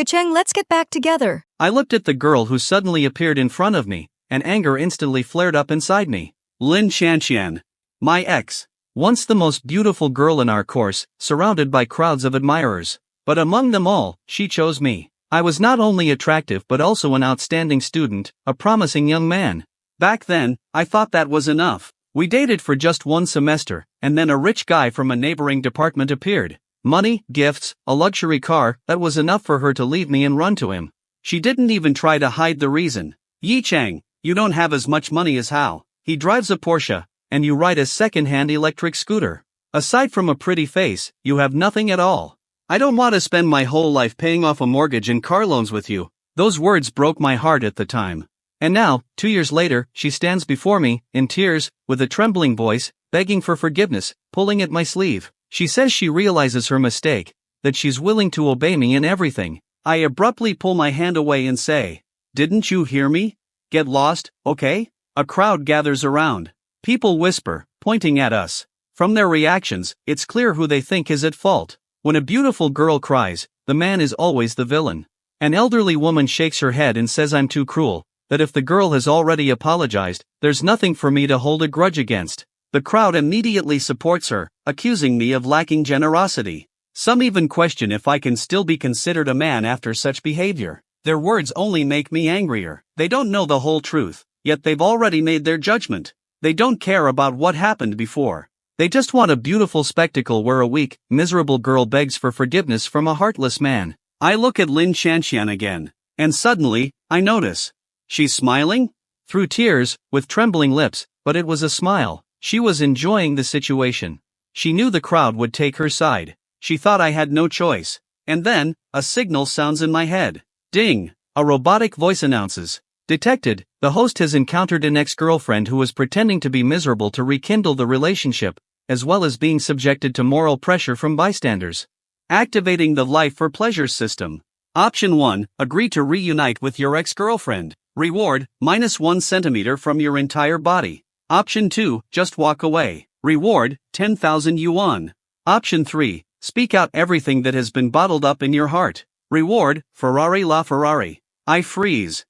Cheng, let's get back together. I looked at the girl who suddenly appeared in front of me, and anger instantly flared up inside me. Lin Shanxian. My ex. Once the most beautiful girl in our course, surrounded by crowds of admirers. But among them all, she chose me. I was not only attractive but also an outstanding student, a promising young man. Back then, I thought that was enough. We dated for just one semester, and then a rich guy from a neighboring department appeared. Money, gifts, a luxury car, that was enough for her to leave me and run to him. She didn't even try to hide the reason. Yi Chang, you don't have as much money as Hao. He drives a Porsche, and you ride a second-hand electric scooter. Aside from a pretty face, you have nothing at all. I don't want to spend my whole life paying off a mortgage and car loans with you. Those words broke my heart at the time. And now, 2 years later, she stands before me, in tears, with a trembling voice, begging for forgiveness, pulling at my sleeve. She says she realizes her mistake, that she's willing to obey me in everything. I abruptly pull my hand away and say, "Didn't you hear me? Get lost, okay?" A crowd gathers around. People whisper, pointing at us. From their reactions, it's clear who they think is at fault. When a beautiful girl cries, the man is always the villain. An elderly woman shakes her head and says I'm too cruel, that if the girl has already apologized, there's nothing for me to hold a grudge against. The crowd immediately supports her, accusing me of lacking generosity. Some even question if I can still be considered a man after such behavior. Their words only make me angrier. They don't know the whole truth, yet they've already made their judgment. They don't care about what happened before. They just want a beautiful spectacle where a weak, miserable girl begs for forgiveness from a heartless man. I look at Lin Shanxian again, and suddenly, I notice. She's smiling? Through tears, with trembling lips, but it was a smile. She was enjoying the situation. She knew the crowd would take her side. She thought I had no choice. And then, a signal sounds in my head. Ding! A robotic voice announces. Detected, the host has encountered an ex-girlfriend who was pretending to be miserable to rekindle the relationship, as well as being subjected to moral pressure from bystanders. Activating the Life for Pleasure system. Option 1, agree to reunite with your ex-girlfriend. Reward, -1 centimeter from your entire body. Option 2, just walk away. Reward, 10,000 yuan. Option 3, speak out everything that has been bottled up in your heart. Reward, Ferrari la Ferrari. I freeze.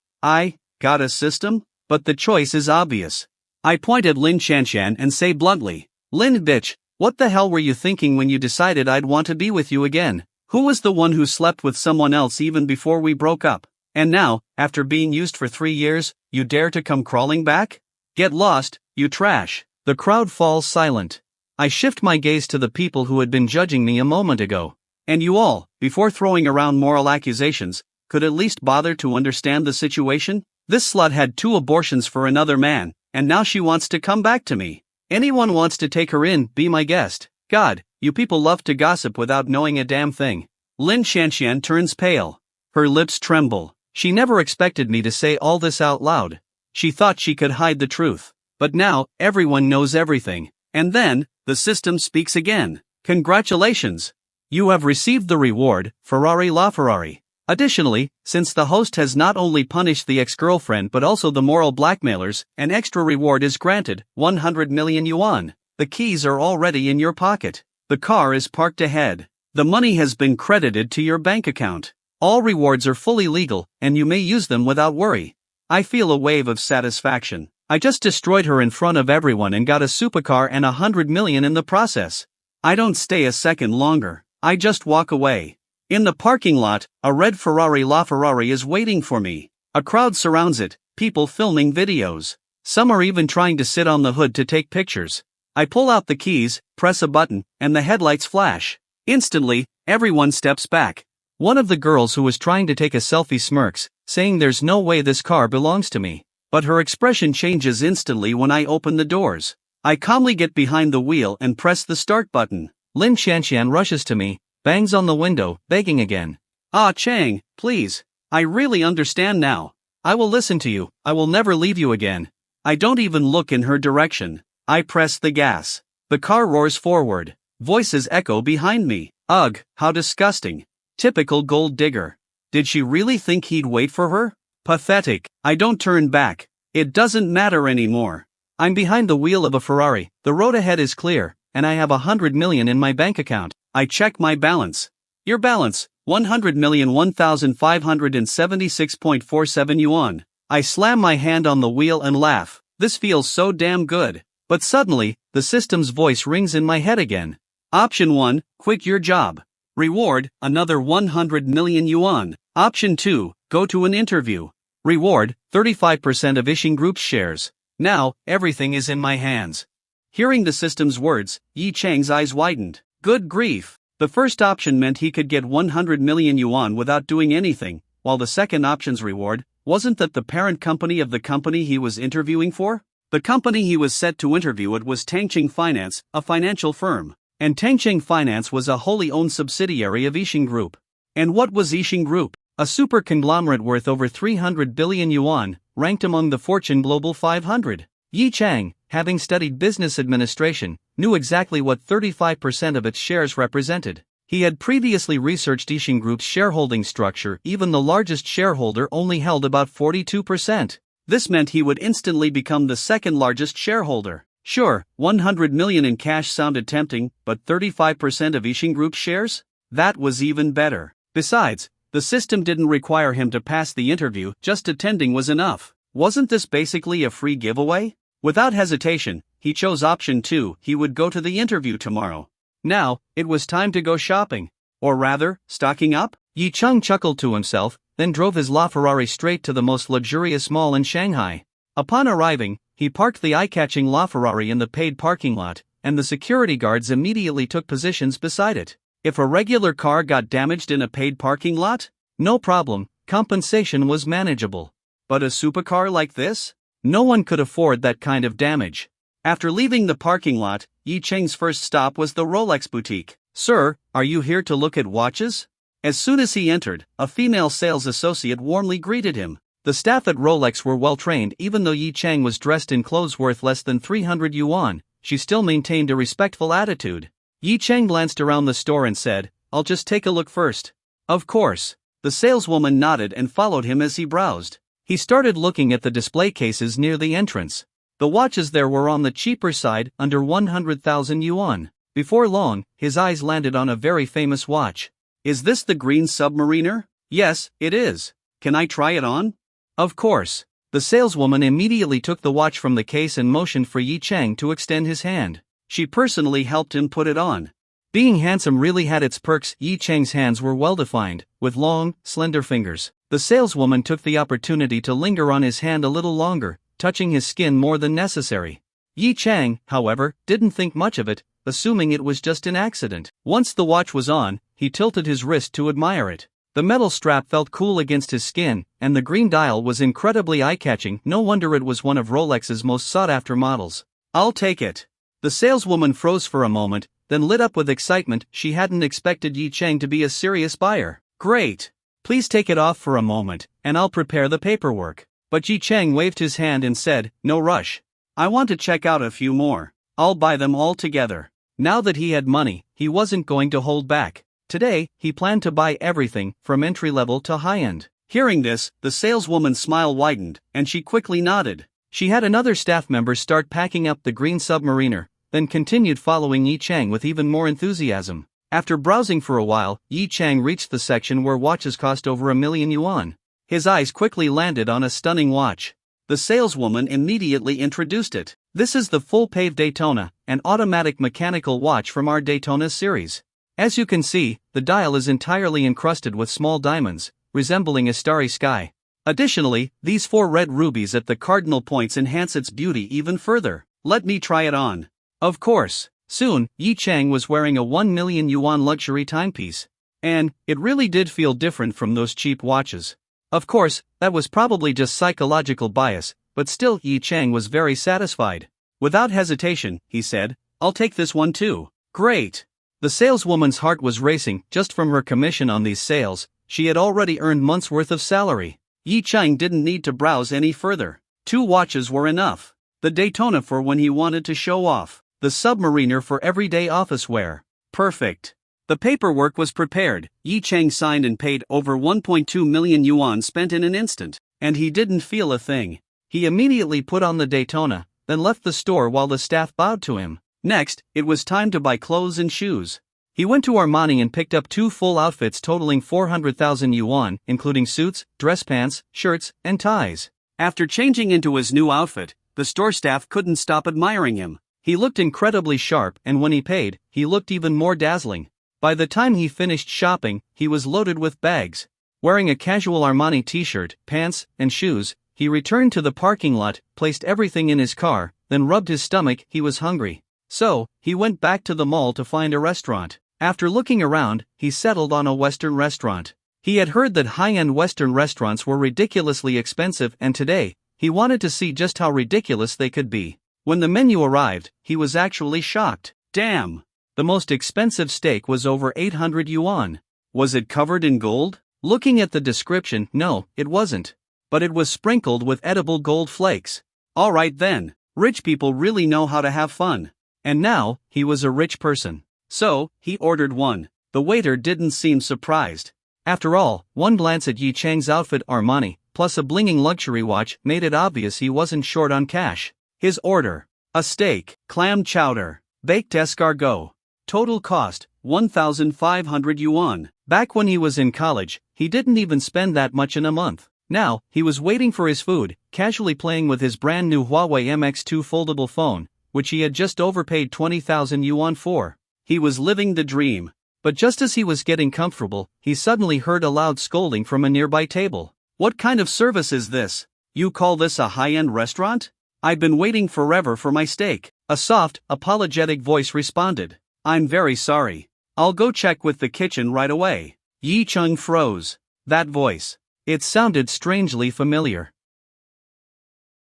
Got a system? But the choice is obvious. I point at Lin Shanxian and say bluntly, Lin bitch, what the hell were you thinking when you decided I'd want to be with you again? Who was the one who slept with someone else even before we broke up? And now, after being used for 3 years, you dare to come crawling back? Get lost, you trash. The crowd falls silent. I shift my gaze to the people who had been judging me a moment ago. And you all, before throwing around moral accusations, could at least bother to understand the situation? This slut had 2 abortions for another man, and now she wants to come back to me. Anyone wants to take her in, be my guest. God, you people love to gossip without knowing a damn thing. Lin Shanxian turns pale. Her lips tremble. She never expected me to say all this out loud. She thought she could hide the truth. But now, everyone knows everything. And then, the system speaks again. Congratulations! You have received the reward, Ferrari la Ferrari. Additionally, since the host has not only punished the ex-girlfriend but also the moral blackmailers, an extra reward is granted, 100 million yuan. The keys are already in your pocket. The car is parked ahead. The money has been credited to your bank account. All rewards are fully legal, and you may use them without worry. I feel a wave of satisfaction. I just destroyed her in front of everyone and got a supercar and 100 million in the process. I don't stay a second longer. I just walk away. In the parking lot, a red Ferrari la Ferrari is waiting for me. A crowd surrounds it, people filming videos. Some are even trying to sit on the hood to take pictures. I pull out the keys, press a button, and the headlights flash. Instantly, everyone steps back. One of the girls who was trying to take a selfie smirks, saying there's no way this car belongs to me. But her expression changes instantly when I open the doors. I calmly get behind the wheel and press the start button. Lin Shanxian rushes to me, bangs on the window, begging again. Ah Chang, please. I really understand now. I will listen to you, I will never leave you again. I don't even look in her direction. I press the gas. The car roars forward. Voices echo behind me. Ugh, how disgusting. Typical gold digger. Did she really think he'd wait for her? Pathetic. I don't turn back. It doesn't matter anymore. I'm behind the wheel of a Ferrari, the road ahead is clear, and I have 100 million in my bank account. I check my balance. Your balance, 100,001,576.47 yuan. I slam my hand on the wheel and laugh. This feels so damn good. But suddenly, the system's voice rings in my head again. Option 1, quit your job. Reward, another 100 million yuan. Option 2, go to an interview. Reward, 35% of Yixing Group's shares. Now, everything is in my hands. Hearing the system's words, Yi Chang's eyes widened. Good grief. The first option meant he could get 100 million yuan without doing anything, while the second option's reward, wasn't that the parent company of the company he was interviewing for? The company he was set to interview at was Tangqing Finance, a financial firm. And Tangqing Finance was a wholly owned subsidiary of Yixing Group. And what was Yixing Group? A super conglomerate worth over 300 billion yuan, ranked among the Fortune Global 500. Yi Chang, having studied business administration, knew exactly what 35% of its shares represented. He had previously researched Yixing Group's shareholding structure. Even the largest shareholder only held about 42%. This meant he would instantly become the second largest shareholder. Sure, 100 million in cash sounded tempting, but 35% of Yixing Group's shares? That was even better. Besides, the system didn't require him to pass the interview, just attending was enough. Wasn't this basically a free giveaway? Without hesitation, he chose option 2, he would go to the interview tomorrow. Now, it was time to go shopping. Or rather, stocking up? Yi Chang chuckled to himself, then drove his LaFerrari straight to the most luxurious mall in Shanghai. Upon arriving, he parked the eye-catching LaFerrari in the paid parking lot, and the security guards immediately took positions beside it. If a regular car got damaged in a paid parking lot? No problem, compensation was manageable. But a supercar like this? No one could afford that kind of damage. After leaving the parking lot, Yi Chang's first stop was the Rolex boutique. Sir, are you here to look at watches? As soon as he entered, a female sales associate warmly greeted him. The staff at Rolex were well trained. Even though Yi Chang was dressed in clothes worth less than 300 yuan, she still maintained a respectful attitude. Yi Chang glanced around the store and said, "I'll just take a look first." Of course. The saleswoman nodded and followed him as he browsed. He started looking at the display cases near the entrance. The watches there were on the cheaper side, under 100,000 yuan. Before long, his eyes landed on a very famous watch. Is this the green submariner? Yes, it is. Can I try it on? Of course. The saleswoman immediately took the watch from the case and motioned for Yi Chang to extend his hand. She personally helped him put it on. Being handsome really had its perks. Yi Chang's hands were well-defined, with long, slender fingers. The saleswoman took the opportunity to linger on his hand a little longer, touching his skin more than necessary. Yi Chang, however, didn't think much of it, assuming it was just an accident. Once the watch was on, he tilted his wrist to admire it. The metal strap felt cool against his skin, and the green dial was incredibly eye-catching. No wonder it was one of Rolex's most sought-after models. I'll take it. The saleswoman froze for a moment, then lit up with excitement. She hadn't expected Yi Chang to be a serious buyer. Great. Please take it off for a moment, and I'll prepare the paperwork. But Yi Chang waved his hand and said, "No rush. I want to check out a few more. I'll buy them all together." Now that he had money, he wasn't going to hold back. Today, he planned to buy everything, from entry-level to high-end. Hearing this, the saleswoman's smile widened, and she quickly nodded. She had another staff member start packing up the green submariner, then continued following Yi Chang with even more enthusiasm. After browsing for a while, Yi Chang reached the section where watches cost over 1,000,000 yuan. His eyes quickly landed on a stunning watch. The saleswoman immediately introduced it. "This is the full-pave Daytona, an automatic mechanical watch from our Daytona series. As you can see, the dial is entirely encrusted with small diamonds, resembling a starry sky. Additionally, these 4 red rubies at the cardinal points enhance its beauty even further. Let me try it on." Of course. Soon, Yi Chang was wearing a 1,000,000 yuan luxury timepiece. And it really did feel different from those cheap watches. Of course, that was probably just psychological bias, but still Yi Chang was very satisfied. Without hesitation, he said, "I'll take this one too." Great. The saleswoman's heart was racing. Just from her commission on these sales, she had already earned months' worth of salary. Yi Chang didn't need to browse any further. 2 watches were enough. The Daytona for when he wanted to show off. The submariner for everyday office wear. Perfect. The paperwork was prepared. Yi Chang signed and paid. Over 1.2 million yuan spent in an instant. And he didn't feel a thing. He immediately put on the Daytona, then left the store while the staff bowed to him. Next, it was time to buy clothes and shoes. He went to Armani and picked up 2 full outfits totaling 400,000 yuan, including suits, dress pants, shirts, and ties. After changing into his new outfit, the store staff couldn't stop admiring him. He looked incredibly sharp, and when he paid, he looked even more dazzling. By the time he finished shopping, he was loaded with bags. Wearing a casual Armani t-shirt, pants, and shoes, he returned to the parking lot, placed everything in his car, then rubbed his stomach. He was hungry. So, he went back to the mall to find a restaurant. After looking around, he settled on a Western restaurant. He had heard that high-end Western restaurants were ridiculously expensive, and today, he wanted to see just how ridiculous they could be. When the menu arrived, he was actually shocked. Damn! The most expensive steak was over 800 yuan. Was it covered in gold? Looking at the description, no, it wasn't. But it was sprinkled with edible gold flakes. Alright then, rich people really know how to have fun. And now, he was a rich person. So, he ordered one. The waiter didn't seem surprised. After all, one glance at Yi Chang's outfit, Armani, plus a blinging luxury watch, made it obvious he wasn't short on cash. His order: a steak, clam chowder, baked escargot. Total cost, 1,500 yuan. Back when he was in college, he didn't even spend that much in a month. Now, he was waiting for his food, casually playing with his brand new Huawei MX2 foldable phone, which he had just overpaid 20,000 yuan for. He was living the dream. But just as he was getting comfortable, he suddenly heard a loud scolding from a nearby table. What kind of service is this? You call this a high-end restaurant? I've been waiting forever for my steak. A soft, apologetic voice responded. I'm very sorry. I'll go check with the kitchen right away. Yi Chang froze. That voice. It sounded strangely familiar.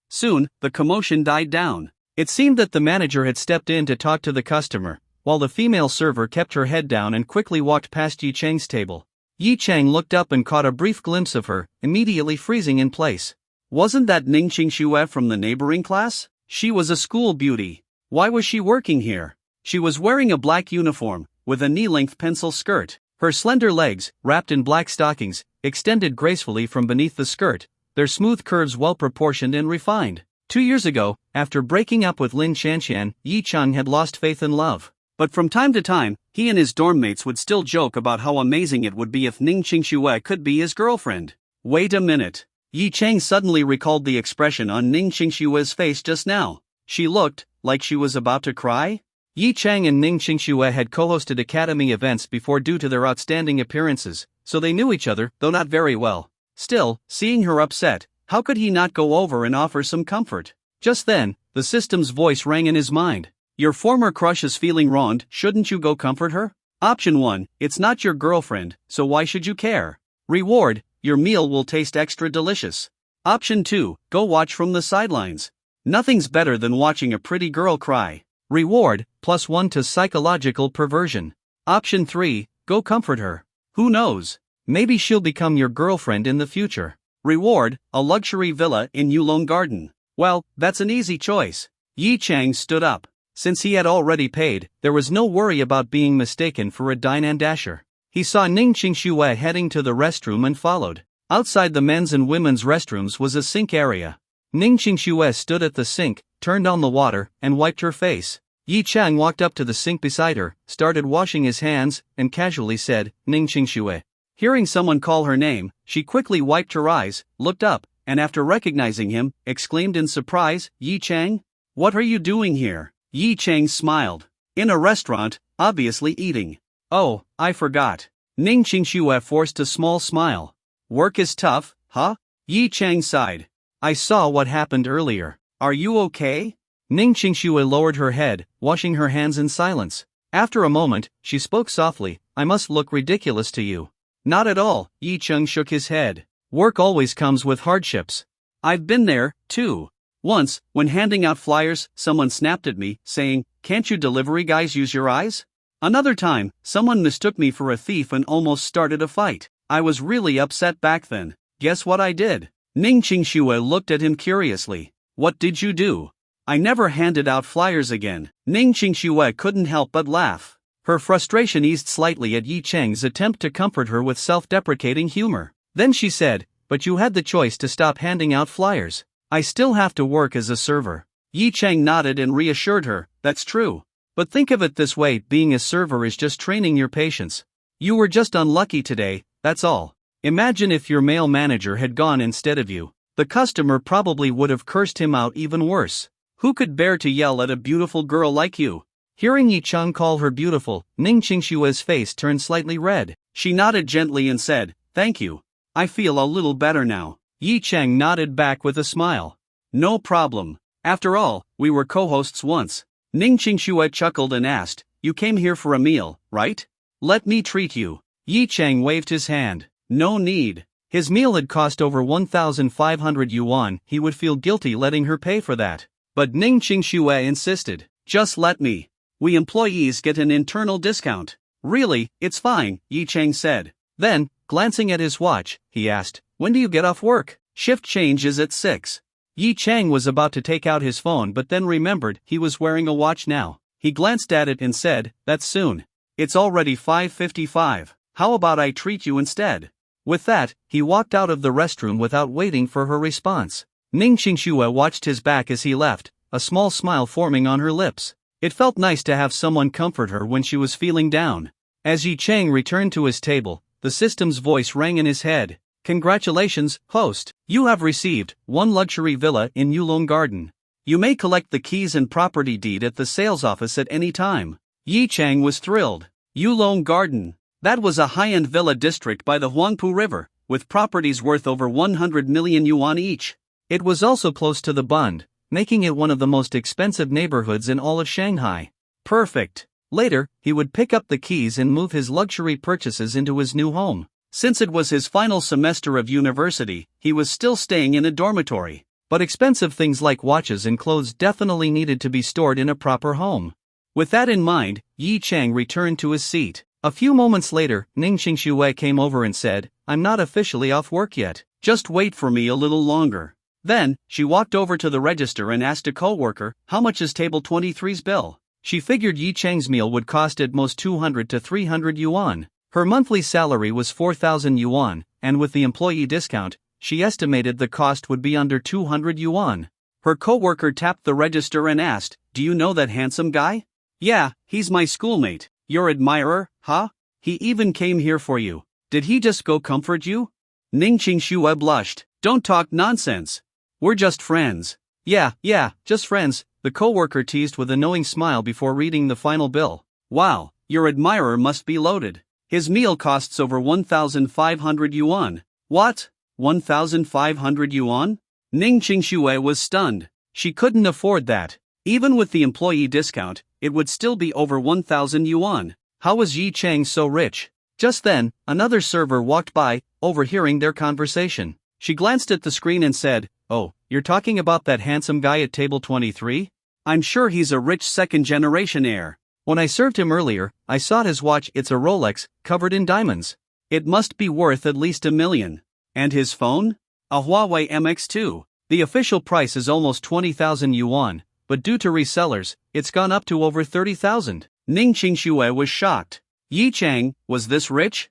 Soon, the commotion died down. It seemed that the manager had stepped in to talk to the customer, while the female server kept her head down and quickly walked past Yi Chang's table. Yi Chang looked up and caught a brief glimpse of her, immediately freezing in place. Wasn't that Ning Qingxue from the neighboring class? She was a school beauty. Why was she working here? She was wearing a black uniform, with a knee-length pencil skirt. Her slender legs, wrapped in black stockings, extended gracefully from beneath the skirt, their smooth curves well-proportioned and refined. 2 years ago, after breaking up with Lin Shanxian, Yi Chang had lost faith in love. But from time to time, he and his dorm mates would still joke about how amazing it would be if Ning Qingxue could be his girlfriend. Wait a minute. Yi Chang suddenly recalled the expression on Ning Qingxue's face just now. She looked like she was about to cry. Yi Chang and Ning Qingxue had co-hosted academy events before due to their outstanding appearances, so they knew each other, though not very well. Still, seeing her upset, how could he not go over and offer some comfort? Just then, the system's voice rang in his mind. Your former crush is feeling wronged, shouldn't you go comfort her? Option 1, it's not your girlfriend, so why should you care? Reward, your meal will taste extra delicious. Option 2, go watch from the sidelines. Nothing's better than watching a pretty girl cry. Reward, +1 to psychological perversion. Option 3, go comfort her. Who knows? Maybe she'll become your girlfriend in the future. Reward, a luxury villa in Yulong Garden. Well, that's an easy choice. Yi Chang stood up. Since he had already paid, there was no worry about being mistaken for a dine and dasher. He saw Ning Qingxue heading to the restroom and followed. Outside the men's and women's restrooms was a sink area. Ning Qingxue stood at the sink, turned on the water, and wiped her face. Yi Chang walked up to the sink beside her, started washing his hands, and casually said, Ning Qingxue. Hearing someone call her name, she quickly wiped her eyes, looked up, and after recognizing him, exclaimed in surprise, Yi Chang? What are you doing here? Yi Chang smiled. In a restaurant, obviously eating. Oh, I forgot. Ning Qingxue forced a small smile. Work is tough, huh? Yi Chang sighed. I saw what happened earlier. Are you okay? Ning Qingxue lowered her head, washing her hands in silence. After a moment, she spoke softly, I must look ridiculous to you. Not at all, Yi Chang shook his head. Work always comes with hardships. I've been there, too. Once, when handing out flyers, someone snapped at me, saying, can't you delivery guys use your eyes? Another time, someone mistook me for a thief and almost started a fight. I was really upset back then. Guess what I did? Ning Qingxue looked at him curiously. What did you do? I never handed out flyers again. Ning Qingxue couldn't help but laugh. Her frustration eased slightly at Yi Chang's attempt to comfort her with self-deprecating humor. Then she said, but you had the choice to stop handing out flyers. I still have to work as a server. Yi Chang nodded and reassured her, that's true. But think of it this way, being a server is just training your patience. You were just unlucky today, that's all. Imagine if your male manager had gone instead of you. The customer probably would have cursed him out even worse. Who could bear to yell at a beautiful girl like you? Hearing Yi Chang call her beautiful, Ning Qingshua's face turned slightly red. She nodded gently and said, "Thank you. I feel a little better now." Yi Chang nodded back with a smile. "No problem. After all, we were co-hosts once." Ning Qingxue chuckled and asked, "You came here for a meal, right? Let me treat you." Yi Chang waved his hand. "No need." His meal had cost over 1,500 yuan, he would feel guilty letting her pay for that. But Ning Qingxue insisted, "Just let me. We employees get an internal discount." "Really, it's fine," Yi Chang said. Then, glancing at his watch, he asked, "When do you get off work?" "Shift change is at 6. Yi Chang was about to take out his phone but then remembered he was wearing a watch now. He glanced at it and said, "That's soon. It's already 5:55. How about I treat you instead?" With that, he walked out of the restroom without waiting for her response. Ning Qingxue watched his back as he left, a small smile forming on her lips. It felt nice to have someone comfort her when she was feeling down. As Yi Chang returned to his table, the system's voice rang in his head. "Congratulations, host. You have received one luxury villa in Yulong Garden. You may collect the keys and property deed at the sales office at any time." Yi Chang was thrilled. Yulong Garden. That was a high-end villa district by the Huangpu River, with properties worth over 100 million yuan each. It was also close to the Bund, making it one of the most expensive neighborhoods in all of Shanghai. Perfect. Later, he would pick up the keys and move his luxury purchases into his new home. Since it was his final semester of university, he was still staying in a dormitory. But expensive things like watches and clothes definitely needed to be stored in a proper home. With that in mind, Yi Chang returned to his seat. A few moments later, Ning Qingxue came over and said, "I'm not officially off work yet. Just wait for me a little longer." Then, she walked over to the register and asked a co-worker, "How much is table 23's bill?" She figured Yi Chang's meal would cost at most 200 to 300 yuan. Her monthly salary was 4,000 yuan, and with the employee discount, she estimated the cost would be under 200 yuan. Her co-worker tapped the register and asked, "Do you know that handsome guy?" "Yeah, he's my schoolmate." "Your admirer, huh? He even came here for you. Did he just go comfort you?" Ning Qingxue blushed. "Don't talk nonsense. We're just friends." Yeah, just friends," the co-worker teased with a knowing smile before reading the final bill. "Wow, your admirer must be loaded. His meal costs over 1,500 yuan. What? 1,500 yuan? Ning Qingxue was stunned. She couldn't afford that. Even with the employee discount, it would still be over 1,000 yuan. How was Yi Chang so rich? Just then, another server walked by, overhearing their conversation. She glanced at the screen and said, "Oh, you're talking about that handsome guy at table 23? I'm sure he's a rich second-generation heir. When I served him earlier, I saw his watch. It's a Rolex, covered in diamonds. It must be worth at least 1 million. And his phone? A Huawei MX2. The official price is almost 20,000 yuan, but due to resellers, it's gone up to over 30,000. Ning Qingxue was shocked. Yi Chang, was this rich?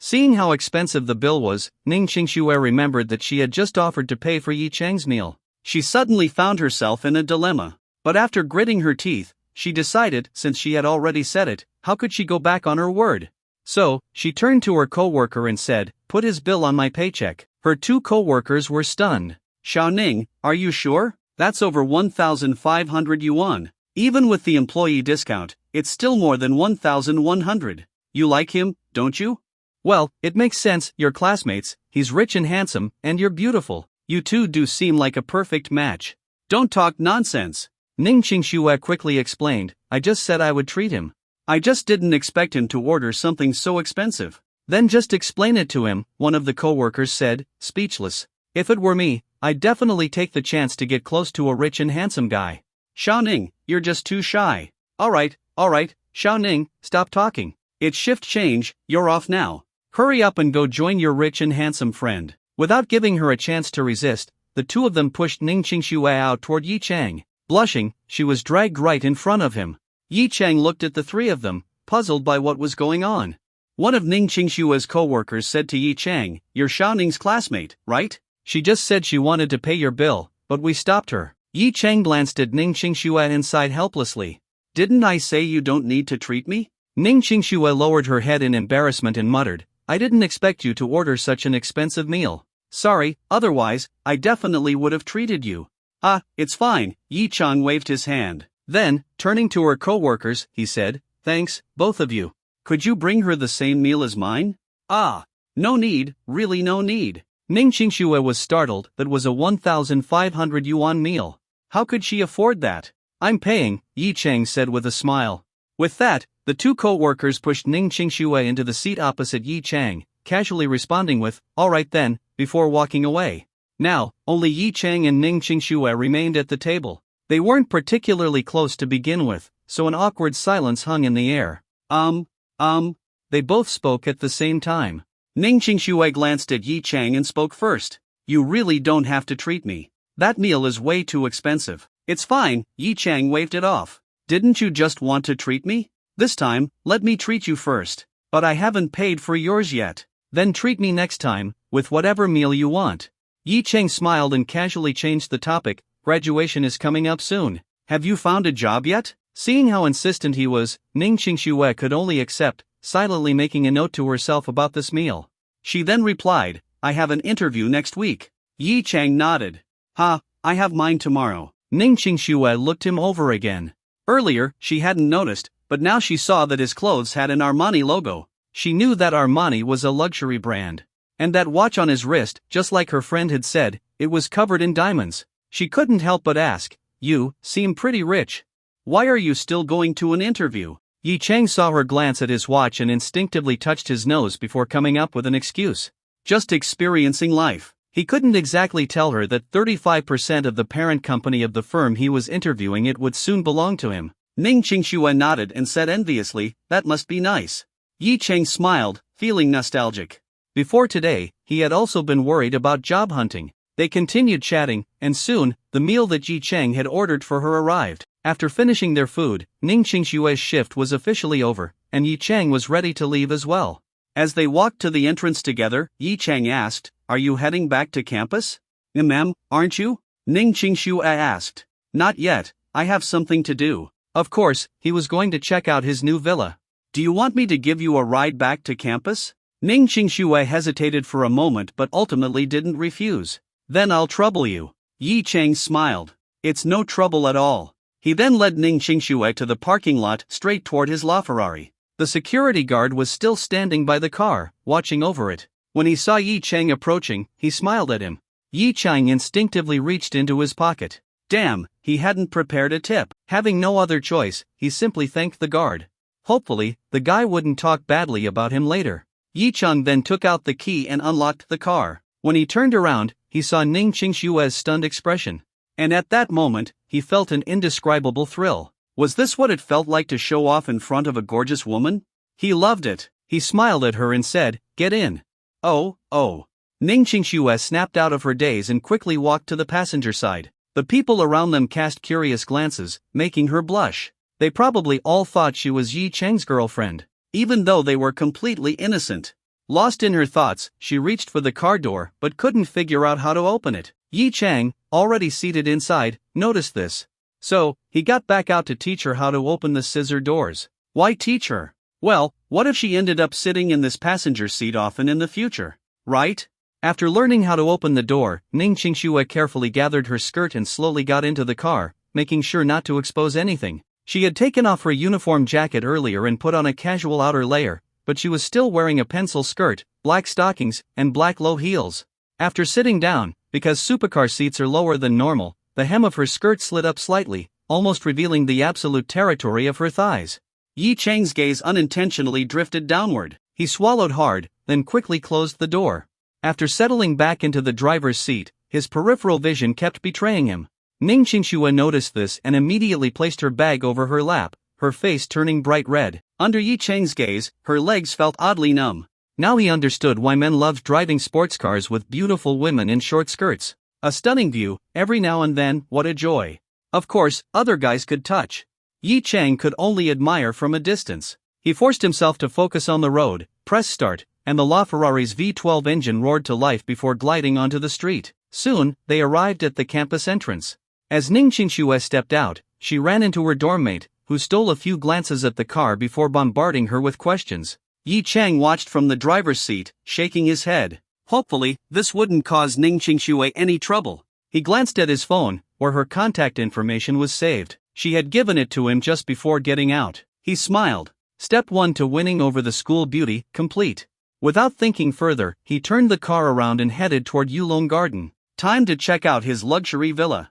Seeing how expensive the bill was, Ning Qingxue remembered that she had just offered to pay for Yi Chang's meal. She suddenly found herself in a dilemma. But after gritting her teeth, she decided, since she had already said it, how could she go back on her word? So, she turned to her co-worker and said, "Put his bill on my paycheck." Her two co-workers were stunned. "Xiaoning, are you sure? That's over 1,500 yuan. Even with the employee discount, it's still more than 1,100. You like him, don't you?" "Well, it makes sense, you're classmates, he's rich and handsome, and you're beautiful. You two do seem like a perfect match." "Don't talk nonsense," Ning Qingxue quickly explained. "I just said I would treat him. I just didn't expect him to order something so expensive." "Then just explain it to him," one of the co-workers said, speechless. "If it were me, I'd definitely take the chance to get close to a rich and handsome guy." "Xiaoning, you're just too shy." Alright, Xiaoning, stop talking. It's shift change, you're off now. Hurry up and go join your rich and handsome friend." Without giving her a chance to resist, the two of them pushed Ning Qingxue out toward Yi Chang. Blushing, she was dragged right in front of him. Yi Chang looked at the three of them, puzzled by what was going on. One of Ning Qingxue's co-workers said to Yi Chang, "You're Xiaoning's classmate, right? She just said she wanted to pay your bill, but we stopped her." Yi Chang glanced at Ning Qingxue and sighed helplessly. Didn't I say you don't need to treat me? Ning Qingxue lowered her head in embarrassment and muttered, I didn't expect you to order such an expensive meal. Sorry, otherwise, I definitely would have treated you. Ah, it's fine, Yi Chang waved his hand. Then, turning to her co-workers, he said, thanks, both of you. Could you bring her the same meal as mine? Ah, no need, really no need. Ning Qingxue was startled. That was a 1,500 yuan meal. How could she afford that? I'm paying, Yi Chang said with a smile. With that, the two co-workers pushed Ning Qingxue into the seat opposite Yi Chang, casually responding with, all right then, before walking away. Now, only Yi Chang and Ning Qingxue remained at the table. They weren't particularly close to begin with, so an awkward silence hung in the air. They both spoke at the same time. Ning Qingxue glanced at Yi Chang and spoke first. You really don't have to treat me. That meal is way too expensive. It's fine, Yi Chang waved it off. Didn't you just want to treat me? This time, let me treat you first. But I haven't paid for yours yet. Then treat me next time, with whatever meal you want. Yi Chang smiled and casually changed the topic. Graduation is coming up soon. Have you found a job yet? Seeing how insistent he was, Ning Qingxue could only accept, silently making a note to herself about this meal. She then replied, I have an interview next week. Yi Chang nodded. Ha, I have mine tomorrow. Ning Qingxue looked him over again. Earlier, she hadn't noticed, but now she saw that his clothes had an Armani logo. She knew that Armani was a luxury brand. And that watch on his wrist, just like her friend had said, it was covered in diamonds. She couldn't help but ask, you seem pretty rich. Why are you still going to an interview? Yi Chang saw her glance at his watch and instinctively touched his nose before coming up with an excuse. Just experiencing life. He couldn't exactly tell her that 35% of the parent company of the firm he was interviewing it would soon belong to him. Ning Qingxue nodded and said enviously, that must be nice. Yi Chang smiled, feeling nostalgic. Before today, he had also been worried about job hunting. They continued chatting, and soon, the meal that Yi Chang had ordered for her arrived. After finishing their food, Ning Qingxue's shift was officially over, and Yi Chang was ready to leave as well. As they walked to the entrance together, Yi Chang asked, are you heading back to campus? Aren't you? Ning Qingxue asked. Not yet, I have something to do. Of course, he was going to check out his new villa. Do you want me to give you a ride back to campus? Ning Qingxue hesitated for a moment but ultimately didn't refuse. Then I'll trouble you. Yi Chang smiled. It's no trouble at all. He then led Ning Qingxue to the parking lot straight toward his LaFerrari. The security guard was still standing by the car, watching over it. When he saw Yi Chang approaching, he smiled at him. Yi Chang instinctively reached into his pocket. Damn, he hadn't prepared a tip. Having no other choice, he simply thanked the guard. Hopefully, the guy wouldn't talk badly about him later. Yi Chang then took out the key and unlocked the car. When he turned around, he saw Ning Qingxue's stunned expression. And at that moment, he felt an indescribable thrill. Was this what it felt like to show off in front of a gorgeous woman? He loved it. He smiled at her and said, get in. Oh. Ning Qingxue snapped out of her daze and quickly walked to the passenger side. The people around them cast curious glances, making her blush. They probably all thought she was Yi Chang's girlfriend, even though they were completely innocent. Lost in her thoughts, she reached for the car door but couldn't figure out how to open it. Yi Chang, already seated inside, noticed this. So, he got back out to teach her how to open the scissor doors. Why teach her? Well, what if she ended up sitting in this passenger seat often in the future? Right? After learning how to open the door, Ning Qingxue carefully gathered her skirt and slowly got into the car, making sure not to expose anything. She had taken off her uniform jacket earlier and put on a casual outer layer, but she was still wearing a pencil skirt, black stockings, and black low heels. After sitting down, because supercar seats are lower than normal, the hem of her skirt slid up slightly, almost revealing the absolute territory of her thighs. Yi Chang's gaze unintentionally drifted downward. He swallowed hard, then quickly closed the door. After settling back into the driver's seat, his peripheral vision kept betraying him. Ning Qingxue noticed this and immediately placed her bag over her lap, her face turning bright red. Under Yi Chang's gaze, her legs felt oddly numb. Now he understood why men loved driving sports cars with beautiful women in short skirts. A stunning view, every now and then, what a joy. Of course, other guys could touch. Yi Chang could only admire from a distance. He forced himself to focus on the road, press start, and the LaFerrari's V12 engine roared to life before gliding onto the street. Soon, they arrived at the campus entrance. As Ning Qingxue stepped out, she ran into her dorm mate, who stole a few glances at the car before bombarding her with questions. Yi Chang watched from the driver's seat, shaking his head. Hopefully, this wouldn't cause Ning Qingxue any trouble. He glanced at his phone, where her contact information was saved. She had given it to him just before getting out. He smiled. Step 1 to winning over the school beauty, complete. Without thinking further, he turned the car around and headed toward Yulong Garden. Time to check out his luxury villa.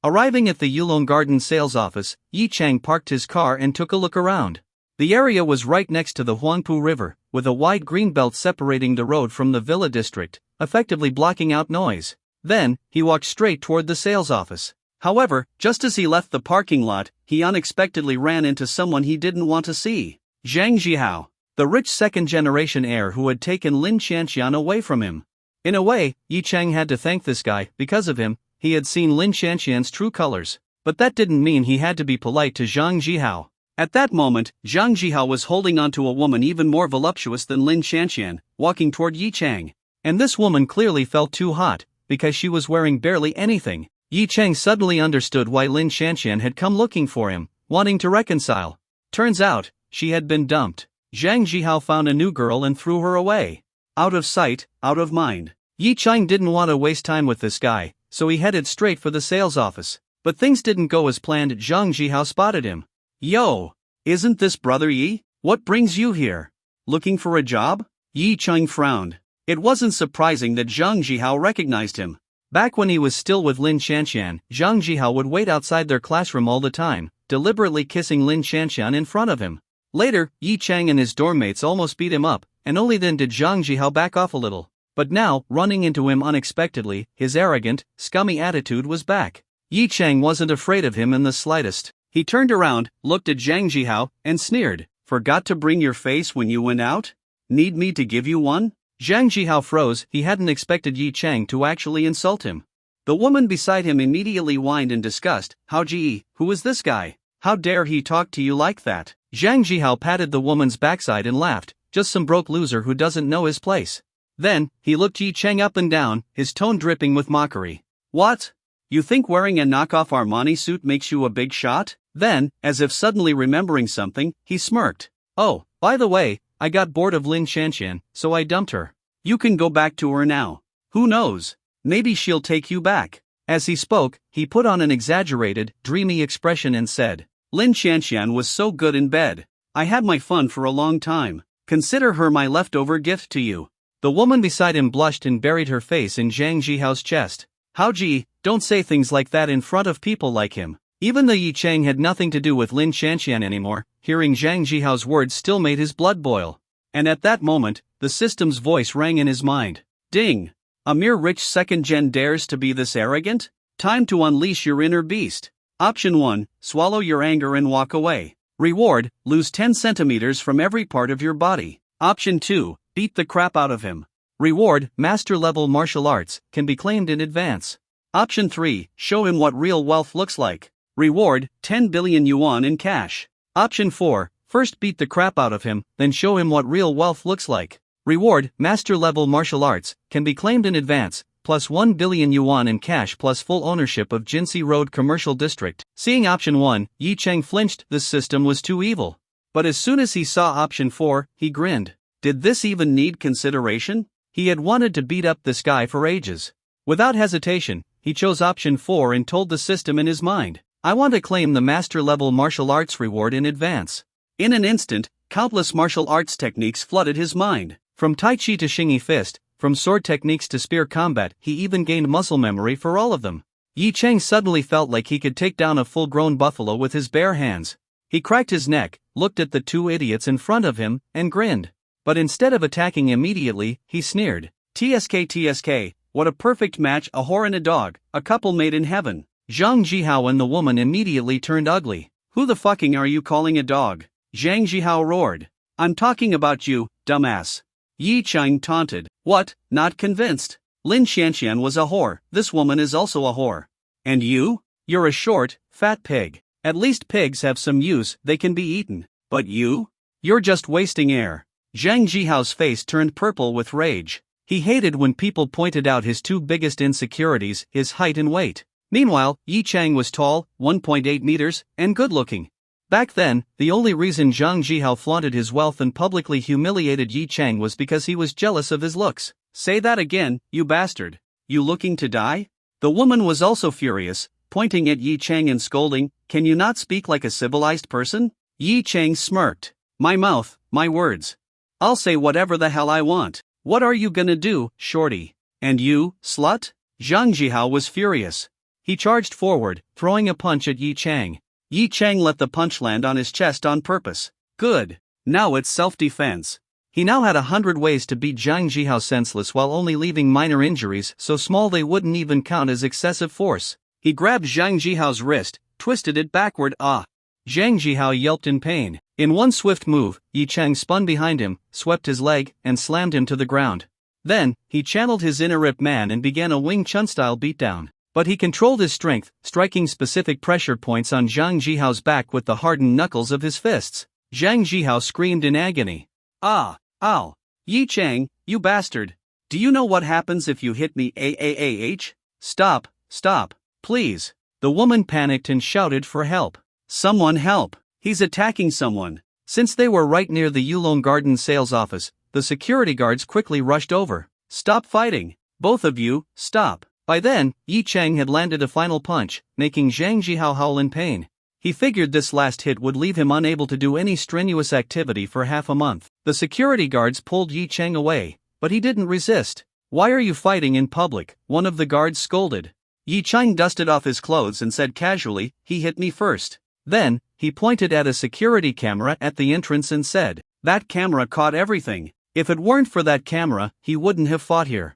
Arriving at the Yulong Garden sales office, Yi Chang parked his car and took a look around. The area was right next to the Huangpu River, with a wide green belt separating the road from the villa district, effectively blocking out noise. Then, he walked straight toward the sales office. However, just as he left the parking lot, he unexpectedly ran into someone he didn't want to see. Zhang Zhihao, the rich second-generation heir who had taken Lin Xianxian away from him. In a way, Yi Chang had to thank this guy. Because of him, he had seen Lin Xianxian's true colors. But that didn't mean he had to be polite to Zhang Zhihao. At that moment, Zhang Zhihao was holding onto a woman even more voluptuous than Lin Xianxian, walking toward Yi Chang. And this woman clearly felt too hot, because she was wearing barely anything. Yi Chang suddenly understood why Lin Xianxian had come looking for him, wanting to reconcile. Turns out, she had been dumped. Zhang Zhihao found a new girl and threw her away. Out of sight, out of mind. Yi Chang didn't want to waste time with this guy, so he headed straight for the sales office. But things didn't go as planned. Zhang Zhihao spotted him. Yo! Isn't this Brother Yi? What brings you here? Looking for a job? Yi Chang frowned. It wasn't surprising that Zhang Zhihao recognized him. Back when he was still with Lin Xianxian, Zhang Zhihao would wait outside their classroom all the time, deliberately kissing Lin Xianxian in front of him. Later, Yi Chang and his dorm mates almost beat him up, and only then did Zhang Zhihao back off a little. But now, running into him unexpectedly, his arrogant, scummy attitude was back. Yi Chang wasn't afraid of him in the slightest. He turned around, looked at Zhang Zhihao, and sneered. Forgot to bring your face when you went out? Need me to give you one? Zhang Zhihao froze. He hadn't expected Yi Chang to actually insult him. The woman beside him immediately whined in disgust. How Ji, who is this guy? How dare he talk to you like that? Zhang Zhihao patted the woman's backside and laughed. Just some broke loser who doesn't know his place. Then, he looked Yi Chang up and down, his tone dripping with mockery. What? You think wearing a knockoff Armani suit makes you a big shot? Then, as if suddenly remembering something, he smirked. Oh, by the way, I got bored of Lin Xianxian, so I dumped her. You can go back to her now. Who knows? Maybe she'll take you back. As he spoke, he put on an exaggerated, dreamy expression and said, Lin Xianxian was so good in bed. I had my fun for a long time. Consider her my leftover gift to you. The woman beside him blushed and buried her face in Zhang Zhihao's chest. How Ji, don't say things like that in front of people like him. Even though Yi Chang had nothing to do with Lin Xianxian anymore, hearing Zhang Zhihao's words still made his blood boil. And at that moment, the system's voice rang in his mind. Ding! A mere rich second-gen dares to be this arrogant? Time to unleash your inner beast. Option 1, swallow your anger and walk away. Reward, lose 10 centimeters from every part of your body. Option 2, beat the crap out of him. Reward, master-level martial arts, can be claimed in advance. Option 3, show him what real wealth looks like. Reward, 10 billion yuan in cash. Option 4, first beat the crap out of him, then show him what real wealth looks like. Reward, master-level martial arts, can be claimed in advance, plus 1 billion yuan in cash plus full ownership of Jinsi Road Commercial District. Seeing option 1, Yi Chang flinched. This system was too evil. But as soon as he saw option 4, he grinned. Did this even need consideration? He had wanted to beat up this guy for ages. Without hesitation, he chose option 4 and told the system in his mind, I want to claim the master-level martial arts reward in advance. In an instant, countless martial arts techniques flooded his mind. From Tai Chi to Xingyi Fist, from sword techniques to spear combat, he even gained muscle memory for all of them. Yi Chang suddenly felt like he could take down a full-grown buffalo with his bare hands. He cracked his neck, looked at the two idiots in front of him, and grinned. But instead of attacking immediately, he sneered. TSK, what a perfect match, a whore and a dog, a couple made in heaven. Zhang Zhihao and the woman immediately turned ugly. Who the fucking are you calling a dog? Zhang Zhihao roared. I'm talking about you, dumbass. Yi Chang taunted. What, not convinced? Lin Xianxian was a whore, this woman is also a whore. And you? You're a short, fat pig. At least pigs have some use, they can be eaten. But you? You're just wasting air. Zhang Zhihao's face turned purple with rage. He hated when people pointed out his two biggest insecurities, his height and weight. Meanwhile, Yi Chang was tall, 1.8 meters, and good-looking. Back then, the only reason Zhang Jihao flaunted his wealth and publicly humiliated Yi Chang was because he was jealous of his looks. Say that again, you bastard. You looking to die? The woman was also furious, pointing at Yi Chang and scolding, "Can you not speak like a civilized person?" Yi Chang smirked. "My mouth, my words. I'll say whatever the hell I want. What are you gonna do, shorty? And you, slut?" Zhang Jihao was furious. He charged forward, throwing a punch at Yi Chang. Yi Chang let the punch land on his chest on purpose. Good. Now it's self-defense. He now had 100 ways to beat Zhang Jihao senseless while only leaving minor injuries so small they wouldn't even count as excessive force. He grabbed Zhang Jihao's wrist, twisted it backward. Zhang Jihao yelped in pain. In one swift move, Yi Chang spun behind him, swept his leg, and slammed him to the ground. Then, he channeled his inner Ip Man and began a Wing Chun-style beatdown. But he controlled his strength, striking specific pressure points on Zhang Jihao's back with the hardened knuckles of his fists. Zhang Jihao screamed in agony. Ow. Yi Chang, you bastard. Do you know what happens if you hit me? Stop, please. The woman panicked and shouted for help. Someone help. He's attacking someone. Since they were right near the Yulong Garden sales office, the security guards quickly rushed over. Stop fighting. Both of you, stop. By then, Yi Chang had landed a final punch, making Zhang Jihao howl in pain. He figured this last hit would leave him unable to do any strenuous activity for half a month. The security guards pulled Yi Chang away, but he didn't resist. "Why are you fighting in public?" one of the guards scolded. Yi Chang dusted off his clothes and said casually, "He hit me first." Then, he pointed at a security camera at the entrance and said, "That camera caught everything. If it weren't for that camera, he wouldn't have fought here."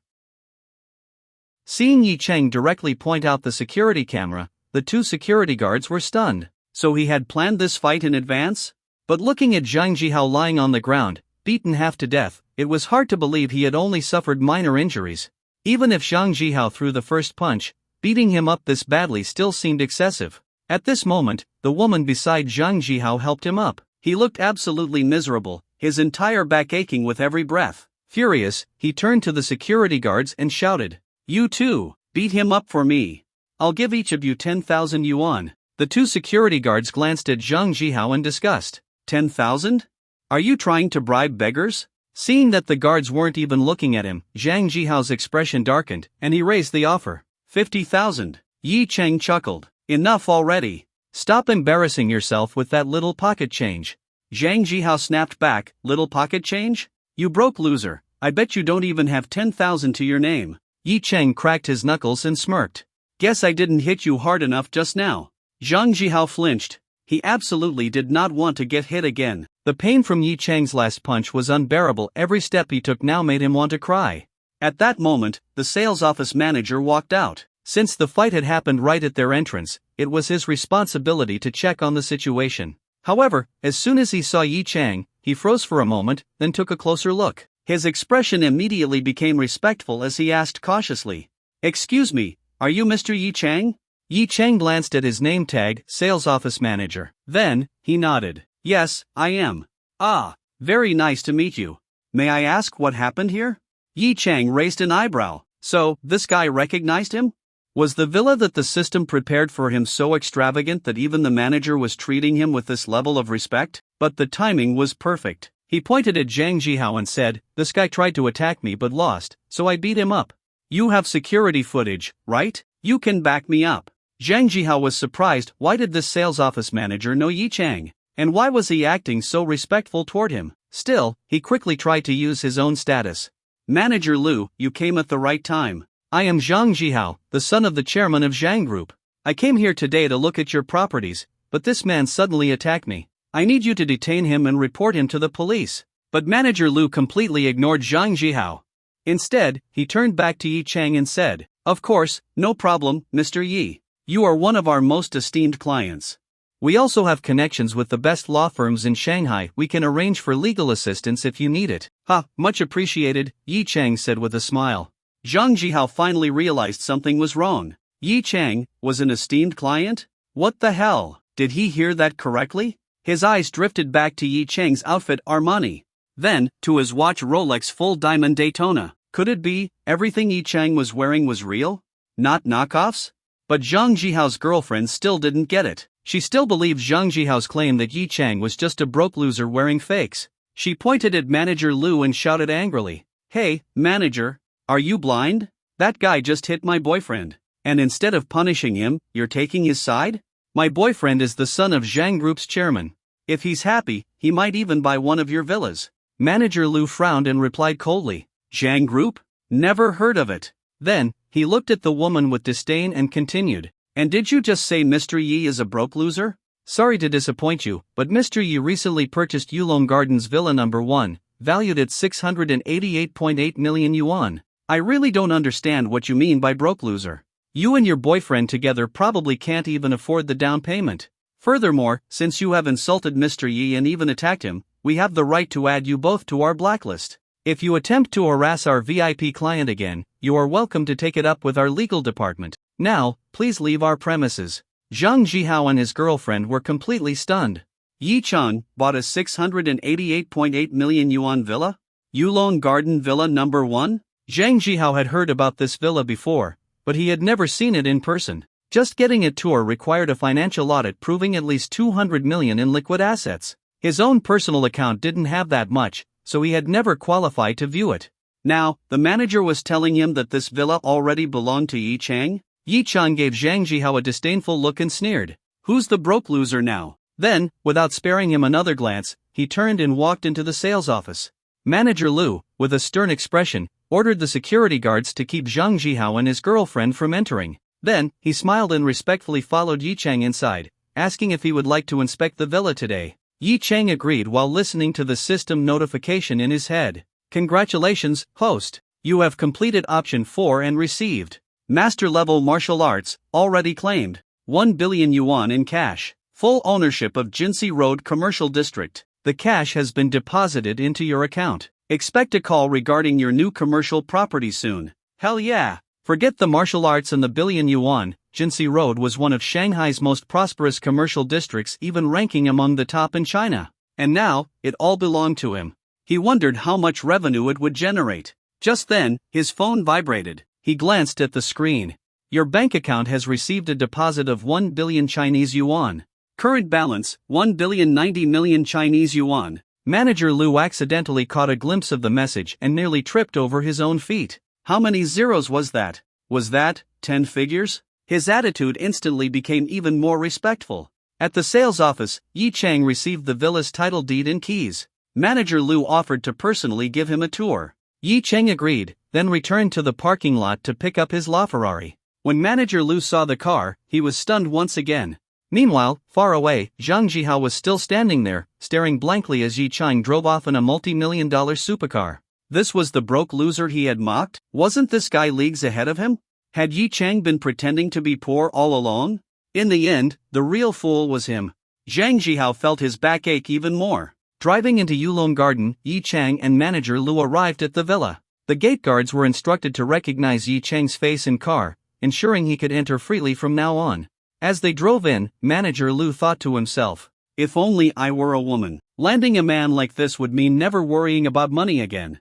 Seeing Yi Chang directly point out the security camera, the two security guards were stunned. So he had planned this fight in advance? But looking at Zhang Jihao lying on the ground, beaten half to death, it was hard to believe he had only suffered minor injuries. Even if Zhang Jihao threw the first punch, beating him up this badly still seemed excessive. At this moment, the woman beside Zhang Jihao helped him up. He looked absolutely miserable, his entire back aching with every breath. Furious, he turned to the security guards and shouted, "You too, beat him up for me. I'll give each of you 10,000 yuan. The two security guards glanced at Zhang Jihao in disgust. 10,000? Are you trying to bribe beggars? Seeing that the guards weren't even looking at him, Zhang Jihao's expression darkened, and he raised the offer. 50,000. Yi Chang chuckled. Enough already. Stop embarrassing yourself with that little pocket change. Zhang Jihao snapped back, little pocket change? You broke loser, I bet you don't even have 10,000 to your name. Yi Chang cracked his knuckles and smirked. Guess I didn't hit you hard enough just now. Zhang Jihao flinched. He absolutely did not want to get hit again. The pain from Yi Chang's last punch was unbearable. Every step he took now made him want to cry. At that moment, the sales office manager walked out. Since the fight had happened right at their entrance, it was his responsibility to check on the situation. However, as soon as he saw Yi Chang, he froze for a moment, then took a closer look. His expression immediately became respectful as he asked cautiously, "Excuse me, are you Mr. Yi Chang?" Yi Chang glanced at his name tag, sales office manager. Then, he nodded. "Yes, I am." "Ah, very nice to meet you. May I ask what happened here?" Yi Chang raised an eyebrow. So, this guy recognized him? Was the villa that the system prepared for him so extravagant that even the manager was treating him with this level of respect? But the timing was perfect. He pointed at Zhang Jihao and said, "This guy tried to attack me but lost, so I beat him up. You have security footage, right? You can back me up." Zhang Jihao was surprised. Why did this sales office manager know Yi Chang? And why was he acting so respectful toward him? Still, he quickly tried to use his own status. "Manager Liu, you came at the right time. I am Zhang Jihao, the son of the chairman of Zhang Group. I came here today to look at your properties, but this man suddenly attacked me. I need you to detain him and report him to the police." But Manager Liu completely ignored Zhang Jihao. Instead, he turned back to Yi Chang and said, "Of course, no problem, Mr. Yi. You are one of our most esteemed clients. We also have connections with the best law firms in Shanghai. We can arrange for legal assistance if you need it." Much appreciated, Yi Chang said with a smile. Zhang Jihao finally realized something was wrong. Yi Chang was an esteemed client? What the hell? Did he hear that correctly? His eyes drifted back to Yi Chang's outfit Armani. Then, to his watch Rolex full diamond Daytona. Could it be, everything Yi Chang was wearing was real? Not knockoffs? But Zhang Jihao's girlfriend still didn't get it. She still believed Zhang Jihao's claim that Yi Chang was just a broke loser wearing fakes. She pointed at manager Lu and shouted angrily, "Hey, manager, are you blind? That guy just hit my boyfriend. And instead of punishing him, you're taking his side? My boyfriend is the son of Zhang Group's chairman. If he's happy, he might even buy one of your villas." Manager Lu frowned and replied coldly, "Zhang Group? Never heard of it." Then, he looked at the woman with disdain and continued, "And did you just say Mr. Yi is a broke loser? Sorry to disappoint you, but Mr. Yi recently purchased Yulong Gardens Villa Number 1, valued at 688.8 million yuan. I really don't understand what you mean by broke loser. You and your boyfriend together probably can't even afford the down payment. Furthermore, since you have insulted Mr. Yi and even attacked him, we have the right to add you both to our blacklist. If you attempt to harass our VIP client again, you are welcome to take it up with our legal department. Now, please leave our premises." Zhang Jihao and his girlfriend were completely stunned. Yi Chang bought a 688.8 million yuan villa? Yulong Garden Villa Number 1? Zhang Jihao had heard about this villa before, but he had never seen it in person. Just getting a tour required a financial audit proving at least 200 million in liquid assets. His own personal account didn't have that much, so he had never qualified to view it. Now, the manager was telling him that this villa already belonged to Yi Chang? Yi Chang gave Zhang Jihao a disdainful look and sneered, "Who's the broke loser now?" Then, without sparing him another glance, he turned and walked into the sales office. Manager Lu, with a stern expression, ordered the security guards to keep Zhang Jihao and his girlfriend from entering. Then, he smiled and respectfully followed Yi Chang inside, asking if he would like to inspect the villa today. Yi Chang agreed while listening to the system notification in his head. "Congratulations, host. You have completed option 4 and received Master Level Martial Arts, already claimed. 1 billion yuan in cash. Full ownership of Jinsei Road Commercial District. The cash has been deposited into your account. Expect a call regarding your new commercial property soon." Hell yeah! Forget the martial arts and the billion yuan. Jinsei Road was one of Shanghai's most prosperous commercial districts, even ranking among the top in China. And now, it all belonged to him. He wondered how much revenue it would generate. Just then, his phone vibrated. He glanced at the screen. "Your bank account has received a deposit of 1 billion Chinese yuan. Current balance, 1,090 million Chinese yuan. Manager Lu accidentally caught a glimpse of the message and nearly tripped over his own feet. How many zeros was that? Was that 10 figures? His attitude instantly became even more respectful. At the sales office, Yi Chang received the villa's title deed and keys. Manager Lu offered to personally give him a tour. Yi Chang agreed, then returned to the parking lot to pick up his LaFerrari. When Manager Lu saw the car, he was stunned once again. Meanwhile, far away, Zhang Jihao was still standing there, staring blankly as Yi Chang drove off in a multi-million-dollar supercar. This was the broke loser he had mocked? Wasn't this guy leagues ahead of him? Had Yi Chang been pretending to be poor all along? In the end, the real fool was him. Zhang Jihao felt his back ache even more. Driving into Yulong Garden, Yi Chang and Manager Lu arrived at the villa. The gate guards were instructed to recognize Yi Chang's face and car, ensuring he could enter freely from now on. As they drove in, Manager Lu thought to himself, "If only I were a woman. Landing a man like this would mean never worrying about money again."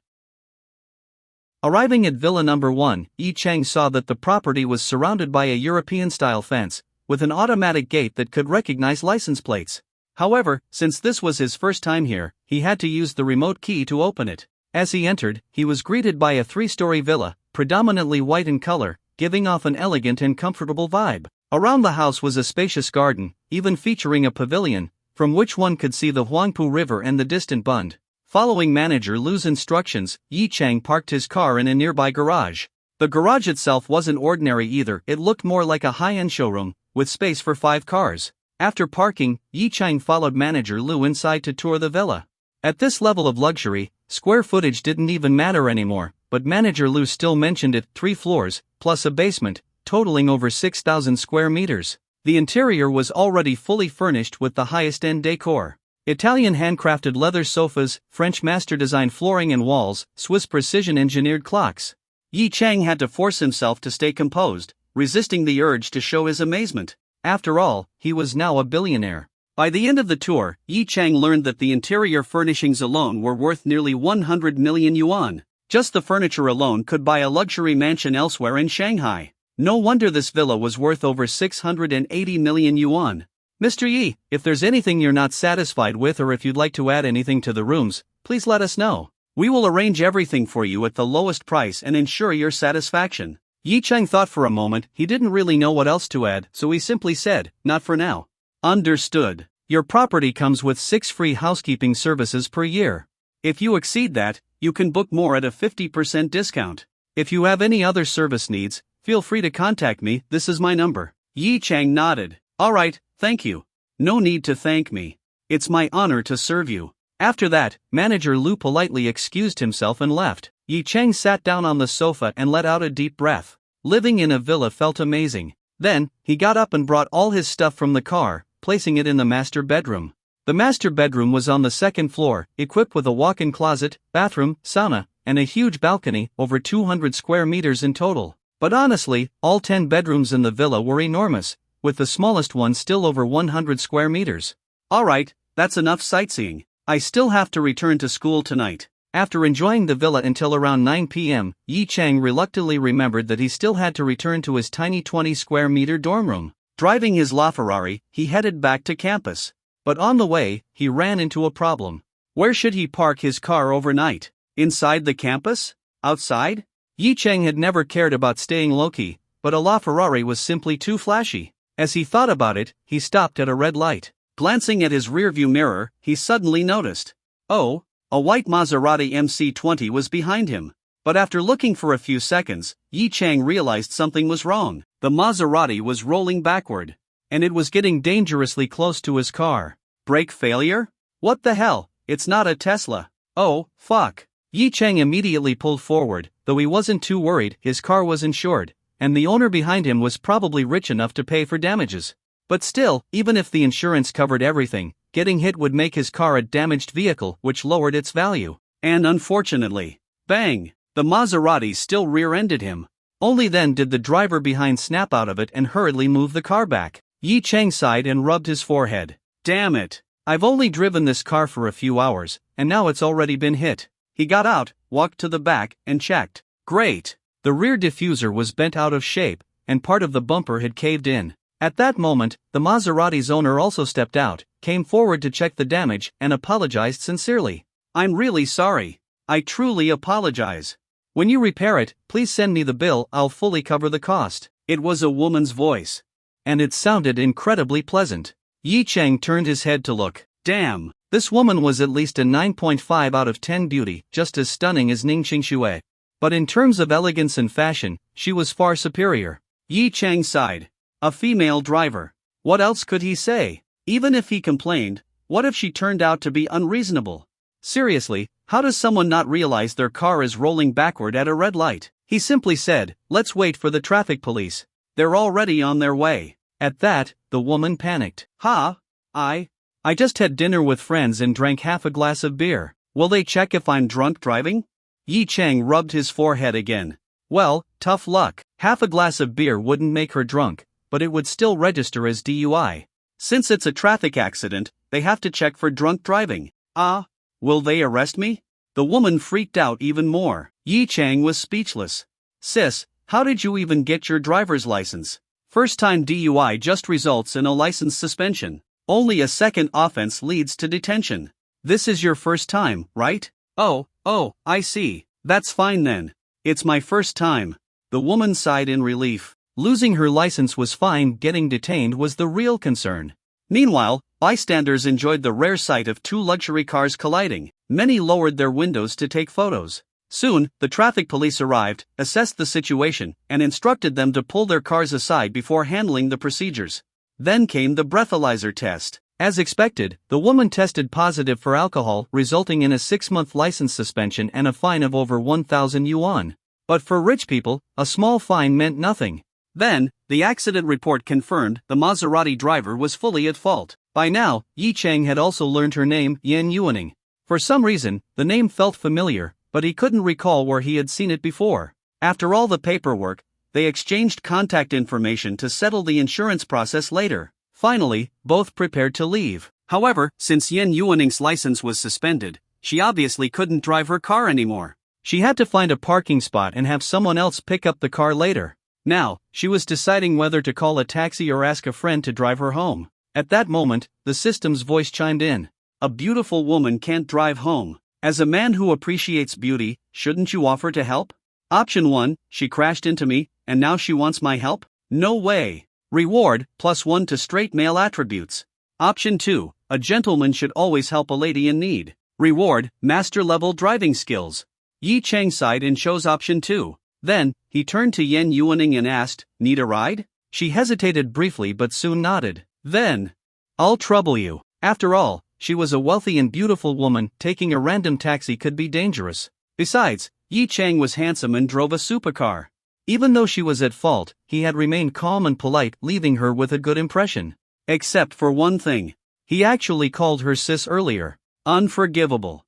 Arriving at Villa Number 1, Yi Chang saw that the property was surrounded by a European-style fence, with an automatic gate that could recognize license plates. However, since this was his first time here, he had to use the remote key to open it. As he entered, he was greeted by a 3-story villa, predominantly white in color, giving off an elegant and comfortable vibe. Around the house was a spacious garden, even featuring a pavilion, from which one could see the Huangpu River and the distant Bund. Following Manager Lu's instructions, Yi Chang parked his car in a nearby garage. The garage itself wasn't ordinary either, it looked more like a high-end showroom, with space for 5 cars. After parking, Yi Chang followed Manager Lu inside to tour the villa. At this level of luxury, square footage didn't even matter anymore, but Manager Lu still mentioned it, 3 floors, plus a basement, totaling over 6,000 square meters. The interior was already fully furnished with the highest-end decor. Italian handcrafted leather sofas, French master-designed flooring and walls, Swiss precision-engineered clocks. Yi Chang had to force himself to stay composed, resisting the urge to show his amazement. After all, he was now a billionaire. By the end of the tour, Yi Chang learned that the interior furnishings alone were worth nearly 100 million yuan. Just the furniture alone could buy a luxury mansion elsewhere in Shanghai. No wonder this villa was worth over 680 million yuan. Mr. Yi, if there's anything you're not satisfied with or if you'd like to add anything to the rooms, please let us know. We will arrange everything for you at the lowest price and ensure your satisfaction. Yi Cheng thought for a moment. He didn't really know what else to add, so he simply said, not for now. Understood. Your property comes with 6 free housekeeping services per year. If you exceed that, you can book more at a 50% discount. If you have any other service needs, feel free to contact me. This is my number. Yi Cheng nodded. Alright, thank you. No need to thank me. It's my honor to serve you. After that, Manager Lu politely excused himself and left. Yi Cheng sat down on the sofa and let out a deep breath. Living in a villa felt amazing. Then, he got up and brought all his stuff from the car, placing it in the master bedroom. The master bedroom was on the second floor, equipped with a walk-in closet, bathroom, sauna, and a huge balcony, over 200 square meters in total. But honestly, all 10 bedrooms in the villa were enormous, with the smallest one still over 100 square meters. Alright, that's enough sightseeing. I still have to return to school tonight. After enjoying the villa until around 9 p.m., Yi Cheng reluctantly remembered that he still had to return to his tiny 20 square meter dorm room. Driving his LaFerrari, he headed back to campus. But on the way, he ran into a problem. Where should he park his car overnight? Inside the campus? Outside? Yi Cheng had never cared about staying low-key, but a LaFerrari was simply too flashy. As he thought about it, he stopped at a red light. Glancing at his rearview mirror, he suddenly noticed. Oh, a white Maserati MC20 was behind him. But after looking for a few seconds, Yi Cheng realized something was wrong. The Maserati was rolling backward. And it was getting dangerously close to his car. Brake failure? What the hell, it's not a Tesla. Oh, fuck. Yi Cheng immediately pulled forward. Though he wasn't too worried, his car was insured, and the owner behind him was probably rich enough to pay for damages. But still, even if the insurance covered everything, getting hit would make his car a damaged vehicle, which lowered its value. And unfortunately, bang, the Maserati still rear-ended him. Only then did the driver behind snap out of it and hurriedly move the car back. Yi Cheng sighed and rubbed his forehead. Damn it. I've only driven this car for a few hours, and now it's already been hit. He got out, walked to the back, and checked. Great. The rear diffuser was bent out of shape, and part of the bumper had caved in. At that moment, the Maserati's owner also stepped out, came forward to check the damage, and apologized sincerely. I'm really sorry. I truly apologize. When you repair it, please send me the bill. I'll fully cover the cost. It was a woman's voice. And it sounded incredibly pleasant. Yi Cheng turned his head to look. Damn, this woman was at least a 9.5 out of 10 beauty, just as stunning as Ning Xingxue. But in terms of elegance and fashion, she was far superior. Yi Cheng sighed. A female driver. What else could he say? Even if he complained, what if she turned out to be unreasonable? Seriously, how does someone not realize their car is rolling backward at a red light? He simply said, let's wait for the traffic police. They're already on their way. At that, the woman panicked. I just had dinner with friends and drank half a glass of beer. Will they check if I'm drunk driving? Yi Cheng rubbed his forehead again. Well, tough luck. Half a glass of beer wouldn't make her drunk, but it would still register as DUI. Since it's a traffic accident, they have to check for drunk driving. Will they arrest me? The woman freaked out even more. Yi Cheng was speechless. Sis, how did you even get your driver's license? First-time DUI just results in a license suspension. Only a second offense leads to detention. This is your first time, right? Oh, I see. That's fine then. It's my first time. The woman sighed in relief. Losing her license was fine, getting detained was the real concern. Meanwhile, bystanders enjoyed the rare sight of two luxury cars colliding. Many lowered their windows to take photos. Soon, the traffic police arrived, assessed the situation, and instructed them to pull their cars aside before handling the procedures. Then came the breathalyzer test. As expected, the woman tested positive for alcohol, resulting in a 6-month license suspension and a fine of over 1,000 yuan. But for rich people, a small fine meant nothing. Then, the accident report confirmed the Maserati driver was fully at fault. By now, Yi Cheng had also learned her name, Yan Yuaning. For some reason, the name felt familiar, but he couldn't recall where he had seen it before. After all the paperwork, they exchanged contact information to settle the insurance process later. Finally, both prepared to leave. However, since Yan Yuaning's license was suspended, she obviously couldn't drive her car anymore. She had to find a parking spot and have someone else pick up the car later. Now, she was deciding whether to call a taxi or ask a friend to drive her home. At that moment, the system's voice chimed in. A beautiful woman can't drive home. As a man who appreciates beauty, shouldn't you offer to help? Option 1, she crashed into me, and now she wants my help? No way. Reward, +1 to straight male attributes. Option 2, a gentleman should always help a lady in need. Reward, master-level driving skills. Yi Chang sighed and chose option 2. Then, he turned to Yen Yuaning and asked, need a ride? She hesitated briefly but soon nodded. Then, I'll trouble you. After all, she was a wealthy and beautiful woman. Taking a random taxi could be dangerous. Besides, Yi Chang was handsome and drove a supercar. Even though she was at fault, he had remained calm and polite, leaving her with a good impression. Except for one thing. He actually called her sis earlier. Unforgivable.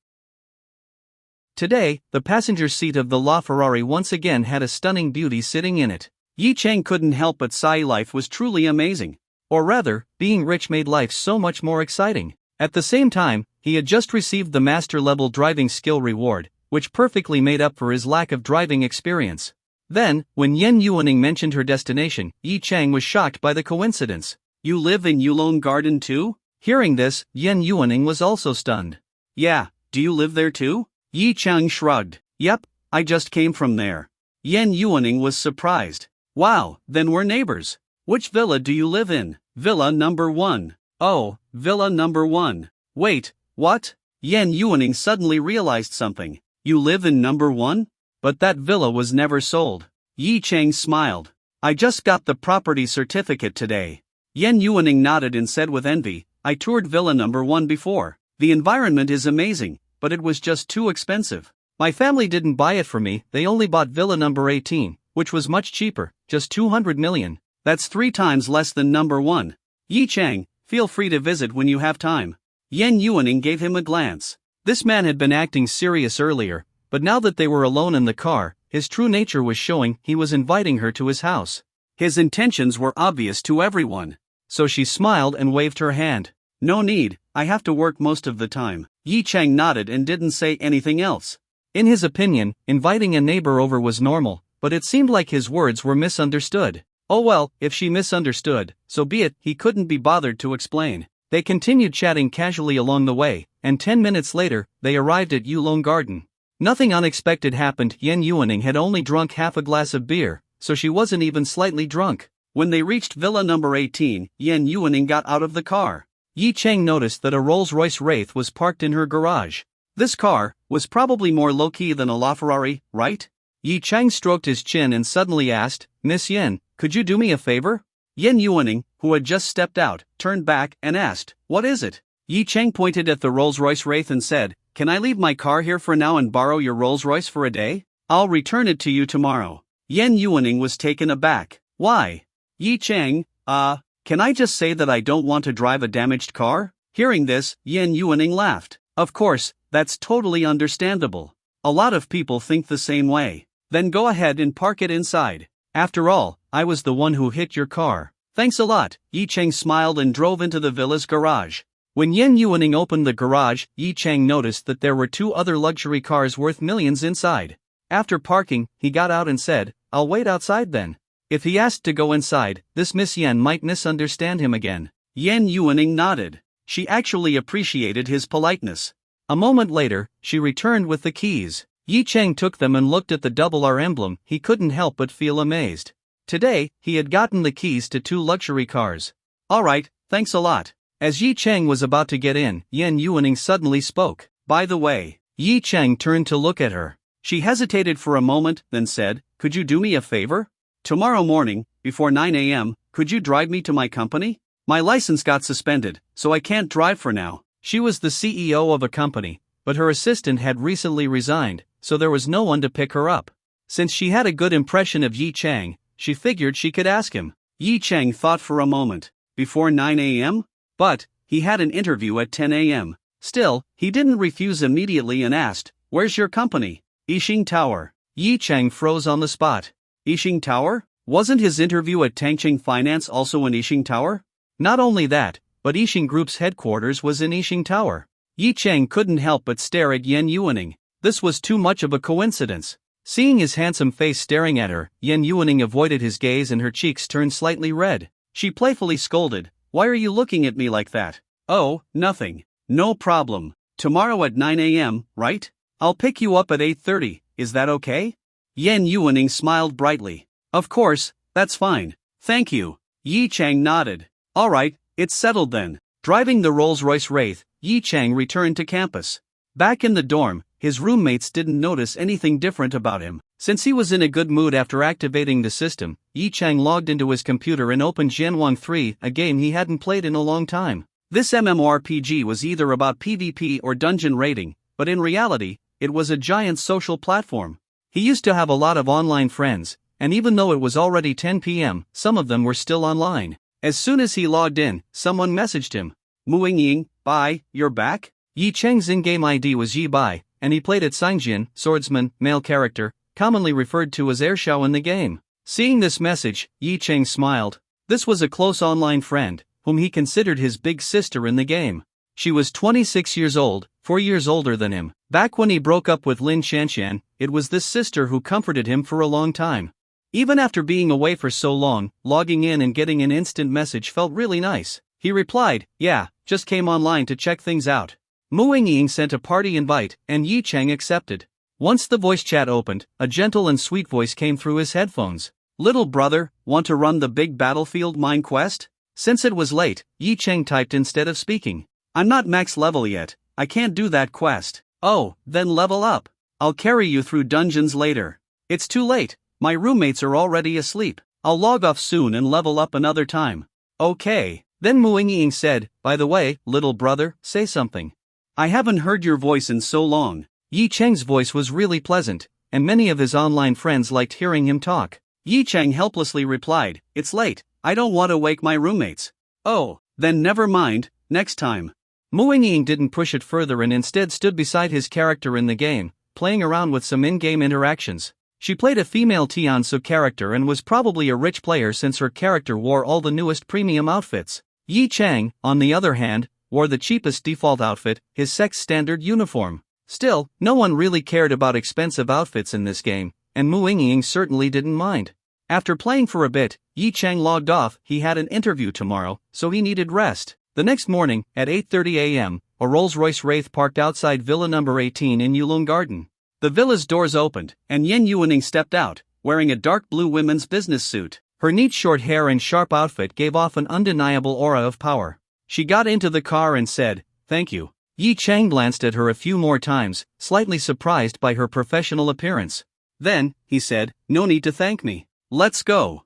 Today, the passenger seat of the LaFerrari once again had a stunning beauty sitting in it. Yi Chang couldn't help but sigh. Life was truly amazing. Or rather, being rich made life so much more exciting. At the same time, he had just received the master-level driving skill reward, which perfectly made up for his lack of driving experience. Then, when Yen Yuaning mentioned her destination, Yi Chang was shocked by the coincidence. You live in Yulong Garden too? Hearing this, Yen Yuaning was also stunned. Yeah, do you live there too? Yi Chang shrugged. Yep, I just came from there. Yen Yuaning was surprised. Wow, then we're neighbors. Which villa do you live in? Villa number 1. Oh, villa number 1. Wait, what? Yen Yuaning suddenly realized something. You live in number 1? But that villa was never sold. Yi Chang smiled. I just got the property certificate today. Yen Yuaning nodded and said with envy, I toured villa number 1 before. The environment is amazing, but it was just too expensive. My family didn't buy it for me, they only bought villa number 18, which was much cheaper, just 200 million. That's 3 times less than number 1. Yi Chang, feel free to visit when you have time. Yen Yuaning gave him a glance. This man had been acting serious earlier, but now that they were alone in the car, his true nature was showing. He was inviting her to his house. His intentions were obvious to everyone. So she smiled and waved her hand. No need, I have to work most of the time. Yi Chang nodded and didn't say anything else. In his opinion, inviting a neighbor over was normal, but it seemed like his words were misunderstood. Oh well, if she misunderstood, so be it. He couldn't be bothered to explain. They continued chatting casually along the way, and 10 minutes later, they arrived at Yulong Garden. Nothing unexpected happened. Yen Yuaning had only drunk half a glass of beer, so she wasn't even slightly drunk. When they reached villa number 18, Yen Yuaning got out of the car. Yi Chang noticed that a Rolls-Royce Wraith was parked in her garage. This car was probably more low-key than a LaFerrari, right? Yi Chang stroked his chin and suddenly asked, Miss Yen, could you do me a favor? Yen Yuaning, who had just stepped out, turned back and asked, what is it? Yi Chang pointed at the Rolls-Royce Wraith and said, can I leave my car here for now and borrow your Rolls-Royce for a day? I'll return it to you tomorrow. Yen Yuaning was taken aback. Why? Yi Chang, can I just say that I don't want to drive a damaged car? Hearing this, Yen Yuaning laughed. Of course, that's totally understandable. A lot of people think the same way. Then go ahead and park it inside. After all, I was the one who hit your car. Thanks a lot. Yi Chang smiled and drove into the villa's garage. When Yen Yuaning opened the garage, Yi Chang noticed that there were 2 other luxury cars worth millions inside. After parking, he got out and said, I'll wait outside then. If he asked to go inside, this Miss Yen might misunderstand him again. Yen Yuaning nodded. She actually appreciated his politeness. A moment later, she returned with the keys. Yi Chang took them and looked at the double R emblem. He couldn't help but feel amazed. Today, he had gotten the keys to 2 luxury cars. Alright, thanks a lot. As Yi Chang was about to get in, Yen Yuaning suddenly spoke. By the way, Yi Chang turned to look at her. She hesitated for a moment, then said, could you do me a favor? Tomorrow morning, before 9 a.m., could you drive me to my company? My license got suspended, so I can't drive for now. She was the CEO of a company, but her assistant had recently resigned, so there was no one to pick her up. Since she had a good impression of Yi Chang, she figured she could ask him. Yi Chang thought for a moment. Before 9 a.m.? But he had an interview at 10 a.m. Still, he didn't refuse immediately and asked, where's your company? Yixing Tower. Yi Chang froze on the spot. Yixing Tower? Wasn't his interview at Tangcheng Finance also in Yixing Tower? Not only that, but Yixing Group's headquarters was in Yixing Tower. Yi Chang couldn't help but stare at Yen Yuaning. This was too much of a coincidence. Seeing his handsome face staring at her, Yan Yuaning avoided his gaze and her cheeks turned slightly red. She playfully scolded, "Why are you looking at me like that?" "Oh, nothing. No problem. Tomorrow at 9 a.m., right? I'll pick you up at 8:30, is that okay?" Yan Yuaning smiled brightly. "Of course, that's fine. Thank you." Yi Chang nodded. "Alright, it's settled then." Driving the Rolls-Royce Wraith, Yi Chang returned to campus. Back in the dorm, his roommates didn't notice anything different about him. Since he was in a good mood after activating the system, Yi Chang logged into his computer and opened Jianwang 3, a game he hadn't played in a long time. This MMORPG was either about PvP or dungeon raiding, but in reality, it was a giant social platform. He used to have a lot of online friends, and even though it was already 10 p.m., some of them were still online. As soon as he logged in, someone messaged him. "Muing Ying, bye, you're back?" Yi Cheng's in-game ID was Yi Bai, and he played at Xinjian, swordsman, male character, commonly referred to as Ershao in the game. Seeing this message, Yi Cheng smiled. This was a close online friend, whom he considered his big sister in the game. She was 26 years old, 4 years older than him. Back when he broke up with Lin Shanshan, it was this sister who comforted him for a long time. Even after being away for so long, logging in and getting an instant message felt really nice. He replied, "Yeah, just came online to check things out." Muing Ying sent a party invite, and Yi Cheng accepted. Once the voice chat opened, a gentle and sweet voice came through his headphones. "Little brother, want to run the big battlefield mine quest?" Since it was late, Yi Cheng typed instead of speaking. "I'm not max level yet, I can't do that quest." "Oh, then level up. I'll carry you through dungeons later." "It's too late, my roommates are already asleep. I'll log off soon and level up another time." "Okay." Then Muing Ying said, "By the way, little brother, say something. I haven't heard your voice in so long." Yi Cheng's voice was really pleasant, and many of his online friends liked hearing him talk. Yi Cheng helplessly replied, "It's late, I don't want to wake my roommates." "Oh, then never mind, next time." Muing Ying didn't push it further and instead stood beside his character in the game, playing around with some in-game interactions. She played a female Tiansu character and was probably a rich player since her character wore all the newest premium outfits. Yi Cheng, on the other hand, wore the cheapest default outfit, his sex standard uniform. Still, no one really cared about expensive outfits in this game, and Muing Ying certainly didn't mind. After playing for a bit, Yi Cheng logged off. He had an interview tomorrow, so he needed rest. The next morning, at 8:30 a.m., a Rolls-Royce Wraith parked outside Villa number 18 in Yulong Garden. The villa's doors opened, and Yan Yuaning stepped out, wearing a dark blue women's business suit. Her neat short hair and sharp outfit gave off an undeniable aura of power. She got into the car and said, "Thank you." Yi Cheng glanced at her a few more times, slightly surprised by her professional appearance. Then, he said, "No need to thank me. Let's go."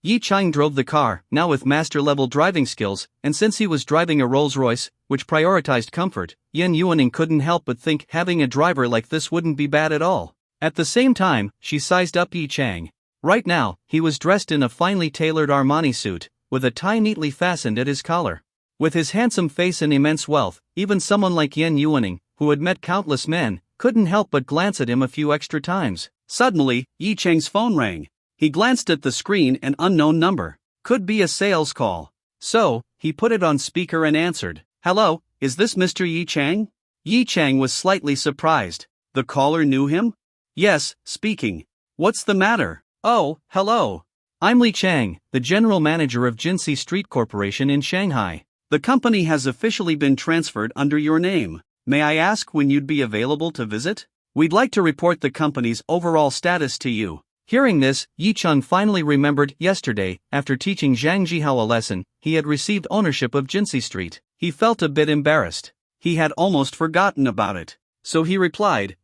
Yi Cheng drove the car, now with master-level driving skills, and since he was driving a Rolls-Royce, which prioritized comfort, Yan Yuaning couldn't help but think having a driver like this wouldn't be bad at all. At the same time, she sized up Yi Cheng. Right now, he was dressed in a finely tailored Armani suit, with a tie neatly fastened at his collar. With his handsome face and immense wealth, even someone like Yan Yuaning, who had met countless men, couldn't help but glance at him a few extra times. Suddenly, Yi Cheng's phone rang. He glanced at the screen. An unknown number. Could be a sales call. So, he put it on speaker and answered. "Hello, is this Mr. Yi Cheng?" Yi Cheng was slightly surprised. The caller knew him? "Yes, speaking. What's the matter?" "Oh, hello. I'm Li Chang, the general manager of Jinxi Street Corporation in Shanghai. The company has officially been transferred under your name. May I ask when you'd be available to visit? We'd like to report the company's overall status to you." Hearing this, Yi Cheng finally remembered yesterday, after teaching Zhang Jihao a lesson, he had received ownership of Jinxi Street. He felt a bit embarrassed. He had almost forgotten about it. So he replied,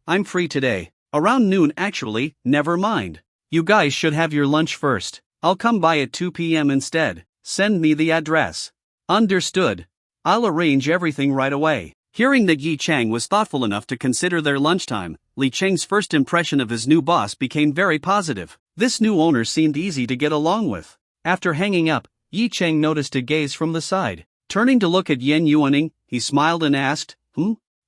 I'm free today. Around noon actually, never mind. You guys should have your lunch first. I'll come by at 2 p.m. instead. Send me the address. Understood. I'll arrange everything right away. Hearing that Yi Cheng was thoughtful enough to consider their lunchtime, Li Cheng's first impression of his new boss became very positive. This new owner seemed easy to get along with. After hanging up, Yi Cheng noticed a gaze from the side. Turning to look at Yan Yuaning, he smiled and asked,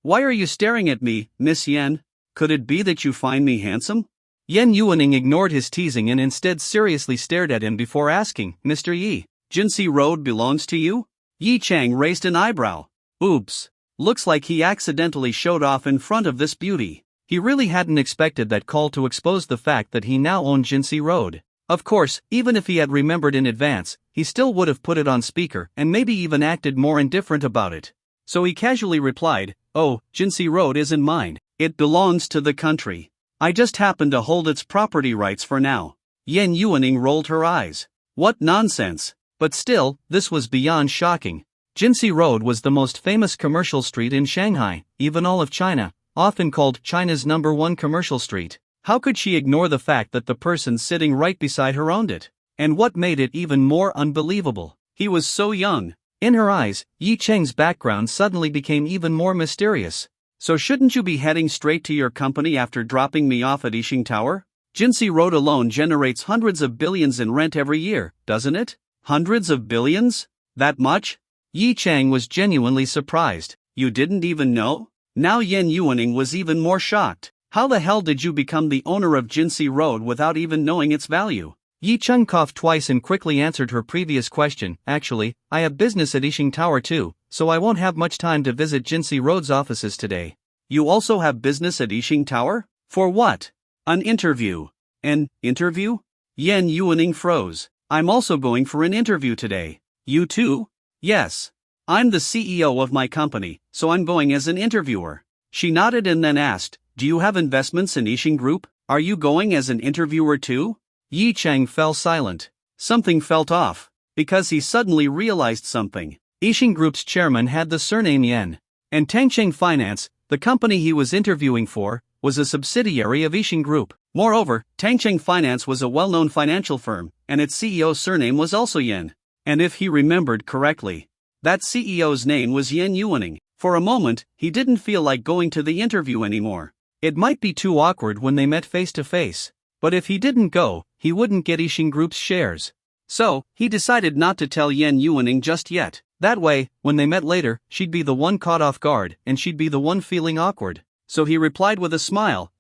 Why are you staring at me, Miss Yan? Could it be that you find me handsome?" Yan Yuaning ignored his teasing and instead seriously stared at him before asking, "Mr. Yi, Jinxi Road belongs to you?" Yi Cheng raised an eyebrow. Oops. Looks like he accidentally showed off in front of this beauty. He really hadn't expected that call to expose the fact that he now owned Jinsei Road. Of course, even if he had remembered in advance, he still would have put it on speaker and maybe even acted more indifferent about it. So he casually replied, "Oh, Jinsei Road isn't mine. It belongs to the country. I just happen to hold its property rights for now." Yan Yuaning rolled her eyes. What nonsense! But still, this was beyond shocking. Jinsei Road was the most famous commercial street in Shanghai, even all of China, often called China's #1 commercial street. How could she ignore the fact that the person sitting right beside her owned it? And what made it even more unbelievable, he was so young. In her eyes, Yi Cheng's background suddenly became even more mysterious. "So shouldn't you be heading straight to your company after dropping me off at Yixing Tower? Jinsei Road alone generates hundreds of billions in rent every year, doesn't it?" "Hundreds of billions? That much?" Yi Cheng was genuinely surprised. "You didn't even know?" Now Yan Yuaning was even more shocked. "How the hell did you become the owner of Jinsei Road without even knowing its value?" Yi Cheng coughed twice and quickly answered her previous question. "Actually, I have business at Yixing Tower too, so I won't have much time to visit Jinsei Road's offices today." "You also have business at Yixing Tower? For what?" "An interview." "An interview?" Yan Yuaning froze. "I'm also going for an interview today." "You too?" "Yes. I'm the CEO of my company, so I'm going as an interviewer." She nodded and then asked, "Do you have investments in Yixing Group? Are you going as an interviewer too?" Yi Cheng fell silent. Something felt off, because he suddenly realized something. Yixing Group's chairman had the surname Yan, and Tangcheng Finance, the company he was interviewing for, was a subsidiary of Yixing Group. Moreover, Tangcheng Finance was a well-known financial firm, and its CEO's surname was also Yan. And if he remembered correctly, that CEO's name was Yan Yuaning. For a moment, he didn't feel like going to the interview anymore. It might be too awkward when they met face to face, but if he didn't go, he wouldn't get Yixing Group's shares. So, he decided not to tell Yan Yuaning just yet. That way, when they met later, she'd be the one caught off guard, and she'd be the one feeling awkward. So he replied with a smile,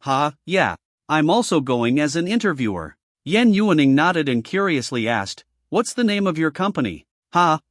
"Yeah, I'm also going as an interviewer." Yan Yuaning nodded and curiously asked, "What's the name of your company?"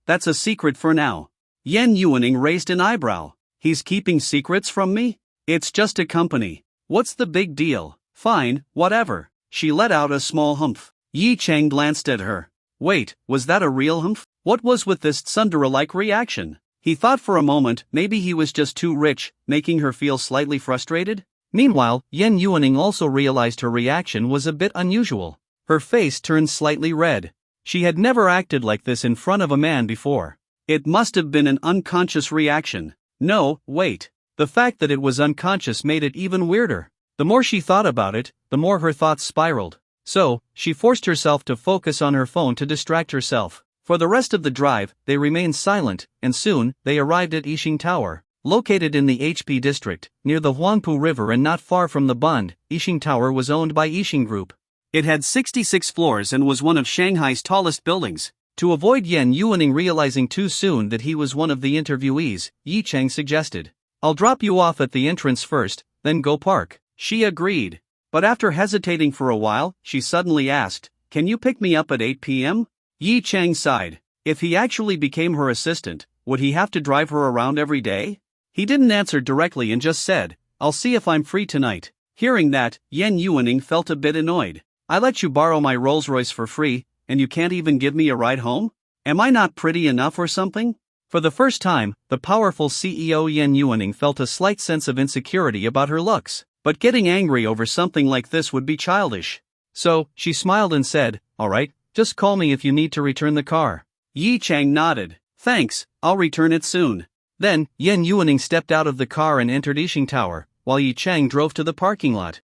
That's a secret for now." Yan Yuaning raised an eyebrow. "He's keeping secrets from me? It's just a company. What's the big deal?" "Fine, whatever." She let out a small humph. Yi Cheng glanced at her. Wait, was that a real humph? What was with this tsundere-like reaction? He thought for a moment maybe he was just too rich, making her feel slightly frustrated. Meanwhile, Yan Yuaning also realized her reaction was a bit unusual. Her face turned slightly red. She had never acted like this in front of a man before. It must have been an unconscious reaction. No, wait. The fact that it was unconscious made it even weirder. The more she thought about it, the more her thoughts spiraled. So, she forced herself to focus on her phone to distract herself. For the rest of the drive, they remained silent, and soon, they arrived at Yixing Tower. Located in the HP district, near the Huangpu River and not far from the Bund, Yixing Tower was owned by Yixing Group. It had 66 floors and was one of Shanghai's tallest buildings. To avoid Yan Yuaning realizing too soon that he was one of the interviewees, Yi Cheng suggested, "I'll drop you off at the entrance first, then go park." She agreed. But after hesitating for a while, she suddenly asked, "Can you pick me up at 8 p.m.? Yi Cheng sighed. If he actually became her assistant, would he have to drive her around every day? He didn't answer directly and just said, "I'll see if I'm free tonight." Hearing that, Yan Yuaning felt a bit annoyed. "I let you borrow my Rolls-Royce for free, and you can't even give me a ride home? Am I not pretty enough or something?" For the first time, the powerful CEO Yan Yuaning felt a slight sense of insecurity about her looks. But getting angry over something like this would be childish. So, she smiled and said, "Alright, just call me if you need to return the car." Yi Cheng nodded. "Thanks, I'll return it soon." Then, Yan Yuaning stepped out of the car and entered Yixing Tower, while Yi Cheng drove to the parking lot.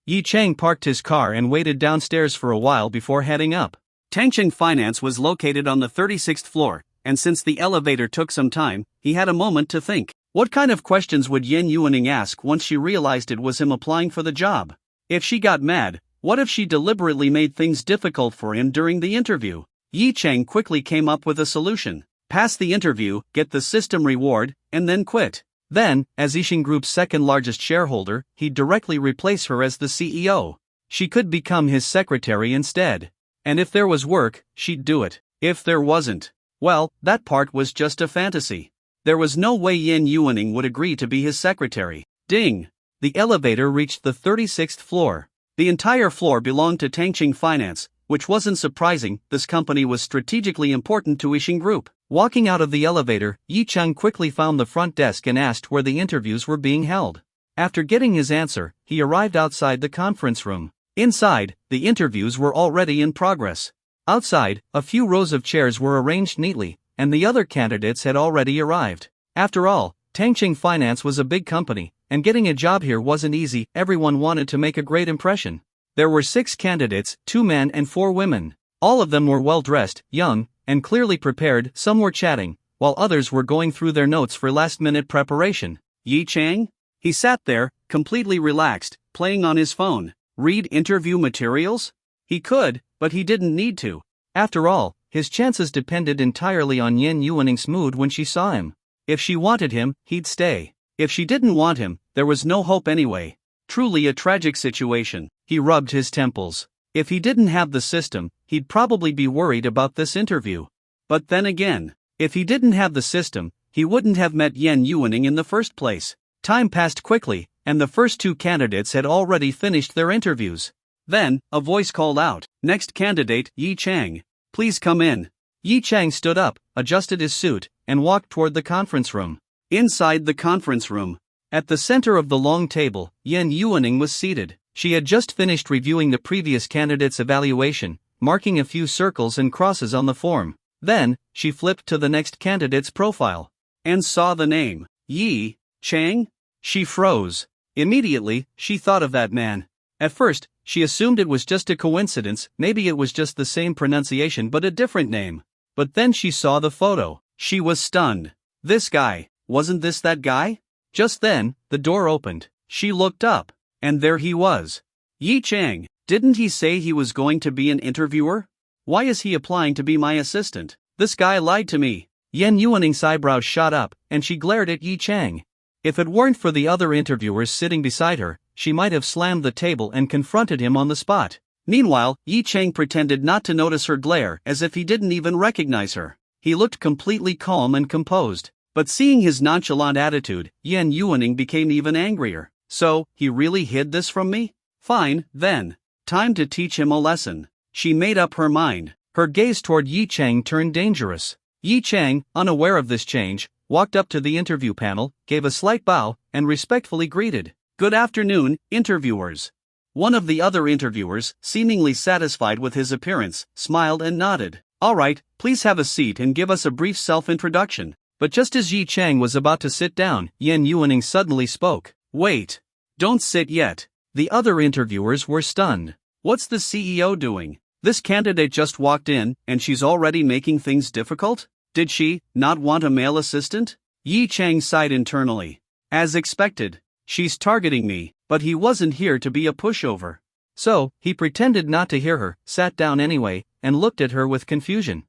Yi Cheng parked his car and waited downstairs for a while before heading up. Tangcheng Finance was located on the 36th floor, and since the elevator took some time, he had a moment to think. What kind of questions would Yan Yuaning ask once she realized it was him applying for the job? If she got mad, what if she deliberately made things difficult for him during the interview? Yi Cheng quickly came up with a solution. Pass the interview, get the system reward, and then quit. Then, as Yixing Group's second largest shareholder, he'd directly replace her as the CEO. She could become his secretary instead. And if there was work, she'd do it. If there wasn't, well, that part was just a fantasy. There was no way Yan Yuaning would agree to be his secretary. Ding! The elevator reached the 36th floor. The entire floor belonged to Tangqing Finance, which wasn't surprising. This company was strategically important to Yixing Group. Walking out of the elevator, Yi Cheng quickly found the front desk and asked where the interviews were being held. After getting his answer, he arrived outside the conference room. Inside, the interviews were already in progress. Outside, a few rows of chairs were arranged neatly, and the other candidates had already arrived. After all, Tangqing Finance was a big company, and getting a job here wasn't easy. Everyone wanted to make a great impression. There were 6 candidates, 2 men and 4 women. All of them were well-dressed, young, and clearly prepared. Some were chatting, while others were going through their notes for last-minute preparation. Yi Cheng? He sat there, completely relaxed, playing on his phone. Read interview materials? He could, but he didn't need to. After all, his chances depended entirely on Yan Yuaning's mood when she saw him. If she wanted him, he'd stay. If she didn't want him, there was no hope anyway. Truly a tragic situation. He rubbed his temples. If he didn't have the system, he'd probably be worried about this interview. But then again, if he didn't have the system, he wouldn't have met Yan Yuaning in the first place. Time passed quickly, and the first 2 candidates had already finished their interviews. Then, a voice called out, "Next candidate, Yi Cheng. Please come in." Yi Cheng stood up, adjusted his suit, and walked toward the conference room. Inside the conference room, at the center of the long table, Yan Yuaning was seated. She had just finished reviewing the previous candidate's evaluation, marking a few circles and crosses on the form. Then, she flipped to the next candidate's profile and saw the name, Yi Cheng. She froze. Immediately, she thought of that man. At first, she assumed it was just a coincidence. Maybe it was just the same pronunciation but a different name. But then she saw the photo. She was stunned. This guy, wasn't this that guy? Just then, the door opened. She looked up, and there he was. Yi Cheng, didn't he say he was going to be an interviewer? Why is he applying to be my assistant? This guy lied to me. Yan Yuaning's eyebrows shot up, and she glared at Yi Cheng. If it weren't for the other interviewers sitting beside her, she might have slammed the table and confronted him on the spot. Meanwhile, Yi Cheng pretended not to notice her glare as if he didn't even recognize her. He looked completely calm and composed. But seeing his nonchalant attitude, Yan Yuaning became even angrier. So, he really hid this from me? Fine, then. Time to teach him a lesson. She made up her mind. Her gaze toward Yi Cheng turned dangerous. Yi Cheng, unaware of this change, walked up to the interview panel, gave a slight bow, and respectfully greeted. "Good afternoon, interviewers." One of the other interviewers, seemingly satisfied with his appearance, smiled and nodded. "All right, please have a seat and give us a brief self-introduction." But just as Yi Cheng was about to sit down, Yan Yuaning suddenly spoke. "Wait. Don't sit yet." The other interviewers were stunned. What's the CEO doing? This candidate just walked in, and she's already making things difficult? Did she not want a male assistant? Yi Cheng sighed internally. As expected. She's targeting me, but he wasn't here to be a pushover. So, he pretended not to hear her, sat down anyway, and looked at her with confusion.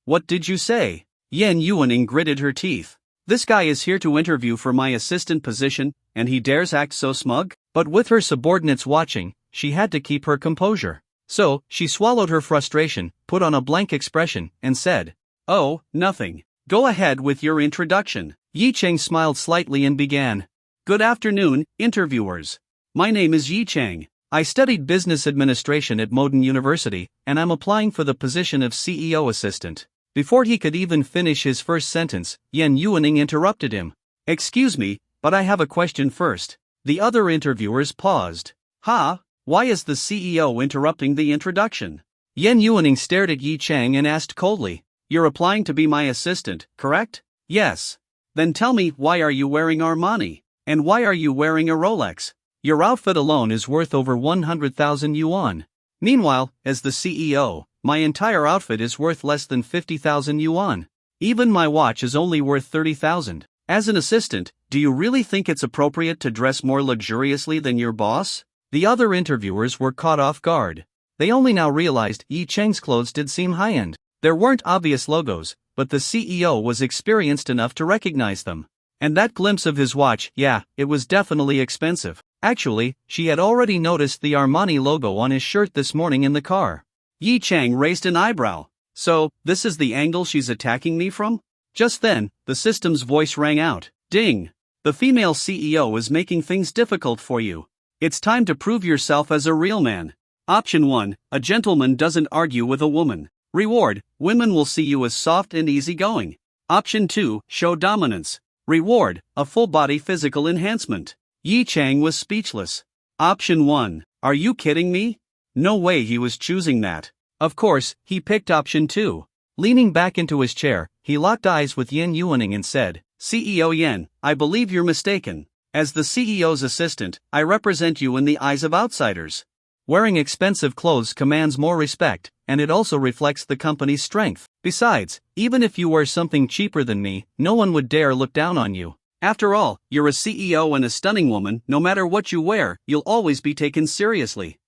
What did you say? Yan Yuaning gritted her teeth. This guy is here to interview for my assistant position, and he dares act so smug? But with her subordinates watching, she had to keep her composure. So, she swallowed her frustration, put on a blank expression, and said, "Oh, nothing. Go ahead with your introduction." Yi Cheng smiled slightly and began. "Good afternoon, interviewers. My name is Yi Cheng. I studied business administration at Modern University, and I'm applying for the position of CEO assistant." Before he could even finish his first sentence, Yan Yuaning interrupted him. "Excuse me, but I have a question first." The other interviewers paused. Why is the CEO interrupting the introduction? Yan Yuaning stared at Yi Cheng and asked coldly. "You're applying to be my assistant, correct?" "Yes." "Then tell me, why are you wearing Armani? And why are you wearing a Rolex? Your outfit alone is worth over 100,000 yuan. Meanwhile, as the CEO, my entire outfit is worth less than 50,000 yuan. Even my watch is only worth 30,000. As an assistant, do you really think it's appropriate to dress more luxuriously than your boss?" The other interviewers were caught off guard. They only now realized Yi Cheng's clothes did seem high-end. There weren't obvious logos, but the CEO was experienced enough to recognize them. And that glimpse of his watch, it was definitely expensive. Actually, she had already noticed the Armani logo on his shirt this morning in the car. Yi Cheng raised an eyebrow. "So, this is the angle she's attacking me from?" Just then, the system's voice rang out. Ding! The female CEO is making things difficult for you. It's time to prove yourself as a real man. Option 1. A gentleman doesn't argue with a woman. Reward: women will see you as soft and easygoing. Option 2. Show dominance. Reward: a full-body physical enhancement. Yi Chang was speechless. Option 1. Are you kidding me? No way he was choosing that. Of course, he picked option 2. Leaning back into his chair, he locked eyes with Yen Yuaning and said, CEO Yen, I believe you're mistaken. As the CEO's assistant, I represent you in the eyes of outsiders. Wearing expensive clothes commands more respect, and it also reflects the company's strength. Besides, even if you wear something cheaper than me, no one would dare look down on you. After all, you're a CEO and a stunning woman. No matter what you wear, you'll always be taken seriously.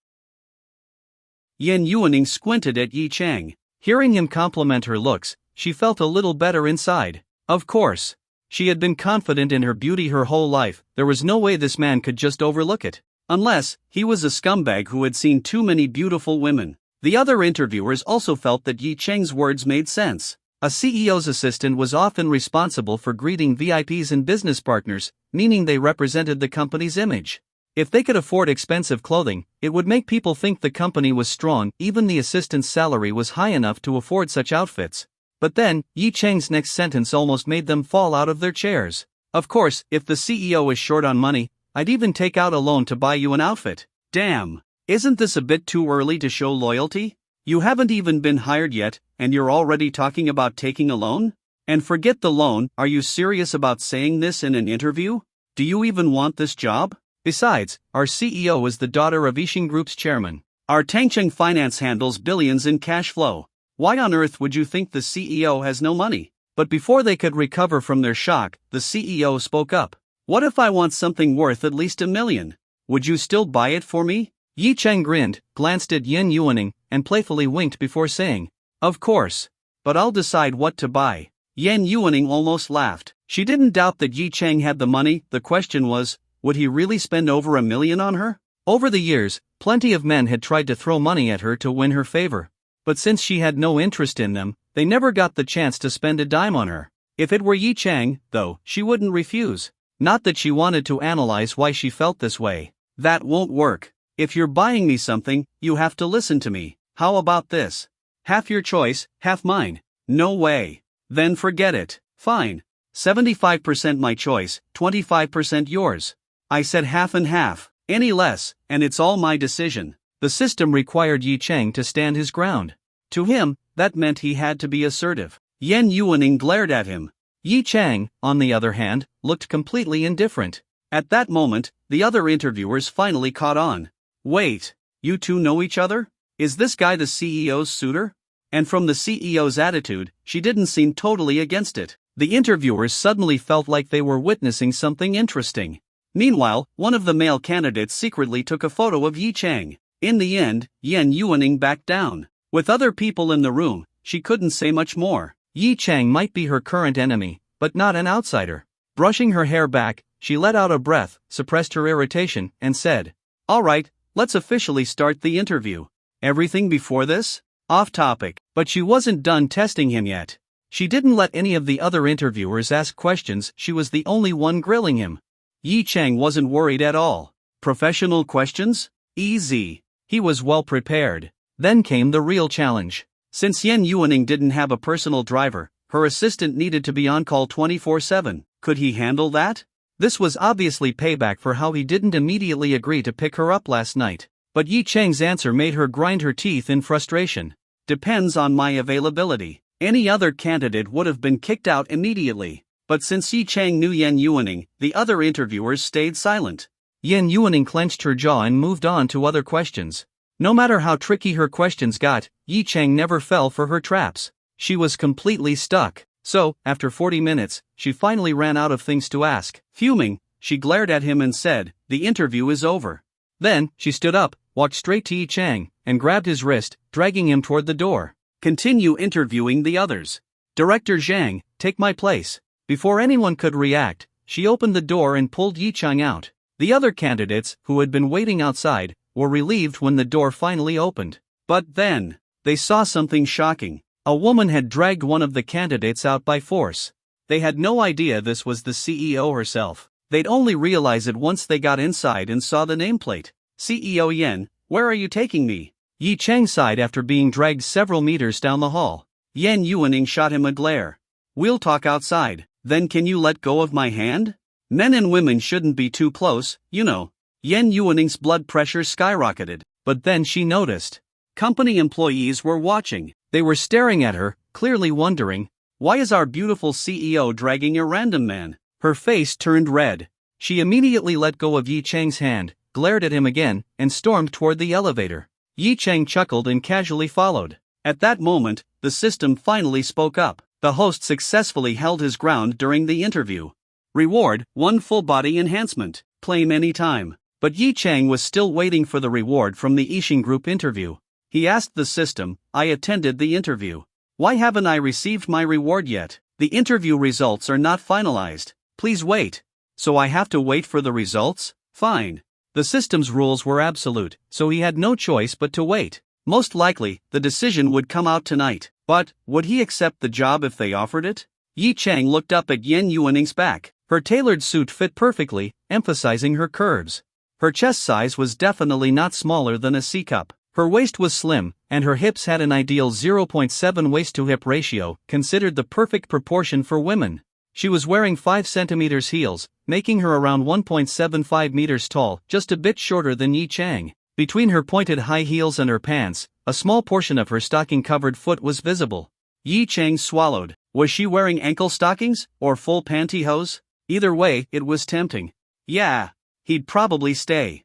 Yen Yuaning squinted at Yi Chang. Hearing him compliment her looks, she felt a little better inside. Of course. She had been confident in her beauty her whole life. There was no way this man could just overlook it. Unless, he was a scumbag who had seen too many beautiful women. The other interviewers also felt that Yi Chang's words made sense. A CEO's assistant was often responsible for greeting VIPs and business partners, meaning they represented the company's image. If they could afford expensive clothing, it would make people think the company was strong. Even the assistant's salary was high enough to afford such outfits. But then, Yi Chang's next sentence almost made them fall out of their chairs. Of course, if the CEO is short on money, I'd even take out a loan to buy you an outfit. Damn. Isn't this a bit too early to show loyalty? You haven't even been hired yet, and you're already talking about taking a loan? And forget the loan, are you serious about saying this in an interview? Do you even want this job? Besides, our CEO is the daughter of Yixing Group's chairman. Our Tangcheng Finance handles billions in cash flow. Why on earth would you think the CEO has no money? But before they could recover from their shock, the CEO spoke up. What if I want something worth at least $1 million? Would you still buy it for me? Yi Chang grinned, glanced at Yen Yuaning, and playfully winked before saying, Of course. But I'll decide what to buy. Yen Yuaning almost laughed. She didn't doubt that Yi Chang had the money. The question was, would he really spend over $1 million on her? Over the years, plenty of men had tried to throw money at her to win her favor. But since she had no interest in them, they never got the chance to spend a dime on her. If it were Yi Chang, though, she wouldn't refuse. Not that she wanted to analyze why she felt this way. That won't work. If you're buying me something, you have to listen to me. How about this? Half your choice, half mine. No way. Then forget it. Fine. 75% my choice, 25% yours. I said half and half. Any less, and it's all my decision. The system required Yi Chang to stand his ground. To him, that meant he had to be assertive. Yen Yuaning glared at him. Yi Chang, on the other hand, looked completely indifferent. At that moment, the other interviewers finally caught on. Wait, you two know each other? Is this guy the CEO's suitor? And from the CEO's attitude, she didn't seem totally against it. The interviewers suddenly felt like they were witnessing something interesting. Meanwhile, one of the male candidates secretly took a photo of Yi Chang. In the end, Yen Yuaning backed down. With other people in the room, she couldn't say much more. Yi Chang might be her current enemy, but not an outsider. Brushing her hair back, she let out a breath, suppressed her irritation, and said, All right, let's officially start the interview. Everything before this? Off topic. But she wasn't done testing him yet. She didn't let any of the other interviewers ask questions. She was the only one grilling him. Yi Chang wasn't worried at all. Professional questions? Easy. He was well prepared. Then came the real challenge. Since Yen Yuaning didn't have a personal driver, her assistant needed to be on call 24/7. Could he handle that? This was obviously payback for how he didn't immediately agree to pick her up last night. But Yi Chang's answer made her grind her teeth in frustration. Depends on my availability. Any other candidate would have been kicked out immediately. But since Yi Chang knew Yen Yuaning, the other interviewers stayed silent. Yen Yuaning clenched her jaw and moved on to other questions. No matter how tricky her questions got, Yi Chang never fell for her traps. She was completely stuck. So, after 40 minutes, she finally ran out of things to ask. Fuming, she glared at him and said, The interview is over. Then, she stood up, walked straight to Yi Chang, and grabbed his wrist, dragging him toward the door. Continue interviewing the others. Director Zhang, take my place. Before anyone could react, she opened the door and pulled Yi Chang out. The other candidates, who had been waiting outside, were relieved when the door finally opened. But then, they saw something shocking. A woman had dragged one of the candidates out by force. They had no idea this was the CEO herself. They'd only realize it once they got inside and saw the nameplate. CEO Yen, where are you taking me? Yi Chang sighed after being dragged several meters down the hall. Yen Yuaning shot him a glare. We'll talk outside. Then can you let go of my hand? Men and women shouldn't be too close, you know. Yen Yuaning's blood pressure skyrocketed, but then she noticed. Company employees were watching. They were staring at her, clearly wondering, why is our beautiful CEO dragging a random man? Her face turned red. She immediately let go of Yi Chang's hand, glared at him again, and stormed toward the elevator. Yi Chang chuckled and casually followed. At that moment, the system finally spoke up. The host successfully held his ground during the interview. Reward, 1 full body enhancement. Claim anytime. But Yi Chang was still waiting for the reward from the Yixing Group interview. He asked the system, I attended the interview. Why haven't I received my reward yet? The interview results are not finalized. Please wait. So I have to wait for the results? Fine. The system's rules were absolute, so he had no choice but to wait. Most likely, the decision would come out tonight. But, would he accept the job if they offered it? Yi Chang looked up at Yen Yuaning's back. Her tailored suit fit perfectly, emphasizing her curves. Her chest size was definitely not smaller than a C cup. Her waist was slim, and her hips had an ideal 0.7 waist-to-hip ratio, considered the perfect proportion for women. She was wearing 5 cm heels, making her around 1.75 meters tall, just a bit shorter than Yi Chang. Between her pointed high heels and her pants, a small portion of her stocking-covered foot was visible. Yi Chang swallowed. Was she wearing ankle stockings, or full pantyhose? Either way, it was tempting. Yeah, he'd probably stay.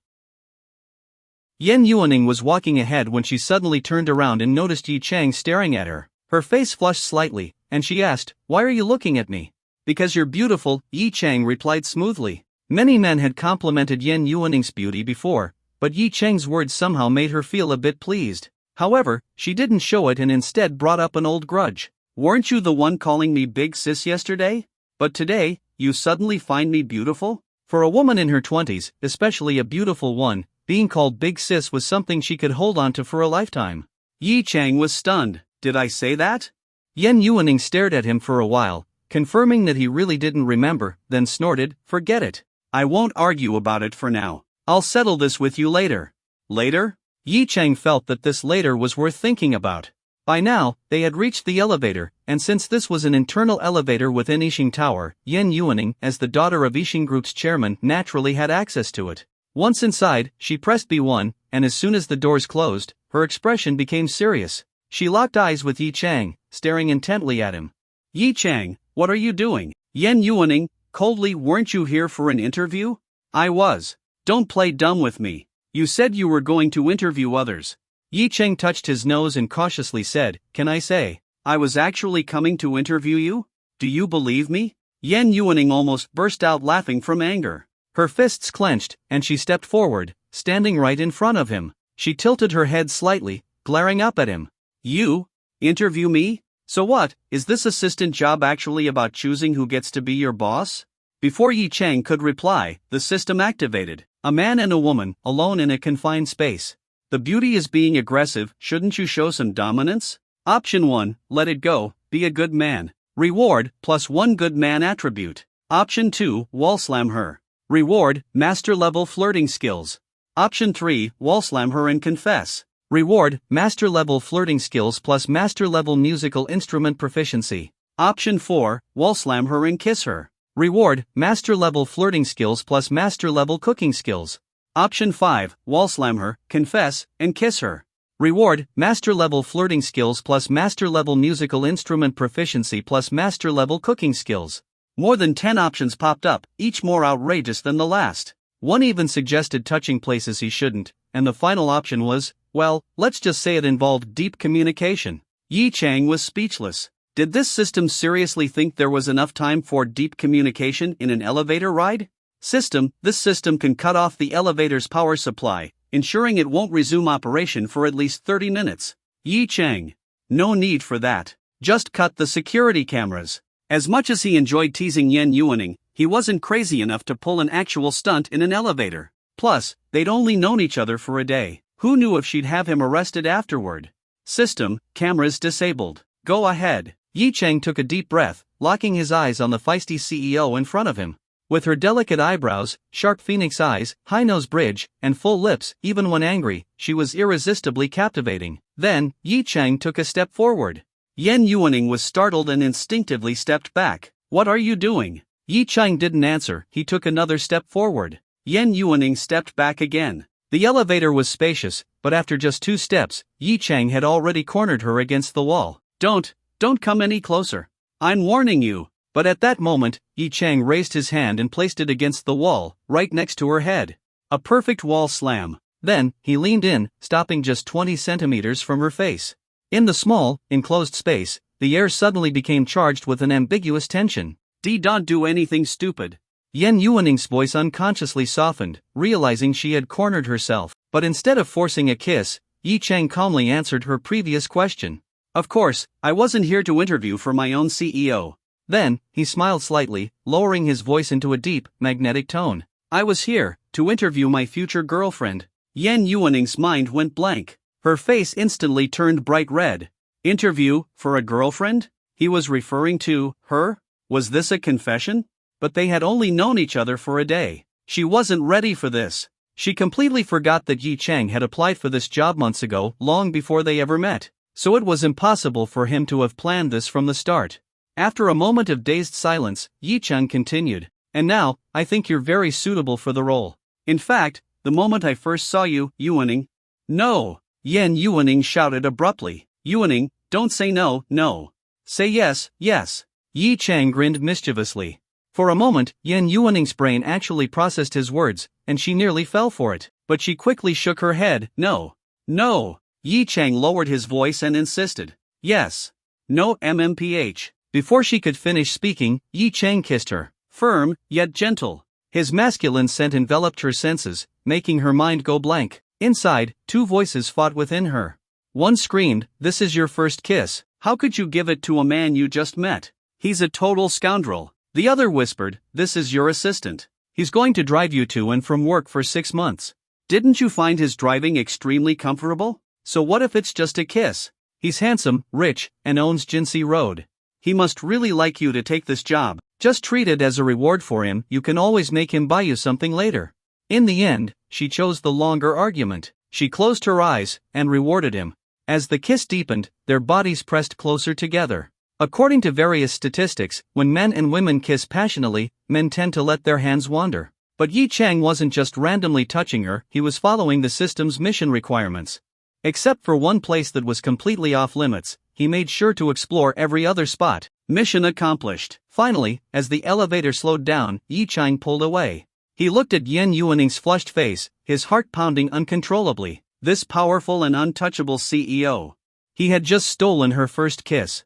Yen Yuaning was walking ahead when she suddenly turned around and noticed Yi Chang staring at her. Her face flushed slightly, and she asked, Why are you looking at me? Because you're beautiful, Yi Chang replied smoothly. Many men had complimented Yen Yuaning's beauty before, but Yi Chang's words somehow made her feel a bit pleased. However, she didn't show it and instead brought up an old grudge. Weren't you the one calling me big sis yesterday? But today, you suddenly find me beautiful? For a woman in her 20s, especially a beautiful one, being called big sis was something she could hold on to for a lifetime. Yi Chang was stunned. Did I say that? Yen Yuaning stared at him for a while, confirming that he really didn't remember, then snorted, Forget it. I won't argue about it for now. I'll settle this with you later. Later? Yi Chang felt that this later was worth thinking about. By now, they had reached the elevator, and since this was an internal elevator within Yixing Tower, Yen Yuaning, as the daughter of Yixing Group's chairman, naturally had access to it. Once inside, she pressed B1, and as soon as the doors closed, her expression became serious. She locked eyes with Yi Chang, staring intently at him. Yi Chang, what are you doing? Yen Yuaning, coldly, weren't you here for an interview? I was. Don't play dumb with me. You said you were going to interview others. Yi Chang touched his nose and cautiously said, Can I say, I was actually coming to interview you? Do you believe me? Yen Yuaning almost burst out laughing from anger. Her fists clenched, and she stepped forward, standing right in front of him. She tilted her head slightly, glaring up at him. You? Interview me? So what, is this assistant job actually about choosing who gets to be your boss? Before Yi Chang could reply, the system activated. A man and a woman, alone in a confined space. The beauty is being aggressive, shouldn't you show some dominance? Option 1, let it go, be a good man. Reward, +1 good man attribute. Option 2, wall slam her. Reward, master level flirting skills. Option 3, wall slam her and confess. Reward, master level flirting skills plus master level musical instrument proficiency. Option 4, wall slam her and kiss her. Reward, master level flirting skills plus master level cooking skills. Option 5, wall slam her, confess, and kiss her. Reward, master level flirting skills plus master level musical instrument proficiency plus master level cooking skills. More than 10 options popped up, each more outrageous than the last. One even suggested touching places he shouldn't, and the final option was, well, let's just say it involved deep communication. Yi Chang was speechless. Did this system seriously think there was enough time for deep communication in an elevator ride? This system can cut off the elevator's power supply, ensuring it won't resume operation for at least 30 minutes. Yi Chang. No need for that. Just cut the security cameras. As much as he enjoyed teasing Yen Yuaning, he wasn't crazy enough to pull an actual stunt in an elevator. Plus, they'd only known each other for a day. Who knew if she'd have him arrested afterward? System, cameras disabled. Go ahead. Yi Chang took a deep breath, locking his eyes on the feisty CEO in front of him. With her delicate eyebrows, sharp phoenix eyes, high nose bridge, and full lips, even when angry, she was irresistibly captivating. Then, Yi Chang took a step forward. Yan Yuaning was startled and instinctively stepped back. "What are you doing?" Yi Chang didn't answer, he took another step forward. Yan Yuaning stepped back again. The elevator was spacious, but after just 2 steps, Yi Chang had already cornered her against the wall. Don't come any closer. I'm warning you." But at that moment, Yi Chang raised his hand and placed it against the wall, right next to her head. A perfect wall slam. Then, he leaned in, stopping just 20 centimeters from her face. In the small, enclosed space, the air suddenly became charged with an ambiguous tension. Don't do anything stupid." Yan Yuaning's voice unconsciously softened, realizing she had cornered herself. But instead of forcing a kiss, Yi Chang calmly answered her previous question. "Of course, I wasn't here to interview for my own CEO." Then, he smiled slightly, lowering his voice into a deep, magnetic tone. "I was here to interview my future girlfriend." Yan Yuaning's mind went blank. Her face instantly turned bright red. Interview for a girlfriend? He was referring to her? Was this a confession? But they had only known each other for a day. She wasn't ready for this. She completely forgot that Yi Chang had applied for this job months ago, long before they ever met. So it was impossible for him to have planned this from the start. After a moment of dazed silence, Yi Chang continued, "And now, I think you're very suitable for the role. In fact, the moment I first saw you, Yuaning—" "No!" Yan Yuaning shouted abruptly. "Yuaning, don't say no, no. Say yes, yes." Yi Chang grinned mischievously. For a moment, Yan Yuaning's brain actually processed his words, and she nearly fell for it. But she quickly shook her head. "No. No." Yi Chang lowered his voice and insisted. "Yes. No MMPH." Before she could finish speaking, Yi Chang kissed her, firm, yet gentle. His masculine scent enveloped her senses, making her mind go blank. Inside, 2 voices fought within her. One screamed, "This is your first kiss. How could you give it to a man you just met? He's a total scoundrel." The other whispered, "This is your assistant. He's going to drive you to and from work for 6 months. Didn't you find his driving extremely comfortable? So what if it's just a kiss? He's handsome, rich, and owns Jinsei Road. He must really like you to take this job. Just treat it as a reward for him. You can always make him buy you something later." In the end, she chose the longer argument. She closed her eyes and rewarded him. As the kiss deepened, their bodies pressed closer together. According to various statistics, when men and women kiss passionately, men tend to let their hands wander. But Yi Chang wasn't just randomly touching her, he was following the system's mission requirements. Except for one place that was completely off limits, he made sure to explore every other spot. Mission accomplished. Finally, as the elevator slowed down, Yi Chang pulled away. He looked at Yan Yuaning's flushed face, his heart pounding uncontrollably. This powerful and untouchable CEO. He had just stolen her first kiss.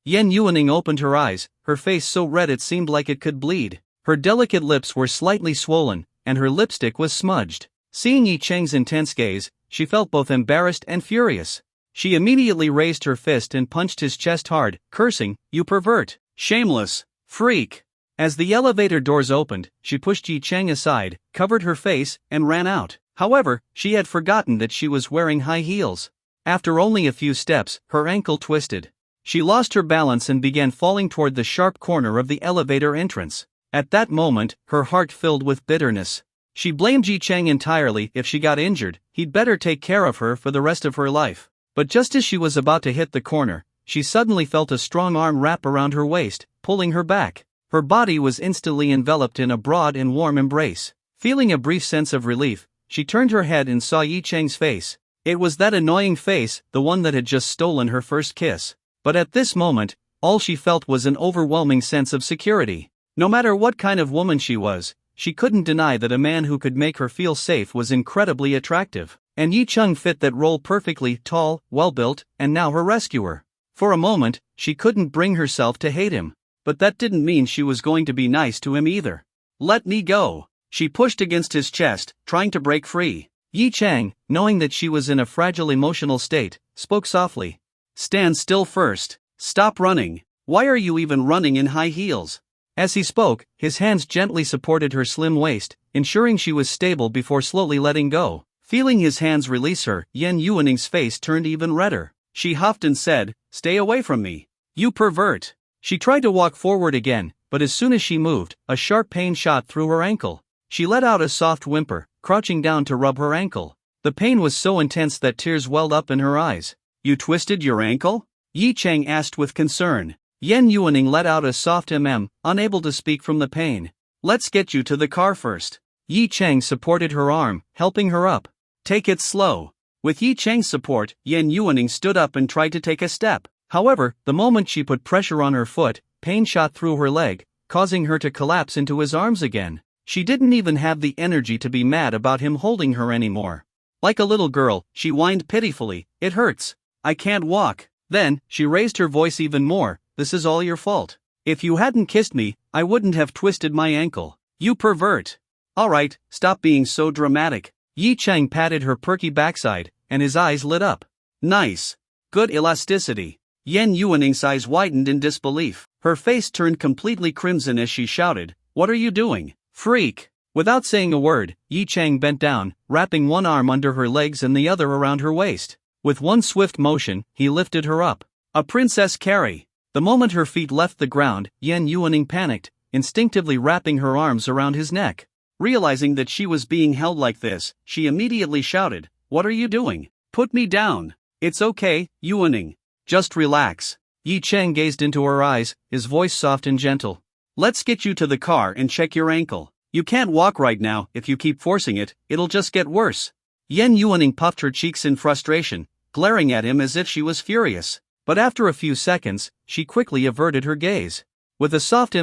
Yan Yuaning opened her eyes, her face so red it seemed like it could bleed. Her delicate lips were slightly swollen, and her lipstick was smudged. Seeing Yi Chang's intense gaze, she felt both embarrassed and furious. She immediately raised her fist and punched his chest hard, cursing, "You pervert! Shameless! Freak!" As the elevator doors opened, she pushed Yi Chang aside, covered her face, and ran out. However, she had forgotten that she was wearing high heels. After only a few steps, her ankle twisted. She lost her balance and began falling toward the sharp corner of the elevator entrance. At that moment, her heart filled with bitterness. She blamed Yi Chang entirely. If she got injured, he'd better take care of her for the rest of her life. But just as she was about to hit the corner, she suddenly felt a strong arm wrap around her waist, pulling her back. Her body was instantly enveloped in a broad and warm embrace. Feeling a brief sense of relief, she turned her head and saw Yi Chang's face. It was that annoying face, the one that had just stolen her first kiss. But at this moment, all she felt was an overwhelming sense of security. No matter what kind of woman she was, she couldn't deny that a man who could make her feel safe was incredibly attractive. And Yi Chang fit that role perfectly, tall, well-built, and now her rescuer. For a moment, she couldn't bring herself to hate him. But that didn't mean she was going to be nice to him either. "Let me go." She pushed against his chest, trying to break free. Yi Chang, knowing that she was in a fragile emotional state, spoke softly. "Stand still first. Stop running. Why are you even running in high heels?" As he spoke, his hands gently supported her slim waist, ensuring she was stable before slowly letting go. Feeling his hands release her, Yan Yuaning's face turned even redder. She huffed and said, "Stay away from me. You pervert." She tried to walk forward again, but as soon as she moved, a sharp pain shot through her ankle. She let out a soft whimper, crouching down to rub her ankle. The pain was so intense that tears welled up in her eyes. "You twisted your ankle?" Yi Chang asked with concern. Yan Yuaning let out a soft unable to speak from the pain. "Let's get you to the car first." Yi Chang supported her arm, helping her up. "Take it slow." With Yi Chang's support, Yan Yuaning stood up and tried to take a step. However, the moment she put pressure on her foot, pain shot through her leg, causing her to collapse into his arms again. She didn't even have the energy to be mad about him holding her anymore. Like a little girl, she whined pitifully, "It hurts. I can't walk." Then, she raised her voice even more, "This is all your fault. If you hadn't kissed me, I wouldn't have twisted my ankle. You pervert." "Alright, stop being so dramatic." Yi Chang patted her perky backside, and his eyes lit up. "Nice. Good elasticity." Yan Yuaning's eyes widened in disbelief. Her face turned completely crimson as she shouted, "What are you doing, freak?" Without saying a word, Yi Chang bent down, wrapping one arm under her legs and the other around her waist. With one swift motion, he lifted her up. A princess carry. The moment her feet left the ground, Yan Yuaning panicked, instinctively wrapping her arms around his neck. Realizing that she was being held like this, she immediately shouted, "What are you doing? Put me down." "It's okay, Yuaning. Just relax." Yi Chang gazed into her eyes, his voice soft and gentle. "Let's get you to the car and check your ankle. You can't walk right now. If you keep forcing it, it'll just get worse." Yan Yuaning puffed her cheeks in frustration, glaring at him as if she was furious. But after a few seconds, she quickly averted her gaze. With a soft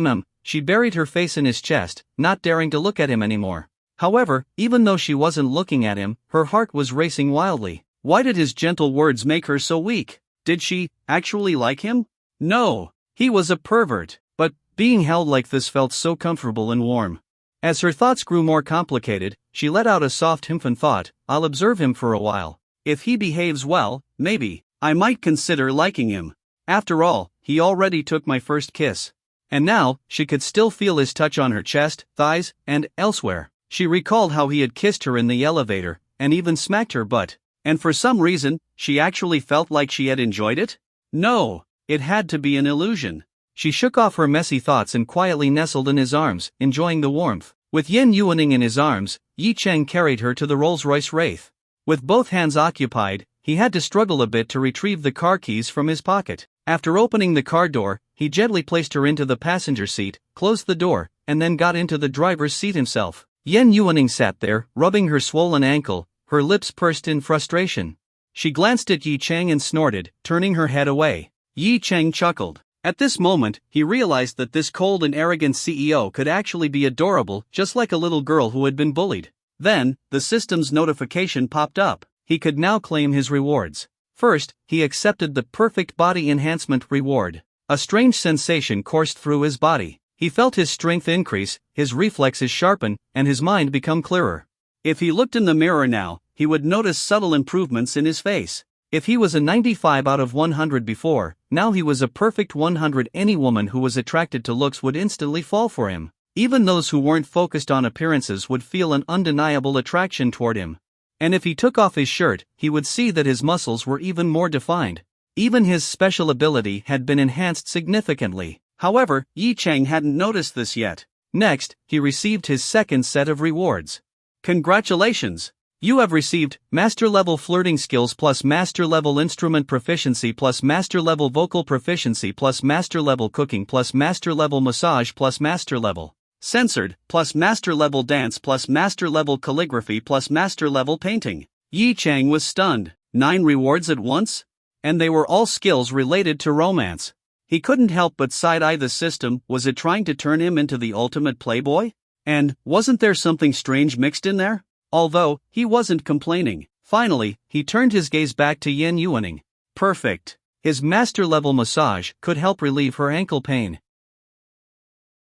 she buried her face in his chest, not daring to look at him anymore. However, even though she wasn't looking at him, her heart was racing wildly. Why did his gentle words make her so weak? Did she actually like him? No, he was a pervert, but being held like this felt so comfortable and warm. As her thoughts grew more complicated, she let out a soft thought, "I'll observe him for a while. If he behaves well, maybe I might consider liking him. After all, he already took my first kiss." And now, she could still feel his touch on her chest, thighs, and elsewhere. She recalled how he had kissed her in the elevator, and even smacked her butt. And for some reason, she actually felt like she had enjoyed it? No, it had to be an illusion. She shook off her messy thoughts and quietly nestled in his arms, enjoying the warmth. With Yan Yuaning in his arms, Yi Chang carried her to the Rolls-Royce Wraith. With both hands occupied, he had to struggle a bit to retrieve the car keys from his pocket. After opening the car door, he gently placed her into the passenger seat, closed the door, and then got into the driver's seat himself. Yan Yuaning sat there, rubbing her swollen ankle, her lips pursed in frustration. She glanced at Yi Chang and snorted, turning her head away. Yi Chang chuckled. At this moment, he realized that this cold and arrogant CEO could actually be adorable, just like a little girl who had been bullied. Then, the system's notification popped up. He could now claim his rewards. First, he accepted the perfect body enhancement reward. A strange sensation coursed through his body. He felt his strength increase, his reflexes sharpen, and his mind become clearer. If he looked in the mirror now, he would notice subtle improvements in his face. If he was a 95 out of 100 before, now he was a perfect 100. Any woman who was attracted to looks would instantly fall for him. Even those who weren't focused on appearances would feel an undeniable attraction toward him. And if he took off his shirt, he would see that his muscles were even more defined. Even his special ability had been enhanced significantly. However, Yi Chang hadn't noticed this yet. Next, he received his second set of rewards. Congratulations! You have received Master Level Flirting Skills plus Master Level Instrument Proficiency plus Master Level Vocal Proficiency plus Master Level Cooking plus Master Level Massage plus Master Level Censored plus Master Level Dance plus Master Level Calligraphy plus Master Level Painting. Yi Chang was stunned. 9 rewards at once? And they were all skills related to romance. He couldn't help but side-eye the system. Was it trying to turn him into the ultimate playboy? And wasn't there something strange mixed in there? Although, he wasn't complaining. Finally, he turned his gaze back to Yan Yuaning. Perfect. His master-level massage could help relieve her ankle pain.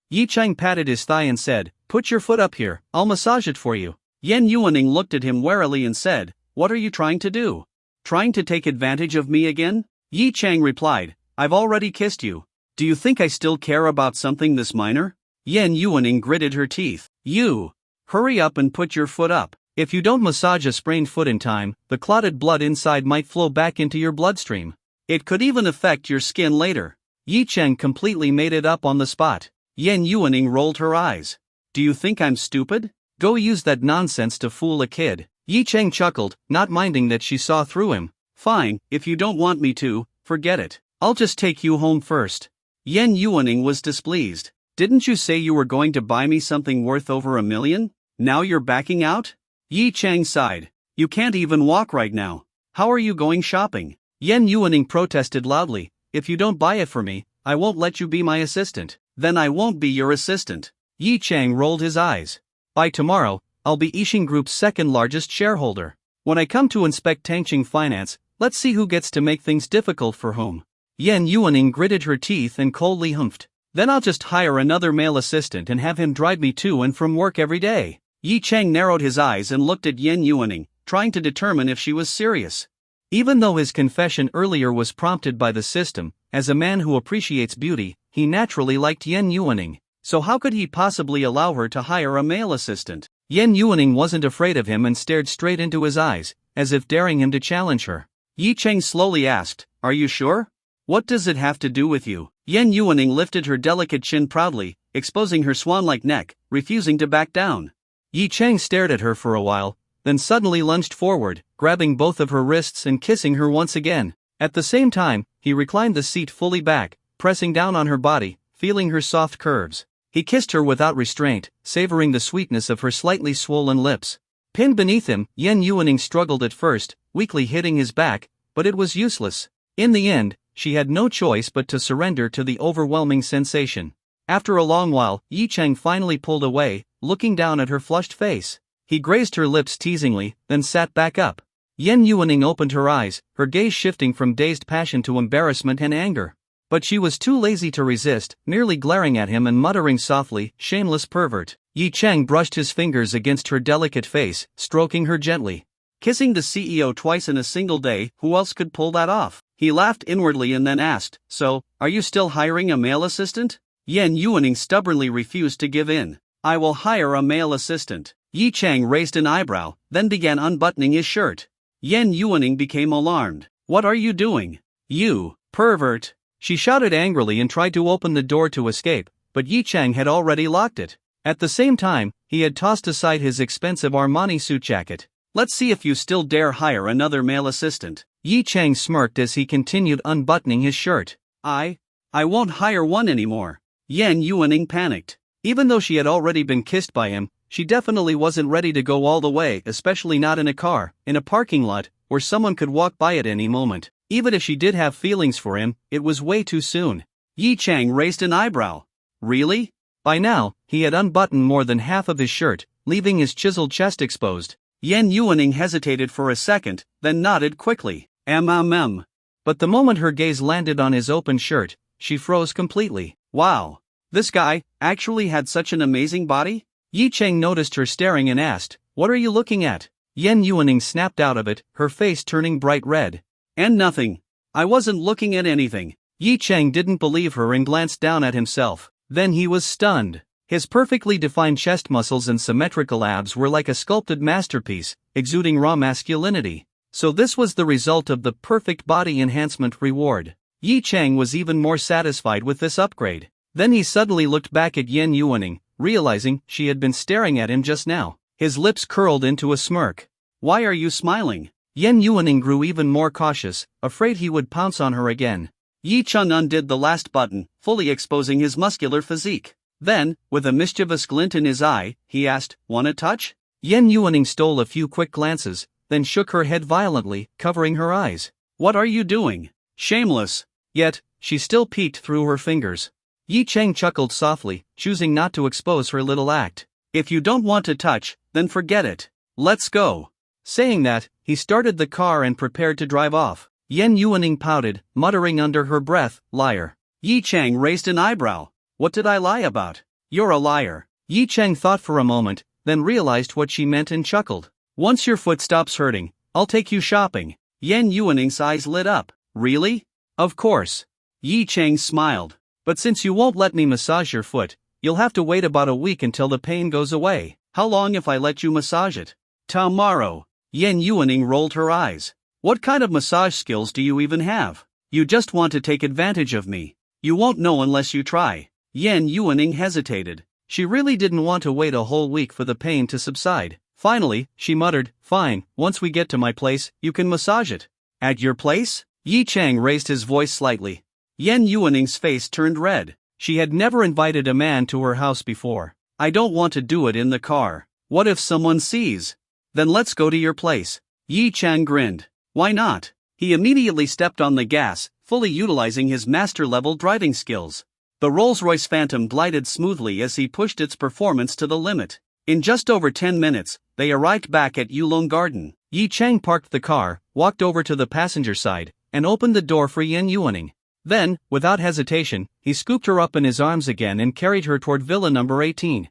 Yi Chang patted his thigh and said, "Put your foot up here, I'll massage it for you." Yan Yuaning looked at him warily and said, "What are you trying to do? Trying to take advantage of me again?" Yi Chang replied, "I've already kissed you. Do you think I still care about something this minor?" Yan Yuaning gritted her teeth. "You! Hurry up and put your foot up. If you don't massage a sprained foot in time, the clotted blood inside might flow back into your bloodstream. It could even affect your skin later." Yi Chang completely made it up on the spot. Yan Yuaning rolled her eyes. Do you think I'm stupid? Go use that nonsense to fool a kid. Yi Cheng chuckled, not minding that she saw through him. Fine, if you don't want me to, forget it. I'll just take you home first. Yan Yuaning was displeased. Didn't you say you were going to buy me something worth over $1 million? Now you're backing out? Yi Cheng sighed. You can't even walk right now. How are you going shopping? Yan Yuaning protested loudly. If you don't buy it for me, I won't let you be my assistant. Then I won't be your assistant. Yi Cheng rolled his eyes. By tomorrow, I'll be Yixing Group's second largest shareholder. When I come to inspect Tangqing Finance, let's see who gets to make things difficult for whom. Yan Yuaning gritted her teeth and coldly humphed. Then I'll just hire another male assistant and have him drive me to and from work every day. Yi Cheng narrowed his eyes and looked at Yan Yuaning, trying to determine if she was serious. Even though his confession earlier was prompted by the system, as a man who appreciates beauty, he naturally liked Yan Yuaning. So how could he possibly allow her to hire a male assistant? Yan Yuaning wasn't afraid of him and stared straight into his eyes, as if daring him to challenge her. Yi Cheng slowly asked, Are you sure? What does it have to do with you? Yan Yuaning lifted her delicate chin proudly, exposing her swan-like neck, refusing to back down. Yi Cheng stared at her for a while, then suddenly lunged forward, grabbing both of her wrists and kissing her once again. At the same time, he reclined the seat fully back, pressing down on her body, feeling her soft curves. He kissed her without restraint, savoring the sweetness of her slightly swollen lips. Pinned beneath him, Yan Yuaning struggled at first, weakly hitting his back, but it was useless. In the end, she had no choice but to surrender to the overwhelming sensation. After a long while, Yi Cheng finally pulled away, looking down at her flushed face. He grazed her lips teasingly, then sat back up. Yan Yuaning opened her eyes, her gaze shifting from dazed passion to embarrassment and anger. But she was too lazy to resist, merely glaring at him and muttering softly, "Shameless pervert." Yi Cheng brushed his fingers against her delicate face, stroking her gently. Kissing the CEO twice in a single day, who else could pull that off? He laughed inwardly and then asked, So, are you still hiring a male assistant? Yan Yuaning stubbornly refused to give in. I will hire a male assistant. Yi Cheng raised an eyebrow, then began unbuttoning his shirt. Yan Yuaning became alarmed. What are you doing? You pervert! She shouted angrily and tried to open the door to escape, but Yi Cheng had already locked it. At the same time, he had tossed aside his expensive Armani suit jacket. Let's see if you still dare hire another male assistant. Yi Cheng smirked as he continued unbuttoning his shirt. I won't hire one anymore. Yan Yuaning panicked. Even though she had already been kissed by him, she definitely wasn't ready to go all the way, especially not in a car, in a parking lot, where someone could walk by at any moment. Even if she did have feelings for him, it was way too soon. Yi Cheng raised an eyebrow. Really? By now, he had unbuttoned more than half of his shirt, leaving his chiseled chest exposed. Yan Yuaning hesitated for a second, then nodded quickly. But the moment her gaze landed on his open shirt, she froze completely. Wow. This guy actually had such an amazing body? Yi Cheng noticed her staring and asked, What are you looking at? Yan Yuaning snapped out of it, her face turning bright red. And nothing. I wasn't looking at anything. Yi Cheng didn't believe her and glanced down at himself. Then he was stunned. His perfectly defined chest muscles and symmetrical abs were like a sculpted masterpiece, exuding raw masculinity. So this was the result of the perfect body enhancement reward. Yi Cheng was even more satisfied with this upgrade. Then he suddenly looked back at Yan Yuaning, realizing she had been staring at him just now. His lips curled into a smirk. Why are you smiling? Yan Yuaning grew even more cautious, afraid he would pounce on her again. Yi Cheng undid the last button, fully exposing his muscular physique. Then, with a mischievous glint in his eye, he asked, "Want a touch?" Yan Yuaning stole a few quick glances, then shook her head violently, covering her eyes. What are you doing? Shameless. Yet, she still peeked through her fingers. Yi Cheng chuckled softly, choosing not to expose her little act. If you don't want to touch, then forget it. Let's go. Saying that, he started the car and prepared to drive off. Yan Yuaning pouted, muttering under her breath, "Liar." Yi Cheng raised an eyebrow. What did I lie about? You're a liar. Yi Cheng thought for a moment, then realized what she meant and chuckled. Once your foot stops hurting, I'll take you shopping. Yan Yuaning's eyes lit up. Really? Of course. Yi Cheng smiled. But since you won't let me massage your foot, you'll have to wait about a week until the pain goes away. How long if I let you massage it? Tomorrow. Yan Yuaning rolled her eyes. What kind of massage skills do you even have? You just want to take advantage of me. You won't know unless you try. Yan Yuaning hesitated. She really didn't want to wait a whole week for the pain to subside. Finally, she muttered, "Fine, once we get to my place, you can massage it." "At your place?" Yi Chang raised his voice slightly. Yan Yuaning's face turned red. She had never invited a man to her house before. "I don't want to do it in the car. What if someone sees?" "Then let's go to your place." Yi Chang grinned. "Why not?" He immediately stepped on the gas, fully utilizing his master-level driving skills. The Rolls-Royce Phantom glided smoothly as he pushed its performance to the limit. In just over 10 minutes, they arrived back at Yulong Garden. Yi Chang parked the car, walked over to the passenger side, and opened the door for Yan Yuaning. Then, without hesitation, he scooped her up in his arms again and carried her toward Villa number 18.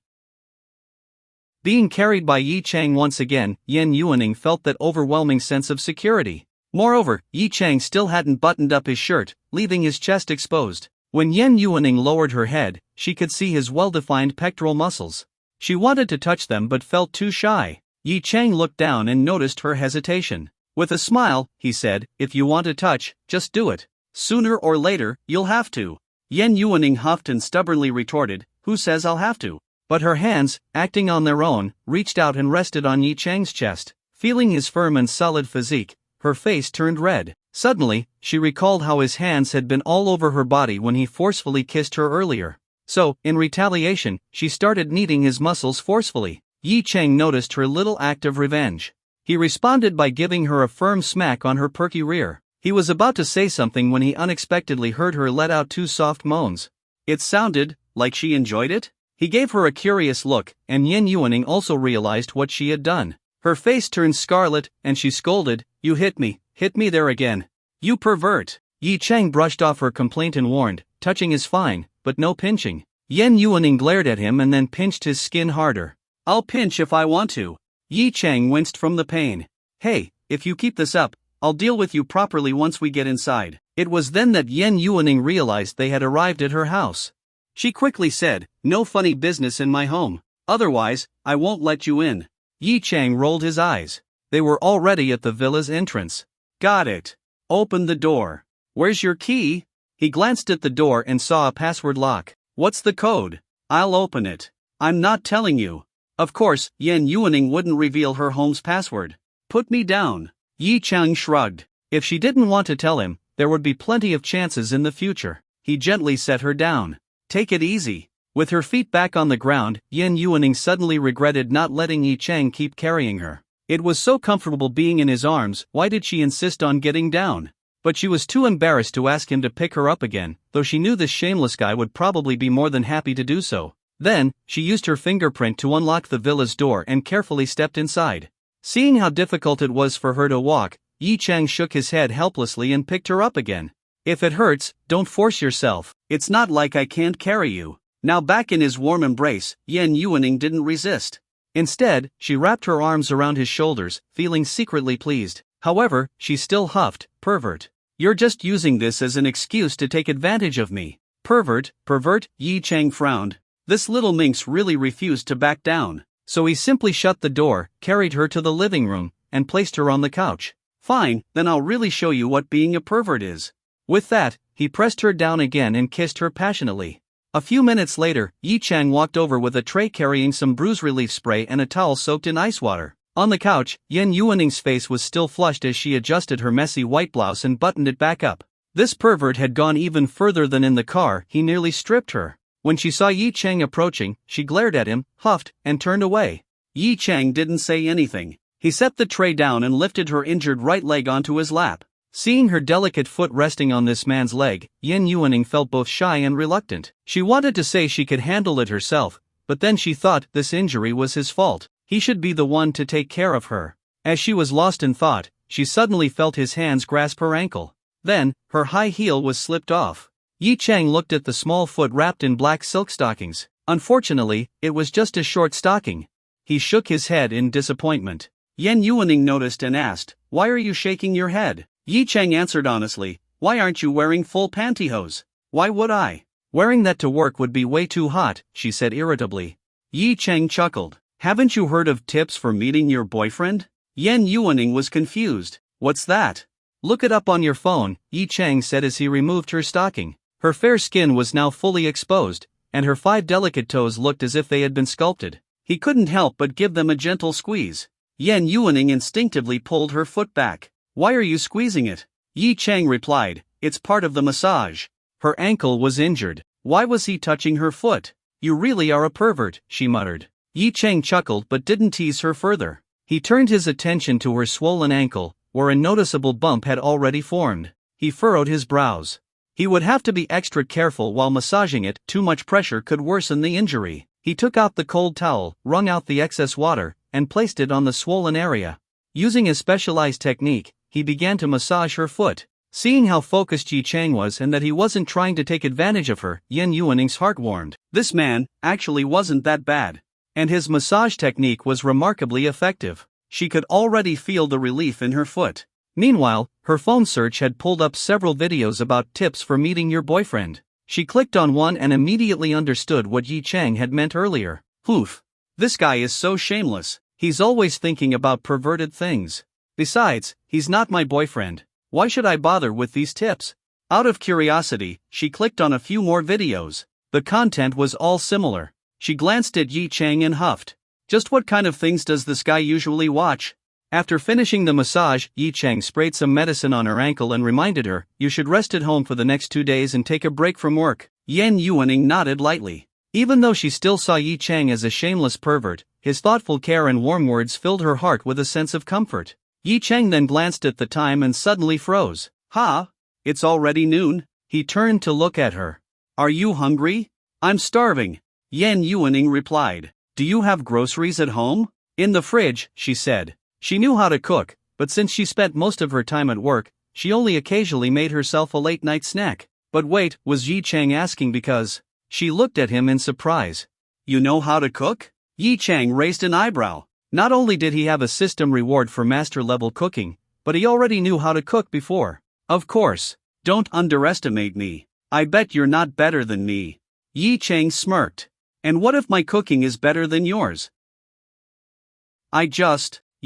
Being carried by Yi Chang once again, Yan Yuaning felt that overwhelming sense of security. Moreover, Yi Chang still hadn't buttoned up his shirt, leaving his chest exposed. When Yan Yuaning lowered her head, she could see his well-defined pectoral muscles. She wanted to touch them but felt too shy. Yi Chang looked down and noticed her hesitation. With a smile, he said, "If you want to touch, just do it. Sooner or later, you'll have to." Yan Yuaning huffed and stubbornly retorted, "Who says I'll have to?" But her hands, acting on their own, reached out and rested on Yi Chang's chest. Feeling his firm and solid physique, her face turned red. Suddenly, she recalled how his hands had been all over her body when he forcefully kissed her earlier. So, in retaliation, she started kneading his muscles forcefully. Yi Chang noticed her little act of revenge. He responded by giving her a firm smack on her perky rear. He was about to say something when he unexpectedly heard her let out 2 soft moans. It sounded like she enjoyed it. He gave her a curious look, and Yan Yuaning also realized what she had done. Her face turned scarlet, and she scolded, "You hit me there again. You pervert." Yi Chang brushed off her complaint and warned, "Touching is fine, but no pinching." Yan Yuaning glared at him and then pinched his skin harder. "I'll pinch if I want to." Yi Chang winced from the pain. "Hey, if you keep this up, I'll deal with you properly once we get inside." It was then that Yan Yuaning realized they had arrived at her house. She quickly said, "No funny business in my home. Otherwise, I won't let you in." Yi Chang rolled his eyes. They were already at the villa's entrance. "Got it. Open the door. Where's your key?" He glanced at the door and saw a password lock. "What's the code?" "I'll open it." "I'm not telling you." Of course, Yan Yuaning wouldn't reveal her home's password. "Put me down." Yi Chang shrugged. If she didn't want to tell him, there would be plenty of chances in the future. He gently set her down. "Take it easy." With her feet back on the ground, Yan Yuaning suddenly regretted not letting Yi Chang keep carrying her. It was so comfortable being in his arms, why did she insist on getting down? But she was too embarrassed to ask him to pick her up again, though she knew this shameless guy would probably be more than happy to do so. Then, she used her fingerprint to unlock the villa's door and carefully stepped inside. Seeing how difficult it was for her to walk, Yi Chang shook his head helplessly and picked her up again. "If it hurts, don't force yourself. It's not like I can't carry you." Now back in his warm embrace, Yan Yuaning didn't resist. Instead, she wrapped her arms around his shoulders, feeling secretly pleased. However, she still huffed, "Pervert. You're just using this as an excuse to take advantage of me." "Pervert, pervert," Yi Chang frowned. This little minx really refused to back down. So he simply shut the door, carried her to the living room, and placed her on the couch. "Fine, then I'll really show you what being a pervert is." With that, he pressed her down again and kissed her passionately. A few minutes later, Yi Chang walked over with a tray carrying some bruise relief spray and a towel soaked in ice water. On the couch, Yan Yuaning's face was still flushed as she adjusted her messy white blouse and buttoned it back up. This pervert had gone even further than in the car, he nearly stripped her. When she saw Yi Chang approaching, she glared at him, huffed, and turned away. Yi Chang didn't say anything. He set the tray down and lifted her injured right leg onto his lap. Seeing her delicate foot resting on this man's leg, Yan Yuaning felt both shy and reluctant. She wanted to say she could handle it herself, but then she thought this injury was his fault. He should be the one to take care of her. As she was lost in thought, she suddenly felt his hands grasp her ankle. Then, her high heel was slipped off. Yi Chang looked at the small foot wrapped in black silk stockings. Unfortunately, it was just a short stocking. He shook his head in disappointment. Yan Yuaning noticed and asked, "Why are you shaking your head?" Yi Chang answered honestly, "Why aren't you wearing full pantyhose?" "Why would I? Wearing that to work would be way too hot," she said irritably. Yi Chang chuckled. "Haven't you heard of tips for meeting your boyfriend?" Yan Yuaning was confused. "What's that?" "Look it up on your phone," Yi Chang said as he removed her stocking. Her fair skin was now fully exposed, and her 5 delicate toes looked as if they had been sculpted. He couldn't help but give them a gentle squeeze. Yan Yuaning instinctively pulled her foot back. "Why are you squeezing it?" Yi Chang replied, "It's part of the massage." Her ankle was injured. Why was he touching her foot? "You really are a pervert," she muttered. Yi Chang chuckled but didn't tease her further. He turned his attention to her swollen ankle, where a noticeable bump had already formed. He furrowed his brows. He would have to be extra careful while massaging it, too much pressure could worsen the injury. He took out the cold towel, wrung out the excess water, and placed it on the swollen area. Using a specialized technique, he began to massage her foot. Seeing how focused Yi Chang was and that he wasn't trying to take advantage of her, Yan Yuaning's heart warmed. This man actually wasn't that bad. And his massage technique was remarkably effective. She could already feel the relief in her foot. Meanwhile, her phone search had pulled up several videos about tips for meeting your boyfriend. She clicked on one and immediately understood what Yi Chang had meant earlier. Oof. This guy is so shameless. He's always thinking about perverted things. Besides, he's not my boyfriend. Why should I bother with these tips? Out of curiosity, she clicked on a few more videos. The content was all similar. She glanced at Yi Chang and huffed. Just what kind of things does this guy usually watch? After finishing the massage, Yi Chang sprayed some medicine on her ankle and reminded her, "You should rest at home for the next 2 days and take a break from work." Yan Yuaning nodded lightly. Even though she still saw Yi Chang as a shameless pervert, his thoughtful care and warm words filled her heart with a sense of comfort. Yi Chang then glanced at the time and suddenly froze. "Ha? It's already noon?" He turned to look at her. "Are you hungry?" "I'm starving," Yan Yuaning replied. "Do you have groceries at home?" "In the fridge," she said. She knew how to cook, but since she spent most of her time at work, she only occasionally made herself a late-night snack. But wait, was Yi Chang asking because? She looked at him in surprise. "You know how to cook?" Yi Chang raised an eyebrow. Not only did he have a system reward for master-level cooking, but he already knew how to cook before. "Of course. Don't underestimate me. I bet you're not better than me." Yi Chang smirked. "And what if my cooking is better than yours?"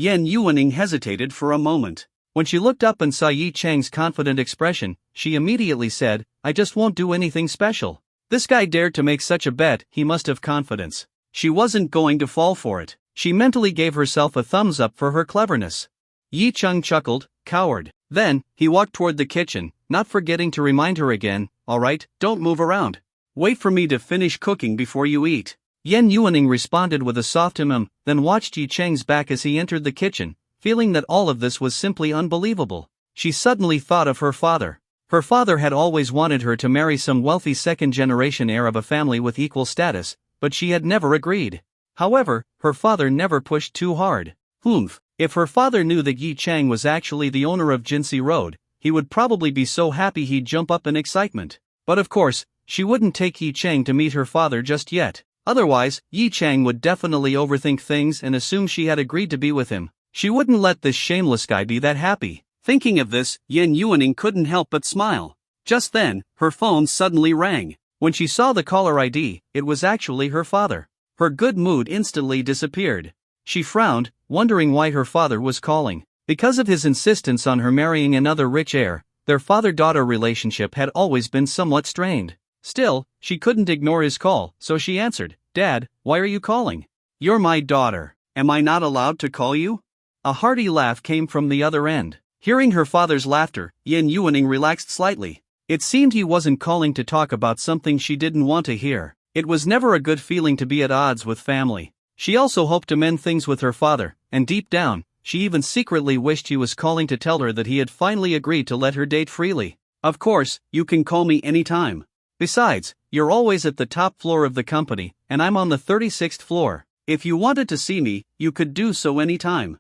Yan Yuaning hesitated for a moment. When she looked up and saw Yi Chang's confident expression, she immediately said, "I just won't do anything special." This guy dared to make such a bet, he must have confidence. She wasn't going to fall for it. She mentally gave herself a thumbs up for her cleverness. Yi Chang chuckled, "Coward." Then, he walked toward the kitchen, not forgetting to remind her again, "All right, don't move around. Wait for me to finish cooking before you eat." Yan Yuaning responded with a soft then watched Yi Chang's back as he entered the kitchen, feeling that all of this was simply unbelievable. She suddenly thought of her father. Her father had always wanted her to marry some wealthy second-generation heir of a family with equal status, but she had never agreed. However, her father never pushed too hard. If her father knew that Yi Chang was actually the owner of Jinsei Road, he would probably be so happy he'd jump up in excitement. But of course, she wouldn't take Yi Chang to meet her father just yet. Otherwise, Yi Chang would definitely overthink things and assume she had agreed to be with him. She wouldn't let this shameless guy be that happy. Thinking of this, Yan Yuaning couldn't help but smile. Just then, her phone suddenly rang. When she saw the caller ID, it was actually her father. Her good mood instantly disappeared. She frowned, wondering why her father was calling. Because of his insistence on her marrying another rich heir, their father-daughter relationship had always been somewhat strained. Still, she couldn't ignore his call, so she answered, "Dad, why are you calling?" "You're my daughter. Am I not allowed to call you?" A hearty laugh came from the other end. Hearing her father's laughter, Yan Yuaning relaxed slightly. It seemed he wasn't calling to talk about something she didn't want to hear. It was never a good feeling to be at odds with family. She also hoped to mend things with her father, and deep down, she even secretly wished he was calling to tell her that he had finally agreed to let her date freely. "Of course, you can call me anytime. Besides, you're always at the top floor of the company, and I'm on the 36th floor. If you wanted to see me, you could do so anytime."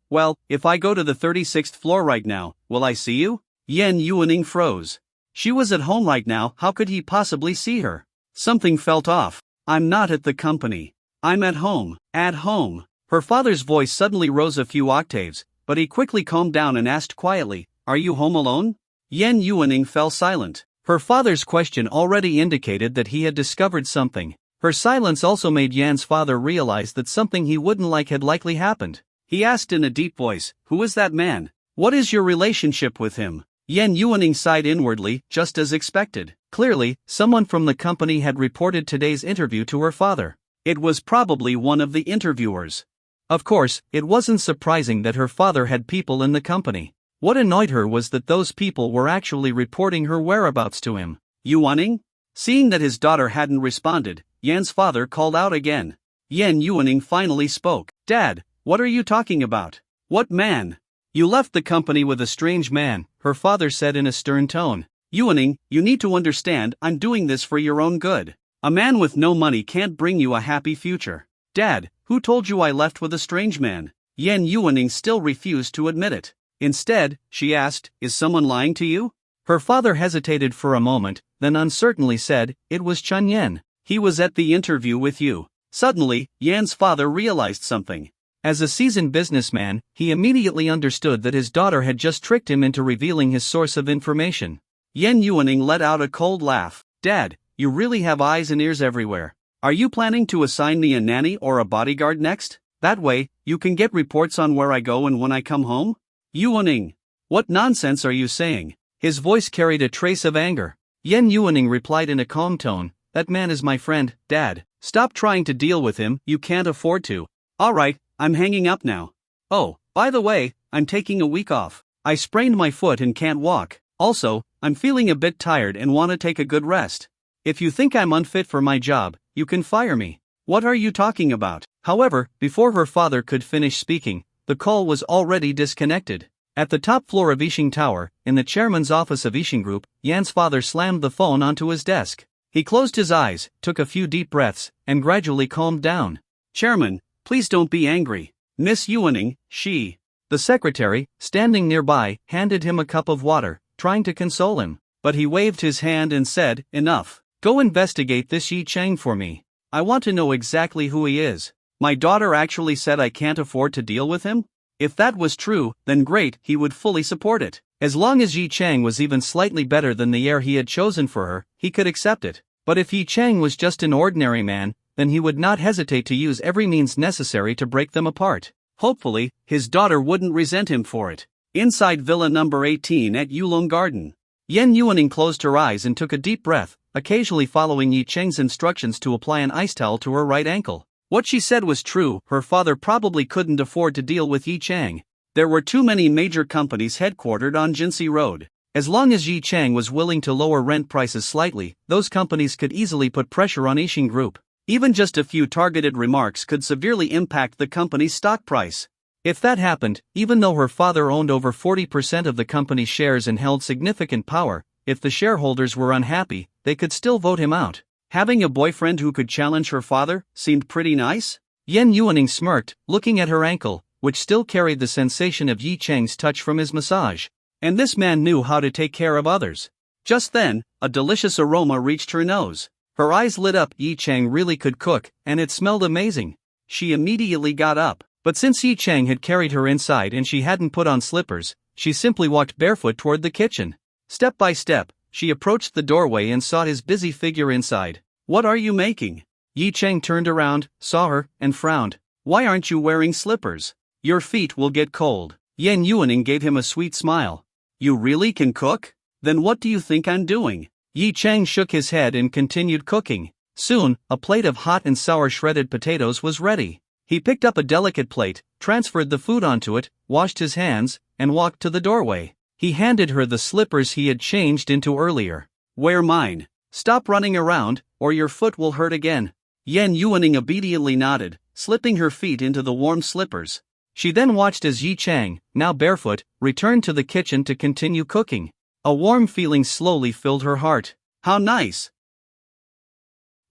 Well, if I go to the 36th floor right now, will I see you?" Yan Yuaning froze. She was at home right now, how could he possibly see her? Something felt off. "I'm not at the company. I'm at home." "At home?" Her father's voice suddenly rose a few octaves, but he quickly calmed down and asked quietly, "Are you home alone?" Yan Yuaning fell silent. Her father's question already indicated that he had discovered something. Her silence also made Yan's father realize that something he wouldn't like had likely happened. He asked in a deep voice, "Who is that man? What is your relationship with him?" Yan Yuaning sighed inwardly, just as expected. Clearly, someone from the company had reported today's interview to her father. It was probably one of the interviewers. Of course, it wasn't surprising that her father had people in the company. What annoyed her was that those people were actually reporting her whereabouts to him. Yuaning? Seeing that his daughter hadn't responded, Yan's father called out again. Yan Yuaning finally spoke. Dad, what are you talking about? What man? You left the company with a strange man, her father said in a stern tone. Yuaning, you need to understand, I'm doing this for your own good. A man with no money can't bring you a happy future. Dad, who told you I left with a strange man? Yan Yuaning still refused to admit it. Instead, she asked, is someone lying to you? Her father hesitated for a moment, then uncertainly said, it was Chun Yan. He was at the interview with you. Suddenly, Yan's father realized something. As a seasoned businessman, he immediately understood that his daughter had just tricked him into revealing his source of information. Yan Yuaning let out a cold laugh. Dad, you really have eyes and ears everywhere. Are you planning to assign me a nanny or a bodyguard next? That way, you can get reports on where I go and when I come home? Yuaning, what nonsense are you saying? His voice carried a trace of anger. Yan Yuaning replied in a calm tone, that man is my friend, Dad. Stop trying to deal with him, you can't afford to. Alright, I'm hanging up now. Oh, by the way, I'm taking a week off. I sprained my foot and can't walk. Also, I'm feeling a bit tired and want to take a good rest. If you think I'm unfit for my job, you can fire me. What are you talking about? However, before her father could finish speaking, the call was already disconnected. At the top floor of Yixing Tower, in the chairman's office of Yixing Group, Yan's father slammed the phone onto his desk. He closed his eyes, took a few deep breaths, and gradually calmed down. Chairman, please don't be angry. Miss Yuaning, she. The secretary, standing nearby, handed him a cup of water, trying to console him. But he waved his hand and said, enough. Go investigate this Yi Chang for me. I want to know exactly who he is. My daughter actually said I can't afford to deal with him? If that was true, then great, he would fully support it. As long as Yi Chang was even slightly better than the heir he had chosen for her, he could accept it. But if Yi Chang was just an ordinary man, then he would not hesitate to use every means necessary to break them apart. Hopefully, his daughter wouldn't resent him for it. Inside Villa number 18 at Yulong Garden. Yan Yuaning closed her eyes and took a deep breath, occasionally following Yi Chang's instructions to apply an ice towel to her right ankle. What she said was true, her father probably couldn't afford to deal with Yi Chang. There were too many major companies headquartered on Jinsei Road. As long as Yi Chang was willing to lower rent prices slightly, those companies could easily put pressure on Yixing Group. Even just a few targeted remarks could severely impact the company's stock price. If that happened, even though her father owned over 40% of the company's shares and held significant power, if the shareholders were unhappy, they could still vote him out. Having a boyfriend who could challenge her father seemed pretty nice? Yan Yuaning smirked, looking at her ankle, which still carried the sensation of Yi Chang's touch from his massage. And this man knew how to take care of others. Just then, a delicious aroma reached her nose. Her eyes lit up. Yi Chang really could cook, and it smelled amazing. She immediately got up. But since Yi Chang had carried her inside and she hadn't put on slippers, she simply walked barefoot toward the kitchen. Step by step, she approached the doorway and saw his busy figure inside. What are you making? Yi Chang turned around, saw her, and frowned. Why aren't you wearing slippers? Your feet will get cold. Yan Yuaning gave him a sweet smile. You really can cook? Then what do you think I'm doing? Yi Chang shook his head and continued cooking. Soon, a plate of hot and sour shredded potatoes was ready. He picked up a delicate plate, transferred the food onto it, washed his hands, and walked to the doorway. He handed her the slippers he had changed into earlier. Wear mine. Stop running around, or your foot will hurt again. Yan Yuaning obediently nodded, slipping her feet into the warm slippers. She then watched as Yi Chang, now barefoot, returned to the kitchen to continue cooking. A warm feeling slowly filled her heart. How nice!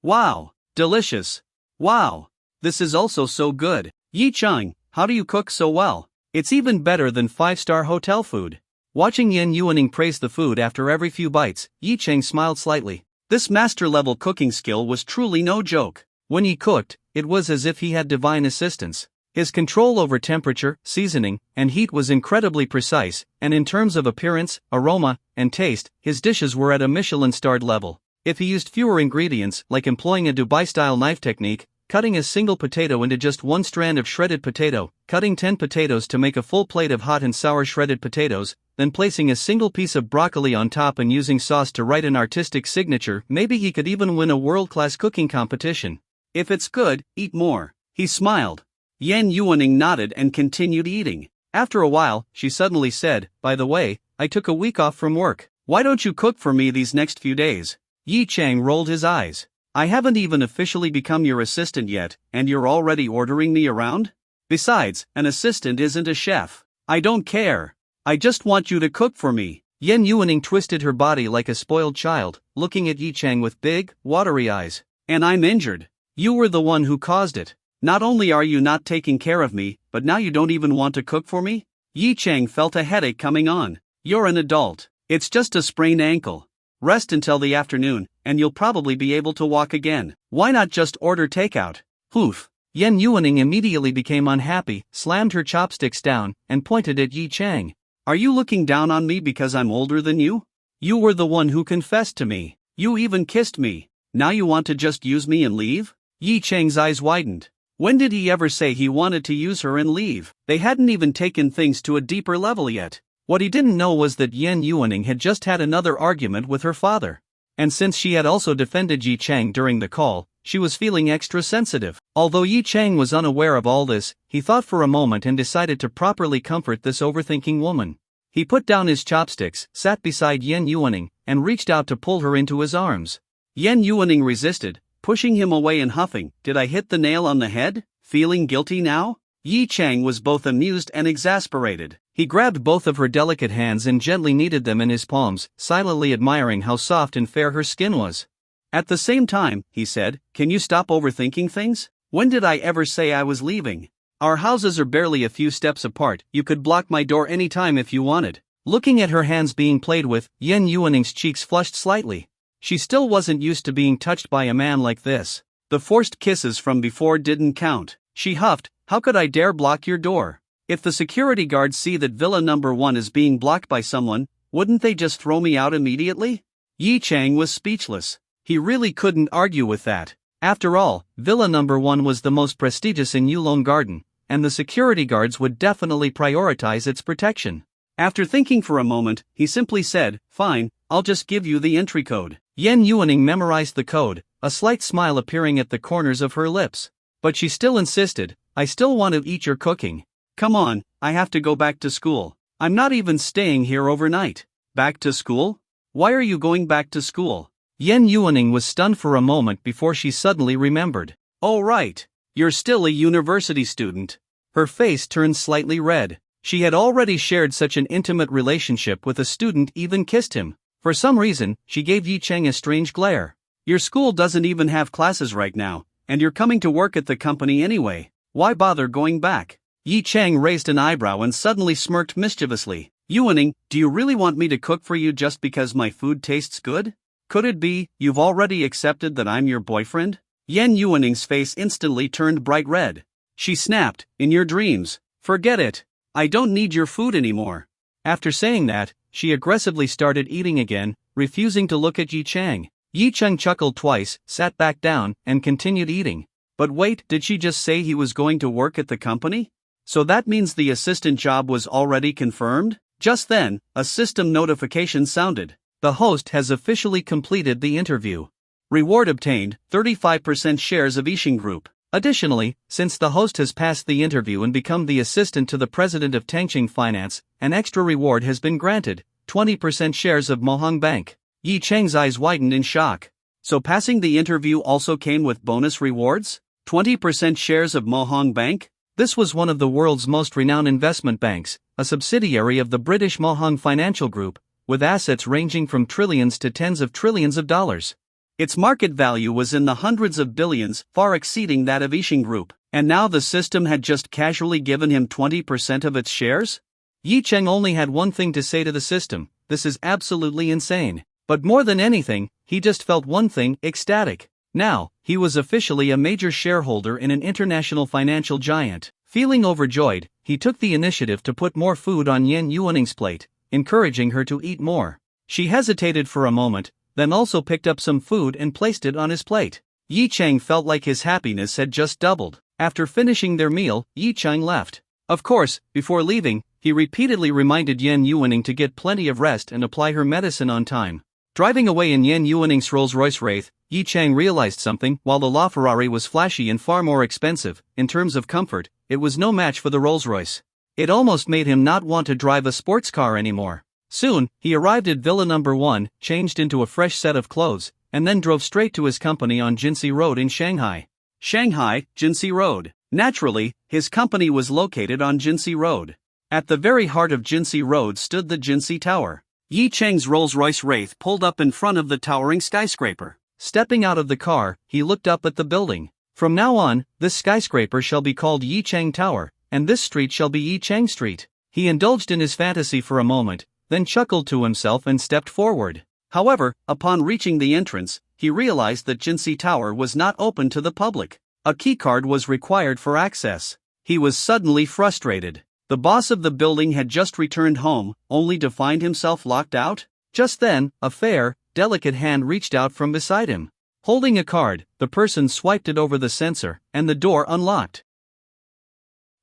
Wow! Delicious! Wow! This is also so good. Yi Chang, how do you cook so well? It's even better than 5-star hotel food. Watching Yan Yuaning praise the food after every few bites, Yi Chang smiled slightly. This master-level cooking skill was truly no joke. When he cooked, it was as if he had divine assistance. His control over temperature, seasoning, and heat was incredibly precise, and in terms of appearance, aroma, and taste, his dishes were at a Michelin-starred level. If he used fewer ingredients, like employing a Dubai-style knife technique, cutting a single potato into just one strand of shredded potato, cutting 10 potatoes to make a full plate of hot and sour shredded potatoes, then placing a single piece of broccoli on top and using sauce to write an artistic signature. Maybe he could even win a world-class cooking competition. If it's good, eat more. He smiled. Yan Yuaning nodded and continued eating. After a while, she suddenly said, "By the way, I took a week off from work. Why don't you cook for me these next few days?" Yi Chang rolled his eyes. "I haven't even officially become your assistant yet, and you're already ordering me around? Besides, an assistant isn't a chef. I don't care. I just want you to cook for me." Yan Yuaning twisted her body like a spoiled child, looking at Yi Chang with big, watery eyes. "And I'm injured. You were the one who caused it. Not only are you not taking care of me, but now you don't even want to cook for me?" Yi Chang felt a headache coming on. "You're an adult. It's just a sprained ankle. Rest until the afternoon, and you'll probably be able to walk again. Why not just order takeout?" Poof! Yan Yuaning immediately became unhappy, slammed her chopsticks down, and pointed at Yi Chang. "Are you looking down on me because I'm older than you? You were the one who confessed to me. You even kissed me. Now you want to just use me and leave?" Yi Chang's eyes widened. When did he ever say he wanted to use her and leave? They hadn't even taken things to a deeper level yet. What he didn't know was that Yan Yuaning had just had another argument with her father. And since she had also defended Yi Chang during the call, she was feeling extra sensitive. Although Yi Chang was unaware of all this, he thought for a moment and decided to properly comfort this overthinking woman. He put down his chopsticks, sat beside Yan Yuaning, and reached out to pull her into his arms. Yan Yuaning resisted, pushing him away and huffing, "Did I hit the nail on the head? Feeling guilty now?" Yi Chang was both amused and exasperated. He grabbed both of her delicate hands and gently kneaded them in his palms, silently admiring how soft and fair her skin was. At the same time, he said, "Can you stop overthinking things? When did I ever say I was leaving? Our houses are barely a few steps apart. You could block my door anytime if you wanted." Looking at her hands being played with, Yan Yuaning's cheeks flushed slightly. She still wasn't used to being touched by a man like this. The forced kisses from before didn't count. She huffed, "How could I dare block your door? If the security guards see that Villa number 1 is being blocked by someone, wouldn't they just throw me out immediately?" Yi Chang was speechless. He really couldn't argue with that. After all, Villa number 1 was the most prestigious in Yulong Garden, and the security guards would definitely prioritize its protection. After thinking for a moment, he simply said, "Fine, I'll just give you the entry code." Yan Yuaning memorized the code, a slight smile appearing at the corners of her lips. But she still insisted, "I still want to eat your cooking. Come on, I have to go back to school. I'm not even staying here overnight." "Back to school? Why are you going back to school?" Yan Yuaning was stunned for a moment before she suddenly remembered. "Oh right, you're still a university student." Her face turned slightly red. She had already shared such an intimate relationship with a student, even kissed him. For some reason, she gave Yi Chang a strange glare. "Your school doesn't even have classes right now, and you're coming to work at the company anyway. Why bother going back?" Yi Chang raised an eyebrow and suddenly smirked mischievously. "Yuaning, do you really want me to cook for you just because my food tastes good? Could it be you've already accepted that I'm your boyfriend?" Yan Yuaning's face instantly turned bright red. She snapped, "In your dreams. Forget it. I don't need your food anymore." After saying that, she aggressively started eating again, refusing to look at Yi Chang. Yi Chang chuckled twice, sat back down, and continued eating. But wait, did she just say he was going to work at the company? So that means the assistant job was already confirmed? Just then, a system notification sounded. "The host has officially completed the interview. Reward obtained, 35% shares of Yixing Group." Additionally, since the host has passed the interview and become the assistant to the president of Tangqing Finance, an extra reward has been granted, 20% shares of Mohang Bank. Yi Chang's eyes widened in shock. So passing the interview also came with bonus rewards? 20% shares of Mohang Bank? This was one of the world's most renowned investment banks, a subsidiary of the British Mohang Financial Group, with assets ranging from trillions to tens of trillions of dollars. Its market value was in the hundreds of billions, far exceeding that of Yixing Group, and now the system had just casually given him 20% of its shares? Yi Chang only had one thing to say to the system: "This is absolutely insane." But more than anything, he just felt one thing: ecstatic. Now, he was officially a major shareholder in an international financial giant. Feeling overjoyed, he took the initiative to put more food on Yan Yuaning's plate, encouraging her to eat more. She hesitated for a moment, then also picked up some food and placed it on his plate. Yi Chang felt like his happiness had just doubled. After finishing their meal, Yi Chang left. Of course, before leaving, he repeatedly reminded Yan Yuaning to get plenty of rest and apply her medicine on time. Driving away in Yan Yuaning's Rolls-Royce Wraith, Yi Chang realized something. While the LaFerrari was flashy and far more expensive, in terms of comfort, it was no match for the Rolls-Royce. It almost made him not want to drive a sports car anymore. Soon, he arrived at Villa Number 1, changed into a fresh set of clothes, and then drove straight to his company on Jinsi Road in Shanghai. Shanghai, Jinsi Road. Naturally, his company was located on Jinsi Road. At the very heart of Jinsi Road stood the Jinsi Tower. Yi Chang's Rolls-Royce Wraith pulled up in front of the towering skyscraper. Stepping out of the car, he looked up at the building. From now on, this skyscraper shall be called Yi Chang Tower, and this street shall be Yi Chang Street. He indulged in his fantasy for a moment, then chuckled to himself and stepped forward. However, upon reaching the entrance, he realized that Jinsi Tower was not open to the public. A keycard was required for access. He was suddenly frustrated. The boss of the building had just returned home, only to find himself locked out. Just then, a fair, delicate hand reached out from beside him. Holding a card, the person swiped it over the sensor, and the door unlocked.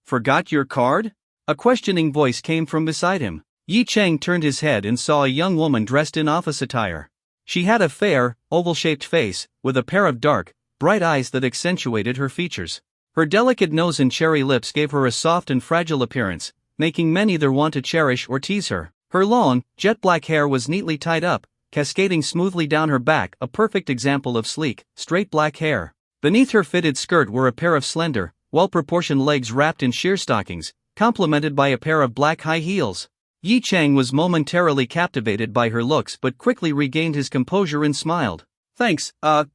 "Forgot your card?" A questioning voice came from beside him. Yi Chang turned his head and saw a young woman dressed in office attire. She had a fair, oval-shaped face, with a pair of dark, bright eyes that accentuated her features. Her delicate nose and cherry lips gave her a soft and fragile appearance, making men either want to cherish or tease her. Her long, jet-black hair was neatly tied up, cascading smoothly down her back, a perfect example of sleek, straight black hair. Beneath her fitted skirt were a pair of slender, well-proportioned legs wrapped in sheer stockings, complemented by a pair of black high heels. Yi Chang was momentarily captivated by her looks but quickly regained his composure and smiled. "Thanks,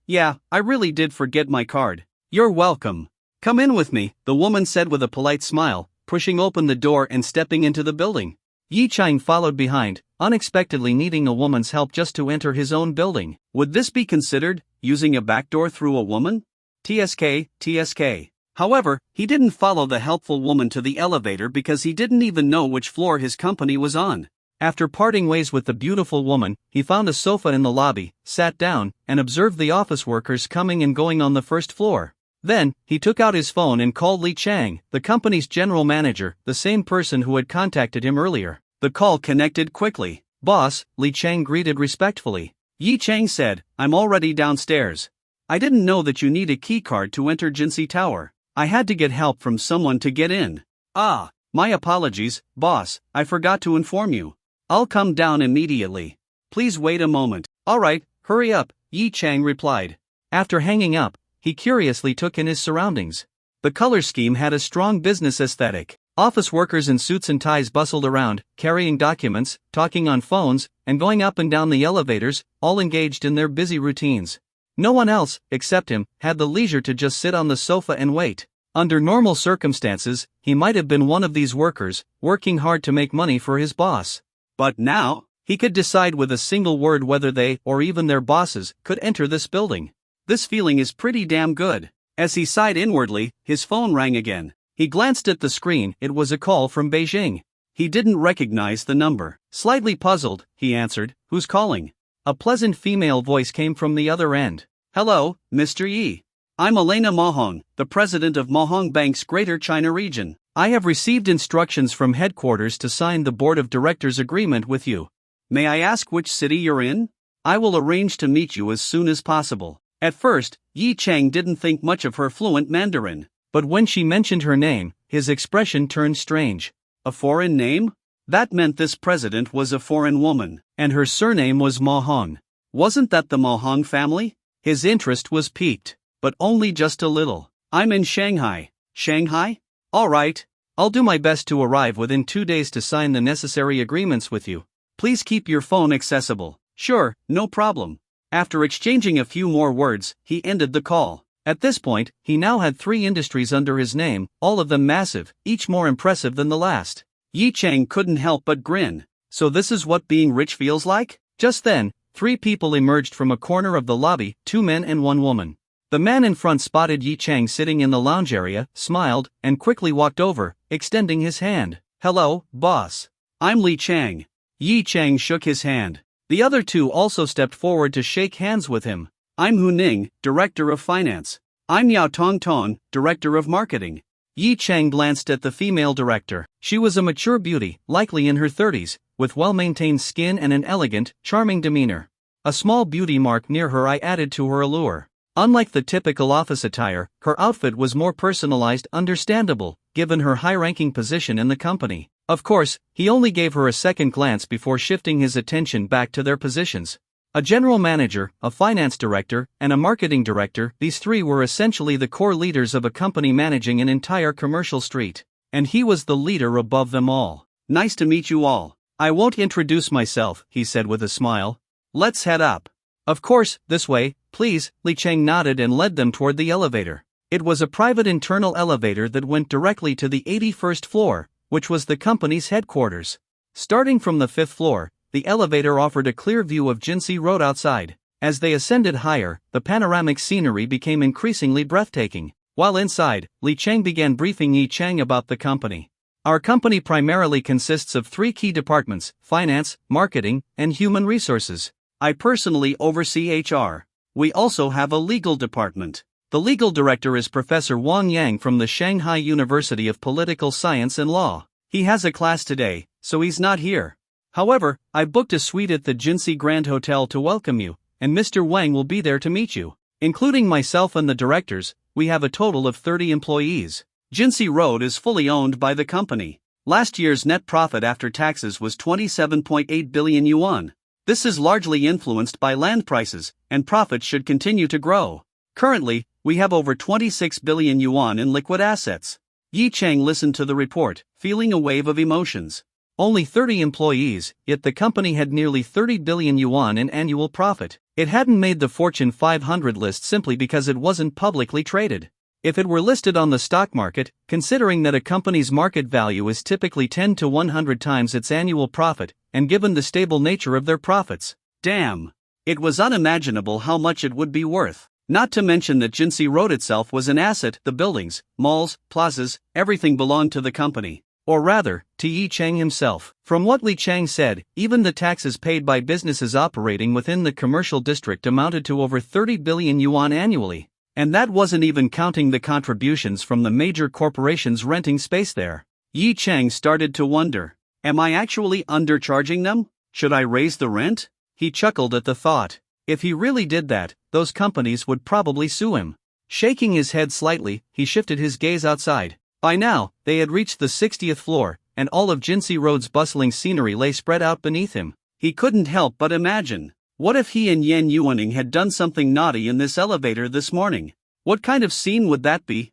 yeah, I really did forget my card." "You're welcome. Come in with me," the woman said with a polite smile, pushing open the door and stepping into the building. Yi Chang followed behind, unexpectedly needing a woman's help just to enter his own building. Would this be considered using a backdoor through a woman? TSK. However, he didn't follow the helpful woman to the elevator because he didn't even know which floor his company was on. After parting ways with the beautiful woman, he found a sofa in the lobby, sat down, and observed the office workers coming and going on the first floor. Then, he took out his phone and called Li Chang, the company's general manager, the same person who had contacted him earlier. The call connected quickly. "Boss," Li Chang greeted respectfully. Yi Chang said, "I'm already downstairs. I didn't know that you need a keycard to enter Jinsi Tower. I had to get help from someone to get in." "Ah, my apologies, boss, I forgot to inform you. I'll come down immediately. Please wait a moment." "Alright, hurry up," Yi Chang replied. After hanging up, he curiously took in his surroundings. The color scheme had a strong business aesthetic. Office workers in suits and ties bustled around, carrying documents, talking on phones, and going up and down the elevators, all engaged in their busy routines. No one else, except him, had the leisure to just sit on the sofa and wait. Under normal circumstances, he might have been one of these workers, working hard to make money for his boss. But now, he could decide with a single word whether they, or even their bosses, could enter this building. This feeling is pretty damn good. As he sighed inwardly, his phone rang again. He glanced at the screen. It was a call from Beijing. He didn't recognize the number. Slightly puzzled, he answered, "Who's calling?" A pleasant female voice came from the other end. "Hello, Mr. Yi. I'm Elena Mohong, the president of Mohong Bank's Greater China region. I have received instructions from headquarters to sign the board of directors agreement with you. May I ask which city you're in? I will arrange to meet you as soon as possible." At first, Yi Chang didn't think much of her fluent Mandarin, but when she mentioned her name, his expression turned strange. A foreign name? That meant this president was a foreign woman, and her surname was Mohong. Wasn't that the Mohong family? His interest was piqued, but only just a little. "I'm in Shanghai." "Shanghai? Alright. I'll do my best to arrive within 2 days to sign the necessary agreements with you. Please keep your phone accessible." "Sure, no problem." After exchanging a few more words, he ended the call. At this point, he now had 3 industries under his name, all of them massive, each more impressive than the last. Yi Chang couldn't help but grin. So this is what being rich feels like? Just then, 3 people emerged from a corner of the lobby, 2 men and 1 woman. The man in front spotted Yi Chang sitting in the lounge area, smiled, and quickly walked over, extending his hand. "Hello, boss. I'm Li Chang." Yi Chang shook his hand. The other 2 also stepped forward to shake hands with him. I'm Hu Ning, Director of Finance. I'm Yao Tongtong, Director of Marketing. Yi Chang glanced at the female director. She was a mature beauty, likely in her 30s, with well-maintained skin and an elegant, charming demeanor. A small beauty mark near her eye added to her allure. Unlike the typical office attire, her outfit was more personalized, understandable, given her high-ranking position in the company. Of course, he only gave her a second glance before shifting his attention back to their positions. A general manager, a finance director, and a marketing director, these three were essentially the core leaders of a company managing an entire commercial street. And he was the leader above them all. Nice to meet you all. I won't introduce myself, he said with a smile. Let's head up. Of course, this way, please, Li Chang nodded and led them toward the elevator. It was a private internal elevator that went directly to the 81st floor, which was the company's headquarters. Starting from the 5th floor, the elevator offered a clear view of Jinsi Road outside. As they ascended higher, the panoramic scenery became increasingly breathtaking. While inside, Li Chang began briefing Yi Chang about the company. Our company primarily consists of 3 key departments: finance, marketing, and human resources. I personally oversee HR. We also have a legal department. The legal director is Professor Wang Yang from the Shanghai University of Political Science and Law. He has a class today, so he's not here. However, I booked a suite at the Jinsi Grand Hotel to welcome you, and Mr. Wang will be there to meet you. Including myself and the directors, we have a total of 30 employees. Jinsi Road is fully owned by the company. Last year's net profit after taxes was 27.8 billion yuan. This is largely influenced by land prices, and profits should continue to grow. Currently, we have over 26 billion yuan in liquid assets. Yi Chang listened to the report, feeling a wave of emotions. Only 30 employees, yet the company had nearly 30 billion yuan in annual profit. It hadn't made the Fortune 500 list simply because it wasn't publicly traded. If it were listed on the stock market, considering that a company's market value is typically 10 to 100 times its annual profit, and given the stable nature of their profits, damn! It was unimaginable how much it would be worth. Not to mention that Jinsi Road itself was an asset. The buildings, malls, plazas, everything belonged to the company. Or rather, to Yi Chang himself. From what Li Chang said, even the taxes paid by businesses operating within the commercial district amounted to over 30 billion yuan annually. And that wasn't even counting the contributions from the major corporations renting space there. Yi Chang started to wonder, am I actually undercharging them? Should I raise the rent? He chuckled at the thought. If he really did that, those companies would probably sue him. Shaking his head slightly, he shifted his gaze outside. By now, they had reached the 60th floor, and all of Jinsi Road's bustling scenery lay spread out beneath him. He couldn't help but imagine. What if he and Yan Yuaning had done something naughty in this elevator this morning? What kind of scene would that be?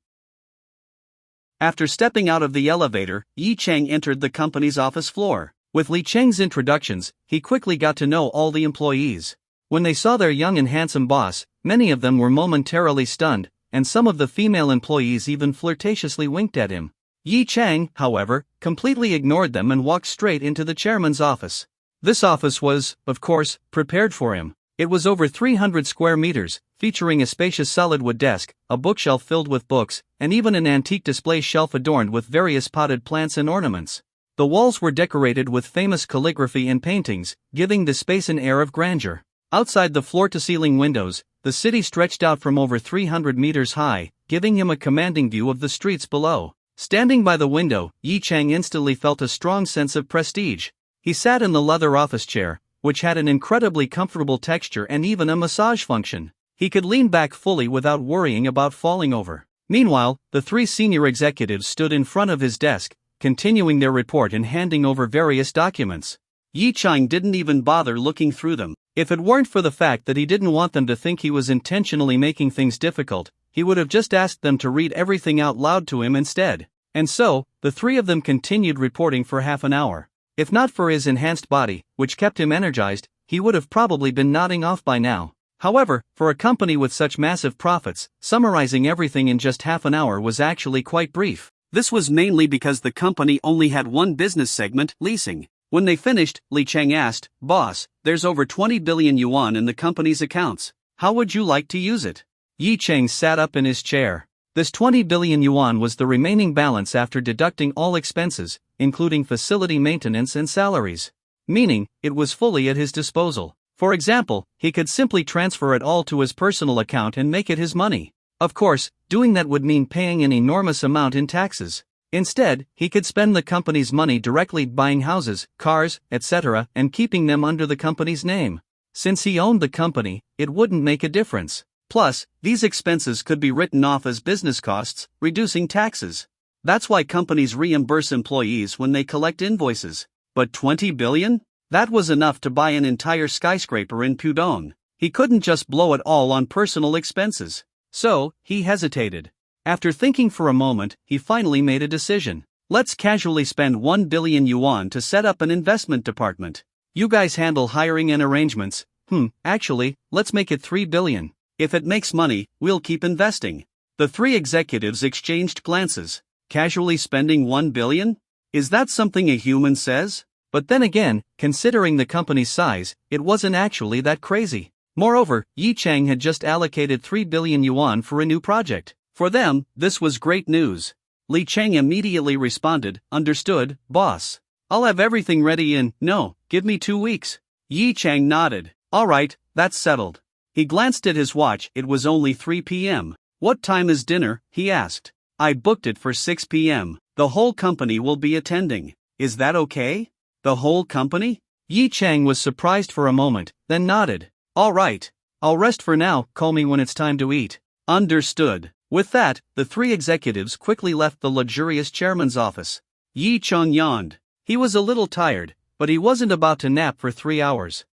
After stepping out of the elevator, Yi Chang entered the company's office floor. With Li Chang's introductions, he quickly got to know all the employees. When they saw their young and handsome boss, many of them were momentarily stunned, and some of the female employees even flirtatiously winked at him. Yi Chang, however, completely ignored them and walked straight into the chairman's office. This office was, of course, prepared for him. It was over 300 square meters, featuring a spacious solid wood desk, a bookshelf filled with books, and even an antique display shelf adorned with various potted plants and ornaments. The walls were decorated with famous calligraphy and paintings, giving the space an air of grandeur. Outside the floor-to-ceiling windows, the city stretched out from over 300 meters high, giving him a commanding view of the streets below. Standing by the window, Yi Chang instantly felt a strong sense of prestige. He sat in the leather office chair, which had an incredibly comfortable texture and even a massage function. He could lean back fully without worrying about falling over. Meanwhile, the 3 senior executives stood in front of his desk, continuing their report and handing over various documents. Yi Chang didn't even bother looking through them. If it weren't for the fact that he didn't want them to think he was intentionally making things difficult, he would have just asked them to read everything out loud to him instead. And so, the 3 of them continued reporting for half an hour. If not for his enhanced body, which kept him energized, he would have probably been nodding off by now. However, for a company with such massive profits, summarizing everything in just half an hour was actually quite brief. This was mainly because the company only had one business segment, leasing. When they finished, Li Chang asked, "Boss, there's over 20 billion yuan in the company's accounts. How would you like to use it?" Yi Chang sat up in his chair. This 20 billion yuan was the remaining balance after deducting all expenses, including facility maintenance and salaries. Meaning, it was fully at his disposal. For example, he could simply transfer it all to his personal account and make it his money. Of course, doing that would mean paying an enormous amount in taxes. Instead, he could spend the company's money directly buying houses, cars, etc., and keeping them under the company's name. Since he owned the company, it wouldn't make a difference. Plus, these expenses could be written off as business costs, reducing taxes. That's why companies reimburse employees when they collect invoices. But 20 billion? That was enough to buy an entire skyscraper in Pudong. He couldn't just blow it all on personal expenses. So, he hesitated. After thinking for a moment, he finally made a decision. Let's casually spend 1 billion yuan to set up an investment department. You guys handle hiring and arrangements. Actually, let's make it 3 billion. If it makes money, we'll keep investing. The three executives exchanged glances. Casually spending 1 billion? Is that something a human says? But then again, considering the company's size, it wasn't actually that crazy. Moreover, Yi Chang had just allocated 3 billion yuan for a new project. For them, this was great news. Li Chang immediately responded, "Understood, boss. I'll have everything ready in, give me 2 weeks." Yi Chang nodded. "All right, that's settled." He glanced at his watch, it was only 3 p.m. "What time is dinner?" he asked. "I booked it for 6 p.m. The whole company will be attending. Is that okay?" "The whole company?" Yi Chang was surprised for a moment, then nodded. "All right. I'll rest for now, call me when it's time to eat." "Understood." With that, the three executives quickly left the luxurious chairman's office. Yi Chang yawned. He was a little tired, but he wasn't about to nap for 3 hours.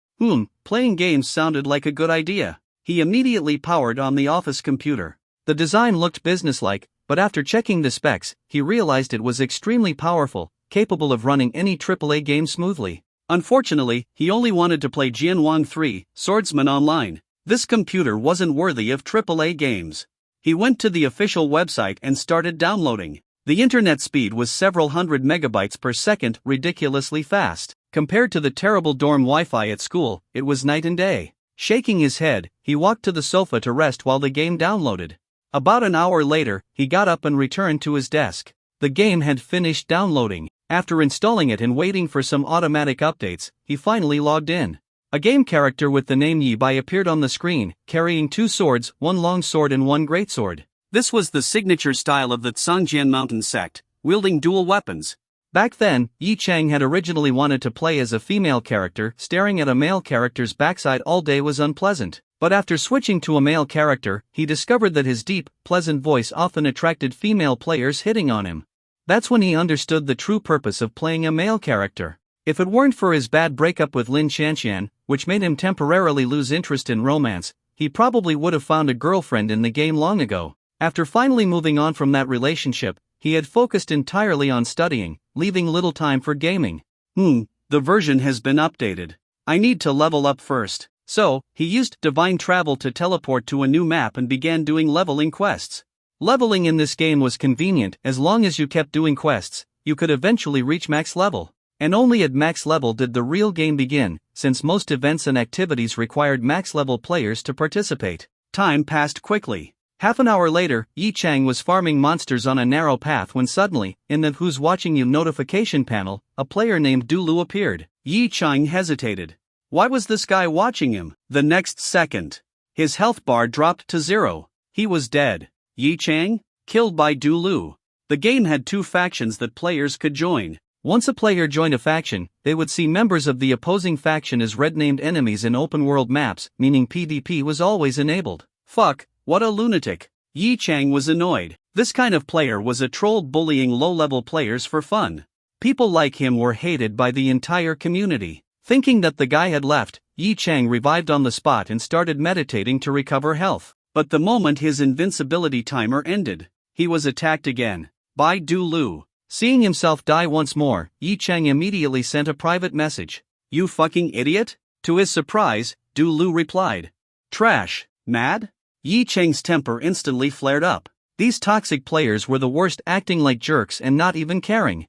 Playing games sounded like a good idea. He immediately powered on the office computer. The design looked businesslike, but after checking the specs, he realized it was extremely powerful, capable of running any AAA game smoothly. Unfortunately, he only wanted to play Jianwang 3, Swordsman Online. This computer wasn't worthy of AAA games. He went to the official website and started downloading. The internet speed was several hundred megabytes per second, ridiculously fast. Compared to the terrible dorm Wi-Fi at school, it was night and day. Shaking his head, he walked to the sofa to rest while the game downloaded. About an hour later, he got up and returned to his desk. The game had finished downloading. After installing it and waiting for some automatic updates, he finally logged in. A game character with the name Yi Bai appeared on the screen, carrying 2 swords, 1 long sword and 1 greatsword. This was the signature style of the Tsangjian mountain sect, wielding dual weapons. Back then, Yi Chang had originally wanted to play as a female character. Staring at a male character's backside all day was unpleasant. But after switching to a male character, he discovered that his deep, pleasant voice often attracted female players hitting on him. That's when he understood the true purpose of playing a male character. If it weren't for his bad breakup with Lin Shanxian, which made him temporarily lose interest in romance, he probably would have found a girlfriend in the game long ago. After finally moving on from that relationship, he had focused entirely on studying, leaving little time for gaming. The version has been updated. I need to level up first. So, he used divine travel to teleport to a new map and began doing leveling quests. Leveling in this game was convenient. As long as you kept doing quests, you could eventually reach max level. And only at max level did the real game begin, since most events and activities required max level players to participate. Time passed quickly. Half an hour later, Yi Chang was farming monsters on a narrow path when suddenly, in the Who's Watching You notification panel, a player named Dulu appeared. Yi Chang hesitated. Why was this guy watching him? The next second, his health bar dropped to 0. He was dead. Yi Chang? Killed by Dulu. The game had 2 factions that players could join. Once a player joined a faction, they would see members of the opposing faction as red-named enemies in open-world maps, meaning PvP was always enabled. Fuck. What a lunatic. Yi Chang was annoyed. This kind of player was a troll bullying low-level players for fun. People like him were hated by the entire community. Thinking that the guy had left, Yi Chang revived on the spot and started meditating to recover health. But the moment his invincibility timer ended, he was attacked again by Du Lu. Seeing himself die once more, Yi Chang immediately sent a private message. "You fucking idiot?" To his surprise, Du Lu replied. "Trash. Mad?" Yi Chang's temper instantly flared up. These toxic players were the worst, acting like jerks and not even caring.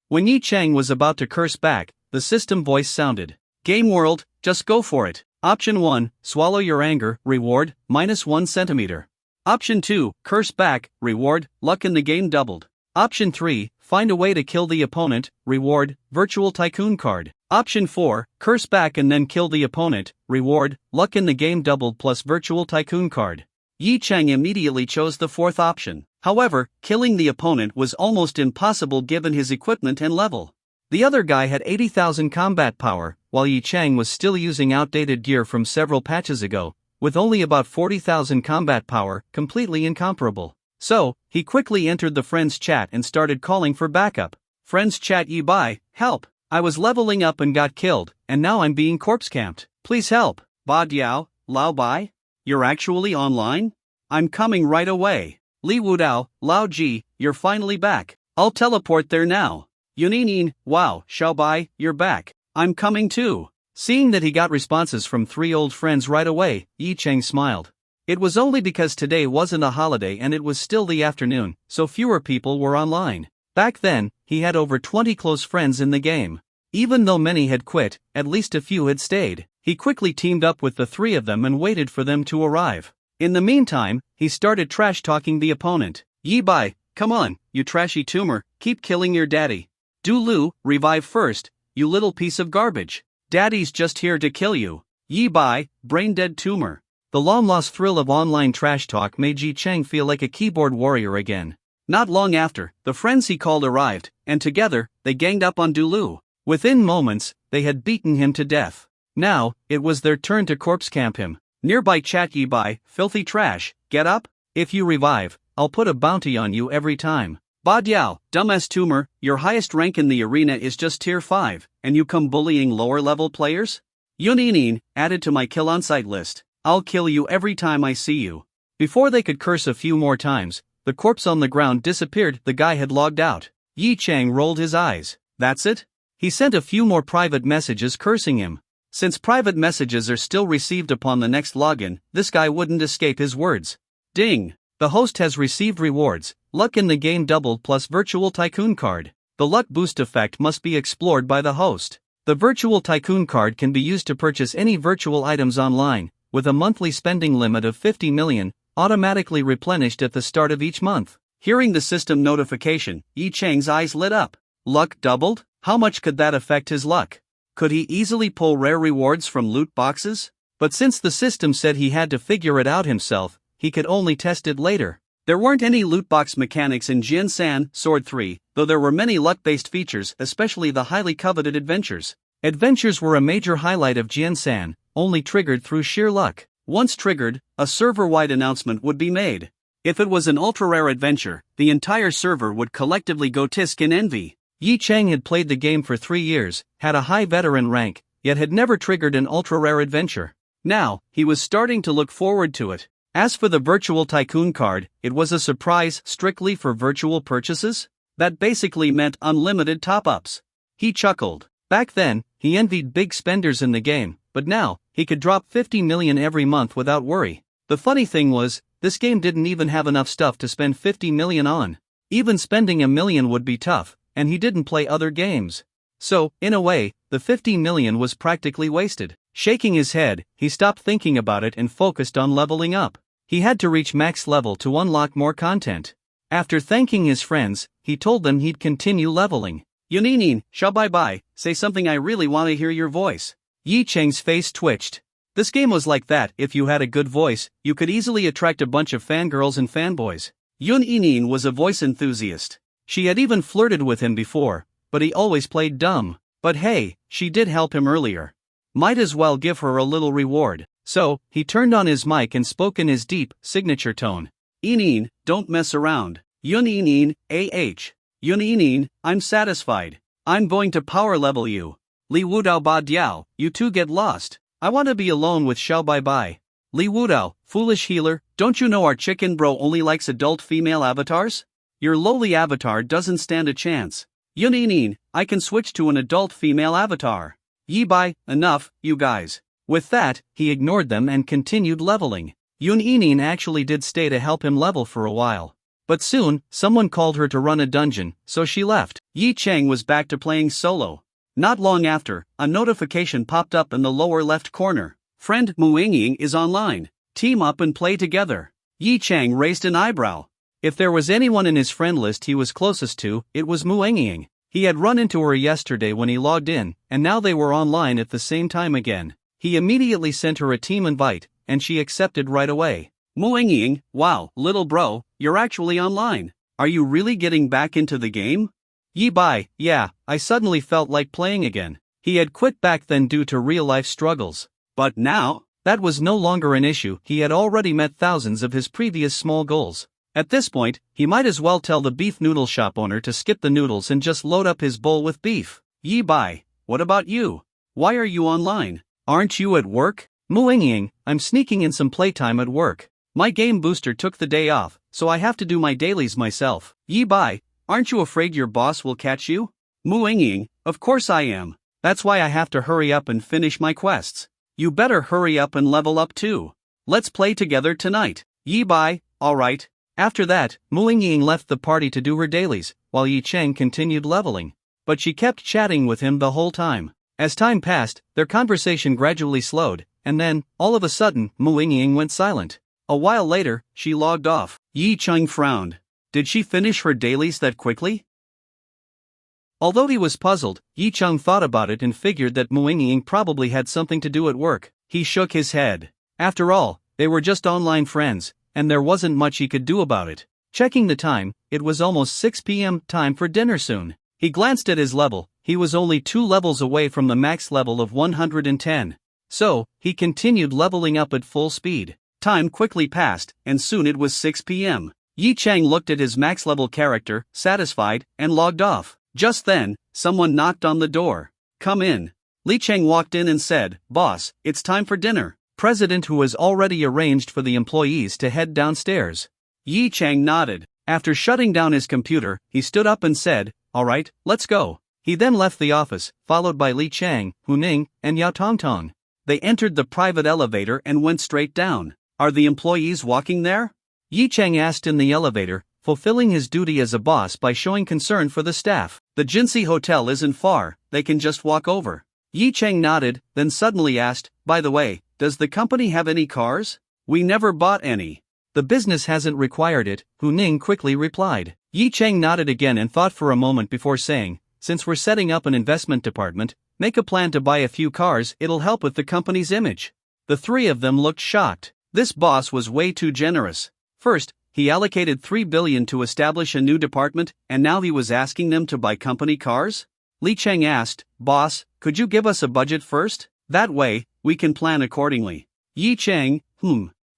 When Yi Chang was about to curse back, the system voice sounded. "Game world, just go for it. Option 1, swallow your anger, reward, -1 centimeter. Option 2, curse back, reward, luck in the game doubled. Option 3, find a way to kill the opponent, reward, virtual tycoon card." Option 4, curse back and then kill the opponent. Reward, luck in the game doubled plus virtual tycoon card. Yi Cheng immediately chose the fourth option. However, killing the opponent was almost impossible given his equipment and level. The other guy had 80,000 combat power, while Yi Cheng was still using outdated gear from several patches ago, with only about 40,000 combat power, completely incomparable. So, he quickly entered the friends chat and started calling for backup. Friends chat, Yi Bai, help! I was leveling up and got killed, and now I'm being corpse camped. Please help. Ba Diao, Lao Bai? You're actually online? I'm coming right away. Li Wudao, Lao Ji, you're finally back. I'll teleport there now. Yuninin, wow, Xiao Bai, you're back. I'm coming too. Seeing that he got responses from 3 old friends right away, Yi Cheng smiled. It was only because today wasn't a holiday and it was still the afternoon, so fewer people were online. Back then, he had over 20 close friends in the game. Even though many had quit, at least a few had stayed. He quickly teamed up with the 3 of them and waited for them to arrive. In the meantime, he started trash-talking the opponent. Yi Bai, come on, you trashy tumor, keep killing your daddy. Du Lu, revive first, you little piece of garbage. Daddy's just here to kill you. Yi Bai, brain-dead tumor. The long-lost thrill of online trash talk made Yi Cheng feel like a keyboard warrior again. Not long after, the friends he called arrived, and together, they ganged up on Du Lu. Within moments, they had beaten him to death. Now, it was their turn to corpse camp him. Nearby chat, Yi Bai, filthy trash, get up? If you revive, I'll put a bounty on you every time. Ba Diao, dumbass tumor, your highest rank in the arena is just tier 5, and you come bullying lower level players? Yuninin, added to my kill on sight list. I'll kill you every time I see you. Before they could curse a few more times, the corpse on the ground disappeared. The guy had logged out. Yi Cheng rolled his eyes. That's it? He sent a few more private messages cursing him. Since private messages are still received upon the next login, this guy wouldn't escape his words. Ding! The host has received rewards, luck in the game doubled plus virtual tycoon card. The luck boost effect must be explored by the host. The virtual tycoon card can be used to purchase any virtual items online, with a monthly spending limit of 50 million, automatically replenished at the start of each month. Hearing the system notification, Yi Cheng's eyes lit up. Luck doubled? How much could that affect his luck? Could he easily pull rare rewards from loot boxes? But since the system said he had to figure it out himself, he could only test it later. There weren't any loot box mechanics in Jiansan Sword 3, though there were many luck-based features, especially the highly coveted adventures. Adventures were a major highlight of Jiansan, only triggered through sheer luck. Once triggered, a server-wide announcement would be made. If it was an ultra-rare adventure, the entire server would collectively go tisk in envy. Yi Cheng had played the game for 3 years, had a high veteran rank, yet had never triggered an ultra-rare adventure. Now, he was starting to look forward to it. As for the virtual tycoon card, it was a surprise strictly for virtual purchases? That basically meant unlimited top-ups. He chuckled. Back then, he envied big spenders in the game, but now, he could drop 50 million every month without worry. The funny thing was, this game didn't even have enough stuff to spend 50 million on. Even spending $1 million would be tough, and he didn't play other games. So, in a way, the 50 million was practically wasted. Shaking his head, he stopped thinking about it and focused on leveling up. He had to reach max level to unlock more content. After thanking his friends, he told them he'd continue leveling. Yuninin, Xiao Bai Bai, say something, I really want to hear your voice. Yi Cheng's face twitched. This game was like that. If you had a good voice, you could easily attract a bunch of fangirls and fanboys. Yuninin was a voice enthusiast. She had even flirted with him before, but he always played dumb. But hey, she did help him earlier. Might as well give her a little reward. So, he turned on his mic and spoke in his deep, signature tone. Yuninin, don't mess around. Yuninin, Yuninin, I'm satisfied. I'm going to power level you. Li Wudao Ba Diao, you two get lost. I want to be alone with Xiao Bai Bai. Li Wudao, foolish healer, don't you know our chicken bro only likes adult female avatars? Your lowly avatar doesn't stand a chance. Yuninin, I can switch to an adult female avatar. Yi Bai, enough, you guys. With that, he ignored them and continued leveling. Yuninin actually did stay to help him level for a while. But soon, someone called her to run a dungeon, so she left. Yi Cheng was back to playing solo. Not long after, a notification popped up in the lower left corner. Friend Mu Yingying is online. Team up and play together. Yi Cheng raised an eyebrow. If there was anyone in his friend list he was closest to, it was Mu Yingying. He had run into her yesterday when he logged in, and now they were online at the same time again. He immediately sent her a team invite, and she accepted right away. Muingying, wow, little bro, you're actually online. Are you really getting back into the game? Yi Bai, yeah, I suddenly felt like playing again. He had quit back then due to real-life struggles. But now, that was no longer an issue. He had already met thousands of his previous small goals. At this point, he might as well tell the beef noodle shop owner to skip the noodles and just load up his bowl with beef. Yi Bai, what about you? Why are you online? Aren't you at work? Muingying, I'm sneaking in some playtime at work. My game booster took the day off, so I have to do my dailies myself. Yi Bai, aren't you afraid your boss will catch you? Muingying, of course I am. That's why I have to hurry up and finish my quests. You better hurry up and level up too. Let's play together tonight. Yi Bai, alright. After that, Muingying left the party to do her dailies, while Yi Cheng continued leveling. But she kept chatting with him the whole time. As time passed, their conversation gradually slowed, and then, all of a sudden, Muingying went silent. A while later, she logged off. Yi Cheng frowned. Did she finish her dailies that quickly? Although he was puzzled, Yi Cheng thought about it and figured that Muingying probably had something to do at work. He shook his head. After all, they were just online friends, and there wasn't much he could do about it. Checking the time, it was almost 6 p.m. time for dinner soon. He glanced at his level. He was only 2 levels away from the max level of 110. So, he continued leveling up at full speed. Time quickly passed, and soon it was 6 p.m. Yi Cheng looked at his max level character, satisfied, and logged off. Just then, someone knocked on the door. Come in. Li Cheng walked in and said, Boss, it's time for dinner. President who has already arranged for the employees to head downstairs. Yi Cheng nodded. After shutting down his computer, he stood up and said, Alright, let's go. He then left the office, followed by Li Cheng, Hu Ning, and Yao Tongtong. They entered the private elevator and went straight down. Are the employees walking there? Yi Cheng asked in the elevator, fulfilling his duty as a boss by showing concern for the staff. The Jinsei Hotel isn't far, they can just walk over. Yi Cheng nodded, then suddenly asked, By the way, does the company have any cars? We never bought any. The business hasn't required it, Hu Ning quickly replied. Yi Cheng nodded again and thought for a moment before saying, Since we're setting up an investment department, make a plan to buy a few cars, it'll help with the company's image. The three of them looked shocked. This boss was way too generous. First, he allocated 3 billion to establish a new department, and now he was asking them to buy company cars? Li Cheng asked, Boss, could you give us a budget first? That way, we can plan accordingly. Yi Cheng,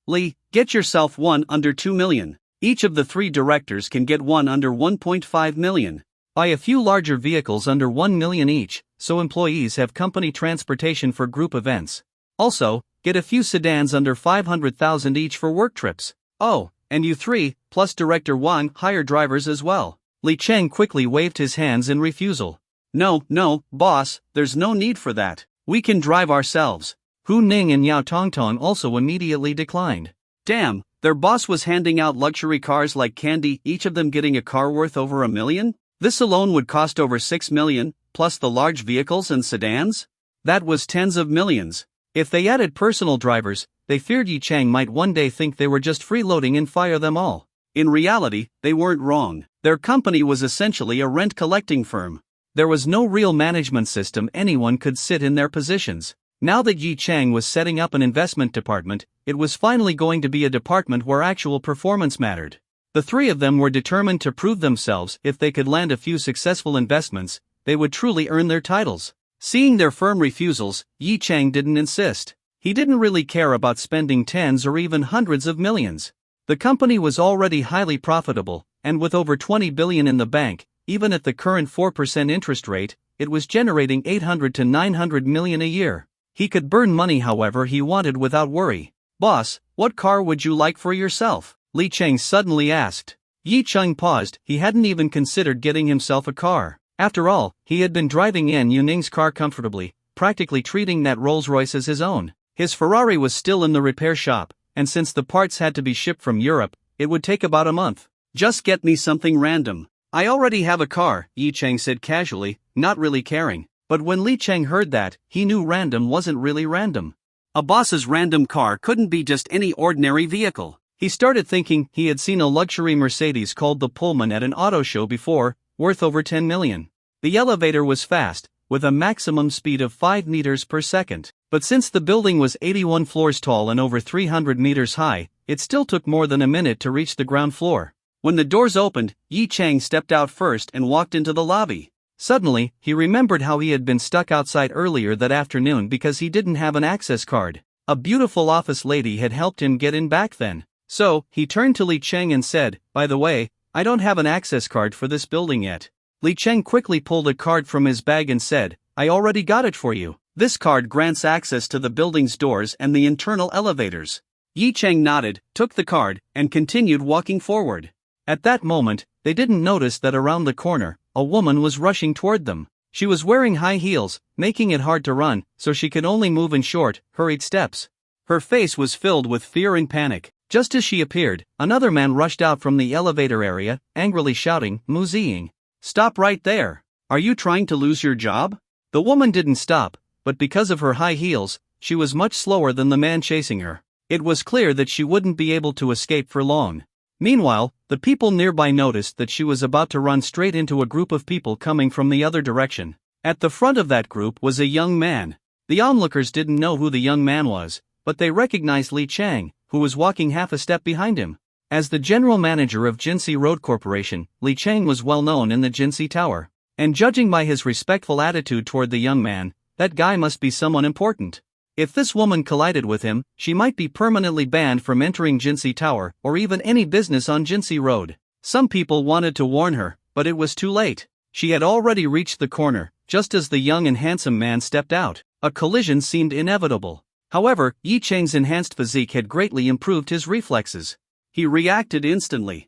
Li, get yourself one under 2 million. Each of the 3 directors can get one under 1.5 million. Buy a few larger vehicles under 1 million each, so employees have company transportation for group events. Also, get a few sedans under 500,000 each for work trips. Oh, and you 3, plus Director Wang, hire drivers as well. Li Cheng quickly waved his hands in refusal. No, boss, there's no need for that. We can drive ourselves. Hu Ning and Yao Tongtong also immediately declined. Damn, their boss was handing out luxury cars like candy, each of them getting a car worth over $1 million? This alone would cost over 6 million, plus the large vehicles and sedans? That was tens of millions. If they added personal drivers, they feared Yi Cheng might one day think they were just freeloading and fire them all. In reality, they weren't wrong. Their company was essentially a rent-collecting firm. There was no real management system anyone could sit in their positions. Now that Yi Cheng was setting up an investment department, it was finally going to be a department where actual performance mattered. The 3 of them were determined to prove themselves. If they could land a few successful investments, they would truly earn their titles. Seeing their firm refusals, Yi Cheng didn't insist. He didn't really care about spending tens or even hundreds of millions. The company was already highly profitable, and with over 20 billion in the bank, even at the current 4% interest rate, it was generating 800 to 900 million a year. He could burn money however he wanted without worry. Boss, what car would you like for yourself? Li Cheng suddenly asked. Yi Cheng paused. He hadn't even considered getting himself a car. After all, he had been driving in Yu Ning's car comfortably, practically treating that Rolls-Royce as his own. His Ferrari was still in the repair shop, and since the parts had to be shipped from Europe, it would take about a month. Just get me something random. I already have a car, Yi Cheng said casually, not really caring. But when Li Cheng heard that, he knew random wasn't really random. A boss's random car couldn't be just any ordinary vehicle. He started thinking he had seen a luxury Mercedes called the Pullman at an auto show before, worth over 10 million. The elevator was fast, with a maximum speed of 5 meters per second. But since the building was 81 floors tall and over 300 meters high, it still took more than a minute to reach the ground floor. When the doors opened, Yi Chang stepped out first and walked into the lobby. Suddenly, he remembered how he had been stuck outside earlier that afternoon because he didn't have an access card. A beautiful office lady had helped him get in back then. So, he turned to Li Cheng and said, "By the way, I don't have an access card for this building yet." Li Cheng quickly pulled a card from his bag and said, "I already got it for you. This card grants access to the building's doors and the internal elevators." Yi Cheng nodded, took the card, and continued walking forward. At that moment, they didn't notice that around the corner, a woman was rushing toward them. She was wearing high heels, making it hard to run, so she could only move in short, hurried steps. Her face was filled with fear and panic. Just as she appeared, another man rushed out from the elevator area, angrily shouting, "Muziing! Stop right there! Are you trying to lose your job?" The woman didn't stop, but because of her high heels, she was much slower than the man chasing her. It was clear that she wouldn't be able to escape for long. Meanwhile, the people nearby noticed that she was about to run straight into a group of people coming from the other direction. At the front of that group was a young man. The onlookers didn't know who the young man was, but they recognized Li Chang, who was walking half a step behind him. As the general manager of Jinsei Road Corporation, Li Chang was well known in the Jinsei Tower. And judging by his respectful attitude toward the young man, that guy must be someone important. If this woman collided with him, she might be permanently banned from entering Jinsei Tower or even any business on Jinsei Road. Some people wanted to warn her, but it was too late. She had already reached the corner, just as the young and handsome man stepped out. A collision seemed inevitable. However, Yi Cheng's enhanced physique had greatly improved his reflexes. He reacted instantly.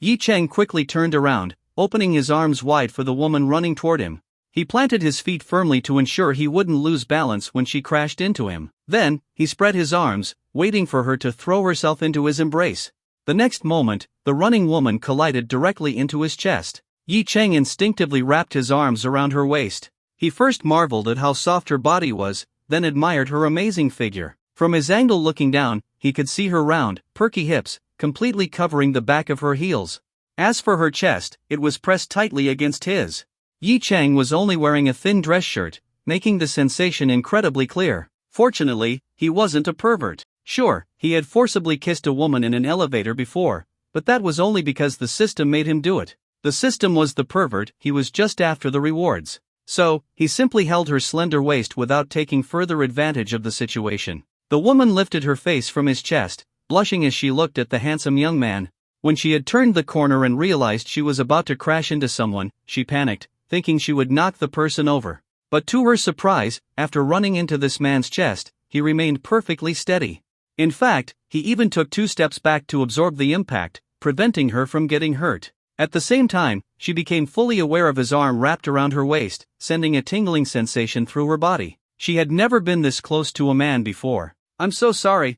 Yi Cheng quickly turned around, opening his arms wide for the woman running toward him. He planted his feet firmly to ensure he wouldn't lose balance when she crashed into him. Then, he spread his arms, waiting for her to throw herself into his embrace. The next moment, the running woman collided directly into his chest. Yi Cheng instinctively wrapped his arms around her waist. He first marveled at how soft her body was, then admired her amazing figure. From his angle looking down, he could see her round, perky hips, completely covering the back of her heels. As for her chest, it was pressed tightly against his. Yi Cheng was only wearing a thin dress shirt, making the sensation incredibly clear. Fortunately, he wasn't a pervert. Sure, he had forcibly kissed a woman in an elevator before, but that was only because the system made him do it. The system was the pervert, he was just after the rewards. So, he simply held her slender waist without taking further advantage of the situation. The woman lifted her face from his chest, blushing as she looked at the handsome young man. When she had turned the corner and realized she was about to crash into someone, she panicked, thinking she would knock the person over. But to her surprise, after running into this man's chest, he remained perfectly steady. In fact, he even took 2 steps back to absorb the impact, preventing her from getting hurt. At the same time, she became fully aware of his arm wrapped around her waist, sending a tingling sensation through her body. She had never been this close to a man before. "I'm so sorry,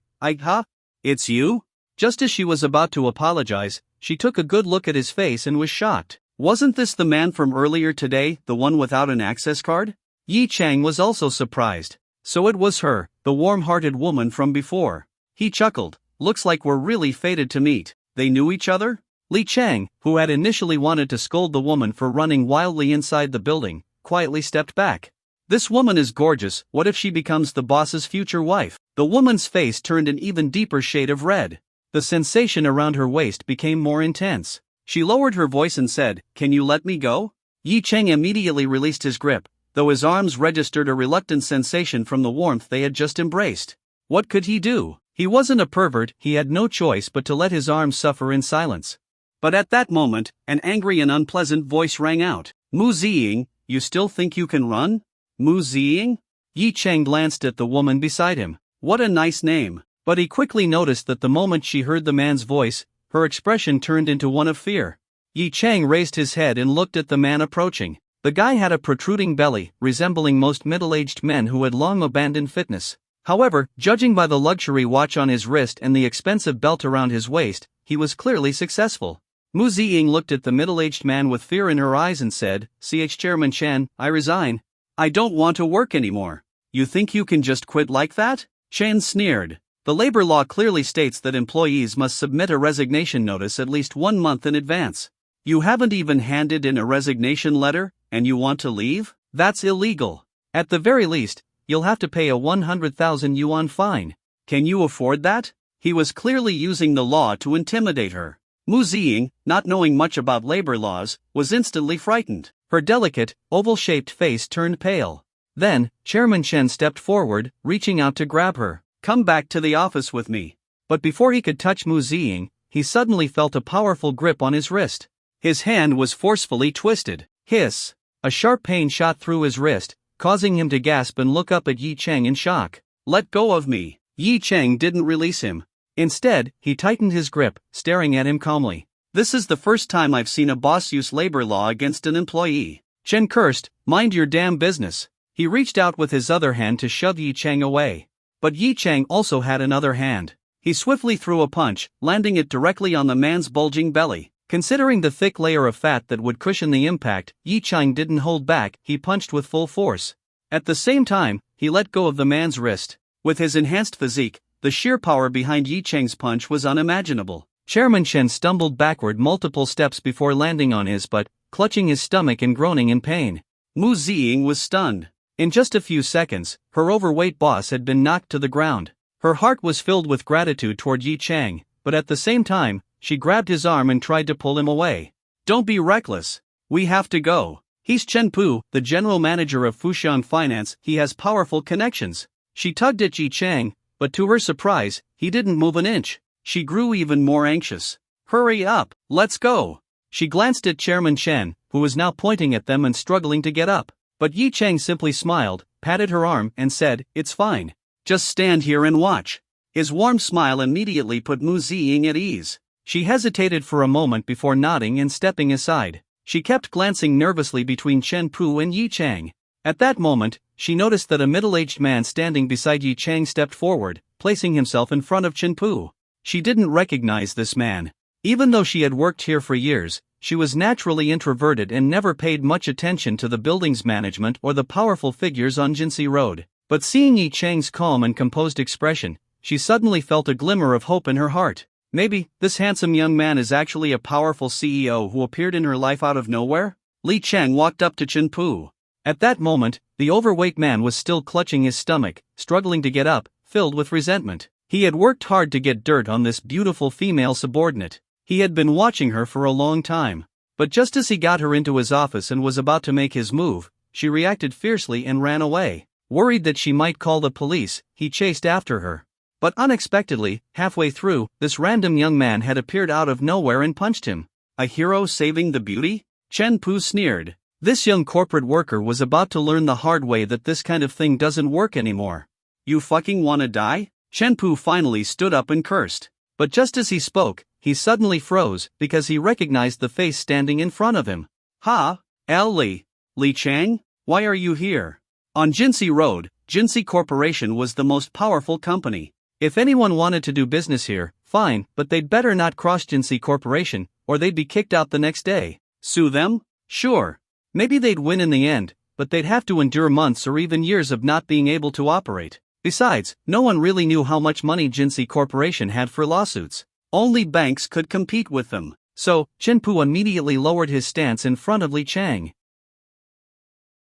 It's you?" Just as she was about to apologize, she took a good look at his face and was shocked. Wasn't this the man from earlier today, the one without an access card? Yi Chang was also surprised. So it was her, the warm-hearted woman from before. He chuckled. "Looks like we're really fated to meet." They knew each other? Li Chang, who had initially wanted to scold the woman for running wildly inside the building, quietly stepped back. This woman is gorgeous, what if she becomes the boss's future wife? The woman's face turned an even deeper shade of red. The sensation around her waist became more intense. She lowered her voice and said, "Can you let me go?" Yi Cheng immediately released his grip, though his arms registered a reluctant sensation from the warmth they had just embraced. What could he do? He wasn't a pervert, he had no choice but to let his arms suffer in silence. But at that moment, an angry and unpleasant voice rang out. "Mu Ziying, you still think you can run? Mu Ziying?" Yi Cheng glanced at the woman beside him. What a nice name. But he quickly noticed that the moment she heard the man's voice, her expression turned into one of fear. Yi Cheng raised his head and looked at the man approaching. The guy had a protruding belly, resembling most middle-aged men who had long abandoned fitness. However, judging by the luxury watch on his wrist and the expensive belt around his waist, he was clearly successful. Mu Ziying looked at the middle-aged man with fear in her eyes and said, Chairman Chen, I resign. I don't want to work anymore." "You think you can just quit like that?" Chen sneered. The labor law clearly states that employees must submit a resignation notice at least 1 month in advance. You haven't even handed in a resignation letter, and you want to leave? That's illegal. At the very least, you'll have to pay a 100,000 yuan fine. Can you afford that? He was clearly using the law to intimidate her. Mu Ziying, not knowing much about labor laws, was instantly frightened. Her delicate, oval-shaped face turned pale. Then, Chairman Chen stepped forward, reaching out to grab her. Come back to the office with me. But before he could touch Mu Ziying, he suddenly felt a powerful grip on his wrist. His hand was forcefully twisted. Hiss! A sharp pain shot through his wrist, causing him to gasp and look up at Yi Cheng in shock. Let go of me. Yi Cheng didn't release him. Instead, he tightened his grip, staring at him calmly. This is the first time I've seen a boss use labor law against an employee. Chen cursed, mind your damn business. He reached out with his other hand to shove Yi Cheng away. But Yi Cheng also had another hand. He swiftly threw a punch, landing it directly on the man's bulging belly. Considering the thick layer of fat that would cushion the impact, Yi Cheng didn't hold back, he punched with full force. At the same time, he let go of the man's wrist. With his enhanced physique, the sheer power behind Yi Cheng's punch was unimaginable. Chairman Chen stumbled backward multiple steps before landing on his butt, clutching his stomach and groaning in pain. Mu Ziying was stunned. In just a few seconds, her overweight boss had been knocked to the ground. Her heart was filled with gratitude toward Yi Cheng, but at the same time, she grabbed his arm and tried to pull him away. Don't be reckless. We have to go. He's Chen Pu, the general manager of Fushan Finance. He has powerful connections. She tugged at Yi Cheng, but to her surprise, he didn't move an inch. She grew even more anxious. Hurry up, let's go. She glanced at Chairman Chen, who was now pointing at them and struggling to get up. But Yi Cheng simply smiled, patted her arm, and said, It's fine. Just stand here and watch. His warm smile immediately put Mu Ziying at ease. She hesitated for a moment before nodding and stepping aside. She kept glancing nervously between Chen Pu and Yi Cheng. At that moment, she noticed that a middle-aged man standing beside Yi Cheng stepped forward, placing himself in front of Chen Pu. She didn't recognize this man. Even though she had worked here for years, she was naturally introverted and never paid much attention to the building's management or the powerful figures on Jinsei Road. But seeing Yi Cheng's calm and composed expression, she suddenly felt a glimmer of hope in her heart. Maybe, this handsome young man is actually a powerful CEO who appeared in her life out of nowhere? Li Cheng walked up to Chen Pu. At that moment, the overweight man was still clutching his stomach, struggling to get up, filled with resentment. He had worked hard to get dirt on this beautiful female subordinate. He had been watching her for a long time. But just as he got her into his office and was about to make his move, she reacted fiercely and ran away. Worried that she might call the police, he chased after her. But unexpectedly, halfway through, this random young man had appeared out of nowhere and punched him. A hero saving the beauty? Chen Pu sneered. This young corporate worker was about to learn the hard way that this kind of thing doesn't work anymore. You fucking wanna die? Chen Pu finally stood up and cursed. But just as he spoke, he suddenly froze because he recognized the face standing in front of him. Ha! Li Cheng? Why are you here? On Jinsei Road, Jinsei Corporation was the most powerful company. If anyone wanted to do business here, fine, but they'd better not cross Jinsei Corporation, or they'd be kicked out the next day. Sue them? Sure. Maybe they'd win in the end, but they'd have to endure months or even years of not being able to operate. Besides, no one really knew how much money Jinsei Corporation had for lawsuits. Only banks could compete with them. So, Chen Pu immediately lowered his stance in front of Li Cheng.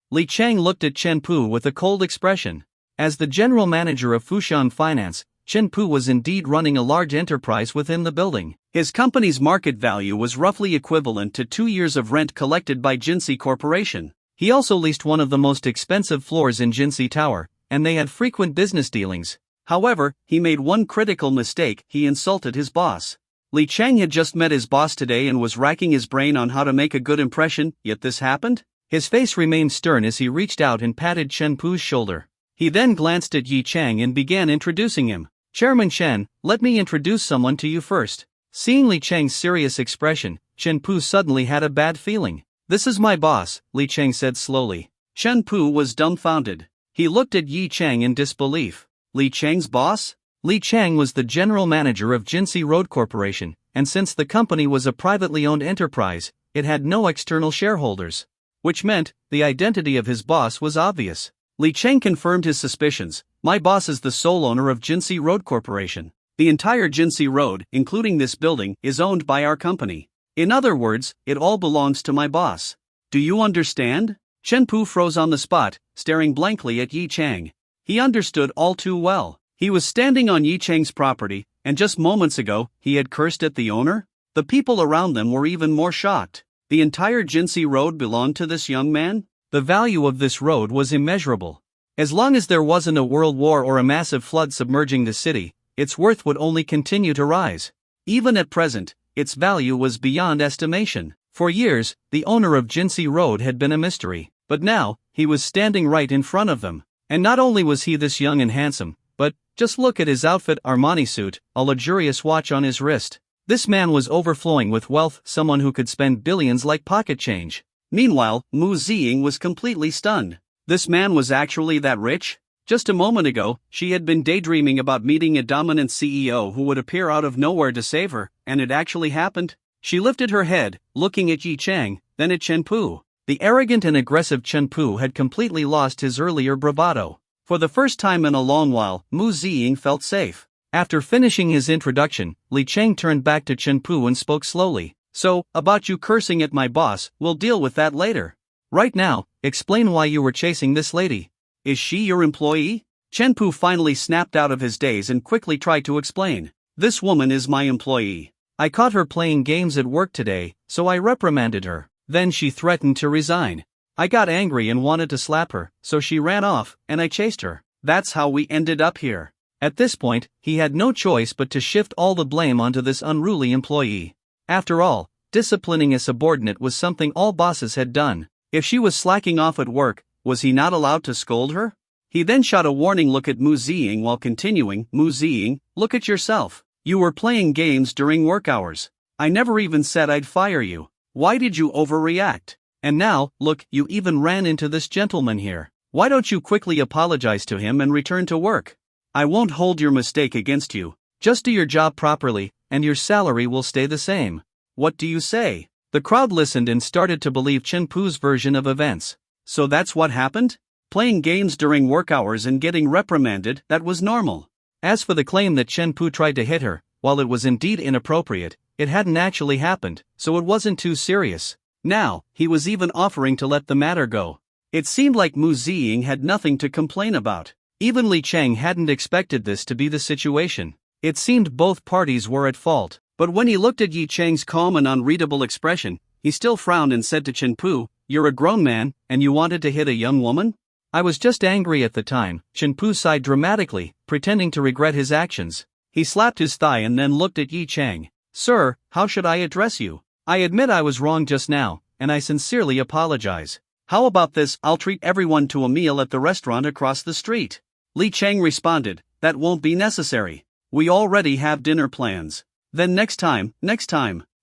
Li Cheng looked at Chen Pu with a cold expression. As the general manager of Fushan Finance, Chen Pu was indeed running a large enterprise within the building. His company's market value was roughly equivalent to 2 years of rent collected by Jinsei Corporation. He also leased one of the most expensive floors in Jinsei Tower, and they had frequent business dealings. However, he made one critical mistake: he insulted his boss. Li Cheng had just met his boss today and was racking his brain on how to make a good impression, yet this happened? His face remained stern as he reached out and patted Chen Pu's shoulder. He then glanced at Yi Cheng and began introducing him. Chairman Chen, let me introduce someone to you first. Seeing Li Cheng's serious expression, Chen Pu suddenly had a bad feeling. This is my boss, Li Cheng said slowly. Chen Pu was dumbfounded. He looked at Yi Cheng in disbelief. Li Cheng's boss? Li Cheng was the general manager of Jinsei Road Corporation, and since the company was a privately owned enterprise, it had no external shareholders. Which meant, the identity of his boss was obvious. Li Cheng confirmed his suspicions. My boss is the sole owner of Jinsei Road Corporation. The entire Jinsei Road, including this building, is owned by our company. In other words, it all belongs to my boss. Do you understand? Chen Pu froze on the spot, staring blankly at Yi Chang. He understood all too well. He was standing on Yi Chang's property, and just moments ago, he had cursed at the owner? The people around them were even more shocked. The entire Jinsei Road belonged to this young man? The value of this road was immeasurable. As long as there wasn't a world war or a massive flood submerging the city, its worth would only continue to rise. Even at present, its value was beyond estimation. For years, the owner of Jinsei Road had been a mystery, but now, he was standing right in front of them. And not only was he this young and handsome, but, just look at his outfit, Armani suit, a luxurious watch on his wrist. This man was overflowing with wealth, someone who could spend billions like pocket change. Meanwhile, Mu Ziying was completely stunned. This man was actually that rich? Just a moment ago, she had been daydreaming about meeting a dominant CEO who would appear out of nowhere to save her, and it actually happened. She lifted her head, looking at Yi Chang, then at Chen Pu. The arrogant and aggressive Chen Pu had completely lost his earlier bravado. For the first time in a long while, Mu Ziying felt safe. After finishing his introduction, Li Cheng turned back to Chen Pu and spoke slowly. So, about you cursing at my boss, we'll deal with that later. Right now, explain why you were chasing this lady. Is she your employee? Chen Pu finally snapped out of his daze and quickly tried to explain. This woman is my employee. I caught her playing games at work today, so I reprimanded her. Then she threatened to resign. I got angry and wanted to slap her, so she ran off, and I chased her. That's how we ended up here. At this point, he had no choice but to shift all the blame onto this unruly employee. After all, disciplining a subordinate was something all bosses had done. If she was slacking off at work, was he not allowed to scold her? He then shot a warning look at Mu Ziying while continuing, Mu Ziying, look at yourself. You were playing games during work hours. I never even said I'd fire you. Why did you overreact? And now, look, you even ran into this gentleman here. Why don't you quickly apologize to him and return to work? I won't hold your mistake against you. Just do your job properly, and your salary will stay the same. What do you say? The crowd listened and started to believe Chen Pu's version of events. So that's what happened? Playing games during work hours and getting reprimanded, that was normal. As for the claim that Chen Pu tried to hit her, while it was indeed inappropriate, it hadn't actually happened, so it wasn't too serious. Now, he was even offering to let the matter go. It seemed like Mu Ziying had nothing to complain about. Even Li Cheng hadn't expected this to be the situation. It seemed both parties were at fault. But when he looked at Yi Cheng's calm and unreadable expression, he still frowned and said to Chen Pu, you're a grown man, and you wanted to hit a young woman? I was just angry at the time. Chen Pu sighed dramatically, pretending to regret his actions. He slapped his thigh and then looked at Yi Cheng. Sir, how should I address you? I admit I was wrong just now, and I sincerely apologize. How about this, I'll treat everyone to a meal at the restaurant across the street. Li Cheng responded, that won't be necessary. We already have dinner plans. Then next time,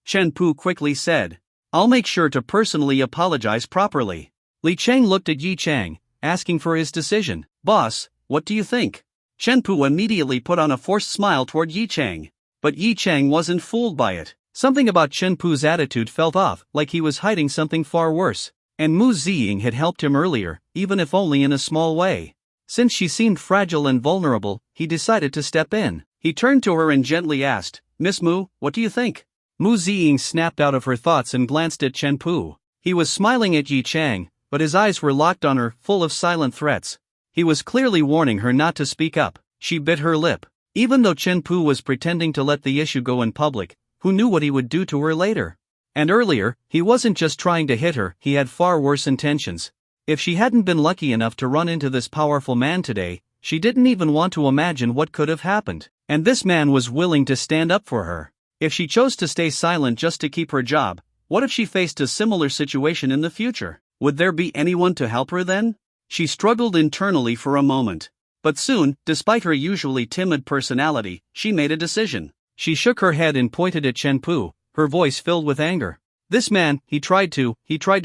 Chen Pu quickly said. I'll make sure to personally apologize properly. Li Cheng looked at Yi Chang, asking for his decision. Boss, what do you think? Chen Pu immediately put on a forced smile toward Yi Chang. But Yi Chang wasn't fooled by it. Something about Chen Pu's attitude felt off, like he was hiding something far worse. And Mu Ziying had helped him earlier, even if only in a small way. Since she seemed fragile and vulnerable, he decided to step in. He turned to her and gently asked, Miss Mu, what do you think? Mu Ziying snapped out of her thoughts and glanced at Chen Pu. He was smiling at Yi Chang, but his eyes were locked on her, full of silent threats. He was clearly warning her not to speak up. She bit her lip. Even though Chen Pu was pretending to let the issue go in public, who knew what he would do to her later? And earlier, he wasn't just trying to hit her, he had far worse intentions. If she hadn't been lucky enough to run into this powerful man today, she didn't even want to imagine what could have happened. And this man was willing to stand up for her. If she chose to stay silent just to keep her job, what if she faced a similar situation in the future? Would there be anyone to help her then? She struggled internally for a moment. But soon, despite her usually timid personality, she made a decision. She shook her head and pointed at Chen Pu, her voice filled with anger. This man, he tried to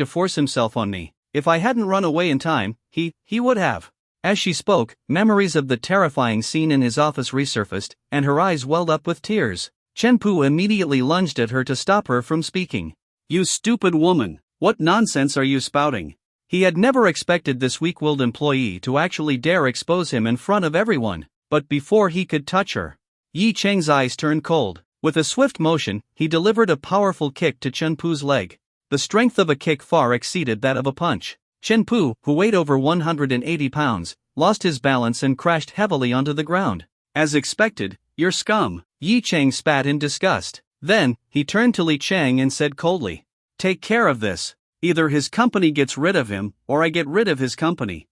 force himself on me. If I hadn't run away in time, he would have. As she spoke, memories of the terrifying scene in his office resurfaced, and her eyes welled up with tears. Chen Pu immediately lunged at her to stop her from speaking. You stupid woman, what nonsense are you spouting? He had never expected this weak-willed employee to actually dare expose him in front of everyone, but before he could touch her, Yi Cheng's eyes turned cold. With a swift motion, he delivered a powerful kick to Chen Pu's leg. The strength of a kick far exceeded that of a punch. Chen Pu, who weighed over 180 pounds, lost his balance and crashed heavily onto the ground. As expected, "You're scum," Yi Chang spat in disgust. Then, he turned to Li Chang and said coldly, "Take care of this. Either his company gets rid of him, or I get rid of his company."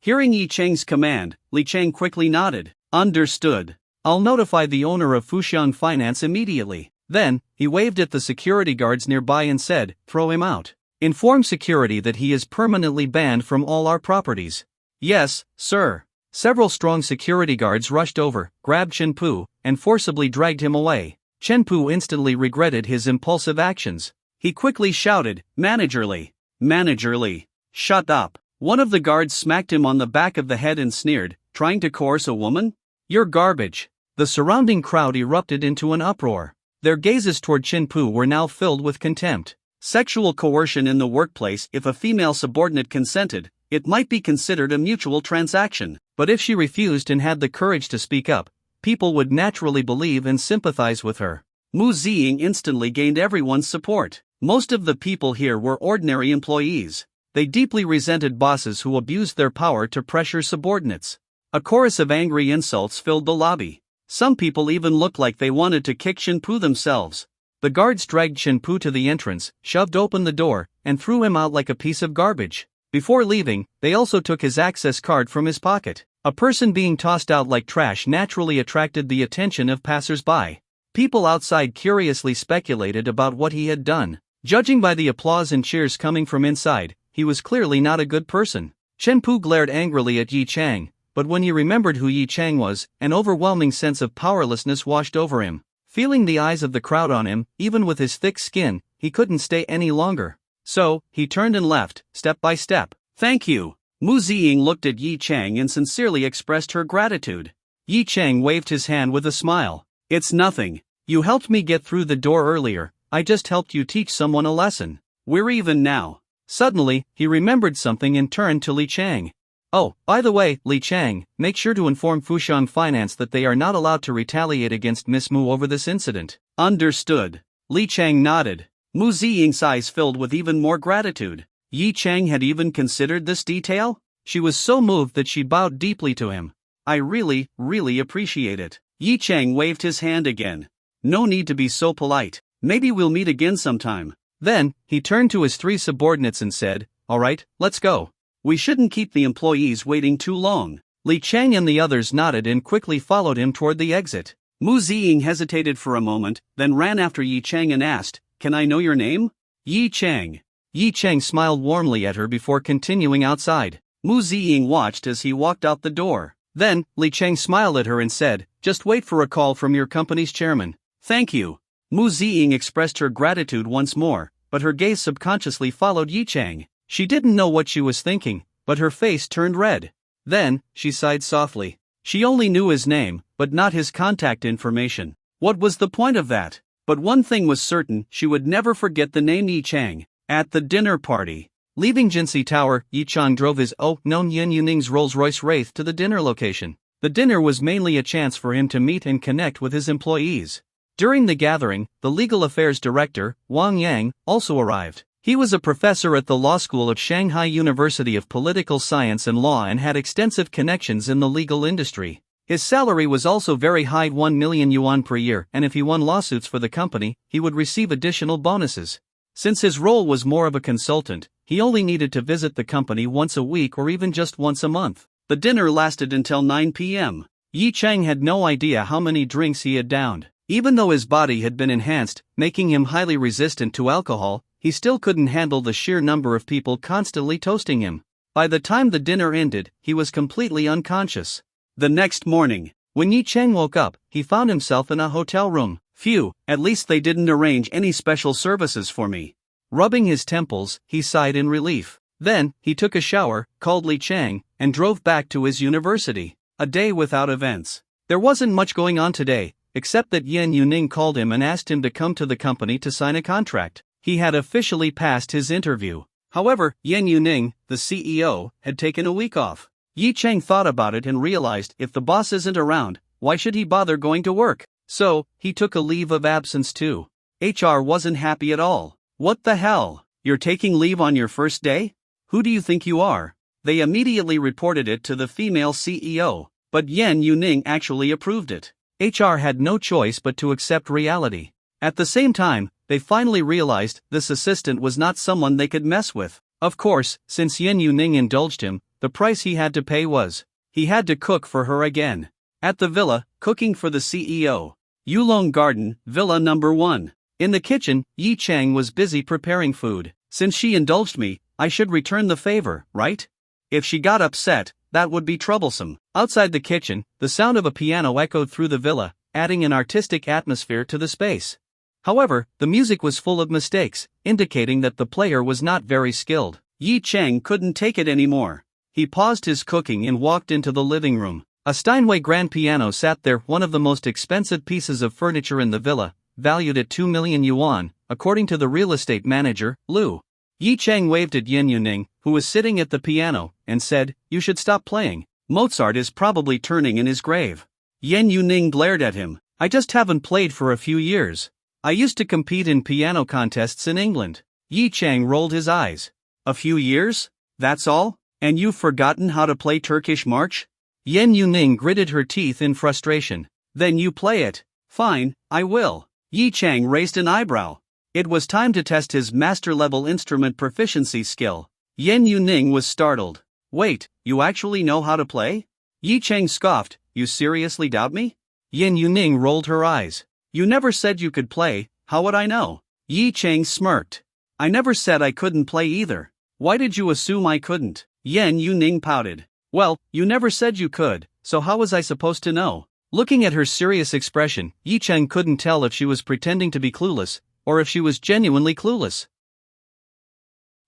Hearing Yi Chang's command, Li Chang quickly nodded. "Understood. I'll notify the owner of Fushan Finance immediately." Then, he waved at the security guards nearby and said, "Throw him out. Inform security that he is permanently banned from all our properties." "Yes, sir." Several strong security guards rushed over, grabbed Chen Pu, and forcibly dragged him away. Chen Pu instantly regretted his impulsive actions. He quickly shouted, "Manager Li, shut up." One of the guards smacked him on the back of the head and sneered, "Trying to coerce a woman? You're garbage." The surrounding crowd erupted into an uproar. Their gazes toward Chen Pu were now filled with contempt. Sexual coercion in the workplace. If a female subordinate consented, it might be considered a mutual transaction. But if she refused and had the courage to speak up, people would naturally believe and sympathize with her. Mu Ziying instantly gained everyone's support. Most of the people here were ordinary employees. They deeply resented bosses who abused their power to pressure subordinates. A chorus of angry insults filled the lobby. Some people even looked like they wanted to kick Chen Pu themselves. The guards dragged Chen Pu to the entrance, shoved open the door, and threw him out like a piece of garbage. Before leaving, they also took his access card from his pocket. A person being tossed out like trash naturally attracted the attention of passers-by. People outside curiously speculated about what he had done. Judging by the applause and cheers coming from inside, he was clearly not a good person. Chen Pu glared angrily at Yi Chang, but when he remembered who Yi Chang was, an overwhelming sense of powerlessness washed over him. Feeling the eyes of the crowd on him, even with his thick skin, he couldn't stay any longer. So, he turned and left, step by step. "Thank you." Mu Ziying looked at Yi Chang and sincerely expressed her gratitude. Yi Chang waved his hand with a smile. "It's nothing. You helped me get through the door earlier, I just helped you teach someone a lesson. We're even now." Suddenly, he remembered something and turned to Li Chang. "Oh, by the way, Li Chang, make sure to inform Fushan Finance that they are not allowed to retaliate against Miss Mu over this incident." "Understood." Li Chang nodded. Mu Ziying's eyes filled with even more gratitude. Yi Chang had even considered this detail? She was so moved that she bowed deeply to him. "I really appreciate it." Yi Chang waved his hand again. "No need to be so polite. Maybe we'll meet again sometime." Then, he turned to his three subordinates and said, "All right, let's go. We shouldn't keep the employees waiting too long." Li Chang and the others nodded and quickly followed him toward the exit. Mu Ziying hesitated for a moment, then ran after Yi Chang and asked, "Can I know your name?" "Yi Chang." Yi Chang smiled warmly at her before continuing outside. Mu Ziying watched as he walked out the door. Then, Li Chang smiled at her and said, "Just wait for a call from your company's chairman." "Thank you." Mu Ziying expressed her gratitude once more, but her gaze subconsciously followed Yi Chang. She didn't know what she was thinking, but her face turned red. Then, she sighed softly. She only knew his name, but not his contact information. What was the point of that? But one thing was certain, she would never forget the name Yi Chang. At the dinner party. Leaving Jinsei Tower, Yi Chang drove his known Yan Yuning's Rolls-Royce Wraith to the dinner location. The dinner was mainly a chance for him to meet and connect with his employees. During the gathering, the legal affairs director, Wang Yang, also arrived. He was a professor at the law school of Shanghai University of Political Science and Law and had extensive connections in the legal industry. His salary was also very high, 1 million yuan per year, and if he won lawsuits for the company, he would receive additional bonuses. Since his role was more of a consultant, he only needed to visit the company once a week or even just once a month. The dinner lasted until 9 p.m. Yi Chang had no idea how many drinks he had downed. Even though his body had been enhanced, making him highly resistant to alcohol, he still couldn't handle the sheer number of people constantly toasting him. By the time the dinner ended, he was completely unconscious. The next morning, when Yi Chang woke up, he found himself in a hotel room. Phew, at least they didn't arrange any special services for me. Rubbing his temples, he sighed in relief. Then, he took a shower, called Li Chang, and drove back to his university. A day without events. There wasn't much going on today, except that Yan Yuning called him and asked him to come to the company to sign a contract. He had officially passed his interview. However, Yan Yuning, the CEO, had taken a week off. Yi Chang thought about it and realized if the boss isn't around, why should he bother going to work? So, he took a leave of absence too. HR wasn't happy at all. What the hell? You're taking leave on your first day? Who do you think you are? They immediately reported it to the female CEO, but Yen Yuning actually approved it. HR had no choice but to accept reality. At the same time, they finally realized this assistant was not someone they could mess with. Of course, since Yen Yuning indulged him, the price he had to pay was he had to cook for her again. At the villa, cooking for the CEO. Yulong Garden, Villa Number 1. In the kitchen, Yi Chang was busy preparing food. Since she indulged me, I should return the favor, right? If she got upset, that would be troublesome. Outside the kitchen, the sound of a piano echoed through the villa, adding an artistic atmosphere to the space. However, the music was full of mistakes, indicating that the player was not very skilled. Yi Chang couldn't take it anymore. He paused his cooking and walked into the living room. A Steinway grand piano sat there, one of the most expensive pieces of furniture in the villa, valued at 2 million yuan, according to the real estate manager, Lu. Yi Chang waved at Yen Yuning, who was sitting at the piano, and said, "You should stop playing. Mozart is probably turning in his grave." Yen Yuning glared at him. "I just haven't played for a few years. I used to compete in piano contests in England." Yi Chang rolled his eyes. "A few years? That's all? And you've forgotten how to play Turkish march?" Yen Yuning gritted her teeth in frustration. "Then you play it." "Fine, I will." Yi Chang raised an eyebrow. It was time to test his master-level instrument proficiency skill. Yen Yuning was startled. "Wait, you actually know how to play?" Yi Chang scoffed. "You seriously doubt me?" Yen Yuning rolled her eyes. "You never said you could play, how would I know?" Yi Chang smirked. "I never said I couldn't play either. Why did you assume I couldn't?" Yen Yuning pouted. "Well, you never said you could, so how was I supposed to know?" Looking at her serious expression, Yi Chang couldn't tell if she was pretending to be clueless, or if she was genuinely clueless.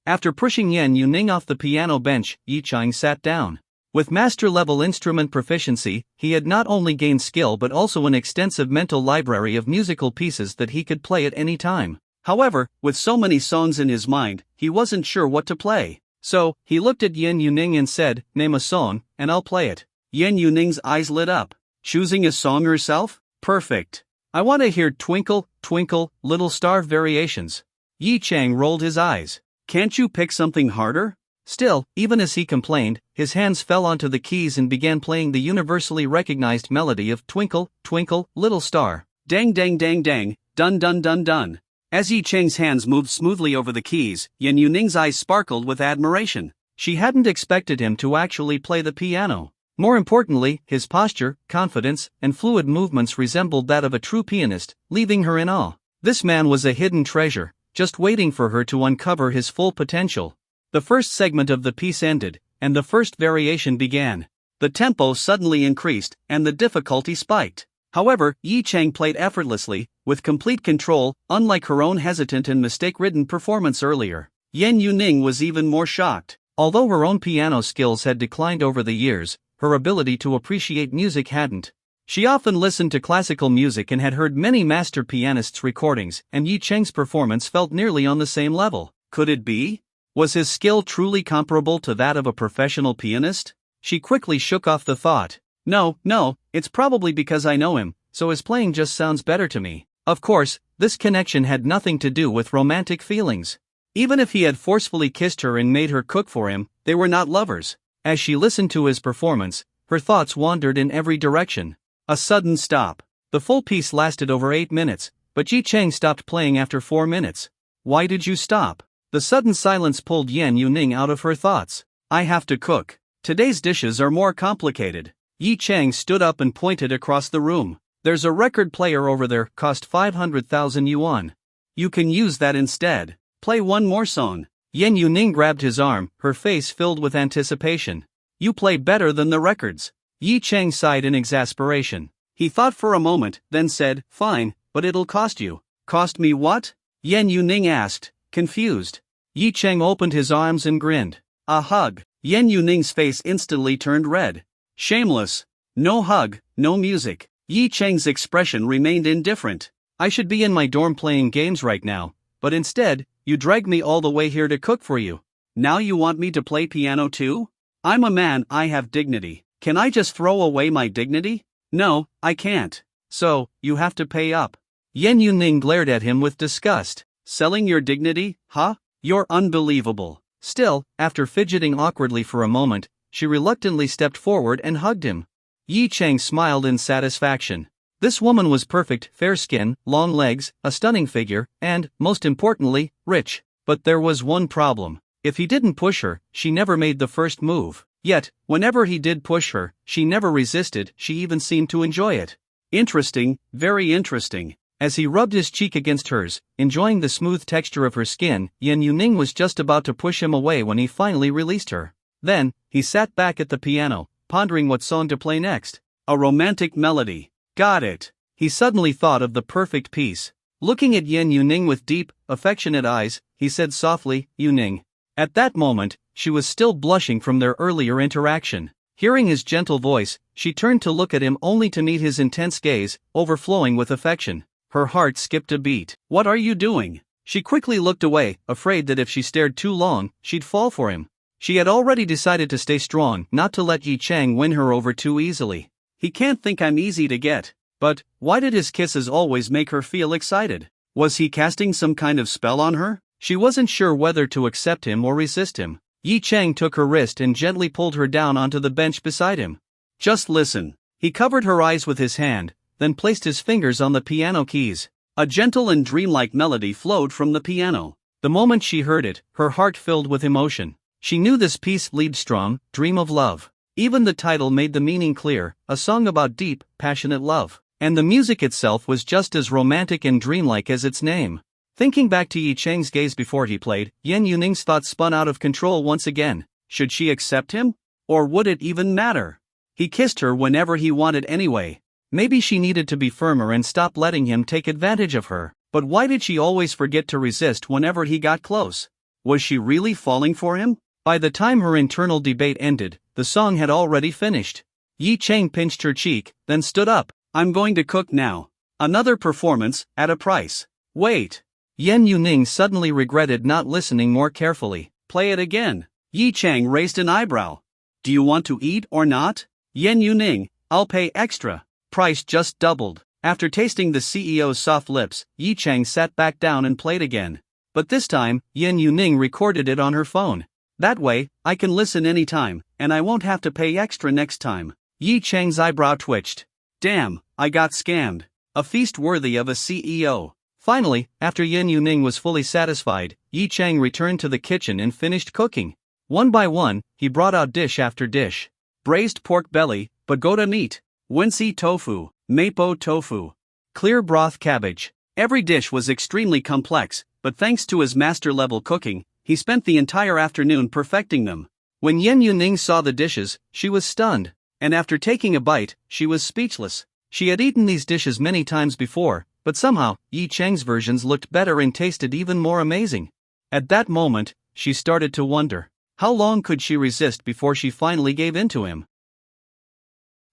After pushing Yen Yuning off the piano bench, Yi Chang sat down. With master-level instrument proficiency, he had not only gained skill but also an extensive mental library of musical pieces that he could play at any time. However, with so many songs in his mind, he wasn't sure what to play. So, he looked at Yen Yuning and said, "Name a song, and I'll play it." Yen Yuning's eyes lit up. "Choosing a song herself? Perfect. I want to hear Twinkle, Twinkle, Little Star variations." Yi Chang rolled his eyes. "Can't you pick something harder?" Still, even as he complained, his hands fell onto the keys and began playing the universally recognized melody of Twinkle, Twinkle, Little Star. Dang dang dang dang, dun dun dun dun. As Yi Chang's hands moved smoothly over the keys, Yen Yuning's eyes sparkled with admiration. She hadn't expected him to actually play the piano. More importantly, his posture, confidence, and fluid movements resembled that of a true pianist, leaving her in awe. This man was a hidden treasure, just waiting for her to uncover his full potential. The first segment of the piece ended, and the first variation began. The tempo suddenly increased, and the difficulty spiked. However, Yi Chang played effortlessly, with complete control, unlike her own hesitant and mistake-ridden performance earlier. Yen Yuning was even more shocked. Although her own piano skills had declined over the years, her ability to appreciate music hadn't. She often listened to classical music and had heard many master pianists' recordings, and Yi Chang's performance felt nearly on the same level. Could it be? Was his skill truly comparable to that of a professional pianist? She quickly shook off the thought. No, it's probably because I know him, so his playing just sounds better to me. Of course, this connection had nothing to do with romantic feelings. Even if he had forcefully kissed her and made her cook for him, they were not lovers. As she listened to his performance, her thoughts wandered in every direction. A sudden stop. The full piece lasted over 8 minutes, but Yi Chang stopped playing after 4 minutes. Why did you stop? The sudden silence pulled Yen Yuning out of her thoughts. I have to cook. Today's dishes are more complicated. Yi Chang stood up and pointed across the room. There's a record player over there, cost 500,000 yuan. You can use that instead. Play one more song. Yen Yuning grabbed his arm, her face filled with anticipation. You play better than the records. Yi Chang sighed in exasperation. He thought for a moment, then said, fine, but it'll cost you. Cost me what? Yen Yuning asked, confused. Yi Chang opened his arms and grinned. A hug. Yen Yuning's face instantly turned red. Shameless. No hug, no music. Yi Chang's expression remained indifferent. I should be in my dorm playing games right now, but instead, you dragged me all the way here to cook for you. Now you want me to play piano too? I'm a man, I have dignity. Can I just throw away my dignity? No, I can't. So, you have to pay up. Yan Yuning glared at him with disgust. Selling your dignity, huh? You're unbelievable. Still, after fidgeting awkwardly for a moment, she reluctantly stepped forward and hugged him. Yi Chang smiled in satisfaction. This woman was perfect, fair skin, long legs, a stunning figure, and, most importantly, rich. But there was one problem. If he didn't push her, she never made the first move. Yet, whenever he did push her, she never resisted, she even seemed to enjoy it. Interesting, very interesting. As he rubbed his cheek against hers, enjoying the smooth texture of her skin, Yan Yuning was just about to push him away when he finally released her. Then, he sat back at the piano, pondering what song to play next. A romantic melody. Got it. He suddenly thought of the perfect piece. Looking at Yan Yuning with deep, affectionate eyes, he said softly, Yuning. At that moment, she was still blushing from their earlier interaction. Hearing his gentle voice, she turned to look at him only to meet his intense gaze, overflowing with affection. Her heart skipped a beat. What are you doing? She quickly looked away, afraid that if she stared too long, she'd fall for him. She had already decided to stay strong, not to let Yi Chang win her over too easily. He can't think I'm easy to get. But, why did his kisses always make her feel excited? Was he casting some kind of spell on her? She wasn't sure whether to accept him or resist him. Yi Chang took her wrist and gently pulled her down onto the bench beside him. Just listen. He covered her eyes with his hand, then placed his fingers on the piano keys. A gentle and dreamlike melody flowed from the piano. The moment she heard it, her heart filled with emotion. She knew this piece, Liebstrom, Dream of Love. Even the title made the meaning clear, a song about deep, passionate love. And the music itself was just as romantic and dreamlike as its name. Thinking back to Yi Chang's gaze before he played, Yan Yuning's thoughts spun out of control once again. Should she accept him? Or would it even matter? He kissed her whenever he wanted anyway. Maybe she needed to be firmer and stop letting him take advantage of her. But why did she always forget to resist whenever he got close? Was she really falling for him? By the time her internal debate ended, the song had already finished. Yi Chang pinched her cheek, then stood up. I'm going to cook now. Another performance, at a price. Wait. Yan Yuning suddenly regretted not listening more carefully. Play it again. Yi Chang raised an eyebrow. Do you want to eat or not? Yan Yuning, I'll pay extra. Price just doubled. After tasting the CEO's soft lips, Yi Chang sat back down and played again. But this time, Yan Yuning recorded it on her phone. That way, I can listen anytime, and I won't have to pay extra next time. Yi Chang's eyebrow twitched. Damn, I got scammed. A feast worthy of a CEO. Finally, after Yan Yuning was fully satisfied, Yi Chang returned to the kitchen and finished cooking. One by one, he brought out dish after dish. Braised pork belly, pagoda meat, wensi tofu, mapo tofu, clear broth cabbage. Every dish was extremely complex, but thanks to his master-level cooking, he spent the entire afternoon perfecting them. When Yan Yuning saw the dishes, she was stunned. And after taking a bite, she was speechless. She had eaten these dishes many times before, but somehow, Yi Chang's versions looked better and tasted even more amazing. At that moment, she started to wonder, how long could she resist before she finally gave in to him?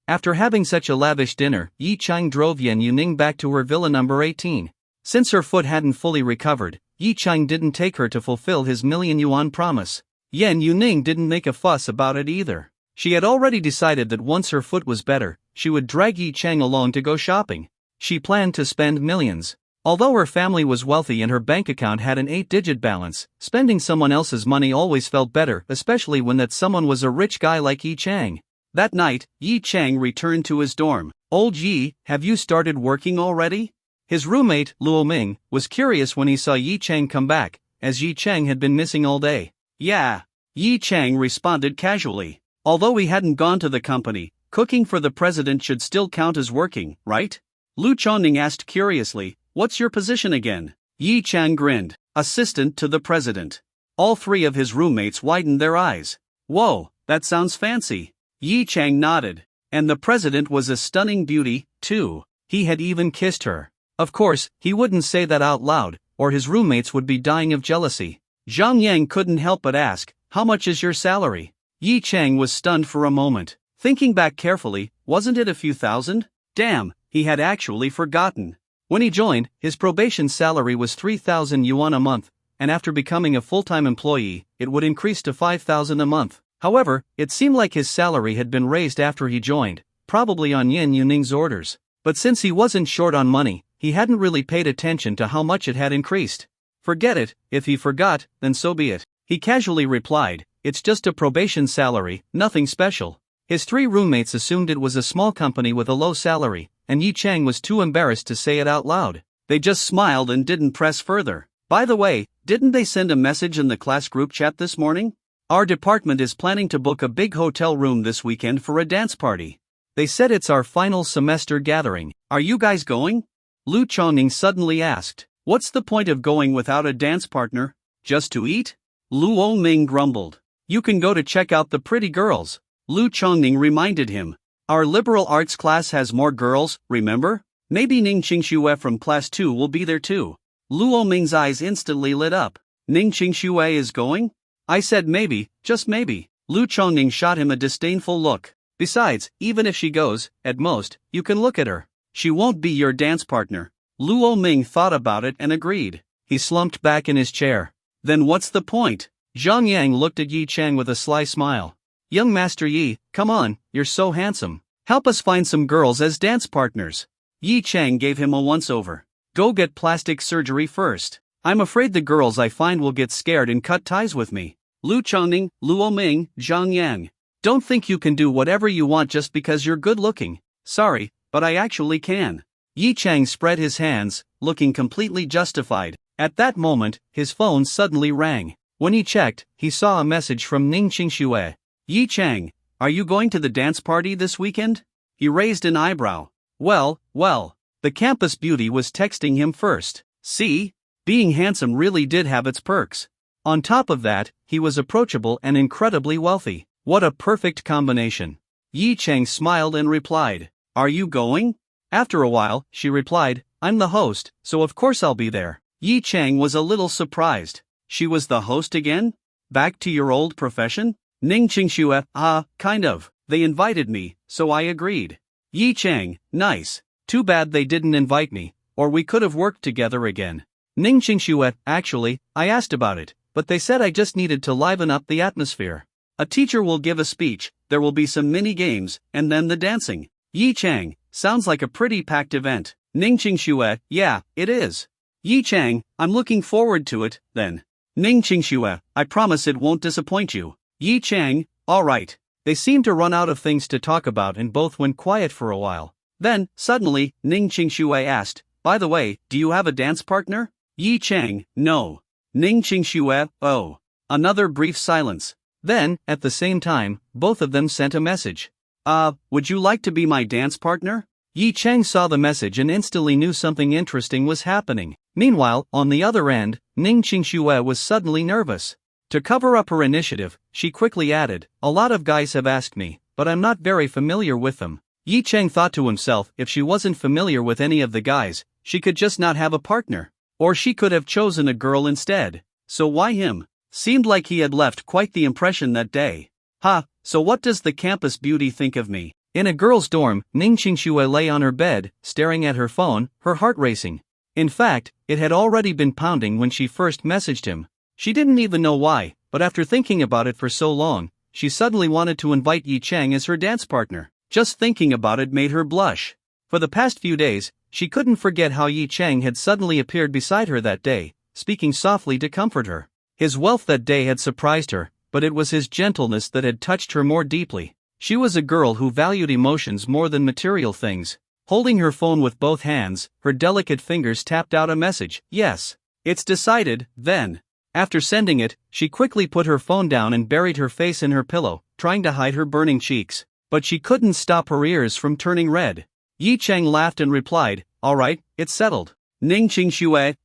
After having such a lavish dinner, Yi Chang drove Yan Yuning back to her villa number 18. Since her foot hadn't fully recovered, Yi Chang didn't take her to fulfill his million-yuan promise. Yan Yuning didn't make a fuss about it either. She had already decided that once her foot was better, she would drag Yi Chang along to go shopping. She planned to spend millions. Although her family was wealthy and her bank account had an 8-digit balance, spending someone else's money always felt better, especially when that someone was a rich guy like Yi Chang. That night, Yi Chang returned to his dorm. Old Yi, have you started working already? His roommate, Luo Ming, was curious when he saw Yi Chang come back, as Yi Chang had been missing all day. Yeah. Yi Chang responded casually. Although he hadn't gone to the company, cooking for the president should still count as working, right? Lu Chongning asked curiously, what's your position again? Yi Chang grinned, assistant to the president. All three of his roommates widened their eyes. Whoa, that sounds fancy. Yi Chang nodded. And the president was a stunning beauty, too. He had even kissed her. Of course, he wouldn't say that out loud, or his roommates would be dying of jealousy. Zhang Yang couldn't help but ask, how much is your salary? Yi Chang was stunned for a moment. Thinking back carefully, wasn't it a few thousand? Damn, he had actually forgotten. When he joined, his probation salary was 3,000 yuan a month, and after becoming a full-time employee, it would increase to 5,000 a month. However, it seemed like his salary had been raised after he joined, probably on Yan Yuning's orders. But since he wasn't short on money, he hadn't really paid attention to how much it had increased. Forget it, if he forgot, then so be it. He casually replied, "It's just a probation salary, nothing special." His 3 roommates assumed it was a small company with a low salary, and Yi Chang was too embarrassed to say it out loud. They just smiled and didn't press further. "By the way, didn't they send a message in the class group chat this morning? Our department is planning to book a big hotel room this weekend for a dance party. They said it's our final semester gathering. Are you guys going?" Lu Chongning suddenly asked. "What's the point of going without a dance partner? Just to eat?" Lu Oming grumbled. "You can go to check out the pretty girls," Lu Chongning reminded him. "Our liberal arts class has more girls, remember? Maybe Ning Qingxue from class 2 will be there too." Lu Oming's eyes instantly lit up. "Ning Qingxue is going?" "I said maybe, just maybe." Lu Chongning shot him a disdainful look. "Besides, even if she goes, at most, you can look at her. She won't be your dance partner." Lu Oming thought about it and agreed. He slumped back in his chair. "Then what's the point?" Zhang Yang looked at Yi Chang with a sly smile. "Young Master Yi, come on, you're so handsome. Help us find some girls as dance partners." Yi Chang gave him a once-over. "Go get plastic surgery first. I'm afraid the girls I find will get scared and cut ties with me." Lu Chongning, Lu Oming, Zhang Yang. "Don't think you can do whatever you want just because you're good-looking. Sorry, but I actually can." Yi Chang spread his hands, looking completely justified. At that moment, his phone suddenly rang. When he checked, he saw a message from Ning Qingxue. "Yi Chang, are you going to the dance party this weekend?" He raised an eyebrow. Well, the campus beauty was texting him first. See? Being handsome really did have its perks. On top of that, he was approachable and incredibly wealthy. What a perfect combination. Yi Chang smiled and replied, "Are you going?" After a while, she replied, "I'm the host, so of course I'll be there." Yi Chang was a little surprised. She was the host again? Back to your old profession? Ning Qingxue, kind of. They invited me, so I agreed. Yi Chang, nice. Too bad they didn't invite me, or we could have worked together again. Ning Qingxue, actually, I asked about it, but they said I just needed to liven up the atmosphere. A teacher will give a speech, there will be some mini games, and then the dancing. Yi Chang, sounds like a pretty packed event. Ning Qingxue, yeah, it is. Yi Chang, I'm looking forward to it, then. Ning Qingxue, I promise it won't disappoint you. Yi Chang, alright. They seemed to run out of things to talk about and both went quiet for a while. Then, suddenly, Ning Qingxue asked, "By the way, do you have a dance partner?" Yi Chang, no. Ning Qingxue, oh. Another brief silence. Then, at the same time, both of them sent a message. Would you like to be my dance partner?" Yi Chang saw the message and instantly knew something interesting was happening. Meanwhile, on the other end, Ning Qingxue was suddenly nervous. To cover up her initiative, she quickly added, "A lot of guys have asked me, but I'm not very familiar with them." Yi Chang thought to himself, if she wasn't familiar with any of the guys, she could just not have a partner. Or she could have chosen a girl instead. So why him? Seemed like he had left quite the impression that day. So what does the campus beauty think of me? In a girl's dorm, Ning Qingxue lay on her bed, staring at her phone, her heart racing. In fact, it had already been pounding when she first messaged him. She didn't even know why, but after thinking about it for so long, she suddenly wanted to invite Yi Chang as her dance partner. Just thinking about it made her blush. For the past few days, she couldn't forget how Yi Chang had suddenly appeared beside her that day, speaking softly to comfort her. His wealth that day had surprised her, but it was his gentleness that had touched her more deeply. She was a girl who valued emotions more than material things. Holding her phone with both hands, her delicate fingers tapped out a message. "Yes. It's decided," then. After sending it, she quickly put her phone down and buried her face in her pillow, trying to hide her burning cheeks. But she couldn't stop her ears from turning red. Yi Chang laughed and replied, "Alright, it's settled." Ning Qingxue,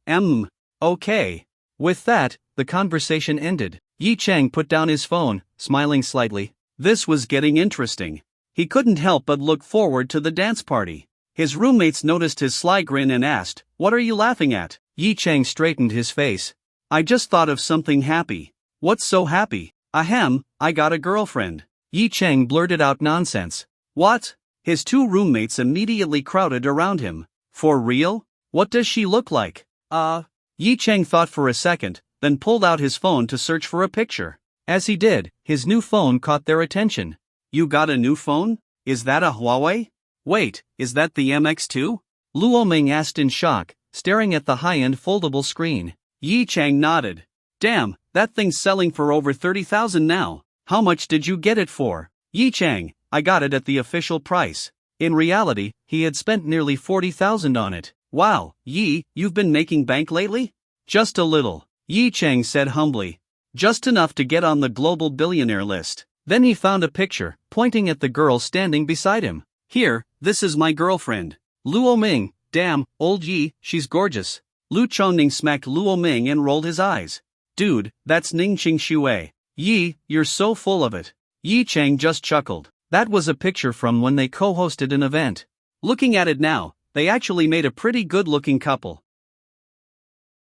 okay. With that, the conversation ended. Yi Chang put down his phone, smiling slightly. This was getting interesting. He couldn't help but look forward to the dance party. His roommates noticed his sly grin and asked, "What are you laughing at?" Yi Chang straightened his face. "I just thought of something happy." "What's so happy?" "Ahem, I got a girlfriend." Yi Chang blurted out nonsense. "What?" His two roommates immediately crowded around him. "For real? What does she look like?" Yi Chang thought for a second, then pulled out his phone to search for a picture. As he did, his new phone caught their attention. "You got a new phone? Is that a Huawei?" Wait, is that the MX2? Luo Ming asked in shock, staring at the high-end foldable screen. Yi Chang nodded. Damn, that thing's selling for over 30,000 now. How much did you get it for? Yi Chang, I got it at the official price. In reality, he had spent nearly 40,000 on it. Wow, Yi, you've been making bank lately? Just a little, Yi Chang said humbly. Just enough to get on the global billionaire list. Then he found a picture, pointing at the girl standing beside him. Here, this is my girlfriend. Luo Ming, damn, old Yi, she's gorgeous. Lu Chongning smacked Luo Ming and rolled his eyes. Dude, that's Ningqing Shui. Yi, you're so full of it. Yi Chang just chuckled. That was a picture from when they co-hosted an event. Looking at it now, they actually made a pretty good-looking couple.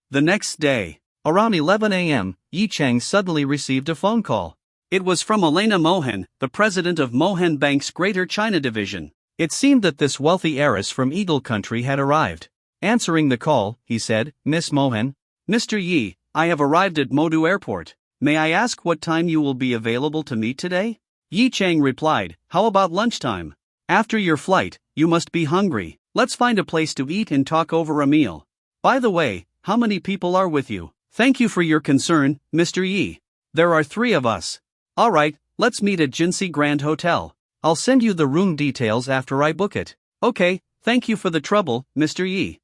The next day, around 11 a.m., Yi Chang suddenly received a phone call. It was from Elena Mohan, the president of Mohan Bank's Greater China Division. It seemed that this wealthy heiress from Eagle Country had arrived. Answering the call, he said, Miss Mohan. Mr. Yi, I have arrived at Modu Airport. May I ask what time you will be available to meet today? Yi Chang replied, how about lunchtime? After your flight, you must be hungry. Let's find a place to eat and talk over a meal. By the way, how many people are with you? Thank you for your concern, Mr. Yi. There are 3 of us. Alright, let's meet at Jinsei Grand Hotel. I'll send you the room details after I book it. Okay, thank you for the trouble, Mr. Yi.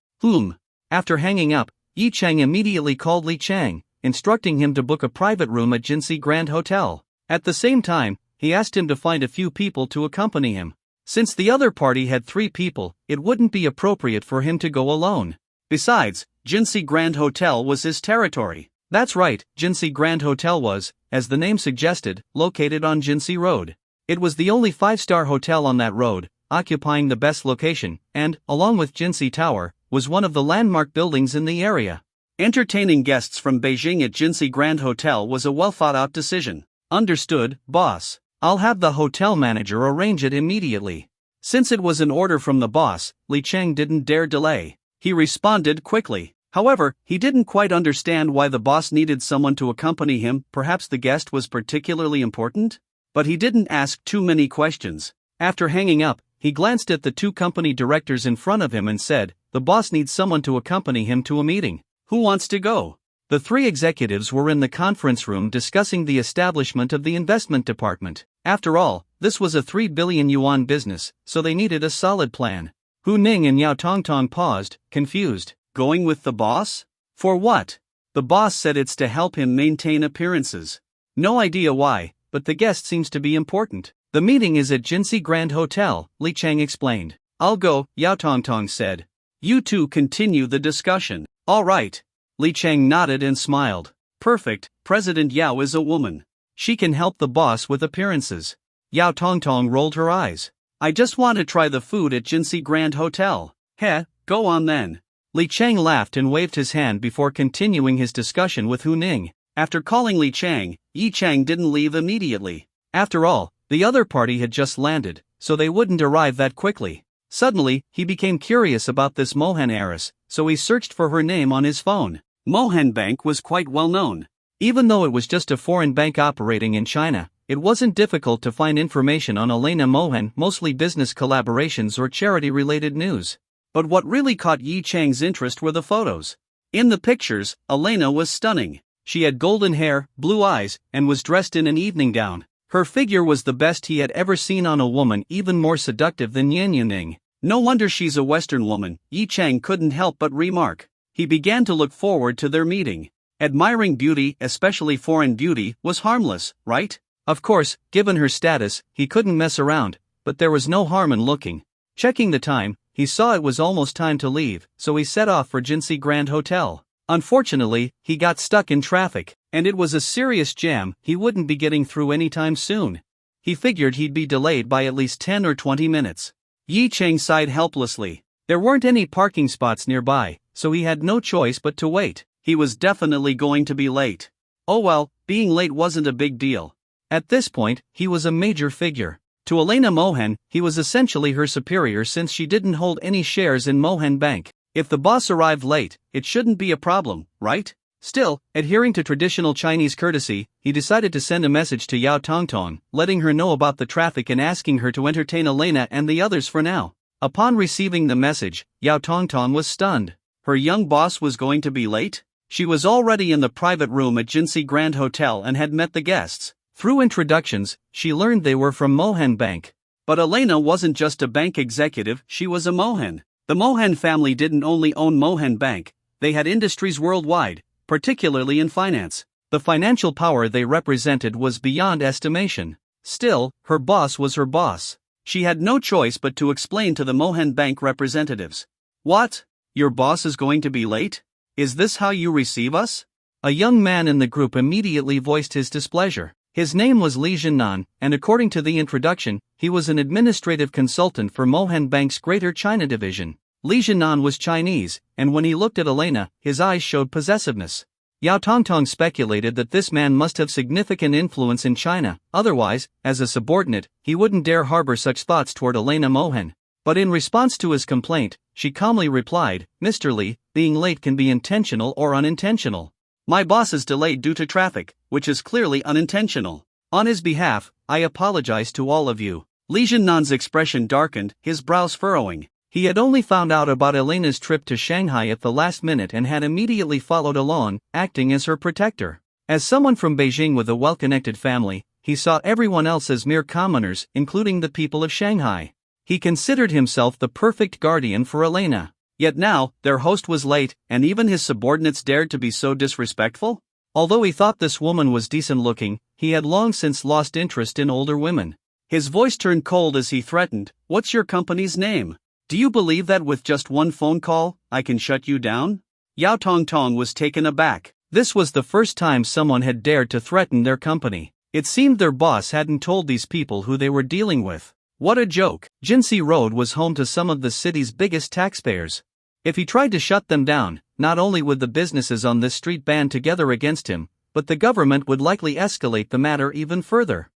After hanging up, Yi Chang immediately called Li Chang, instructing him to book a private room at Jinsei Grand Hotel. At the same time, he asked him to find a few people to accompany him. Since the other party had 3 people, it wouldn't be appropriate for him to go alone. Besides, Jinsei Grand Hotel was his territory. That's right, Jinsei Grand Hotel was, as the name suggested, located on Jinsei Road. It was the only 5-star hotel on that road, occupying the best location, and, along with Jinsei Tower, was one of the landmark buildings in the area. Entertaining guests from Beijing at Jinsei Grand Hotel was a well-thought-out decision. Understood, boss. I'll have the hotel manager arrange it immediately. Since it was an order from the boss, Li Chang didn't dare delay. He responded quickly. However, he didn't quite understand why the boss needed someone to accompany him. Perhaps the guest was particularly important? But he didn't ask too many questions. After hanging up, he glanced at the 2 company directors in front of him and said, the boss needs someone to accompany him to a meeting. Who wants to go? The 3 executives were in the conference room discussing the establishment of the investment department. After all, this was a 3 billion yuan business, so they needed a solid plan. Hu Ning and Yao Tongtong paused, confused. Going with the boss? For what? The boss said it's to help him maintain appearances. No idea why, but the guest seems to be important. The meeting is at Jinsei Grand Hotel, Li Chang explained. I'll go, Yao Tongtong said. You 2 continue the discussion. All right. Li Chang nodded and smiled. Perfect, President Yao is a woman. She can help the boss with appearances. Yao Tongtong rolled her eyes. I just want to try the food at Jinsei Grand Hotel. Heh, go on then. Li Chang laughed and waved his hand before continuing his discussion with Hu Ning. After calling Li Chang, Yi Chang didn't leave immediately. After all, the other party had just landed, so they wouldn't arrive that quickly. Suddenly, he became curious about this Mohan heiress, so he searched for her name on his phone. Mohan Bank was quite well known. Even though it was just a foreign bank operating in China, it wasn't difficult to find information on Elena Mohan, mostly business collaborations or charity-related news. But what really caught Yi Chang's interest were the photos. In the pictures, Elena was stunning. She had golden hair, blue eyes, and was dressed in an evening gown. Her figure was the best he had ever seen on a woman, even more seductive than Yan Yuning. No wonder she's a Western woman, Yi Chang couldn't help but remark. He began to look forward to their meeting. Admiring beauty, especially foreign beauty, was harmless, right? Of course, given her status, he couldn't mess around, but there was no harm in looking. Checking the time, he saw it was almost time to leave, so he set off for Jinsei Grand Hotel. Unfortunately, he got stuck in traffic, and it was a serious jam. He wouldn't be getting through anytime soon. He figured he'd be delayed by at least 10 or 20 minutes. Yi Chang sighed helplessly. There weren't any parking spots nearby, so he had no choice but to wait. He was definitely going to be late. Oh well, being late wasn't a big deal. At this point, he was a major figure. To Elena Mohan, he was essentially her superior since she didn't hold any shares in Mohan Bank. If the boss arrived late, it shouldn't be a problem, right? Still, adhering to traditional Chinese courtesy, he decided to send a message to Yao Tongtong, letting her know about the traffic and asking her to entertain Elena and the others for now. Upon receiving the message, Yao Tongtong was stunned. Her young boss was going to be late? She was already in the private room at Jinsi Grand Hotel and had met the guests. Through introductions, she learned they were from Mohan Bank. But Elena wasn't just a bank executive, she was a Mohan. The Mohan family didn't only own Mohan Bank, they had industries worldwide, particularly in finance. The financial power they represented was beyond estimation. Still, her boss was her boss. She had no choice but to explain to the Mohan Bank representatives. What? Your boss is going to be late? Is this how you receive us? A young man in the group immediately voiced his displeasure. His name was Li Jiannan, and according to the introduction, he was an administrative consultant for Mohan Bank's Greater China division. Li Jiannan was Chinese, and when he looked at Elena, his eyes showed possessiveness. Yao Tongtong speculated that this man must have significant influence in China, otherwise, as a subordinate, he wouldn't dare harbor such thoughts toward Elena Mohan. But in response to his complaint, she calmly replied, Mr. Li, being late can be intentional or unintentional. My boss is delayed due to traffic, which is clearly unintentional. On his behalf, I apologize to all of you. Li Jiannan's expression darkened, his brows furrowing. He had only found out about Elena's trip to Shanghai at the last minute and had immediately followed along, acting as her protector. As someone from Beijing with a well-connected family, he saw everyone else as mere commoners, including the people of Shanghai. He considered himself the perfect guardian for Elena. Yet now, their host was late, and even his subordinates dared to be so disrespectful? Although he thought this woman was decent-looking, he had long since lost interest in older women. His voice turned cold as he threatened, What's your company's name? Do you believe that with just one phone call, I can shut you down? Yao Tongtong was taken aback. This was the first time someone had dared to threaten their company. It seemed their boss hadn't told these people who they were dealing with. What a joke! Jinsi Road was home to some of the city's biggest taxpayers. If he tried to shut them down, not only would the businesses on this street band together against him, but the government would likely escalate the matter even further.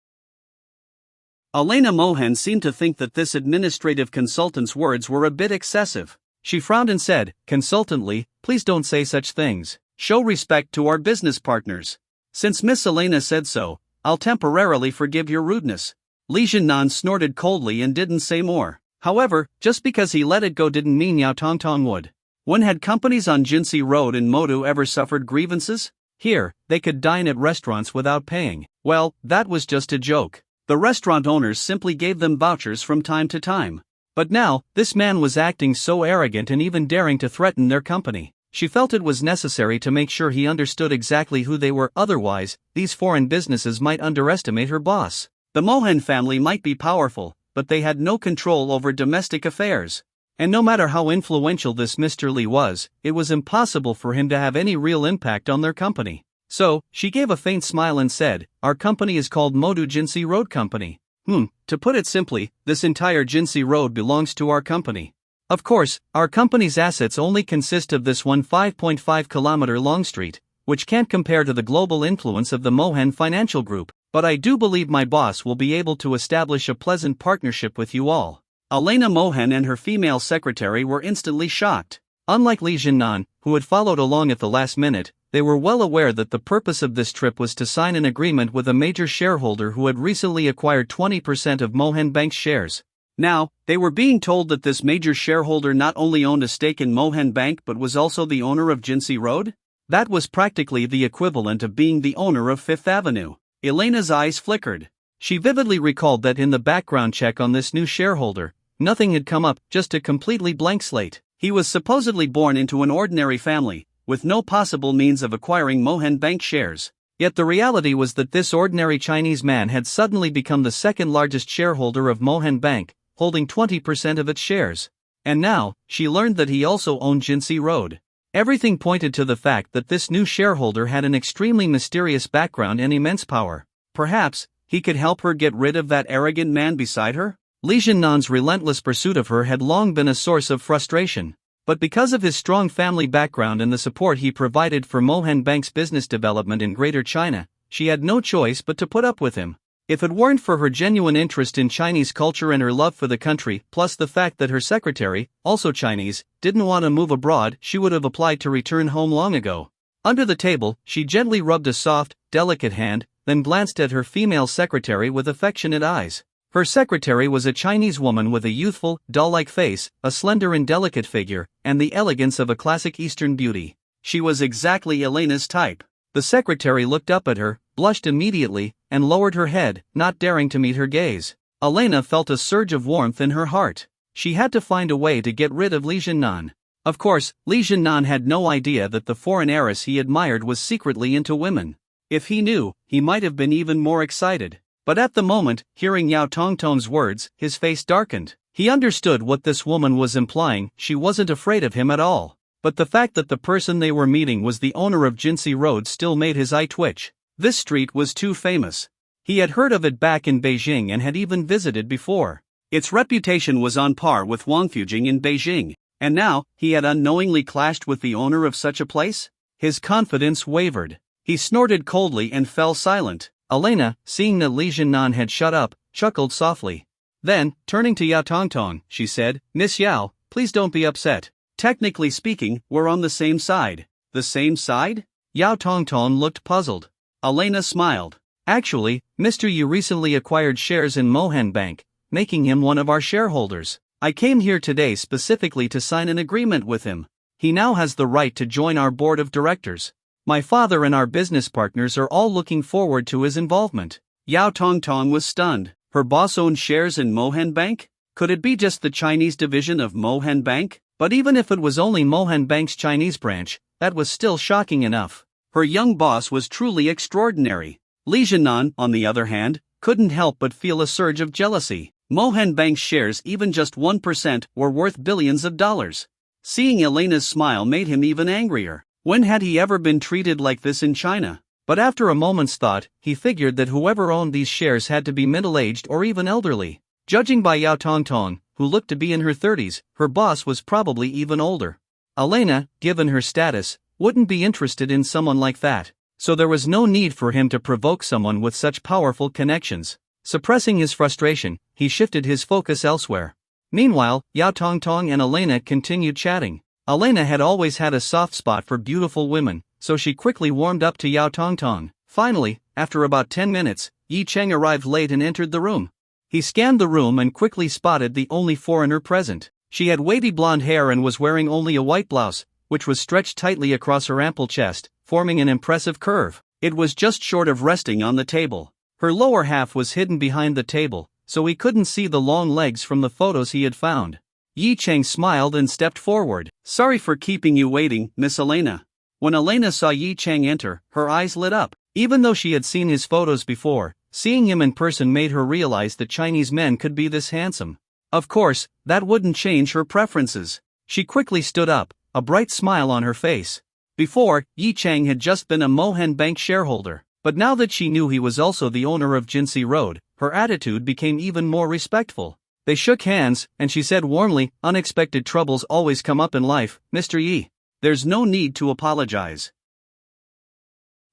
Elena Mohan seemed to think that this administrative consultant's words were a bit excessive. She frowned and said, consultantly, please don't say such things. Show respect to our business partners. Since Miss Elena said so, I'll temporarily forgive your rudeness. Li Jiannan snorted coldly and didn't say more. However, just because he let it go didn't mean Yao Tongtong would. When had companies on Jinsi Road in Modu ever suffered grievances? Here, they could dine at restaurants without paying. Well, that was just a joke. The restaurant owners simply gave them vouchers from time to time. But now, this man was acting so arrogant and even daring to threaten their company. She felt it was necessary to make sure he understood exactly who they were, otherwise, these foreign businesses might underestimate her boss. The Mohan family might be powerful, but they had no control over domestic affairs. And no matter how influential this Mr. Li was, it was impossible for him to have any real impact on their company. So, she gave a faint smile and said, Our company is called Modu Jinsi Road Company. To put it simply, this entire Jinsi Road belongs to our company. Of course, our company's assets only consist of this one 5.5-kilometer long street, which can't compare to the global influence of the Mohan Financial Group. But I do believe my boss will be able to establish a pleasant partnership with you all. Elena Mohan and her female secretary were instantly shocked. Unlike Li Jiannan, who had followed along at the last minute, they were well aware that the purpose of this trip was to sign an agreement with a major shareholder who had recently acquired 20% of Mohan Bank's shares. Now, they were being told that this major shareholder not only owned a stake in Mohan Bank but was also the owner of Jinsi Road? That was practically the equivalent of being the owner of Fifth Avenue. Elena's eyes flickered. She vividly recalled that in the background check on this new shareholder, nothing had come up, just a completely blank slate. He was supposedly born into an ordinary family, with no possible means of acquiring Mohan Bank shares. Yet the reality was that this ordinary Chinese man had suddenly become the second largest shareholder of Mohan Bank, holding 20% of its shares. And now, she learned that he also owned Jinsi Road. Everything pointed to the fact that this new shareholder had an extremely mysterious background and immense power. Perhaps, he could help her get rid of that arrogant man beside her? Li Jiannan's relentless pursuit of her had long been a source of frustration. But because of his strong family background and the support he provided for Mohan Bank's business development in Greater China, she had no choice but to put up with him. If it weren't for her genuine interest in Chinese culture and her love for the country, plus the fact that her secretary, also Chinese, didn't want to move abroad, she would have applied to return home long ago. Under the table, she gently rubbed a soft, delicate hand, then glanced at her female secretary with affectionate eyes. Her secretary was a Chinese woman with a youthful, doll-like face, a slender and delicate figure, and the elegance of a classic Eastern beauty. She was exactly Elena's type. The secretary looked up at her, blushed immediately, and lowered her head, not daring to meet her gaze. Elena felt a surge of warmth in her heart. She had to find a way to get rid of Li Jinnan. Of course, Li Jinnan had no idea that the foreign heiress he admired was secretly into women. If he knew, he might have been even more excited. But at the moment, hearing Yao Tongtong's words, his face darkened. He understood what this woman was implying. She wasn't afraid of him at all. But the fact that the person they were meeting was the owner of Jinsei Road still made his eye twitch. This street was too famous. He had heard of it back in Beijing and had even visited before. Its reputation was on par with Wangfujing in Beijing, and now, he had unknowingly clashed with the owner of such a place? His confidence wavered. He snorted coldly and fell silent. Elena, seeing that Li Jinnan had shut up, chuckled softly. Then, turning to Yao Tongtong, she said, "Miss Yao, please don't be upset. Technically speaking, we're on the same side." The same side? Yao Tongtong looked puzzled. Elena smiled. "Actually, Mr. Yu recently acquired shares in Mohan Bank, making him one of our shareholders. I came here today specifically to sign an agreement with him. He now has the right to join our board of directors. My father and our business partners are all looking forward to his involvement." Yao Tongtong was stunned. Her boss owned shares in Mohan Bank? Could it be just the Chinese division of Mohan Bank? But even if it was only Mohan Bank's Chinese branch, that was still shocking enough. Her young boss was truly extraordinary. Li Jinnan, on the other hand, couldn't help but feel a surge of jealousy. Mohan Bank's shares, even just 1%, were worth billions of dollars. Seeing Elena's smile made him even angrier. When had he ever been treated like this in China? But after a moment's thought, he figured that whoever owned these shares had to be middle-aged or even elderly. Judging by Yao Tongtong, who looked to be in her 30s, her boss was probably even older. Elena, given her status, wouldn't be interested in someone like that. So there was no need for him to provoke someone with such powerful connections. Suppressing his frustration, he shifted his focus elsewhere. Meanwhile, Yao Tongtong and Elena continued chatting. Elena had always had a soft spot for beautiful women, so she quickly warmed up to Yao Tongtong. Finally, after about 10 minutes, Yi Cheng arrived late and entered the room. He scanned the room and quickly spotted the only foreigner present. She had wavy blonde hair and was wearing only a white blouse, which was stretched tightly across her ample chest, forming an impressive curve. It was just short of resting on the table. Her lower half was hidden behind the table, so he couldn't see the long legs from the photos he had found. Yi Cheng smiled and stepped forward. "Sorry for keeping you waiting, Miss Elena." When Elena saw Yi Cheng enter, her eyes lit up. Even though she had seen his photos before, seeing him in person made her realize that Chinese men could be this handsome. Of course, that wouldn't change her preferences. She quickly stood up, a bright smile on her face. Before, Yi Cheng had just been a Mohan Bank shareholder, but now that she knew he was also the owner of Jinsei Road, her attitude became even more respectful. They shook hands, and she said warmly, "Unexpected troubles always come up in life, Mr. Yi. There's no need to apologize."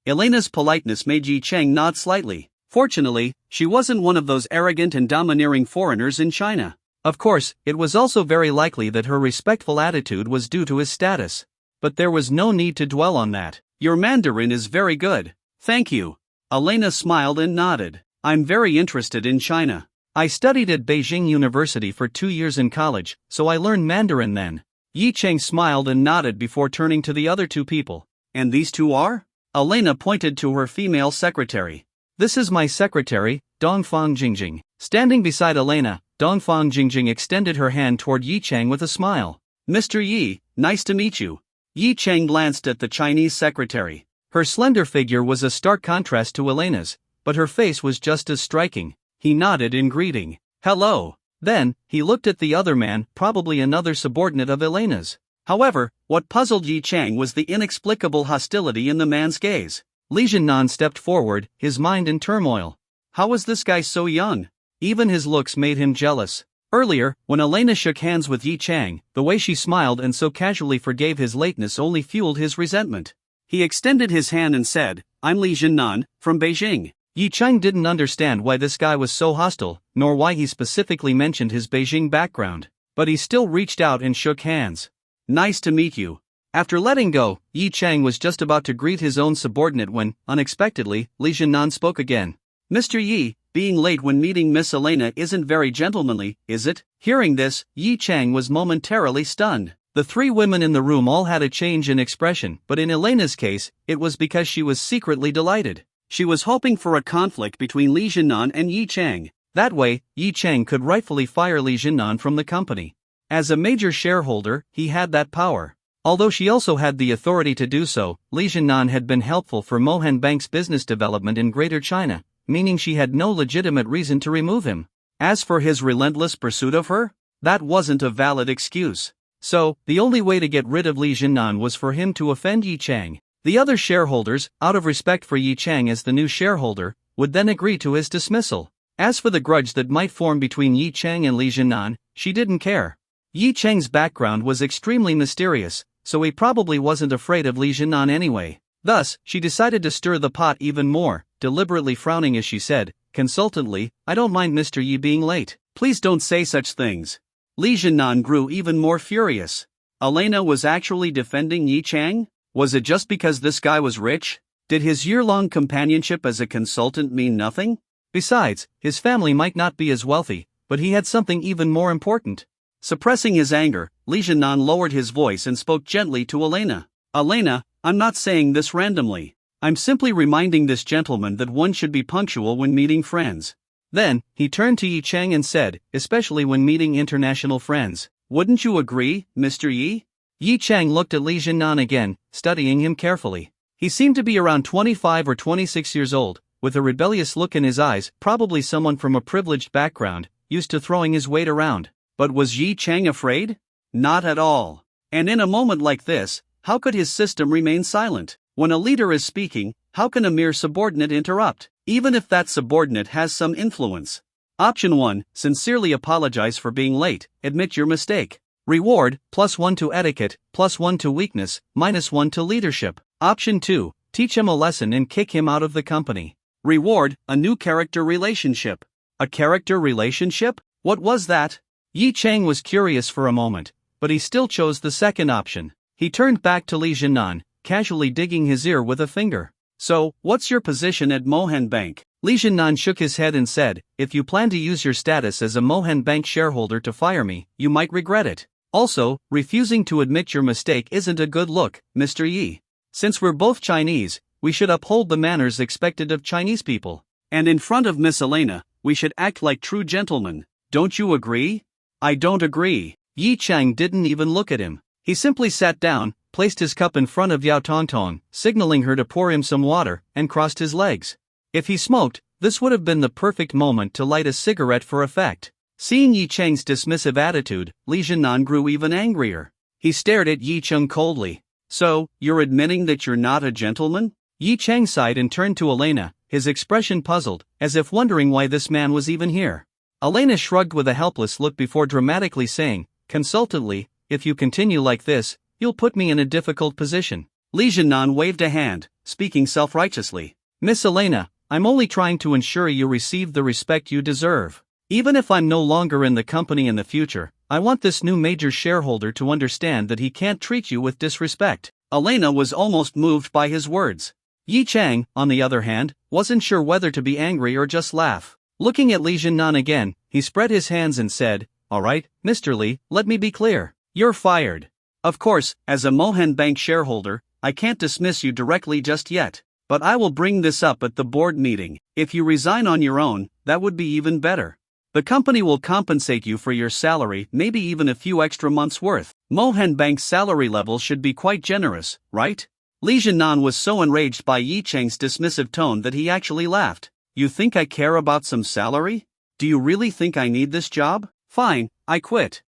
Elena's politeness made Yi Cheng nod slightly. Fortunately, she wasn't one of those arrogant and domineering foreigners in China. Of course, it was also very likely that her respectful attitude was due to his status. But there was no need to dwell on that. "Your Mandarin is very good." "Thank you." Elena smiled and nodded. "I'm very interested in China. I studied at Beijing University for 2 years in college, so I learned Mandarin then." Yi Cheng smiled and nodded before turning to the other two people. "And these two are?" Elena pointed to her female secretary. "This is my secretary, Dongfang Jingjing." Standing beside Elena, Dongfang Jingjing extended her hand toward Yi Cheng with a smile. "Mr. Yi, nice to meet you." Yi Cheng glanced at the Chinese secretary. Her slender figure was a stark contrast to Elena's, but her face was just as striking. He nodded in greeting. "Hello." Then, he looked at the other man, probably another subordinate of Elena's. However, what puzzled Yi Cheng was the inexplicable hostility in the man's gaze. Li Jinnan stepped forward, his mind in turmoil. How was this guy so young? Even his looks made him jealous. Earlier, when Elena shook hands with Yi Cheng, the way she smiled and so casually forgave his lateness only fueled his resentment. He extended his hand and said, "I'm Li Jinnan, from Beijing." Yi Cheng didn't understand why this guy was so hostile, nor why he specifically mentioned his Beijing background. But he still reached out and shook hands. "Nice to meet you." After letting go, Yi Cheng was just about to greet his own subordinate when, unexpectedly, Li Jinnan spoke again. "Mr. Yi, being late when meeting Miss Elena isn't very gentlemanly, is it? Hearing this, Yi Chang was momentarily stunned. The three women in the room all had a change in expression, but in Elena's case, it was because she was secretly delighted. She was hoping for a conflict between Li Jinnan and Yi Chang. That way, Yi Chang could rightfully fire Li Jinnan from the company. As a major shareholder, he had that power. Although she also had the authority to do so, Li Jinnan had been helpful for Mohan Bank's business development in Greater China, meaning she had no legitimate reason to remove him. As for his relentless pursuit of her, that wasn't a valid excuse. So, the only way to get rid of Li Jinnan was for him to offend Yi Chang. The other shareholders, out of respect for Yi Chang as the new shareholder, would then agree to his dismissal. As for the grudge that might form between Yi Chang and Li Jinnan, she didn't care. Yi Chang's background was extremely mysterious, so he probably wasn't afraid of Li Jinnan anyway. Thus, she decided to stir the pot even more, deliberately frowning as she said, consultantly, "I don't mind Mr. Yi being late. Please don't say such things." Li Jinnan grew even more furious. Elena was actually defending Yi Chang? Was it just because this guy was rich? Did his year-long companionship as a consultant mean nothing? Besides, his family might not be as wealthy, but he had something even more important. Suppressing his anger, Li Jinnan lowered his voice and spoke gently to Elena. "Elena, I'm not saying this randomly. I'm simply reminding this gentleman that one should be punctual when meeting friends." Then, he turned to Yi Chang and said, especially when meeting international friends, "Wouldn't you agree, Mr. Yi?" Yi Chang looked at Li Jinnan again, studying him carefully. He seemed to be around 25 or 26 years old, with a rebellious look in his eyes, probably someone from a privileged background, used to throwing his weight around. But was Yi Chang afraid? Not at all. And in a moment like this, how could his system remain silent? When a leader is speaking, how can a mere subordinate interrupt, even if that subordinate has some influence? Option 1, sincerely apologize for being late, admit your mistake. Reward, +1 to etiquette, +1 to weakness, -1 to leadership. Option 2, teach him a lesson and kick him out of the company. Reward, a new character relationship. A character relationship? What was that? Yi Chang was curious for a moment, but he still chose the second option. He turned back to Li Jinnan, casually digging his ear with a finger. "So, what's your position at Mohan Bank?" Li Jinnan shook his head and said, "If you plan to use your status as a Mohan Bank shareholder to fire me, you might regret it. Also, refusing to admit your mistake isn't a good look, Mr. Yi. Since we're both Chinese, we should uphold the manners expected of Chinese people. And in front of Miss Elena, we should act like true gentlemen. Don't you agree?" "I don't agree." Yi Chang didn't even look at him. He simply sat down, placed his cup in front of Yao Tongtong, signaling her to pour him some water, and crossed his legs. If he smoked, this would have been the perfect moment to light a cigarette for effect. Seeing Yi Chang's dismissive attitude, Li Jinnan grew even angrier. He stared at Yi Chang coldly. "So, you're admitting that you're not a gentleman?" Yi Chang sighed and turned to Elena, his expression puzzled, as if wondering why this man was even here. Elena shrugged with a helpless look before dramatically saying, consultantly, "If you continue like this, you'll put me in a difficult position." Li Jinnan waved a hand, speaking self-righteously. "Miss Elena, I'm only trying to ensure you receive the respect you deserve. Even if I'm no longer in the company in the future, I want this new major shareholder to understand that he can't treat you with disrespect." Elena was almost moved by his words. Yi Chang, on the other hand, wasn't sure whether to be angry or just laugh. Looking at Li Jinnan again, he spread his hands and said, "All right, Mr. Li, let me be clear. You're fired. Of course, as a Mohan Bank shareholder, I can't dismiss you directly just yet. But I will bring this up at the board meeting. If you resign on your own, that would be even better. The company will compensate you for your salary, maybe even a few extra months' worth. Mohan Bank's salary level should be quite generous, right?" Li Jinnan was so enraged by Yi Chang's dismissive tone that he actually laughed. "You think I care about some salary? Do you really think I need this job? Fine, I quit."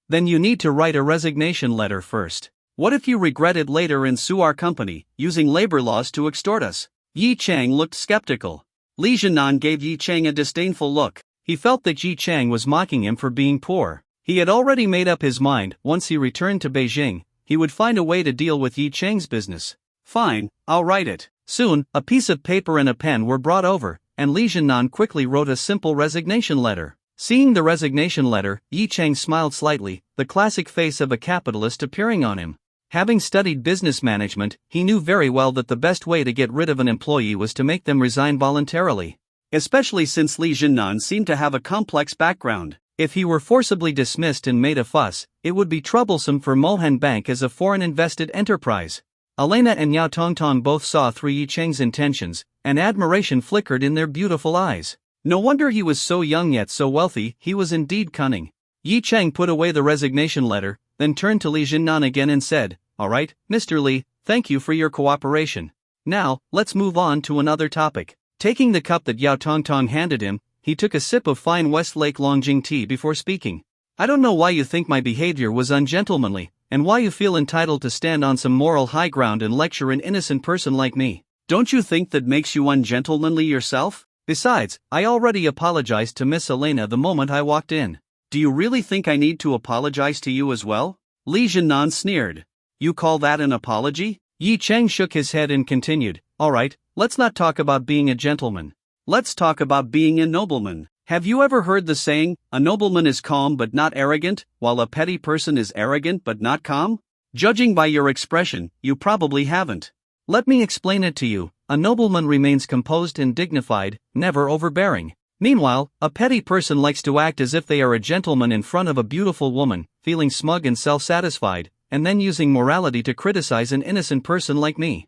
"Then you need to write a resignation letter first. What if you regret it later and sue our company, using labor laws to extort us?" Yi Chang looked skeptical. Li Jinnan gave Yi Chang a disdainful look. He felt that Yi Chang was mocking him for being poor. He had already made up his mind, once he returned to Beijing, he would find a way to deal with Yi Chang's business. "Fine, I'll write it." Soon, a piece of paper and a pen were brought over, and Li Jinnan quickly wrote a simple resignation letter. Seeing the resignation letter, Yi Chang smiled slightly, the classic face of a capitalist appearing on him. Having studied business management, he knew very well that the best way to get rid of an employee was to make them resign voluntarily. especially since Li Jinnan seemed to have a complex background. If he were forcibly dismissed and made a fuss, it would be troublesome for Mohan Bank as a foreign-invested enterprise. Elena and Yao Tongtong both saw through Yi Cheng's intentions, and admiration flickered in their beautiful eyes. No wonder he was so young yet so wealthy, he was indeed cunning. Yi Cheng put away the resignation letter, then turned to Li Jinnan again and said, "All right, Mr. Li, thank you for your cooperation. Now, let's move on to another topic." Taking the cup that Yao Tongtong handed him, he took a sip of fine Westlake Longjing tea before speaking. "I don't know why you think my behavior was ungentlemanly, and why you feel entitled to stand on some moral high ground and lecture an innocent person like me. Don't you think that makes you ungentlemanly yourself? Besides, I already apologized to Miss Elena the moment I walked in. Do you really think I need to apologize to you as well?" Li Jinnan sneered. "You call that an apology?" Yi Cheng shook his head and continued, "All right, let's not talk about being a gentleman. Let's talk about being a nobleman. Have you ever heard the saying, a nobleman is calm but not arrogant, while a petty person is arrogant but not calm? Judging by your expression, you probably haven't. Let me explain it to you. A nobleman remains composed and dignified, never overbearing. Meanwhile, a petty person likes to act as if they are a gentleman in front of a beautiful woman, feeling smug and self-satisfied, and then using morality to criticize an innocent person like me."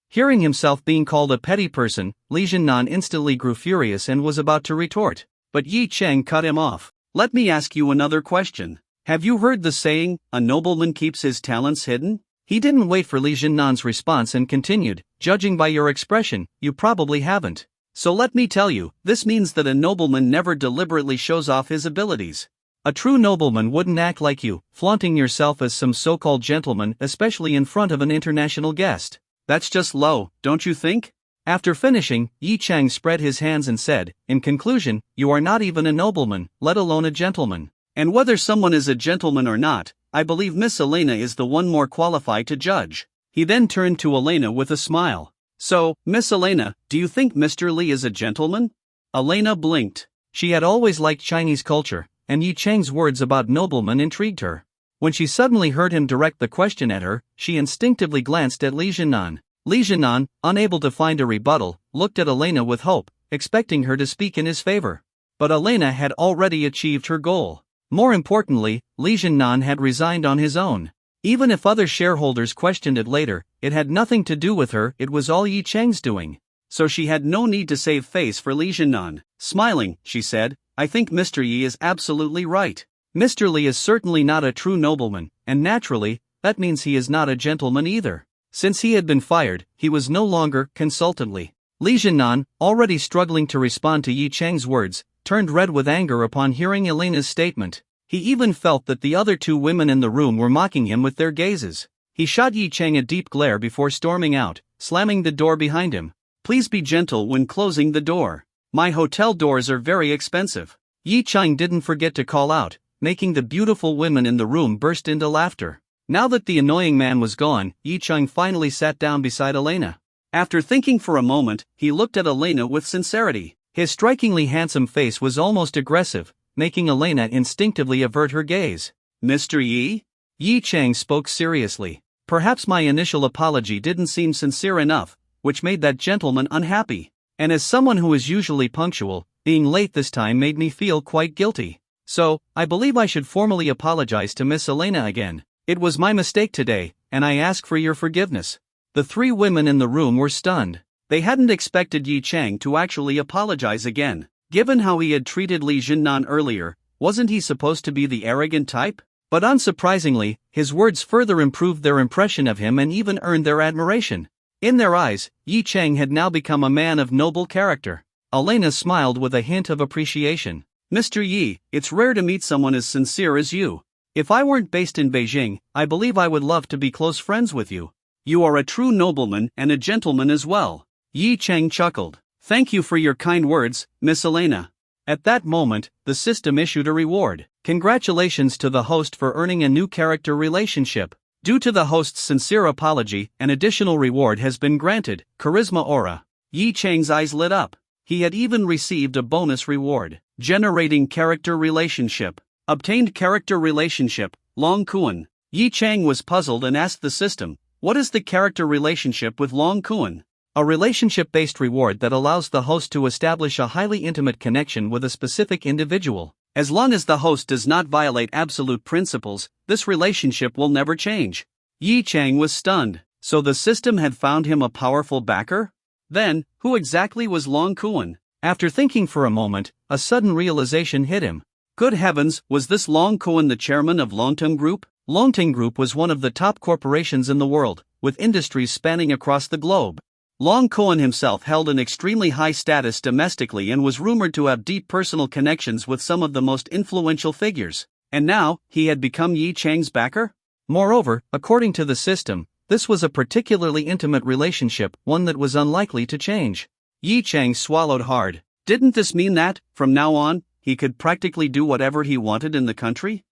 Hearing himself being called a petty person, Li Jinnan instantly grew furious and was about to retort. But Yi Cheng cut him off. "Let me ask you another question. Have you heard the saying, a nobleman keeps his talents hidden?" He didn't wait for Li Jinnan's response and continued, "Judging by your expression, you probably haven't. So let me tell you, this means that a nobleman never deliberately shows off his abilities. A true nobleman wouldn't act like you, flaunting yourself as some so-called gentleman, especially in front of an international guest. That's just low, don't you think?" After finishing, Yi Cheng spread his hands and said, "In conclusion, you are not even a nobleman, let alone a gentleman. And whether someone is a gentleman or not, I believe Miss Elena is the one more qualified to judge." He then turned to Elena with a smile. "So, Miss Elena, do you think Mr. Li is a gentleman?" Elena blinked. She had always liked Chinese culture, and Yi Cheng's words about noblemen intrigued her. When she suddenly heard him direct the question at her, she instinctively glanced at Li Jinnan. Li Jinnan, unable to find a rebuttal, looked at Elena with hope, expecting her to speak in his favor. But Elena had already achieved her goal. More importantly, Li Jinnan had resigned on his own. Even if other shareholders questioned it later, it had nothing to do with her, it was all Yi Cheng's doing. So she had no need to save face for Li Jinnan. Smiling, she said, "I think Mr. Yi is absolutely right. Mr. Li is certainly not a true nobleman, and naturally, that means he is not a gentleman either." Since he had been fired, he was no longer consultantly. Li Jinnan, already struggling to respond to Yi Cheng's words, turned red with anger upon hearing Elena's statement. He even felt that the other two women in the room were mocking him with their gazes. He shot Yi Cheng a deep glare before storming out, slamming the door behind him. "Please be gentle when closing the door. My hotel doors are very expensive." Yi Cheng didn't forget to call out, making the beautiful women in the room burst into laughter. Now that the annoying man was gone, Yi Cheng finally sat down beside Elena. After thinking for a moment, he looked at Elena with sincerity. His strikingly handsome face was almost aggressive, making Elena instinctively avert her gaze. "Mr. Yi?" Yi Cheng spoke seriously. "Perhaps my initial apology didn't seem sincere enough, which made that gentleman unhappy. And as someone who is usually punctual, being late this time made me feel quite guilty. So, I believe I should formally apologize to Miss Elena again. It was my mistake today, and I ask for your forgiveness." The three women in the room were stunned. They hadn't expected Yi Cheng to actually apologize again. Given how he had treated Li Jinnan earlier, wasn't he supposed to be the arrogant type? But unsurprisingly, his words further improved their impression of him and even earned their admiration. In their eyes, Yi Cheng had now become a man of noble character. Elena smiled with a hint of appreciation. "Mr. Yi, it's rare to meet someone as sincere as you. If I weren't based in Beijing, I believe I would love to be close friends with you. You are a true nobleman and a gentleman as well." Yi Cheng chuckled. "Thank you for your kind words, Miss Elena." At that moment, the system issued a reward. Congratulations to the host for earning a new character relationship. Due to the host's sincere apology, an additional reward has been granted, Charisma Aura. Yi Cheng's eyes lit up. He had even received a bonus reward. Generating character relationship. Obtained character relationship, Long Kuan. Yi Cheng was puzzled and asked the system, "What is the character relationship with Long Kuan?" A relationship-based reward that allows the host to establish a highly intimate connection with a specific individual. As long as the host does not violate absolute principles, this relationship will never change. Yi Chang was stunned. So the system had found him a powerful backer? Then, who exactly was Long Kuan? After thinking for a moment, a sudden realization hit him. Good heavens, was this Long Kuan the chairman of Longting Group? Longting Group was one of the top corporations in the world, with industries spanning across the globe. Long Kuan himself held an extremely high status domestically and was rumored to have deep personal connections with some of the most influential figures. And now, he had become Yi Chang's backer? Moreover, according to the system, this was a particularly intimate relationship, one that was unlikely to change. Yi Chang swallowed hard. Didn't this mean that, from now on, he could practically do whatever he wanted in the country?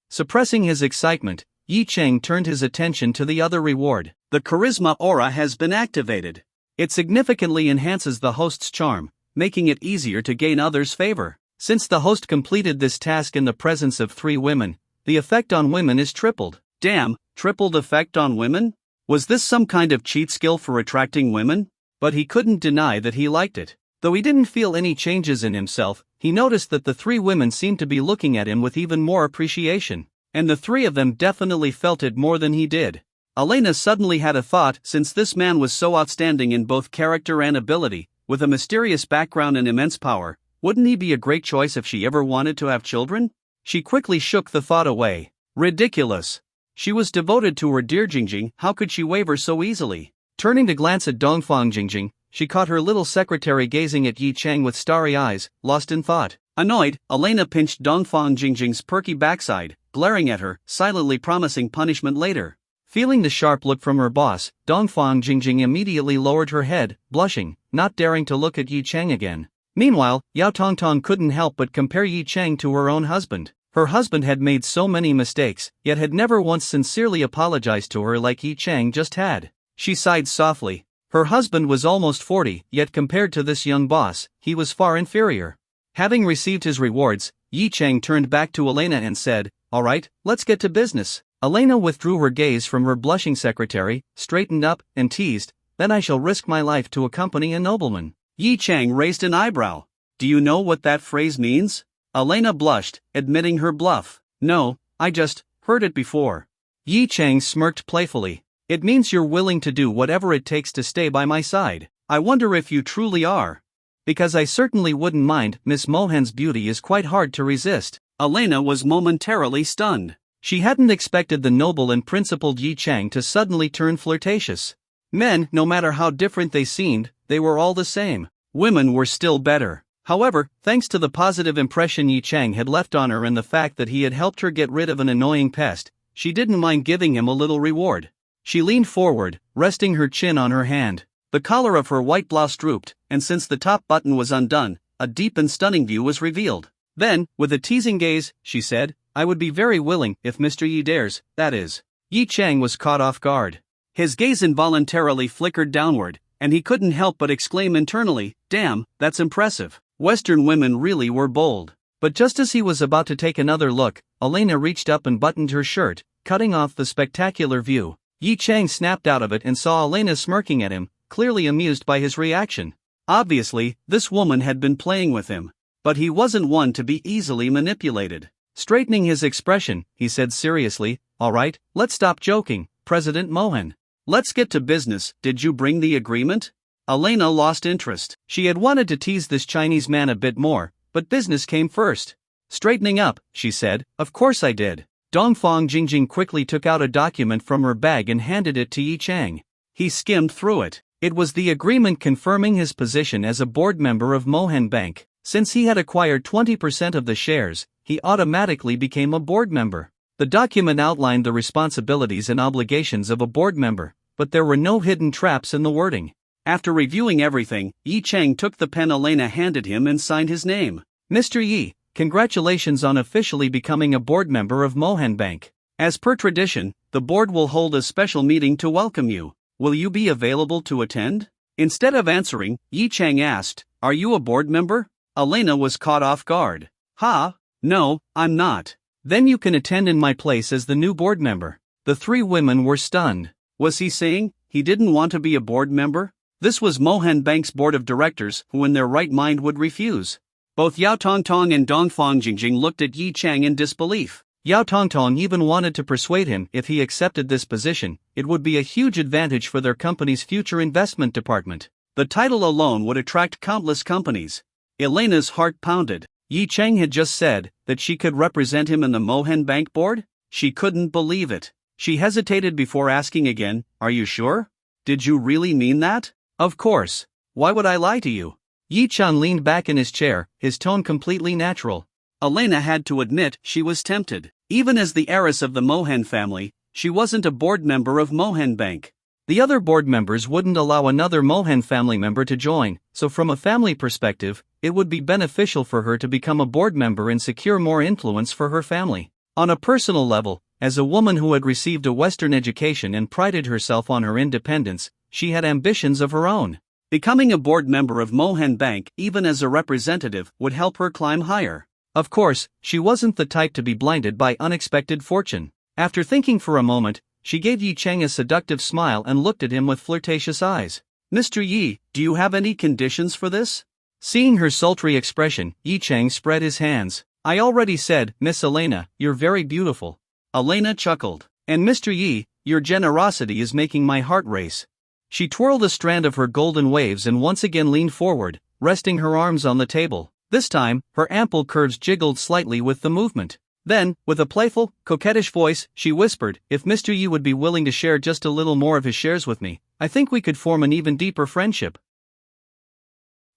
Suppressing his excitement, Yi Chang turned his attention to the other reward. The charisma aura has been activated. It significantly enhances the host's charm, making it easier to gain others' favor. Since the host completed this task in the presence of 3 women, the effect on women is tripled. Damn, tripled effect on women? Was this some kind of cheat skill for attracting women? But he couldn't deny that he liked it. Though he didn't feel any changes in himself, he noticed that the 3 women seemed to be looking at him with even more appreciation. And the 3 of them definitely felt it more than he did. Elena suddenly had a thought. Since this man was so outstanding in both character and ability, with a mysterious background and immense power, wouldn't he be a great choice if she ever wanted to have children? She quickly shook the thought away. Ridiculous. She was devoted to her dear Jingjing, how could she waver so easily? Turning to glance at Dongfang Jingjing, she caught her little secretary gazing at Yi Chang with starry eyes, lost in thought. Annoyed, Elena pinched Dongfang Jingjing's perky backside, glaring at her, silently promising punishment later. Feeling the sharp look from her boss, Dongfang Jingjing immediately lowered her head, blushing, not daring to look at Yi Chang again. Meanwhile, Yao Tongtong couldn't help but compare Yi Chang to her own husband. Her husband had made so many mistakes, yet had never once sincerely apologized to her like Yi Chang just had. She sighed softly. Her husband was almost 40, yet compared to this young boss, he was far inferior. Having received his rewards, Yi Chang turned back to Elena and said, "All right, let's get to business." Elena withdrew her gaze from her blushing secretary, straightened up, and teased, "Then I shall risk my life to accompany a nobleman." Yi Chang raised an eyebrow. "Do you know what that phrase means?" Elena blushed, admitting her bluff. "No, I just heard it before." Yi Chang smirked playfully. "It means you're willing to do whatever it takes to stay by my side. I wonder if you truly are. Because I certainly wouldn't mind. Miss Mohan's beauty is quite hard to resist." Elena was momentarily stunned. She hadn't expected the noble and principled Yi Chang to suddenly turn flirtatious. Men, no matter how different they seemed, they were all the same. Women were still better. However, thanks to the positive impression Yi Chang had left on her and the fact that he had helped her get rid of an annoying pest, she didn't mind giving him a little reward. She leaned forward, resting her chin on her hand. The collar of her white blouse drooped, and since the top button was undone, a deep and stunning view was revealed. Then, with a teasing gaze, she said, "I would be very willing if Mr. Yi dares, that is." Yi Chang was caught off guard. His gaze involuntarily flickered downward, and he couldn't help but exclaim internally, "Damn, that's impressive." Western women really were bold. But just as he was about to take another look, Elena reached up and buttoned her shirt, cutting off the spectacular view. Yi Chang snapped out of it and saw Elena smirking at him, clearly amused by his reaction. Obviously, this woman had been playing with him. But he wasn't one to be easily manipulated. Straightening his expression, he said seriously, "All right, let's stop joking, President Mohan. Let's get to business. Did you bring the agreement?" Elena lost interest. She had wanted to tease this Chinese man a bit more, but business came first. Straightening up, she said, "Of course I did." Dongfang Jingjing quickly took out a document from her bag and handed it to Yi Chang. He skimmed through it. It was the agreement confirming his position as a board member of Mohan Bank. Since he had acquired 20% of the shares, he automatically became a board member. The document outlined the responsibilities and obligations of a board member, but there were no hidden traps in the wording. After reviewing everything, Yi Chang took the pen Elena handed him and signed his name. "Mr. Yi, congratulations on officially becoming a board member of Mohan Bank. As per tradition, the board will hold a special meeting to welcome you. Will you be available to attend?" Instead of answering, Yi Chang asked, "Are you a board member?" Elena was caught off guard. "Ha? No, I'm not." "Then you can attend in my place as the new board member." The 3 women were stunned. Was he saying, he didn't want to be a board member? This was Mohan Bank's board of directors, who in their right mind would refuse. Both Yao Tongtong and Dongfang Jingjing looked at Yi Chang in disbelief. Yao Tongtong even wanted to persuade him if he accepted this position, it would be a huge advantage for their company's future investment department. The title alone would attract countless companies. Elena's heart pounded. Yi Chang had just said that she could represent him in the Mohan Bank board? She couldn't believe it. She hesitated before asking again, "Are you sure? Did you really mean that?" "Of course. Why would I lie to you?" Yi Chang leaned back in his chair, his tone completely natural. Elena had to admit she was tempted. Even as the heiress of the Mohan family, she wasn't a board member of Mohan Bank. The other board members wouldn't allow another Mohan family member to join, so from a family perspective, it would be beneficial for her to become a board member and secure more influence for her family. On a personal level, as a woman who had received a Western education and prided herself on her independence, she had ambitions of her own. Becoming a board member of Mohan Bank, even as a representative, would help her climb higher. Of course, she wasn't the type to be blinded by unexpected fortune. After thinking for a moment, she gave Yi Chang a seductive smile and looked at him with flirtatious eyes. "Mr. Yi, do you have any conditions for this?" Seeing her sultry expression, Yi Chang spread his hands. "I already said, Miss Elena, you're very beautiful." Elena chuckled. "And Mr. Yi, your generosity is making my heart race." She twirled a strand of her golden waves and once again leaned forward, resting her arms on the table. This time, her ample curves jiggled slightly with the movement. Then, with a playful, coquettish voice, she whispered, "If Mr. Yi would be willing to share just a little more of his shares with me, I think we could form an even deeper friendship."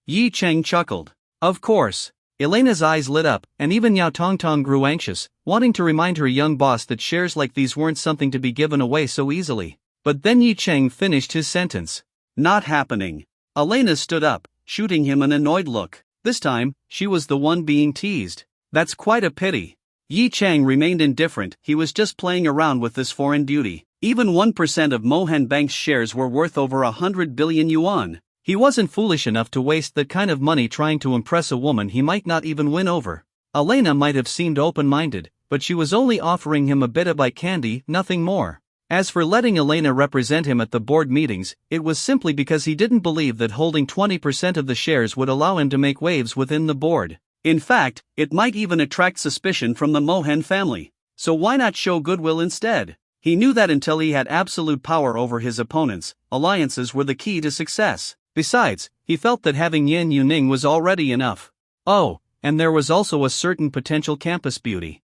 Yi Chang chuckled. "Of course." Elena's eyes lit up, and even Yao Tongtong grew anxious, wanting to remind her young boss that shares like these weren't something to be given away so easily. But then Yi Chang finished his sentence. "Not happening." Elena stood up, shooting him an annoyed look. This time, she was the one being teased. "That's quite a pity." Yi Chang remained indifferent, he was just playing around with this foreign beauty. Even 1% of Mohan Bank's shares were worth over 100 billion yuan. He wasn't foolish enough to waste that kind of money trying to impress a woman he might not even win over. Elena might have seemed open-minded, but she was only offering him a bit of eye candy, nothing more. As for letting Elena represent him at the board meetings, it was simply because he didn't believe that holding 20% of the shares would allow him to make waves within the board. In fact, it might even attract suspicion from the Mohan family. So why not show goodwill instead? He knew that until he had absolute power over his opponents, alliances were the key to success. Besides, he felt that having Yin Yuning was already enough. Oh, and there was also a certain potential campus beauty.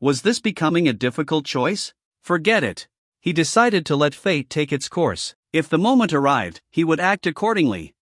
Was this becoming a difficult choice? Forget it. He decided to let fate take its course. If the moment arrived, he would act accordingly.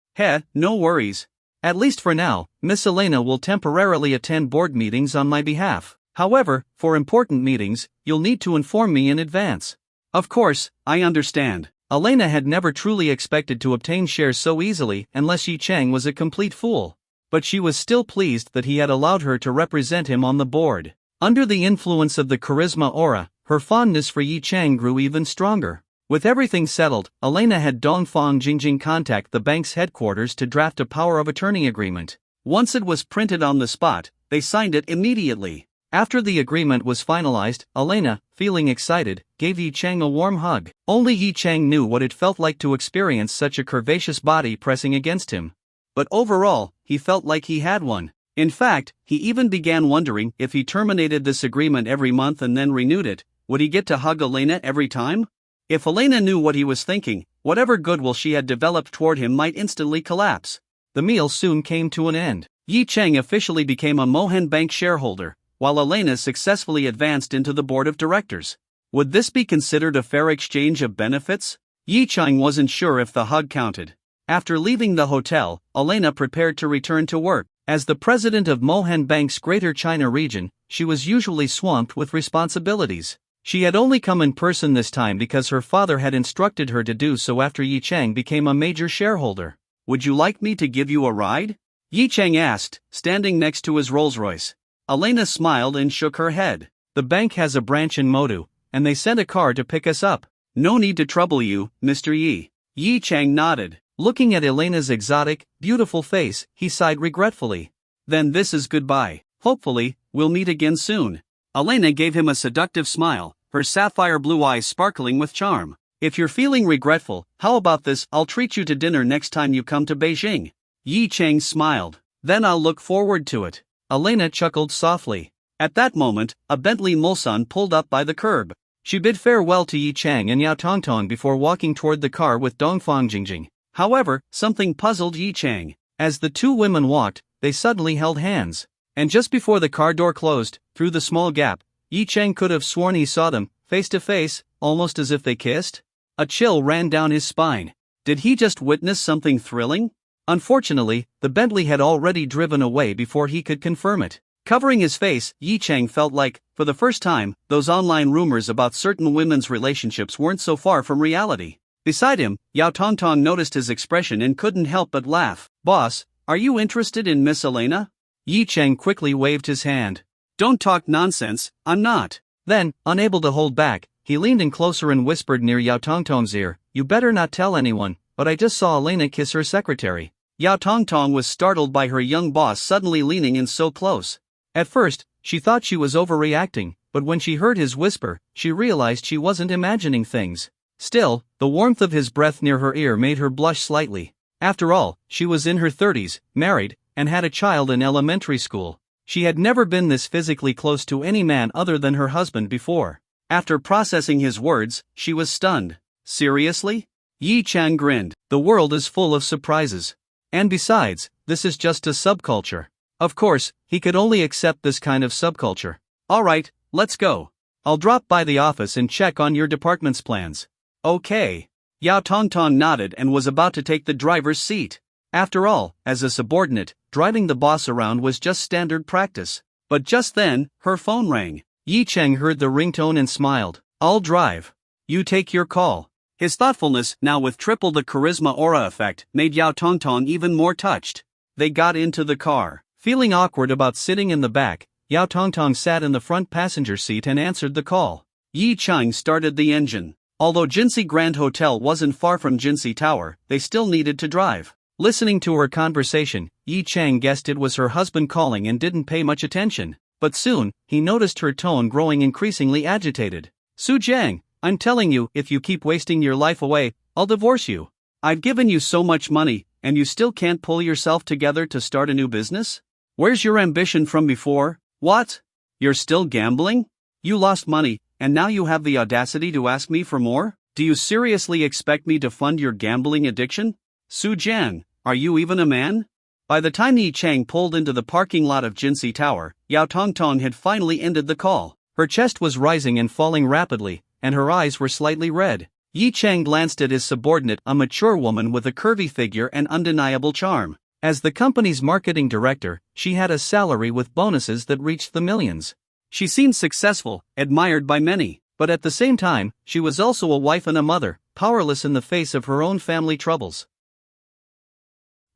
No worries. At least for now, Miss Elena will temporarily attend board meetings on my behalf. However, for important meetings, you'll need to inform me in advance. Of course, I understand. Elena had never truly expected to obtain shares so easily unless Yi Chang was a complete fool. But she was still pleased that he had allowed her to represent him on the board. Under the influence of the charisma aura, her fondness for Yi Chang grew even stronger. With everything settled, Elena had Dongfang Jingjing contact the bank's headquarters to draft a power of attorney agreement. Once it was printed on the spot, they signed it immediately. After the agreement was finalized, Elena, feeling excited, gave Yi Chang a warm hug. Only Yi Chang knew what it felt like to experience such a curvaceous body pressing against him. But overall, he felt like he had one. In fact, he even began wondering if he terminated this agreement every month and then renewed it, would he get to hug Elena every time? If Elena knew what he was thinking, whatever goodwill she had developed toward him might instantly collapse. The meal soon came to an end. Yi Chang officially became a Mohan Bank shareholder, while Elena successfully advanced into the board of directors. Would this be considered a fair exchange of benefits? Yi Chang wasn't sure if the hug counted. After leaving the hotel, Elena prepared to return to work. As the president of Mohan Bank's Greater China region, she was usually swamped with responsibilities. She had only come in person this time because her father had instructed her to do so after Yi Chang became a major shareholder. "Would you like me to give you a ride?" Yi Chang asked, standing next to his Rolls-Royce. Elena smiled and shook her head. "The bank has a branch in Modu, and they sent a car to pick us up. No need to trouble you, Mr. Yi." Yi Chang nodded. Looking at Elena's exotic, beautiful face, he sighed regretfully. "Then this is goodbye. Hopefully, we'll meet again soon." Elena gave him a seductive smile, her sapphire blue eyes sparkling with charm. If you're feeling regretful, how about this? I'll treat you to dinner next time you come to Beijing. Yi Chang smiled. Then I'll look forward to it. Elena chuckled softly. At that moment, a Bentley Mulsanne pulled up by the curb. She bid farewell to Yi Chang and Yao Tongtong before walking toward the car with Dongfang Jingjing. However, something puzzled Yi Chang. As the two women walked, they suddenly held hands. And just before the car door closed, through the small gap, Yi Chang could have sworn he saw them, face to face, almost as if they kissed. A chill ran down his spine. Did he just witness something thrilling? Unfortunately, the Bentley had already driven away before he could confirm it. Covering his face, Yi Chang felt like, for the first time, those online rumors about certain women's relationships weren't so far from reality. Beside him, Yao Tongtong noticed his expression and couldn't help but laugh. Boss, are you interested in Miss Elena? Yi Chang quickly waved his hand. Don't talk nonsense, I'm not. Then, unable to hold back, he leaned in closer and whispered near Yao Tongtong's ear, you better not tell anyone, but I just saw Elena kiss her secretary. Yao Tongtong was startled by her young boss suddenly leaning in so close. At first, she thought she was overreacting, but when she heard his whisper, she realized she wasn't imagining things. Still, the warmth of his breath near her ear made her blush slightly. After all, she was in her 30s, married, and had a child in elementary school. She had never been this physically close to any man other than her husband before. After processing his words, she was stunned. Seriously? Yi Chang grinned. The world is full of surprises. And besides, this is just a subculture. Of course, he could only accept this kind of subculture. Alright, let's go. I'll drop by the office and check on your department's plans. Okay. Yao Tongtong nodded and was about to take the driver's seat. After all, as a subordinate, driving the boss around was just standard practice. But just then, her phone rang. Yi Chang heard the ringtone and smiled. I'll drive. You take your call. His thoughtfulness, now with triple the charisma aura effect, made Yao Tongtong even more touched. They got into the car. Feeling awkward about sitting in the back, Yao Tongtong sat in the front passenger seat and answered the call. Yi Chang started the engine. Although Jinsei Grand Hotel wasn't far from Jinsei Tower, they still needed to drive. Listening to her conversation, Yi Chang guessed it was her husband calling and didn't pay much attention. But soon, he noticed her tone growing increasingly agitated. Su Jiang, I'm telling you, if you keep wasting your life away, I'll divorce you. I've given you so much money, and you still can't pull yourself together to start a new business? Where's your ambition from before? What? You're still gambling? You lost money, and now you have the audacity to ask me for more? Do you seriously expect me to fund your gambling addiction? Su Jian, are you even a man? By the time Yi Chang pulled into the parking lot of Jinsei Tower, Yao Tongtong had finally ended the call. Her chest was rising and falling rapidly, and her eyes were slightly red. Yi Chang glanced at his subordinate, a mature woman with a curvy figure and undeniable charm. As the company's marketing director, she had a salary with bonuses that reached the millions. She seemed successful, admired by many, but at the same time, she was also a wife and a mother, powerless in the face of her own family troubles.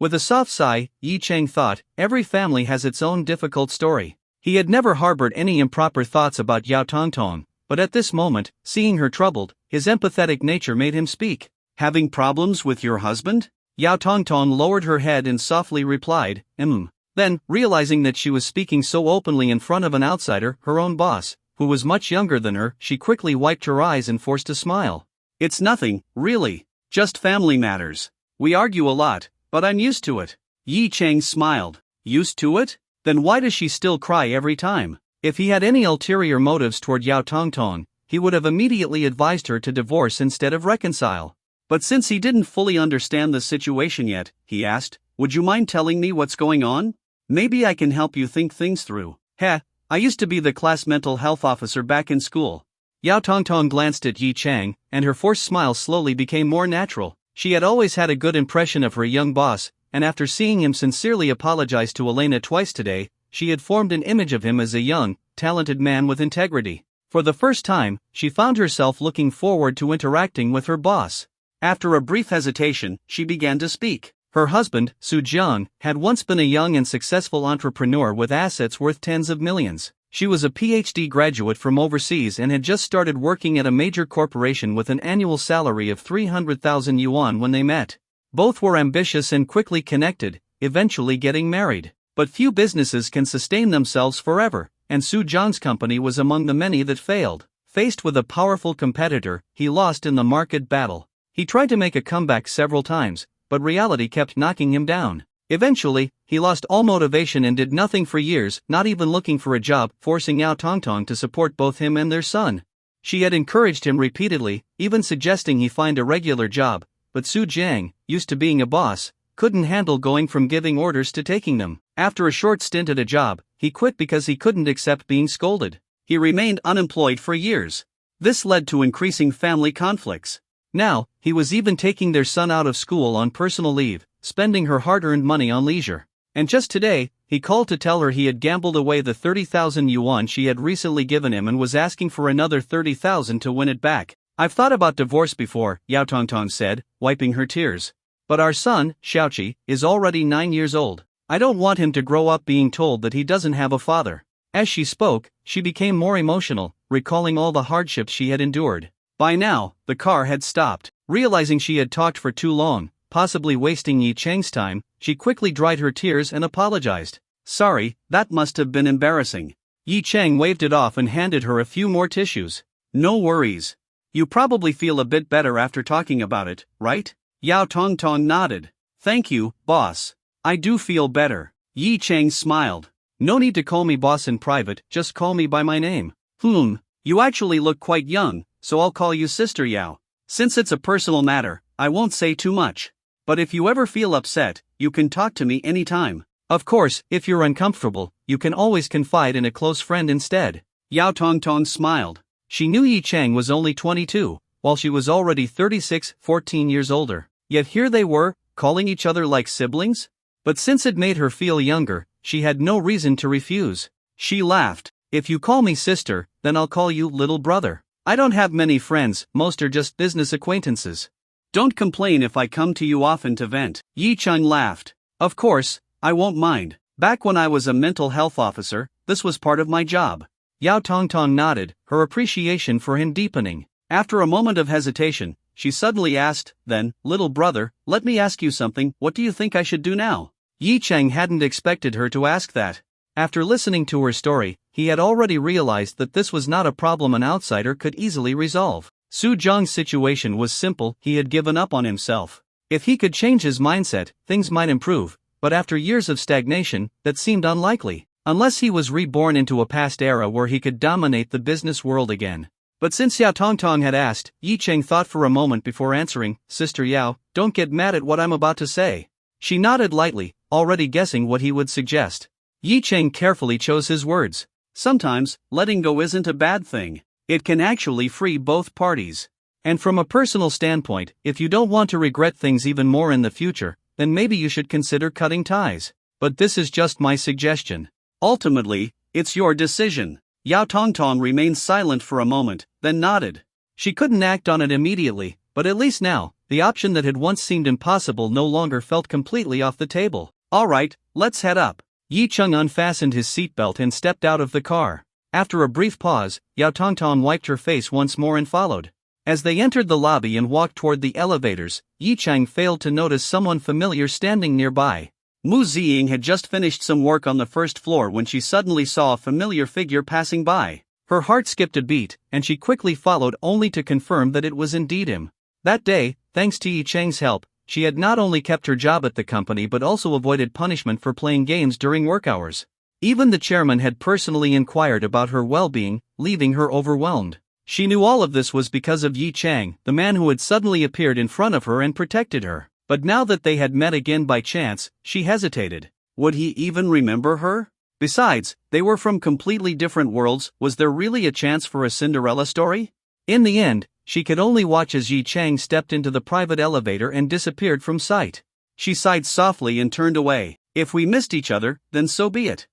With a soft sigh, Yi Chang thought, every family has its own difficult story. He had never harbored any improper thoughts about Yao Tongtong, but at this moment, seeing her troubled, his empathetic nature made him speak. Having problems with your husband? Yao Tongtong lowered her head and softly replied, Then, realizing that she was speaking so openly in front of an outsider, her own boss, who was much younger than her, she quickly wiped her eyes and forced a smile. It's nothing, really. Just family matters. We argue a lot, but I'm used to it. Yi Chang smiled. Used to it? Then why does she still cry every time? If he had any ulterior motives toward Yao Tongtong, he would have immediately advised her to divorce instead of reconcile. But since he didn't fully understand the situation yet, he asked, would you mind telling me what's going on? Maybe I can help you think things through. Heh, I used to be the class mental health officer back in school. Yao Tongtong glanced at Yi Chang, and her forced smile slowly became more natural. She had always had a good impression of her young boss, and after seeing him sincerely apologize to Elena twice today, she had formed an image of him as a young, talented man with integrity. For the first time, she found herself looking forward to interacting with her boss. After a brief hesitation, she began to speak. Her husband, Su Jiang, had once been a young and successful entrepreneur with assets worth tens of millions. She was a PhD graduate from overseas and had just started working at a major corporation with an annual salary of 300,000 yuan when they met. Both were ambitious and quickly connected, eventually getting married. But few businesses can sustain themselves forever, and Su Jiang's company was among the many that failed. Faced with a powerful competitor, he lost in the market battle. He tried to make a comeback several times, but reality kept knocking him down. Eventually, he lost all motivation and did nothing for years, not even looking for a job, forcing Yao Tongtong to support both him and their son. She had encouraged him repeatedly, even suggesting he find a regular job, but Su Jiang, used to being a boss, couldn't handle going from giving orders to taking them. After a short stint at a job, he quit because he couldn't accept being scolded. He remained unemployed for years. This led to increasing family conflicts. Now, he was even taking their son out of school on personal leave, spending her hard-earned money on leisure. And just today, he called to tell her he had gambled away the 30,000 yuan she had recently given him and was asking for another 30,000 to win it back. I've thought about divorce before, Yao Tongtong said, wiping her tears. But our son, Xiaoqi, is already 9 years old. I don't want him to grow up being told that he doesn't have a father. As she spoke, she became more emotional, recalling all the hardships she had endured. By now, the car had stopped. Realizing she had talked for too long, possibly wasting Yi Cheng's time, she quickly dried her tears and apologized. Sorry, that must have been embarrassing. Yi Cheng waved it off and handed her a few more tissues. No worries. You probably feel a bit better after talking about it, right? Yao Tongtong nodded. Thank you, boss. I do feel better. Yi Cheng smiled. No need to call me boss in private, just call me by my name. You actually look quite young, so I'll call you Sister Yao. Since it's a personal matter, I won't say too much. But if you ever feel upset, you can talk to me anytime. Of course, if you're uncomfortable, you can always confide in a close friend instead. Yao Tongtong smiled. She knew Yi Cheng was only 22, while she was already 36, 14 years older. Yet here they were, calling each other like siblings? But since it made her feel younger, she had no reason to refuse. She laughed. If you call me sister, then I'll call you little brother. I don't have many friends, most are just business acquaintances. Don't complain if I come to you often to vent. Yi Cheng laughed. Of course, I won't mind. Back when I was a mental health officer, this was part of my job. Yao Tongtong nodded, her appreciation for him deepening. After a moment of hesitation, she suddenly asked, then, little brother, let me ask you something, what do you think I should do now? Yi Cheng hadn't expected her to ask that. After listening to her story, he had already realized that this was not a problem an outsider could easily resolve. Su Zhang's situation was simple, he had given up on himself. If he could change his mindset, things might improve, but after years of stagnation, that seemed unlikely. Unless he was reborn into a past era where he could dominate the business world again. But since Yao Tongtong had asked, Yi Cheng thought for a moment before answering, Sister Yao, don't get mad at what I'm about to say. She nodded lightly, already guessing what he would suggest. Yi Cheng carefully chose his words. Sometimes, letting go isn't a bad thing. It can actually free both parties. And from a personal standpoint, if you don't want to regret things even more in the future, then maybe you should consider cutting ties. But this is just my suggestion. Ultimately, it's your decision. Yao Tongtong remained silent for a moment, then nodded. She couldn't act on it immediately, but at least now, the option that had once seemed impossible no longer felt completely off the table. Alright, let's head up. Yi Cheng unfastened his seatbelt and stepped out of the car. After a brief pause, Yao Tongtong wiped her face once more and followed. As they entered the lobby and walked toward the elevators, Yi Cheng failed to notice someone familiar standing nearby. Mu Ziying had just finished some work on the first floor when she suddenly saw a familiar figure passing by. Her heart skipped a beat, and she quickly followed only to confirm that it was indeed him. That day, thanks to Yi Cheng's help, she had not only kept her job at the company but also avoided punishment for playing games during work hours. Even the chairman had personally inquired about her well-being, leaving her overwhelmed. She knew all of this was because of Yi Cheng, the man who had suddenly appeared in front of her and protected her. But now that they had met again by chance, she hesitated. Would he even remember her? Besides, they were from completely different worlds, was there really a chance for a Cinderella story? In the end, she could only watch as Yi Cheng stepped into the private elevator and disappeared from sight. She sighed softly and turned away. If we missed each other, then so be it.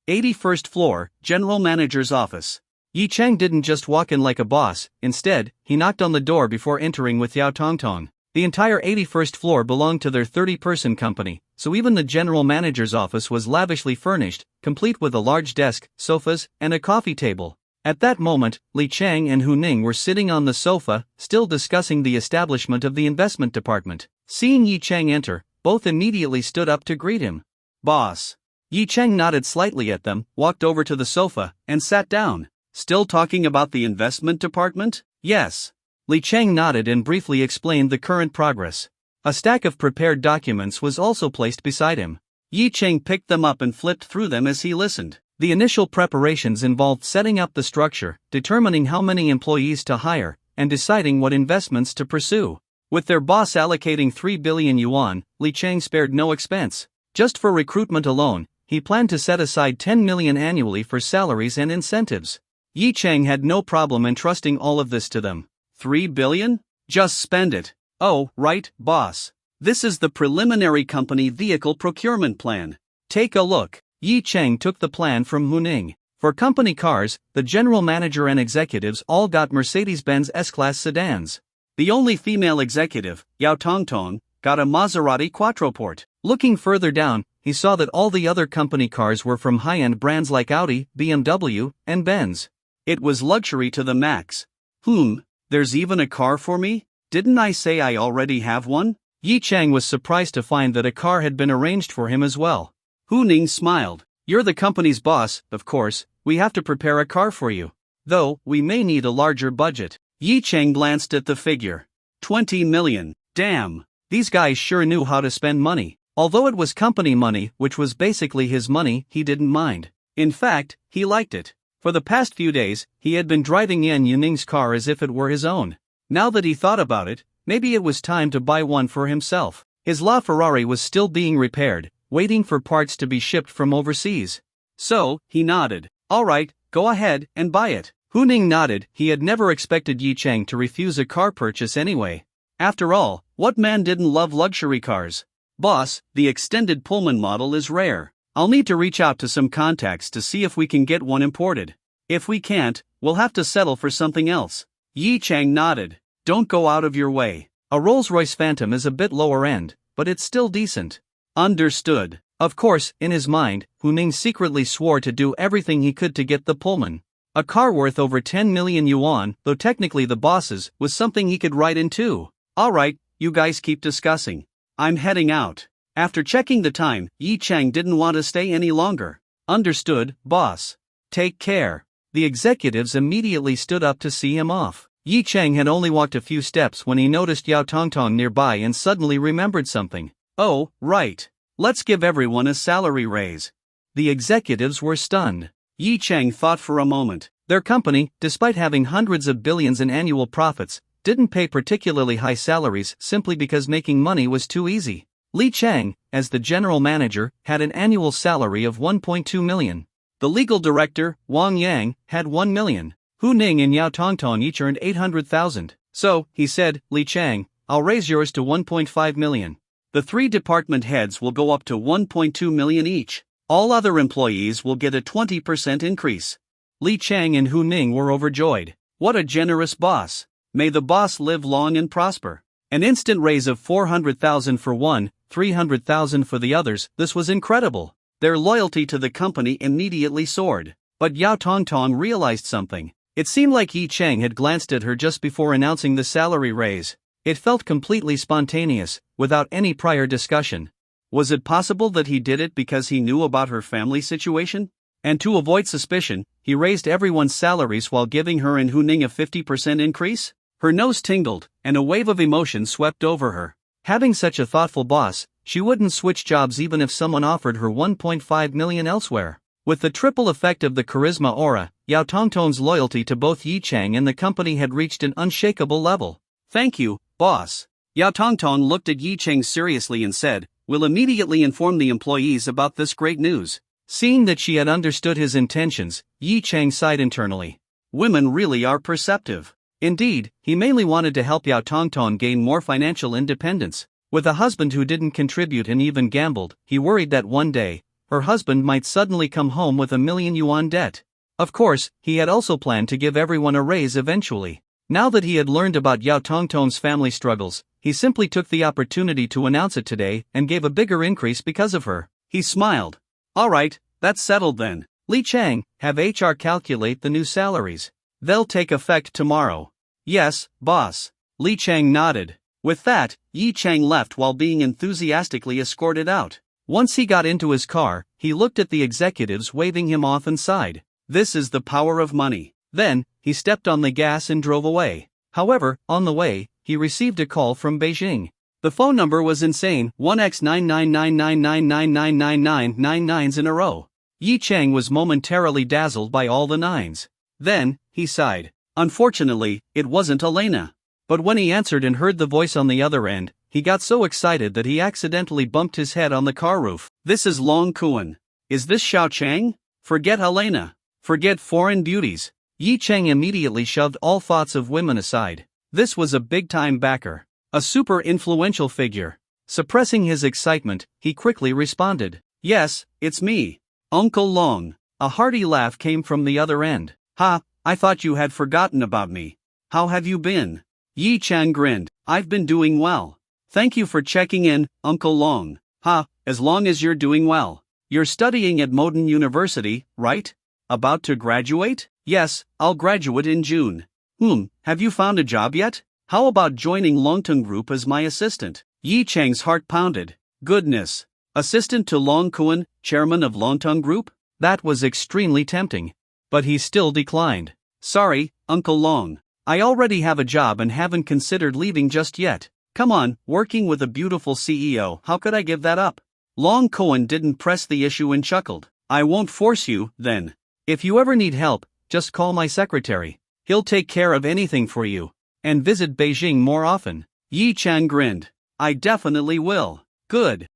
81st floor, General Manager's office. Yi Cheng didn't just walk in like a boss, instead, he knocked on the door before entering with Yao Tongtong. The entire 81st floor belonged to their 30-person company, so even the general manager's office was lavishly furnished, complete with a large desk, sofas, and a coffee table. At that moment, Li Chang and Hu Ning were sitting on the sofa, still discussing the establishment of the investment department. Seeing Yi Cheng enter, both immediately stood up to greet him. Boss. Yi Cheng nodded slightly at them, walked over to the sofa, and sat down. Still talking about the investment department? Yes. Li Cheng nodded and briefly explained the current progress. A stack of prepared documents was also placed beside him. Yi Cheng picked them up and flipped through them as he listened. The initial preparations involved setting up the structure, determining how many employees to hire, and deciding what investments to pursue. With their boss allocating 3 billion yuan, Li Cheng spared no expense. Just for recruitment alone, he planned to set aside 10 million annually for salaries and incentives. Yi Cheng had no problem entrusting all of this to them. 3 billion? Just spend it. Oh, right, boss. This is the preliminary company vehicle procurement plan. Take a look. Yi Cheng took the plan from Huning. For company cars, the general manager and executives all got Mercedes-Benz S-Class sedans. The only female executive, Yao Tongtong, got a Maserati Quattroporte. Looking further down, he saw that all the other company cars were from high-end brands like Audi, BMW, and Benz. It was luxury to the max. There's even a car for me? Didn't I say I already have one? Yi Cheng was surprised to find that a car had been arranged for him as well. Hu Ning smiled. You're the company's boss, of course, we have to prepare a car for you. Though, we may need a larger budget. Yi Cheng glanced at the figure. 20 million. Damn. These guys sure knew how to spend money. Although it was company money, which was basically his money, he didn't mind. In fact, he liked it. For the past few days, he had been driving Yan Yuning's car as if it were his own. Now that he thought about it, maybe it was time to buy one for himself. His LaFerrari was still being repaired, waiting for parts to be shipped from overseas. So, he nodded. Alright, go ahead and buy it. Hu Ning nodded. He had never expected Yi Cheng to refuse a car purchase anyway. After all, what man didn't love luxury cars? Boss, the extended Pullman model is rare. I'll need to reach out to some contacts to see if we can get one imported. If we can't, we'll have to settle for something else. Yi Cheng nodded. Don't go out of your way. A Rolls-Royce Phantom is a bit lower end, but it's still decent. Understood. Of course, in his mind, Hu Ning secretly swore to do everything he could to get the Pullman. A car worth over 10 million yuan, though technically the boss's, was something he could ride in too. Alright, you guys keep discussing. I'm heading out. After checking the time, Yi Cheng didn't want to stay any longer. Understood, boss. Take care. The executives immediately stood up to see him off. Yi Cheng had only walked a few steps when he noticed Yao Tongtong nearby and suddenly remembered something. Oh, right. Let's give everyone a salary raise. The executives were stunned. Yi Cheng thought for a moment. Their company, despite having hundreds of billions in annual profits, didn't pay particularly high salaries simply because making money was too easy. Li Cheng, as the general manager, had an annual salary of 1.2 million. The legal director, Wang Yang, had 1 million. Hu Ning and Yao Tongtong each earned 800,000. So, he said, Li Cheng, I'll raise yours to 1.5 million. The 3 department heads will go up to 1.2 million each. All other employees will get a 20% increase. Li Cheng and Hu Ning were overjoyed. What a generous boss. May the boss live long and prosper. An instant raise of 400,000 for one, 300,000 for the others. This was incredible. Their loyalty to the company immediately soared. But Yao Tongtong realized something. It seemed like Yi Cheng had glanced at her just before announcing the salary raise. It felt completely spontaneous, without any prior discussion. Was it possible that he did it because he knew about her family situation? And to avoid suspicion, he raised everyone's salaries while giving her and Hu Ning a 50% increase? Her nose tingled, and a wave of emotion swept over her. Having such a thoughtful boss, she wouldn't switch jobs even if someone offered her 1.5 million elsewhere. With the triple effect of the charisma aura, Yao Tongtong's loyalty to both Yi Cheng and the company had reached an unshakable level. Thank you, boss. Yao Tongtong looked at Yi Cheng seriously and said, We'll immediately inform the employees about this great news. Seeing that she had understood his intentions, Yi Cheng sighed internally. Women really are perceptive. Indeed, he mainly wanted to help Yao Tongtong gain more financial independence. With a husband who didn't contribute and even gambled, he worried that one day, her husband might suddenly come home with 1 million yuan debt. Of course, he had also planned to give everyone a raise eventually. Now that he had learned about Yao Tongtong's family struggles, he simply took the opportunity to announce it today and gave a bigger increase because of her. He smiled. Alright, that's settled then. Li Cheng, have HR calculate the new salaries. They'll take effect tomorrow. Yes, boss. Li Cheng nodded. With that, Yi Cheng left while being enthusiastically escorted out. Once he got into his car, he looked at the executives waving him off and sighed. This is the power of money. Then, he stepped on the gas and drove away. However, on the way, he received a call from Beijing. The phone number was insane, 1x999999999 nines in a row. Yi Chang was momentarily dazzled by all the nines. Then, he sighed. Unfortunately, it wasn't Elena. But when he answered and heard the voice on the other end, he got so excited that he accidentally bumped his head on the car roof. This is Long Kuan. Is this Xiao Chang? Forget Helena. Forget foreign beauties. Yi Chang immediately shoved all thoughts of women aside. This was a big-time backer. A super influential figure. Suppressing his excitement, he quickly responded. Yes, it's me. Uncle Long. A hearty laugh came from the other end. Ha, I thought you had forgotten about me. How have you been? Yi Chang grinned. I've been doing well. Thank you for checking in, Uncle Long. Ha, as long as you're doing well. You're studying at Modern University, right? About to graduate? Yes, I'll graduate in June. Have you found a job yet? How about joining Longtung Group as my assistant? Yi Chang's heart pounded. Goodness. Assistant to Long Kuan, chairman of Longtung Group? That was extremely tempting. But he still declined. Sorry, Uncle Long. I already have a job and haven't considered leaving just yet. Come on, working with a beautiful CEO, how could I give that up? Long Kuan didn't press the issue and chuckled. I won't force you, then. If you ever need help, just call my secretary. He'll take care of anything for you. And visit Beijing more often. Yi Chang grinned. I definitely will. Good.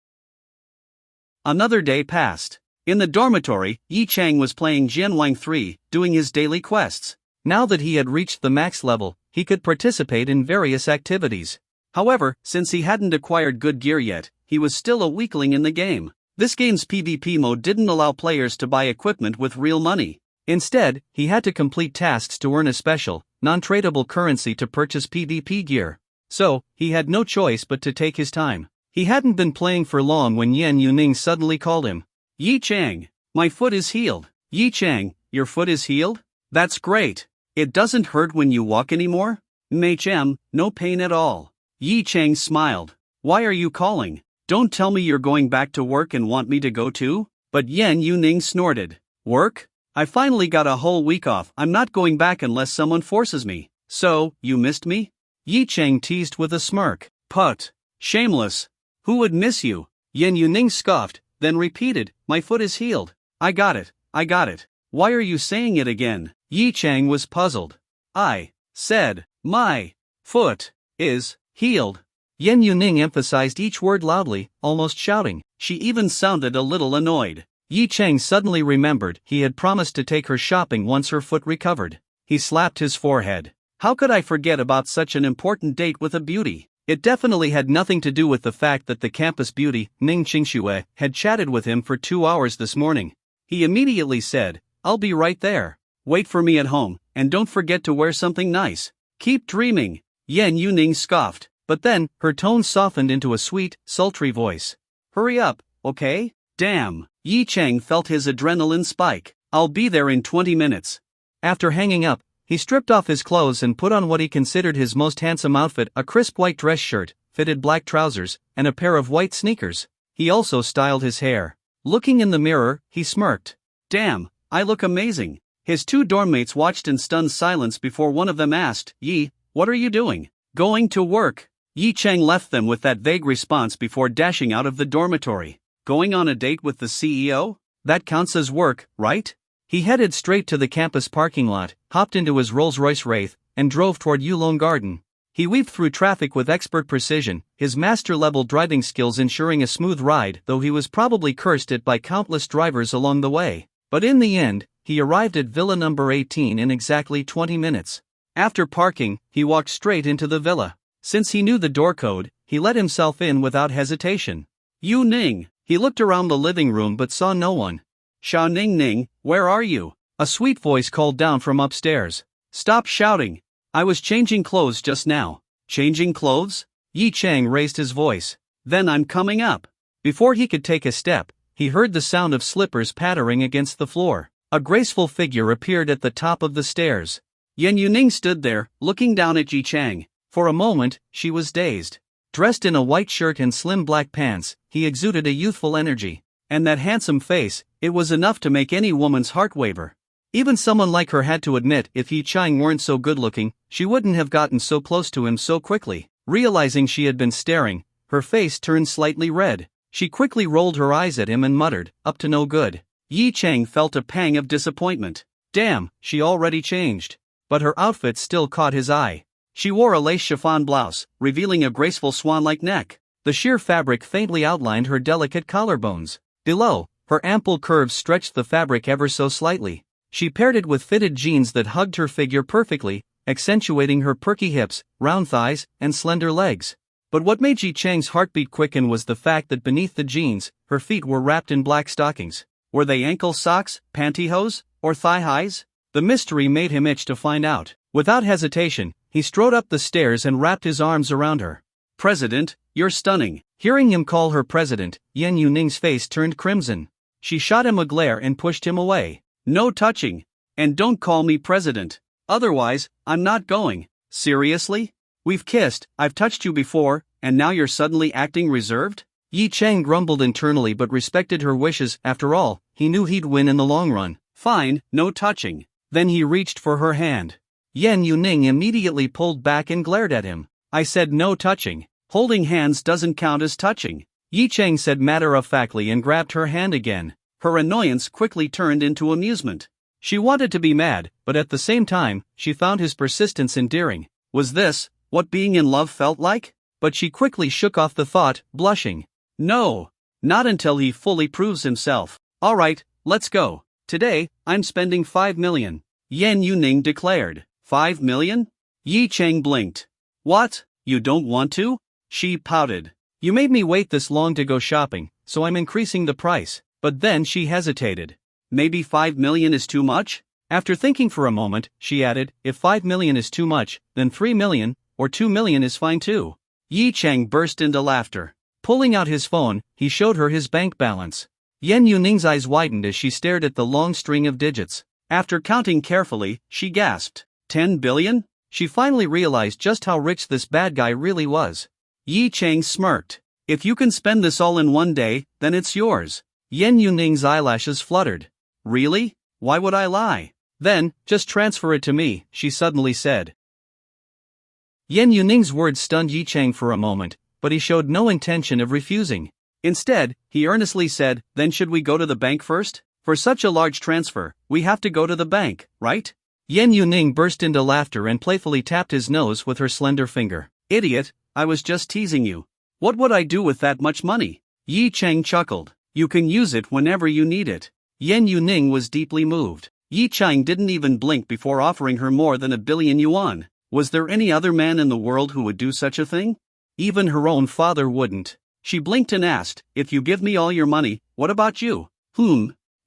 Another day passed. In the dormitory, Yi Chang was playing Jianwang 3, doing his daily quests. Now that he had reached the max level, he could participate in various activities. However, since he hadn't acquired good gear yet, he was still a weakling in the game. This game's PvP mode didn't allow players to buy equipment with real money. Instead, he had to complete tasks to earn a special, non-tradable currency to purchase PvP gear. So, he had no choice but to take his time. He hadn't been playing for long when Yan Yuning suddenly called him. Yi Chang, my foot is healed. Yi Chang, your foot is healed? That's great. It doesn't hurt when you walk anymore? MHM, no pain at all. Yi Chang smiled. Why are you calling? Don't tell me you're going back to work and want me to go too? But Yan Yuning snorted. Work? I finally got a whole week off. I'm not going back unless someone forces me. So, you missed me? Yi Chang teased with a smirk. Put. Shameless. Who would miss you? Yan Yuning scoffed, then repeated, my foot is healed. I got it. Why are you saying it again? Yi Chang was puzzled. I said, my foot is healed. Yan Yuning emphasized each word loudly, almost shouting. She even sounded a little annoyed. Yi Chang suddenly remembered he had promised to take her shopping once her foot recovered. He slapped his forehead. How could I forget about such an important date with a beauty? It definitely had nothing to do with the fact that the campus beauty, Ning Qingxue, had chatted with him for 2 hours this morning. He immediately said, I'll be right there. Wait for me at home, and don't forget to wear something nice. Keep dreaming. Yan Yuning scoffed. But then, her tone softened into a sweet, sultry voice. Hurry up, okay? Damn. Yi Chang felt his adrenaline spike. I'll be there in 20 minutes. After hanging up, he stripped off his clothes and put on what he considered his most handsome outfit, a crisp white dress shirt, fitted black trousers, and a pair of white sneakers. He also styled his hair. Looking in the mirror, he smirked. Damn, I look amazing. His two dormmates watched in stunned silence before one of them asked, Yi, what are you doing? Going to work. Yi Chang left them with that vague response before dashing out of the dormitory. Going on a date with the CEO? That counts as work, right? He headed straight to the campus parking lot, hopped into his Rolls-Royce Wraith, and drove toward Yulong Garden. He weaved through traffic with expert precision, his master-level driving skills ensuring a smooth ride, though he was probably cursed at by countless drivers along the way. But in the end, he arrived at Villa number 18 in exactly 20 minutes. After parking, he walked straight into the villa. Since he knew the door code, he let himself in without hesitation. Yu Ning. He looked around the living room but saw no one. Xiao Ning Ning, where are you? A sweet voice called down from upstairs. Stop shouting. I was changing clothes just now. Changing clothes? Yi Chang raised his voice. Then I'm coming up. Before he could take a step, he heard the sound of slippers pattering against the floor. A graceful figure appeared at the top of the stairs. Yan Yuning stood there, looking down at Yi Chang. For a moment, she was dazed. Dressed in a white shirt and slim black pants, he exuded a youthful energy. And that handsome face, it was enough to make any woman's heart waver. Even someone like her had to admit if Yi Chang weren't so good-looking, she wouldn't have gotten so close to him so quickly. Realizing she had been staring, her face turned slightly red. She quickly rolled her eyes at him and muttered, "Up to no good." Yi Chang felt a pang of disappointment. Damn, she already changed. But her outfit still caught his eye. She wore a lace chiffon blouse, revealing a graceful swan-like neck. The sheer fabric faintly outlined her delicate collarbones. Below, her ample curves stretched the fabric ever so slightly. She paired it with fitted jeans that hugged her figure perfectly, accentuating her perky hips, round thighs, and slender legs. But what made Yi Chang's heartbeat quicken was the fact that beneath the jeans, her feet were wrapped in black stockings. Were they ankle socks, pantyhose, or thigh-highs? The mystery made him itch to find out. Without hesitation, he strode up the stairs and wrapped his arms around her. "President, you're stunning." Hearing him call her president, Yan Yuning's face turned crimson. She shot him a glare and pushed him away. "No touching. And don't call me president. Otherwise, I'm not going." "Seriously? We've kissed, I've touched you before, and now you're suddenly acting reserved?" Yi Chang grumbled internally but respected her wishes. After all, he knew he'd win in the long run. "Fine, no touching." Then he reached for her hand. Yan Yuning immediately pulled back and glared at him. "I said no touching. Holding hands doesn't count as touching." Yi Chang said matter-of-factly and grabbed her hand again. Her annoyance quickly turned into amusement. She wanted to be mad, but at the same time, she found his persistence endearing. Was this what being in love felt like? But she quickly shook off the thought, blushing. "No. Not until he fully proves himself." "All right, let's go. Today, I'm spending 5 million. Yan Yuning declared. 5 million? Yi Chang blinked. "What, you don't want to?" She pouted. "You made me wait this long to go shopping, so I'm increasing the price." But then she hesitated. "Maybe 5 million is too much?" After thinking for a moment, she added, "If 5 million is too much, then 3 million, or 2 million is fine too." Yi Chang burst into laughter. Pulling out his phone, he showed her his bank balance. Yan Yuning's eyes widened as she stared at the long string of digits. After counting carefully, she gasped. 10 billion? She finally realized just how rich this bad guy really was. Yi Chang smirked. "If you can spend this all in one day, then it's yours." Yan Yuning's eyelashes fluttered. "Really? Why would I lie?" "Then, just transfer it to me," she suddenly said. Yan Yuning's words stunned Yi Chang for a moment, but he showed no intention of refusing. Instead, he earnestly said, "Then should we go to the bank first? For such a large transfer, we have to go to the bank, right?" Yan Yuning burst into laughter and playfully tapped his nose with her slender finger. "Idiot, I was just teasing you. What would I do with that much money?" Yi Chang chuckled. "You can use it whenever you need it." Yan Yuning was deeply moved. Yi Chang didn't even blink before offering her more than 1 billion yuan. Was there any other man in the world who would do such a thing? Even her own father wouldn't. She blinked and asked, "If you give me all your money, what about you?"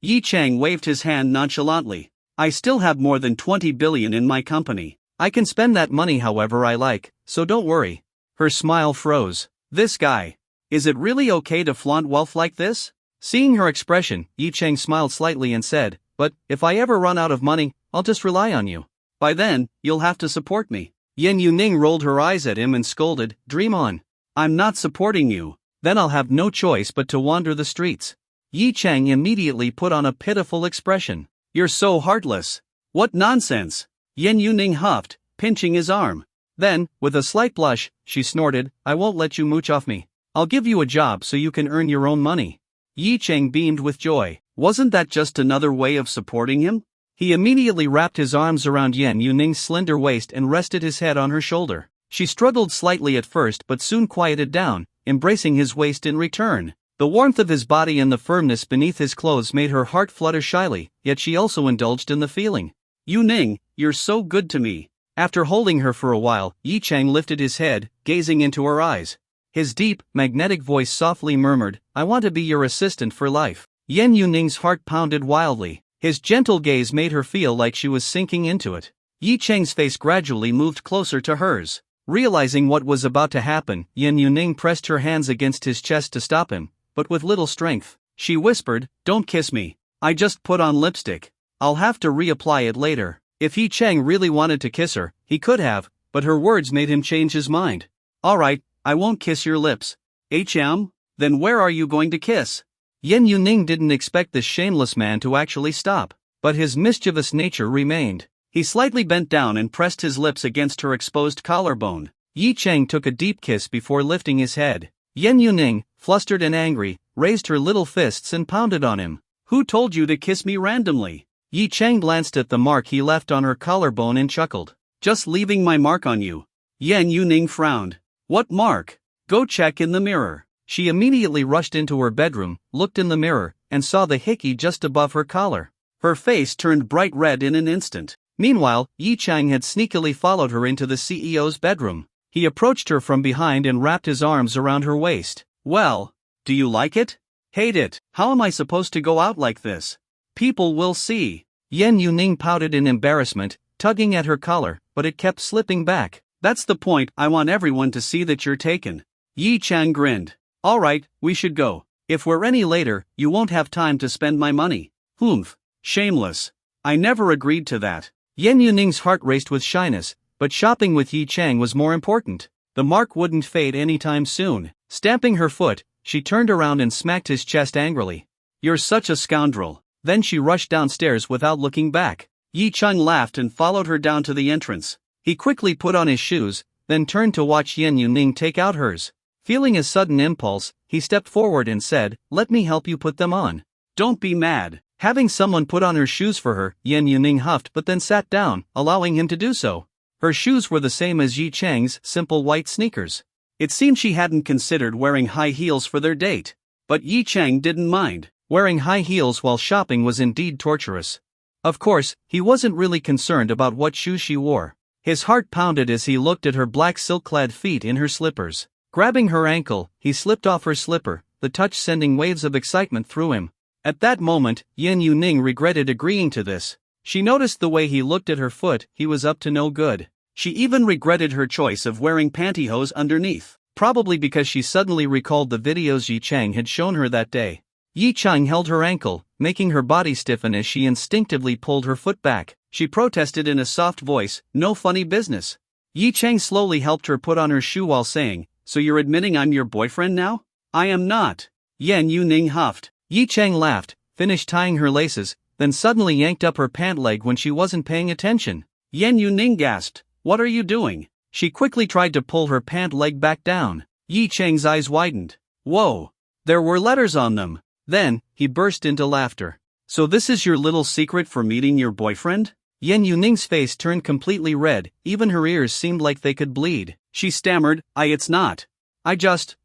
Yi Chang waved his hand nonchalantly. "I still have more than 20 billion in my company. I can spend that money however I like, so don't worry." Her smile froze. This guy. Is it really okay to flaunt wealth like this? Seeing her expression, Yi Chang smiled slightly and said, "But, if I ever run out of money, I'll just rely on you. By then, you'll have to support me." Yan Yuning rolled her eyes at him and scolded, "Dream on. I'm not supporting you. Then I'll have no choice but to wander the streets." Yi Chang immediately put on a pitiful expression. "You're so heartless. What nonsense." Yan Yuning huffed, pinching his arm. Then, with a slight blush, she snorted, "I won't let you mooch off me. I'll give you a job so you can earn your own money." Yi Chang beamed with joy. Wasn't that just another way of supporting him? He immediately wrapped his arms around Yan Yuning's slender waist and rested his head on her shoulder. She struggled slightly at first but soon quieted down, embracing his waist in return. The warmth of his body and the firmness beneath his clothes made her heart flutter shyly, yet she also indulged in the feeling. "Yuning, you're so good to me." After holding her for a while, Yi Chang lifted his head, gazing into her eyes. His deep, magnetic voice softly murmured, "I want to be your assistant for life." Yan Yuning's heart pounded wildly. His gentle gaze made her feel like she was sinking into it. Yi Chang's face gradually moved closer to hers. Realizing what was about to happen, Yan Yuning pressed her hands against his chest to stop him, but with little strength. She whispered, "Don't kiss me. I just put on lipstick. I'll have to reapply it later." If Yi Chang really wanted to kiss her, he could have, but her words made him change his mind. "All right, I won't kiss your lips." Then where are you going to kiss?" Yan Yuning didn't expect this shameless man to actually stop. but his mischievous nature remained. He slightly bent down and pressed his lips against her exposed collarbone. Yi Chang took a deep kiss before lifting his head. Yan Yuning, flustered and angry, raised her little fists and pounded on him. "Who told you to kiss me randomly?" Yi Chang glanced at the mark he left on her collarbone and chuckled. "Just leaving my mark on you." Yan Yuning frowned. "What mark? Go check in the mirror." She immediately rushed into her bedroom, looked in the mirror, and saw the hickey just above her collar. Her face turned bright red in an instant. Meanwhile, Yi Chang had sneakily followed her into the CEO's bedroom. He approached her from behind and wrapped his arms around her waist. "Well, do you like it?" "Hate it. How am I supposed to go out like this? People will see." Yan Yuning pouted in embarrassment, tugging at her collar, but it kept slipping back. "That's the point, I want everyone to see that you're taken." Yi Chang grinned. "All right, we should go. If we're any later, you won't have time to spend my money." "Humph. Shameless. I never agreed to that." Yan Yuning's heart raced with shyness, but shopping with Yi Chang was more important. The mark wouldn't fade anytime soon. Stamping her foot, she turned around and smacked his chest angrily. "You're such a scoundrel." Then she rushed downstairs without looking back. Yi Chang laughed and followed her down to the entrance. He quickly put on his shoes, then turned to watch Yan Yuning take out hers. Feeling a sudden impulse, he stepped forward and said, "Let me help you put them on." "Don't be mad." Having someone put on her shoes for her, Yan Yuning huffed but then sat down, allowing him to do so. Her shoes were the same as Yi Chang's simple white sneakers. It seemed she hadn't considered wearing high heels for their date. But Yi Chang didn't mind. Wearing high heels while shopping was indeed torturous. Of course, he wasn't really concerned about what shoes she wore. His heart pounded as he looked at her black silk-clad feet in her slippers. Grabbing her ankle, he slipped off her slipper, the touch sending waves of excitement through him. At that moment, Yan Yuning regretted agreeing to this. She noticed the way he looked at her foot, he was up to no good. She even regretted her choice of wearing pantyhose underneath, probably because she suddenly recalled the videos Yi Chang had shown her that day. Yi Chang held her ankle, making her body stiffen as she instinctively pulled her foot back. She protested in a soft voice, "No funny business." Yi Chang slowly helped her put on her shoe while saying, "So you're admitting I'm your boyfriend now?" "I am not." Yan Yuning huffed. Yi Chang laughed, finished tying her laces, then suddenly yanked up her pant leg when she wasn't paying attention. Yan Yuning gasped, "What are you doing?" She quickly tried to pull her pant leg back down. Yi Chang's eyes widened. Whoa! There were letters on them. Then, he burst into laughter. "So this is your little secret for meeting your boyfriend?" Yan Yuning's face turned completely red, even her ears seemed like they could bleed. She stammered, It's not. I just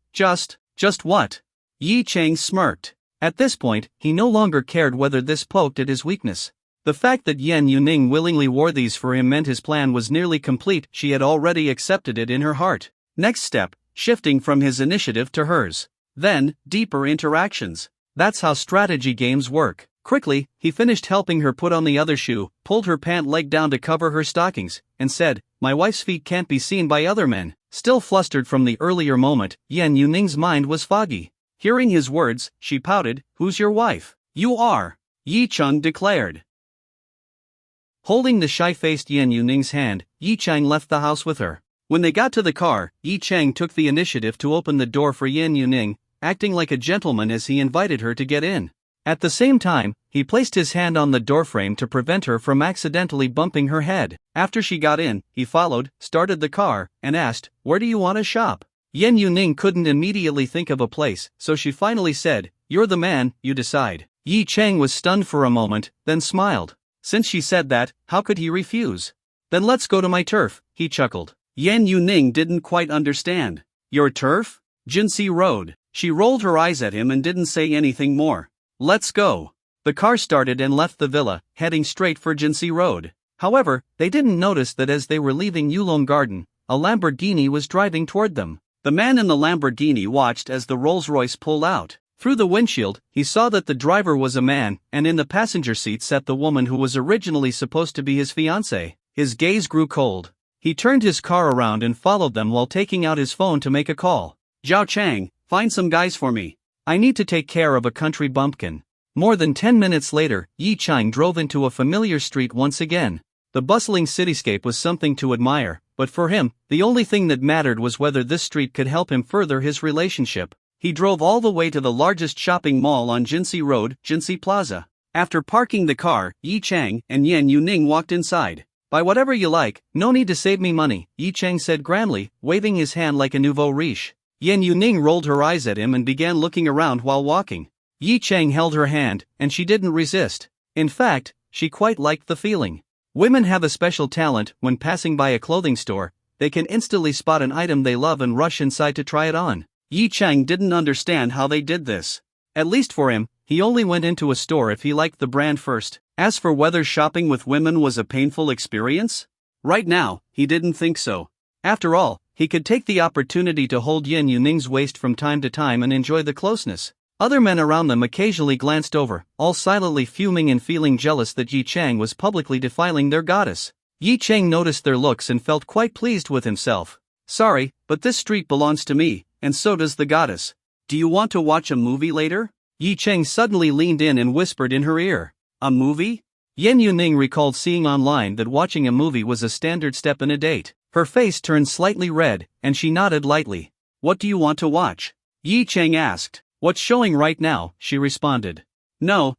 what?" Yi Chang smirked. At this point, he no longer cared whether this poked at his weakness. The fact that Yan Yuning willingly wore these for him meant his plan was nearly complete. She had already accepted it in her heart. Next step, shifting from his initiative to hers. Then, deeper interactions. That's how strategy games work. Quickly, he finished helping her put on the other shoe, pulled her pant leg down to cover her stockings, and said, "My wife's feet can't be seen by other men." Still flustered from the earlier moment, Yan Yuning's mind was foggy. Hearing his words, she pouted, "Who's your wife?" "You are," Yi Chang declared. Holding the shy-faced Yan Yuning's hand, Yi Chang left the house with her. When they got to the car, Yi Chang took the initiative to open the door for Yan Yuning, acting like a gentleman as he invited her to get in. At the same time, he placed his hand on the doorframe to prevent her from accidentally bumping her head. After she got in, he followed, started the car, and asked, "Where do you want to shop?" Yan Yuning couldn't immediately think of a place, so she finally said, "You're the man, you decide." Yi Chang was stunned for a moment, then smiled. Since she said that, how could he refuse? "Then let's go to my turf," he chuckled. Yan Yuning didn't quite understand. "Your turf?" "Jinxi Road." She rolled her eyes at him and didn't say anything more. "Let's go." The car started and left the villa, heading straight for Jinxi Road. However, they didn't notice that as they were leaving Yulong Garden, a Lamborghini was driving toward them. The man in the Lamborghini watched as the Rolls-Royce pulled out. Through the windshield, he saw that the driver was a man, and in the passenger seat sat the woman who was originally supposed to be his fiancée. His gaze grew cold. He turned his car around and followed them while taking out his phone to make a call. "Zhao Chang, find some guys for me. I need to take care of a country bumpkin." More than 10 minutes later, Yi Chang drove into a familiar street once again. The bustling cityscape was something to admire, but for him, the only thing that mattered was whether this street could help him further his relationship. He drove all the way to the largest shopping mall on Jinxi Road, Jinxi Plaza. After parking the car, Yi Chang and Yan Yuning walked inside. Buy whatever you like, no need to save me money, Yi Chang said grandly, waving his hand like a nouveau riche. Yan Yuning rolled her eyes at him and began looking around while walking. Yi Chang held her hand, and she didn't resist. In fact, she quite liked the feeling. Women have a special talent. When passing by a clothing store, they can instantly spot an item they love and rush inside to try it on. Yi Chang didn't understand how they did this. At least for him, he only went into a store if he liked the brand first. As for whether shopping with women was a painful experience, right now, he didn't think so. After all, he could take the opportunity to hold Yan Yuning's waist from time to time and enjoy the closeness. Other men around them occasionally glanced over, all silently fuming and feeling jealous that Yi Chang was publicly defiling their goddess. Yi Chang noticed their looks and felt quite pleased with himself. Sorry, but this street belongs to me, and so does the goddess. Do you want to watch a movie later? Yi Chang suddenly leaned in and whispered in her ear. A movie? Yan Yuning recalled seeing online that watching a movie was a standard step in a date. Her face turned slightly red, and she nodded lightly. What do you want to watch? Yi Chang asked. What's showing right now, she responded. No,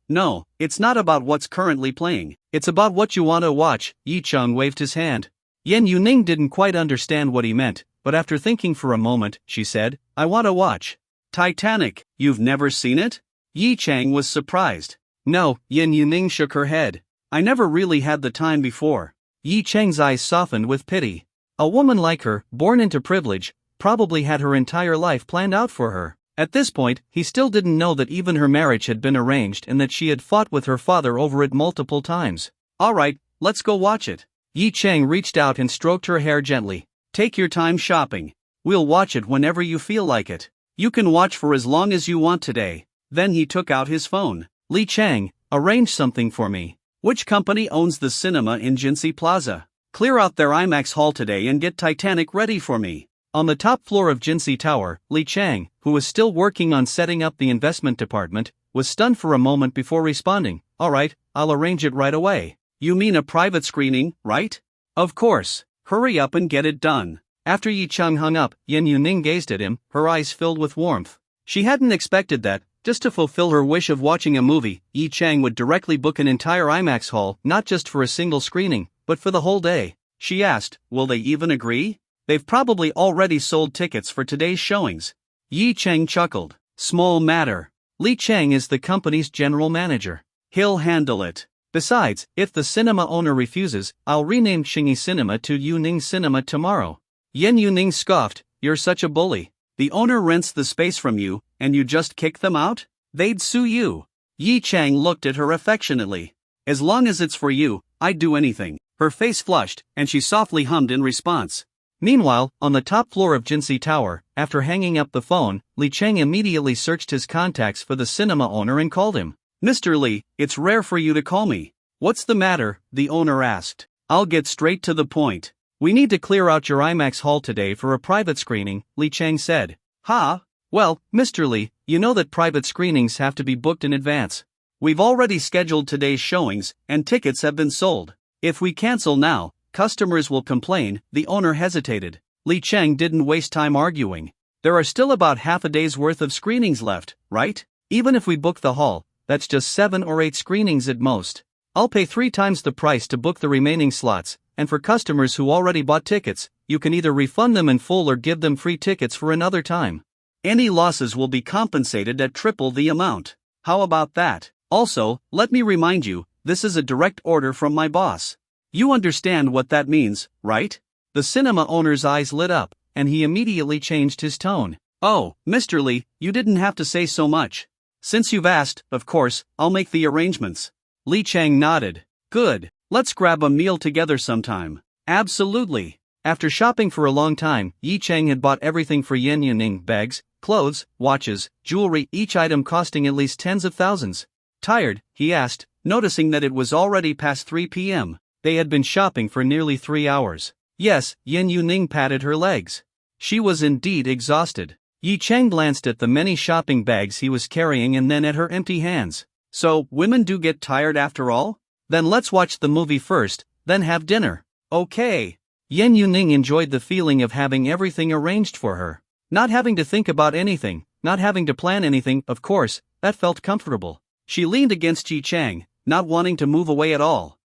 it's not about what's currently playing. It's about what you want to watch, Yi Chang waved his hand. Yan Yuning didn't quite understand what he meant, but after thinking for a moment, she said, I want to watch Titanic. You've never seen it? Yi Chang was surprised. No, Yan Yuning shook her head. I never really had the time before. Yi Chang's eyes softened with pity. A woman like her, born into privilege, probably had her entire life planned out for her. At this point, he still didn't know that even her marriage had been arranged and that she had fought with her father over it multiple times. Alright, let's go watch it. Yi Chang reached out and stroked her hair gently. Take your time shopping. We'll watch it whenever you feel like it. You can watch for as long as you want today. Then he took out his phone. Li Chang, arrange something for me. Which company owns the cinema in Jinsei Plaza? Clear out their IMAX hall today and get Titanic ready for me. On the top floor of Jinsei Tower, Li Chang, who was still working on setting up the investment department, was stunned for a moment before responding. Alright, I'll arrange it right away. You mean a private screening, right? Of course. Hurry up and get it done. After Yi Chang hung up, Yan Yuning gazed at him, her eyes filled with warmth. She hadn't expected that, just to fulfill her wish of watching a movie, Yi Chang would directly book an entire IMAX hall, not just for a single screening, but for the whole day. She asked, will they even agree? They've probably already sold tickets for today's showings. Yi Chang chuckled. Small matter. Li Chang is the company's general manager. He'll handle it. Besides, if the cinema owner refuses, I'll rename Shanghai Cinema to Yuning Cinema tomorrow. Yan Yuning scoffed, you're such a bully. The owner rents the space from you, and you just kick them out? They'd sue you. Yi Chang looked at her affectionately. As long as it's for you, I'd do anything. Her face flushed, and she softly hummed in response. Meanwhile, on the top floor of Jinsei Tower, after hanging up the phone, Li Chang immediately searched his contacts for the cinema owner and called him. Mr. Li, it's rare for you to call me. What's the matter? The owner asked. I'll get straight to the point. We need to clear out your IMAX hall today for a private screening, Li Chang said. Ha? Well, Mr. Li, you know that private screenings have to be booked in advance. We've already scheduled today's showings, and tickets have been sold. If we cancel now, customers will complain. The owner hesitated. Li Chang didn't waste time arguing. There are still about half a day's worth of screenings left, right? Even if we book the hall, that's just 7 or 8 screenings at most. I'll pay 3 times the price to book the remaining slots, and for customers who already bought tickets, you can either refund them in full or give them free tickets for another time. Any losses will be compensated at triple the amount. How about that? Also, let me remind you, this is a direct order from my boss. You understand what that means, right? The cinema owner's eyes lit up, and he immediately changed his tone. Oh, Mr. Li, you didn't have to say so much. Since you've asked, of course, I'll make the arrangements. Li Chang nodded. Good. Let's grab a meal together sometime. Absolutely. After shopping for a long time, Yi Chang had bought everything for Yan Yuning: bags, clothes, watches, jewelry, each item costing at least tens of thousands. Tired? He asked, noticing that it was already past 3 p.m. They had been shopping for nearly 3 hours. Yes, Yan Yuning patted her legs. She was indeed exhausted. Yi Chang glanced at the many shopping bags he was carrying and then at her empty hands. So, women do get tired after all? Then let's watch the movie first, then have dinner. Okay. Yan Yuning enjoyed the feeling of having everything arranged for her. Not having to think about anything, not having to plan anything, of course, that felt comfortable. She leaned against Yi Chang, not wanting to move away at all.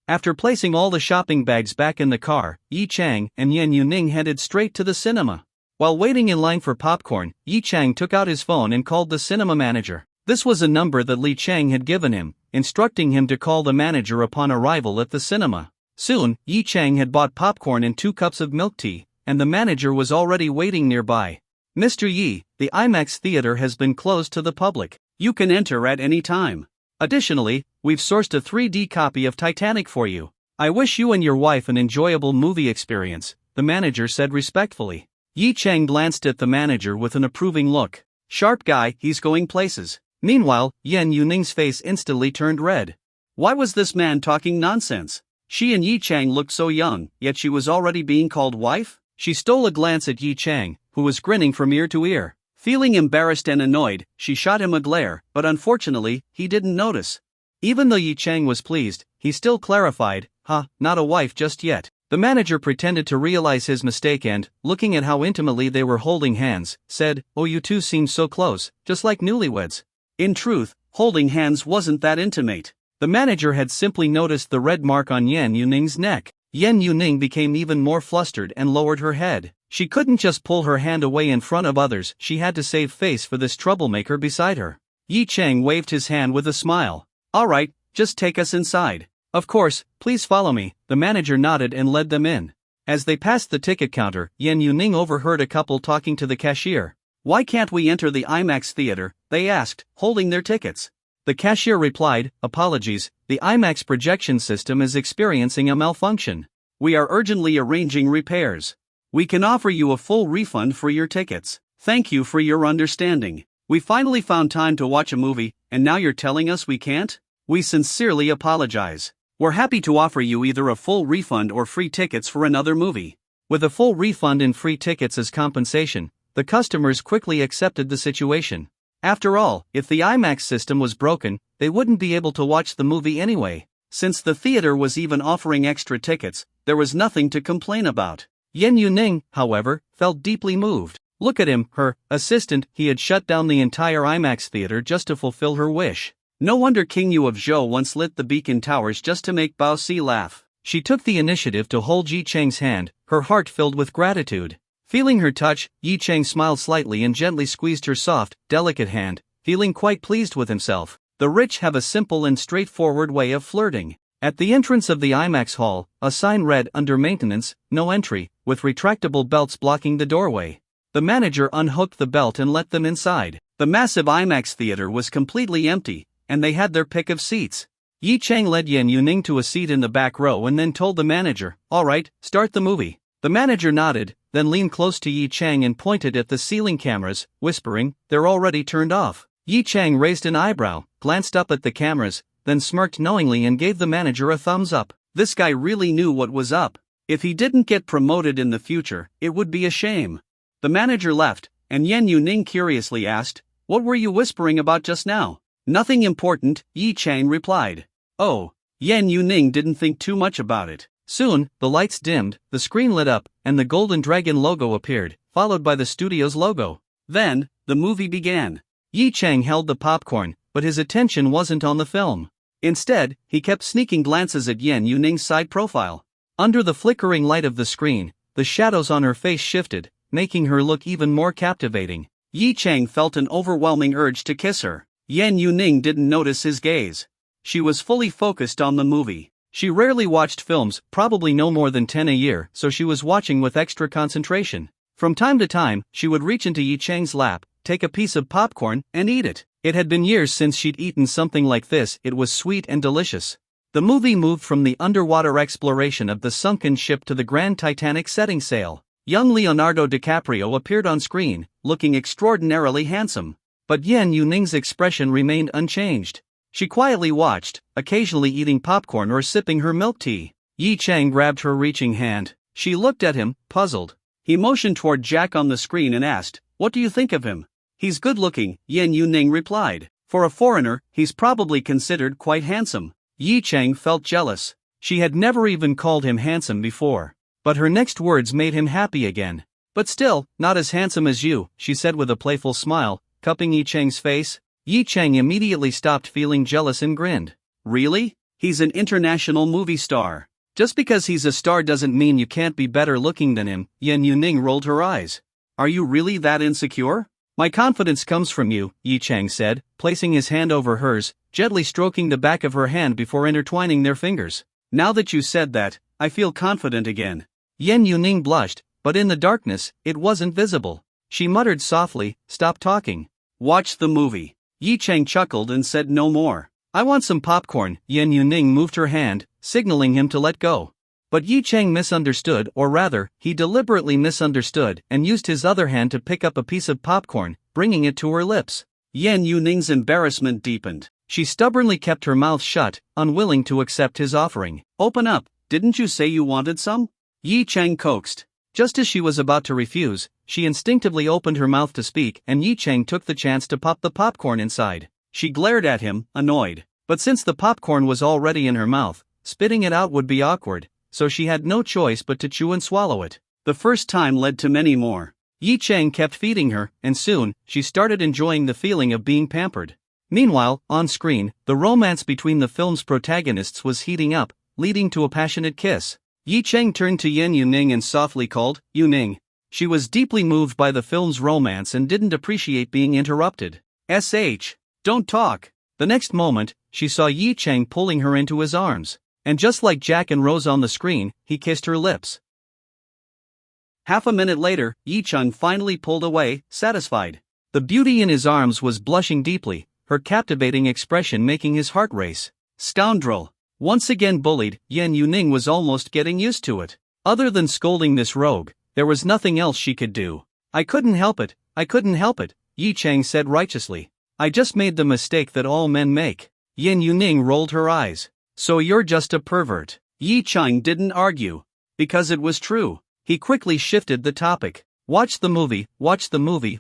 After placing all the shopping bags back in the car, Yi Chang and Yan Yuning headed straight to the cinema. While waiting in line for popcorn, Yi Chang took out his phone and called the cinema manager. This was a number that Li Chang had given him, instructing him to call the manager upon arrival at the cinema. Soon, Yi Chang had bought popcorn and 2 cups of milk tea, and the manager was already waiting nearby. "Mr. Yi, the IMAX theater has been closed to the public. You can enter at any time. Additionally, we've sourced a 3D copy of Titanic for you. I wish you and your wife an enjoyable movie experience," the manager said respectfully. Yi Chang glanced at the manager with an approving look. Sharp guy, he's going places. Meanwhile, Yan Yuning's face instantly turned red. Why was this man talking nonsense? She and Yi Chang looked so young, yet she was already being called wife? She stole a glance at Yi Chang, who was grinning from ear to ear. Feeling embarrassed and annoyed, she shot him a glare, but unfortunately, he didn't notice. Even though Yi Chang was pleased, he still clarified, not a wife just yet. The manager pretended to realize his mistake and, looking at how intimately they were holding hands, said, "Oh, you two seem so close, just like newlyweds." In truth, holding hands wasn't that intimate. The manager had simply noticed the red mark on Yan Yuning's neck. Yan Yuning became even more flustered and lowered her head. She couldn't just pull her hand away in front of others, she had to save face for this troublemaker beside her. Yi Chang waved his hand with a smile. "All right, just take us inside." "Of course, please follow me," the manager nodded and led them in. As they passed the ticket counter, Yan Yuning overheard a couple talking to the cashier. "Why can't we enter the IMAX theater?" they asked, holding their tickets. The cashier replied, "Apologies, the IMAX projection system is experiencing a malfunction. We are urgently arranging repairs. We can offer you a full refund for your tickets. Thank you for your understanding. We finally found time to watch a movie, and now you're telling us we can't? We sincerely apologize. We're happy to offer you either a full refund or free tickets for another movie." With a full refund and free tickets as compensation, the customers quickly accepted the situation. After all, if the IMAX system was broken, they wouldn't be able to watch the movie anyway. Since the theater was even offering extra tickets, there was nothing to complain about. Yan Yuning, however, felt deeply moved. Look at him, her assistant, he had shut down the entire IMAX theater just to fulfill her wish. No wonder King Yu of Zhou once lit the beacon towers just to make Bao Si laugh. She took the initiative to hold Yi Chang's hand, her heart filled with gratitude. Feeling her touch, Yi Chang smiled slightly and gently squeezed her soft, delicate hand, feeling quite pleased with himself. The rich have a simple and straightforward way of flirting. At the entrance of the IMAX hall, a sign read "Under Maintenance, No Entry," with retractable belts blocking the doorway. The manager unhooked the belt and let them inside. The massive IMAX theater was completely empty, and they had their pick of seats. Yi Chang led Yan Yuning to a seat in the back row and then told the manager, "All right, start the movie." The manager nodded, then leaned close to Yi Chang and pointed at the ceiling cameras, whispering, "They're already turned off." Yi Chang raised an eyebrow, glanced up at the cameras, then smirked knowingly and gave the manager a thumbs up. This guy really knew what was up. If he didn't get promoted in the future, it would be a shame. The manager left, and Yan Yuning curiously asked, "What were you whispering about just now?" "Nothing important," Yi Chang replied. "Oh." Yan Yuning didn't think too much about it. Soon, the lights dimmed, the screen lit up, and the Golden Dragon logo appeared, followed by the studio's logo. Then, the movie began. Yi Chang held the popcorn, but his attention wasn't on the film. Instead, he kept sneaking glances at Yan Yuning's side profile. Under the flickering light of the screen, the shadows on her face shifted, making her look even more captivating. Yi Chang felt an overwhelming urge to kiss her. Yan Yuning didn't notice his gaze. She was fully focused on the movie. She rarely watched films, probably no more than 10 a year, so she was watching with extra concentration. From time to time, she would reach into Yi Chang's lap, take a piece of popcorn, and eat it. It had been years since she'd eaten something like this. It was sweet and delicious. The movie moved from the underwater exploration of the sunken ship to the grand Titanic setting sail. Young Leonardo DiCaprio appeared on screen, looking extraordinarily handsome. But Yan Yuning's expression remained unchanged. She quietly watched, occasionally eating popcorn or sipping her milk tea. Yi Chang grabbed her reaching hand. She looked at him, puzzled. He motioned toward Jack on the screen and asked, "What do you think of him?" "He's good-looking," Yan Yuning replied. "For a foreigner, he's probably considered quite handsome." Yi Chang felt jealous. She had never even called him handsome before. But her next words made him happy again. "But still, not as handsome as you," she said with a playful smile, cupping Yi Chang's face. Yi Chang immediately stopped feeling jealous and grinned. Really? He's an international movie star. Just because he's a star doesn't mean you can't be better looking than him. Yan Yuning rolled her eyes. Are you really that insecure? My confidence comes from you, Yi Chang said, placing his hand over hers, gently stroking the back of her hand before intertwining their fingers. Now that you said that, I feel confident again. Yan Yuning blushed, but in the darkness, it wasn't visible. She muttered softly, stop talking. Watch the movie. Yi Chang chuckled and said no more. I want some popcorn. Yan Yuning moved her hand, signaling him to let go. But Yi Chang misunderstood, or rather, he deliberately misunderstood and used his other hand to pick up a piece of popcorn, bringing it to her lips. Yan Yuning's embarrassment deepened. She stubbornly kept her mouth shut, unwilling to accept his offering. Open up, didn't you say you wanted some? Yi Chang coaxed. Just as she was about to refuse, she instinctively opened her mouth to speak and Yi Chang took the chance to pop the popcorn inside. She glared at him, annoyed. But since the popcorn was already in her mouth, spitting it out would be awkward, so she had no choice but to chew and swallow it. The first time led to many more. Yi Chang kept feeding her, and soon, she started enjoying the feeling of being pampered. Meanwhile, on screen, the romance between the film's protagonists was heating up, leading to a passionate kiss. Yi Chang turned to Yan Yuning and softly called, Yuning. She was deeply moved by the film's romance and didn't appreciate being interrupted. Don't talk. The next moment, she saw Yi Chang pulling her into his arms. And just like Jack and Rose on the screen, he kissed her lips. Half a minute later, Yi Chang finally pulled away, satisfied. The beauty in his arms was blushing deeply, her captivating expression making his heart race. Scoundrel! Once again bullied, Yan Yuning was almost getting used to it. Other than scolding this rogue, there was nothing else she could do. I couldn't help it, Yi Chang said righteously. I just made the mistake that all men make. Yan Yuning rolled her eyes. So you're just a pervert. Yi Chang didn't argue. Because it was true. He quickly shifted the topic. Watch the movie,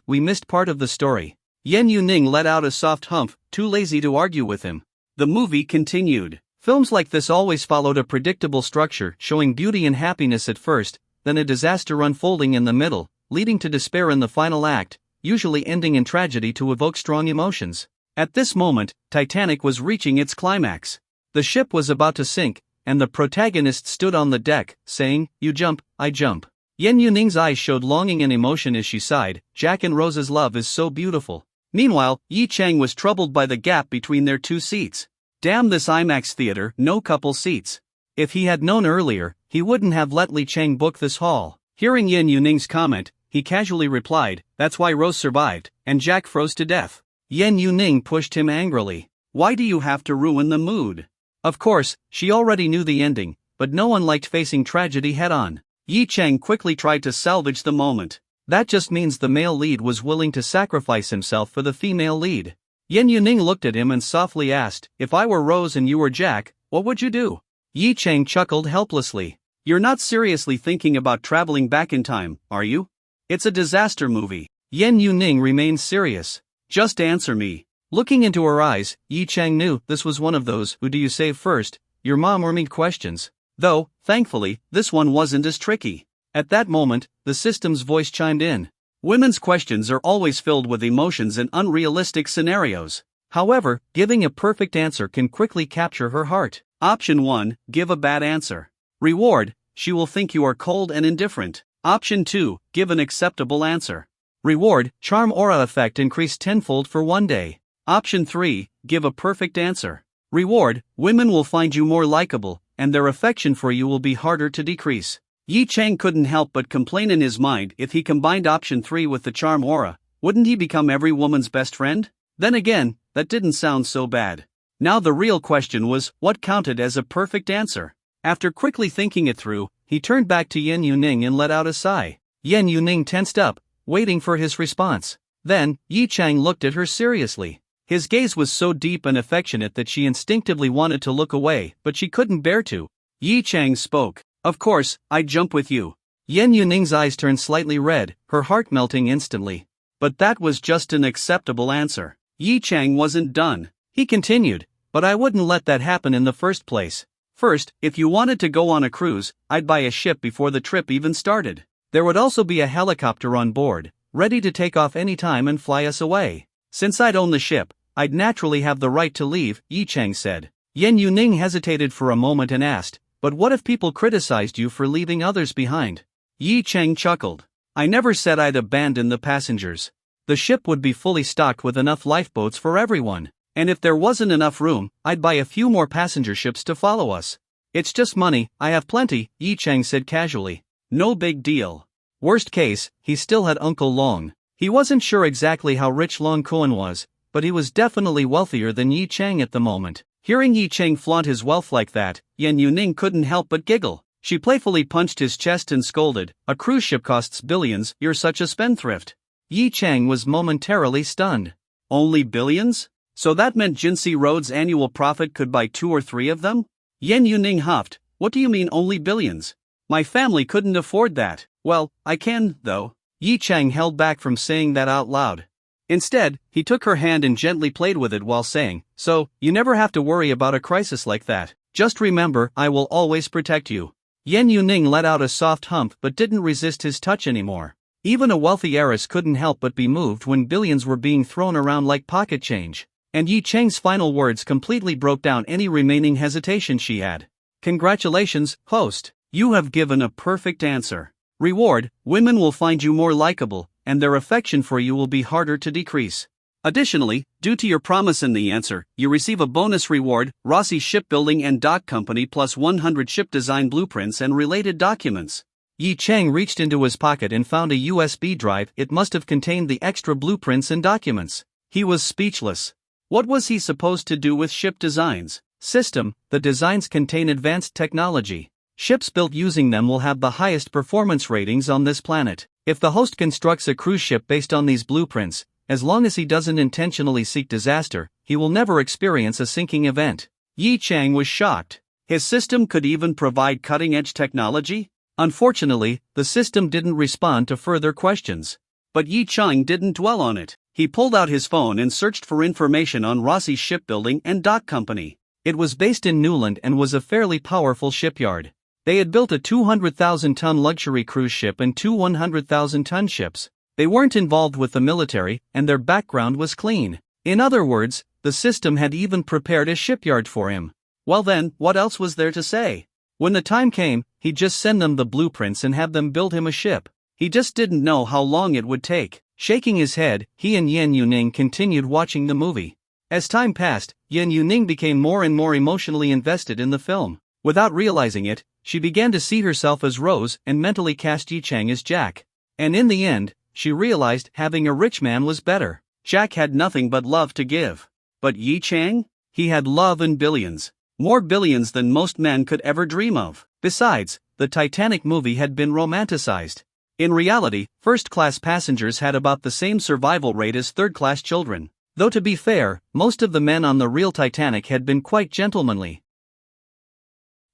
we missed part of the story. Yan Yuning let out a soft humph, too lazy to argue with him. The movie continued. Films like this always followed a predictable structure, showing beauty and happiness at first, then a disaster unfolding in the middle, leading to despair in the final act, usually ending in tragedy to evoke strong emotions. At this moment, Titanic was reaching its climax. The ship was about to sink, and the protagonist stood on the deck, saying, you jump, I jump. Yan Yuning's eyes showed longing and emotion as she sighed, Jack and Rose's love is so beautiful. Meanwhile, Yi Chang was troubled by the gap between their two seats. Damn this IMAX theater, no couple seats. If he had known earlier, he wouldn't have let Li Chang book this hall. Hearing Yan Yuning's comment, he casually replied, that's why Rose survived, and Jack froze to death. Yan Yuning pushed him angrily. Why do you have to ruin the mood? Of course, she already knew the ending, but no one liked facing tragedy head-on. Yi Chang quickly tried to salvage the moment. That just means the male lead was willing to sacrifice himself for the female lead. Yan Yuning looked at him and softly asked, if I were Rose and you were Jack, what would you do? Yi Chang chuckled helplessly. You're not seriously thinking about traveling back in time, are you? It's a disaster movie. Yan Yuning remained serious. Just answer me. Looking into her eyes, Yi Chang knew this was one of those who do you save first, your mom or me questions. Though, thankfully, this one wasn't as tricky. At that moment, the system's voice chimed in. Women's questions are always filled with emotions and unrealistic scenarios. However, giving a perfect answer can quickly capture her heart. Option 1, give a bad answer. Reward, she will think you are cold and indifferent. Option 2, give an acceptable answer. Reward, charm aura effect increased tenfold for 1 day. Option 3, give a perfect answer. Reward, women will find you more likable, and their affection for you will be harder to decrease. Yi Chang couldn't help but complain in his mind if he combined option 3 with the charm aura, wouldn't he become every woman's best friend? Then again, that didn't sound so bad. Now the real question was, what counted as a perfect answer? After quickly thinking it through, he turned back to Yan Yuning and let out a sigh. Yan Yuning tensed up, waiting for his response. Then, Yi Chang looked at her seriously. His gaze was so deep and affectionate that she instinctively wanted to look away, but she couldn't bear to. Yi Chang spoke. Of course, I'd jump with you. Yan Yuning's eyes turned slightly red, her heart melting instantly. But that was just an acceptable answer. Yi Chang wasn't done. He continued, but I wouldn't let that happen in the first place. First, if you wanted to go on a cruise, I'd buy a ship before the trip even started. There would also be a helicopter on board, ready to take off any time and fly us away. Since I'd own the ship, I'd naturally have the right to leave, Yi Chang said. Yan Yuning hesitated for a moment and asked, but what if people criticized you for leaving others behind? Yi Chang chuckled. I never said I'd abandon the passengers. The ship would be fully stocked with enough lifeboats for everyone, and if there wasn't enough room, I'd buy a few more passenger ships to follow us. It's just money, I have plenty, Yi Chang said casually. No big deal. Worst case, he still had Uncle Long. He wasn't sure exactly how rich Long Cohen was, but he was definitely wealthier than Yi Chang at the moment. Hearing Yi Chang flaunt his wealth like that, Yan Yuning couldn't help but giggle. She playfully punched his chest and scolded, a cruise ship costs billions, you're such a spendthrift. Yi Chang was momentarily stunned. Only billions? So that meant Jinsei Road's annual profit could buy 2 or 3 of them? Yan Yuning huffed, what do you mean only billions? My family couldn't afford that. Well, I can, though. Yi Chang held back from saying that out loud. Instead, he took her hand and gently played with it while saying, so, you never have to worry about a crisis like that. Just remember, I will always protect you. Yan Yuning let out a soft hump but didn't resist his touch anymore. Even a wealthy heiress couldn't help but be moved when billions were being thrown around like pocket change. And Yi Chang's final words completely broke down any remaining hesitation she had. Congratulations, host. You have given a perfect answer. Reward, women will find you more likable, and their affection for you will be harder to decrease. Additionally, due to your promise in the answer, you receive a bonus reward, Rossi Shipbuilding and Dock Company plus 100 ship design blueprints and related documents. Yi Chang reached into his pocket and found a USB drive. It must have contained the extra blueprints and documents. He was speechless. What was he supposed to do with ship designs? System, the designs contain advanced technology. Ships built using them will have the highest performance ratings on this planet. If the host constructs a cruise ship based on these blueprints, as long as he doesn't intentionally seek disaster, he will never experience a sinking event. Yi Chang was shocked. His system could even provide cutting-edge technology? Unfortunately, the system didn't respond to further questions. But Yi Chang didn't dwell on it. He pulled out his phone and searched for information on Rossi Shipbuilding and Dock Company. It was based in Newland and was a fairly powerful shipyard. They had built a 200,000-ton luxury cruise ship and 2 100,000-ton ships. They weren't involved with the military, and their background was clean. In other words, the system had even prepared a shipyard for him. Well then, what else was there to say? When the time came, he'd just send them the blueprints and have them build him a ship. He just didn't know how long it would take. Shaking his head, he and Yan Yuning continued watching the movie. As time passed, Yan Yuning became more and more emotionally invested in the film. Without realizing it, she began to see herself as Rose and mentally cast Yi Chang as Jack. And in the end, she realized having a rich man was better. Jack had nothing but love to give. But Yi Chang? He had love and billions. More billions than most men could ever dream of. Besides, the Titanic movie had been romanticized. In reality, first-class passengers had about the same survival rate as third-class children. Though to be fair, most of the men on the real Titanic had been quite gentlemanly.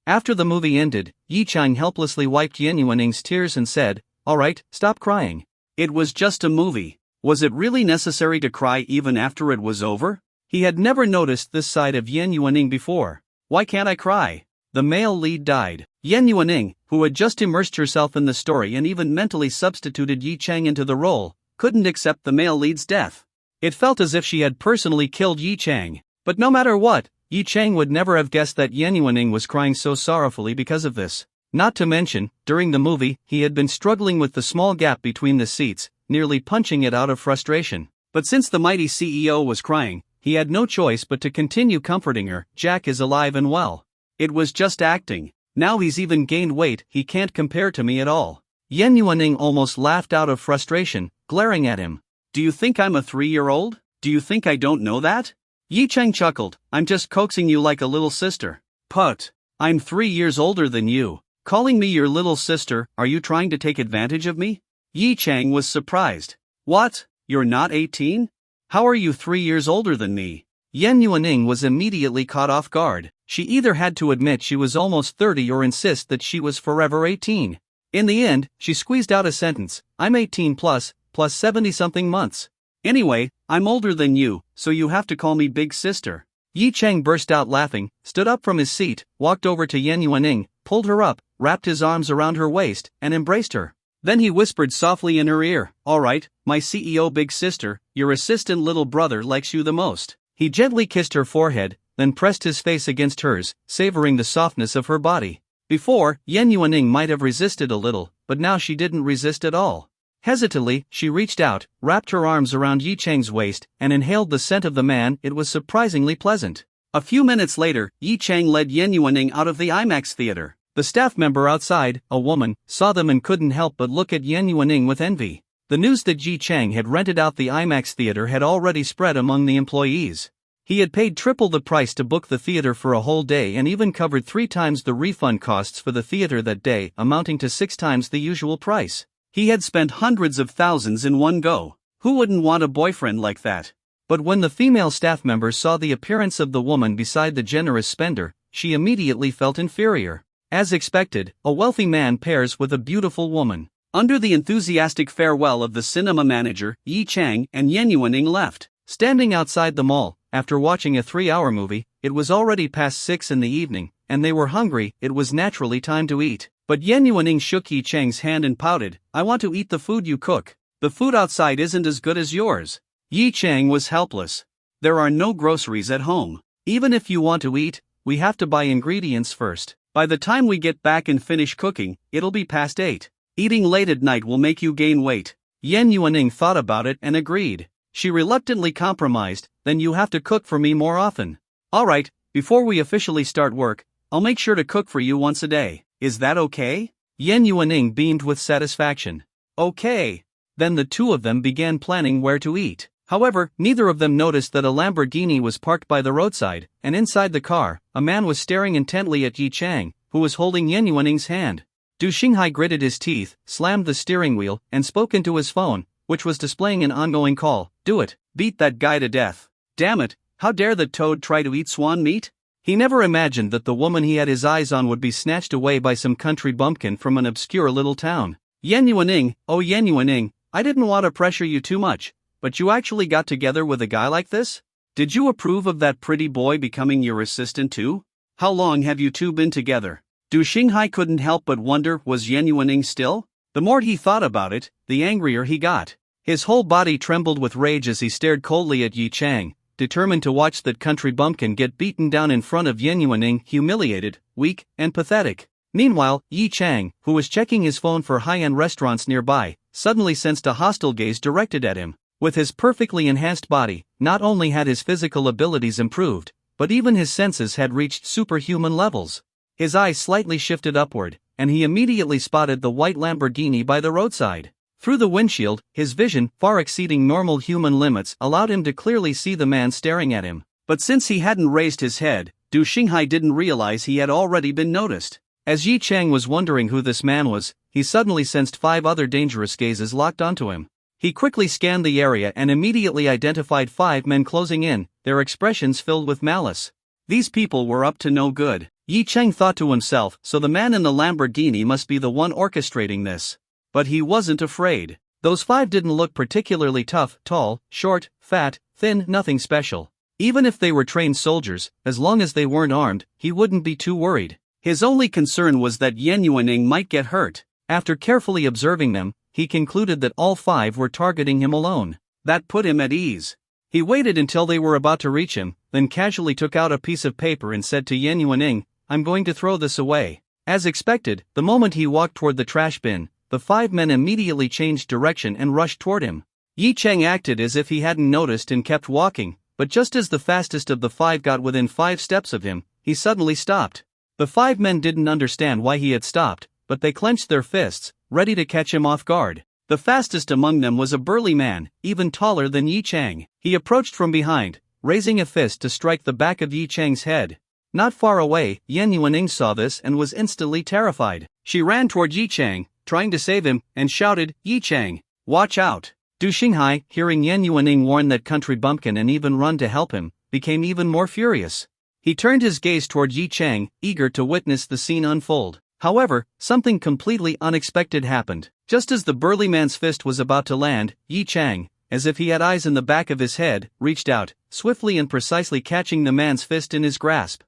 After the movie ended, Yi Chang helplessly wiped Yan Yuaning's tears and said, "All right, stop crying. It was just a movie. Was it really necessary to cry even after it was over?" He had never noticed this side of Yan Yuaning before. "Why can't I cry?" The male lead died. Yan Yuaning, who had just immersed herself in the story and even mentally substituted Yi Chang into the role, couldn't accept the male lead's death. It felt as if she had personally killed Yi Chang. But no matter what, Yi Chang would never have guessed that Yan Yuaning was crying so sorrowfully because of this. Not to mention, during the movie, he had been struggling with the small gap between the seats, nearly punching it out of frustration. But since the mighty CEO was crying, he had no choice but to continue comforting her. "Jack is alive and well. It was just acting. Now he's even gained weight. He can't compare to me at all." Yan Yuaning almost laughed out of frustration, glaring at him. "Do you think I'm a 3-year-old? Do you think I don't know that?" Yi Chang chuckled. "I'm just coaxing you like a little sister." "Put. I'm 3 years older than you. Calling me your little sister, are you trying to take advantage of me?" Yi Chang was surprised. "What? You're not 18? How are you 3 years older than me?" Yan Yuaning was immediately caught off guard. She either had to admit she was almost 30 or insist that she was forever 18. In the end, she squeezed out a sentence, "I'm 18 plus 70-something months. Anyway, I'm older than you, so you have to call me big sister." Yi Chang burst out laughing, stood up from his seat, walked over to Yan Yuaning, pulled her up, wrapped his arms around her waist, and embraced her. Then he whispered softly in her ear, "All right, my CEO big sister, your assistant little brother likes you the most. He gently kissed her forehead, then pressed his face against hers, savoring the softness of her body. Before, Yan Yuaning might have resisted a little, but now she didn't resist at all. Hesitantly, she reached out, wrapped her arms around Yi Chang's waist, and inhaled the scent of the man. It was surprisingly pleasant. A few minutes later, Yi Chang led Yan Yuaning out of the IMAX theater. The staff member outside, a woman, saw them and couldn't help but look at Yan Yuaning with envy. The news that Yi Chang had rented out the IMAX theater had already spread among the employees. He had paid triple the price to book the theater for a whole day and even covered 3 times the refund costs for the theater that day, amounting to 6 times the usual price. He had spent hundreds of thousands in one go. Who wouldn't want a boyfriend like that? But when the female staff member saw the appearance of the woman beside the generous spender, she immediately felt inferior. As expected, a wealthy man pairs with a beautiful woman. Under the enthusiastic farewell of the cinema manager, Yi Chang and Yan Yuaning left. Standing outside the mall, after watching a 3-hour movie, it was already past 6 in the evening, and they were hungry. It was naturally time to eat. But Yan Yuaning shook Yi Chang's hand and pouted, "I want to eat the food you cook. The food outside isn't as good as yours." Yi Chang was helpless. "There are no groceries at home. Even if you want to eat, we have to buy ingredients first. By the time we get back and finish cooking, it'll be past 8. Eating late at night will make you gain weight." Yan Yuaning thought about it and agreed. She reluctantly compromised, "Then you have to cook for me more often." "Alright, before we officially start work, I'll make sure to cook for you once a day. Is that okay?" Yan Yuaning beamed with satisfaction. "Okay." Then the two of them began planning where to eat. However, neither of them noticed that a Lamborghini was parked by the roadside, and inside the car, a man was staring intently at Yi Chang, who was holding Yan Yuaning's hand. Shanghai gritted his teeth, slammed the steering wheel, and spoke into his phone, which was displaying an ongoing call. "Do it. Beat that guy to death. Damn it, how dare the toad try to eat swan meat?" He never imagined that the woman he had his eyes on would be snatched away by some country bumpkin from an obscure little town. "Yan Yuaning, oh Yan Yuaning, I didn't want to pressure you too much, but you actually got together with a guy like this? Did you approve of that pretty boy becoming your assistant too? How long have you two been together?" Shanghai couldn't help but wonder, was Yan Yuaning still? The more he thought about it, the angrier he got. His whole body trembled with rage as he stared coldly at Yi Chang, determined to watch that country bumpkin get beaten down in front of Yan Yuaning, humiliated, weak, and pathetic. Meanwhile, Yi Chang, who was checking his phone for high-end restaurants nearby, suddenly sensed a hostile gaze directed at him. With his perfectly enhanced body, not only had his physical abilities improved, but even his senses had reached superhuman levels. His eyes slightly shifted upward, and he immediately spotted the white Lamborghini by the roadside. Through the windshield, his vision, far exceeding normal human limits, allowed him to clearly see the man staring at him. But since he hadn't raised his head, Shanghai didn't realize he had already been noticed. As Yi Chang was wondering who this man was, he suddenly sensed 5 other dangerous gazes locked onto him. He quickly scanned the area and immediately identified 5 men closing in, their expressions filled with malice. These people were up to no good. Yi Chang thought to himself, so the man in the Lamborghini must be the one orchestrating this. But he wasn't afraid. Those 5 didn't look particularly tough, tall, short, fat, thin, nothing special. Even if they were trained soldiers, as long as they weren't armed, he wouldn't be too worried. His only concern was that Yan Yuaning might get hurt. After carefully observing them, he concluded that all 5 were targeting him alone. That put him at ease. He waited until they were about to reach him, then casually took out a piece of paper and said to Yan Yuaning, "I'm going to throw this away." As expected, the moment he walked toward the trash bin, the 5 men immediately changed direction and rushed toward him. Yi Chang acted as if he hadn't noticed and kept walking, but just as the fastest of the 5 got within 5 steps of him, he suddenly stopped. The 5 men didn't understand why he had stopped, but they clenched their fists, ready to catch him off guard. The fastest among them was a burly man, even taller than Yi Chang. He approached from behind, raising a fist to strike the back of Yi Chang's head. Not far away, Yan Yuaning saw this and was instantly terrified. She ran toward Yi Chang, trying to save him, and shouted, "Yi Chang, watch out!" Shanghai, hearing Yan Yuaning warn that country bumpkin and even run to help him, became even more furious. He turned his gaze toward Yi Chang, eager to witness the scene unfold. However, something completely unexpected happened. Just as the burly man's fist was about to land, Yi Chang, as if he had eyes in the back of his head, reached out, swiftly and precisely catching the man's fist in his grasp.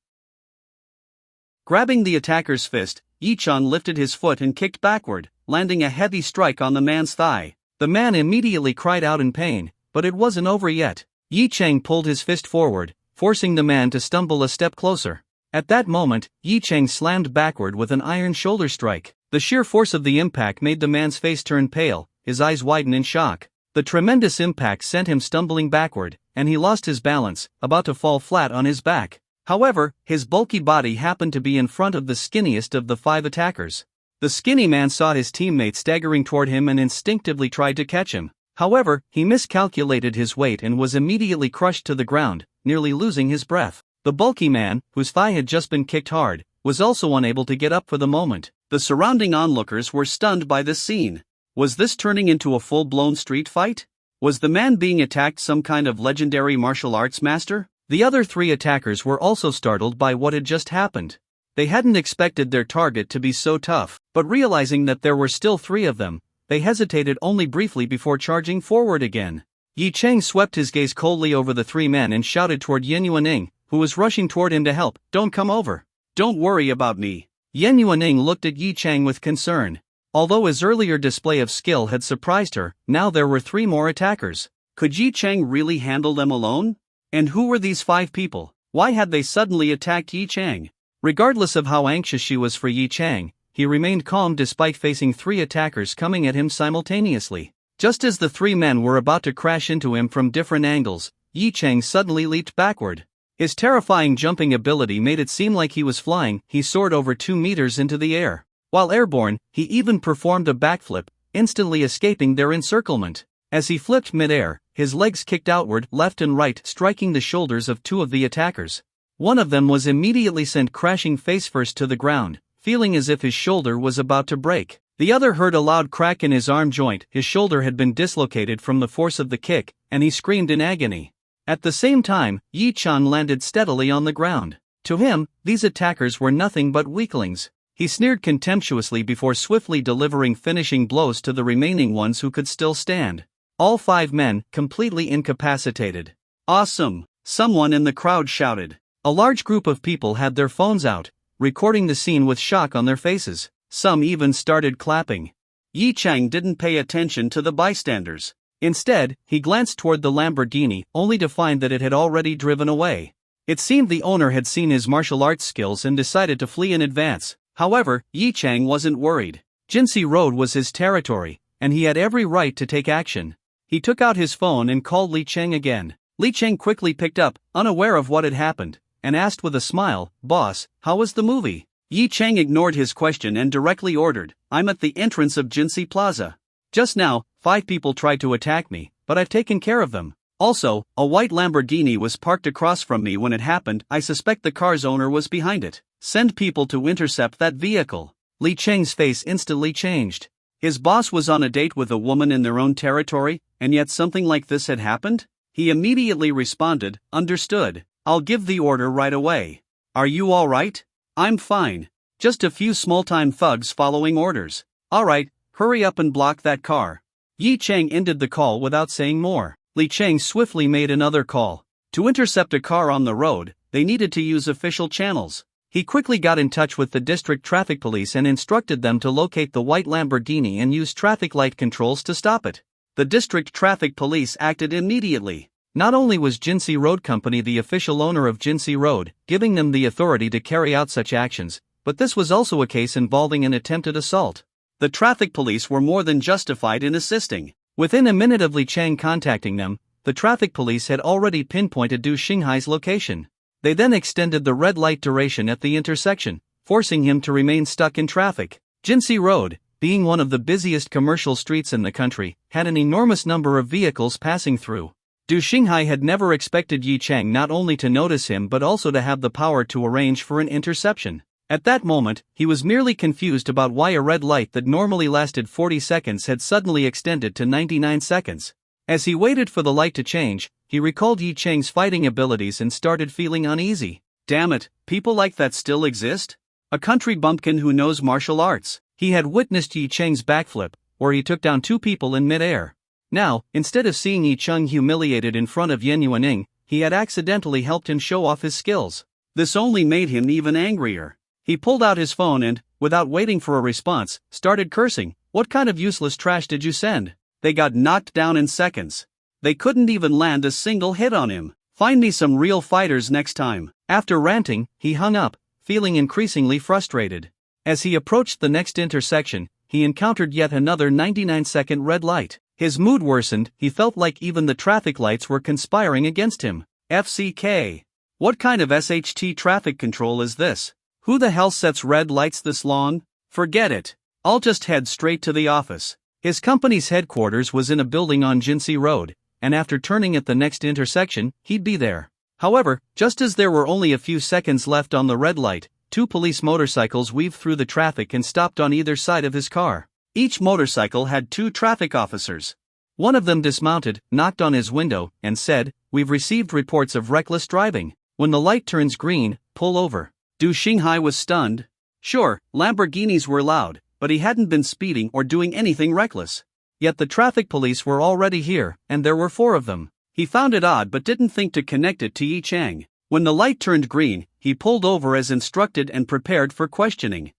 Grabbing the attacker's fist, Yi Chang lifted his foot and kicked backward, landing a heavy strike on the man's thigh. The man immediately cried out in pain, but it wasn't over yet. Yi Chang pulled his fist forward, forcing the man to stumble a step closer. At that moment, Yi Chang slammed backward with an iron shoulder strike. The sheer force of the impact made the man's face turn pale, his eyes widen in shock. The tremendous impact sent him stumbling backward, and he lost his balance, about to fall flat on his back. However, his bulky body happened to be in front of the skinniest of the 5 attackers. The skinny man saw his teammate staggering toward him and instinctively tried to catch him. However, he miscalculated his weight and was immediately crushed to the ground, nearly losing his breath. The bulky man, whose thigh had just been kicked hard, was also unable to get up for the moment. The surrounding onlookers were stunned by this scene. Was this turning into a full-blown street fight? Was the man being attacked some kind of legendary martial arts master? The other 3 attackers were also startled by what had just happened. They hadn't expected their target to be so tough, but realizing that there were still 3 of them, they hesitated only briefly before charging forward again. Yi Chang swept his gaze coldly over the 3 men and shouted toward Yan Yuaning, who was rushing toward him to help, "Don't come over. Don't worry about me." Yan Yuaning looked at Yi Chang with concern. Although his earlier display of skill had surprised her, now there were 3 more attackers. Could Yi Chang really handle them alone? And who were these 5 people? Why had they suddenly attacked Yi Chang? Regardless of how anxious she was for Yi Chang, he remained calm despite facing 3 attackers coming at him simultaneously. Just as the 3 men were about to crash into him from different angles, Yi Chang suddenly leaped backward. His terrifying jumping ability made it seem like he was flying. He soared over 2 meters into the air. While airborne, he even performed a backflip, instantly escaping their encirclement. As he flipped mid-air, his legs kicked outward, left and right, striking the shoulders of 2 of the attackers. One of them was immediately sent crashing face-first to the ground, feeling as if his shoulder was about to break. The other heard a loud crack in his arm joint. His shoulder had been dislocated from the force of the kick, and he screamed in agony. At the same time, Yi Chang landed steadily on the ground. To him, these attackers were nothing but weaklings. He sneered contemptuously before swiftly delivering finishing blows to the remaining ones who could still stand. All 5 men, completely incapacitated. "Awesome!" someone in the crowd shouted. A large group of people had their phones out, recording the scene with shock on their faces. Some even started clapping. Yi Chang didn't pay attention to the bystanders. Instead, he glanced toward the Lamborghini, only to find that it had already driven away. It seemed the owner had seen his martial arts skills and decided to flee in advance. However, Yi Chang wasn't worried. Jinsi Road was his territory, and he had every right to take action. He took out his phone and called Li Cheng again. Li Cheng quickly picked up, unaware of what had happened, and asked with a smile, "Boss, how was the movie?" Yi Chang ignored his question and directly ordered, "I'm at the entrance of Jinsi Plaza. Just now, 5 people tried to attack me, but I've taken care of them. Also, a white Lamborghini was parked across from me when it happened. I suspect the car's owner was behind it. Send people to intercept that vehicle." Li Cheng's face instantly changed. His boss was on a date with a woman in their own territory, and yet something like this had happened? He immediately responded, "Understood. I'll give the order right away. Are you all right?" "I'm fine. Just a few small-time thugs following orders." "All right, hurry up and block that car." Yi Chang ended the call without saying more. Li Cheng swiftly made another call. To intercept a car on the road, they needed to use official channels. He quickly got in touch with the district traffic police and instructed them to locate the white Lamborghini and use traffic light controls to stop it. The district traffic police acted immediately. Not only was Jinsi Road Company the official owner of Jinsi Road, giving them the authority to carry out such actions, but this was also a case involving an attempted assault. The traffic police were more than justified in assisting. Within a minute of Li Cheng contacting them, the traffic police had already pinpointed Du Xinghai's location. They then extended the red light duration at the intersection, forcing him to remain stuck in traffic. Jinsi Road, being one of the busiest commercial streets in the country, had an enormous number of vehicles passing through. Du Xinghai had never expected Yi Chang not only to notice him but also to have the power to arrange for an interception. At that moment, he was merely confused about why a red light that normally lasted 40 seconds had suddenly extended to 99 seconds. As he waited for the light to change, he recalled Yi Chang's fighting abilities and started feeling uneasy. Damn it, people like that still exist? A country bumpkin who knows martial arts. He had witnessed Yi Chang's backflip, where he took down 2 people in mid-air. Now, instead of seeing Yi Cheng humiliated in front of Yan Yuaning, he had accidentally helped him show off his skills. This only made him even angrier. He pulled out his phone and, without waiting for a response, started cursing. "What kind of useless trash did you send? They got knocked down in seconds." They couldn't even land a single hit on him. Find me some real fighters next time. After ranting, he hung up, feeling increasingly frustrated. As he approached the next intersection, he encountered yet another 99-second red light. His mood worsened, he felt like even the traffic lights were conspiring against him. FCK. What kind of SHT traffic control is this? Who the hell sets red lights this long? Forget it. I'll just head straight to the office. His company's headquarters was in a building on Jinsei Road, and after turning at the next intersection, he'd be there. However, just as there were only a few seconds left on the red light, 2 police motorcycles weaved through the traffic and stopped on either side of his car. Each motorcycle had 2 traffic officers. One of them dismounted, knocked on his window, and said, "We've received reports of reckless driving. When the light turns green, pull over." Shanghai was stunned. Sure, Lamborghinis were loud, but he hadn't been speeding or doing anything reckless. Yet the traffic police were already here, and there were 4 of them. He found it odd but didn't think to connect it to Yi Chang. When the light turned green, he pulled over as instructed and prepared for questioning.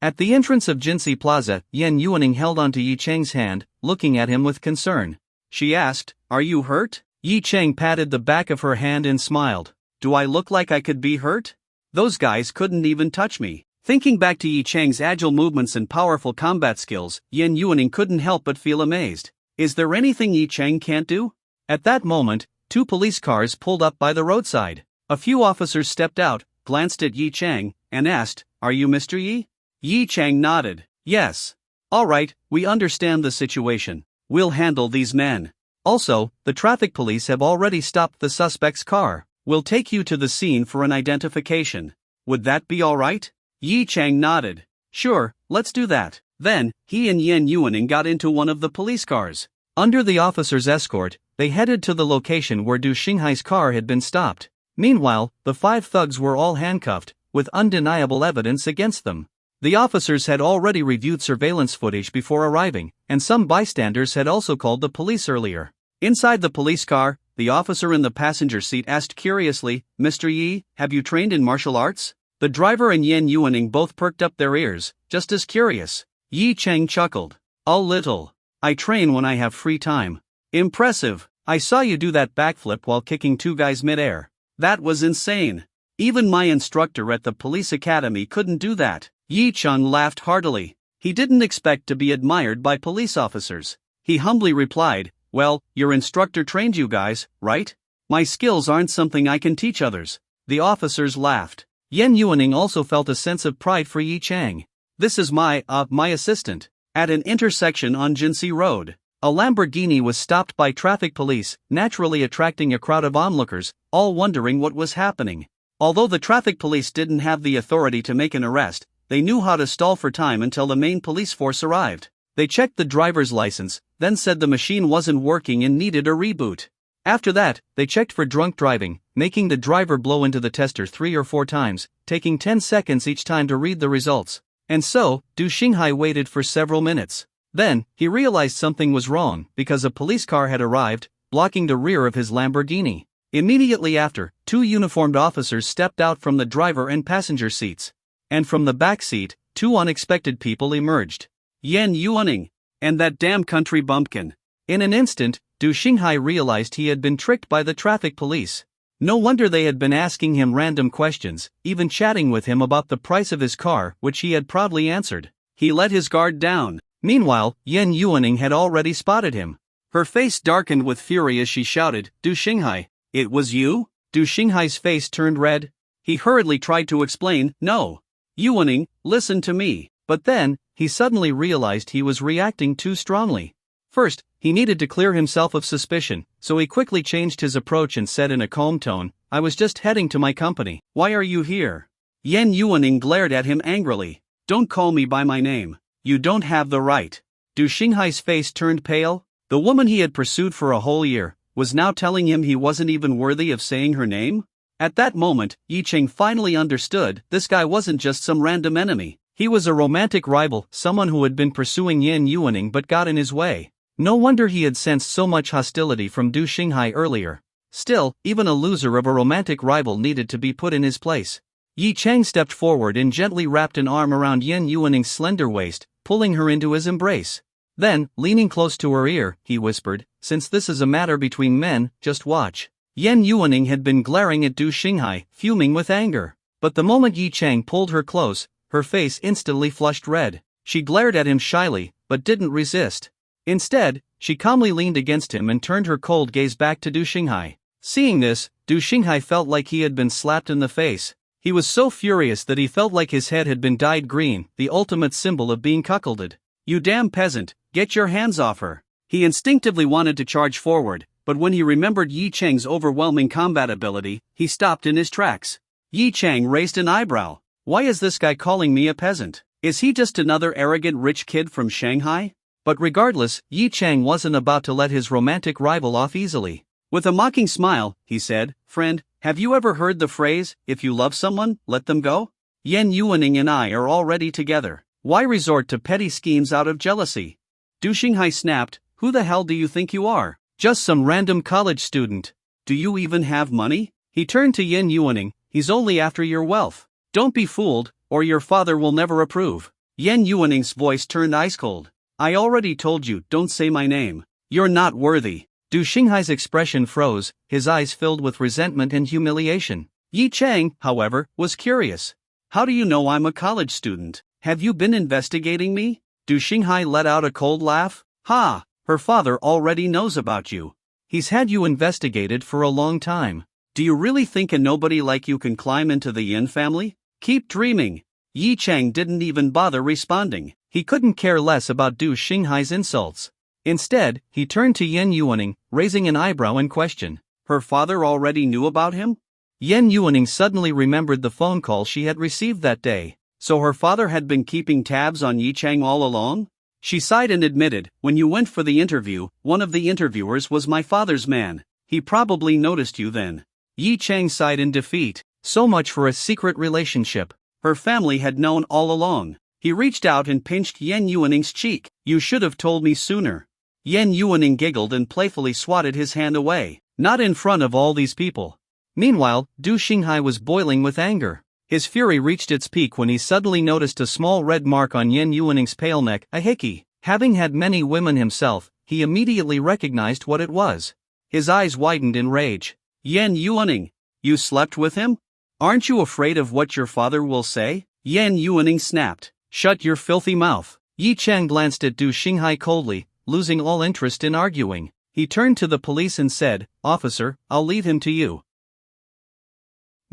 At the entrance of Jinsei Plaza, Yan Yuaning held onto Yi Chang's hand, looking at him with concern. She asked, "Are you hurt?" Yi Chang patted the back of her hand and smiled. "Do I look like I could be hurt? Those guys couldn't even touch me." Thinking back to Yi Chang's agile movements and powerful combat skills, Yan Yuaning couldn't help but feel amazed. Is there anything Yi Chang can't do? At that moment, 2 police cars pulled up by the roadside. A few officers stepped out, glanced at Yi Chang, and asked, "Are you Mr. Yi?" Yi Chang nodded. "Yes. All right, we understand the situation. We'll handle these men. Also, the traffic police have already stopped the suspect's car. We'll take you to the scene for an identification. Would that be all right?" Yi Chang nodded. "Sure, let's do that." Then, he and Yan Yuaning got into one of the police cars. Under the officer's escort, they headed to the location where Shanghai's car had been stopped. Meanwhile, the 5 thugs were all handcuffed, with undeniable evidence against them. The officers had already reviewed surveillance footage before arriving, and some bystanders had also called the police earlier. Inside the police car, the officer in the passenger seat asked curiously, "Mr. Yi, have you trained in martial arts?" The driver and Yan Yuaning both perked up their ears, just as curious. Yi Chang chuckled. "A little. I train when I have free time." "Impressive. I saw you do that backflip while kicking 2 guys midair. That was insane. Even my instructor at the police academy couldn't do that." Yi Chang laughed heartily. He didn't expect to be admired by police officers. He humbly replied, "Well, your instructor trained you guys, right? My skills aren't something I can teach others." The officers laughed. Yan Yuaning also felt a sense of pride for Yi Chang. "This is my assistant." At an intersection on Jinsei Road, a Lamborghini was stopped by traffic police, naturally attracting a crowd of onlookers, all wondering what was happening. Although the traffic police didn't have the authority to make an arrest, they knew how to stall for time until the main police force arrived. They checked the driver's license, then said the machine wasn't working and needed a reboot. After that, they checked for drunk driving, making the driver blow into the tester 3 or 4 times, taking 10 seconds each time to read the results. And so, Shanghai waited for several minutes. Then, he realized something was wrong, because a police car had arrived, blocking the rear of his Lamborghini. Immediately after, 2 uniformed officers stepped out from the driver and passenger seats. And from the back seat, 2 unexpected people emerged. Yan Yuaning, and that damn country bumpkin. In an instant, Shanghai realized he had been tricked by the traffic police. No wonder they had been asking him random questions, even chatting with him about the price of his car, which he had proudly answered. He let his guard down. Meanwhile, Yan Yuaning had already spotted him. Her face darkened with fury as she shouted, Shanghai, it was you?" Shanghai's face turned red. He hurriedly tried to explain, "No. Yuaning, listen to me." But then, he suddenly realized he was reacting too strongly. First, he needed to clear himself of suspicion, so he quickly changed his approach and said in a calm tone, "I was just heading to my company. Why are you here?" Yan Yuaning glared at him angrily. "Don't call me by my name. You don't have the right." Shanghai's face turned pale. The woman he had pursued for a whole year was now telling him he wasn't even worthy of saying her name? At that moment, Yi Chang finally understood this guy wasn't just some random enemy. He was a romantic rival, someone who had been pursuing Yan Yuaning but got in his way. No wonder he had sensed so much hostility from Shanghai earlier. Still, even a loser of a romantic rival needed to be put in his place. Yi Chang stepped forward and gently wrapped an arm around Yan Yuaning's slender waist, pulling her into his embrace. Then, leaning close to her ear, he whispered, "Since this is a matter between men, just watch." Yan Yuaning had been glaring at Du Shanghai, fuming with anger. But the moment Yi Chang pulled her close, her face instantly flushed red. She glared at him shyly, but didn't resist. Instead, she calmly leaned against him and turned her cold gaze back to Du Shanghai. Seeing this, Du Shanghai felt like he had been slapped in the face. He was so furious that he felt like his head had been dyed green, the ultimate symbol of being cuckolded. "You damn peasant, get your hands off her." He instinctively wanted to charge forward, but when he remembered Yi Chang's overwhelming combat ability, he stopped in his tracks. Yi Chang raised an eyebrow. "Why is this guy calling me a peasant? Is he just another arrogant rich kid from Shanghai?" But regardless, Yi Chang wasn't about to let his romantic rival off easily. With a mocking smile, he said, "Friend, have you ever heard the phrase, if you love someone, let them go? Yan Yuaning and I are already together. Why resort to petty schemes out of jealousy?" Du Shanghai snapped, "Who the hell do you think you are? Just some random college student. Do you even have money?" He turned to Yan Yuaning, "He's only after your wealth. Don't be fooled, or your father will never approve." Yan Yuaning's voice turned ice cold. "I already told you, don't say my name. You're not worthy." Du Shanghai's expression froze, his eyes filled with resentment and humiliation. Yi Chang, however, was curious. "How do you know I'm a college student? Have you been investigating me?" Du Shanghai let out a cold laugh. "Ha! Her father already knows about you. He's had you investigated for a long time. Do you really think a nobody like you can climb into the Yin family? Keep dreaming." Yi Chang didn't even bother responding. He couldn't care less about Du Shanghai's insults. Instead, he turned to Yan Yuaning, raising an eyebrow in question. Her father already knew about him? Yan Yuaning suddenly remembered the phone call she had received that day. So her father had been keeping tabs on Yi Chang all along? She sighed and admitted, "When you went for the interview, one of the interviewers was my father's man. He probably noticed you then." Yi Chang sighed in defeat. So much for a secret relationship. Her family had known all along. He reached out and pinched Yan Yuaning's cheek. "You should have told me sooner." Yan Yuaning giggled and playfully swatted his hand away. "Not in front of all these people." Meanwhile, Du Shanghai was boiling with anger. His fury reached its peak when he suddenly noticed a small red mark on Yan Yuaning's pale neck, a hickey. Having had many women himself, he immediately recognized what it was. His eyes widened in rage. "Yan Yuaning, you slept with him? Aren't you afraid of what your father will say?" Yan Yuaning snapped. "Shut your filthy mouth." Yi Chang glanced at Du Shanghai coldly, losing all interest in arguing. He turned to the police and said, "Officer, I'll leave him to you.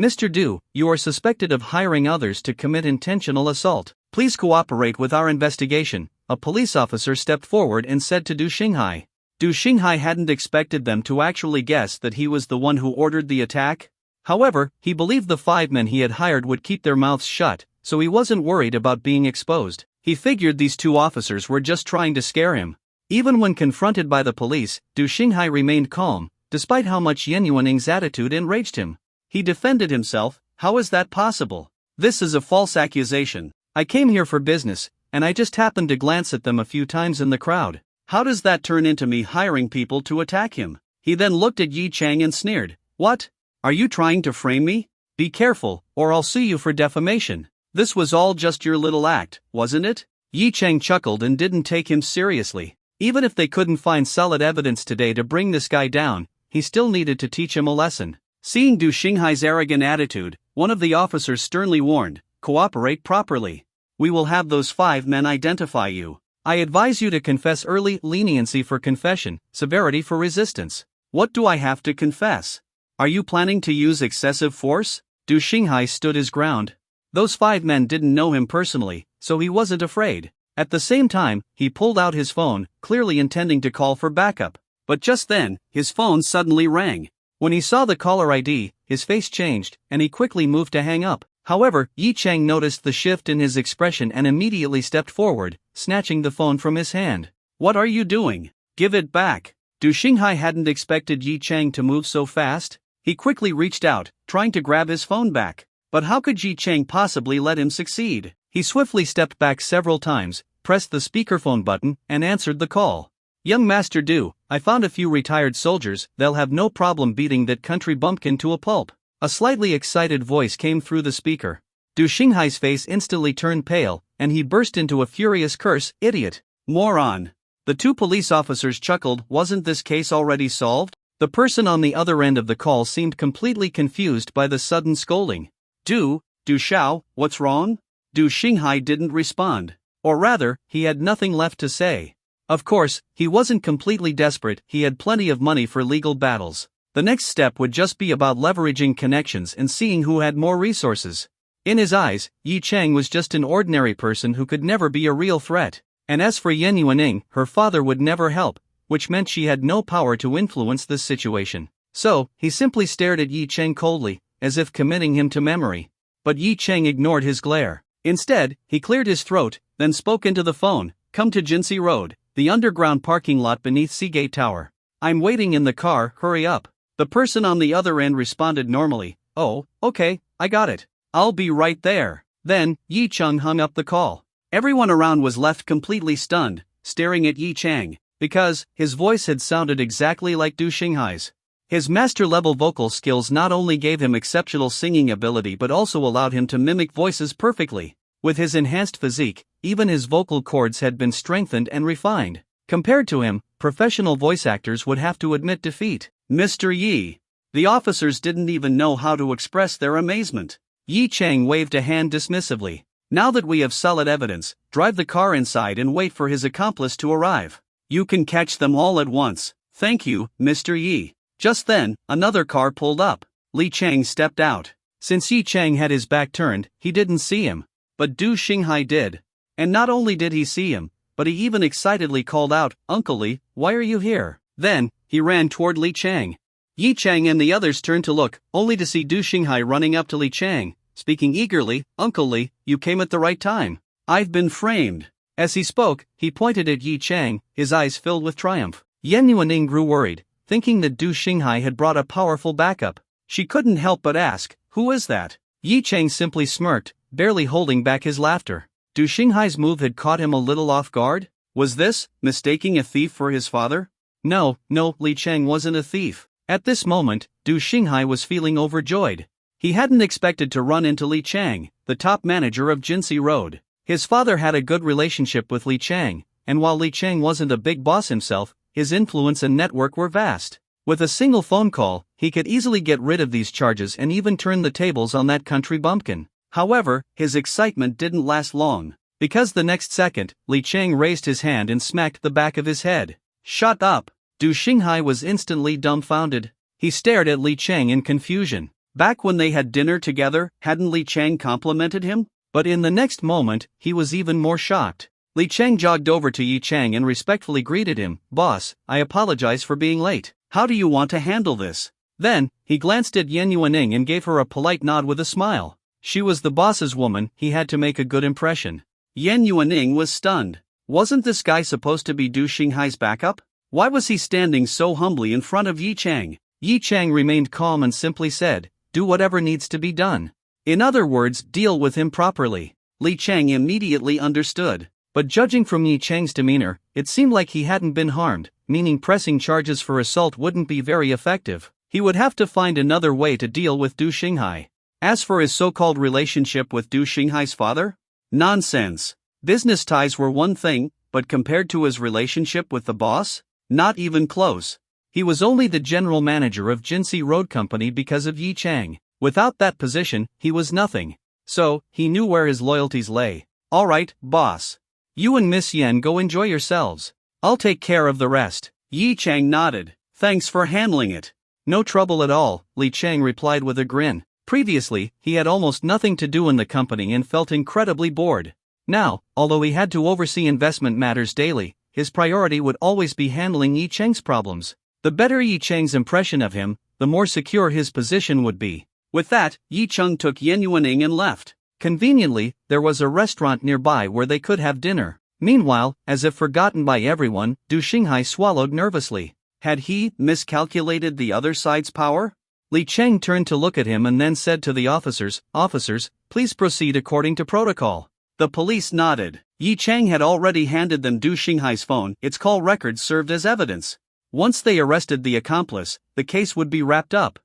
Mr. Du, you are suspected of hiring others to commit intentional assault. Please cooperate with our investigation." A police officer stepped forward and said to Du Shanghai. Du Shanghai hadn't expected them to actually guess that he was the one who ordered the attack. However, he believed the 5 men he had hired would keep their mouths shut, so he wasn't worried about being exposed. He figured these 2 officers were just trying to scare him. Even when confronted by the police, Du Shanghai remained calm, despite how much Yan Yuaning's attitude enraged him. He defended himself. "How is that possible? This is a false accusation. I came here for business, and I just happened to glance at them a few times in the crowd. How does that turn into me hiring people to attack him?" He then looked at Yi Chang and sneered. "What? Are you trying to frame me? Be careful, or I'll sue you for defamation. This was all just your little act, wasn't it?" Yi Chang chuckled and didn't take him seriously. Even if they couldn't find solid evidence today to bring this guy down, he still needed to teach him a lesson. Seeing Du Shanghai's arrogant attitude, one of the officers sternly warned, "Cooperate properly. We will have those 5 men identify you. I advise you to confess early, leniency for confession, severity for resistance." "What do I have to confess? Are you planning to use excessive force?" Du Shanghai stood his ground. Those 5 men didn't know him personally, so he wasn't afraid. At the same time, he pulled out his phone, clearly intending to call for backup. But just then, his phone suddenly rang. When he saw the caller ID, his face changed, and he quickly moved to hang up. However, Yi Chang noticed the shift in his expression and immediately stepped forward, snatching the phone from his hand. "What are you doing? Give it back." Du Shanghai hadn't expected Yi Chang to move so fast. He quickly reached out, trying to grab his phone back. But how could Yi Chang possibly let him succeed? He swiftly stepped back several times, pressed the speakerphone button, and answered the call. "Young Master Du, I found a few retired soldiers. They'll have no problem beating that country bumpkin to a pulp." A slightly excited voice came through the speaker. Du Shanghai's face instantly turned pale, and he burst into a furious curse. "Idiot! Moron! The two police officers chuckled. Wasn't this case already solved? The person on the other end of the call seemed completely confused by the sudden scolding. Du Xiao, what's wrong? Du Shanghai didn't respond. Or rather, he had nothing left to say. Of course, he wasn't completely desperate, he had plenty of money for legal battles. The next step would just be about leveraging connections and seeing who had more resources. In his eyes, Yi Chang was just an ordinary person who could never be a real threat. And as for Yan Yuaning, her father would never help, which meant she had no power to influence this situation. So, he simply stared at Yi Chang coldly, as if committing him to memory. But Yi Chang ignored his glare. Instead, he cleared his throat, then spoke into the phone. Come to Jinsi Road, the underground parking lot beneath Seagate Tower. I'm waiting in the car, hurry up. The person on the other end responded normally. Oh, okay, I got it. I'll be right there. Then, Yi Chang hung up the call. Everyone around was left completely stunned, staring at Yi Chang, because his voice had sounded exactly like Du Xinghai's. His master-level vocal skills not only gave him exceptional singing ability but also allowed him to mimic voices perfectly. With his enhanced physique, even his vocal cords had been strengthened and refined. Compared to him, professional voice actors would have to admit defeat. Mr. Yi. The officers didn't even know how to express their amazement. Yi Chang waved a hand dismissively. Now that we have solid evidence, drive the car inside and wait for his accomplice to arrive. You can catch them all at once. Thank you, Mr. Yi. Just then, another car pulled up. Li Chang stepped out. Since Yi Chang had his back turned, he didn't see him. But Du Shanghai did. And not only did he see him, but he even excitedly called out, Uncle Li, why are you here? Then, he ran toward Li Chang. Yi Chang and the others turned to look, only to see Du Shanghai running up to Li Chang, speaking eagerly, Uncle Li, you came at the right time. I've been framed. As he spoke, he pointed at Yi Chang, his eyes filled with triumph. Yan Yuaning grew worried, thinking that Du Shanghai had brought a powerful backup. She couldn't help but ask, who is that? Yi Chang simply smirked, barely holding back his laughter. Du Shanghai's move had caught him a little off guard. Was this, mistaking a thief for his father? No, Li Chang wasn't a thief. At this moment, Du Shanghai was feeling overjoyed. He hadn't expected to run into Li Chang, the top manager of Jinsi Road. His father had a good relationship with Li Chang, and while Li Chang wasn't a big boss himself, his influence and network were vast. With a single phone call, he could easily get rid of these charges and even turn the tables on that country bumpkin. However, his excitement didn't last long, because the next second, Li Chang raised his hand and smacked the back of his head. Shut up! Du Shanghai was instantly dumbfounded. He stared at Li Chang in confusion. Back when they had dinner together, hadn't Li Chang complimented him? But in the next moment, he was even more shocked. Li Chang jogged over to Yi Chang and respectfully greeted him. Boss, I apologize for being late. How do you want to handle this? Then, he glanced at Yan Yuaning and gave her a polite nod with a smile. She was the boss's woman, he had to make a good impression. Yan Yuaning was stunned. Wasn't this guy supposed to be Du Shanghai's backup? Why was he standing so humbly in front of Yi Chang? Yi Chang remained calm and simply said, do whatever needs to be done. In other words, deal with him properly. Li Chang immediately understood. But judging from Yi Chang's demeanor, it seemed like he hadn't been harmed, meaning pressing charges for assault wouldn't be very effective. He would have to find another way to deal with Du Shanghai. As for his so-called relationship with Du Shanghai's father? Nonsense. Business ties were one thing, but compared to his relationship with the boss? Not even close. He was only the general manager of Jinsi Road Company because of Yi Chang. Without that position, he was nothing. So, he knew where his loyalties lay. Alright, boss. You and Miss Yan go enjoy yourselves. I'll take care of the rest. Yi Chang nodded. Thanks for handling it. No trouble at all, Li Chang replied with a grin. Previously, he had almost nothing to do in the company and felt incredibly bored. Now, although he had to oversee investment matters daily, his priority would always be handling Yi Chang's problems. The better Yi Chang's impression of him, the more secure his position would be. With that, Yi Chang took Yan Yuaning and left. Conveniently, there was a restaurant nearby where they could have dinner. Meanwhile, as if forgotten by everyone, Du Shanghai swallowed nervously. Had he miscalculated the other side's power? Li Chang turned to look at him and then said to the officers, Officers, please proceed according to protocol. The police nodded. Yi Chang had already handed them Du Shanghai's phone, its call records served as evidence. Once they arrested the accomplice, the case would be wrapped up.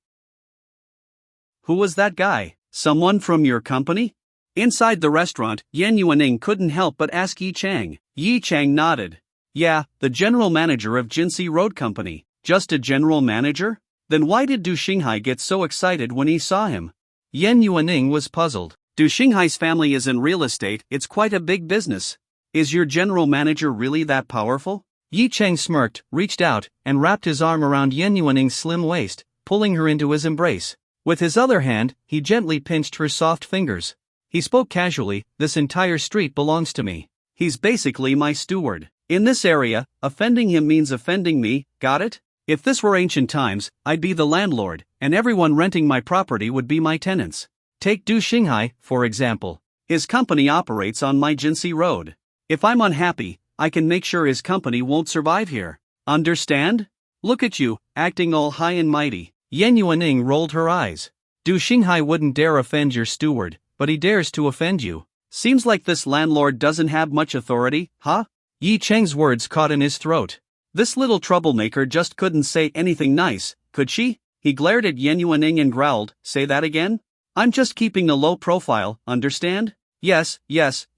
Who was that guy? Someone from your company? Inside the restaurant, Yan Yuaning couldn't help but ask Yi Chang. Yi Chang nodded. Yeah, the general manager of Jinsei Road Company. Just a general manager? Then why did Du Xinghai get so excited when he saw him? Yan Yuaning was puzzled. Du Xinghai's family is in real estate, it's quite a big business. Is your general manager really that powerful? Yi Cheng smirked, reached out, and wrapped his arm around Yan Yuaning's slim waist, pulling her into his embrace. With his other hand, he gently pinched her soft fingers. He spoke casually, "This entire street belongs to me. He's basically my steward. In this area, offending him means offending me, got it? If this were ancient times, I'd be the landlord, and everyone renting my property would be my tenants. Take Du Xinghai, for example. His company operates on my Jinsei Road. If I'm unhappy, I can make sure his company won't survive here. Understand? Look at you, acting all high and mighty." Yan Yuaning rolled her eyes. Du Xinghai wouldn't dare offend your steward, but he dares to offend you. Seems like this landlord doesn't have much authority, huh? Yi Cheng's words caught in his throat. This little troublemaker just couldn't say anything nice, could she? He glared at Yan Yuaning and growled, "Say that again? I'm just keeping a low profile, understand? Yes,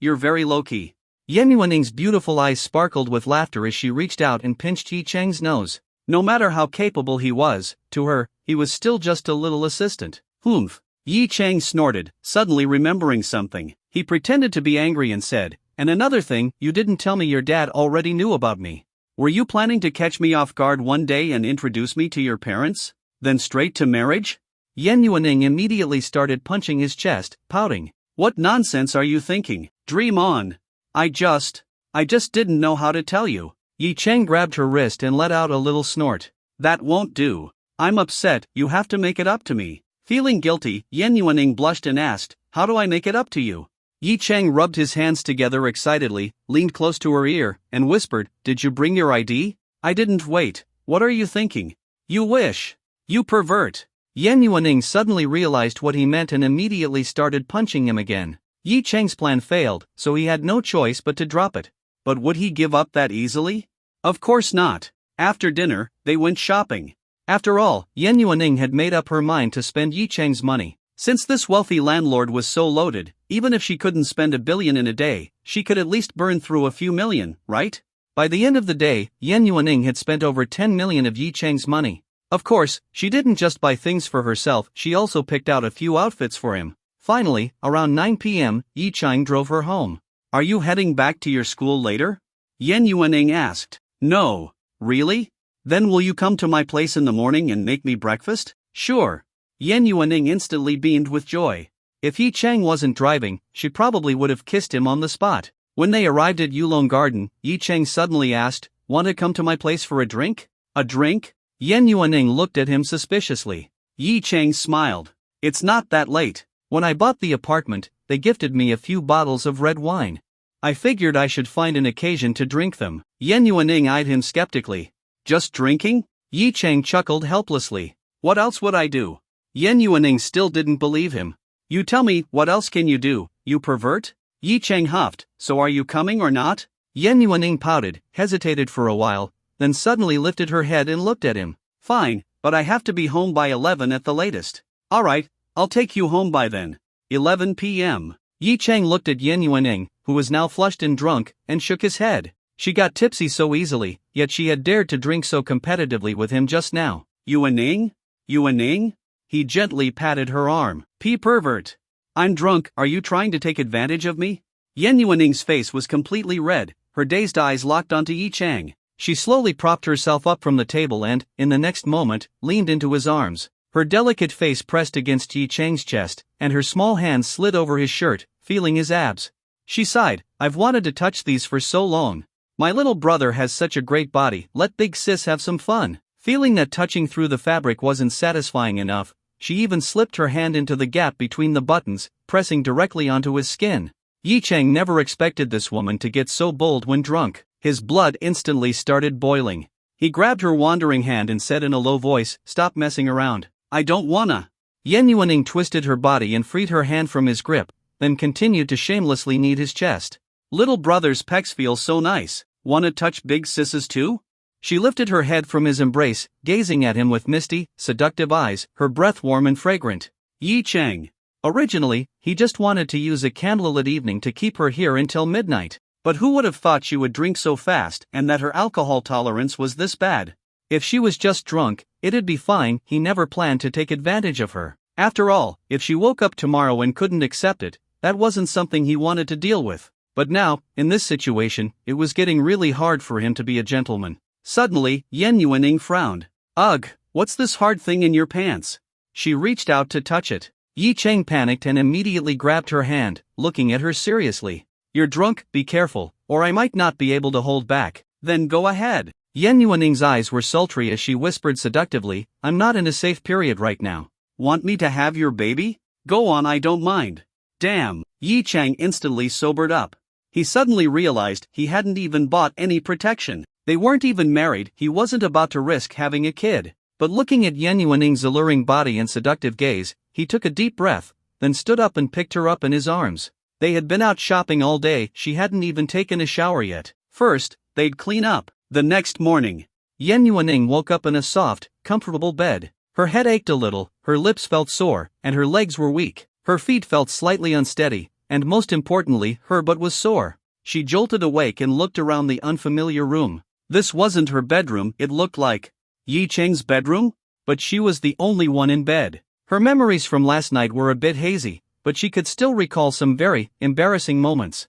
you're very low-key." Yan Yuaning's beautiful eyes sparkled with laughter as she reached out and pinched Yi Cheng's nose. No matter how capable he was, to her, he was still just a little assistant. Humph. Yi Cheng snorted, suddenly remembering something. He pretended to be angry and said, "And another thing, you didn't tell me your dad already knew about me. Were you planning to catch me off guard one day and introduce me to your parents? Then straight to marriage?" Yan Yuaning immediately started punching his chest, pouting. "What nonsense are you thinking? Dream on. I just didn't know how to tell you." Yi Cheng grabbed her wrist and let out a little snort. "That won't do. I'm upset, you have to make it up to me." Feeling guilty, Yan Yuaning blushed and asked, "How do I make it up to you?" Yi Cheng rubbed his hands together excitedly, leaned close to her ear, and whispered, "Did you bring your ID? I didn't wait. What are you thinking? You wish. You pervert." Yan Yuaning suddenly realized what he meant and immediately started punching him again. Yi Cheng's plan failed, so he had no choice but to drop it. But would he give up that easily? Of course not. After dinner, they went shopping. After all, Yan Yuaning had made up her mind to spend Yi Cheng's money. Since this wealthy landlord was so loaded, even if she couldn't spend $1 billion in a day, she could at least burn through a few million, right? By the end of the day, Yan Yuaning had spent over 10 million of Yi Cheng's money. Of course, she didn't just buy things for herself, she also picked out a few outfits for him. Finally, around 9 p.m., Yi Cheng drove her home. "Are you heading back to your school later?" Yan Yuaning asked. "No. Really? Then will you come to my place in the morning and make me breakfast?" "Sure." Yan Yuaning instantly beamed with joy. If Yi Cheng wasn't driving, she probably would have kissed him on the spot. When they arrived at Yulong Garden, Yi Cheng suddenly asked, "Want to come to my place for a drink?" "A drink?" Yan Yuaning looked at him suspiciously. Yi Cheng smiled. "It's not that late. When I bought the apartment, they gifted me a few bottles of red wine. I figured I should find an occasion to drink them." Yan Yuaning eyed him skeptically. "Just drinking?" Yi Cheng chuckled helplessly. "What else would I do?" Yan Yuaning still didn't believe him. "You tell me, what else can you do, you pervert?" Yi Cheng huffed, "So are you coming or not?" Yan Yuaning pouted, hesitated for a while, then suddenly lifted her head and looked at him. "Fine, but I have to be home by 11 at the latest." "Alright, I'll take you home by then. 11 p.m. Yi Cheng looked at Yan Yuaning, who was now flushed and drunk, and shook his head. She got tipsy so easily, yet she had dared to drink so competitively with him just now. Yuaning? Yuaning?" He gently patted her arm. "Pervert. I'm drunk, are you trying to take advantage of me?" Yan Yuaning's face was completely red, her dazed eyes locked onto Yi Cheng. She slowly propped herself up from the table and, in the next moment, leaned into his arms. Her delicate face pressed against Yi Cheng's chest, and her small hands slid over his shirt, feeling his abs. She sighed, "I've wanted to touch these for so long. My little brother has such a great body, let big sis have some fun." Feeling that touching through the fabric wasn't satisfying enough, she even slipped her hand into the gap between the buttons, pressing directly onto his skin. Yi Cheng never expected this woman to get so bold when drunk. His blood instantly started boiling. He grabbed her wandering hand and said in a low voice, "Stop messing around. I don't wanna." Yan Yuaning twisted her body and freed her hand from his grip, then continued to shamelessly knead his chest. "Little brother's pecs feel so nice. Wanna touch big sis's too?" She lifted her head from his embrace, gazing at him with misty, seductive eyes, her breath warm and fragrant. Yi Cheng. Originally, he just wanted to use a candlelit evening to keep her here until midnight. But who would have thought she would drink so fast and that her alcohol tolerance was this bad? If she was just drunk, it'd be fine. He never planned to take advantage of her. After all, if she woke up tomorrow and couldn't accept it, that wasn't something he wanted to deal with. But now, in this situation, it was getting really hard for him to be a gentleman. Suddenly, Yen Yuaning frowned. Ugh, what's this hard thing in your pants? She reached out to touch it. Yi Cheng panicked and immediately grabbed her hand, looking at her seriously. You're drunk, be careful, or I might not be able to hold back. Then go ahead. Yen Yuaning's eyes were sultry as she whispered seductively, I'm not in a safe period right now. Want me to have your baby? Go on, I don't mind. Damn, Yi Cheng instantly sobered up. He suddenly realized he hadn't even bought any protection. They weren't even married, he wasn't about to risk having a kid. But looking at Yen Yuaning's alluring body and seductive gaze, he took a deep breath, then stood up and picked her up in his arms. They had been out shopping all day, she hadn't even taken a shower yet. First, they'd clean up. The next morning, Yen Yuaning woke up in a soft, comfortable bed. Her head ached a little, her lips felt sore, and her legs were weak. Her feet felt slightly unsteady, and most importantly, her butt was sore. She jolted awake and looked around the unfamiliar room. This wasn't her bedroom, it looked like Yi Cheng's bedroom? But she was the only one in bed. Her memories from last night were a bit hazy, but she could still recall some very embarrassing moments.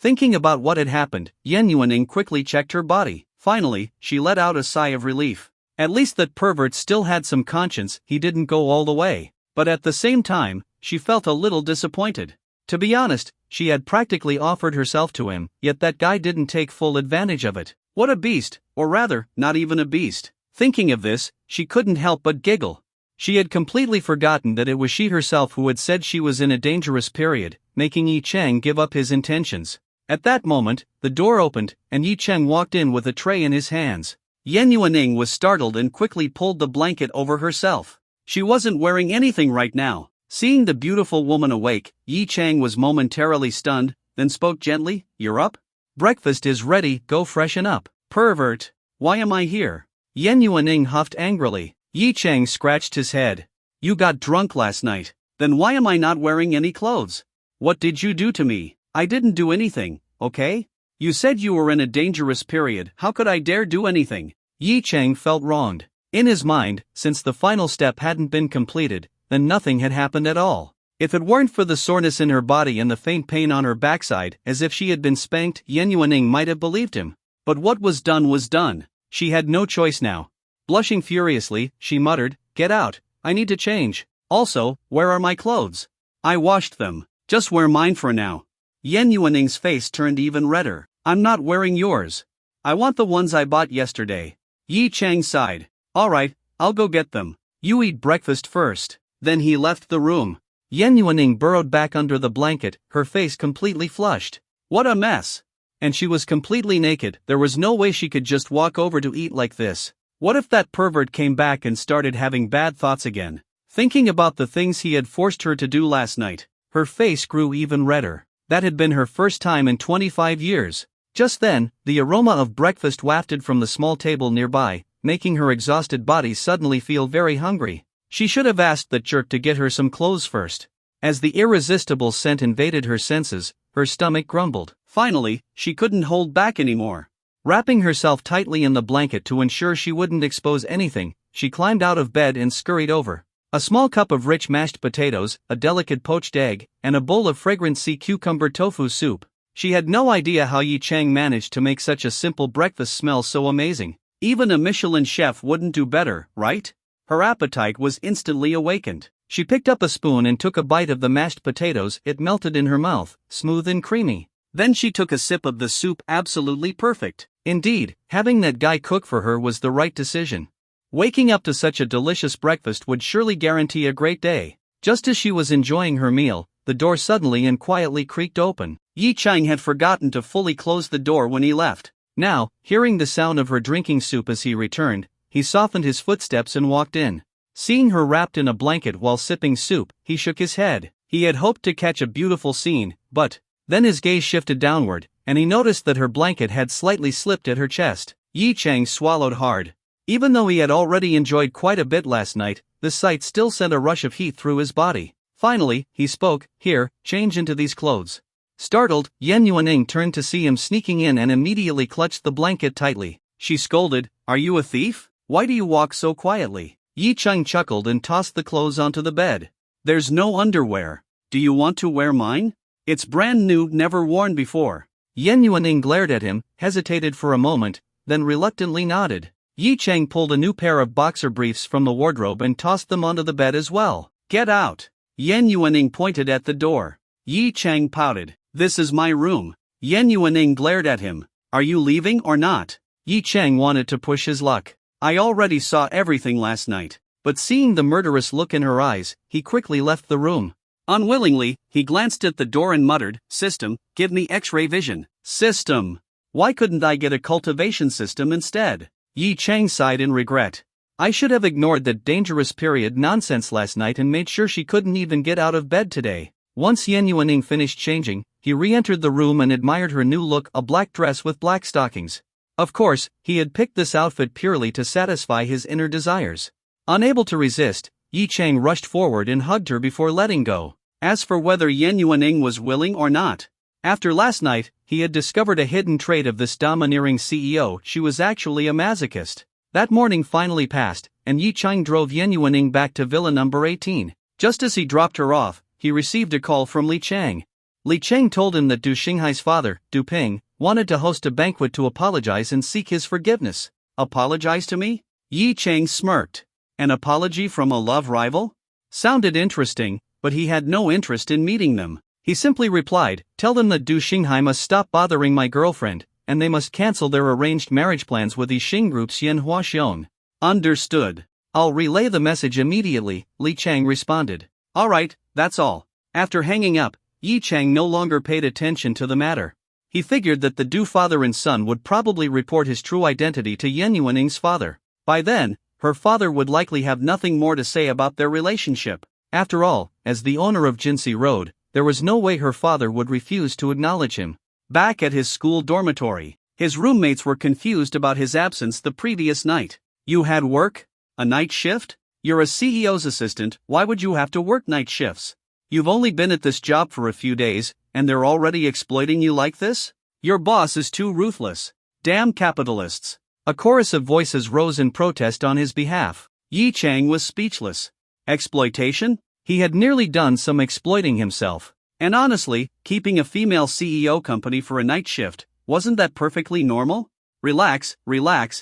Thinking about what had happened, Yen Yuaning quickly checked her body. Finally, she let out a sigh of relief. At least that pervert still had some conscience, he didn't go all the way. But at the same time, she felt a little disappointed. To be honest, she had practically offered herself to him, yet that guy didn't take full advantage of it. What a beast, or rather, not even a beast. Thinking of this, she couldn't help but giggle. She had completely forgotten that it was she herself who had said she was in a dangerous period, making Yi Cheng give up his intentions. At that moment, the door opened, and Yi Cheng walked in with a tray in his hands. Yen Yuaning was startled and quickly pulled the blanket over herself. She wasn't wearing anything right now. Seeing the beautiful woman awake, Yi Cheng was momentarily stunned, then spoke gently, You're up? Breakfast is ready, go freshen up. Pervert! Why am I here? Yen Yuaning huffed angrily. Yi Cheng scratched his head. You got drunk last night. Then why am I not wearing any clothes? What did you do to me? I didn't do anything, okay? You said you were in a dangerous period, how could I dare do anything? Yi Cheng felt wronged. In his mind, since the final step hadn't been completed, then nothing had happened at all. If it weren't for the soreness in her body and the faint pain on her backside, as if she had been spanked, Yen Yuaning might have believed him. But what was done was done. She had no choice now. Blushing furiously, she muttered, Get out, I need to change. Also, where are my clothes? I washed them. Just wear mine for now. Yen Yuaning's face turned even redder. I'm not wearing yours. I want the ones I bought yesterday. Yi Cheng sighed. Alright, I'll go get them. You eat breakfast first. Then he left the room. Yen Yuaning burrowed back under the blanket, her face completely flushed. What a mess! And she was completely naked, there was no way she could just walk over to eat like this. What if that pervert came back and started having bad thoughts again? Thinking about the things he had forced her to do last night, her face grew even redder. That had been her first time in 25 years. Just then, the aroma of breakfast wafted from the small table nearby, making her exhausted body suddenly feel very hungry. She should have asked that jerk to get her some clothes first. As the irresistible scent invaded her senses, her stomach grumbled. Finally, she couldn't hold back anymore. Wrapping herself tightly in the blanket to ensure she wouldn't expose anything, she climbed out of bed and scurried over. A small cup of rich mashed potatoes, a delicate poached egg, and a bowl of fragrant sea cucumber tofu soup. She had no idea how Yi Cheng managed to make such a simple breakfast smell so amazing. Even a Michelin chef wouldn't do better, right? Her appetite was instantly awakened. She picked up a spoon and took a bite of the mashed potatoes. It melted in her mouth, smooth and creamy. Then she took a sip of the soup, absolutely perfect. Indeed, having that guy cook for her was the right decision. Waking up to such a delicious breakfast would surely guarantee a great day. Just as she was enjoying her meal, the door suddenly and quietly creaked open. Yi Cheng had forgotten to fully close the door when he left. Now, hearing the sound of her drinking soup as he returned, he softened his footsteps and walked in. Seeing her wrapped in a blanket while sipping soup, he shook his head. He had hoped to catch a beautiful scene, but then his gaze shifted downward, and he noticed that her blanket had slightly slipped at her chest. Yi Cheng swallowed hard. Even though he had already enjoyed quite a bit last night, the sight still sent a rush of heat through his body. Finally, he spoke, Here, change into these clothes. Startled, Yan Yuaning turned to see him sneaking in and immediately clutched the blanket tightly. She scolded, "Are you a thief? Why do you walk so quietly?" Yi Cheng chuckled and tossed the clothes onto the bed. "There's no underwear. Do you want to wear mine? It's brand new, never worn before." Yan Yuaning glared at him, hesitated for a moment, then reluctantly nodded. Yi Cheng pulled a new pair of boxer briefs from the wardrobe and tossed them onto the bed as well. "Get out!" Yan Yuaning pointed at the door. Yi Cheng pouted. "This is my room." Yan Yuaning glared at him. "Are you leaving or not?" Yi Cheng wanted to push his luck. "I already saw everything last night." But seeing the murderous look in her eyes, he quickly left the room. Unwillingly, he glanced at the door and muttered, "System, give me X-ray vision." System. Why couldn't I get a cultivation system instead? Yi Cheng sighed in regret. "I should have ignored that dangerous period nonsense last night and made sure she couldn't even get out of bed today." Once Yan Yuaning finished changing, he re-entered the room and admired her new look, a black dress with black stockings. Of course, he had picked this outfit purely to satisfy his inner desires. Unable to resist, Yi Cheng rushed forward and hugged her before letting go. As for whether Yan Yuaning was willing or not, after last night, he had discovered a hidden trait of this domineering CEO: she was actually a masochist. That morning finally passed, and Yi Cheng drove Yan Yuaning back to villa number 18. Just as he dropped her off, he received a call from Li Cheng. Li Cheng told him that Du Xinghai's father, Du Ping, wanted to host a banquet to apologize and seek his forgiveness. "Apologize to me?" Yi Cheng smirked. An apology from a love rival? Sounded interesting, but he had no interest in meeting them. He simply replied, "Tell them that Du Xinghai must stop bothering my girlfriend, and they must cancel their arranged marriage plans with the Xing Group's Yanhua Xiong." "Understood. I'll relay the message immediately," Li Cheng responded. "Alright, that's all." After hanging up, Yi Cheng no longer paid attention to the matter. He figured that the Du father and son would probably report his true identity to Yan Yuaning's father. By then, her father would likely have nothing more to say about their relationship. After all, as the owner of Jinsei Road, there was no way her father would refuse to acknowledge him. Back at his school dormitory, his roommates were confused about his absence the previous night. "You had work? A night shift? You're a CEO's assistant, why would you have to work night shifts? You've only been at this job for a few days, and they're already exploiting you like this? Your boss is too ruthless. Damn capitalists." A chorus of voices rose in protest on his behalf. Yi Cheng was speechless. Exploitation? He had nearly done some exploiting himself. And honestly, keeping a female CEO company for a night shift, wasn't that perfectly normal? Relax,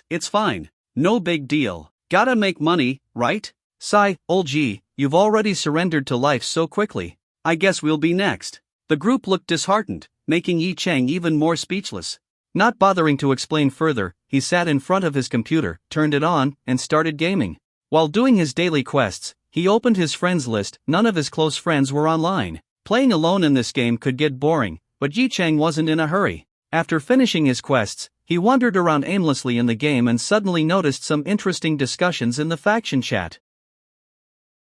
it's fine. No big deal. Gotta make money, right? Sigh, old G, you've already surrendered to life so quickly. I guess we'll be next. The group looked disheartened, making Yi Cheng even more speechless. Not bothering to explain further, he sat in front of his computer, turned it on, and started gaming. While doing his daily quests, he opened his friends list. None of his close friends were online. Playing alone in this game could get boring, but Yi Cheng wasn't in a hurry. After finishing his quests, he wandered around aimlessly in the game and suddenly noticed some interesting discussions in the faction chat.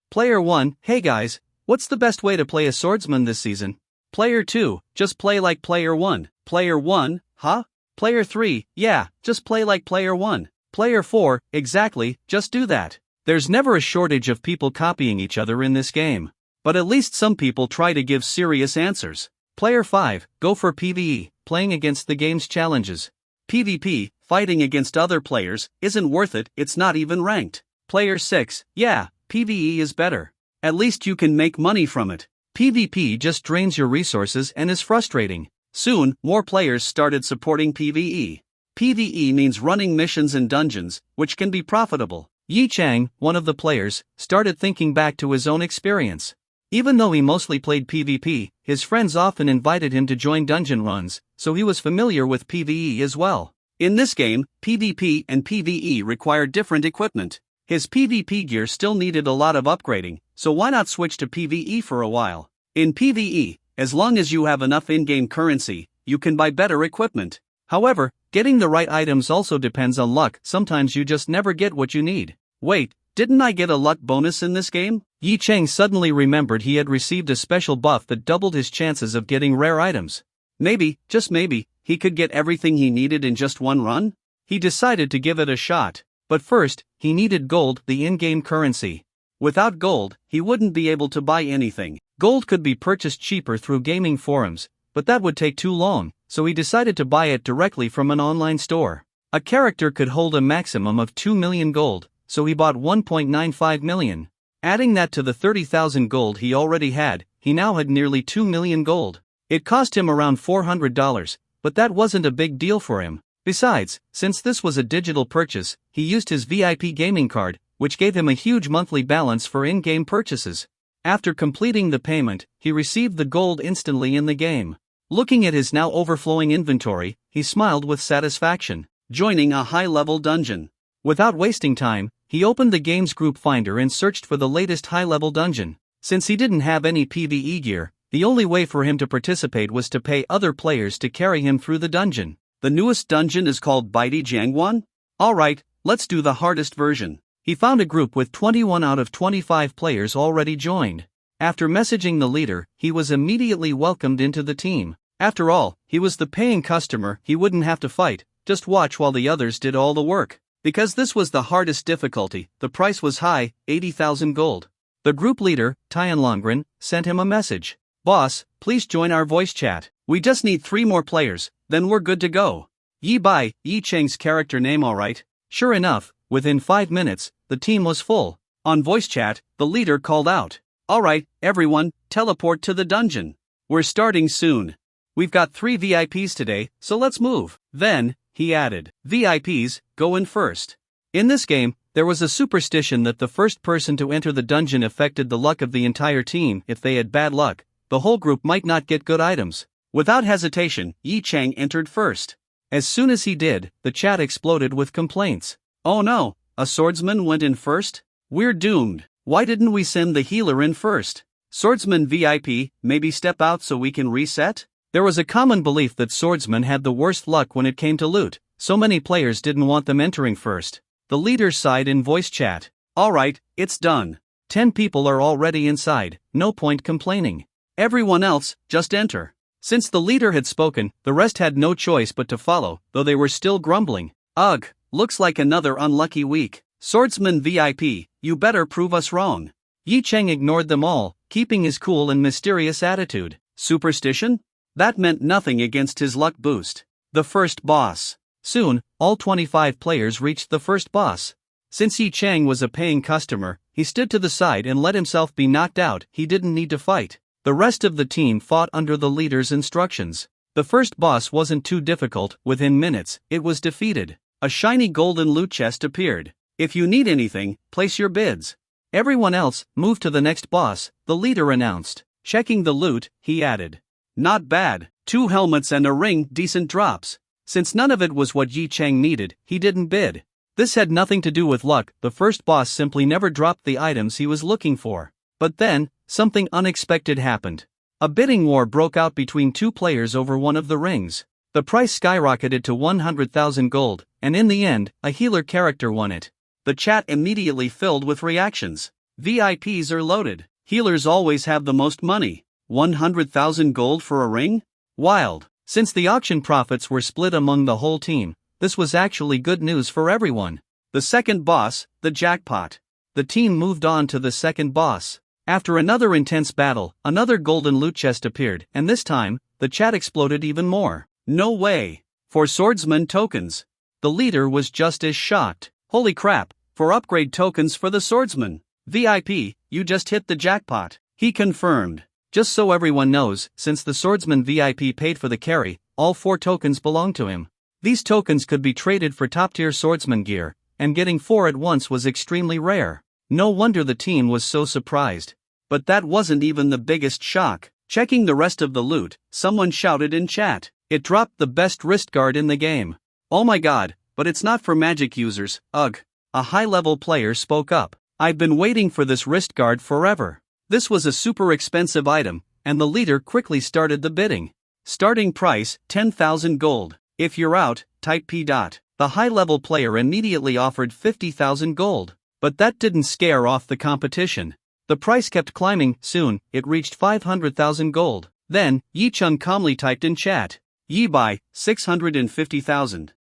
Player 1, "Hey guys, what's the best way to play a swordsman this season?" Player 2, "Just play like Player 1. Player 1, huh? Player 3, "Yeah, just play like Player 1. Player 4, "Exactly, just do that." There's never a shortage of people copying each other in this game. But at least some people try to give serious answers. Player 5, "Go for PvE, playing against the game's challenges. PvP, fighting against other players, isn't worth it, it's not even ranked." Player 6, "Yeah, PvE is better. At least you can make money from it. PvP just drains your resources and is frustrating." Soon, more players started supporting PvE. PvE means running missions and dungeons, which can be profitable. Yi Cheng, one of the players, started thinking back to his own experience. Even though he mostly played PvP, his friends often invited him to join dungeon runs, so he was familiar with PvE as well. In this game, PvP and PvE required different equipment. His PvP gear still needed a lot of upgrading, so why not switch to PvE for a while? In PvE, as long as you have enough in-game currency, you can buy better equipment. However, getting the right items also depends on luck. Sometimes you just never get what you need. Wait, didn't I get a luck bonus in this game? Yi Cheng suddenly remembered he had received a special buff that doubled his chances of getting rare items. Maybe, just maybe, he could get everything he needed in just one run? He decided to give it a shot. But first, he needed gold, the in-game currency. Without gold, he wouldn't be able to buy anything. Gold could be purchased cheaper through gaming forums, but that would take too long, so he decided to buy it directly from an online store. A character could hold a maximum of 2 million gold, so he bought 1.95 million. Adding that to the 30,000 gold he already had, he now had nearly 2 million gold. It cost him around $400, but that wasn't a big deal for him. Besides, since this was a digital purchase, he used his VIP gaming card, which gave him a huge monthly balance for in-game purchases. After completing the payment, he received the gold instantly in the game. Looking at his now overflowing inventory, he smiled with satisfaction, joining a high-level dungeon. Without wasting time, he opened the game's group finder and searched for the latest high-level dungeon. Since he didn't have any PvE gear, the only way for him to participate was to pay other players to carry him through the dungeon. The newest dungeon is called Beijing 1? Alright, let's do the hardest version. He found a group with 21 out of 25 players already joined. After messaging the leader, he was immediately welcomed into the team. After all, he was the paying customer, he wouldn't have to fight, just watch while the others did all the work. Because this was the hardest difficulty, the price was high, 80,000 gold. The group leader, Tianlongren, sent him a message. Boss, please join our voice chat. We just need 3 more players, then we're good to go. Yi Bai, Yi Cheng's character name alright? Sure enough, within 5 minutes, the team was full. On voice chat, the leader called out. Alright, everyone, teleport to the dungeon. We're starting soon. We've got 3 VIPs today, so let's move. Then, he added, VIPs, go in first. In this game, there was a superstition that the first person to enter the dungeon affected the luck of the entire team. If they had bad luck, the whole group might not get good items. Without hesitation, Yi Cheng entered first. As soon as he did, the chat exploded with complaints. Oh no, a swordsman went in first? We're doomed. Why didn't we send the healer in first? Swordsman VIP, maybe step out so we can reset? There was a common belief that swordsmen had the worst luck when it came to loot, so many players didn't want them entering first. The leader sighed in voice chat. Alright, it's done. 10 people are already inside, no point complaining. Everyone else, just enter. Since the leader had spoken, the rest had no choice but to follow, though they were still grumbling. Ugh, looks like another unlucky week. Swordsman VIP, you better prove us wrong. Yi Cheng ignored them all, keeping his cool and mysterious attitude. Superstition? That meant nothing against his luck boost. The first boss. Soon, all 25 players reached the first boss. Since Yi Cheng was a paying customer, he stood to the side and let himself be knocked out. He didn't need to fight. The rest of the team fought under the leader's instructions. The first boss wasn't too difficult. Within minutes, it was defeated. A shiny golden loot chest appeared. If you need anything, place your bids. Everyone else, move to the next boss, the leader announced. Checking the loot, he added. Not bad, 2 helmets and a ring, decent drops. Since none of it was what Yi Cheng needed, he didn't bid. This had nothing to do with luck, the first boss simply never dropped the items he was looking for. But then, something unexpected happened. A bidding war broke out between 2 players over one of the rings. The price skyrocketed to 100,000 gold, and in the end, a healer character won it. The chat immediately filled with reactions. VIPs are loaded. Healers always have the most money. 100,000 gold for a ring? Wild. Since the auction profits were split among the whole team, this was actually good news for everyone. The second boss, the jackpot. The team moved on to the second boss. After another intense battle, another golden loot chest appeared, and this time, the chat exploded even more. No way. For swordsman tokens. The leader was just as shocked. Holy crap, for upgrade tokens for the swordsman. VIP, you just hit the jackpot. He confirmed. Just so everyone knows, since the swordsman VIP paid for the carry, all 4 tokens belong to him. These tokens could be traded for top-tier swordsman gear, and getting 4 at once was extremely rare. No wonder the team was so surprised. But that wasn't even the biggest shock. Checking the rest of the loot, someone shouted in chat. It dropped the best wrist guard in the game. Oh my god, but it's not for magic users, ugh. A high-level player spoke up. I've been waiting for this wrist guard forever. This was a super expensive item, and the leader quickly started the bidding. Starting price, 10,000 gold. If you're out, type P. The high-level player immediately offered 50,000 gold. But that didn't scare off the competition. The price kept climbing. Soon, it reached 500,000 gold. Then, Yi Cheng calmly typed in chat. Yi Bai, 650,000.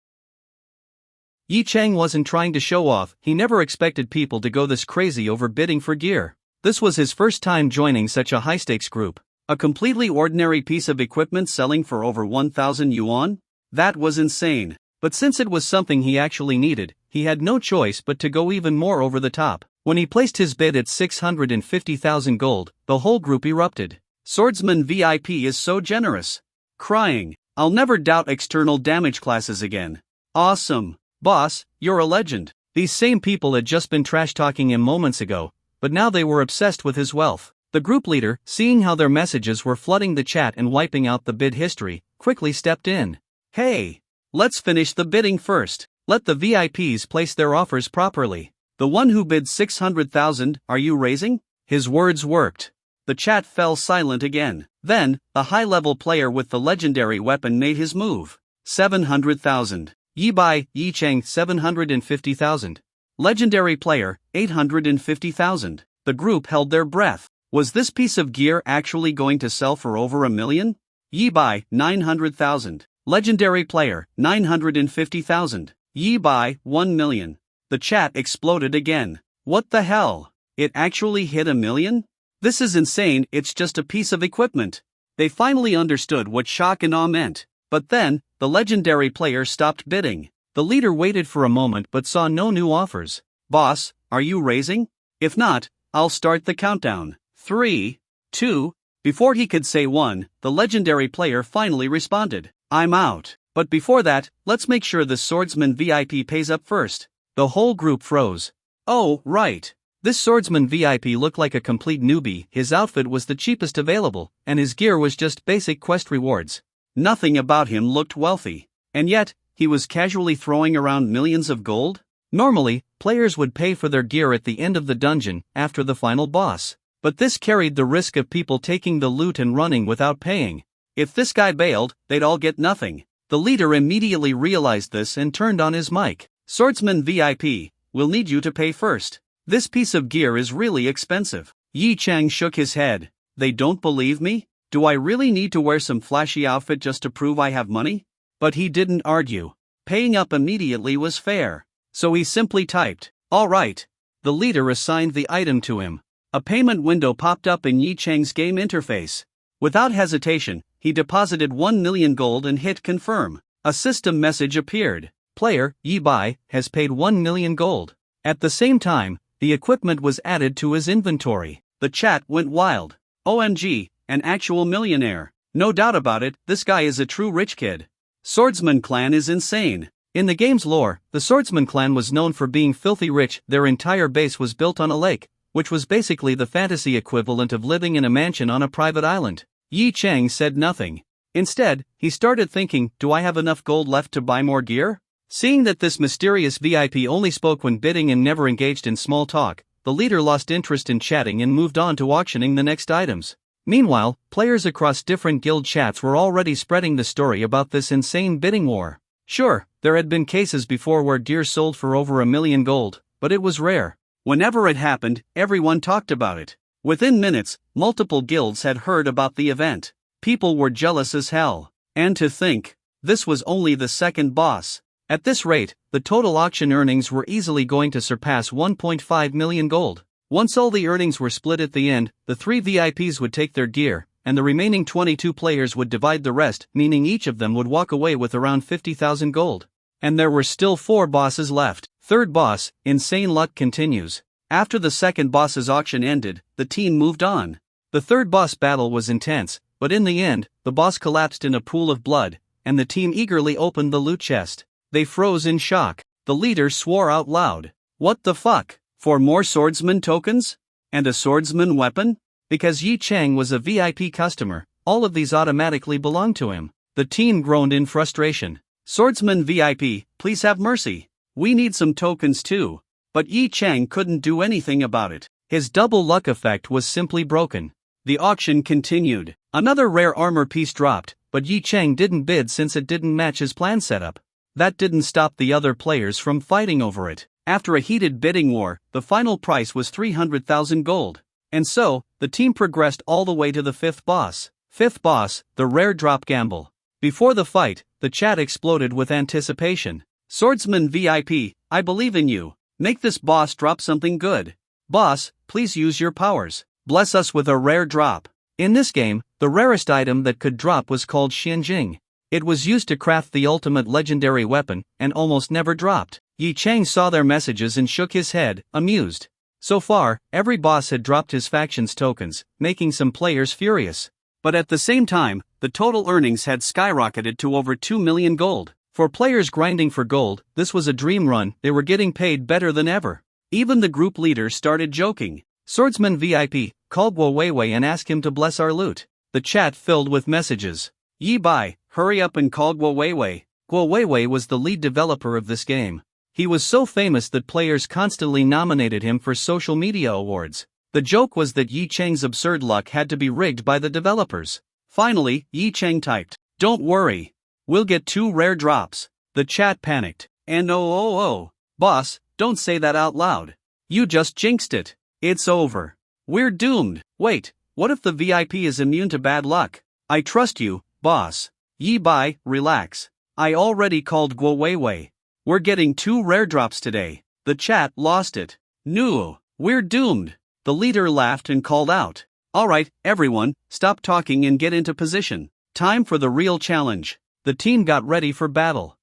Yi Cheng wasn't trying to show off, he never expected people to go this crazy over bidding for gear. This was his first time joining such a high-stakes group. A completely ordinary piece of equipment selling for over 1,000 yuan? That was insane. But since it was something he actually needed, he had no choice but to go even more over the top. When he placed his bid at 650,000 gold, the whole group erupted. Swordsman VIP is so generous. Crying. I'll never doubt external damage classes again. Awesome. Boss, you're a legend. These same people had just been trash-talking him moments ago, but now they were obsessed with his wealth. The group leader, seeing how their messages were flooding the chat and wiping out the bid history, quickly stepped in. Hey! Let's finish the bidding first. Let the VIPs place their offers properly. The one who bid 600,000, are you raising? His words worked. The chat fell silent again. Then, a high-level player with the legendary weapon made his move. 700,000. Yi Bai, Yi Cheng 750,000. Legendary player, 850,000. The group held their breath. Was this piece of gear actually going to sell for over $1 million? Yi Bai, 900,000. Legendary player, 950,000. Yi Bai, 1 million. The chat exploded again. What the hell? It actually hit $1 million? This is insane, it's just a piece of equipment. They finally understood what shock and awe meant. But then, the legendary player stopped bidding. The leader waited for a moment but saw no new offers. Boss, are you raising? If not, I'll start the countdown. 3, 2, before he could say 1, the legendary player finally responded. I'm out. But before that, let's make sure the swordsman VIP pays up first. The whole group froze. Oh, right. This swordsman VIP looked like a complete newbie. His outfit was the cheapest available, and his gear was just basic quest rewards. Nothing about him looked wealthy. And yet, he was casually throwing around millions of gold? Normally, players would pay for their gear at the end of the dungeon, after the final boss. But this carried the risk of people taking the loot and running without paying. If this guy bailed, they'd all get nothing. The leader immediately realized this and turned on his mic. Swordsman VIP, we'll need you to pay first. This piece of gear is really expensive. Yi Cheng shook his head. They don't believe me? Do I really need to wear some flashy outfit just to prove I have money? But he didn't argue. Paying up immediately was fair. So he simply typed, all right. The leader assigned the item to him. A payment window popped up in Yi Cheng's game interface. Without hesitation, he deposited 1 million gold and hit confirm. A system message appeared. Player, Yi Bai, has paid 1 million gold. At the same time, the equipment was added to his inventory. The chat went wild. OMG, an actual millionaire. No doubt about it, this guy is a true rich kid. Swordsman clan is insane. In the game's lore, the Swordsman clan was known for being filthy rich. Their entire base was built on a lake, which was basically the fantasy equivalent of living in a mansion on a private island. Yi Cheng said nothing. Instead, he started thinking, do I have enough gold left to buy more gear? Seeing that this mysterious VIP only spoke when bidding and never engaged in small talk, the leader lost interest in chatting and moved on to auctioning the next items. Meanwhile, players across different guild chats were already spreading the story about this insane bidding war. Sure, there had been cases before where gear sold for over $1 million gold, but it was rare. Whenever it happened, everyone talked about it. Within minutes, multiple guilds had heard about the event. People were jealous as hell. And to think, this was only the second boss. At this rate, the total auction earnings were easily going to surpass 1.5 million gold. Once all the earnings were split at the end, the 3 VIPs would take their gear, and the remaining 22 players would divide the rest, meaning each of them would walk away with around 50,000 gold. And there were still 4 bosses left. Third boss, insane luck continues. After the second boss's auction ended, the team moved on. The third boss battle was intense, but in the end, the boss collapsed in a pool of blood, and the team eagerly opened the loot chest. They froze in shock. The leader swore out loud. What the fuck? 4 more swordsman tokens? And a swordsman weapon? Because Yi Cheng was a VIP customer, all of these automatically belonged to him. The team groaned in frustration. Swordsman VIP, please have mercy. We need some tokens too. But Yi Cheng couldn't do anything about it. His double luck effect was simply broken. The auction continued. Another rare armor piece dropped, but Yi Cheng didn't bid since it didn't match his plan setup. That didn't stop the other players from fighting over it. After a heated bidding war, the final price was 300,000 gold. And so, the team progressed all the way to the 5th boss. 5th boss, the rare drop gamble. Before the fight, the chat exploded with anticipation. Swordsman VIP, I believe in you. Make this boss drop something good. Boss, please use your powers. Bless us with a rare drop. In this game, the rarest item that could drop was called Xianjing. It was used to craft the ultimate legendary weapon, and almost never dropped. Yi Chang saw their messages and shook his head, amused. So far, every boss had dropped his faction's tokens, making some players furious. But at the same time, the total earnings had skyrocketed to over 2 million gold. For players grinding for gold, this was a dream run. They were getting paid better than ever. Even the group leader started joking. Swordsman VIP, call Guo Weiwei and ask him to bless our loot. The chat filled with messages. Yi Bai, hurry up and call Guo Weiwei. Guo Weiwei was the lead developer of this game. He was so famous that players constantly nominated him for social media awards. The joke was that Yi Chang's absurd luck had to be rigged by the developers. Finally, Yi Chang typed, "Don't worry. We'll get 2 rare drops." The chat panicked. And oh, boss, don't say that out loud. You just jinxed it. It's over. We're doomed. Wait, what if the VIP is immune to bad luck? I trust you, boss. Yi Bai, relax. I already called Guo Weiwei. We're getting 2 rare drops today. The chat lost it. No, we're doomed. The leader laughed and called out. Alright, everyone, stop talking and get into position. Time for the real challenge. The team got ready for battle.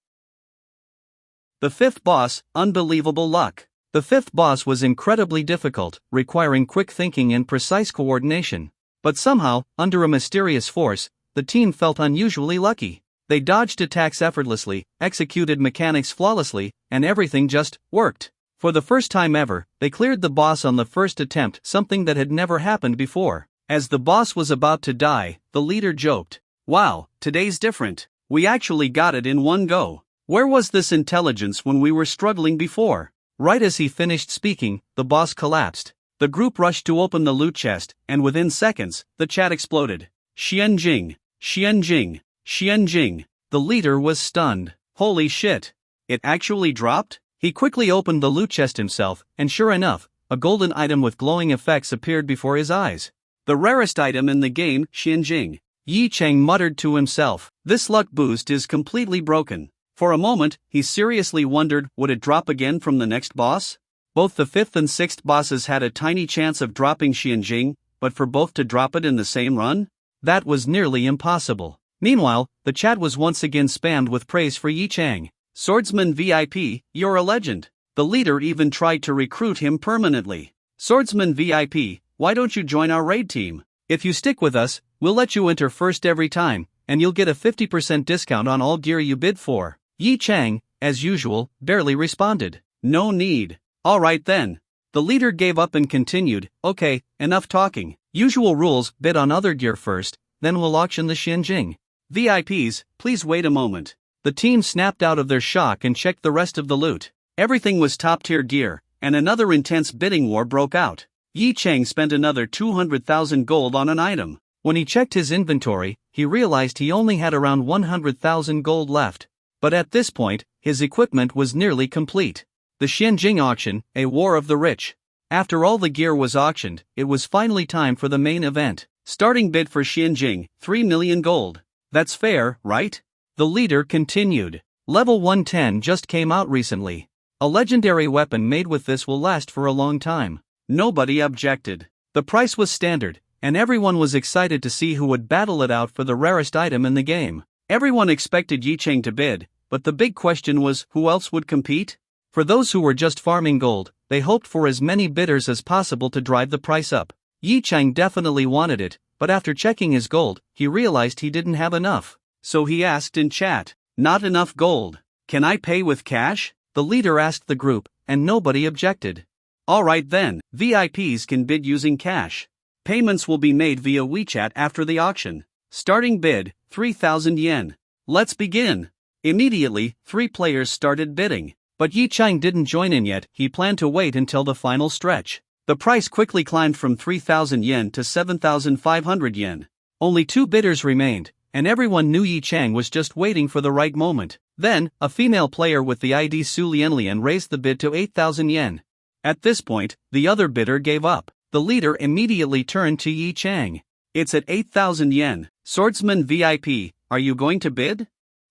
The 5th boss, unbelievable luck. The 5th boss was incredibly difficult, requiring quick thinking and precise coordination. But somehow, under a mysterious force, the team felt unusually lucky. They dodged attacks effortlessly, executed mechanics flawlessly, and everything just worked. For the first time ever, they cleared the boss on the first attempt, something that had never happened before. As the boss was about to die, the leader joked, "Wow, today's different. We actually got it in one go. Where was this intelligence when we were struggling before?" Right as he finished speaking, the boss collapsed. The group rushed to open the loot chest, and within seconds, the chat exploded. Xianjing, Xianjing, Xianjing. The leader was stunned. Holy shit. It actually dropped? He quickly opened the loot chest himself, and sure enough, a golden item with glowing effects appeared before his eyes. The rarest item in the game, Xianjing. Yi Chang muttered to himself, "This luck boost is completely broken." For a moment, he seriously wondered, would it drop again from the next boss? Both the 5th and 6th bosses had a tiny chance of dropping Xianjing, but for both to drop it in the same run? That was nearly impossible. Meanwhile, the chat was once again spammed with praise for Yi Chang. Swordsman VIP, you're a legend. The leader even tried to recruit him permanently. Swordsman VIP, why don't you join our raid team? If you stick with us, we'll let you enter first every time, and you'll get a 50% discount on all gear you bid for. Yi Chang, as usual, barely responded. No need. Alright then. The leader gave up and continued, "Okay, enough talking. Usual rules, bid on other gear first, then we'll auction the Xianjing. VIPs, please wait a moment." The team snapped out of their shock and checked the rest of the loot. Everything was top-tier gear, and another intense bidding war broke out. Yi Chang spent another 200,000 gold on an item. When he checked his inventory, he realized he only had around 100,000 gold left. But at this point, his equipment was nearly complete. The Xianjing auction, a war of the rich. After all the gear was auctioned, it was finally time for the main event. Starting bid for Xianjing, 3 million gold. That's fair, right? The leader continued. Level 110 just came out recently. A legendary weapon made with this will last for a long time. Nobody objected. The price was standard, and everyone was excited to see who would battle it out for the rarest item in the game. Everyone expected Yi Chang to bid, but the big question was, who else would compete? For those who were just farming gold, they hoped for as many bidders as possible to drive the price up. Yi Chang definitely wanted it, but after checking his gold, he realized he didn't have enough. So he asked in chat, "Not enough gold. Can I pay with cash?" The leader asked the group, and nobody objected. Alright then, VIPs can bid using cash. Payments will be made via WeChat after the auction. Starting bid, 3,000 yen. Let's begin. Immediately, 3 players started bidding. But Yi Chang didn't join in yet, he planned to wait until the final stretch. The price quickly climbed from 3,000 yen to 7,500 yen. Only 2 bidders remained, and everyone knew Yi Chang was just waiting for the right moment. Then, a female player with the ID Su Lianlian raised the bid to 8,000 yen. At this point, the other bidder gave up. The leader immediately turned to Yi Chang. "It's at 8,000 yen. Swordsman VIP, are you going to bid?"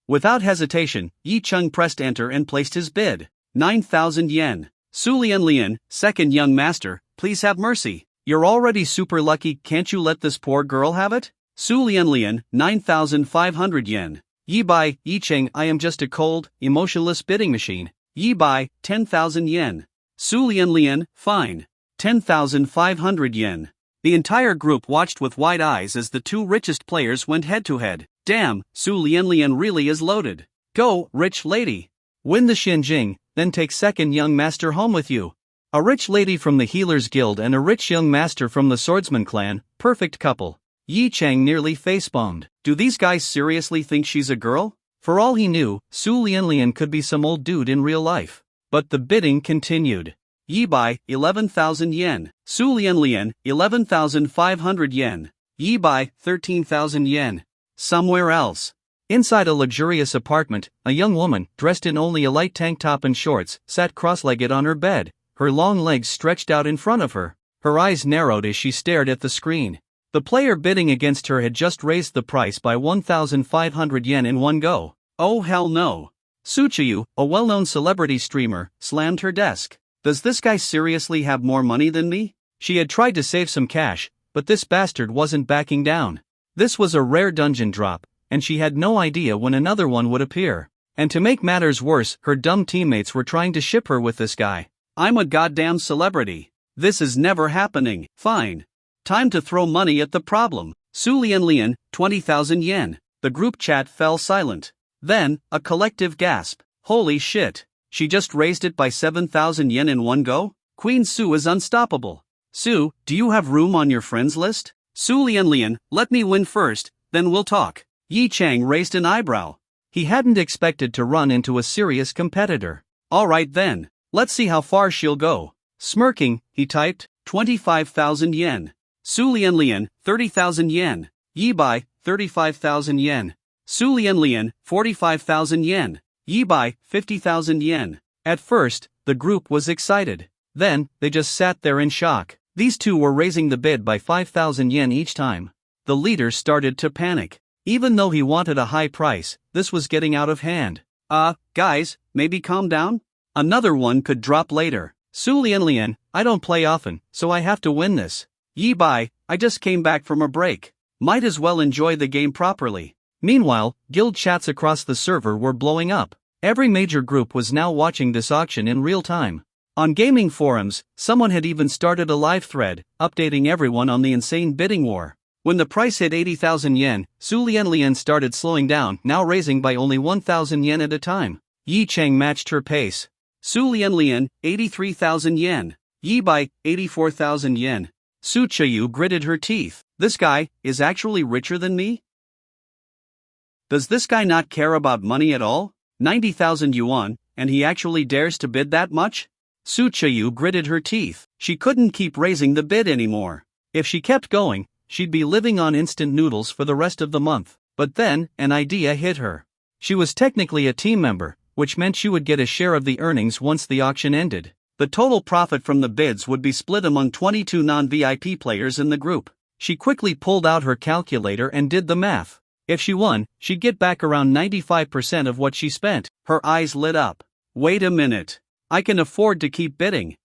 Without hesitation, Yi Chang pressed enter and placed his bid. 9,000 yen. Su Lianlian, second young master, please have mercy. You're already super lucky, can't you let this poor girl have it? Su Lianlian, 9,500 yen. Yi Bai, Yi Cheng, I am just a cold, emotionless bidding machine. Yi Bai, 10,000 yen. Su Lianlian, fine. 10,500 yen. The entire group watched with wide eyes as the two richest players went head to head. Damn, Su Lianlian really is loaded. Go, rich lady. Win the Xinjing, then take second young master home with you. A rich lady from the Healers Guild and a rich young master from the Swordsman clan, perfect couple. Yi Cheng nearly facepalmed. Do these guys seriously think she's a girl? For all he knew, Su Lianlian could be some old dude in real life. But the bidding continued. Yi Bai, 11,000 yen. Su Lianlian, 11,500 yen. Yi Bai, 13,000 yen. Somewhere else. Inside a luxurious apartment, a young woman, dressed in only a light tank top and shorts, sat cross-legged on her bed, her long legs stretched out in front of her. Her eyes narrowed as she stared at the screen. The player bidding against her had just raised the price by 1,500 yen in one go. Oh hell no. Suchayu, a well-known celebrity streamer, slammed her desk. Does this guy seriously have more money than me? She had tried to save some cash, but this bastard wasn't backing down. This was a rare dungeon drop, and she had no idea when another one would appear. And to make matters worse, her dumb teammates were trying to ship her with this guy. I'm a goddamn celebrity. This is never happening. Fine. Time to throw money at the problem. Su Lianlian, 20,000 yen. The group chat fell silent. Then, a collective gasp. Holy shit. She just raised it by 7,000 yen in one go? Queen Su is unstoppable. Su, do you have room on your friends list? Su Lianlian, let me win first, then we'll talk. Yi Cheng raised an eyebrow. He hadn't expected to run into a serious competitor. Alright then, let's see how far she'll go. Smirking, he typed, 25,000 yen. Su Lianlian, 30,000 yen. Yi Bai, 35,000 yen. Su Lianlian, 45,000 yen. Yi Bai, 50,000 yen. At first, the group was excited. Then, they just sat there in shock. These two were raising the bid by 5,000 yen each time. The leader started to panic. Even though he wanted a high price, this was getting out of hand. Guys, maybe calm down? Another one could drop later. Su Lianlian, I don't play often, so I have to win this. Yi Bai, I just came back from a break. Might as well enjoy the game properly. Meanwhile, guild chats across the server were blowing up. Every major group was now watching this auction in real time. On gaming forums, someone had even started a live thread, updating everyone on the insane bidding war. When the price hit 80,000 yen, Su Lianlian started slowing down, now raising by only 1,000 yen at a time. Yi Cheng matched her pace. Su Lianlian, 83,000 yen. Yi Bai, 84,000 yen. Su Chayu gritted her teeth. This guy is actually richer than me? Does this guy not care about money at all? 90,000 yuan, and he actually dares to bid that much? Su Chayu gritted her teeth. She couldn't keep raising the bid anymore. If she kept going, she'd be living on instant noodles for the rest of the month. But then, an idea hit her. She was technically a team member, which meant she would get a share of the earnings once the auction ended. The total profit from the bids would be split among 22 non-VIP players in the group. She quickly pulled out her calculator and did the math. If she won, she'd get back around 95% of what she spent. Her eyes lit up. Wait a minute. I can afford to keep bidding.